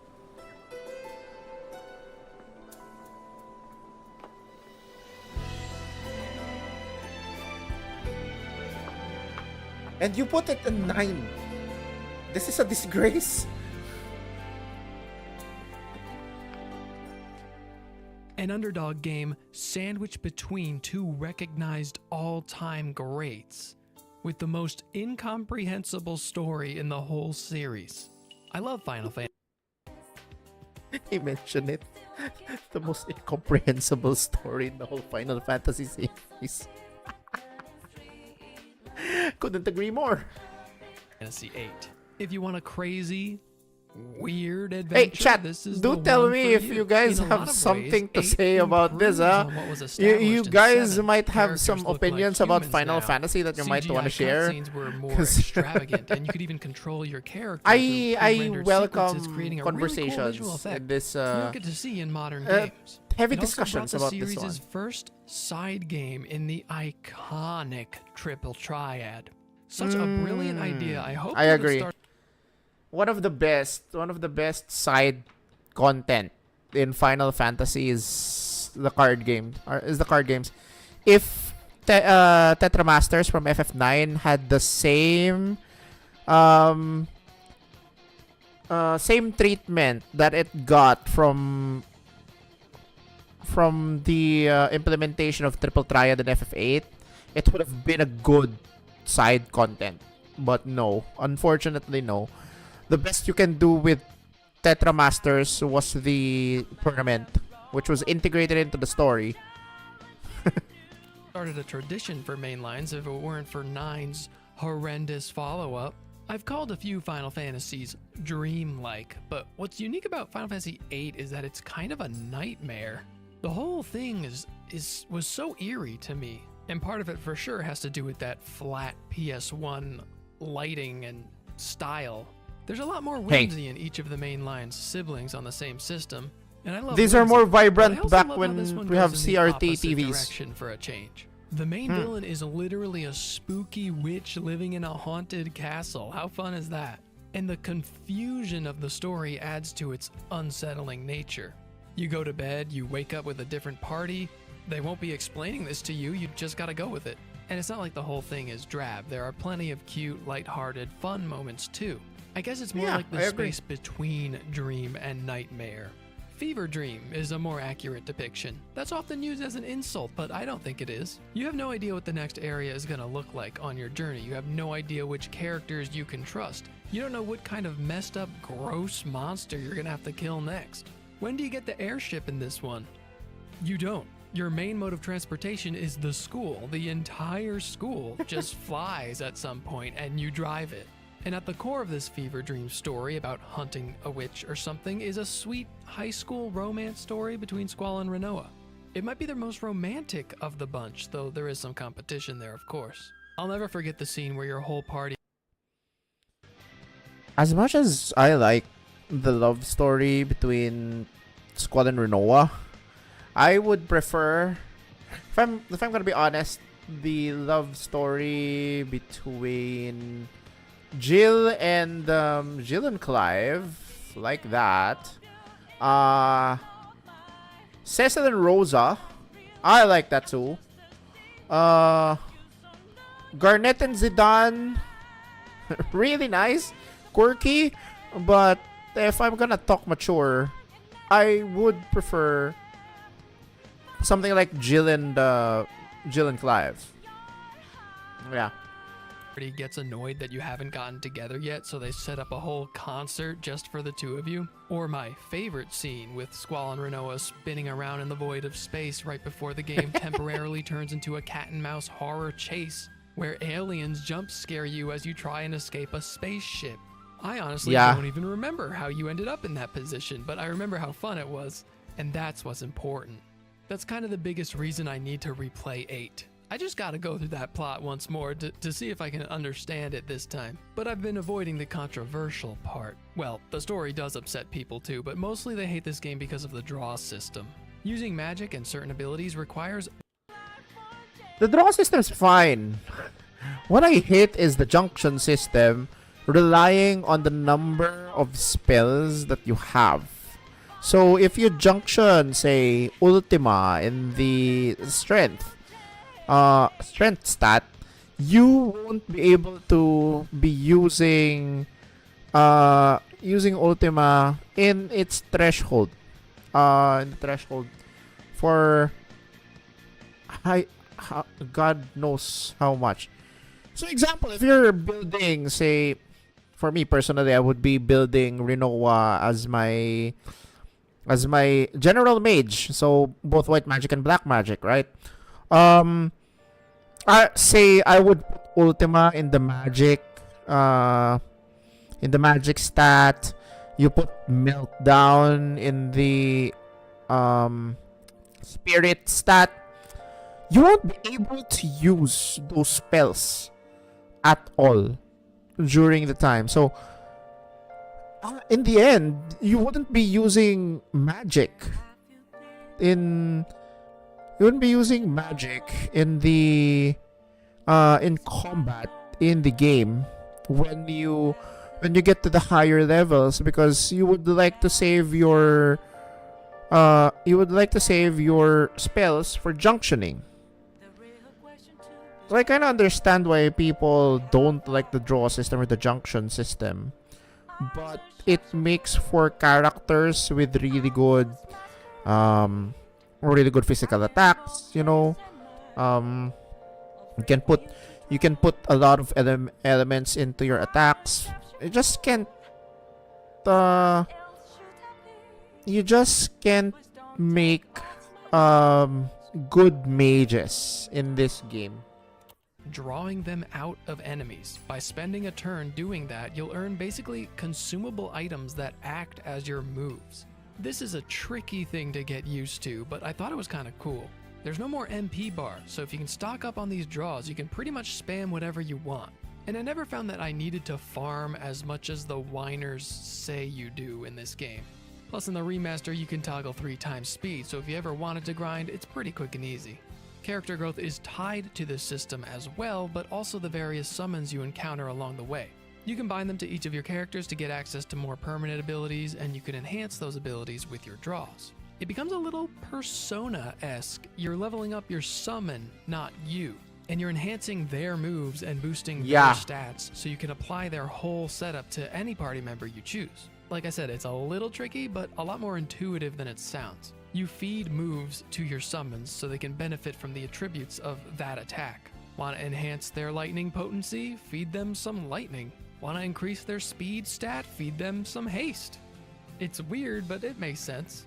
And you put it at 9. This is a disgrace. An underdog game sandwiched between 2 recognized all-time greats, with the most incomprehensible story in the whole series. I love Final Fantasy. He mentioned it. The most incomprehensible story in the whole Final Fantasy series. Couldn't agree more. Fantasy 8. If you want a crazy, weird adventure, hey, chat, this is do the tell one me for if you. you guys In a have lot of something ways, to say 8 about this, improves on what was established You in guys 7. might have some Characters look opinions like about humans Final now. Fantasy that you might CGI want to share. cutscenes were more extravagant, and you could even control your character. I welcome conversations really cool in this you don't get to see in modern games. heavy It also discussions brought about the this one. series' first side game in the iconic triple triad. Such a brilliant idea. I hope I they would agree. start One of the best side content in Final Fantasy is the card games. If Tetra Masters from FF9 had the same same treatment that it got from the implementation of Triple Triad in FF8, it would have been a good side content. But no, unfortunately no. The best you can do with Tetra Masters was the tournament, which was integrated into the story. started a tradition for mainlines if it weren't for 9's horrendous follow-up. I've called a few Final Fantasies dream-like, but what's unique about Final Fantasy VIII is that it's kind of a nightmare. The whole thing was so eerie to me, and part of it for sure has to do with that flat PS1 lighting and style. There's a lot more whimsy in each of the mainline's siblings on the same system, and I love these are whimsy, more but I vibrant also back love how when this one we have goes in the CRT opposite TVs. direction for a change. The main villain is literally a spooky witch living in a haunted castle. How fun is that? And the confusion of the story adds to its unsettling nature. You go to bed, you wake up with a different party, They won't be explaining this to you, you just gotta go with it. And it's not like the whole thing is drab. There are plenty of cute, lighthearted, fun moments too. I guess it's more like the space between dream and nightmare. Fever dream is a more accurate depiction. That's often used as an insult, but I don't think it is. You have no idea what the next area is gonna look like on your journey. You have no idea which characters you can trust. You don't know what kind of messed up, gross monster you're gonna have to kill next. When do you get the airship in this one? You don't. Your main mode of transportation is the school. The entire school just flies at some point and you drive it. And at the core of this fever dream story about hunting a witch or something is a sweet high school romance story between Squall and Rinoa. It might be the most romantic of the bunch, though there is some competition there, of course. I'll never forget the scene where your whole party... As much as I like the love story between Squall and Rinoa, I would prefer, if I'm gonna be honest, the love story between Jill and Clive, like that. Cecil and Rosa, I like that too. Garnet and Zidane, really nice, quirky, but if I'm gonna talk mature, I would prefer something like Jill and Clive. Yeah. Gets annoyed that you haven't gotten together yet, so they set up a whole concert just for the two of you. Or my favorite scene with Squall and Rinoa spinning around in the void of space right before the game temporarily turns into a cat and mouse horror chase where aliens jump scare you as you try and escape a spaceship. I honestly don't even remember how you ended up in that position, but I remember how fun it was, and that's what's important. That's kind of the biggest reason I need to replay 8. I just gotta go through that plot once more to see if I can understand it this time. But I've been avoiding the controversial part. Well, the story does upset people too, but mostly they hate this game because of the draw system. Using magic and certain abilities requires... The draw system's fine. What I hate is the junction system relying on the number of spells that you have. So if you junction, say, Ultima in the strength stat, you won't be able to be using Ultima in its threshold. For God knows how much. So example, if you're building, say, for me personally, I would be building Rinoa as my general mage, so both white magic and black magic, right? I would put Ultima in the magic stat. You put Meltdown in the spirit stat. You won't be able to use those spells at all during the time. So in the end, you wouldn't be using magic in the in combat in the game when you get to the higher levels, because you would like to save your spells for junctioning. So I kind of understand why people don't like the draw system or the junction system, but it makes for characters with really good physical attacks, you know. You can put a lot of elements into your attacks. You just can't make good mages in this game. Drawing them out of enemies. By spending a turn doing that, you'll earn basically consumable items that act as your moves. This is a tricky thing to get used to, but I thought it was kind of cool. There's no more MP bar, so if you can stock up on these draws, you can pretty much spam whatever you want. And I never found that I needed to farm as much as the whiners say you do in this game. Plus in the remaster, you can toggle 3 times speed, so if you ever wanted to grind, it's pretty quick and easy. Character growth is tied to this system as well, but also the various summons you encounter along the way. You can bind them to each of your characters to get access to more permanent abilities, and you can enhance those abilities with your draws. it becomes a little Persona-esque. You're leveling up your summon, not you. And you're enhancing their moves and boosting their stats so you can apply their whole setup to any party member you choose. Like I said, it's a little tricky, but a lot more intuitive than it sounds. You feed moves to your summons so they can benefit from the attributes of that attack. Want to enhance their lightning potency? Feed them some lightning. Want to increase their speed stat? Feed them some haste. It's weird, but it makes sense.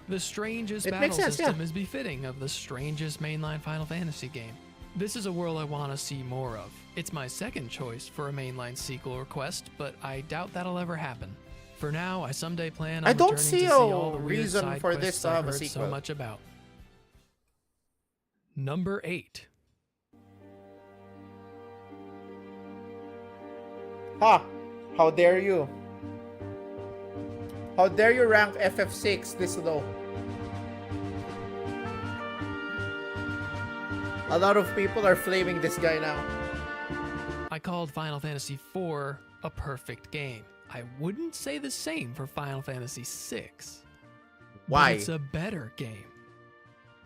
The strangest battle system is befitting of the strangest mainline Final Fantasy game. This is a world I want to see more of. It's my second choice for a mainline sequel request, but I doubt that'll ever happen. For now, I someday plan on I don't returning see to see all the weird reason side for quests this to I've have a heard sequel. so much about. Number 8. Ha! How dare you? How dare you rank FF6 this low? A lot of people are flaming this guy now. I called Final Fantasy IV a perfect game. I wouldn't say the same for Final Fantasy VI. Why? But it's a better game,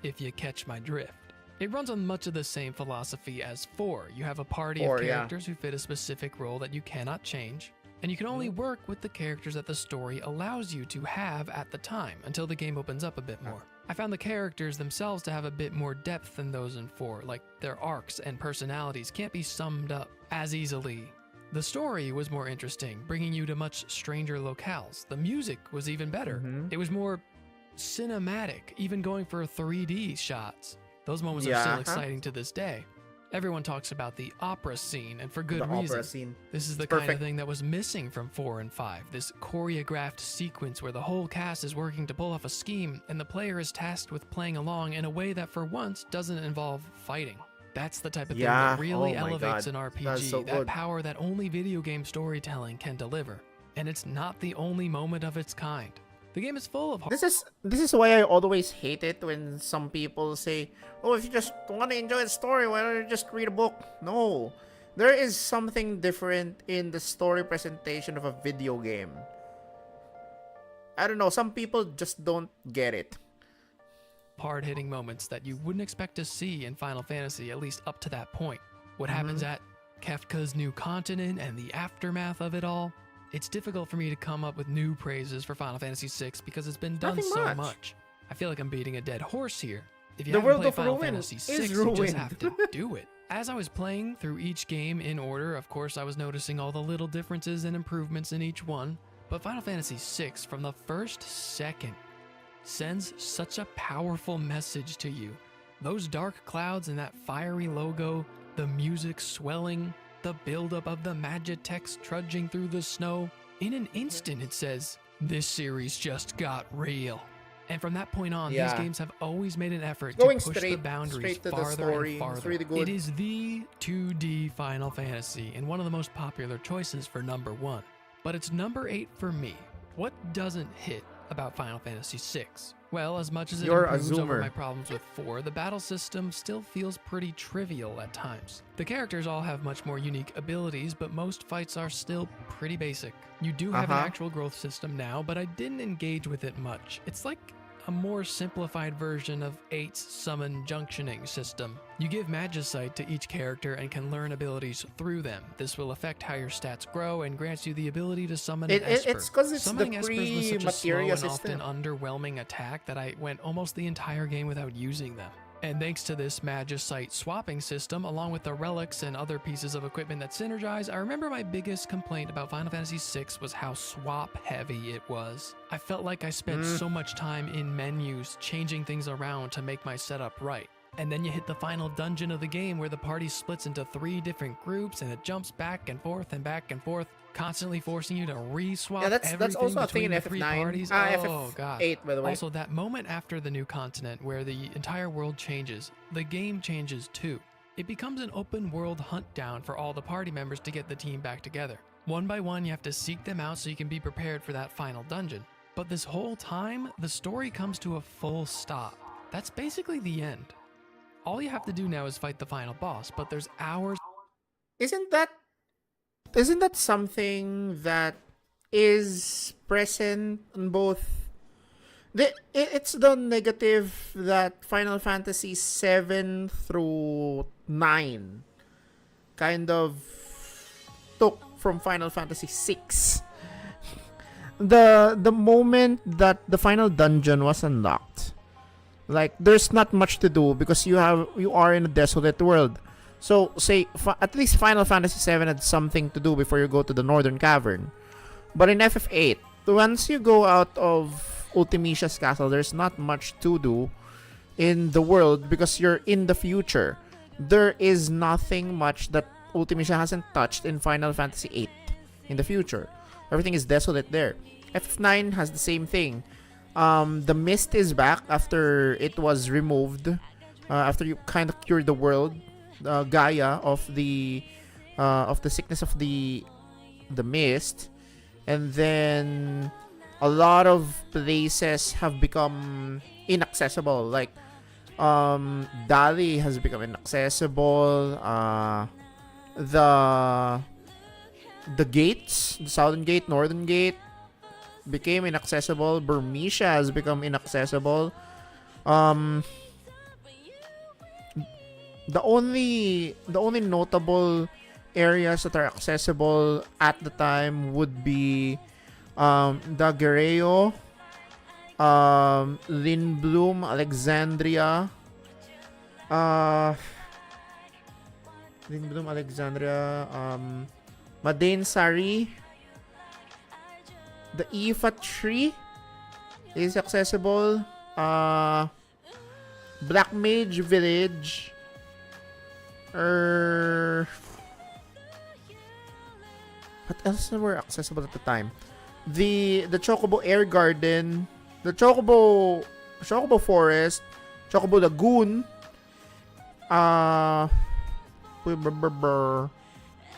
if you catch my drift. It runs on much of the same philosophy as 4. You have a party of characters who fit a specific role that you cannot change, and you can only work with the characters that the story allows you to have at the time until the game opens up a bit more. I found the characters themselves to have a bit more depth than those in 4, like their arcs and personalities can't be summed up as easily. The story was more interesting, bringing you to much stranger locales. The music was even better. It was more cinematic, even going for 3D shots. Those moments are still exciting to this day. Everyone talks about the opera scene, and for good reason. This is the kind of thing that was missing from 4 and 5. This choreographed sequence where the whole cast is working to pull off a scheme, and the player is tasked with playing along in a way that for once doesn't involve fighting. That's the type of thing that really elevates an RPG, that power that only video game storytelling can deliver. And it's not the only moment of its kind. The game is full of... This is why I always hate it when some people say, oh, if you just want to enjoy the story, why don't you just read a book? No. There is something different in the story presentation of a video game. I don't know, some people just don't get it. Hard-hitting moments that you wouldn't expect to see in Final Fantasy, at least up to that point. What happens at Kefka's new continent and the aftermath of it all. It's difficult for me to come up with new praises for Final Fantasy VI because it's been done so much. I feel like I'm beating a dead horse here. If you haven't played Final Fantasy VI, you just have to do it. As I was playing through each game in order, of course I was noticing all the little differences and improvements in each one, but Final Fantasy VI, from the first second, sends such a powerful message to you. Those dark clouds and that fiery logo, the music swelling, the buildup of the Magitex trudging through the snow. In an instant it says, this series just got real. And from that point on, these games have always made an effort to push the boundaries farther and farther. It is the 2D Final Fantasy and one of the most popular choices for number 1. But it's number 8 for me. What doesn't hit about Final Fantasy VI? Well, as much as it improves over my problems with 4, the battle system still feels pretty trivial at times. The characters all have much more unique abilities, but most fights are still pretty basic. You do have an actual growth system now, but I didn't engage with it much. It's like a more simplified version of 8's summon junctioning system. You give Magicite to each character and can learn abilities through them. This will affect how your stats grow and grants you the ability to summon an Esper. It's because it's Summoning the Espers was such a slow and system. often underwhelming attack that I went almost the entire game without using them. And thanks to this Magicite swapping system, along with the relics and other pieces of equipment that synergize, I remember my biggest complaint about Final Fantasy VI was how swap heavy it was. I felt like I spent so much time in menus changing things around to make my setup right. And then you hit the final dungeon of the game where the party splits into 3 different groups and it jumps back and forth, constantly forcing you to re-swap that's also a thing in the 3 FF9. parties. FF8, God. by the way. Also, that moment after the new continent where the entire world changes, the game changes too. It becomes an open world hunt down for all the party members to get the team back together. One by one, you have to seek them out so you can be prepared for that final dungeon. But this whole time, the story comes to a full stop. That's basically the end. All you have to do now is fight the final boss, but there's hours... Isn't that something that is present in both It's the negative that Final Fantasy 7 through 9 kind of took from Final Fantasy 6. The moment that the final dungeon was unlocked, like there's not much to do because you are in a desolate world. So say at least Final Fantasy 7 had something to do before you go to the Northern Cavern. But in FF8, once you go out of Ultimicia's castle, there's not much to do in the world because you're in the future. There is nothing much that Ultimecia hasn't touched in Final Fantasy 8 in the future. Everything is desolate there. FF9 has the same thing. The mist is back after it was removed. After you kind of cured the world, Gaia of the sickness of the mist, and then a lot of places have become inaccessible. Like Dali has become inaccessible. The gates, the Southern Gate, Northern Gate, became inaccessible. Burmecia has become inaccessible. The only notable areas that are accessible at the time would be Daguerreo, Lindblom, Alexandria, Madain Sari. The Ifa tree is accessible. Black Mage Village. What else were accessible at the time? The Chocobo Air Garden, the Chocobo Forest, Chocobo Lagoon,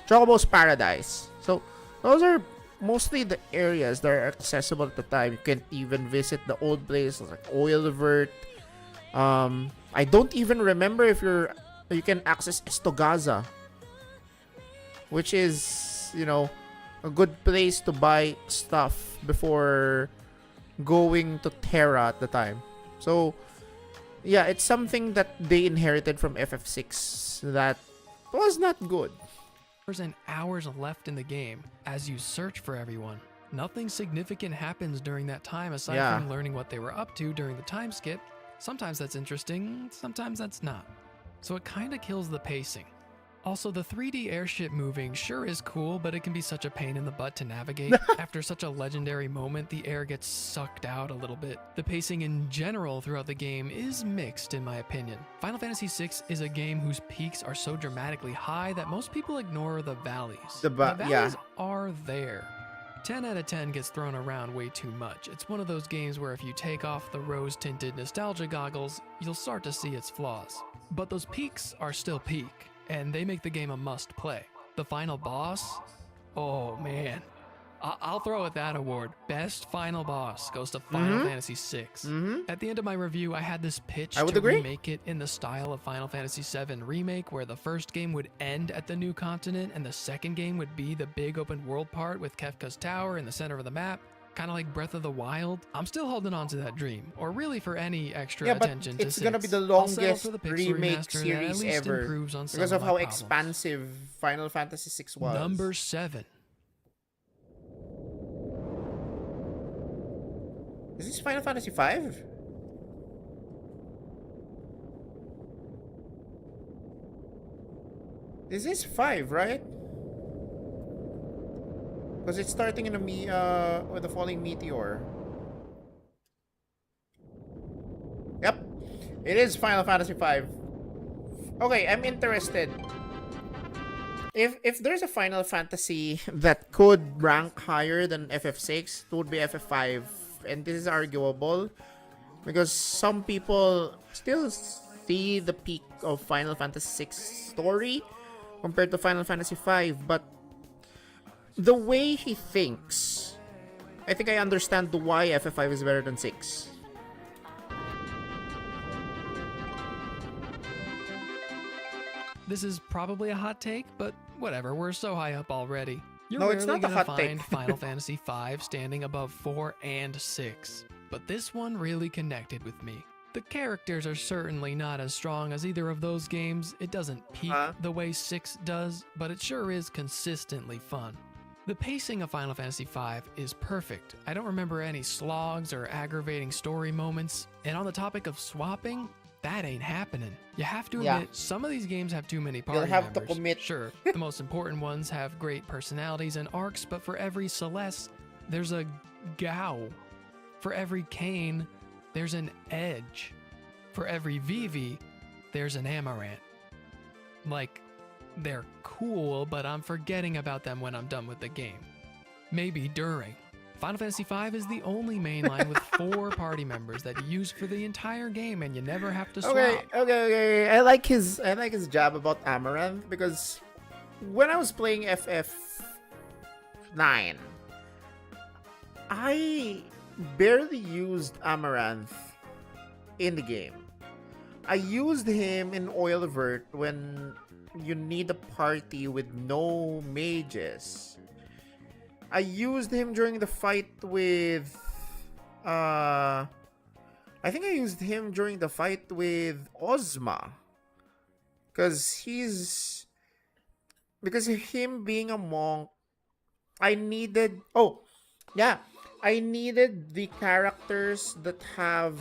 Chocobo's Paradise. So those are mostly the areas that are accessible at the time. You can even visit the old places like Oilvert. I don't even remember if you can access Estogaza, which is, a good place to buy stuff before going to Terra at the time. So, yeah, it's something that they inherited from FF6 that was not good. And hours left in the game as you search for everyone. Nothing significant happens during that time aside from learning what they were up to during the time skip. Sometimes that's interesting, sometimes that's not. So it kind of kills the pacing. Also, the 3D airship moving sure is cool, but it can be such a pain in the butt to navigate. After such a legendary moment, the air gets sucked out a little bit. The pacing in general throughout the game is mixed in my opinion. Final Fantasy VI is a game whose peaks are so dramatically high that most people ignore the valleys. The valleys are there. 10 out of 10 gets thrown around way too much. It's one of those games where if you take off the rose-tinted nostalgia goggles, you'll start to see its flaws. But those peaks are still peak, and they make the game a must-play. The final boss? Oh man. I'll throw it that award. Best final boss goes to Final Fantasy VI. At the end of my review, I had this pitch to remake it in the style of Final Fantasy VII Remake, where the first game would end at the new continent, and the second game would be the big open world part with Kefka's Tower in the center of the map. Kind of like Breath of the Wild. I'm still holding on to that dream, or really for any extra attention to it's gonna be the longest remake series ever because of how expansive Final Fantasy VI was. Number 7. Is this Final Fantasy V? Is this 5, right? Because it's starting in with a falling meteor. Yep. It is Final Fantasy V. Okay, I'm interested. If there's a Final Fantasy that could rank higher than FF6, it would be FF5. And this is arguable because some people still see the peak of Final Fantasy VI story compared to Final Fantasy V, but the way he thinks, I think I understand why FF5 is better than 6. This is probably a hot take, but whatever, we're so high up already. You're no, it's not a hot take. Final Fantasy V standing above 4 and 6. but this one really connected with me. The characters are certainly not as strong as either of those games. It doesn't peak the way 6 does, but it sure is consistently fun. The pacing of Final Fantasy V is perfect. I don't remember any slogs or aggravating story moments. And on the topic of swapping, that ain't happening. You have to admit, some of these games have too many party members. to commit. Sure, the most important ones have great personalities and arcs, but for every Celeste, there's a Gao. For every Kain, there's an Edge. For every Vivi, there's an Amaranth. Like, they're cool, but I'm forgetting about them when I'm done with the game. Maybe during. Final Fantasy V is the only mainline with 4 party members that you use for the entire game, and you never have to swap. Okay. I like his jab about Amaranth, because when I was playing FF9, I barely used Amaranth in the game. I used him in Oilvert when you need a party with no mages. I used him during the fight with I think I used him during the fight with Ozma. Because of him being a monk, I needed the characters that have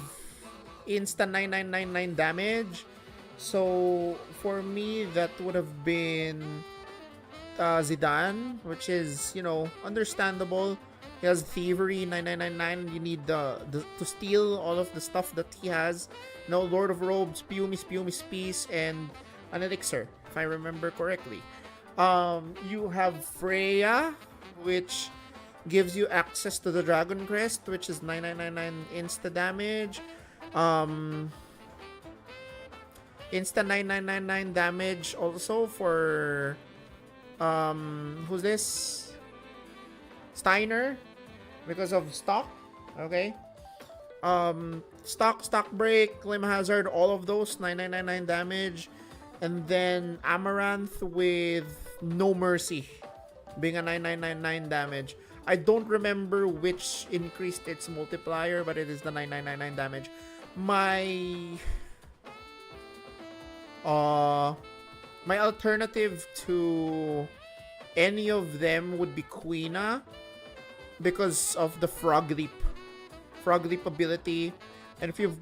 insta 9999 damage. So for me, that would have been Zidane, which is, understandable. He has thievery 9999. You need to steal all of the stuff that he has. Lord of Robes, Pumis Peace, and an elixir, if I remember correctly. You have Freya, which gives you access to the Dragon Crest, which is 9999 insta damage. Insta 9999 damage also for who's this? Steiner, because of stock. Okay. Stock break, limb hazard, all of those 9999 damage. And then Amaranth with no mercy, being a 9999 damage. I don't remember which increased its multiplier, but it is the 9999 damage. My alternative to any of them would be Quina, because of the frog leap ability. And if you've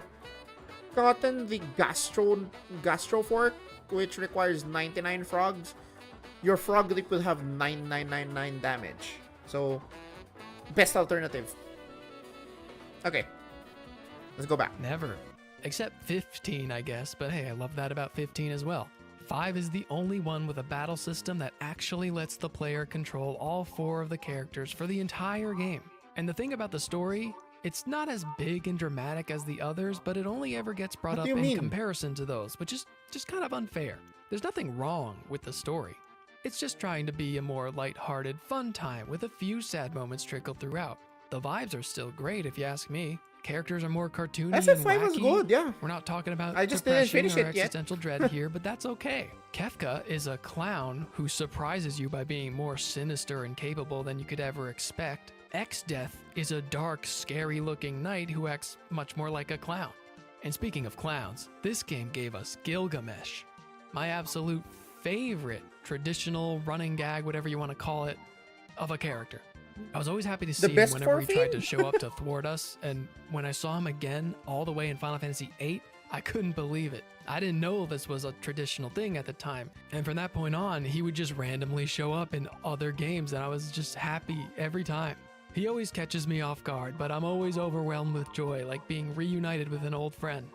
gotten the gastro fork, which requires 99 frogs, your frog leap will have 9999 damage. So, best alternative. Okay, let's go back. Never. Except 15, I guess, but hey, I love that about 15 as well. 5 is the only one with a battle system that actually lets the player control all 4 of the characters for the entire game. And the thing about the story, it's not as big and dramatic as the others, but it only ever gets brought up in comparison to those, which is just kind of unfair. There's nothing wrong with the story. It's just trying to be a more lighthearted, fun time with a few sad moments trickled throughout. The vibes are still great if you ask me. Characters are more cartoony and wacky. was good, yeah. We're not talking about I just didn't depression finish or it yet. existential dread here, but that's okay. Kefka is a clown who surprises you by being more sinister and capable than you could ever expect. X-Death is a dark, scary-looking knight who acts much more like a clown. And speaking of clowns, this game gave us Gilgamesh, my absolute favorite traditional running gag, whatever you want to call it, of a character. I was always happy to see him whenever he tried to show up to thwart us, and when I saw him again all the way in Final Fantasy VIII, I couldn't believe it. I didn't know this was a traditional thing at the time, and from that point on, he would just randomly show up in other games, and I was just happy every time. He always catches me off guard, but I'm always overwhelmed with joy, like being reunited with an old friend.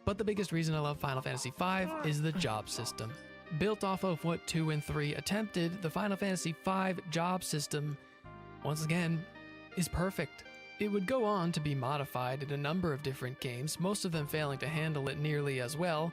But the biggest reason I love Final Fantasy V is the job system. Built off of what 2 and 3 attempted, the Final Fantasy V job system, once again, is perfect. It would go on to be modified in a number of different games, most of them failing to handle it nearly as well.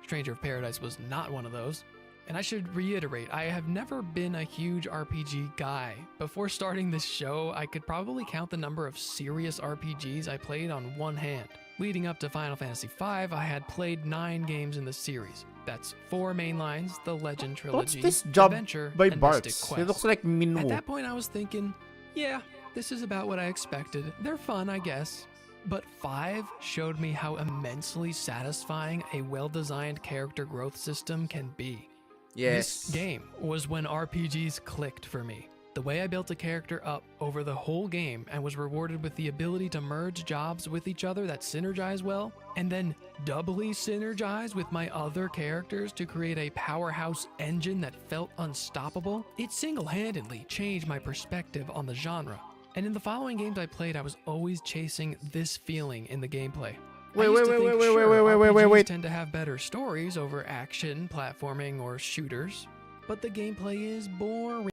Stranger of Paradise was not one of those. And I should reiterate, I have never been a huge RPG guy. Before starting this show, I could probably count the number of serious RPGs I played on one hand. Leading up to Final Fantasy V, I had played 9 games in the series. That's 4 mainlines, the Legend Trilogy, What's this job Adventure, by and Bart? Mystic Quest. It looks like Minwoo. At that point, I was thinking, yeah, this is about what I expected. They're fun, I guess. But 5 showed me how immensely satisfying a well-designed character growth system can be. Yes. This game was when RPGs clicked for me. The way I built a character up over the whole game and was rewarded with the ability to merge jobs with each other that synergize well, and then doubly synergize with my other characters to create a powerhouse engine that felt unstoppable, it single-handedly changed my perspective on the genre. And in the following games I played, I was always chasing this feeling in the gameplay. Wait, RPGs tend to have better stories over action, platforming, or shooters, but the gameplay is boring.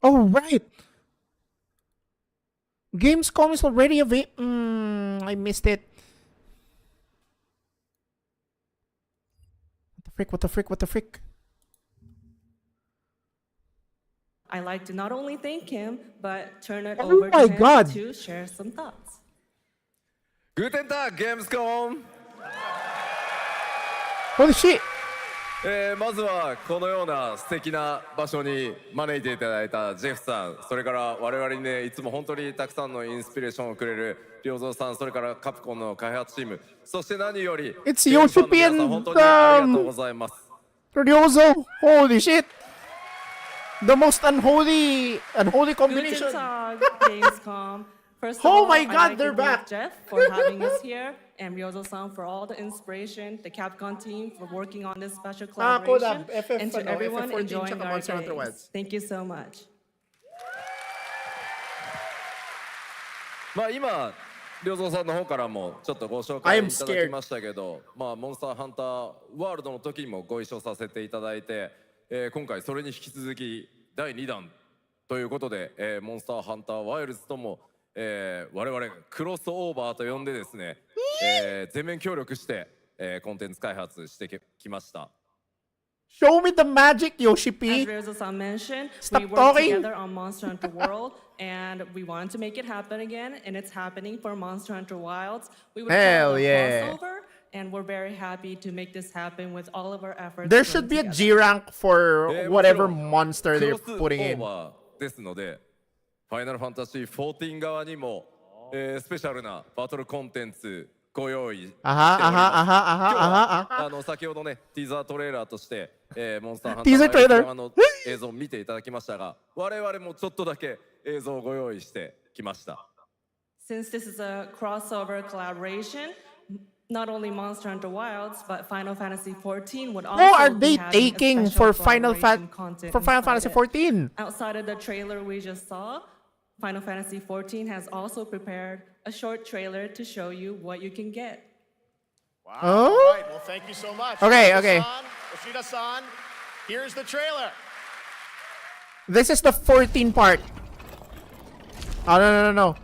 Oh, right. Gamescom is already available. I missed it. What the frick? I like to not only thank him, but turn it over to him to share some thoughts. Guten Tag, Gamescom! Holy shit! まずはこのような素敵な場所に招いていただいたジェフさん、それから我々にね、いつも本当にたくさんのインスピレーションをくれる良三さん、それからカプコンの開発チーム、そして何より It's Yoshi and 本当にありがとうございます。Ryozo, holy shit! The most unholy combination. Guten Tag, Gamescom. First of Oh all, my I'd God, like they're to thank back. Jeff for having us here, and Ryozo-san for all the inspiration, the Capcom team for working on this special collaboration, and to everyone enjoying our games. Thank you so much. まあ今良三さんの方からもちょっとご紹介いただきましたけど、まあモンスターハンターワールドの時にもご一緒させていただいて、今回それに引き続き第2弾ということで、モンスターハンターワイルズとも、我々クロスオーバーと呼んでですね、全面協力して、コンテンツ開発してきました。Show me the magic, Yoshi P. As Ryozo-san mentioned, Stop we worked talking. together on Monster Hunter World, and we wanted to make it happen again, and it's happening for Monster Hunter Wilds. We would Hell call it a yeah. crossover, and we're very happy to make this happen with all of our efforts. There should be a G rank for whatever monster they're putting in. ですので、ファイナルファンタジー14側にも、スペシャルなバトルコンテンツご用意しております。先ほどね、ティーザートレーラーとして、モンスターハンター側の映像を見ていただきましたが、我々もちょっとだけ映像をご用意してきました。Since this is a crossover collaboration, not only Monster Hunter Wilds, but Final Fantasy XIV would also are they be having taking a special for Final content Fantasy inside XIV? it. Outside of the trailer we just saw, Final Fantasy XIV has also prepared a short trailer to show you what you can get. Wow. Oh? All right. Well, thank you so much. Okay. Yoshida-san, here's the trailer. This is the 14 part. Oh, no.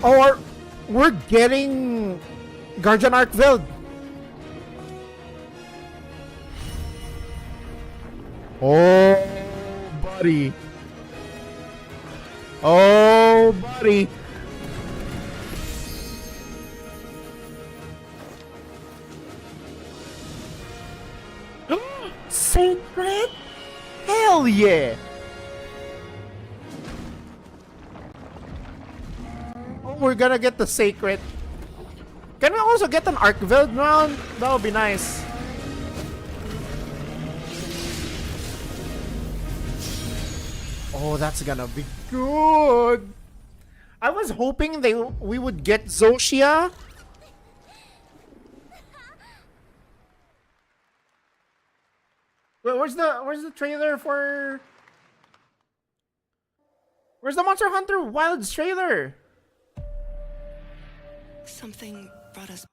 Or we're getting Guardian Arkveld. Oh, buddy. Sacred? Hell yeah! Oh, we're gonna get the Sacred. Can we also get an Arkveld round? That would be nice. Oh, that's gonna be good. I was hoping we would get Zoshia. Wait, where's the trailer for? Where's the Monster Hunter Wilds trailer? Something brought us.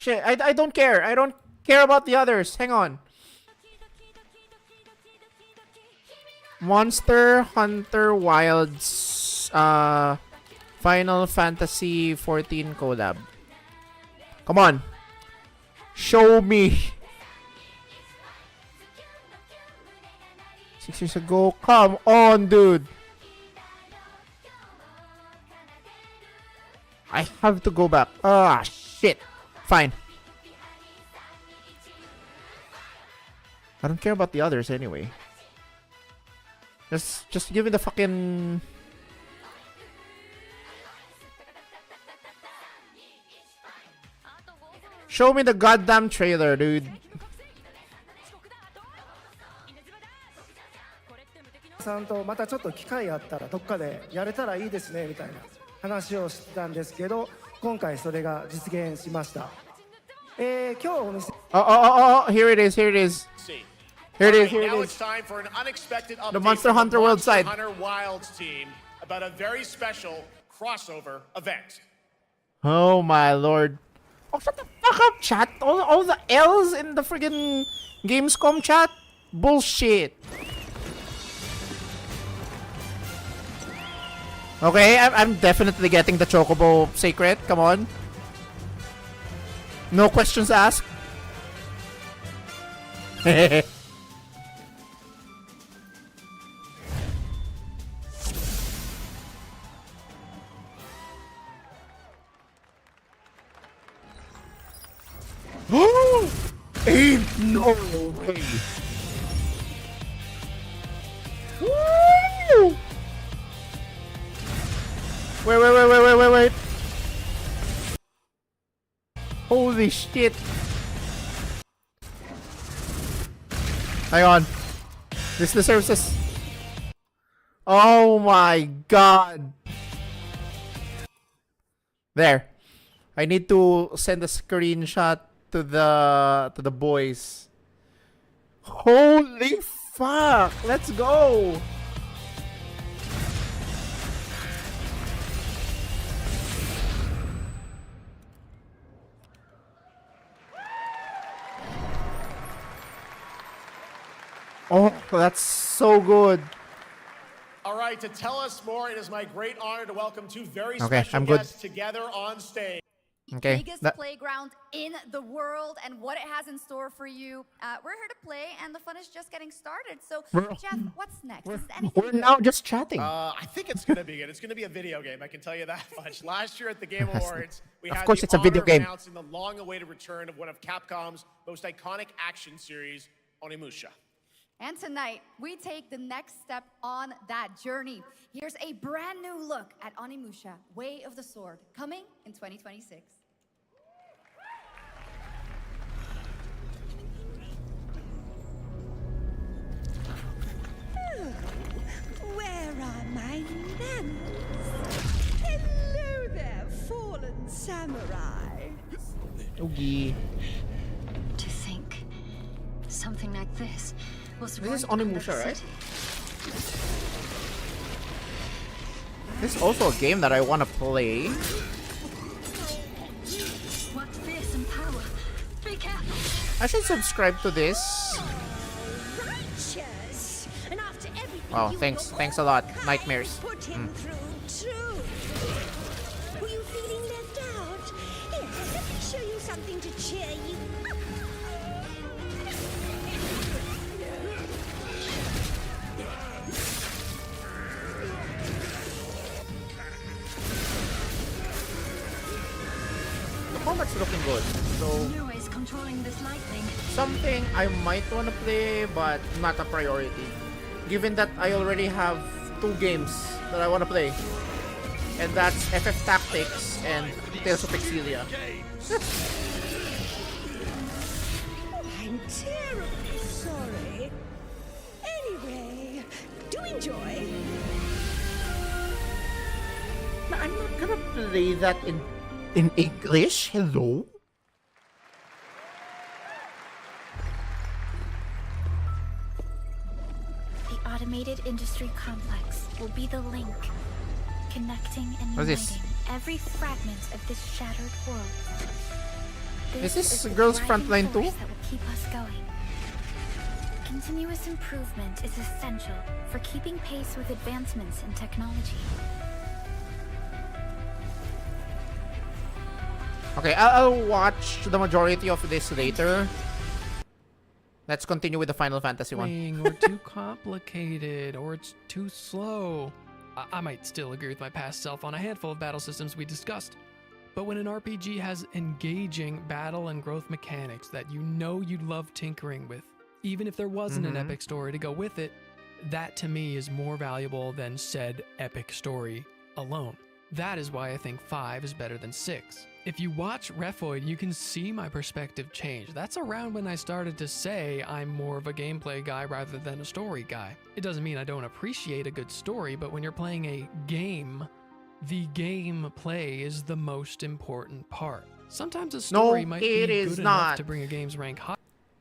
Shit, I don't care. I don't care about the others. Hang on. Monster Hunter Wilds Final Fantasy 14 collab. Come on. Show me. 6 years ago. Come on, dude. I have to go back. Ah, shit. Fine. I don't care about the others anyway. Just give me the fucking... Show me the goddamn trailer, dude. さんとまたちょっと機会あったらどっかでやれたらいいですねみたいな話をしてたんですけど、今回それが実現しました。今日お見せ。Oh, here it is. Here it is. Here it is. Here Now it it's is. time for an unexpected update The Monster from Hunter World Monster side. Hunter Wilds team about a very special crossover event. Oh my lord. Oh, shut the fuck up, chat. All the L's in the friggin' Gamescom chat? Bullshit. Okay, I'm definitely getting the Chocobo Secret. Come on. No questions asked. Ain't no way. Woo! Wait. Holy shit. Hang on. This deserves this. Oh my god. There. I need to send a screenshot to the boys. Holy fuck. Let's go. Oh, that's so good. All right, to tell us more, it is my great honor to welcome two very Okay, special I'm good. guests together on stage. Okay. Biggest playground in the world and what it has in store for you. We're here to play and the fun is just getting started. So, Jeff, what's next? We're now just chatting. I think it's going to be good. It's going to be a video game. I can tell you that much. Last year at the Game Awards, we Of had course the it's a video honor of game. announcing the long-awaited return of one of Capcom's most iconic action series, Onimusha. And tonight, we take the next step on that journey. Here's a brand new look at Onimusha, Way of the Sword, coming in 2026. Where are my manners? Hello there, fallen samurai. Oogie. To think something like this was This is right under Onimusha, the right? city. This is also a game that I want to play. What fearsome power! Be careful! I should subscribe to this. Righteous. And after everything Wow, you thanks a lot. Nightmares. put him through too. Were you feeling left out? Here, let me show you something to cheer you up. The combat's looking good. So New ways controlling this lightning. something I might want to play, but not a priority. Given that I already have 2 games that I want to play. And that's FF Tactics and Tales of Exilia. I'm terribly sorry. Anyway, do enjoy. I'm not gonna play that in English. Hello? The automated industry complex will be the link, connecting and What's uniting this? every fragment of this shattered world. Is this the Girls' driving Frontline too? force that will keep us going. Continuous improvement is essential for keeping pace with advancements in technology. Okay, I'll watch the majority of this later. Let's continue with the Final Fantasy one. Or too complicated, or it's too slow. I might still agree with my past self on a handful of battle systems we discussed. But when an RPG has engaging battle and growth mechanics that you know you'd love tinkering with, even if there wasn't an epic story to go with it, that to me is more valuable than said epic story alone. That is why I think 5 is better than 6. If you watch Refoid, you can see my perspective change. That's around when I started to say I'm more of a gameplay guy rather than a story guy. It doesn't mean I don't appreciate a good story, but when you're playing a game, the gameplay is the most important part. Sometimes a story might be good enough to bring a game's rank high.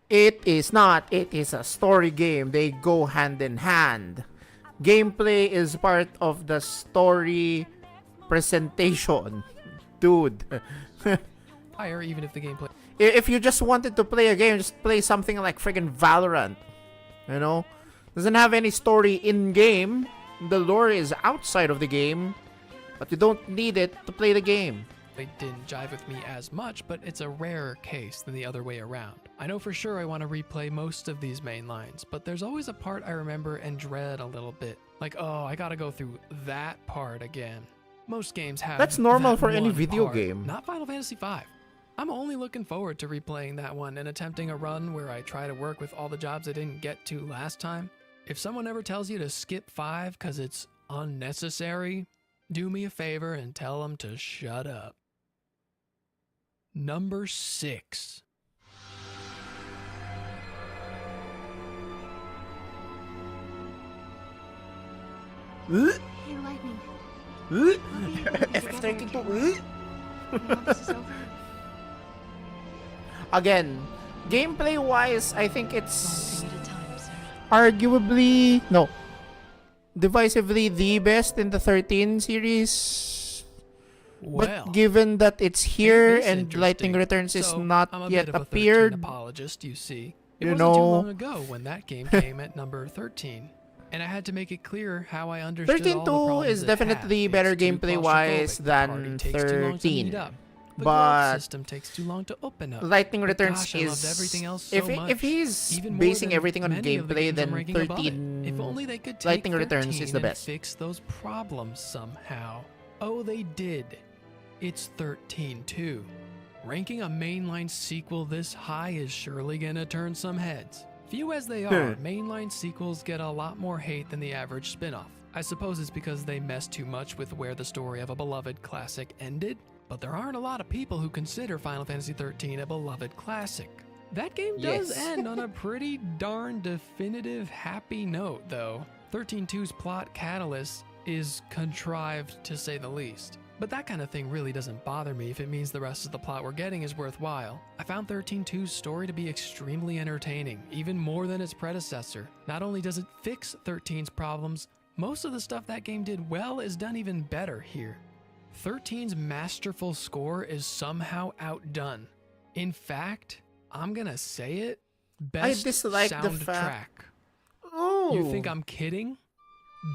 It is not. It is a story game. They go hand in hand. Gameplay is part of the story presentation. Dude. Higher, even if the gameplay. If you just wanted to play a game, just play something like friggin' Valorant. You know? Doesn't have any story in-game. The lore is outside of the game. But you don't need it to play the game. It didn't jive with me as much, but it's a rarer case than the other way around. I know for sure I want to replay most of these main lines, but there's always a part I remember and dread a little bit. Like, oh, I gotta go through that part again. Most games have That's normal that for any one video part, game. Not Final Fantasy V. I'm only looking forward to replaying that one and attempting a run where I try to work with all the jobs I didn't get to last time. If someone ever tells you to skip 5 because it's unnecessary, do me a favor and tell them to shut up. Number 6. Hey, Lightning. Again, gameplay wise, I think it's arguably divisively the best in the 13 series. Well, but given that it's here and Lightning Returns is not yet appeared, apologist, you see. It you wasn't know, too long ago when that game came at number 13. And I had to make it clear how I understood 13.2 is definitely better gameplay-wise than 13. But system takes too long to open up. Lightning Returns Gosh, I is loved everything else so if he's basing everything on gameplay, then 13 if only they could take Lightning Returns is the best. Fix those problems somehow. Oh, they did. It's 13.2. Ranking a mainline sequel this high is surely gonna turn some heads. Few as they are, mainline sequels get a lot more hate than the average spin-off. I suppose it's because they mess too much with where the story of a beloved classic ended, but there aren't a lot of people who consider Final Fantasy XIII a beloved classic. That game does end on a pretty darn definitive happy note, though. 13.2's plot catalyst is contrived to say the least. But that kind of thing really doesn't bother me if it means the rest of the plot we're getting is worthwhile. I found 13.2's story to be extremely entertaining, even more than its predecessor. Not only does it fix 13's problems, most of the stuff that game did well is done even better here. 13's masterful score is somehow outdone. In fact, I'm gonna say it, best I dislike soundtrack. the fact. Oh. You think I'm kidding?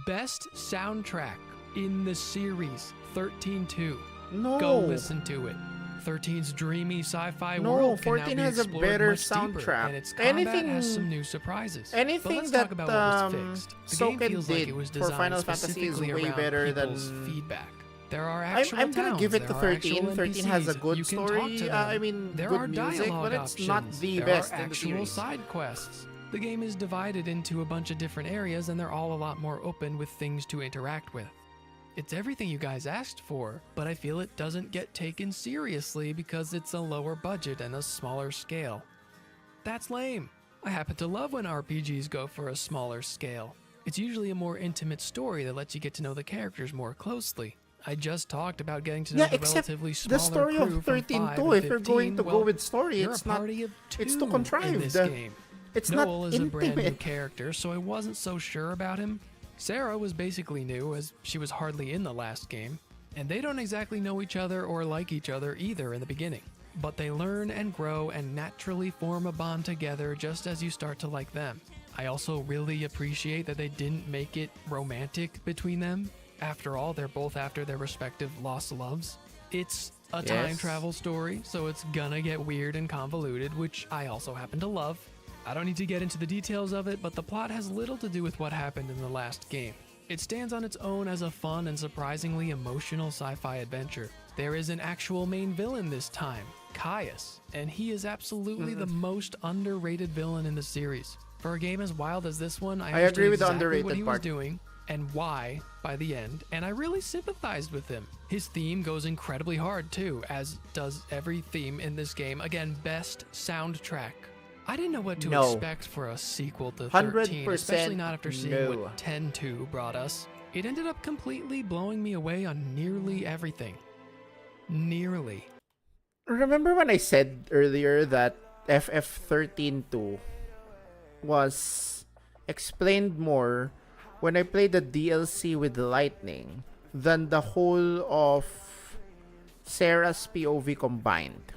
Best soundtrack in the series, 13.2. No. Go listen to it. 13's dreamy sci-fi No, world can 14 now be has a explored better much deeper, soundtrack. and its combat has some new surprises. Anything but let's that talk about what was fixed. The game Soken feels like did it was for designed Final Fantasy is specifically way around better than people's feedback. There are actual I'm gonna towns, give it to there are 13. actual 13 has a NPCs. good You can talk story. to them. I mean, there good are music, dialogue but it's not options. the there best are in the actual series. side quests. The game is divided into a bunch of different areas, and they're all a lot more open with things to interact with. It's everything you guys asked for, but I feel it doesn't get taken seriously because it's a lower budget and a smaller scale. That's lame. I happen to love when RPGs go for a smaller scale. It's usually a more intimate story that lets you get to know the characters more closely. I just talked about getting to know the relatively smaller the story crew of from 13 5 too. and If you're going to 15, go with story, you're it's a not. party of It's too two contrived. in this game. It's Noel not is a brand new intimate. character, so I wasn't so sure about him. Sarah was basically new, as she was hardly in the last game, and they don't exactly know each other or like each other either in the beginning. But they learn and grow and naturally form a bond together just as you start to like them. I also really appreciate that they didn't make it romantic between them. After all, they're both after their respective lost loves. It's a time travel story, so it's gonna get weird and convoluted, which I also happen to love. I don't need to get into the details of it, but the plot has little to do with what happened in the last game. It stands on its own as a fun and surprisingly emotional sci-fi adventure. There is an actual main villain this time, Caius, and he is absolutely the most underrated villain in the series. For a game as wild as this one, I agree with the exactly underrated what he part. was doing. and why by the end, and I really sympathized with him. His theme goes incredibly hard too, as does every theme in this game. Again, best soundtrack. I didn't know what to expect for a sequel to 13, especially not after seeing what 10-2 brought us. It ended up completely blowing me away on nearly everything. Nearly. Remember when I said earlier that FF13-2 was explained more when I played the DLC with Lightning than the whole of Sarah's POV combined?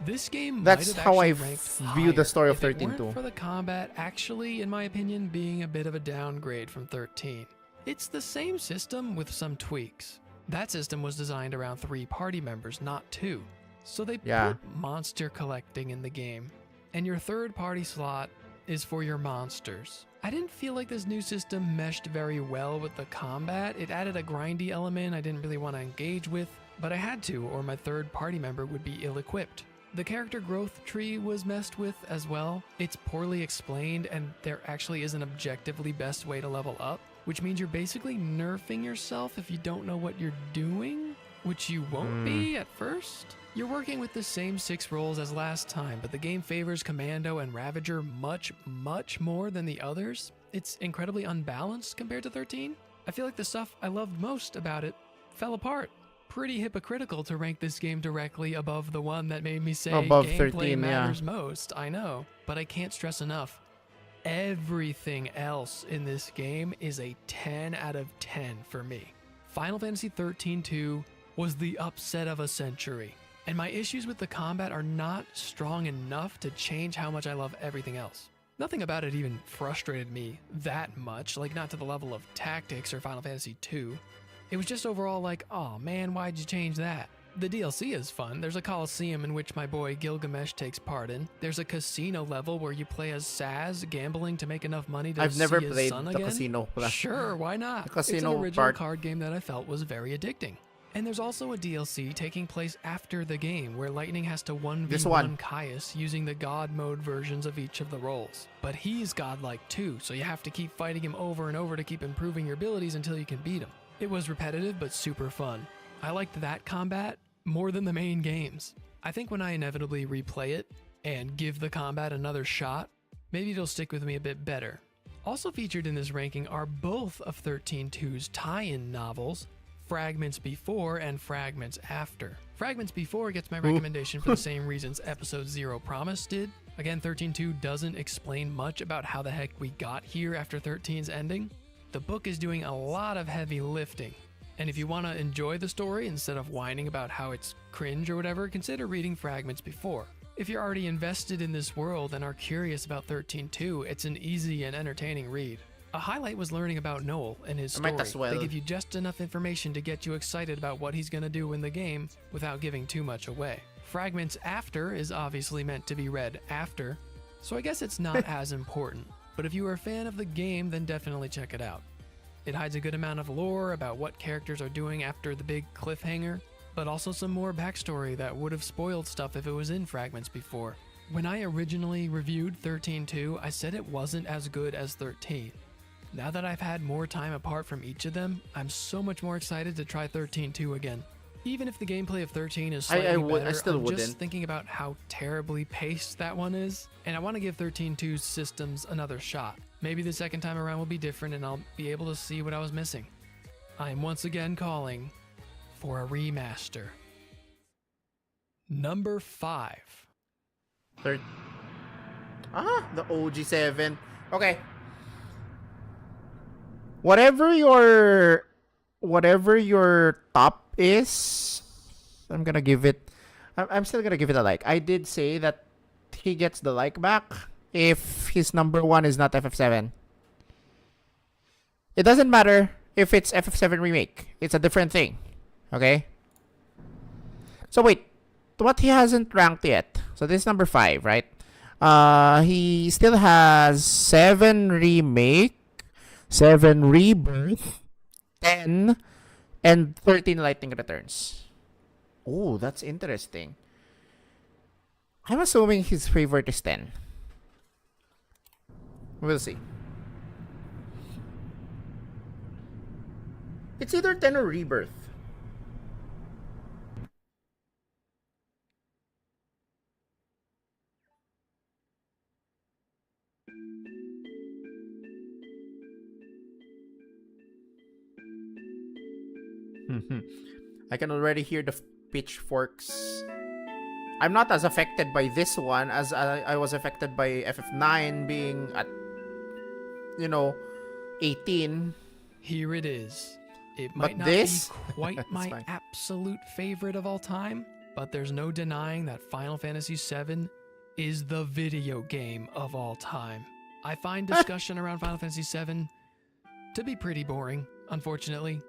This game That's how I view the story of 13-2. If it weren't for the combat actually, in my opinion, being a bit of a downgrade from 13. It's the same system with some tweaks. That system was designed around 3 party members, not 2. So they put monster collecting in the game. And your third party slot is for your monsters. I didn't feel like this new system meshed very well with the combat. It added a grindy element I didn't really want to engage with, but I had to, or my third party member would be ill-equipped. The character growth tree was messed with as well. It's poorly explained, and there actually is an objectively best way to level up, which means you're basically nerfing yourself if you don't know what you're doing, which you won't be at first. You're working with the same 6 roles as last time, but the game favors Commando and Ravager much, much more than the others. It's incredibly unbalanced compared to 13. I feel like the stuff I loved most about it fell apart. Pretty hypocritical to rank this game directly above the one that made me say above gameplay 13, matters most. I know, but I can't stress enough. Everything else in this game is a 10 out of 10 for me. Final Fantasy 13-2 was the upset of a century, and my issues with the combat are not strong enough to change how much I love everything else. Nothing about it even frustrated me that much, like not to the level of Tactics or Final Fantasy 2. It was just overall like, oh man, why'd you change that? The DLC is fun. There's a Coliseum in which my boy Gilgamesh takes part in. There's a casino level where you play as Saz, gambling to make enough money to see his son again. I've never played the casino. Sure, why not? The casino it's an original card game that I felt was very addicting. And there's also a DLC taking place after the game where Lightning has to 1v1 Caius using the God mode versions of each of the roles. But he's godlike too, so you have to keep fighting him over and over to keep improving your abilities until you can beat him. It was repetitive but super fun. I liked that combat more than the main games. I think when I inevitably replay it and give the combat another shot, maybe it'll stick with me a bit better. Also featured in this ranking are both of 13-2's tie-in novels, Fragments Before and Fragments After. Fragments Before gets my recommendation for the same reasons Episode 0 Promise did. Again, 13-2 doesn't explain much about how the heck we got here after 13's ending. The book is doing a lot of heavy lifting, and if you want to enjoy the story instead of whining about how it's cringe or whatever, consider reading Fragments Before. If you're already invested in this world and are curious about 13-2, it's an easy and entertaining read. A highlight was learning about Noel and his story. They give you just enough information to get you excited about what he's going to do in the game without giving too much away. Fragments After is obviously meant to be read after, so I guess it's not as important. But if you are a fan of the game, then definitely check it out. It hides a good amount of lore about what characters are doing after the big cliffhanger, but also some more backstory that would have spoiled stuff if it was in Fragments Before. When I originally reviewed 13-2, I said it wasn't as good as 13. Now that I've had more time apart from each of them, I'm so much more excited to try 13-2 again. Even if the gameplay of 13 is slightly better, I'm just thinking about how terribly paced that one is, and I want to give 13-2's systems another shot. Maybe the second time around will be different and I'll be able to see what I was missing. I am once again calling for a remaster. Number 5. The OG7. Okay. Whatever your top is, I'm gonna give it. I'm still gonna give it a like. I did say that he gets the like back if his number 1 is not FF7. It doesn't matter if it's FF7 remake. It's a different thing. Okay. So wait, what he hasn't ranked yet? So this is number 5, right? He still has 7 remake, 7 rebirth, 10, and 13 Lightning Returns. Oh, that's interesting. I'm assuming his favorite is 10. We'll see. It's either 10 or Rebirth. I can already hear the pitchforks. I'm not as affected by this one as I was affected by FF9 being at, 18. Here it is. It But might not this? be quite my fine. absolute favorite of all time, but there's no denying that Final Fantasy VII is the video game of all time. I find discussion around Final Fantasy VII to be pretty boring, unfortunately.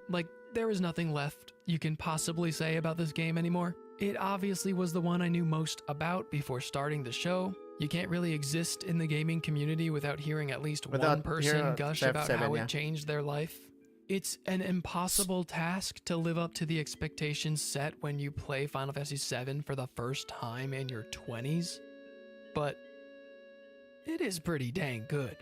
Like, there is nothing left you can possibly say about this game anymore. It obviously was the one I knew most about before starting the show. You can't really exist in the gaming community without hearing at least one person gush about how it changed their life. It's an impossible task to live up to the expectations set when you play Final Fantasy VII for the first time in your 20s, but it is pretty dang good.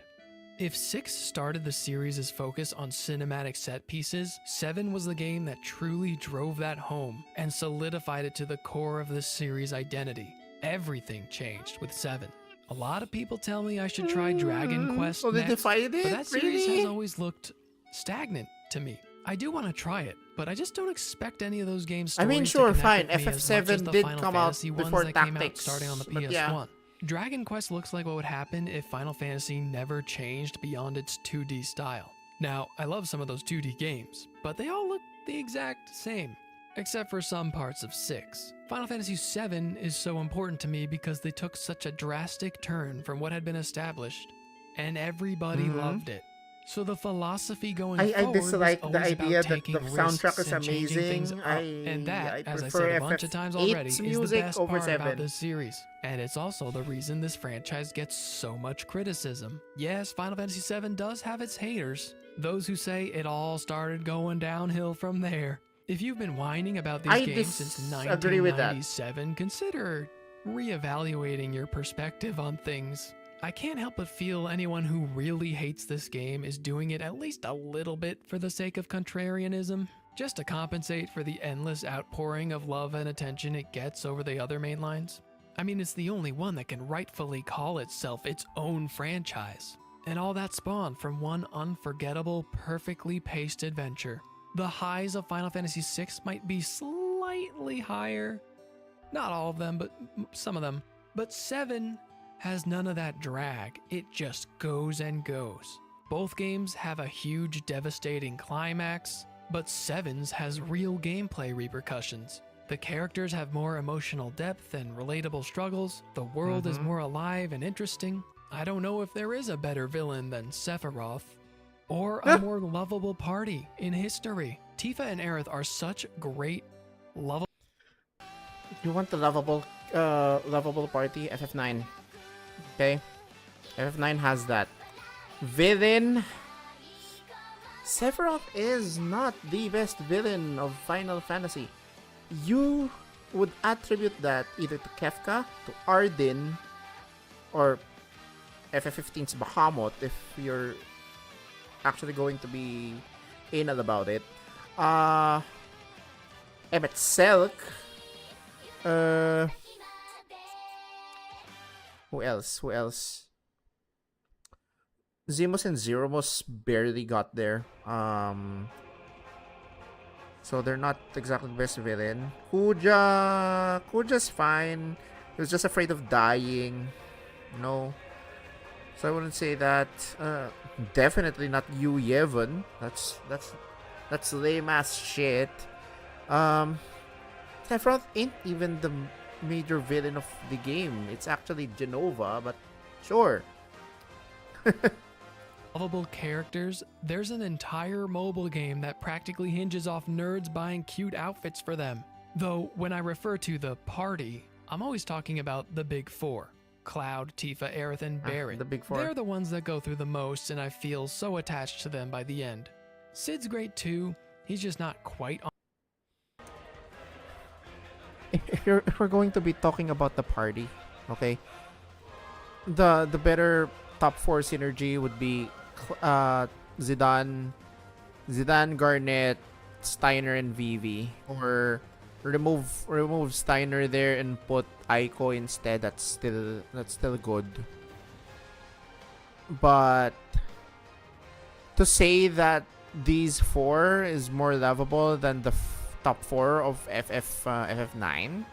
If 6 started the series' focus on cinematic set pieces, 7 was the game that truly drove that home and solidified it to the core of the series' identity. Everything changed with 7. A lot of people tell me I should try Dragon Quest next, but that series has always looked stagnant to me. I do want to try it, but I just don't expect any of those games. I mean, sure, fine. FF7 did come out before Tactics, starting on the but PS1. yeah. Dragon Quest looks like what would happen if Final Fantasy never changed beyond its 2D style. Now, I love some of those 2D games, but they all look the exact same, except for some parts of 6. Final Fantasy VII is so important to me because they took such a drastic turn from what had been established, and everybody loved it. So the philosophy going forward dislike was the always idea about that taking the soundtrack risks is and changing things amazing. up. And that, as I prefer said a bunch of times already, is the music best over part 7. about this series. And it's also the reason this franchise gets so much criticism. Yes, Final Fantasy VII does have its haters, those who say it all started going downhill from there. If you've been whining about these games since disagree with that. 1997, consider reevaluating your perspective on things. I can't help but feel anyone who really hates this game is doing it at least a little bit for the sake of contrarianism, just to compensate for the endless outpouring of love and attention it gets over the other main lines. I mean, it's the only one that can rightfully call itself its own franchise. And all that spawned from one unforgettable, perfectly paced adventure. The highs of Final Fantasy VI might be slightly higher. Not all of them, but some of them. But 7 has none of that drag. It just goes and goes. Both games have a huge, devastating climax, but 7's has real gameplay repercussions. The characters have more emotional depth and relatable struggles. The world is more alive and interesting. I don't know if there is a better villain than Sephiroth, or a more lovable party in history. Tifa and Aerith are such great, lovable. You want the lovable party? FF9. Okay, FF9 has that. Villain. Sephiroth is not the best villain of Final Fantasy. You would attribute that either to Kefka, to Ardyn, or FF15's Bahamut if you're actually going to be anal about it. Emmett Selk. Who else? Zimos and Zeromos barely got there. So they're not exactly the best villain. Kuja's fine. He was just afraid of dying. No. So I wouldn't say that. Definitely not Yu Yevon. That's lame ass shit. Sephiroth ain't even the major villain of the game. It's actually Genova, but sure. Lovable characters. There's an entire mobile game that practically hinges off nerds buying cute outfits for them. Though when I refer to the party, I'm always talking about the big four. Cloud, Tifa, Aerith, and Barret. The big four. They're the ones that go through the most, and I feel so attached to them by the end. Cid's great too. He's just not quite on. If we're going to be talking about the party, okay, the better top 4 synergy would be Zidane, Zidane, Garnett, Steiner, and Vivi, or remove Steiner there and put Aiko instead. That's still good. But to say that these 4 is more lovable than the top 4 of FF9,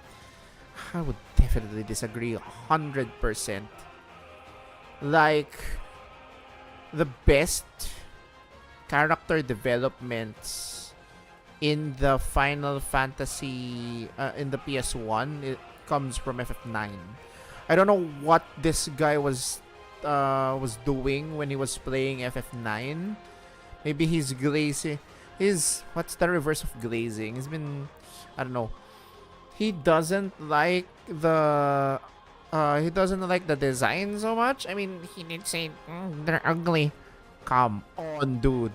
I would definitely disagree 100%. Like, the best character developments in the Final Fantasy in the PS1, it comes from FF9. I don't know what this guy was doing when he was playing FF9. Maybe he's glazing. What's the reverse of glazing? He's been, I don't know. He doesn't like the design so much. I mean, he did say they're ugly. Come on, dude.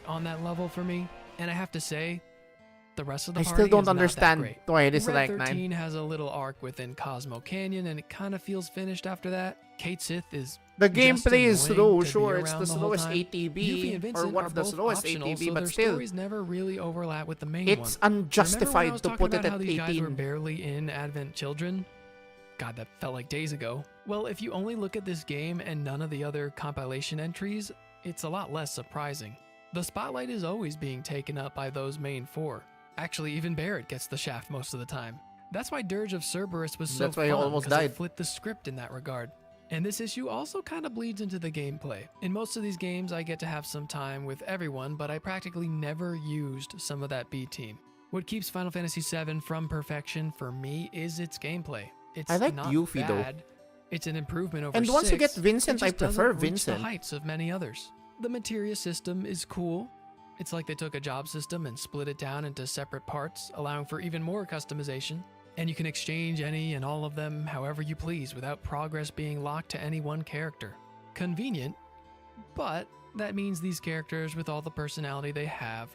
On that level for me, and I have to say, the rest of the I party still don't is not that understand great. why it is Red like 13 9. has a little arc within Cosmo Canyon, and it kind of feels finished after that. Kate Sith is The just gameplay is annoying slow, to be sure. It's around the whole slowest time. Yuffie and ATB, or Vincent one are of the both slowest optional, ATB, so but their still. stories never really overlap with the main It's one. unjustified Remember when I was to talking put about it how at these guys were 18. barely in Advent Children? God, that felt like days ago. Well, if you only look at this game and none of the other compilation entries, it's a lot less surprising. The spotlight is always being taken up by those main 4. Actually, even Barrett gets the shaft most of the time. That's why Dirge of Cerberus was so That's why he fun, almost 'cause died. it flipped the script in that regard. And this issue also kind of bleeds into the gameplay. In most of these games, I get to have some time with everyone, but I practically never used some of that B team. What keeps Final Fantasy VII from perfection for me is its gameplay. It's I like not Yuffie, though. bad. It's an improvement over And once you 6. get Vincent, It I just prefer doesn't reach Vincent. the heights of many others. The materia system is cool. It's like they took a job system and split it down into separate parts, allowing for even more customization. And you can exchange any and all of them however you please without progress being locked to any one character. Convenient, but that means these characters, with all the personality they have,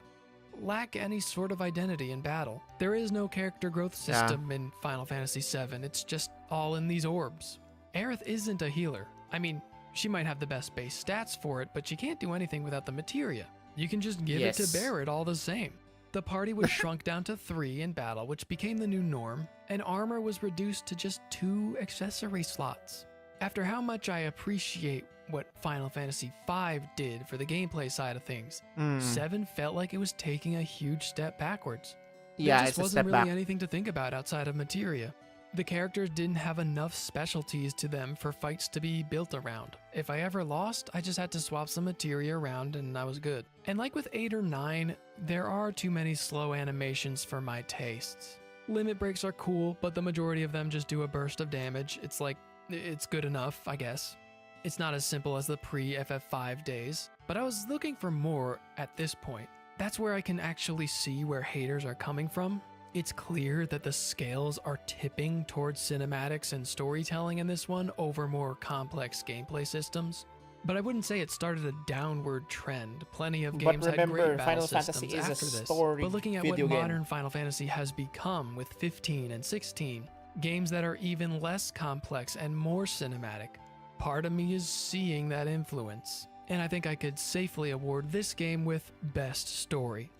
lack any sort of identity in battle. There is no character growth system in Final Fantasy VII, it's just all in these orbs. Aerith isn't a healer. I mean, she might have the best base stats for it, but she can't do anything without the materia. You can just give it to Barrett all the same. The party was shrunk down to 3 in battle, which became the new norm, and armor was reduced to just 2 accessory slots. After how much I appreciate what Final Fantasy V did for the gameplay side of things, 7 felt like it was taking a huge step backwards. Yeah, there it's just a wasn't step really back. anything to think about outside of materia. The characters didn't have enough specialties to them for fights to be built around. If I ever lost, I just had to swap some materia around and I was good. And like with 8 or 9, there are too many slow animations for my tastes. Limit breaks are cool, but the majority of them just do a burst of damage. It's like, it's good enough, I guess. It's not as simple as the pre-FF5 days, but I was looking for more at this point. That's where I can actually see where haters are coming from. It's clear that the scales are tipping towards cinematics and storytelling in this one over more complex gameplay systems. But I wouldn't say it started a downward trend. Plenty of games had great battle systems after this. But looking at what modern Final Fantasy has become with 15 and 16, games that are even less complex and more cinematic, part of me is seeing that influence. And I think I could safely award this game with Best Story.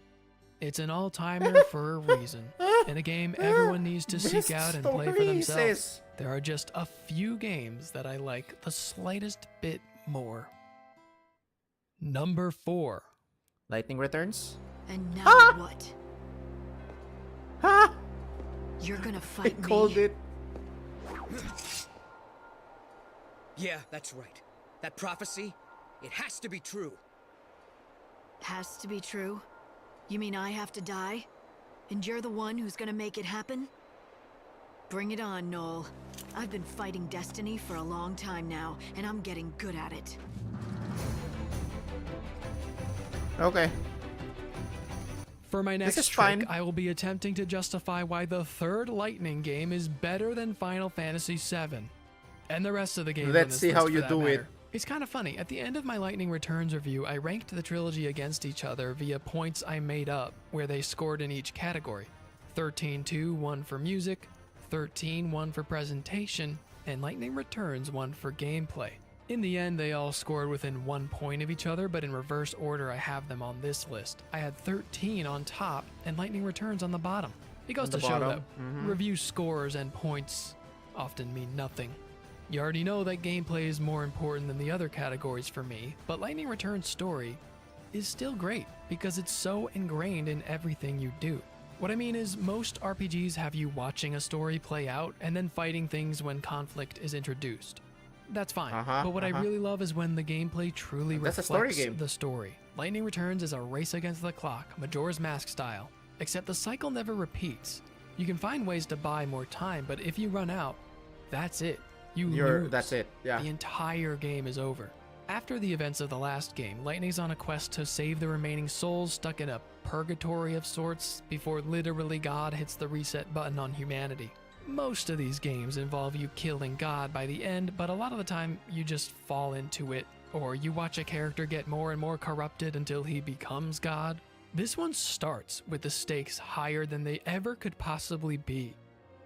It's an all-timer for a reason, and a game everyone needs to seek out and play for themselves. There are just a few games that I like the slightest bit more. Number 4. Lightning Returns? And now what? You're gonna fight me? Called it. Yeah, that's right. That prophecy, it has to be true. Has to be true? You mean I have to die? And you're the one who's gonna make it happen? Bring it on, Noel. I've been fighting destiny for a long time now, and I'm getting good at it. Okay. For my next is trick, fine. I will be attempting to justify why the third Lightning game is better than Final Fantasy VII. And the rest of the games on Let's this see list how for you that do matter. it. It's kind of funny. At the end of my Lightning Returns review, I ranked the trilogy against each other via points I made up, where they scored in each category. 13-2, 1 for music, 13, 1 for presentation, and Lightning Returns, 1 for gameplay. In the end, they all scored within 1 point of each other, but in reverse order I have them on this list. I had 13 on top and Lightning Returns on the bottom. It goes to show that review scores and points often mean nothing. You already know that gameplay is more important than the other categories for me, but Lightning Returns' story is still great because it's so ingrained in everything you do. What I mean is, most RPGs have you watching a story play out and then fighting things when conflict is introduced. That's fine, but what I really love is when the gameplay truly reflects the story. Lightning Returns is a race against the clock, Majora's Mask style, except the cycle never repeats. You can find ways to buy more time, but if you run out, that's it. You lose. That's it, yeah. The entire game is over. After the events of the last game, Lightning's on a quest to save the remaining souls stuck in a purgatory of sorts before literally God hits the reset button on humanity. Most of these games involve you killing God by the end, but a lot of the time you just fall into it, or you watch a character get more and more corrupted until he becomes God. This one starts with the stakes higher than they ever could possibly be.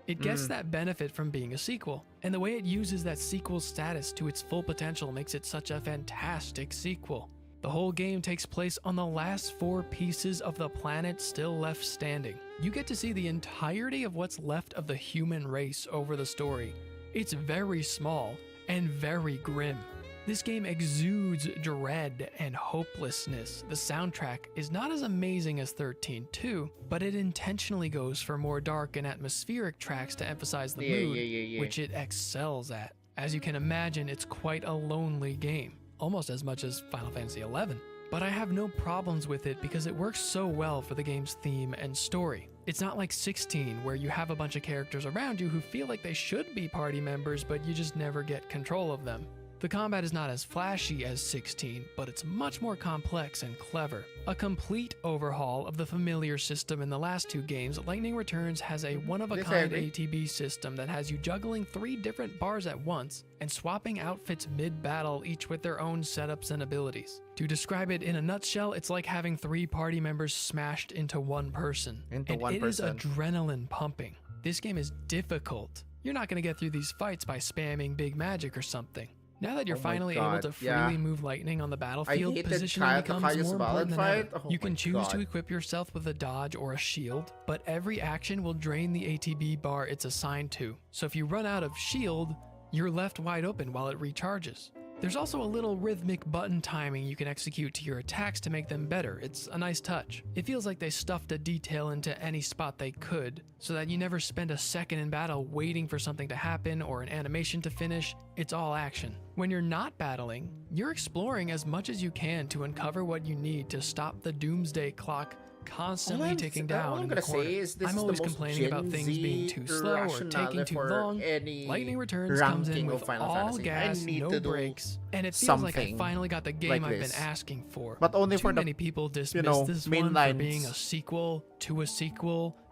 It gets that benefit from being a sequel, and the way it uses that sequel status to its full potential makes it such a fantastic sequel. The whole game takes place on the last 4 pieces of the planet still left standing. You get to see the entirety of what's left of the human race over the story. It's very small and very grim. This game exudes dread and hopelessness. The soundtrack is not as amazing as 13-2, but it intentionally goes for more dark and atmospheric tracks to emphasize the mood, which it excels at. As you can imagine, it's quite a lonely game, almost as much as Final Fantasy XI. But I have no problems with it because it works so well for the game's theme and story. It's not like 16, where you have a bunch of characters around you who feel like they should be party members, but you just never get control of them. The combat is not as flashy as 16, but it's much more complex and clever. A complete overhaul of the familiar system in the last 2 games, Lightning Returns has a one-of-a-kind ATB system that has you juggling 3 different bars at once and swapping outfits mid-battle, each with their own setups and abilities. To describe it in a nutshell, it's like having 3 party members smashed into one person. It is adrenaline pumping. This game is difficult. You're not going to get through these fights by spamming big magic or something. Now that you're finally able to freely move Lightning on the battlefield, positioning becomes more important than ever. You can choose to equip yourself with a dodge or a shield, but every action will drain the ATB bar it's assigned to. So if you run out of shield, you're left wide open while it recharges. There's also a little rhythmic button timing you can execute to your attacks to make them better. It's a nice touch. It feels like they stuffed a detail into any spot they could, so that you never spend a second in battle waiting for something to happen or an animation to finish. It's all action. When you're not battling, you're exploring as much as you can to uncover what you need to stop the doomsday clock constantly ticking down in the corner. I'm always complaining about things being too slow or taking too long. Lightning Returns comes in with all gas, no brakes, and it feels like I finally got the game I've been asking for. But only for many people dismiss this one for being a sequel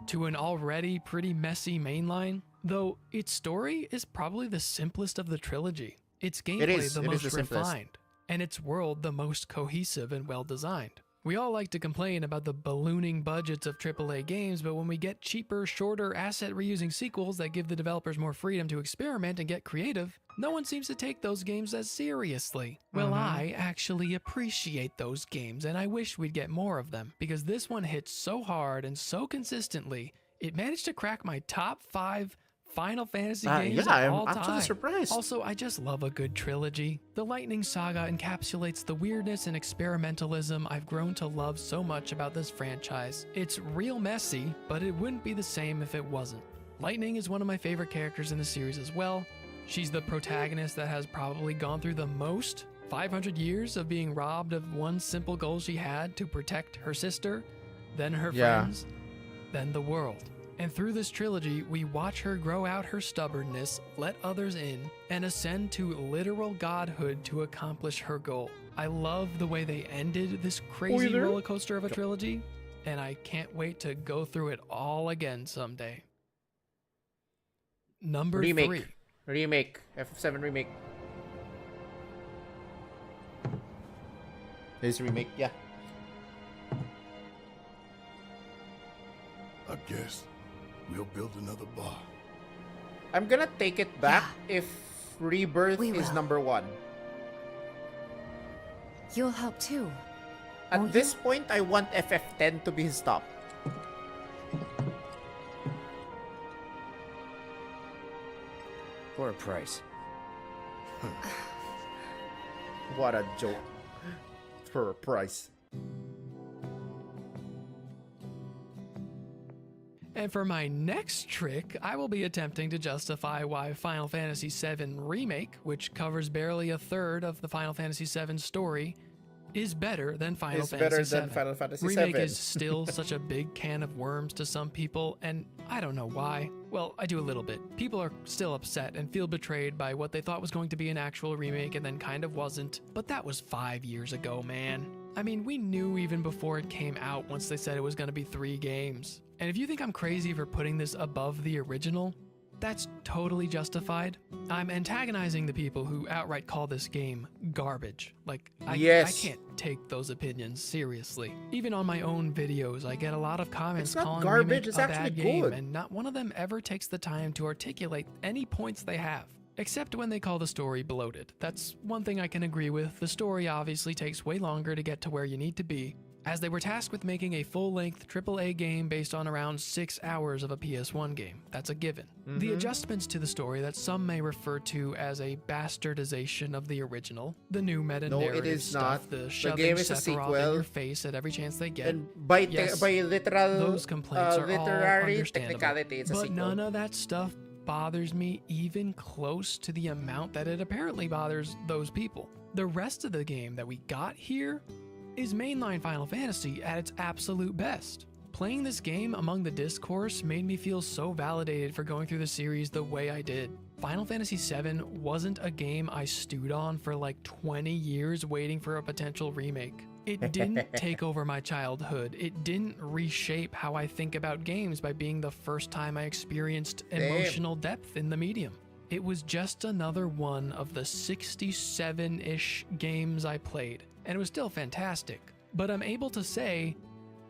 to an already pretty messy mainline, though its story is probably the simplest of the trilogy. Its gameplay the most refined, and its world the most cohesive and well designed. We all like to complain about the ballooning budgets of AAA games, but when we get cheaper, shorter, asset-reusing sequels that give the developers more freedom to experiment and get creative, no one seems to take those games as seriously. Well, I actually appreciate those games, and I wish we'd get more of them, because this one hits so hard and so consistently, it managed to crack my top 5 Final Fantasy games of all time. I'm actually surprised. Also, I just love a good trilogy. The Lightning Saga encapsulates the weirdness and experimentalism I've grown to love so much about this franchise. It's real messy, but it wouldn't be the same if it wasn't. Lightning is one of my favorite characters in the series as well. She's the protagonist that has probably gone through the most, 500 years of being robbed of one simple goal she had to protect her sister, then her friends, then the world. And through this trilogy, we watch her grow out her stubbornness, let others in, and ascend to literal godhood to accomplish her goal. I love the way they ended this crazy roller coaster of a trilogy, and I can't wait to go through it all again someday. Number 3. Remake. FF7 Remake. This remake, yeah. I guess we'll build another bar. I'm gonna take it back if Rebirth is number 1. You'll help too. At this point, I want FF10 to be his top. For a price. What a joke. For a price. And for my next trick, I will be attempting to justify why Final Fantasy VII Remake, which covers barely a third of the Final Fantasy VII story, is better than Final Fantasy VII. Remake is still such a big can of worms to some people, and I don't know why. Well, I do a little bit. People are still upset and feel betrayed by what they thought was going to be an actual remake and then kind of wasn't. But that was 5 years ago, man. I mean, we knew even before it came out once they said it was going to be 3 games. And if you think I'm crazy for putting this above the original, that's totally justified. I'm antagonizing the people who outright call this game garbage. Like, I can't take those opinions seriously. Even on my own videos, I get a lot of comments calling garbage, Remake it's a actually bad game, good. and not one of them ever takes the time to articulate any points they have. Except when they call the story bloated. That's one thing I can agree with. The story obviously takes way longer to get to where you need to be, as they were tasked with making a full-length AAA game based on around 6 hours of a PS1 game. That's a given. The adjustments to the story that some may refer to as a bastardization of the original, the new meta-narrative stuff, the shoving Sephiroth in your face at every chance they get. And by literal, those complaints are all understandable. technicality, it's a but sequel. none of that stuff bothers me even close to the amount that it apparently bothers those people. The rest of the game that we got here is mainline Final Fantasy at its absolute best. Playing this game among the discourse made me feel so validated for going through the series the way I did. Final Fantasy VII wasn't a game I stewed on for like 20 years waiting for a potential remake. It didn't take over my childhood. It didn't reshape how I think about games by being the first time I experienced emotional depth in the medium. It was just another one of the 67-ish games I played, and it was still fantastic. But I'm able to say,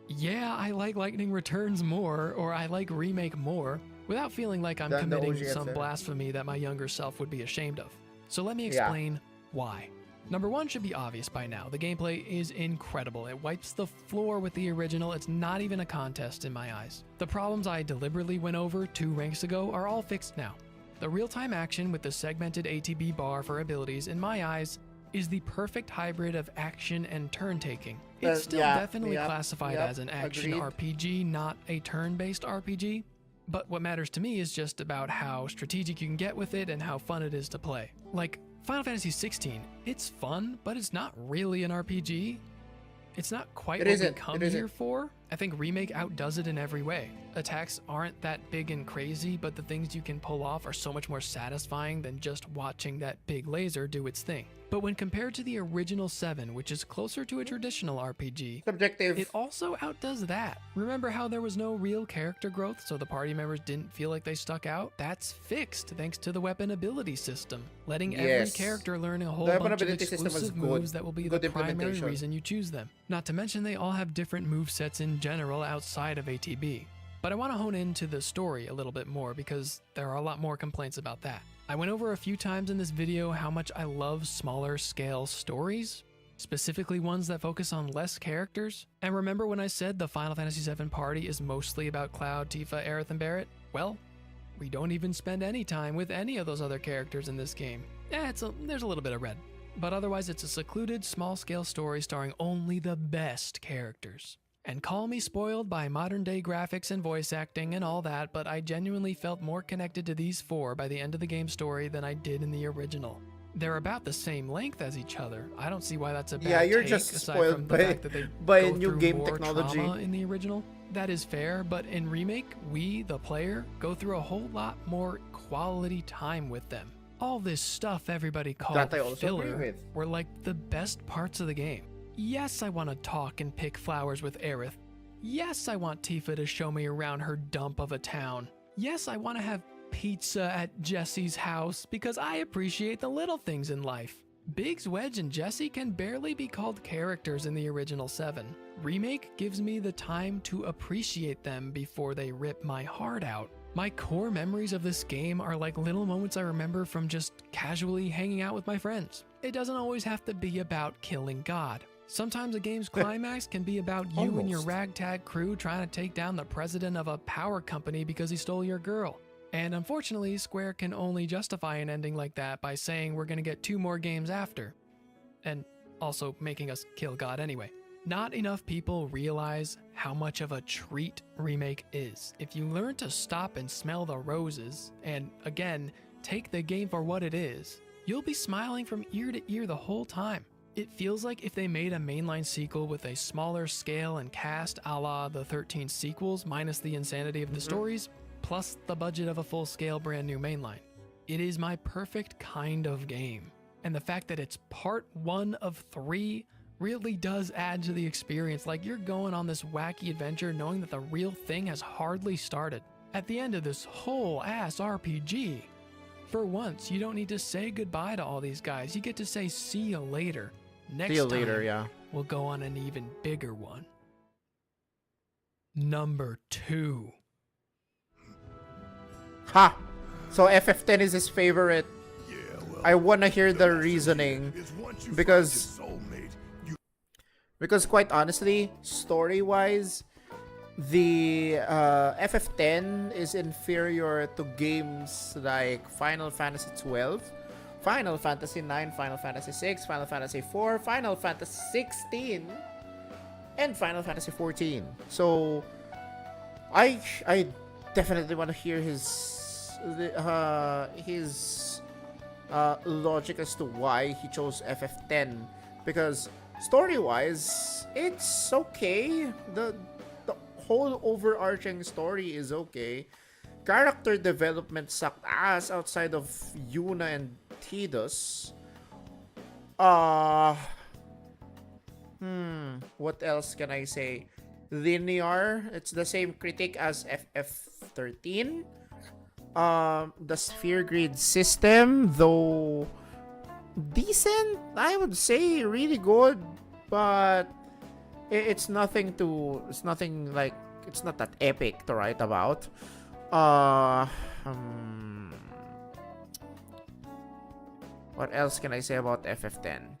yeah, I like Lightning Returns more, or I like Remake more, without feeling like I'm committing some blasphemy that my younger self would be ashamed of. So let me explain why. Number one should be obvious by now. The gameplay is incredible. It wipes the floor with the original. It's not even a contest in my eyes. The problems I deliberately went over 2 ranks ago are all fixed now. The real-time action with the segmented ATB bar for abilities, in my eyes, is the perfect hybrid of action and turn-taking. It's still definitely classified as an action RPG, not a turn-based RPG. But what matters to me is just about how strategic you can get with it and how fun it is to play. Like, Final Fantasy XVI, it's fun, but it's not really an RPG. It's not quite what we come here for. I think Remake outdoes it in every way. Attacks aren't that big and crazy, but the things you can pull off are so much more satisfying than just watching that big laser do its thing. But when compared to the original 7, which is closer to a traditional RPG, it also outdoes that. Remember how there was no real character growth, so the party members didn't feel like they stuck out? That's fixed thanks to the weapon ability system, letting every character learn a whole bunch of exclusive moves that will be the primary reason you choose them. Not to mention they all have different movesets in general outside of ATB. But I want to hone into the story a little bit more because there are a lot more complaints about that. I went over a few times in this video how much I love smaller scale stories, specifically ones that focus on less characters. And remember when I said the Final Fantasy VII party is mostly about Cloud, Tifa, Aerith, and Barret? Well, we don't even spend any time with any of those other characters in this game. There's a little bit of red. But otherwise it's a secluded, small-scale story starring only the best characters. And call me spoiled by modern-day graphics and voice acting and all that, but I genuinely felt more connected to these 4 by the end of the game's story than I did in the original. They're about the same length as each other. I don't see why that's a bad you're take, just aside spoiled from the fact that they by go new through game more technology trauma in the original. That is fair, but in Remake, we, the player, go through a whole lot more quality time with them. All this stuff everybody called filler were like the best parts of the game. Yes, I want to talk and pick flowers with Aerith. Yes, I want Tifa to show me around her dump of a town. Yes, I want to have pizza at Jesse's house because I appreciate the little things in life. Biggs, Wedge, and Jesse can barely be called characters in the original 7. Remake gives me the time to appreciate them before they rip my heart out. My core memories of this game are like little moments I remember from just casually hanging out with my friends. it doesn't always have to be about killing God. Sometimes a game's climax can be about you and your ragtag crew trying to take down the president of a power company because he stole your girl. And unfortunately, Square can only justify an ending like that by saying we're going to get 2 more games after. And also making us kill God anyway. Not enough people realize how much of a treat Remake is. If you learn to stop and smell the roses, and again, take the game for what it is, you'll be smiling from ear to ear the whole time. It feels like if they made a mainline sequel with a smaller scale and cast a la the 13 sequels minus the insanity of the stories, plus the budget of a full-scale brand new mainline. It is my perfect kind of game. And the fact that it's part 1 of 3 really does add to the experience, like you're going on this wacky adventure knowing that the real thing has hardly started. At the end of this whole ass RPG, for once, you don't need to say goodbye to all these guys. You get to say see you later. Next time, we'll go on an even bigger one. Number 2. Ha! So FF10 is his favorite. I wanna hear the reasoning because quite honestly, story-wise, the FF10 is inferior to games like Final Fantasy XII, Final Fantasy IX, Final Fantasy VI, Final Fantasy IV, Final Fantasy XVI, and Final Fantasy XIV. So I definitely want to hear his logic as to why he chose FF10, because story-wise, it's okay. The whole overarching story is okay. Character development sucked ass outside of Yuna and Tidus. What else can I say? Linear, it's the same critic as FF13. The sphere grid system, though decent, I would say, really good, but it's not that epic to write about. What else can I say about FF10?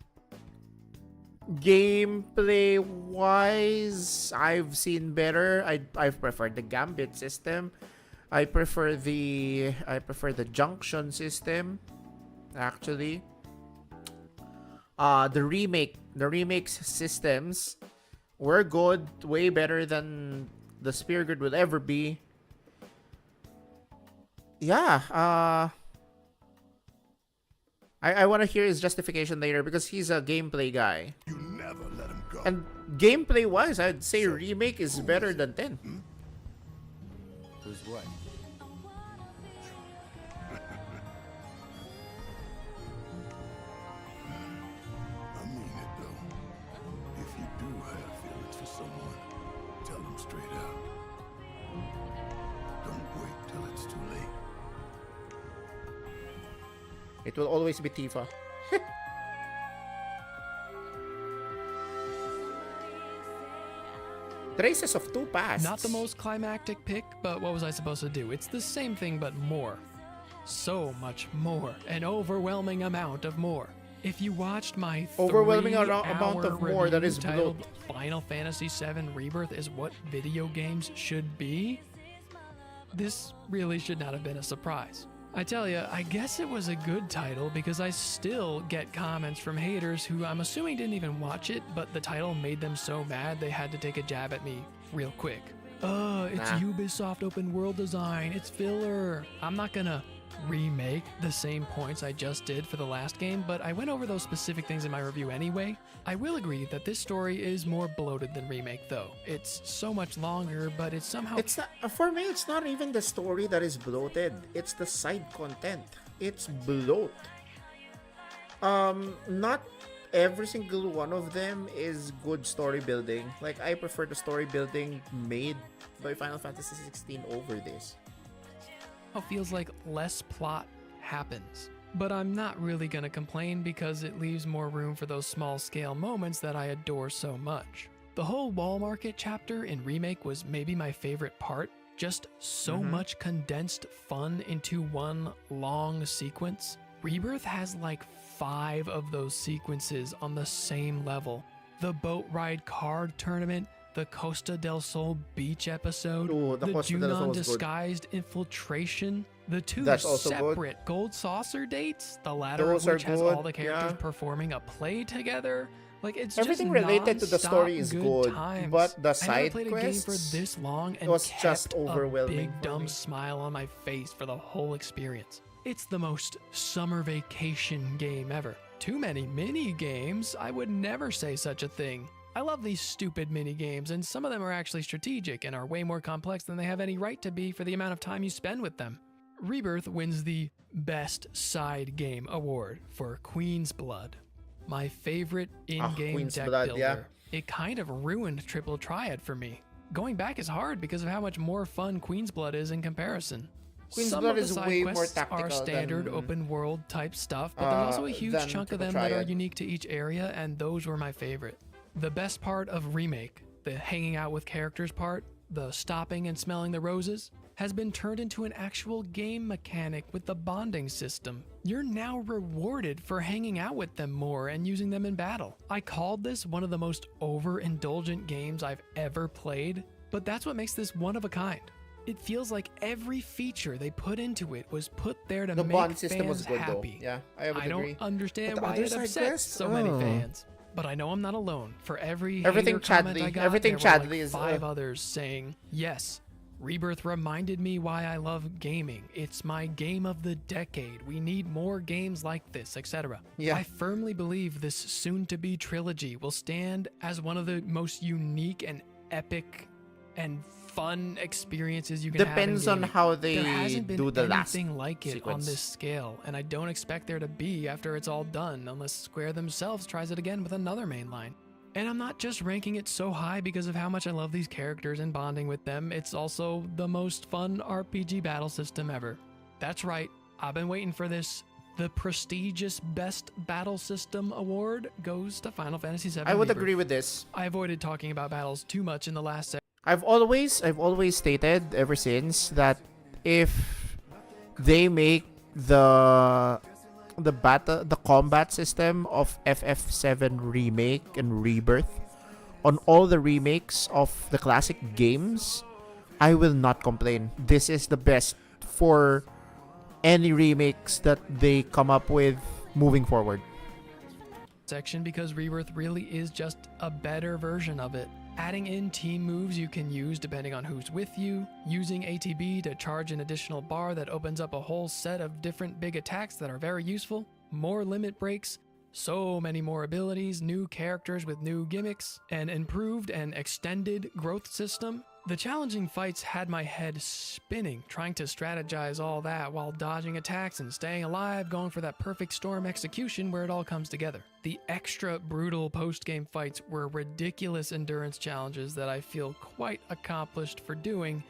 Gameplay wise, I've seen better. I've preferred the Gambit system. I prefer the junction system, actually. The remakes systems were good, way better than the Spear Grid would ever be. Yeah, I want to hear his justification later because he's a gameplay guy. You never let him go. And gameplay wise, I'd say remake is better than 10. Who's what? I mean it though. If you do have feelings for someone, tell them straight out. Don't wait till it's too late. It will always be Tifa. Traces of Two Pasts. Not the most climactic pick, but what was I supposed to do? It's the same thing, but more. So much more. An overwhelming amount of more. If you watched my overwhelming amount of more that is titled Final Fantasy VII Rebirth is what video games should be, this really should not have been a surprise. I tell you, I guess it was a good title because I still get comments from haters who I'm assuming didn't even watch it, but the title made them so mad they had to take a jab at me real quick. It's Ubisoft open world design, it's filler. I'm not gonna remake the same points I just did for the last game, but I went over those specific things in my review anyway. I will agree that this story is more bloated than Remake though. It's so much longer, but it's somehow... It's not, for me, it's not even the story that is bloated. It's the side content. It's bloat. Not every single one of them is good story building. Like, I prefer the story building made by Final Fantasy XVI over this. It feels like less plot happens. But I'm not really gonna complain because it leaves more room for those small scale moments that I adore so much. The whole wall market chapter in Remake was maybe my favorite part. Just so much condensed fun into one long sequence. Rebirth has like 5 of those sequences on the same level. The boat ride card tournament, the Costa del Sol beach episode, the Junon disguised infiltration, the 2 separate gold saucer dates, the latter of which has all the characters performing a play together. Like, it's everything just related to the story is good, times. but the I side never played quests a game for this long and was kept just overwhelming. a big dumb smile on my face for the whole experience. It's the most summer vacation game ever. Too many mini games? I would never say such a thing. I love these stupid mini games, and some of them are actually strategic and are way more complex than they have any right to be for the amount of time you spend with them. Rebirth wins the Best Side Game award for Queen's Blood, my favorite in-game deck builder. Yeah. It kind of ruined Triple Triad for me. Going back is hard because of how much more fun Queen's Blood is in comparison. Some of the side quests are standard open world type stuff, but there's also a huge chunk of them that are unique to each area, and those were my favorite. The best part of Remake, the hanging out with characters part, the stopping and smelling the roses, has been turned into an actual game mechanic with the bonding system. You're now rewarded for hanging out with them more and using them in battle. I called this one of the most overindulgent games I've ever played, but that's what makes this one of a kind. It feels like every feature they put into it was put there to make bond system fans was good happy. though. Yeah, I would agree. Don't understand But why it upsets so many fans. But I know I'm not alone. For everything comment I got, there were like 5 others saying, yes, Rebirth reminded me why I love gaming. It's my game of the decade. We need more games like this, etc. Yeah. I firmly believe this soon-to-be trilogy will stand as one of the most unique and epic and fun experiences you can Depends have in on how they there hasn't been do the last anything like it sequence. on this scale, and I don't expect there to be after it's all done, unless Square themselves tries it again with another main line. And I'm not just ranking it so high because of how much I love these characters and bonding with them, it's also the most fun RPG battle system ever. That's right, I've been waiting for this. The prestigious Best Battle System award goes to Final Fantasy VII. I would Rebirth. agree with this. I avoided talking about battles too much in the last section. I've always stated ever since that if they make the combat system of FF7 Remake and Rebirth on all the remakes of the classic games, I will not complain. This is the best for any remakes that they come up with moving forward. Section because Rebirth really is just a better version of it. Adding in team moves you can use depending on who's with you, using ATB to charge an additional bar that opens up a whole set of different big attacks that are very useful, more limit breaks, so many more abilities, new characters with new gimmicks, an improved and extended growth system. The challenging fights had my head spinning, trying to strategize all that while dodging attacks and staying alive, going for that perfect storm execution where it all comes together. The extra brutal post-game fights were ridiculous endurance challenges that I feel quite accomplished for doing,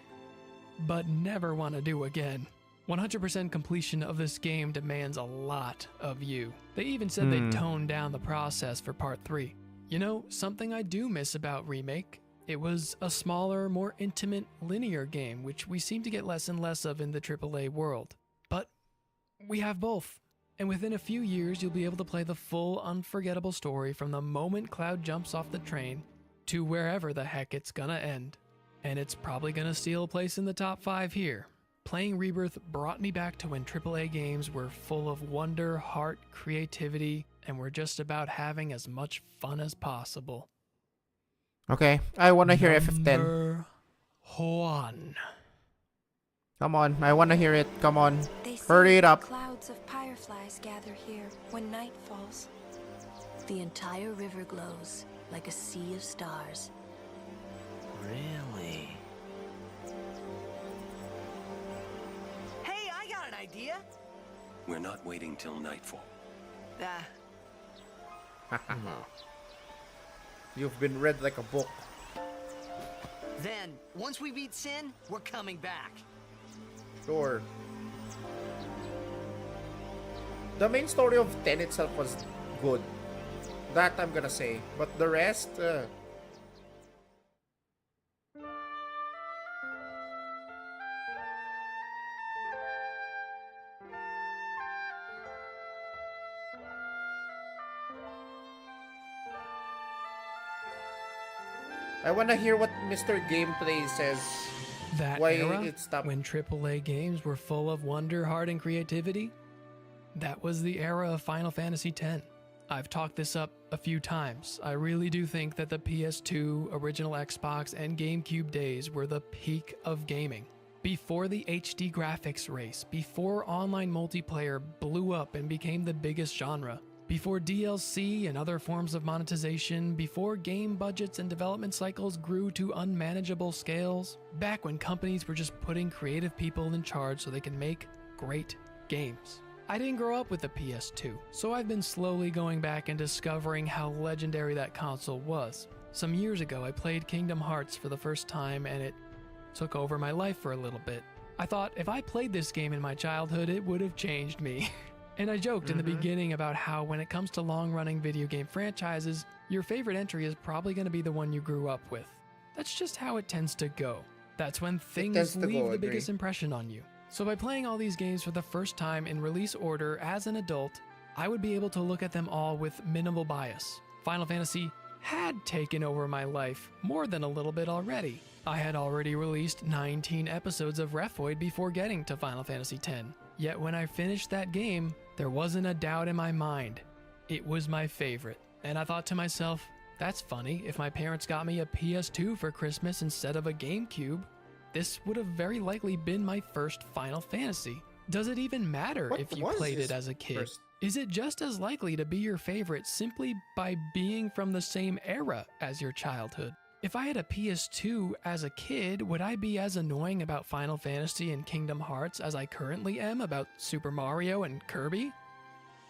but never want to do again. 100% completion of this game demands a lot of you. They even said they'd toned down the process for Part 3. You know, something I do miss about Remake? It was a smaller, more intimate, linear game, which we seem to get less and less of in the AAA world. But we have both. And within a few years, you'll be able to play the full, unforgettable story from the moment Cloud jumps off the train to wherever the heck it's gonna end. And it's probably gonna steal a place in the top 5 here. Playing Rebirth brought me back to when AAA games were full of wonder, heart, creativity, and were just about having as much fun as possible. Okay, I want to hear FF10. Number 1. Come on, I want to hear it. Come on, They say hurry it up. Clouds of fireflies gather here when night falls. The entire river glows like a sea of stars. Really? Hey, I got an idea. We're not waiting till nightfall. You've been read like a book. Then, once we beat Sin, we're coming back. Sure. The main story of 10 itself was good. That I'm gonna say. But the rest... I wanna hear what Mr. Gameplay says. That Why era, it stopped. when AAA games were full of wonder, heart, and creativity, that was the era of Final Fantasy X. I've talked this up a few times. I really do think that the PS2, original Xbox, and GameCube days were the peak of gaming. Before the HD graphics race, before online multiplayer blew up and became the biggest genre, before DLC and other forms of monetization, before game budgets and development cycles grew to unmanageable scales, back when companies were just putting creative people in charge so they can make great games. I didn't grow up with the PS2, so I've been slowly going back and discovering how legendary that console was. Some years ago, I played Kingdom Hearts for the first time and it took over my life for a little bit. I thought if I played this game in my childhood, it would have changed me. And I joked in the beginning about how when it comes to long-running video game franchises, your favorite entry is probably going to be the one you grew up with. That's just how it tends to go. That's when things leave the biggest impression on you. So by playing all these games for the first time in release order as an adult, I would be able to look at them all with minimal bias. Final Fantasy had taken over my life more than a little bit already. I had already released 19 episodes of Rephoid before getting to Final Fantasy X. Yet when I finished that game, there wasn't a doubt in my mind. It was my favorite. And I thought to myself, that's funny, if my parents got me a PS2 for Christmas instead of a GameCube, this would have very likely been my first Final Fantasy. Does it even matter if you played it as a kid? Is it just as likely to be your favorite simply by being from the same era as your childhood? If I had a PS2 as a kid, would I be as annoying about Final Fantasy and Kingdom Hearts as I currently am about Super Mario and Kirby?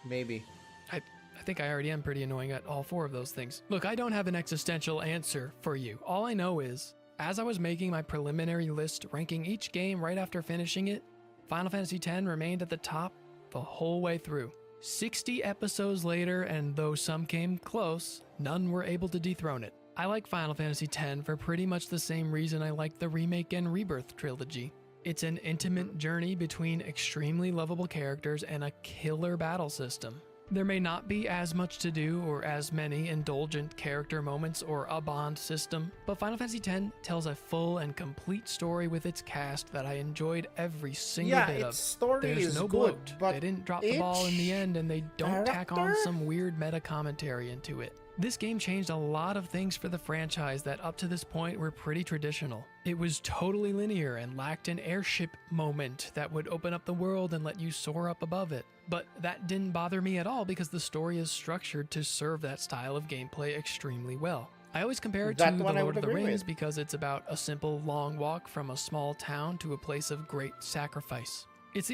Maybe. I think I already am pretty annoying at all four of those things. Look, I don't have an existential answer for you. All I know is, as I was making my preliminary list ranking each game right after finishing it, Final Fantasy X remained at the top the whole way through. 60 episodes later, and though some came close, none were able to dethrone it. I like Final Fantasy X for pretty much the same reason I like the Remake and Rebirth trilogy. It's an intimate journey between extremely lovable characters and a killer battle system. There may not be as much to do or as many indulgent character moments or a bond system, but Final Fantasy X tells a full and complete story with its cast that I enjoyed every single bit of. Its story There's is no good, bloat. but They didn't drop the ball in the end, and they don't tack on character? some weird meta commentary into it. This game changed a lot of things for the franchise that up to this point were pretty traditional. It was totally linear and lacked an airship moment that would open up the world and let you soar up above it. But that didn't bother me at all because the story is structured to serve that style of gameplay extremely well. I always compare it to The Lord of the Rings because it's about a simple long walk from a small town to a place of great sacrifice. It's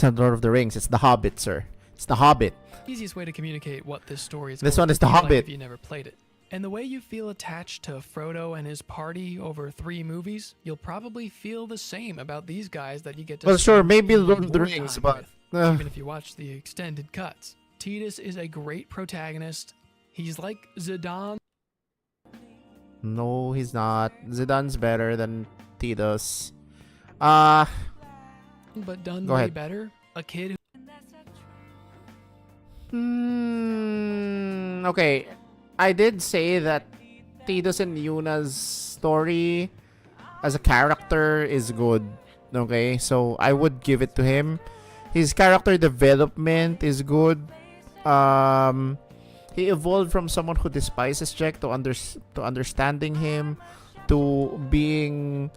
not Lord of the Rings, it's The Hobbit, sir. It's The Hobbit. easiest way to communicate what this story is. This going one to is The feel like Hobbit. if you never played it. And the way you feel attached to Frodo and his party over 3 movies, you'll probably feel the same about these guys that you get to Well, sure, spend maybe even Lord of the more Rings, time but with, even if you watch the extended cuts. Tidus is a great protagonist. He's like Zidane. No, he's not. Zidane's better than Tidus. But done Go way ahead. better. A kid Okay, I did say that Tidus and Yuna's story as a character is good. Okay, so I would give it to him. His character development is good. He evolved from someone who despises Jack to understanding him, to being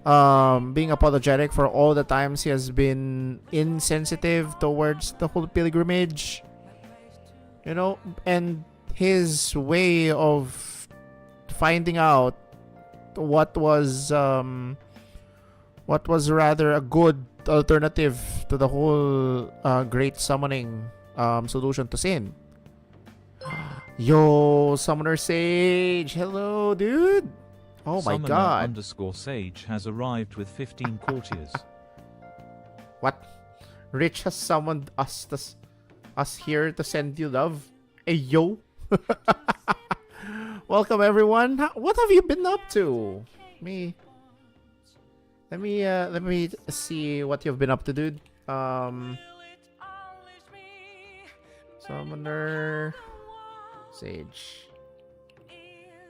apologetic for all the times he has been insensitive towards the whole pilgrimage. You know, and his way of finding out what was rather a good alternative to the whole great summoning solution to sin. Yo, Summoner Sage, hello, dude. Oh my Summoner god. _Sage has arrived with 15 courtiers. What? Rich has summoned us here to send you love. Hey, yo. Welcome, everyone. What have you been up to? Let me see what you've been up to, dude. Summoner Sage.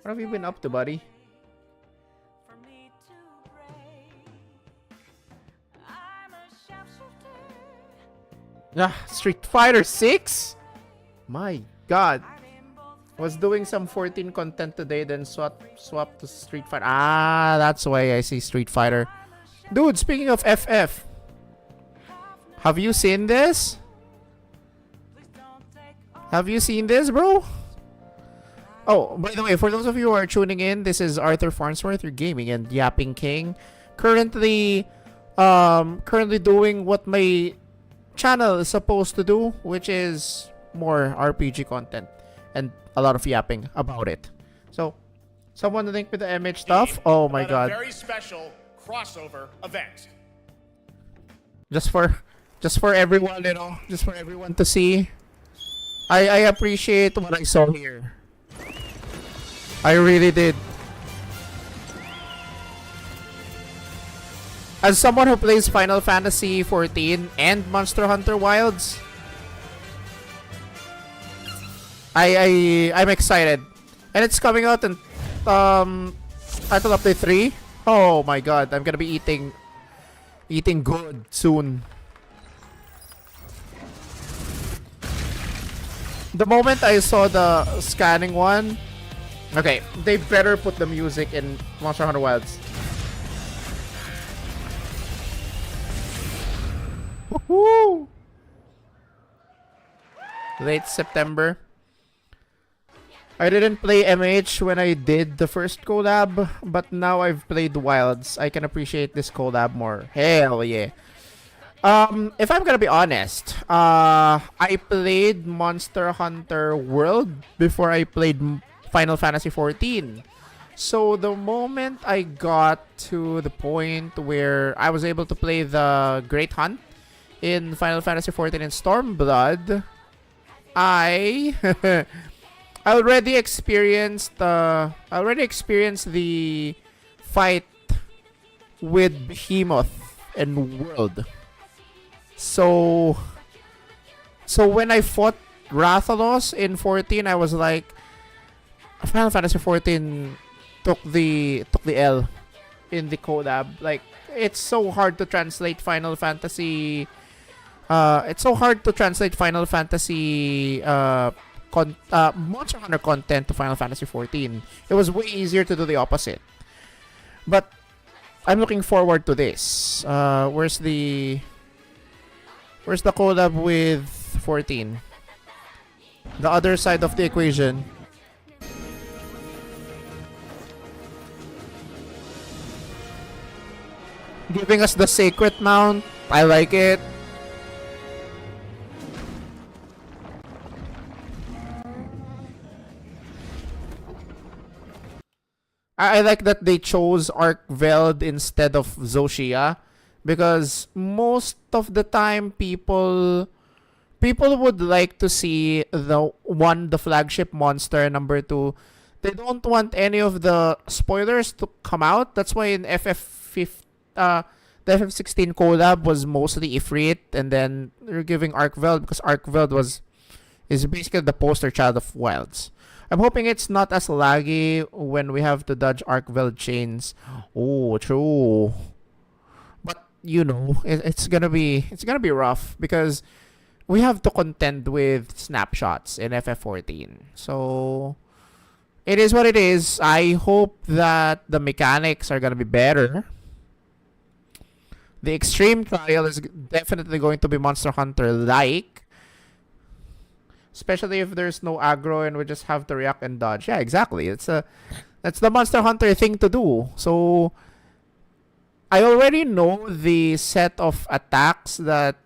What have you been up to, buddy? Street Fighter 6? My god. Was doing some 14 content today, then swap to Street Fighter. Ah, that's why I see Street Fighter. Dude, speaking of FF, have you seen this? Have you seen this, bro? Oh, by the way, for those of you who are tuning in, this is Arthur Farnsworth, your gaming and yapping king. Currently doing what my channel is supposed to do, which is more RPG content and a lot of yapping about it. So, someone link with the MH stuff. Oh my god! A very special crossover event. Just for everyone, you know, just for everyone to see. I appreciate what I saw here. I really did. As someone who plays Final Fantasy 14 and Monster Hunter Wilds, I'm excited. And it's coming out in Title Update 3. Oh my god, I'm gonna be eating good soon. The moment I saw the scanning one, okay, they better put the music in Monster Hunter Wilds. Woohoo! Late September. I didn't play MH when I did the first collab, but now I've played Wilds. I can appreciate this collab more. Hell yeah. If I'm gonna be honest, I played Monster Hunter World before I played Final Fantasy 14. So the moment I got to the point where I was able to play the Great Hunt in Final Fantasy 14 and Stormblood, I already experienced the fight with Behemoth and World. So when I fought Rathalos in 14, I was like, Final Fantasy 14 took the L in the collab. Like, it's so hard to translate Final Fantasy. Monster Hunter content to Final Fantasy 14. It was way easier to do the opposite. But I'm looking forward to this. Where's the collab with 14? The other side of the equation. Giving us the Sacred Mount. I like it. I like that they chose Arkveld instead of Zoshia, because most of the time people would like to see the flagship monster, number 2. They don't want any of the spoilers to come out. That's why in the FF16 collab was mostly Ifrit, and then they're giving Arkveld because Arkveld is basically the poster child of Wilds. I'm hoping it's not as laggy when we have to dodge Arkveld chains. Oh, true. But you know, it's gonna be rough because we have to contend with snapshots in FF14. So it is what it is. I hope that the mechanics are gonna be better. The extreme trial is definitely going to be Monster Hunter like. Especially if there's no aggro and we just have to react and dodge. Yeah, exactly. That's the Monster Hunter thing to do. So I already know the set of attacks that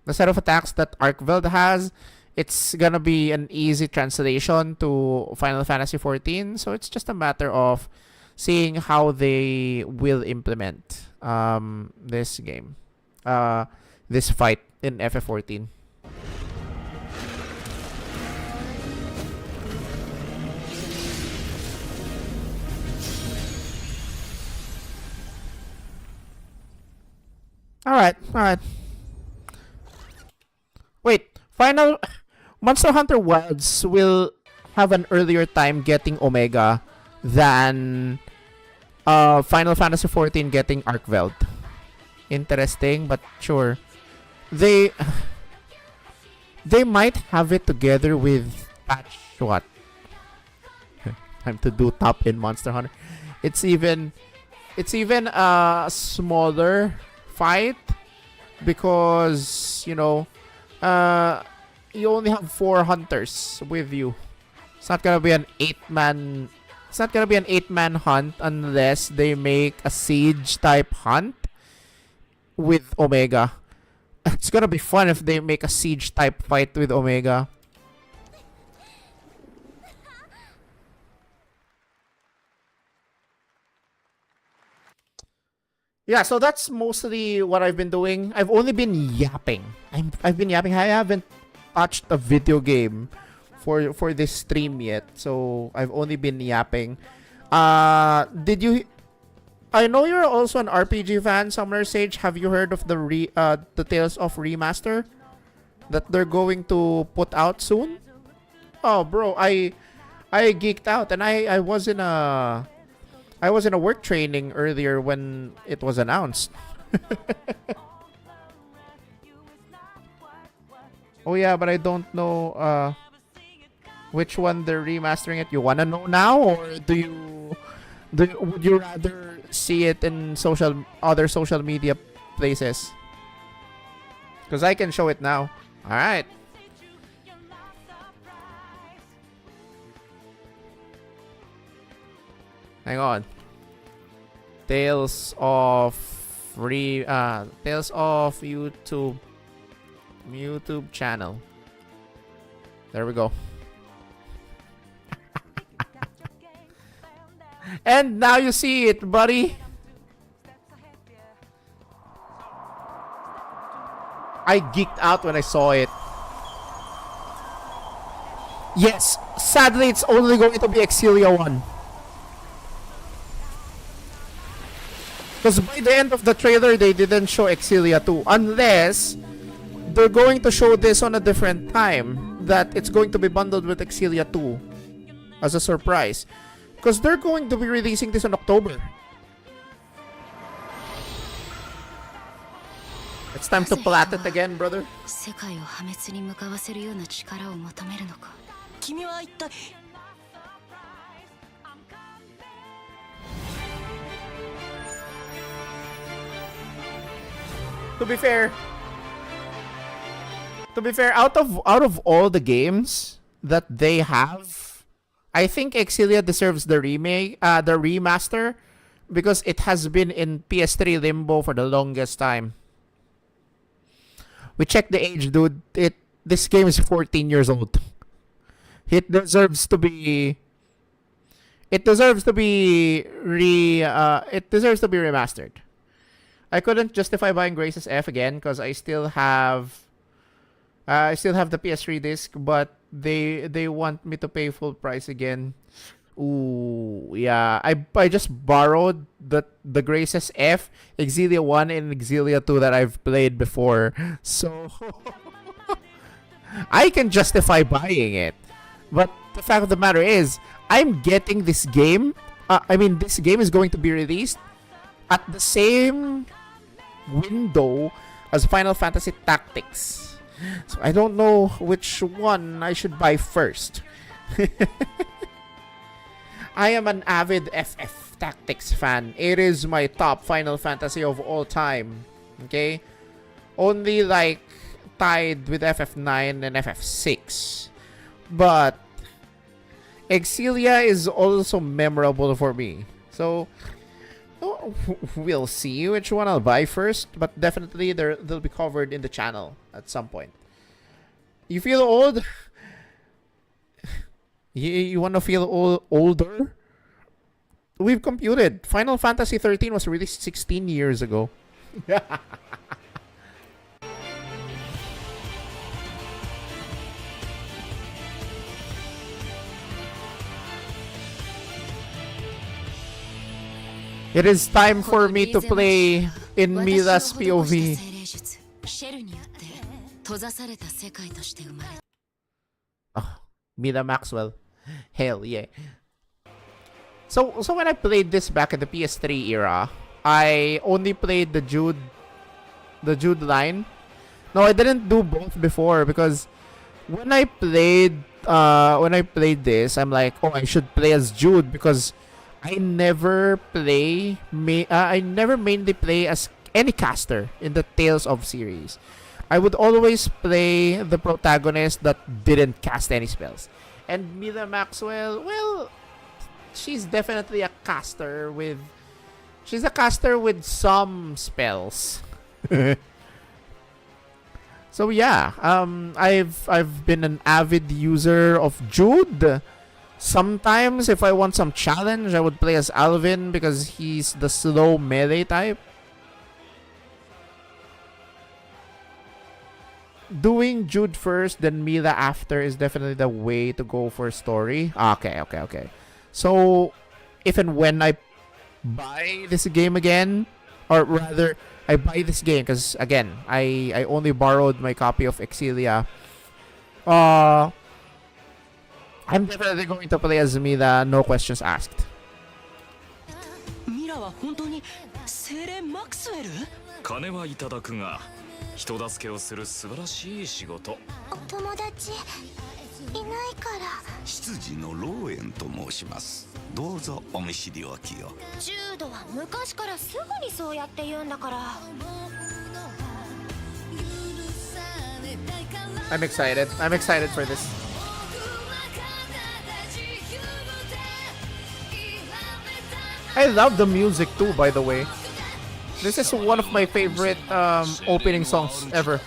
Arkveld has. It's gonna be an easy translation to Final Fantasy 14. So it's just a matter of seeing how they will implement this game, this fight in FF14. All right. Wait, Monster Hunter Wilds will have an earlier time getting Omega than Final Fantasy XIV getting Arkveld. Interesting, but sure. They might have it together with patch what? Time to do top in Monster Hunter. It's even a smaller fight because you only have 4 hunters with you. It's not gonna be an 8-man. It's not gonna be an 8-man hunt unless they make a siege type hunt with Omega. It's gonna be fun if they make a siege type fight with Omega. Yeah, so that's mostly what I've been doing. I've only been yapping. I've been yapping. I haven't touched a video game for this stream yet. So I've only been yapping. Did you? I know you're also an RPG fan, Summoner Sage. Have you heard of the Tales of Remaster that they're going to put out soon? Oh, bro, I geeked out, and I was in a work training earlier when it was announced. Oh yeah, but I don't know which one they're remastering it. You wanna know now, or would you rather see it in other social media places? Because I can show it now. All right. Hang on. Tales of YouTube channel. There we go. And now you see it, buddy. I geeked out when I saw it. Yes, sadly it's only going to be Exilia 1. Because by the end of the trailer, they didn't show Exilia 2. Unless they're going to show this on a different time. That it's going to be bundled with Exilia 2 as a surprise. Because they're going to be releasing this in October. It's time to plat it again, brother. To be fair, out of all the games that they have, I think Exilia deserves the remaster, because it has been in PS3 limbo for the longest time. We checked the age, dude. This game is 14 years old. It deserves to be remastered. I couldn't justify buying Grace's F again because I still have the PS3 disc, but they want me to pay full price again. Ooh, yeah. I just borrowed the Grace's F, Exilia 1 and Exilia 2 that I've played before. So I can justify buying it. But the fact of the matter is, I'm getting this game. This game is going to be released at the same window as Final Fantasy Tactics. So I don't know which one I should buy first. I am an avid FF Tactics fan. It is my top Final Fantasy of all time. Okay? Only tied with FF9 and FF6. But Exilia is also memorable for me. So we'll see which one I'll buy first, but definitely they'll be covered in the channel at some point. You feel old? You want to feel older? We've computed. Final Fantasy 13 was released 16 years ago. It is time for me to play in Mila's POV. Oh, Mila Maxwell. Hell yeah. So when I played this back in the PS3 era, I only played the Jude line. No, I didn't do both before because when I played this, I'm like, oh, I should play as Jude because I never mainly play as any caster in the Tales of series. I would always play the protagonist that didn't cast any spells. And Mila Maxwell, well, she's definitely a caster with some spells. So yeah, I've been an avid user of Jude. Sometimes if I want some challenge, I would play as Alvin because he's the slow melee type. Doing Jude first, then Mila after is definitely the way to go for story. Okay. So, if and when I buy this game again, or rather, I buy this game because again, I only borrowed my copy of Exilia. I'm definitely going to play as Mila, no questions asked. Mila は本当に精霊マクスウェル？金はいただくが、人助けをする素晴らしい仕事。友達いないから。執事のローエンと申します。どうぞお見知りおきを。ジュードは昔からすぐにそうやって言うんだから。I'm excited for this. I love the music too, by the way. This is one of my favorite opening songs ever.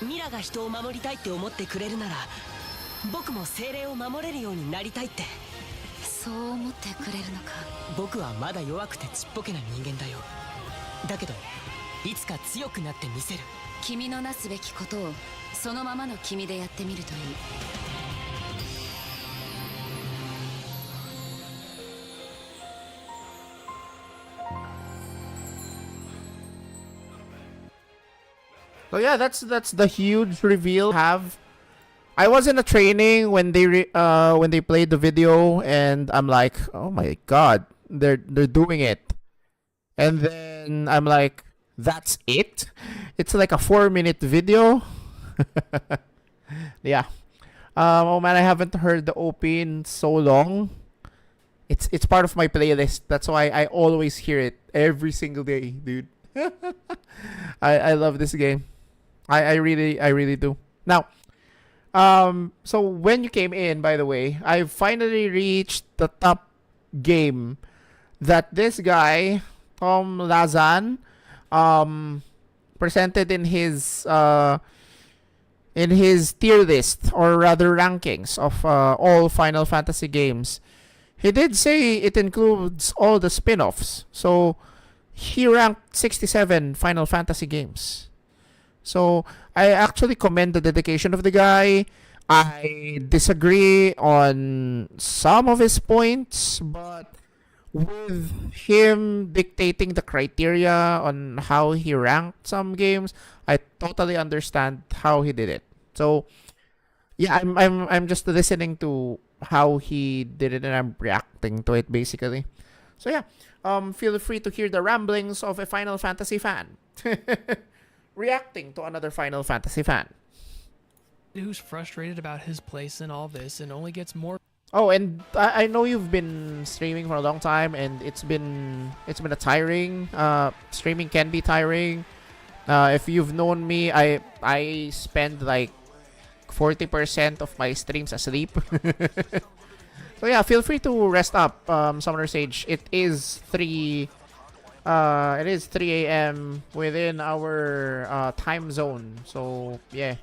Mira が人を守りたいって思ってくれるなら、僕も精霊を守れるようになりたいって。そう思ってくれるのか。僕はまだ弱くてちっぽけな人間だよ。だけどいつか強くなってみせる。君のなすべきことをそのままの君でやってみるといい。So yeah, that's the huge reveal. I was in a training when they played the video, and I'm like, oh my god, they're doing it. And then I'm like, that's it? It's like a 4-minute video. Yeah. Oh man, I haven't heard the OP in so long. It's part of my playlist. That's why I always hear it every single day, dude. I love this game. I really do. Now, so when you came in, by the way, I finally reached the top game that this guy, Tom Lazan, presented in his tier list, or rather rankings of all Final Fantasy games. He did say it includes all the spin-offs. So he ranked 67 Final Fantasy games. So I actually commend the dedication of the guy. I disagree on some of his points, but with him dictating the criteria on how he ranked some games, I totally understand how he did it. So yeah, I'm just listening to how he did it and I'm reacting to it basically. So yeah, feel free to hear the ramblings of a Final Fantasy fan. Reacting to another Final Fantasy fan. Who's frustrated about his place in all this and only gets more. Oh, and I know you've been streaming for a long time, and it's been a tiring. Streaming can be tiring. If you've known me, I spend like 40% of my streams asleep. So yeah, feel free to rest up, Summoner Sage. It is 3 a.m. within our time zone. So yeah.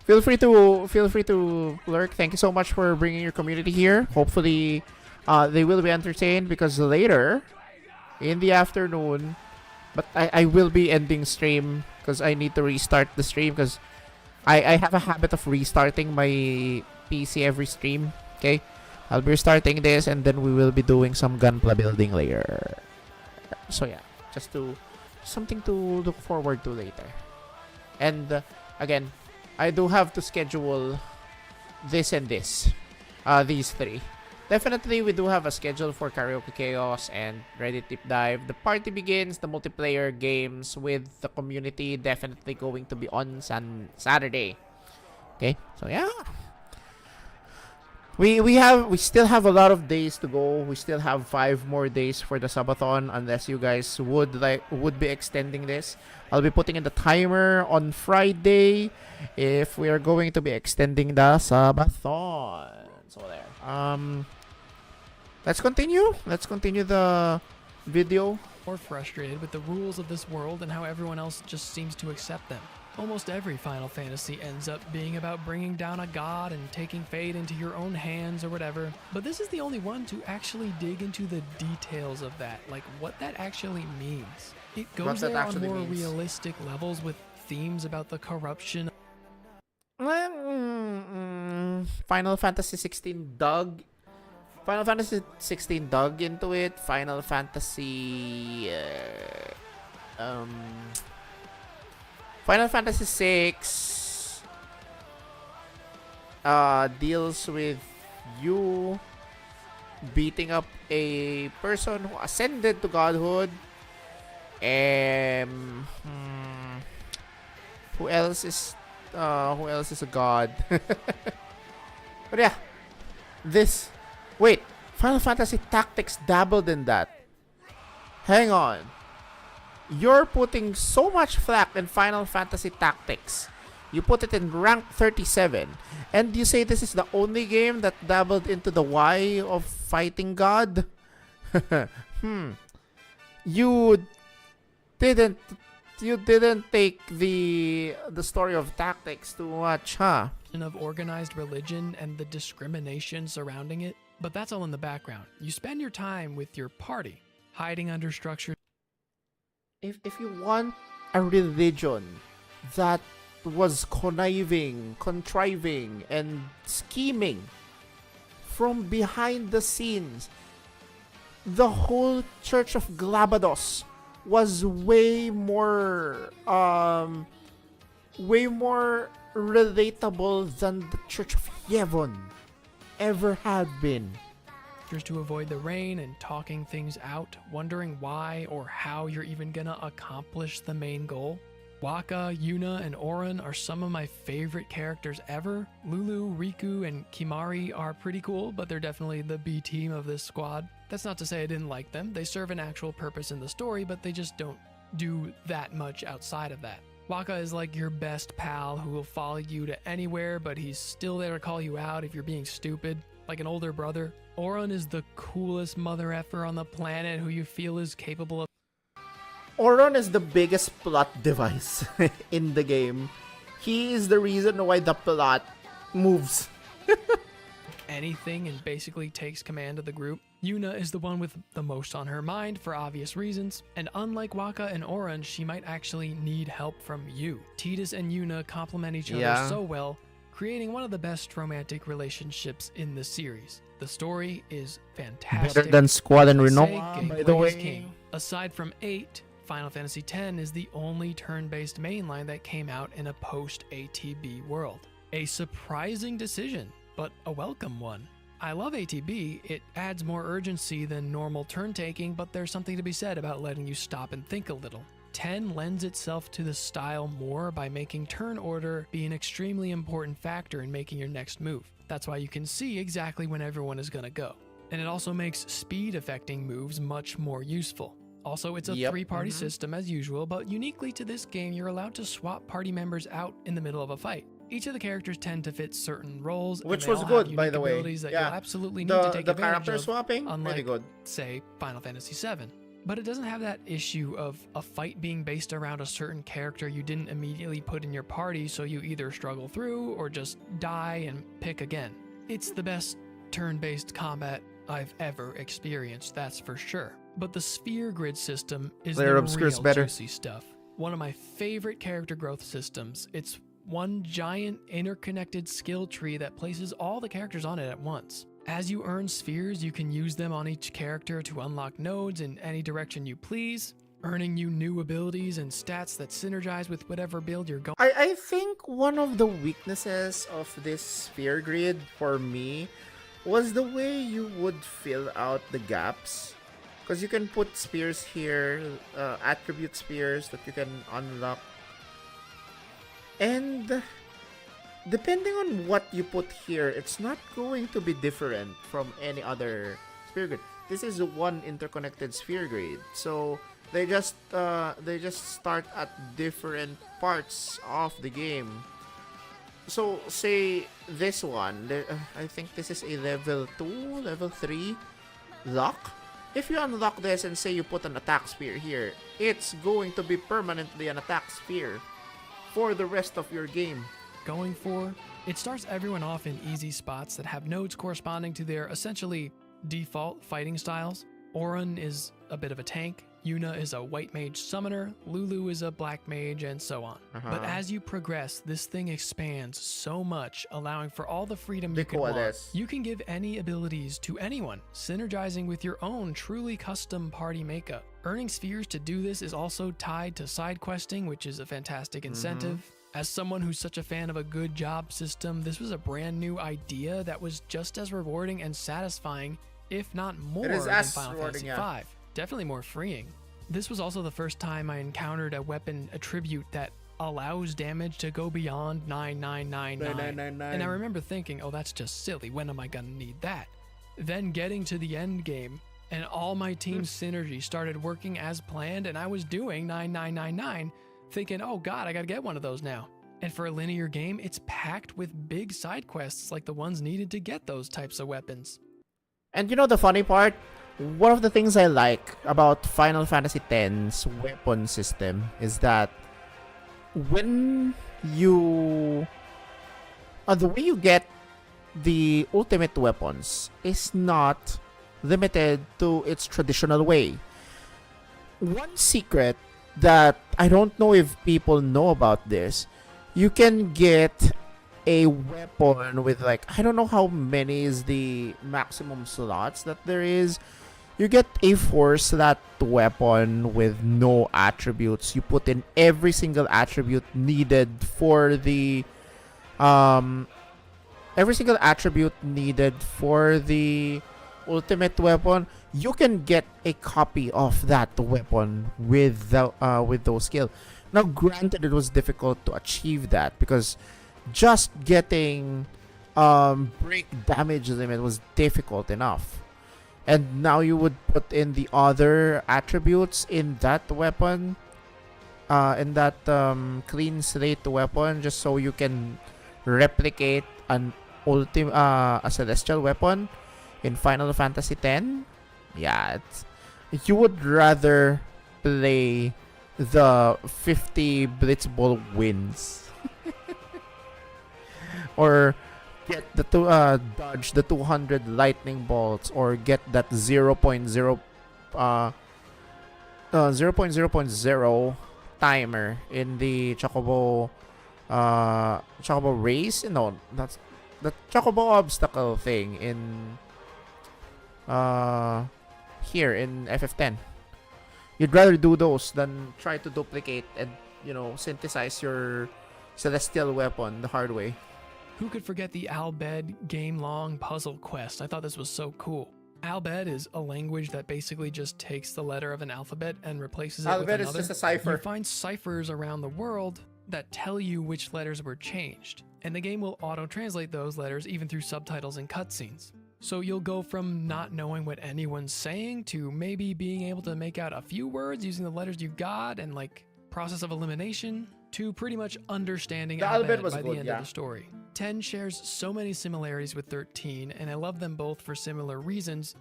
Feel free to lurk. Thank you so much for bringing your community here. Hopefully, they will be entertained because later in the afternoon, but I will be ending stream because I need to restart the stream because I have a habit of restarting my PC every stream. Okay, I'll be restarting this, and then we will be doing some gunpla building later. So yeah, just something to look forward to later. And again, I do have to schedule this and this, these three. Definitely, we do have a schedule for Karaoke Chaos and Reddit Deep Dive. The party begins, the multiplayer games with the community definitely going to be on Saturday. Okay, so yeah. We still have a lot of days to go. We still have 5 more days for the subathon, unless you guys would be extending this. I'll be putting in the timer on Friday if we are going to be extending the subathon. So there. Let's continue. Let's continue the video. More frustrated with the rules of this world and how everyone else just seems to accept them. Almost every Final Fantasy ends up being about bringing down a god and taking fate into your own hands or whatever, but this is the only one to actually dig into the details of that, like what that actually means. It goes there on more realistic levels with themes about the corruption. Final Fantasy 16 dug into it. Final Fantasy Final Fantasy 6 deals with you beating up a person who ascended to godhood. Who else is a god? But yeah, Final Fantasy Tactics dabbled in that. Hang on. You're putting so much flack in Final Fantasy Tactics. You put it in rank 37. And you say this is the only game that dabbled into the why of fighting God? You didn't take the story of Tactics too much, huh? Of organized religion and the discrimination surrounding it. But that's all in the background. You spend your time with your party, hiding under structures. If you want a religion that was contriving, and scheming from behind the scenes, the whole Church of Glabados was way more relatable than the Church of Yevon ever had been. To avoid the rain and talking things out, wondering why or how you're even gonna accomplish the main goal. Waka, Yuna, and Auron are some of my favorite characters ever. Lulu, Riku, and Kimari are pretty cool, but they're definitely the B team of this squad. That's not to say I didn't like them. They serve an actual purpose in the story, but they just don't do that much outside of that. Waka is like your best pal who will follow you to anywhere, but he's still there to call you out if you're being stupid, like an older brother. Auron is the coolest mother effer on the planet who you feel is capable of. Auron is the biggest plot device in the game. He is the reason why the plot moves. Anything and basically takes command of the group. Yuna is the one with the most on her mind for obvious reasons, and unlike Waka and Auron, she might actually need help from you. Tidus and Yuna complement each other so well, creating one of the best romantic relationships in the series. The story is fantastic. Better than Squad and Renoa, by the way. Aside from 8, Final Fantasy X is the only turn-based mainline that came out in a post-ATB world. A surprising decision, but a welcome one. I love ATB, it adds more urgency than normal turn-taking, but there's something to be said about letting you stop and think a little. 10 lends itself to the style more by making turn order be an extremely important factor in making your next move. That's why you can see exactly when everyone is gonna go. And it also makes speed affecting moves much more useful. Also, it's a 3-party system as usual, but uniquely to this game, you're allowed to swap party members out in the middle of a fight. Each of the characters tend to fit certain roles, which and was good, by the way. That you'll absolutely need to take the advantage character of, swapping, unlike, really good. Say, Final Fantasy VII. But it doesn't have that issue of a fight being based around a certain character you didn't immediately put in your party, so you either struggle through or just die and pick again. It's the best turn-based combat I've ever experienced, that's for sure. But the sphere grid system is the real juicy stuff. One of my favorite character growth systems. It's one giant interconnected skill tree that places all the characters on it at once. As you earn spheres, you can use them on each character to unlock nodes in any direction you please, earning you new abilities and stats that synergize with whatever build you're going. I think one of the weaknesses of this sphere grid for me was the way you would fill out the gaps. Because you can put spheres here, attribute spheres that you can unlock. And depending on what you put here, it's not going to be different from any other sphere grid. This is one interconnected sphere grid. So they just start at different parts of the game. So say this one, I think this is a level 2, level 3 lock. If you unlock this and say you put an attack sphere here, it's going to be permanently an attack sphere for the rest of your game. Going for, it starts everyone off in easy spots that have nodes corresponding to their essentially default fighting styles. Auron is a bit of a tank, Yuna is a white mage summoner, Lulu is a black mage, and so on. But as you progress, this thing expands so much, allowing for all the freedom you can want. You can give any abilities to anyone, synergizing with your own truly custom party makeup. Earning spheres to do this is also tied to side questing, which is a fantastic incentive. As someone who's such a fan of a good job system, this was a brand new idea that was just as rewarding and satisfying, if not more, than Final Fantasy V. Definitely more freeing. This was also the first time I encountered a weapon attribute that allows damage to go beyond 9999. And I remember thinking, oh, that's just silly. When am I gonna need that? Then getting to the end game, and all my team's synergy started working as planned, and I was doing 9999, thinking, oh god, I gotta get one of those now. And for a linear game, it's packed with big side quests like the ones needed to get those types of weapons. And you know the funny part? One of the things I like about Final Fantasy X's weapon system is that when you... the way you get the ultimate weapons is not limited to its traditional way. One secret that I don't know if people know about this, you can get a weapon with like, I don't know how many is the maximum slots that there is. You get a 4-slot weapon with no attributes. You put in every single attribute needed for the ultimate weapon. You can get a copy of that weapon with those skills. Now, granted, it was difficult to achieve that because just getting break damage limit was difficult enough. And now you would put in the other attributes in that weapon, in that clean slate weapon, just so you can replicate a celestial weapon in Final Fantasy X. Yeah, you would rather play the 50 Blitzball wins or get the dodge the 200 lightning bolts, or get that 0.0.0 timer in the Chocobo race. No, that's the Chocobo obstacle thing in here in FF10. You'd rather do those than try to duplicate and, you know, synthesize your celestial weapon the hard way. Who could forget the Albed game-long puzzle quest? I thought this was so cool. Albed is a language that basically just takes the letter of an alphabet and replaces it with another. Albed is just a cipher. You find ciphers around the world that tell you which letters were changed, and the game will auto-translate those letters even through subtitles and cutscenes. So you'll go from not knowing what anyone's saying to maybe being able to make out a few words using the letters you got and like process of elimination, to pretty much understanding Albed by the end of the story. 10 shares so many similarities with 13, and I love them both for similar reasons,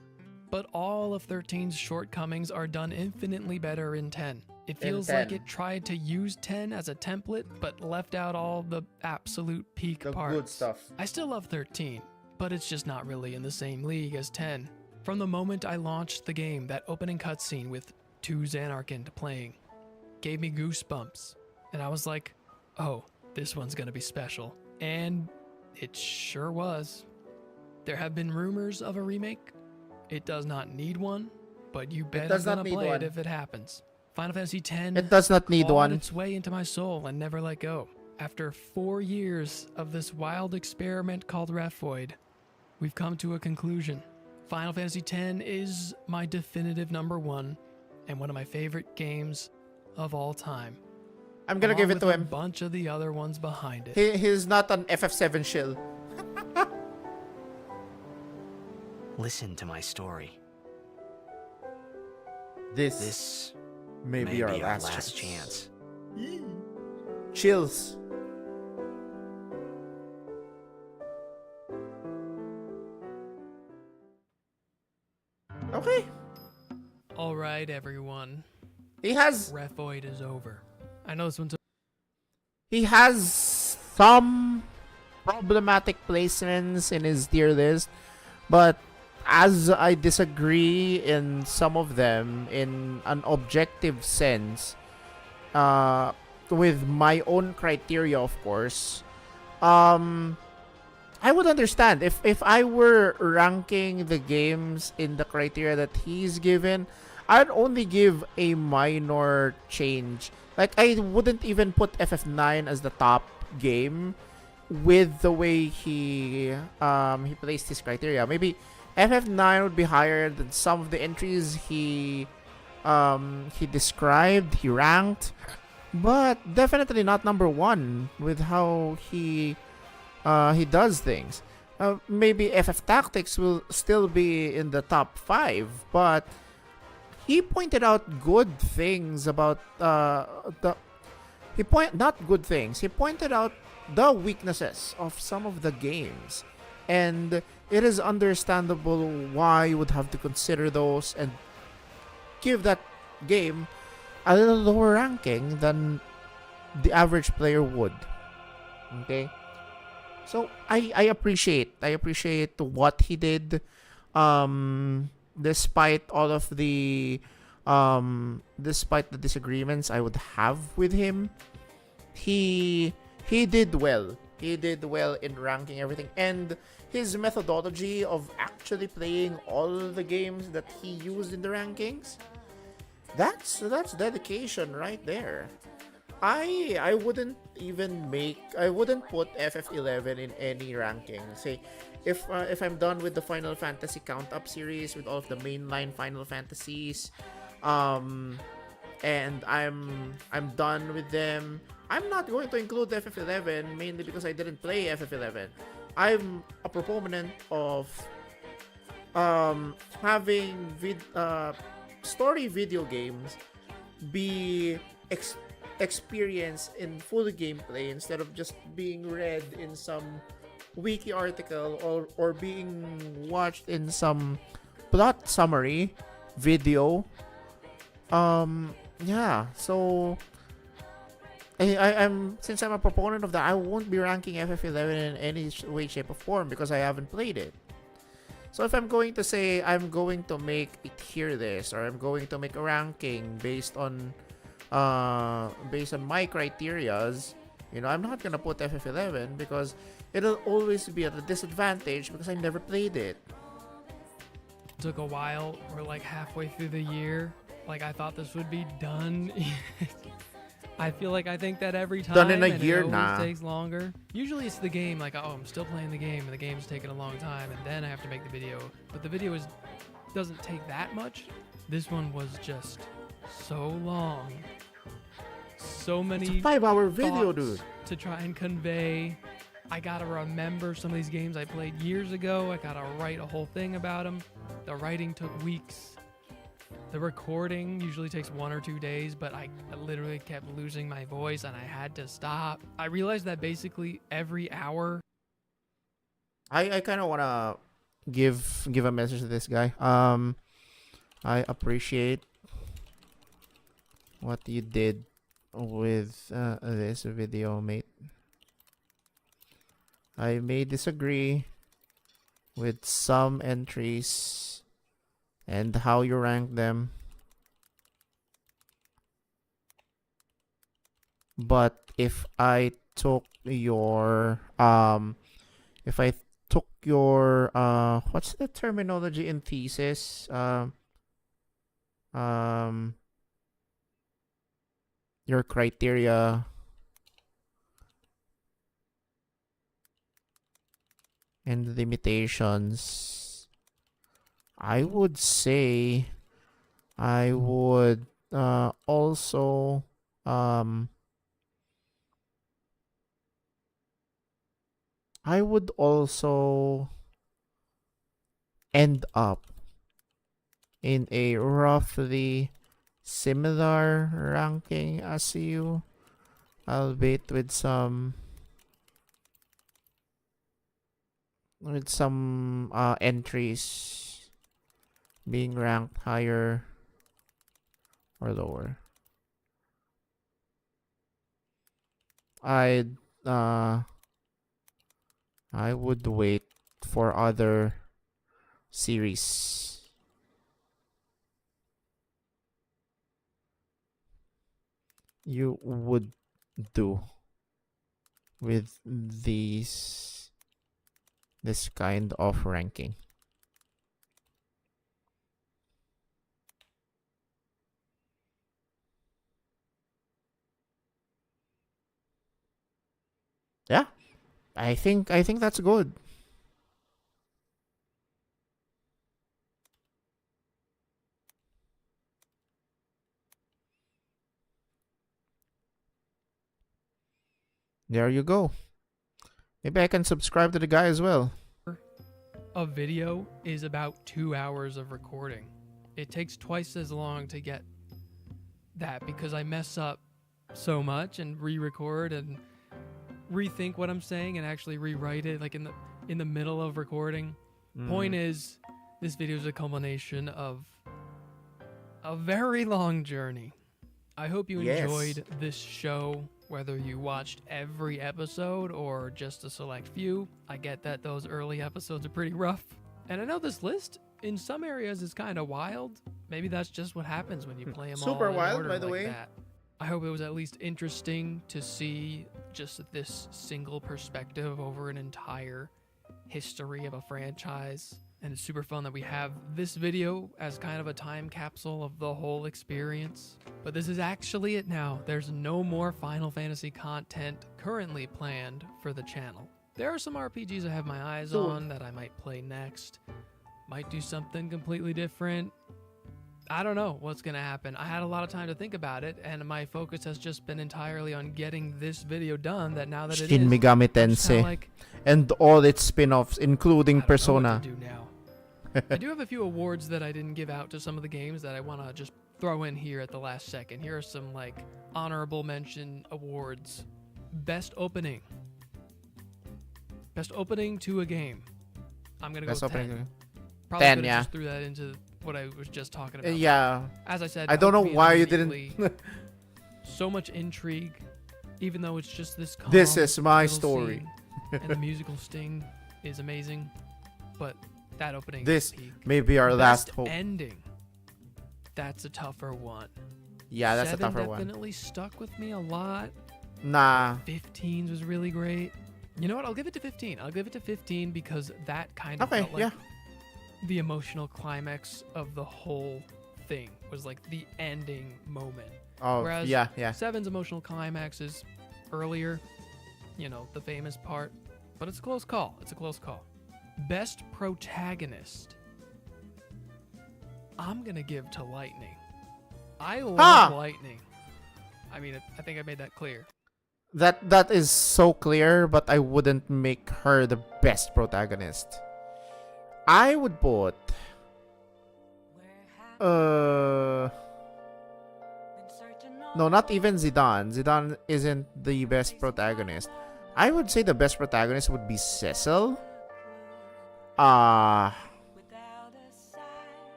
but all of 13's shortcomings are done infinitely better in 10. It feels like it tried to use 10 as a template, but left out all the absolute peak parts. Good stuff. I still love 13, but it's just not really in the same league as 10. From the moment I launched the game, that opening cutscene with 2 Xanarkand playing gave me goosebumps, and I was like, oh, this one's gonna be special. And it sure was. There have been rumors of a remake. It does not need one, but you bet I'm gonna play it if it happens. Final Fantasy X It does not need clawed one. its way into my soul and never let go. After 4 years of this wild experiment called Rephoid, we've come to a conclusion. Final Fantasy X is my definitive #1 and one of my favorite games of all time. I'm gonna give it to him. A bunch of the other ones behind it. He's not an FF7 shill. Listen to my story. This may be our last chance. Chills. Okay. All right, everyone. He has... Rephoid is over. I know this one's... He has some problematic placements in his tier list, but as I disagree in some of them in an objective sense, with my own criteria, of course, I would understand if I were ranking the games in the criteria that he's given. I'd only give a minor change. Like, I wouldn't even put FF9 as the top game with the way he placed his criteria. Maybe FF9 would be higher than some of the entries he described, he ranked, but definitely not #1 with how he does things. Maybe FF Tactics will still be in the top 5, but he pointed out good things about he pointed out the weaknesses of some of the games, and it is understandable why you would have to consider those and give that game a little lower ranking than the average player would. Okay, so I appreciate what he did, despite all of the despite the disagreements I would have with him. He did well. He did well in ranking everything, and his methodology of actually playing all the games that he used in the rankings, that's dedication right there. I wouldn't put FF11 in any ranking. Say, if I'm done with the Final Fantasy Count Up series with all of the mainline Final Fantasies, and I'm done with them, I'm not going to include FF11, mainly because I didn't play FF11. I'm a proponent of having story video games be experienced in full gameplay instead of just being read in some wiki article or being watched in some plot summary video. Yeah, so since I'm a proponent of that, I won't be ranking FF11 in any way, shape, or form because I haven't played it. So if I'm going to say I'm going to make a tier list, or I'm going to make a ranking based on my criterias, I'm not gonna put FF11 because it'll always be at a disadvantage because I never played it. Took a while. We're like halfway through the year. Like, I thought this would be done. I think that every time done in a and year it always now. takes longer. Usually it's the game, like, oh, I'm still playing the game and the game's taking a long time and then I have to make the video. But the video doesn't take that much. This one was just so long. So many It's a 5-hour video, dude. To try and convey. I gotta remember some of these games I played years ago. I gotta write a whole thing about them. The writing took weeks. The recording usually takes 1 or 2 days, but I literally kept losing my voice and I had to stop. I realized that basically every hour. I kind of want to give a message to this guy. I appreciate what you did with this video, mate. I may disagree with some entries and how you rank them, but if I took your what's the terminology in thesis? Your criteria and limitations. I would say I would also end up in a roughly similar ranking as you, albeit with some entries being ranked higher or lower. I would wait for other series. You would do with this kind of ranking. Yeah, I think that's good. There you go. Maybe I can subscribe to the guy as well. A video is about 2 hours of recording. It takes twice as long to get that because I mess up so much and re-record and rethink what I'm saying and actually rewrite it like in the middle of recording. Point is, this video is a culmination of a very long journey. I hope you enjoyed this show, whether you watched every episode or just a select few. I get that those early episodes are pretty rough. And I know this list in some areas is kind of wild. Maybe that's just what happens when you play them all in wild, order by the like way. that. I hope it was at least interesting to see just this single perspective over an entire history of a franchise. And it's super fun that we have this video as kind of a time capsule of the whole experience. But this is actually it now. There's no more Final Fantasy content currently planned for the channel. There are some RPGs I have my eyes on that I might play next. Might do something completely different. I don't know what's going to happen. I had a lot of time to think about it, and my focus has just been entirely on getting this video done. That now that it Shin is, Megami I'm just kinda Tensei like, and all its spin-offs, including I don't know Persona. what to do now. I do have a few awards that I didn't give out to some of the games that I want to just throw in here at the last second. Here are some like honorable mention awards. Best opening. Best opening to a game. I'm gonna go Best with 10. opening. Probably 10, could've yeah. just threw that into what I was just talking about. Yeah. As I said, I don't know hooked me why you immediately. didn't. So much intrigue, even though it's just this calm This is my little story. scene, and the musical sting is amazing, but that opening This is peak. may be our Best last hope. ending. That's a tougher one. Yeah, that's a 7 tougher one. definitely stuck with me a lot. Nah. 15s was really great. You know what? I'll give it to 15. I'll give it to 15 because that kind of Okay, felt like the emotional climax of the whole thing was like the ending moment. Oh, Whereas yeah. 7's emotional climax is earlier, you know, the famous part. But it's a close call. It's a close call. Best protagonist. I'm going to give to Lightning. I love Lightning. I mean, I think I made that clear. That is so clear, but I wouldn't make her the best protagonist. I would put no, not even Zidane. Zidane isn't the best protagonist. I would say the best protagonist would be Cecil. I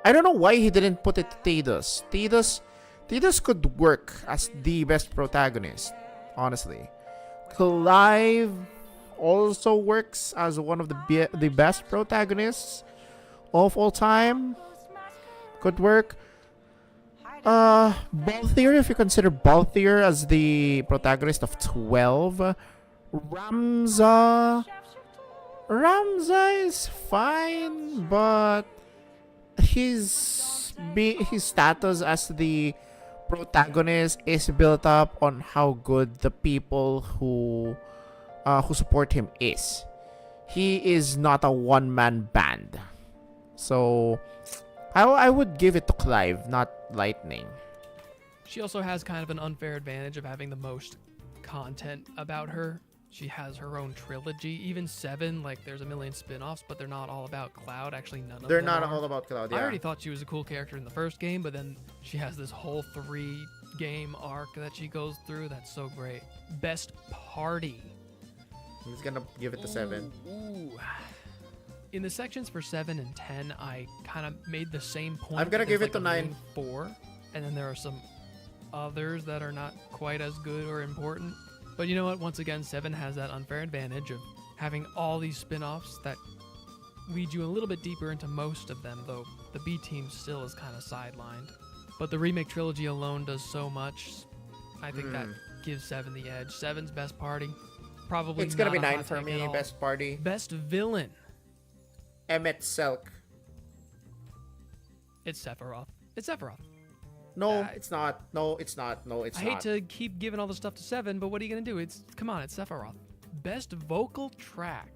don't know why he didn't put it to Tidus. Tidus could work as the best protagonist, honestly. Clive also works as one of the best protagonists of all time. Could work. Balthier, if you consider Balthier as the protagonist of 12, Ramza is fine, but his status as the protagonist is built up on how good the people who support him is. He is not a one-man band. So I would give it to Clive, not Lightning. She also has kind of an unfair advantage of having the most content about her. She has her own trilogy. Even 7, like, there's a million spin-offs, but they're not all about Cloud. Actually, none of them They're not are. all about Cloud, yeah. I already thought she was a cool character in the first game, but then she has this whole 3-game arc that she goes through. That's so great. Best Party. I'm just gonna give it to 7. Ooh. In the sections for 7 and 10, I kind of made the same point. I'm gonna give it to 9. 4, and then there are some others that are not quite as good or important. But you know what? Once again, 7 has that unfair advantage of having all these spin-offs that lead you a little bit deeper into most of them, though the B team still is kind of sidelined. But the remake trilogy alone does so much. I think that gives 7 the edge. 7's Best Party. Probably it's gonna be not a 9 hot for take me. at all. Best Party. Best Villain. Emmett Selk. It's Sephiroth. It's Sephiroth. No, it's not. No, it's not. No, it's I not. hate to keep giving all the stuff to 7, but what are you gonna do? Come on, it's Sephiroth. Best vocal track.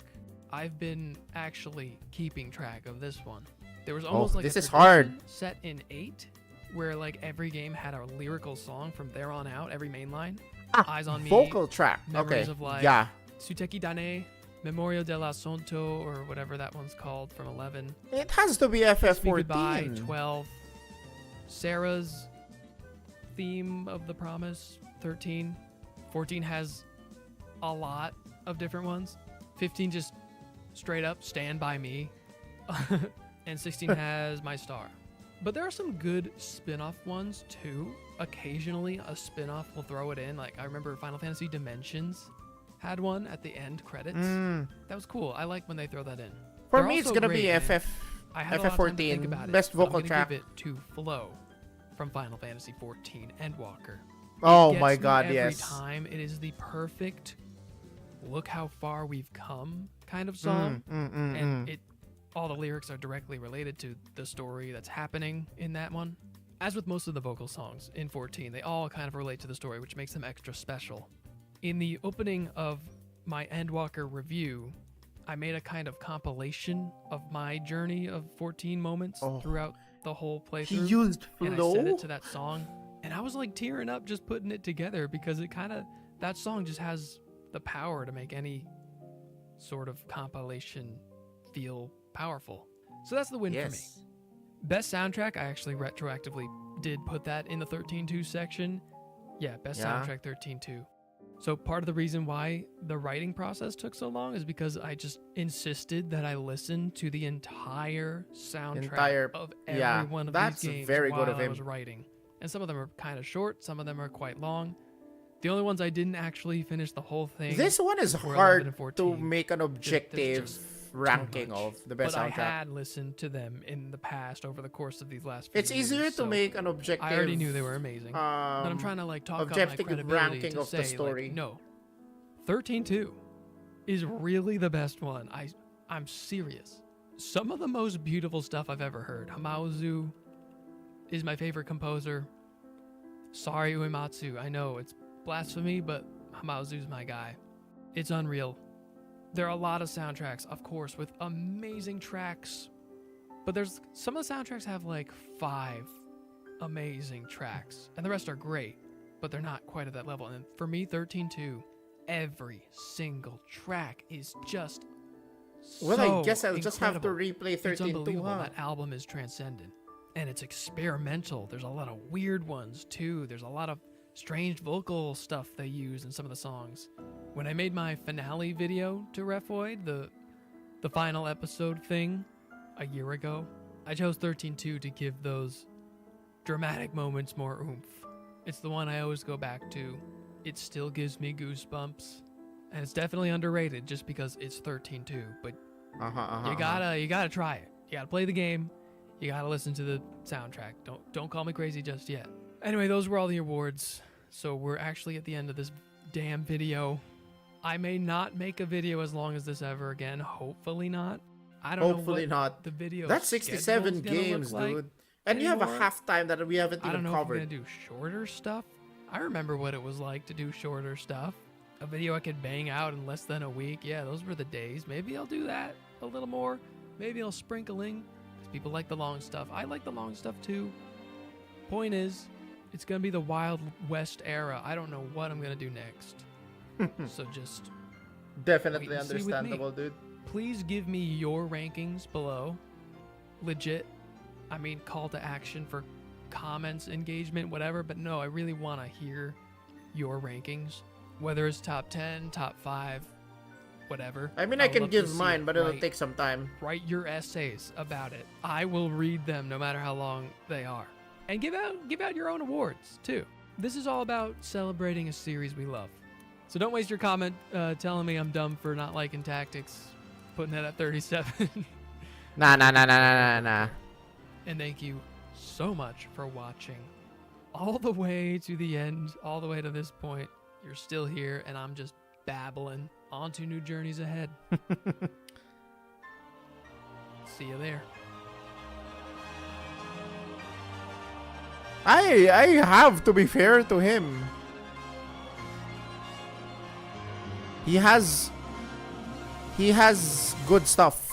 I've been actually keeping track of this one. There was almost like this a is hard. tradition set in 8, where like every game had a lyrical song from there on out. Every main line. Eyes on Me. Vocal track. Memories Okay. of Life. Yeah. Suteki Dane. Memoria dell'Assunto, or whatever that one's called from 11. It has to be FF14. Goodbye, 12. Sarah's Theme of the Promise, 13. 14 has a lot of different ones. 15 just straight up Stand By Me. And 16 has My Star. But there are some good spin-off ones too. Occasionally a spin-off will throw it in. Like I remember Final Fantasy Dimensions had one at the end credits. That was cool. I like when they throw that in. For They're me, it's also gonna be great, and FF. I had a lot of time to think FF14 about it, best but I'm vocal gonna track. give it to Flow from Final Fantasy 14 Endwalker. Oh It gets my me God, every yes. time. It is the perfect look how far we've come kind of song. And all the lyrics are directly related to the story that's happening in that one. As with most of the vocal songs in 14, they all kind of relate to the story, which makes them extra special. In the opening of my Endwalker review, I made a kind of compilation of my journey of 14 moments throughout the whole playthrough. He used And I Flow? set it to that song. And I was like tearing up just putting it together because it kind of, that song just has the power to make any sort of compilation feel powerful. So that's the win for me. Best soundtrack, I actually retroactively did put that in the 13.2 section. Yeah, best soundtrack 13.2. So part of the reason why the writing process took so long is because I just insisted that I listen to the entire soundtrack of every one of these games very while good of I him. was writing. And some of them are kind of short, some of them are quite long. The only ones I didn't actually finish the whole thing. This one is were 11 hard and 14. to make an objective ranking of the best But soundtrack. I had listened to them in the past over the course of these last few It's easier years, to so make an objective. I already knew they were amazing. But I'm trying to like talk up my objective credibility ranking to of say, the story. Like, no, 13.2 is really the best one. I'm serious. Some of the most beautiful stuff I've ever heard. Hamauzu is my favorite composer. Sorry Uematsu, I know it's blasphemy, but Hamauzu's my guy. It's unreal. There are a lot of soundtracks, of course, with amazing tracks, but there's some of the soundtracks have like 5 amazing tracks, and the rest are great, but they're not quite at that level. And for me, 13.2, every single track is just Well, I guess I'll incredible. just have to replay It's 13.2, unbelievable. huh? That album is transcendent, and it's experimental. There's a lot of weird ones too. There's a lot of strange vocal stuff they use in some of the songs. When I made my finale video to Refoid, the final episode thing a year ago, I chose 13.2 to give those dramatic moments more oomph. It's the one I always go back to. It still gives me goosebumps, and it's definitely underrated just because it's 13.2. But you gotta try it. You gotta play the game. You gotta listen to the soundtrack. Don't call me crazy just yet. Anyway, those were all the awards. So we're actually at the end of this damn video. I may not make a video as long as this ever again. Hopefully not. I don't Hopefully know what not. the video. That's 67 games, dude. And you have a halftime that we haven't even I don't know covered. if we're gonna do shorter stuff. I remember what it was like to do shorter stuff. A video I could bang out in less than a week. Yeah, those were the days. Maybe I'll do that a little more. Maybe I'll sprinkling. Because people like the long stuff. I like the long stuff too. Point is, it's gonna be the Wild West era. I don't know what I'm gonna do next. So just definitely understandable, dude. Please give me your rankings below. Legit. I mean, call to action for comments, engagement, whatever. But no, I really want to hear your rankings. Whether it's top 10, top 5, whatever. I mean, I can give mine, but it'll take some time. Write your essays about it. I will read them no matter how long they are. And give out your own awards, too. This is all about celebrating a series we love. So don't waste your comment telling me I'm dumb for not liking Tactics. Putting that at 37. Nah. And thank you so much for watching all the way to the end, all the way to this point. You're still here, and I'm just babbling on to new journeys ahead. See you there. I have to be fair to him. He has good stuff.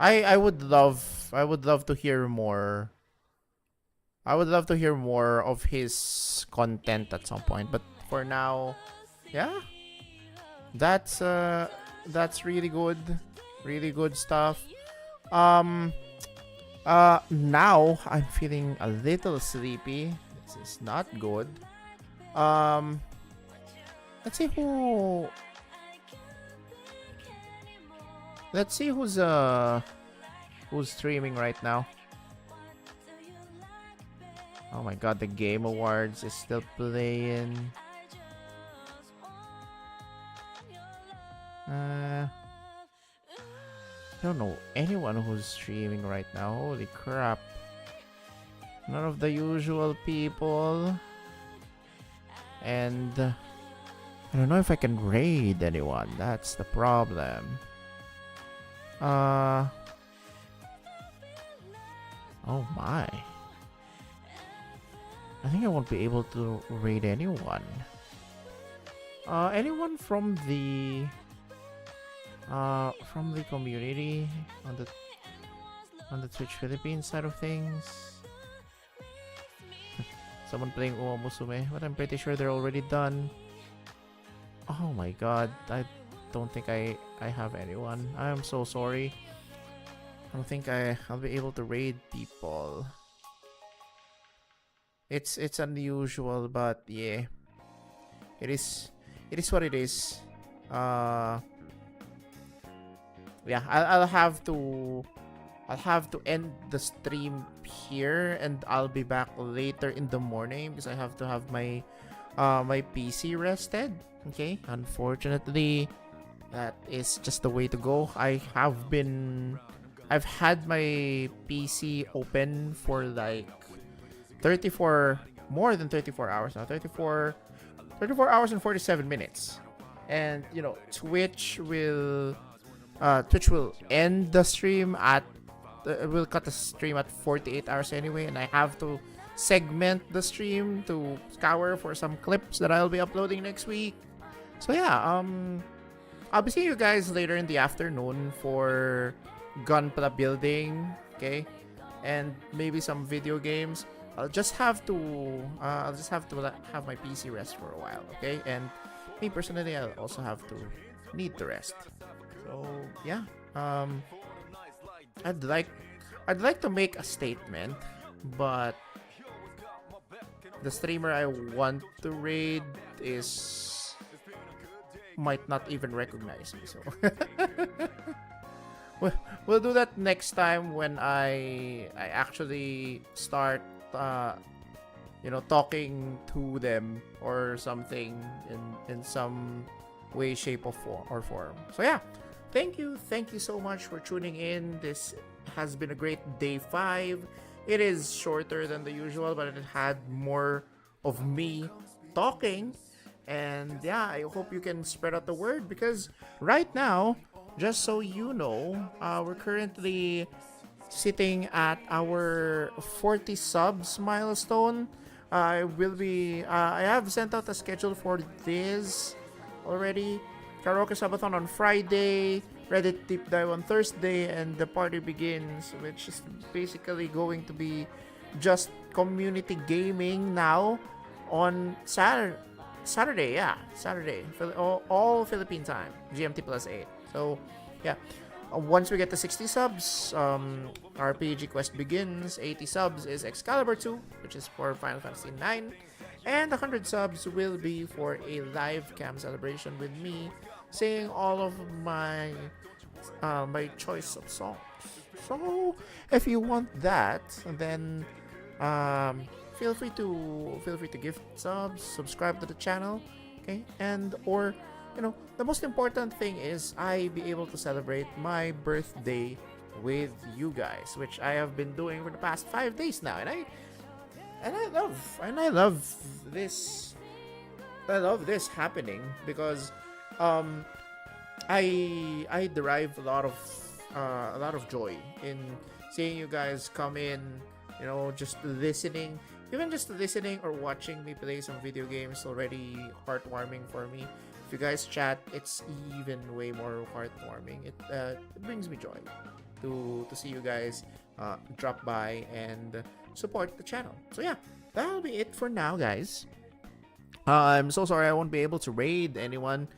I would love to hear more. I would love to hear more of his content at some point, but for now, yeah, that's really good stuff. Now I'm feeling a little sleepy. This is not good. Let's see who's streaming right now. Oh my god, the Game Awards is still playing. I don't know anyone who's streaming right now. Holy crap. None of the usual people. And I don't know if I can raid anyone. That's the problem. Oh my. I think I won't be able to raid anyone. Anyone from the community on the Twitch Philippines side of things. Someone playing Uo Musume, but I'm pretty sure they're already done. Oh my god, I don't think I have anyone. I am so sorry. I don't think I'll be able to raid people. It's unusual, but yeah, it is what it is. Yeah, I'll have to end the stream here, and I'll be back later in the morning because I have to have my my PC rested. Okay, unfortunately, that is just the way to go. I've had my PC open for like more than 34 hours now. 34 hours and 47 minutes. And you know, Twitch will end the stream at will cut the stream at 48 hours anyway, and I have to segment the stream to scour for some clips that I'll be uploading next week. So yeah, I'll be seeing you guys later in the afternoon for Gunpla building, okay, and maybe some video games. I'll just have to have my PC rest for a while, okay? And me personally, I'll also need to rest. So yeah, I'd like to make a statement, but the streamer I want to raid is might not even recognize me. So we'll do that next time when I actually start talking to them or something in some way, shape, or form. So yeah, thank you so much for tuning in. This has been a great day 5. It is shorter than the usual, but it had more of me talking. And yeah, I hope you can spread out the word, because right now, just so you know, we're currently sitting at our 40 subs milestone. I have sent out a schedule for this already. Karaoke Subathon on Friday, Reddit Deep Dive on Thursday, and the party begins, which is basically going to be just community gaming now on Saturday, all Philippine time, GMT +8. So, yeah, once we get to 60 subs, our PG quest begins. 80 subs is Excalibur 2, which is for Final Fantasy 9, and 100 subs will be for a live cam celebration with me singing all of my choice of songs. So, if you want that, then feel free to gift subs, subscribe to the channel, okay? And or the most important thing is I be able to celebrate my birthday with you guys, which I have been doing for the past 5 days now, and I love this. I love this happening because I derive a lot of joy in seeing you guys come in, just listening. Even just listening or watching me play some video games already heartwarming for me. If you guys chat, it's even way more heartwarming. It brings me joy to see you guys drop by and support the channel. So yeah, that'll be it for now, guys. I'm so sorry I won't be able to raid anyone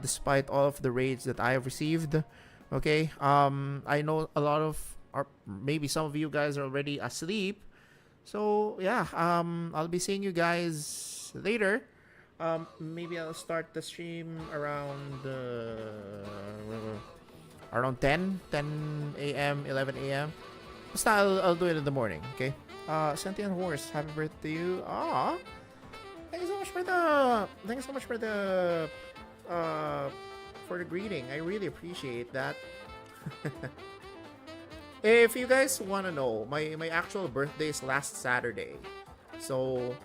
despite all of the raids that I have received. Okay, I know a lot of, or maybe some of you guys are already asleep. So yeah, I'll be seeing you guys later. Maybe I'll start the stream around 10 a.m., 11 a.m. Basta I'll do it in the morning, okay? Sentient Horse, happy birthday to you. Thank you so much for the greeting. I really appreciate that. If you guys want to know, my actual birthday is last Saturday. So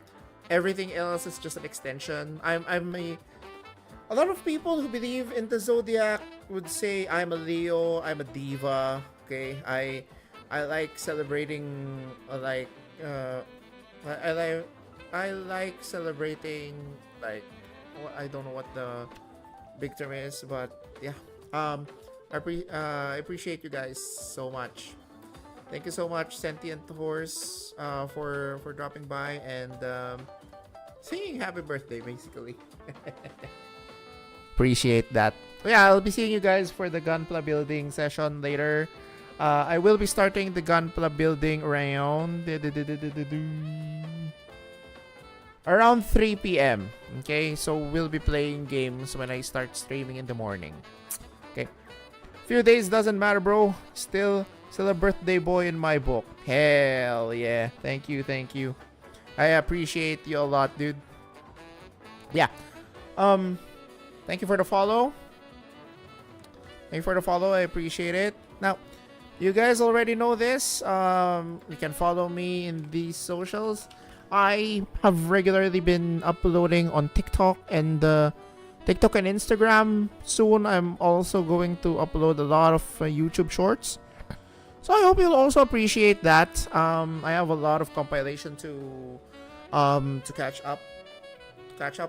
everything else is just an extension. A lot of people who believe in the zodiac would say I'm a Leo, I'm a diva. Okay, I like celebrating I like celebrating, like, I don't know what the big term is, but yeah. I appreciate you guys so much. Thank you so much, Sentient Horse, for dropping by and singing happy birthday, basically. Appreciate that. Yeah, I'll be seeing you guys for the Gunpla building session later. I will be starting the Gunpla building around 3 p.m. Okay, so we'll be playing games when I start streaming in the morning. Okay. Few days doesn't matter, bro. Still a birthday boy in my book. Hell yeah. Thank you. I appreciate you a lot, dude. Yeah. Thank you for the follow. I appreciate it. Now, you guys already know this. You can follow me in these socials. I have regularly been uploading on TikTok and Instagram. Soon I'm also going to upload a lot of YouTube shorts. So I hope you'll also appreciate that. I have a lot of compilation to catch up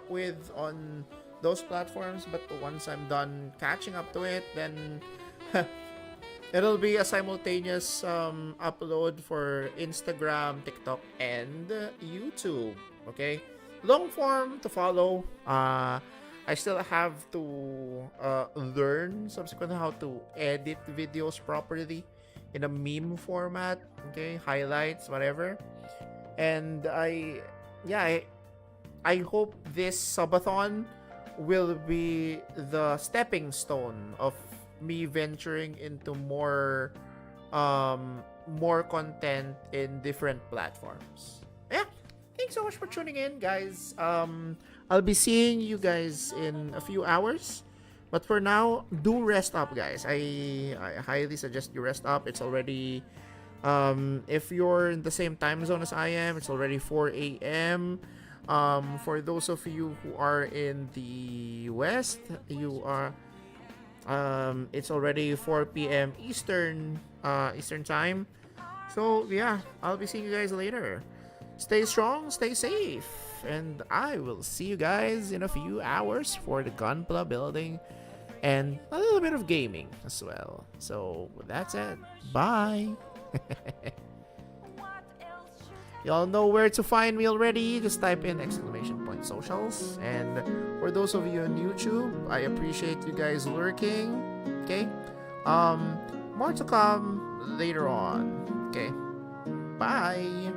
with on those platforms, but once I'm done catching up to it, then it'll be a simultaneous upload for Instagram, TikTok, and YouTube. Okay, long form to follow. I still have to learn subsequently how to edit videos properly in a meme format. Okay, highlights, whatever. And I hope this subathon will be the stepping stone of me venturing into more content in different platforms. Yeah, thanks so much for tuning in, guys. I'll be seeing you guys in a few hours. But for now, do rest up, guys. I highly suggest you rest up. It's already, if you're in the same time zone as I am, it's already 4 a.m. For those of you who are in the West, you are, it's already 4 p.m. Eastern time. So yeah, I'll be seeing you guys later. Stay strong, stay safe, and I will see you guys in a few hours for the Gunpla building and a little bit of gaming as well. So with that said, bye. Y'all know where to find me already. Just type in !socials. And for those of you on YouTube, I appreciate you guys lurking. Okay. More to come later on. Okay. Bye.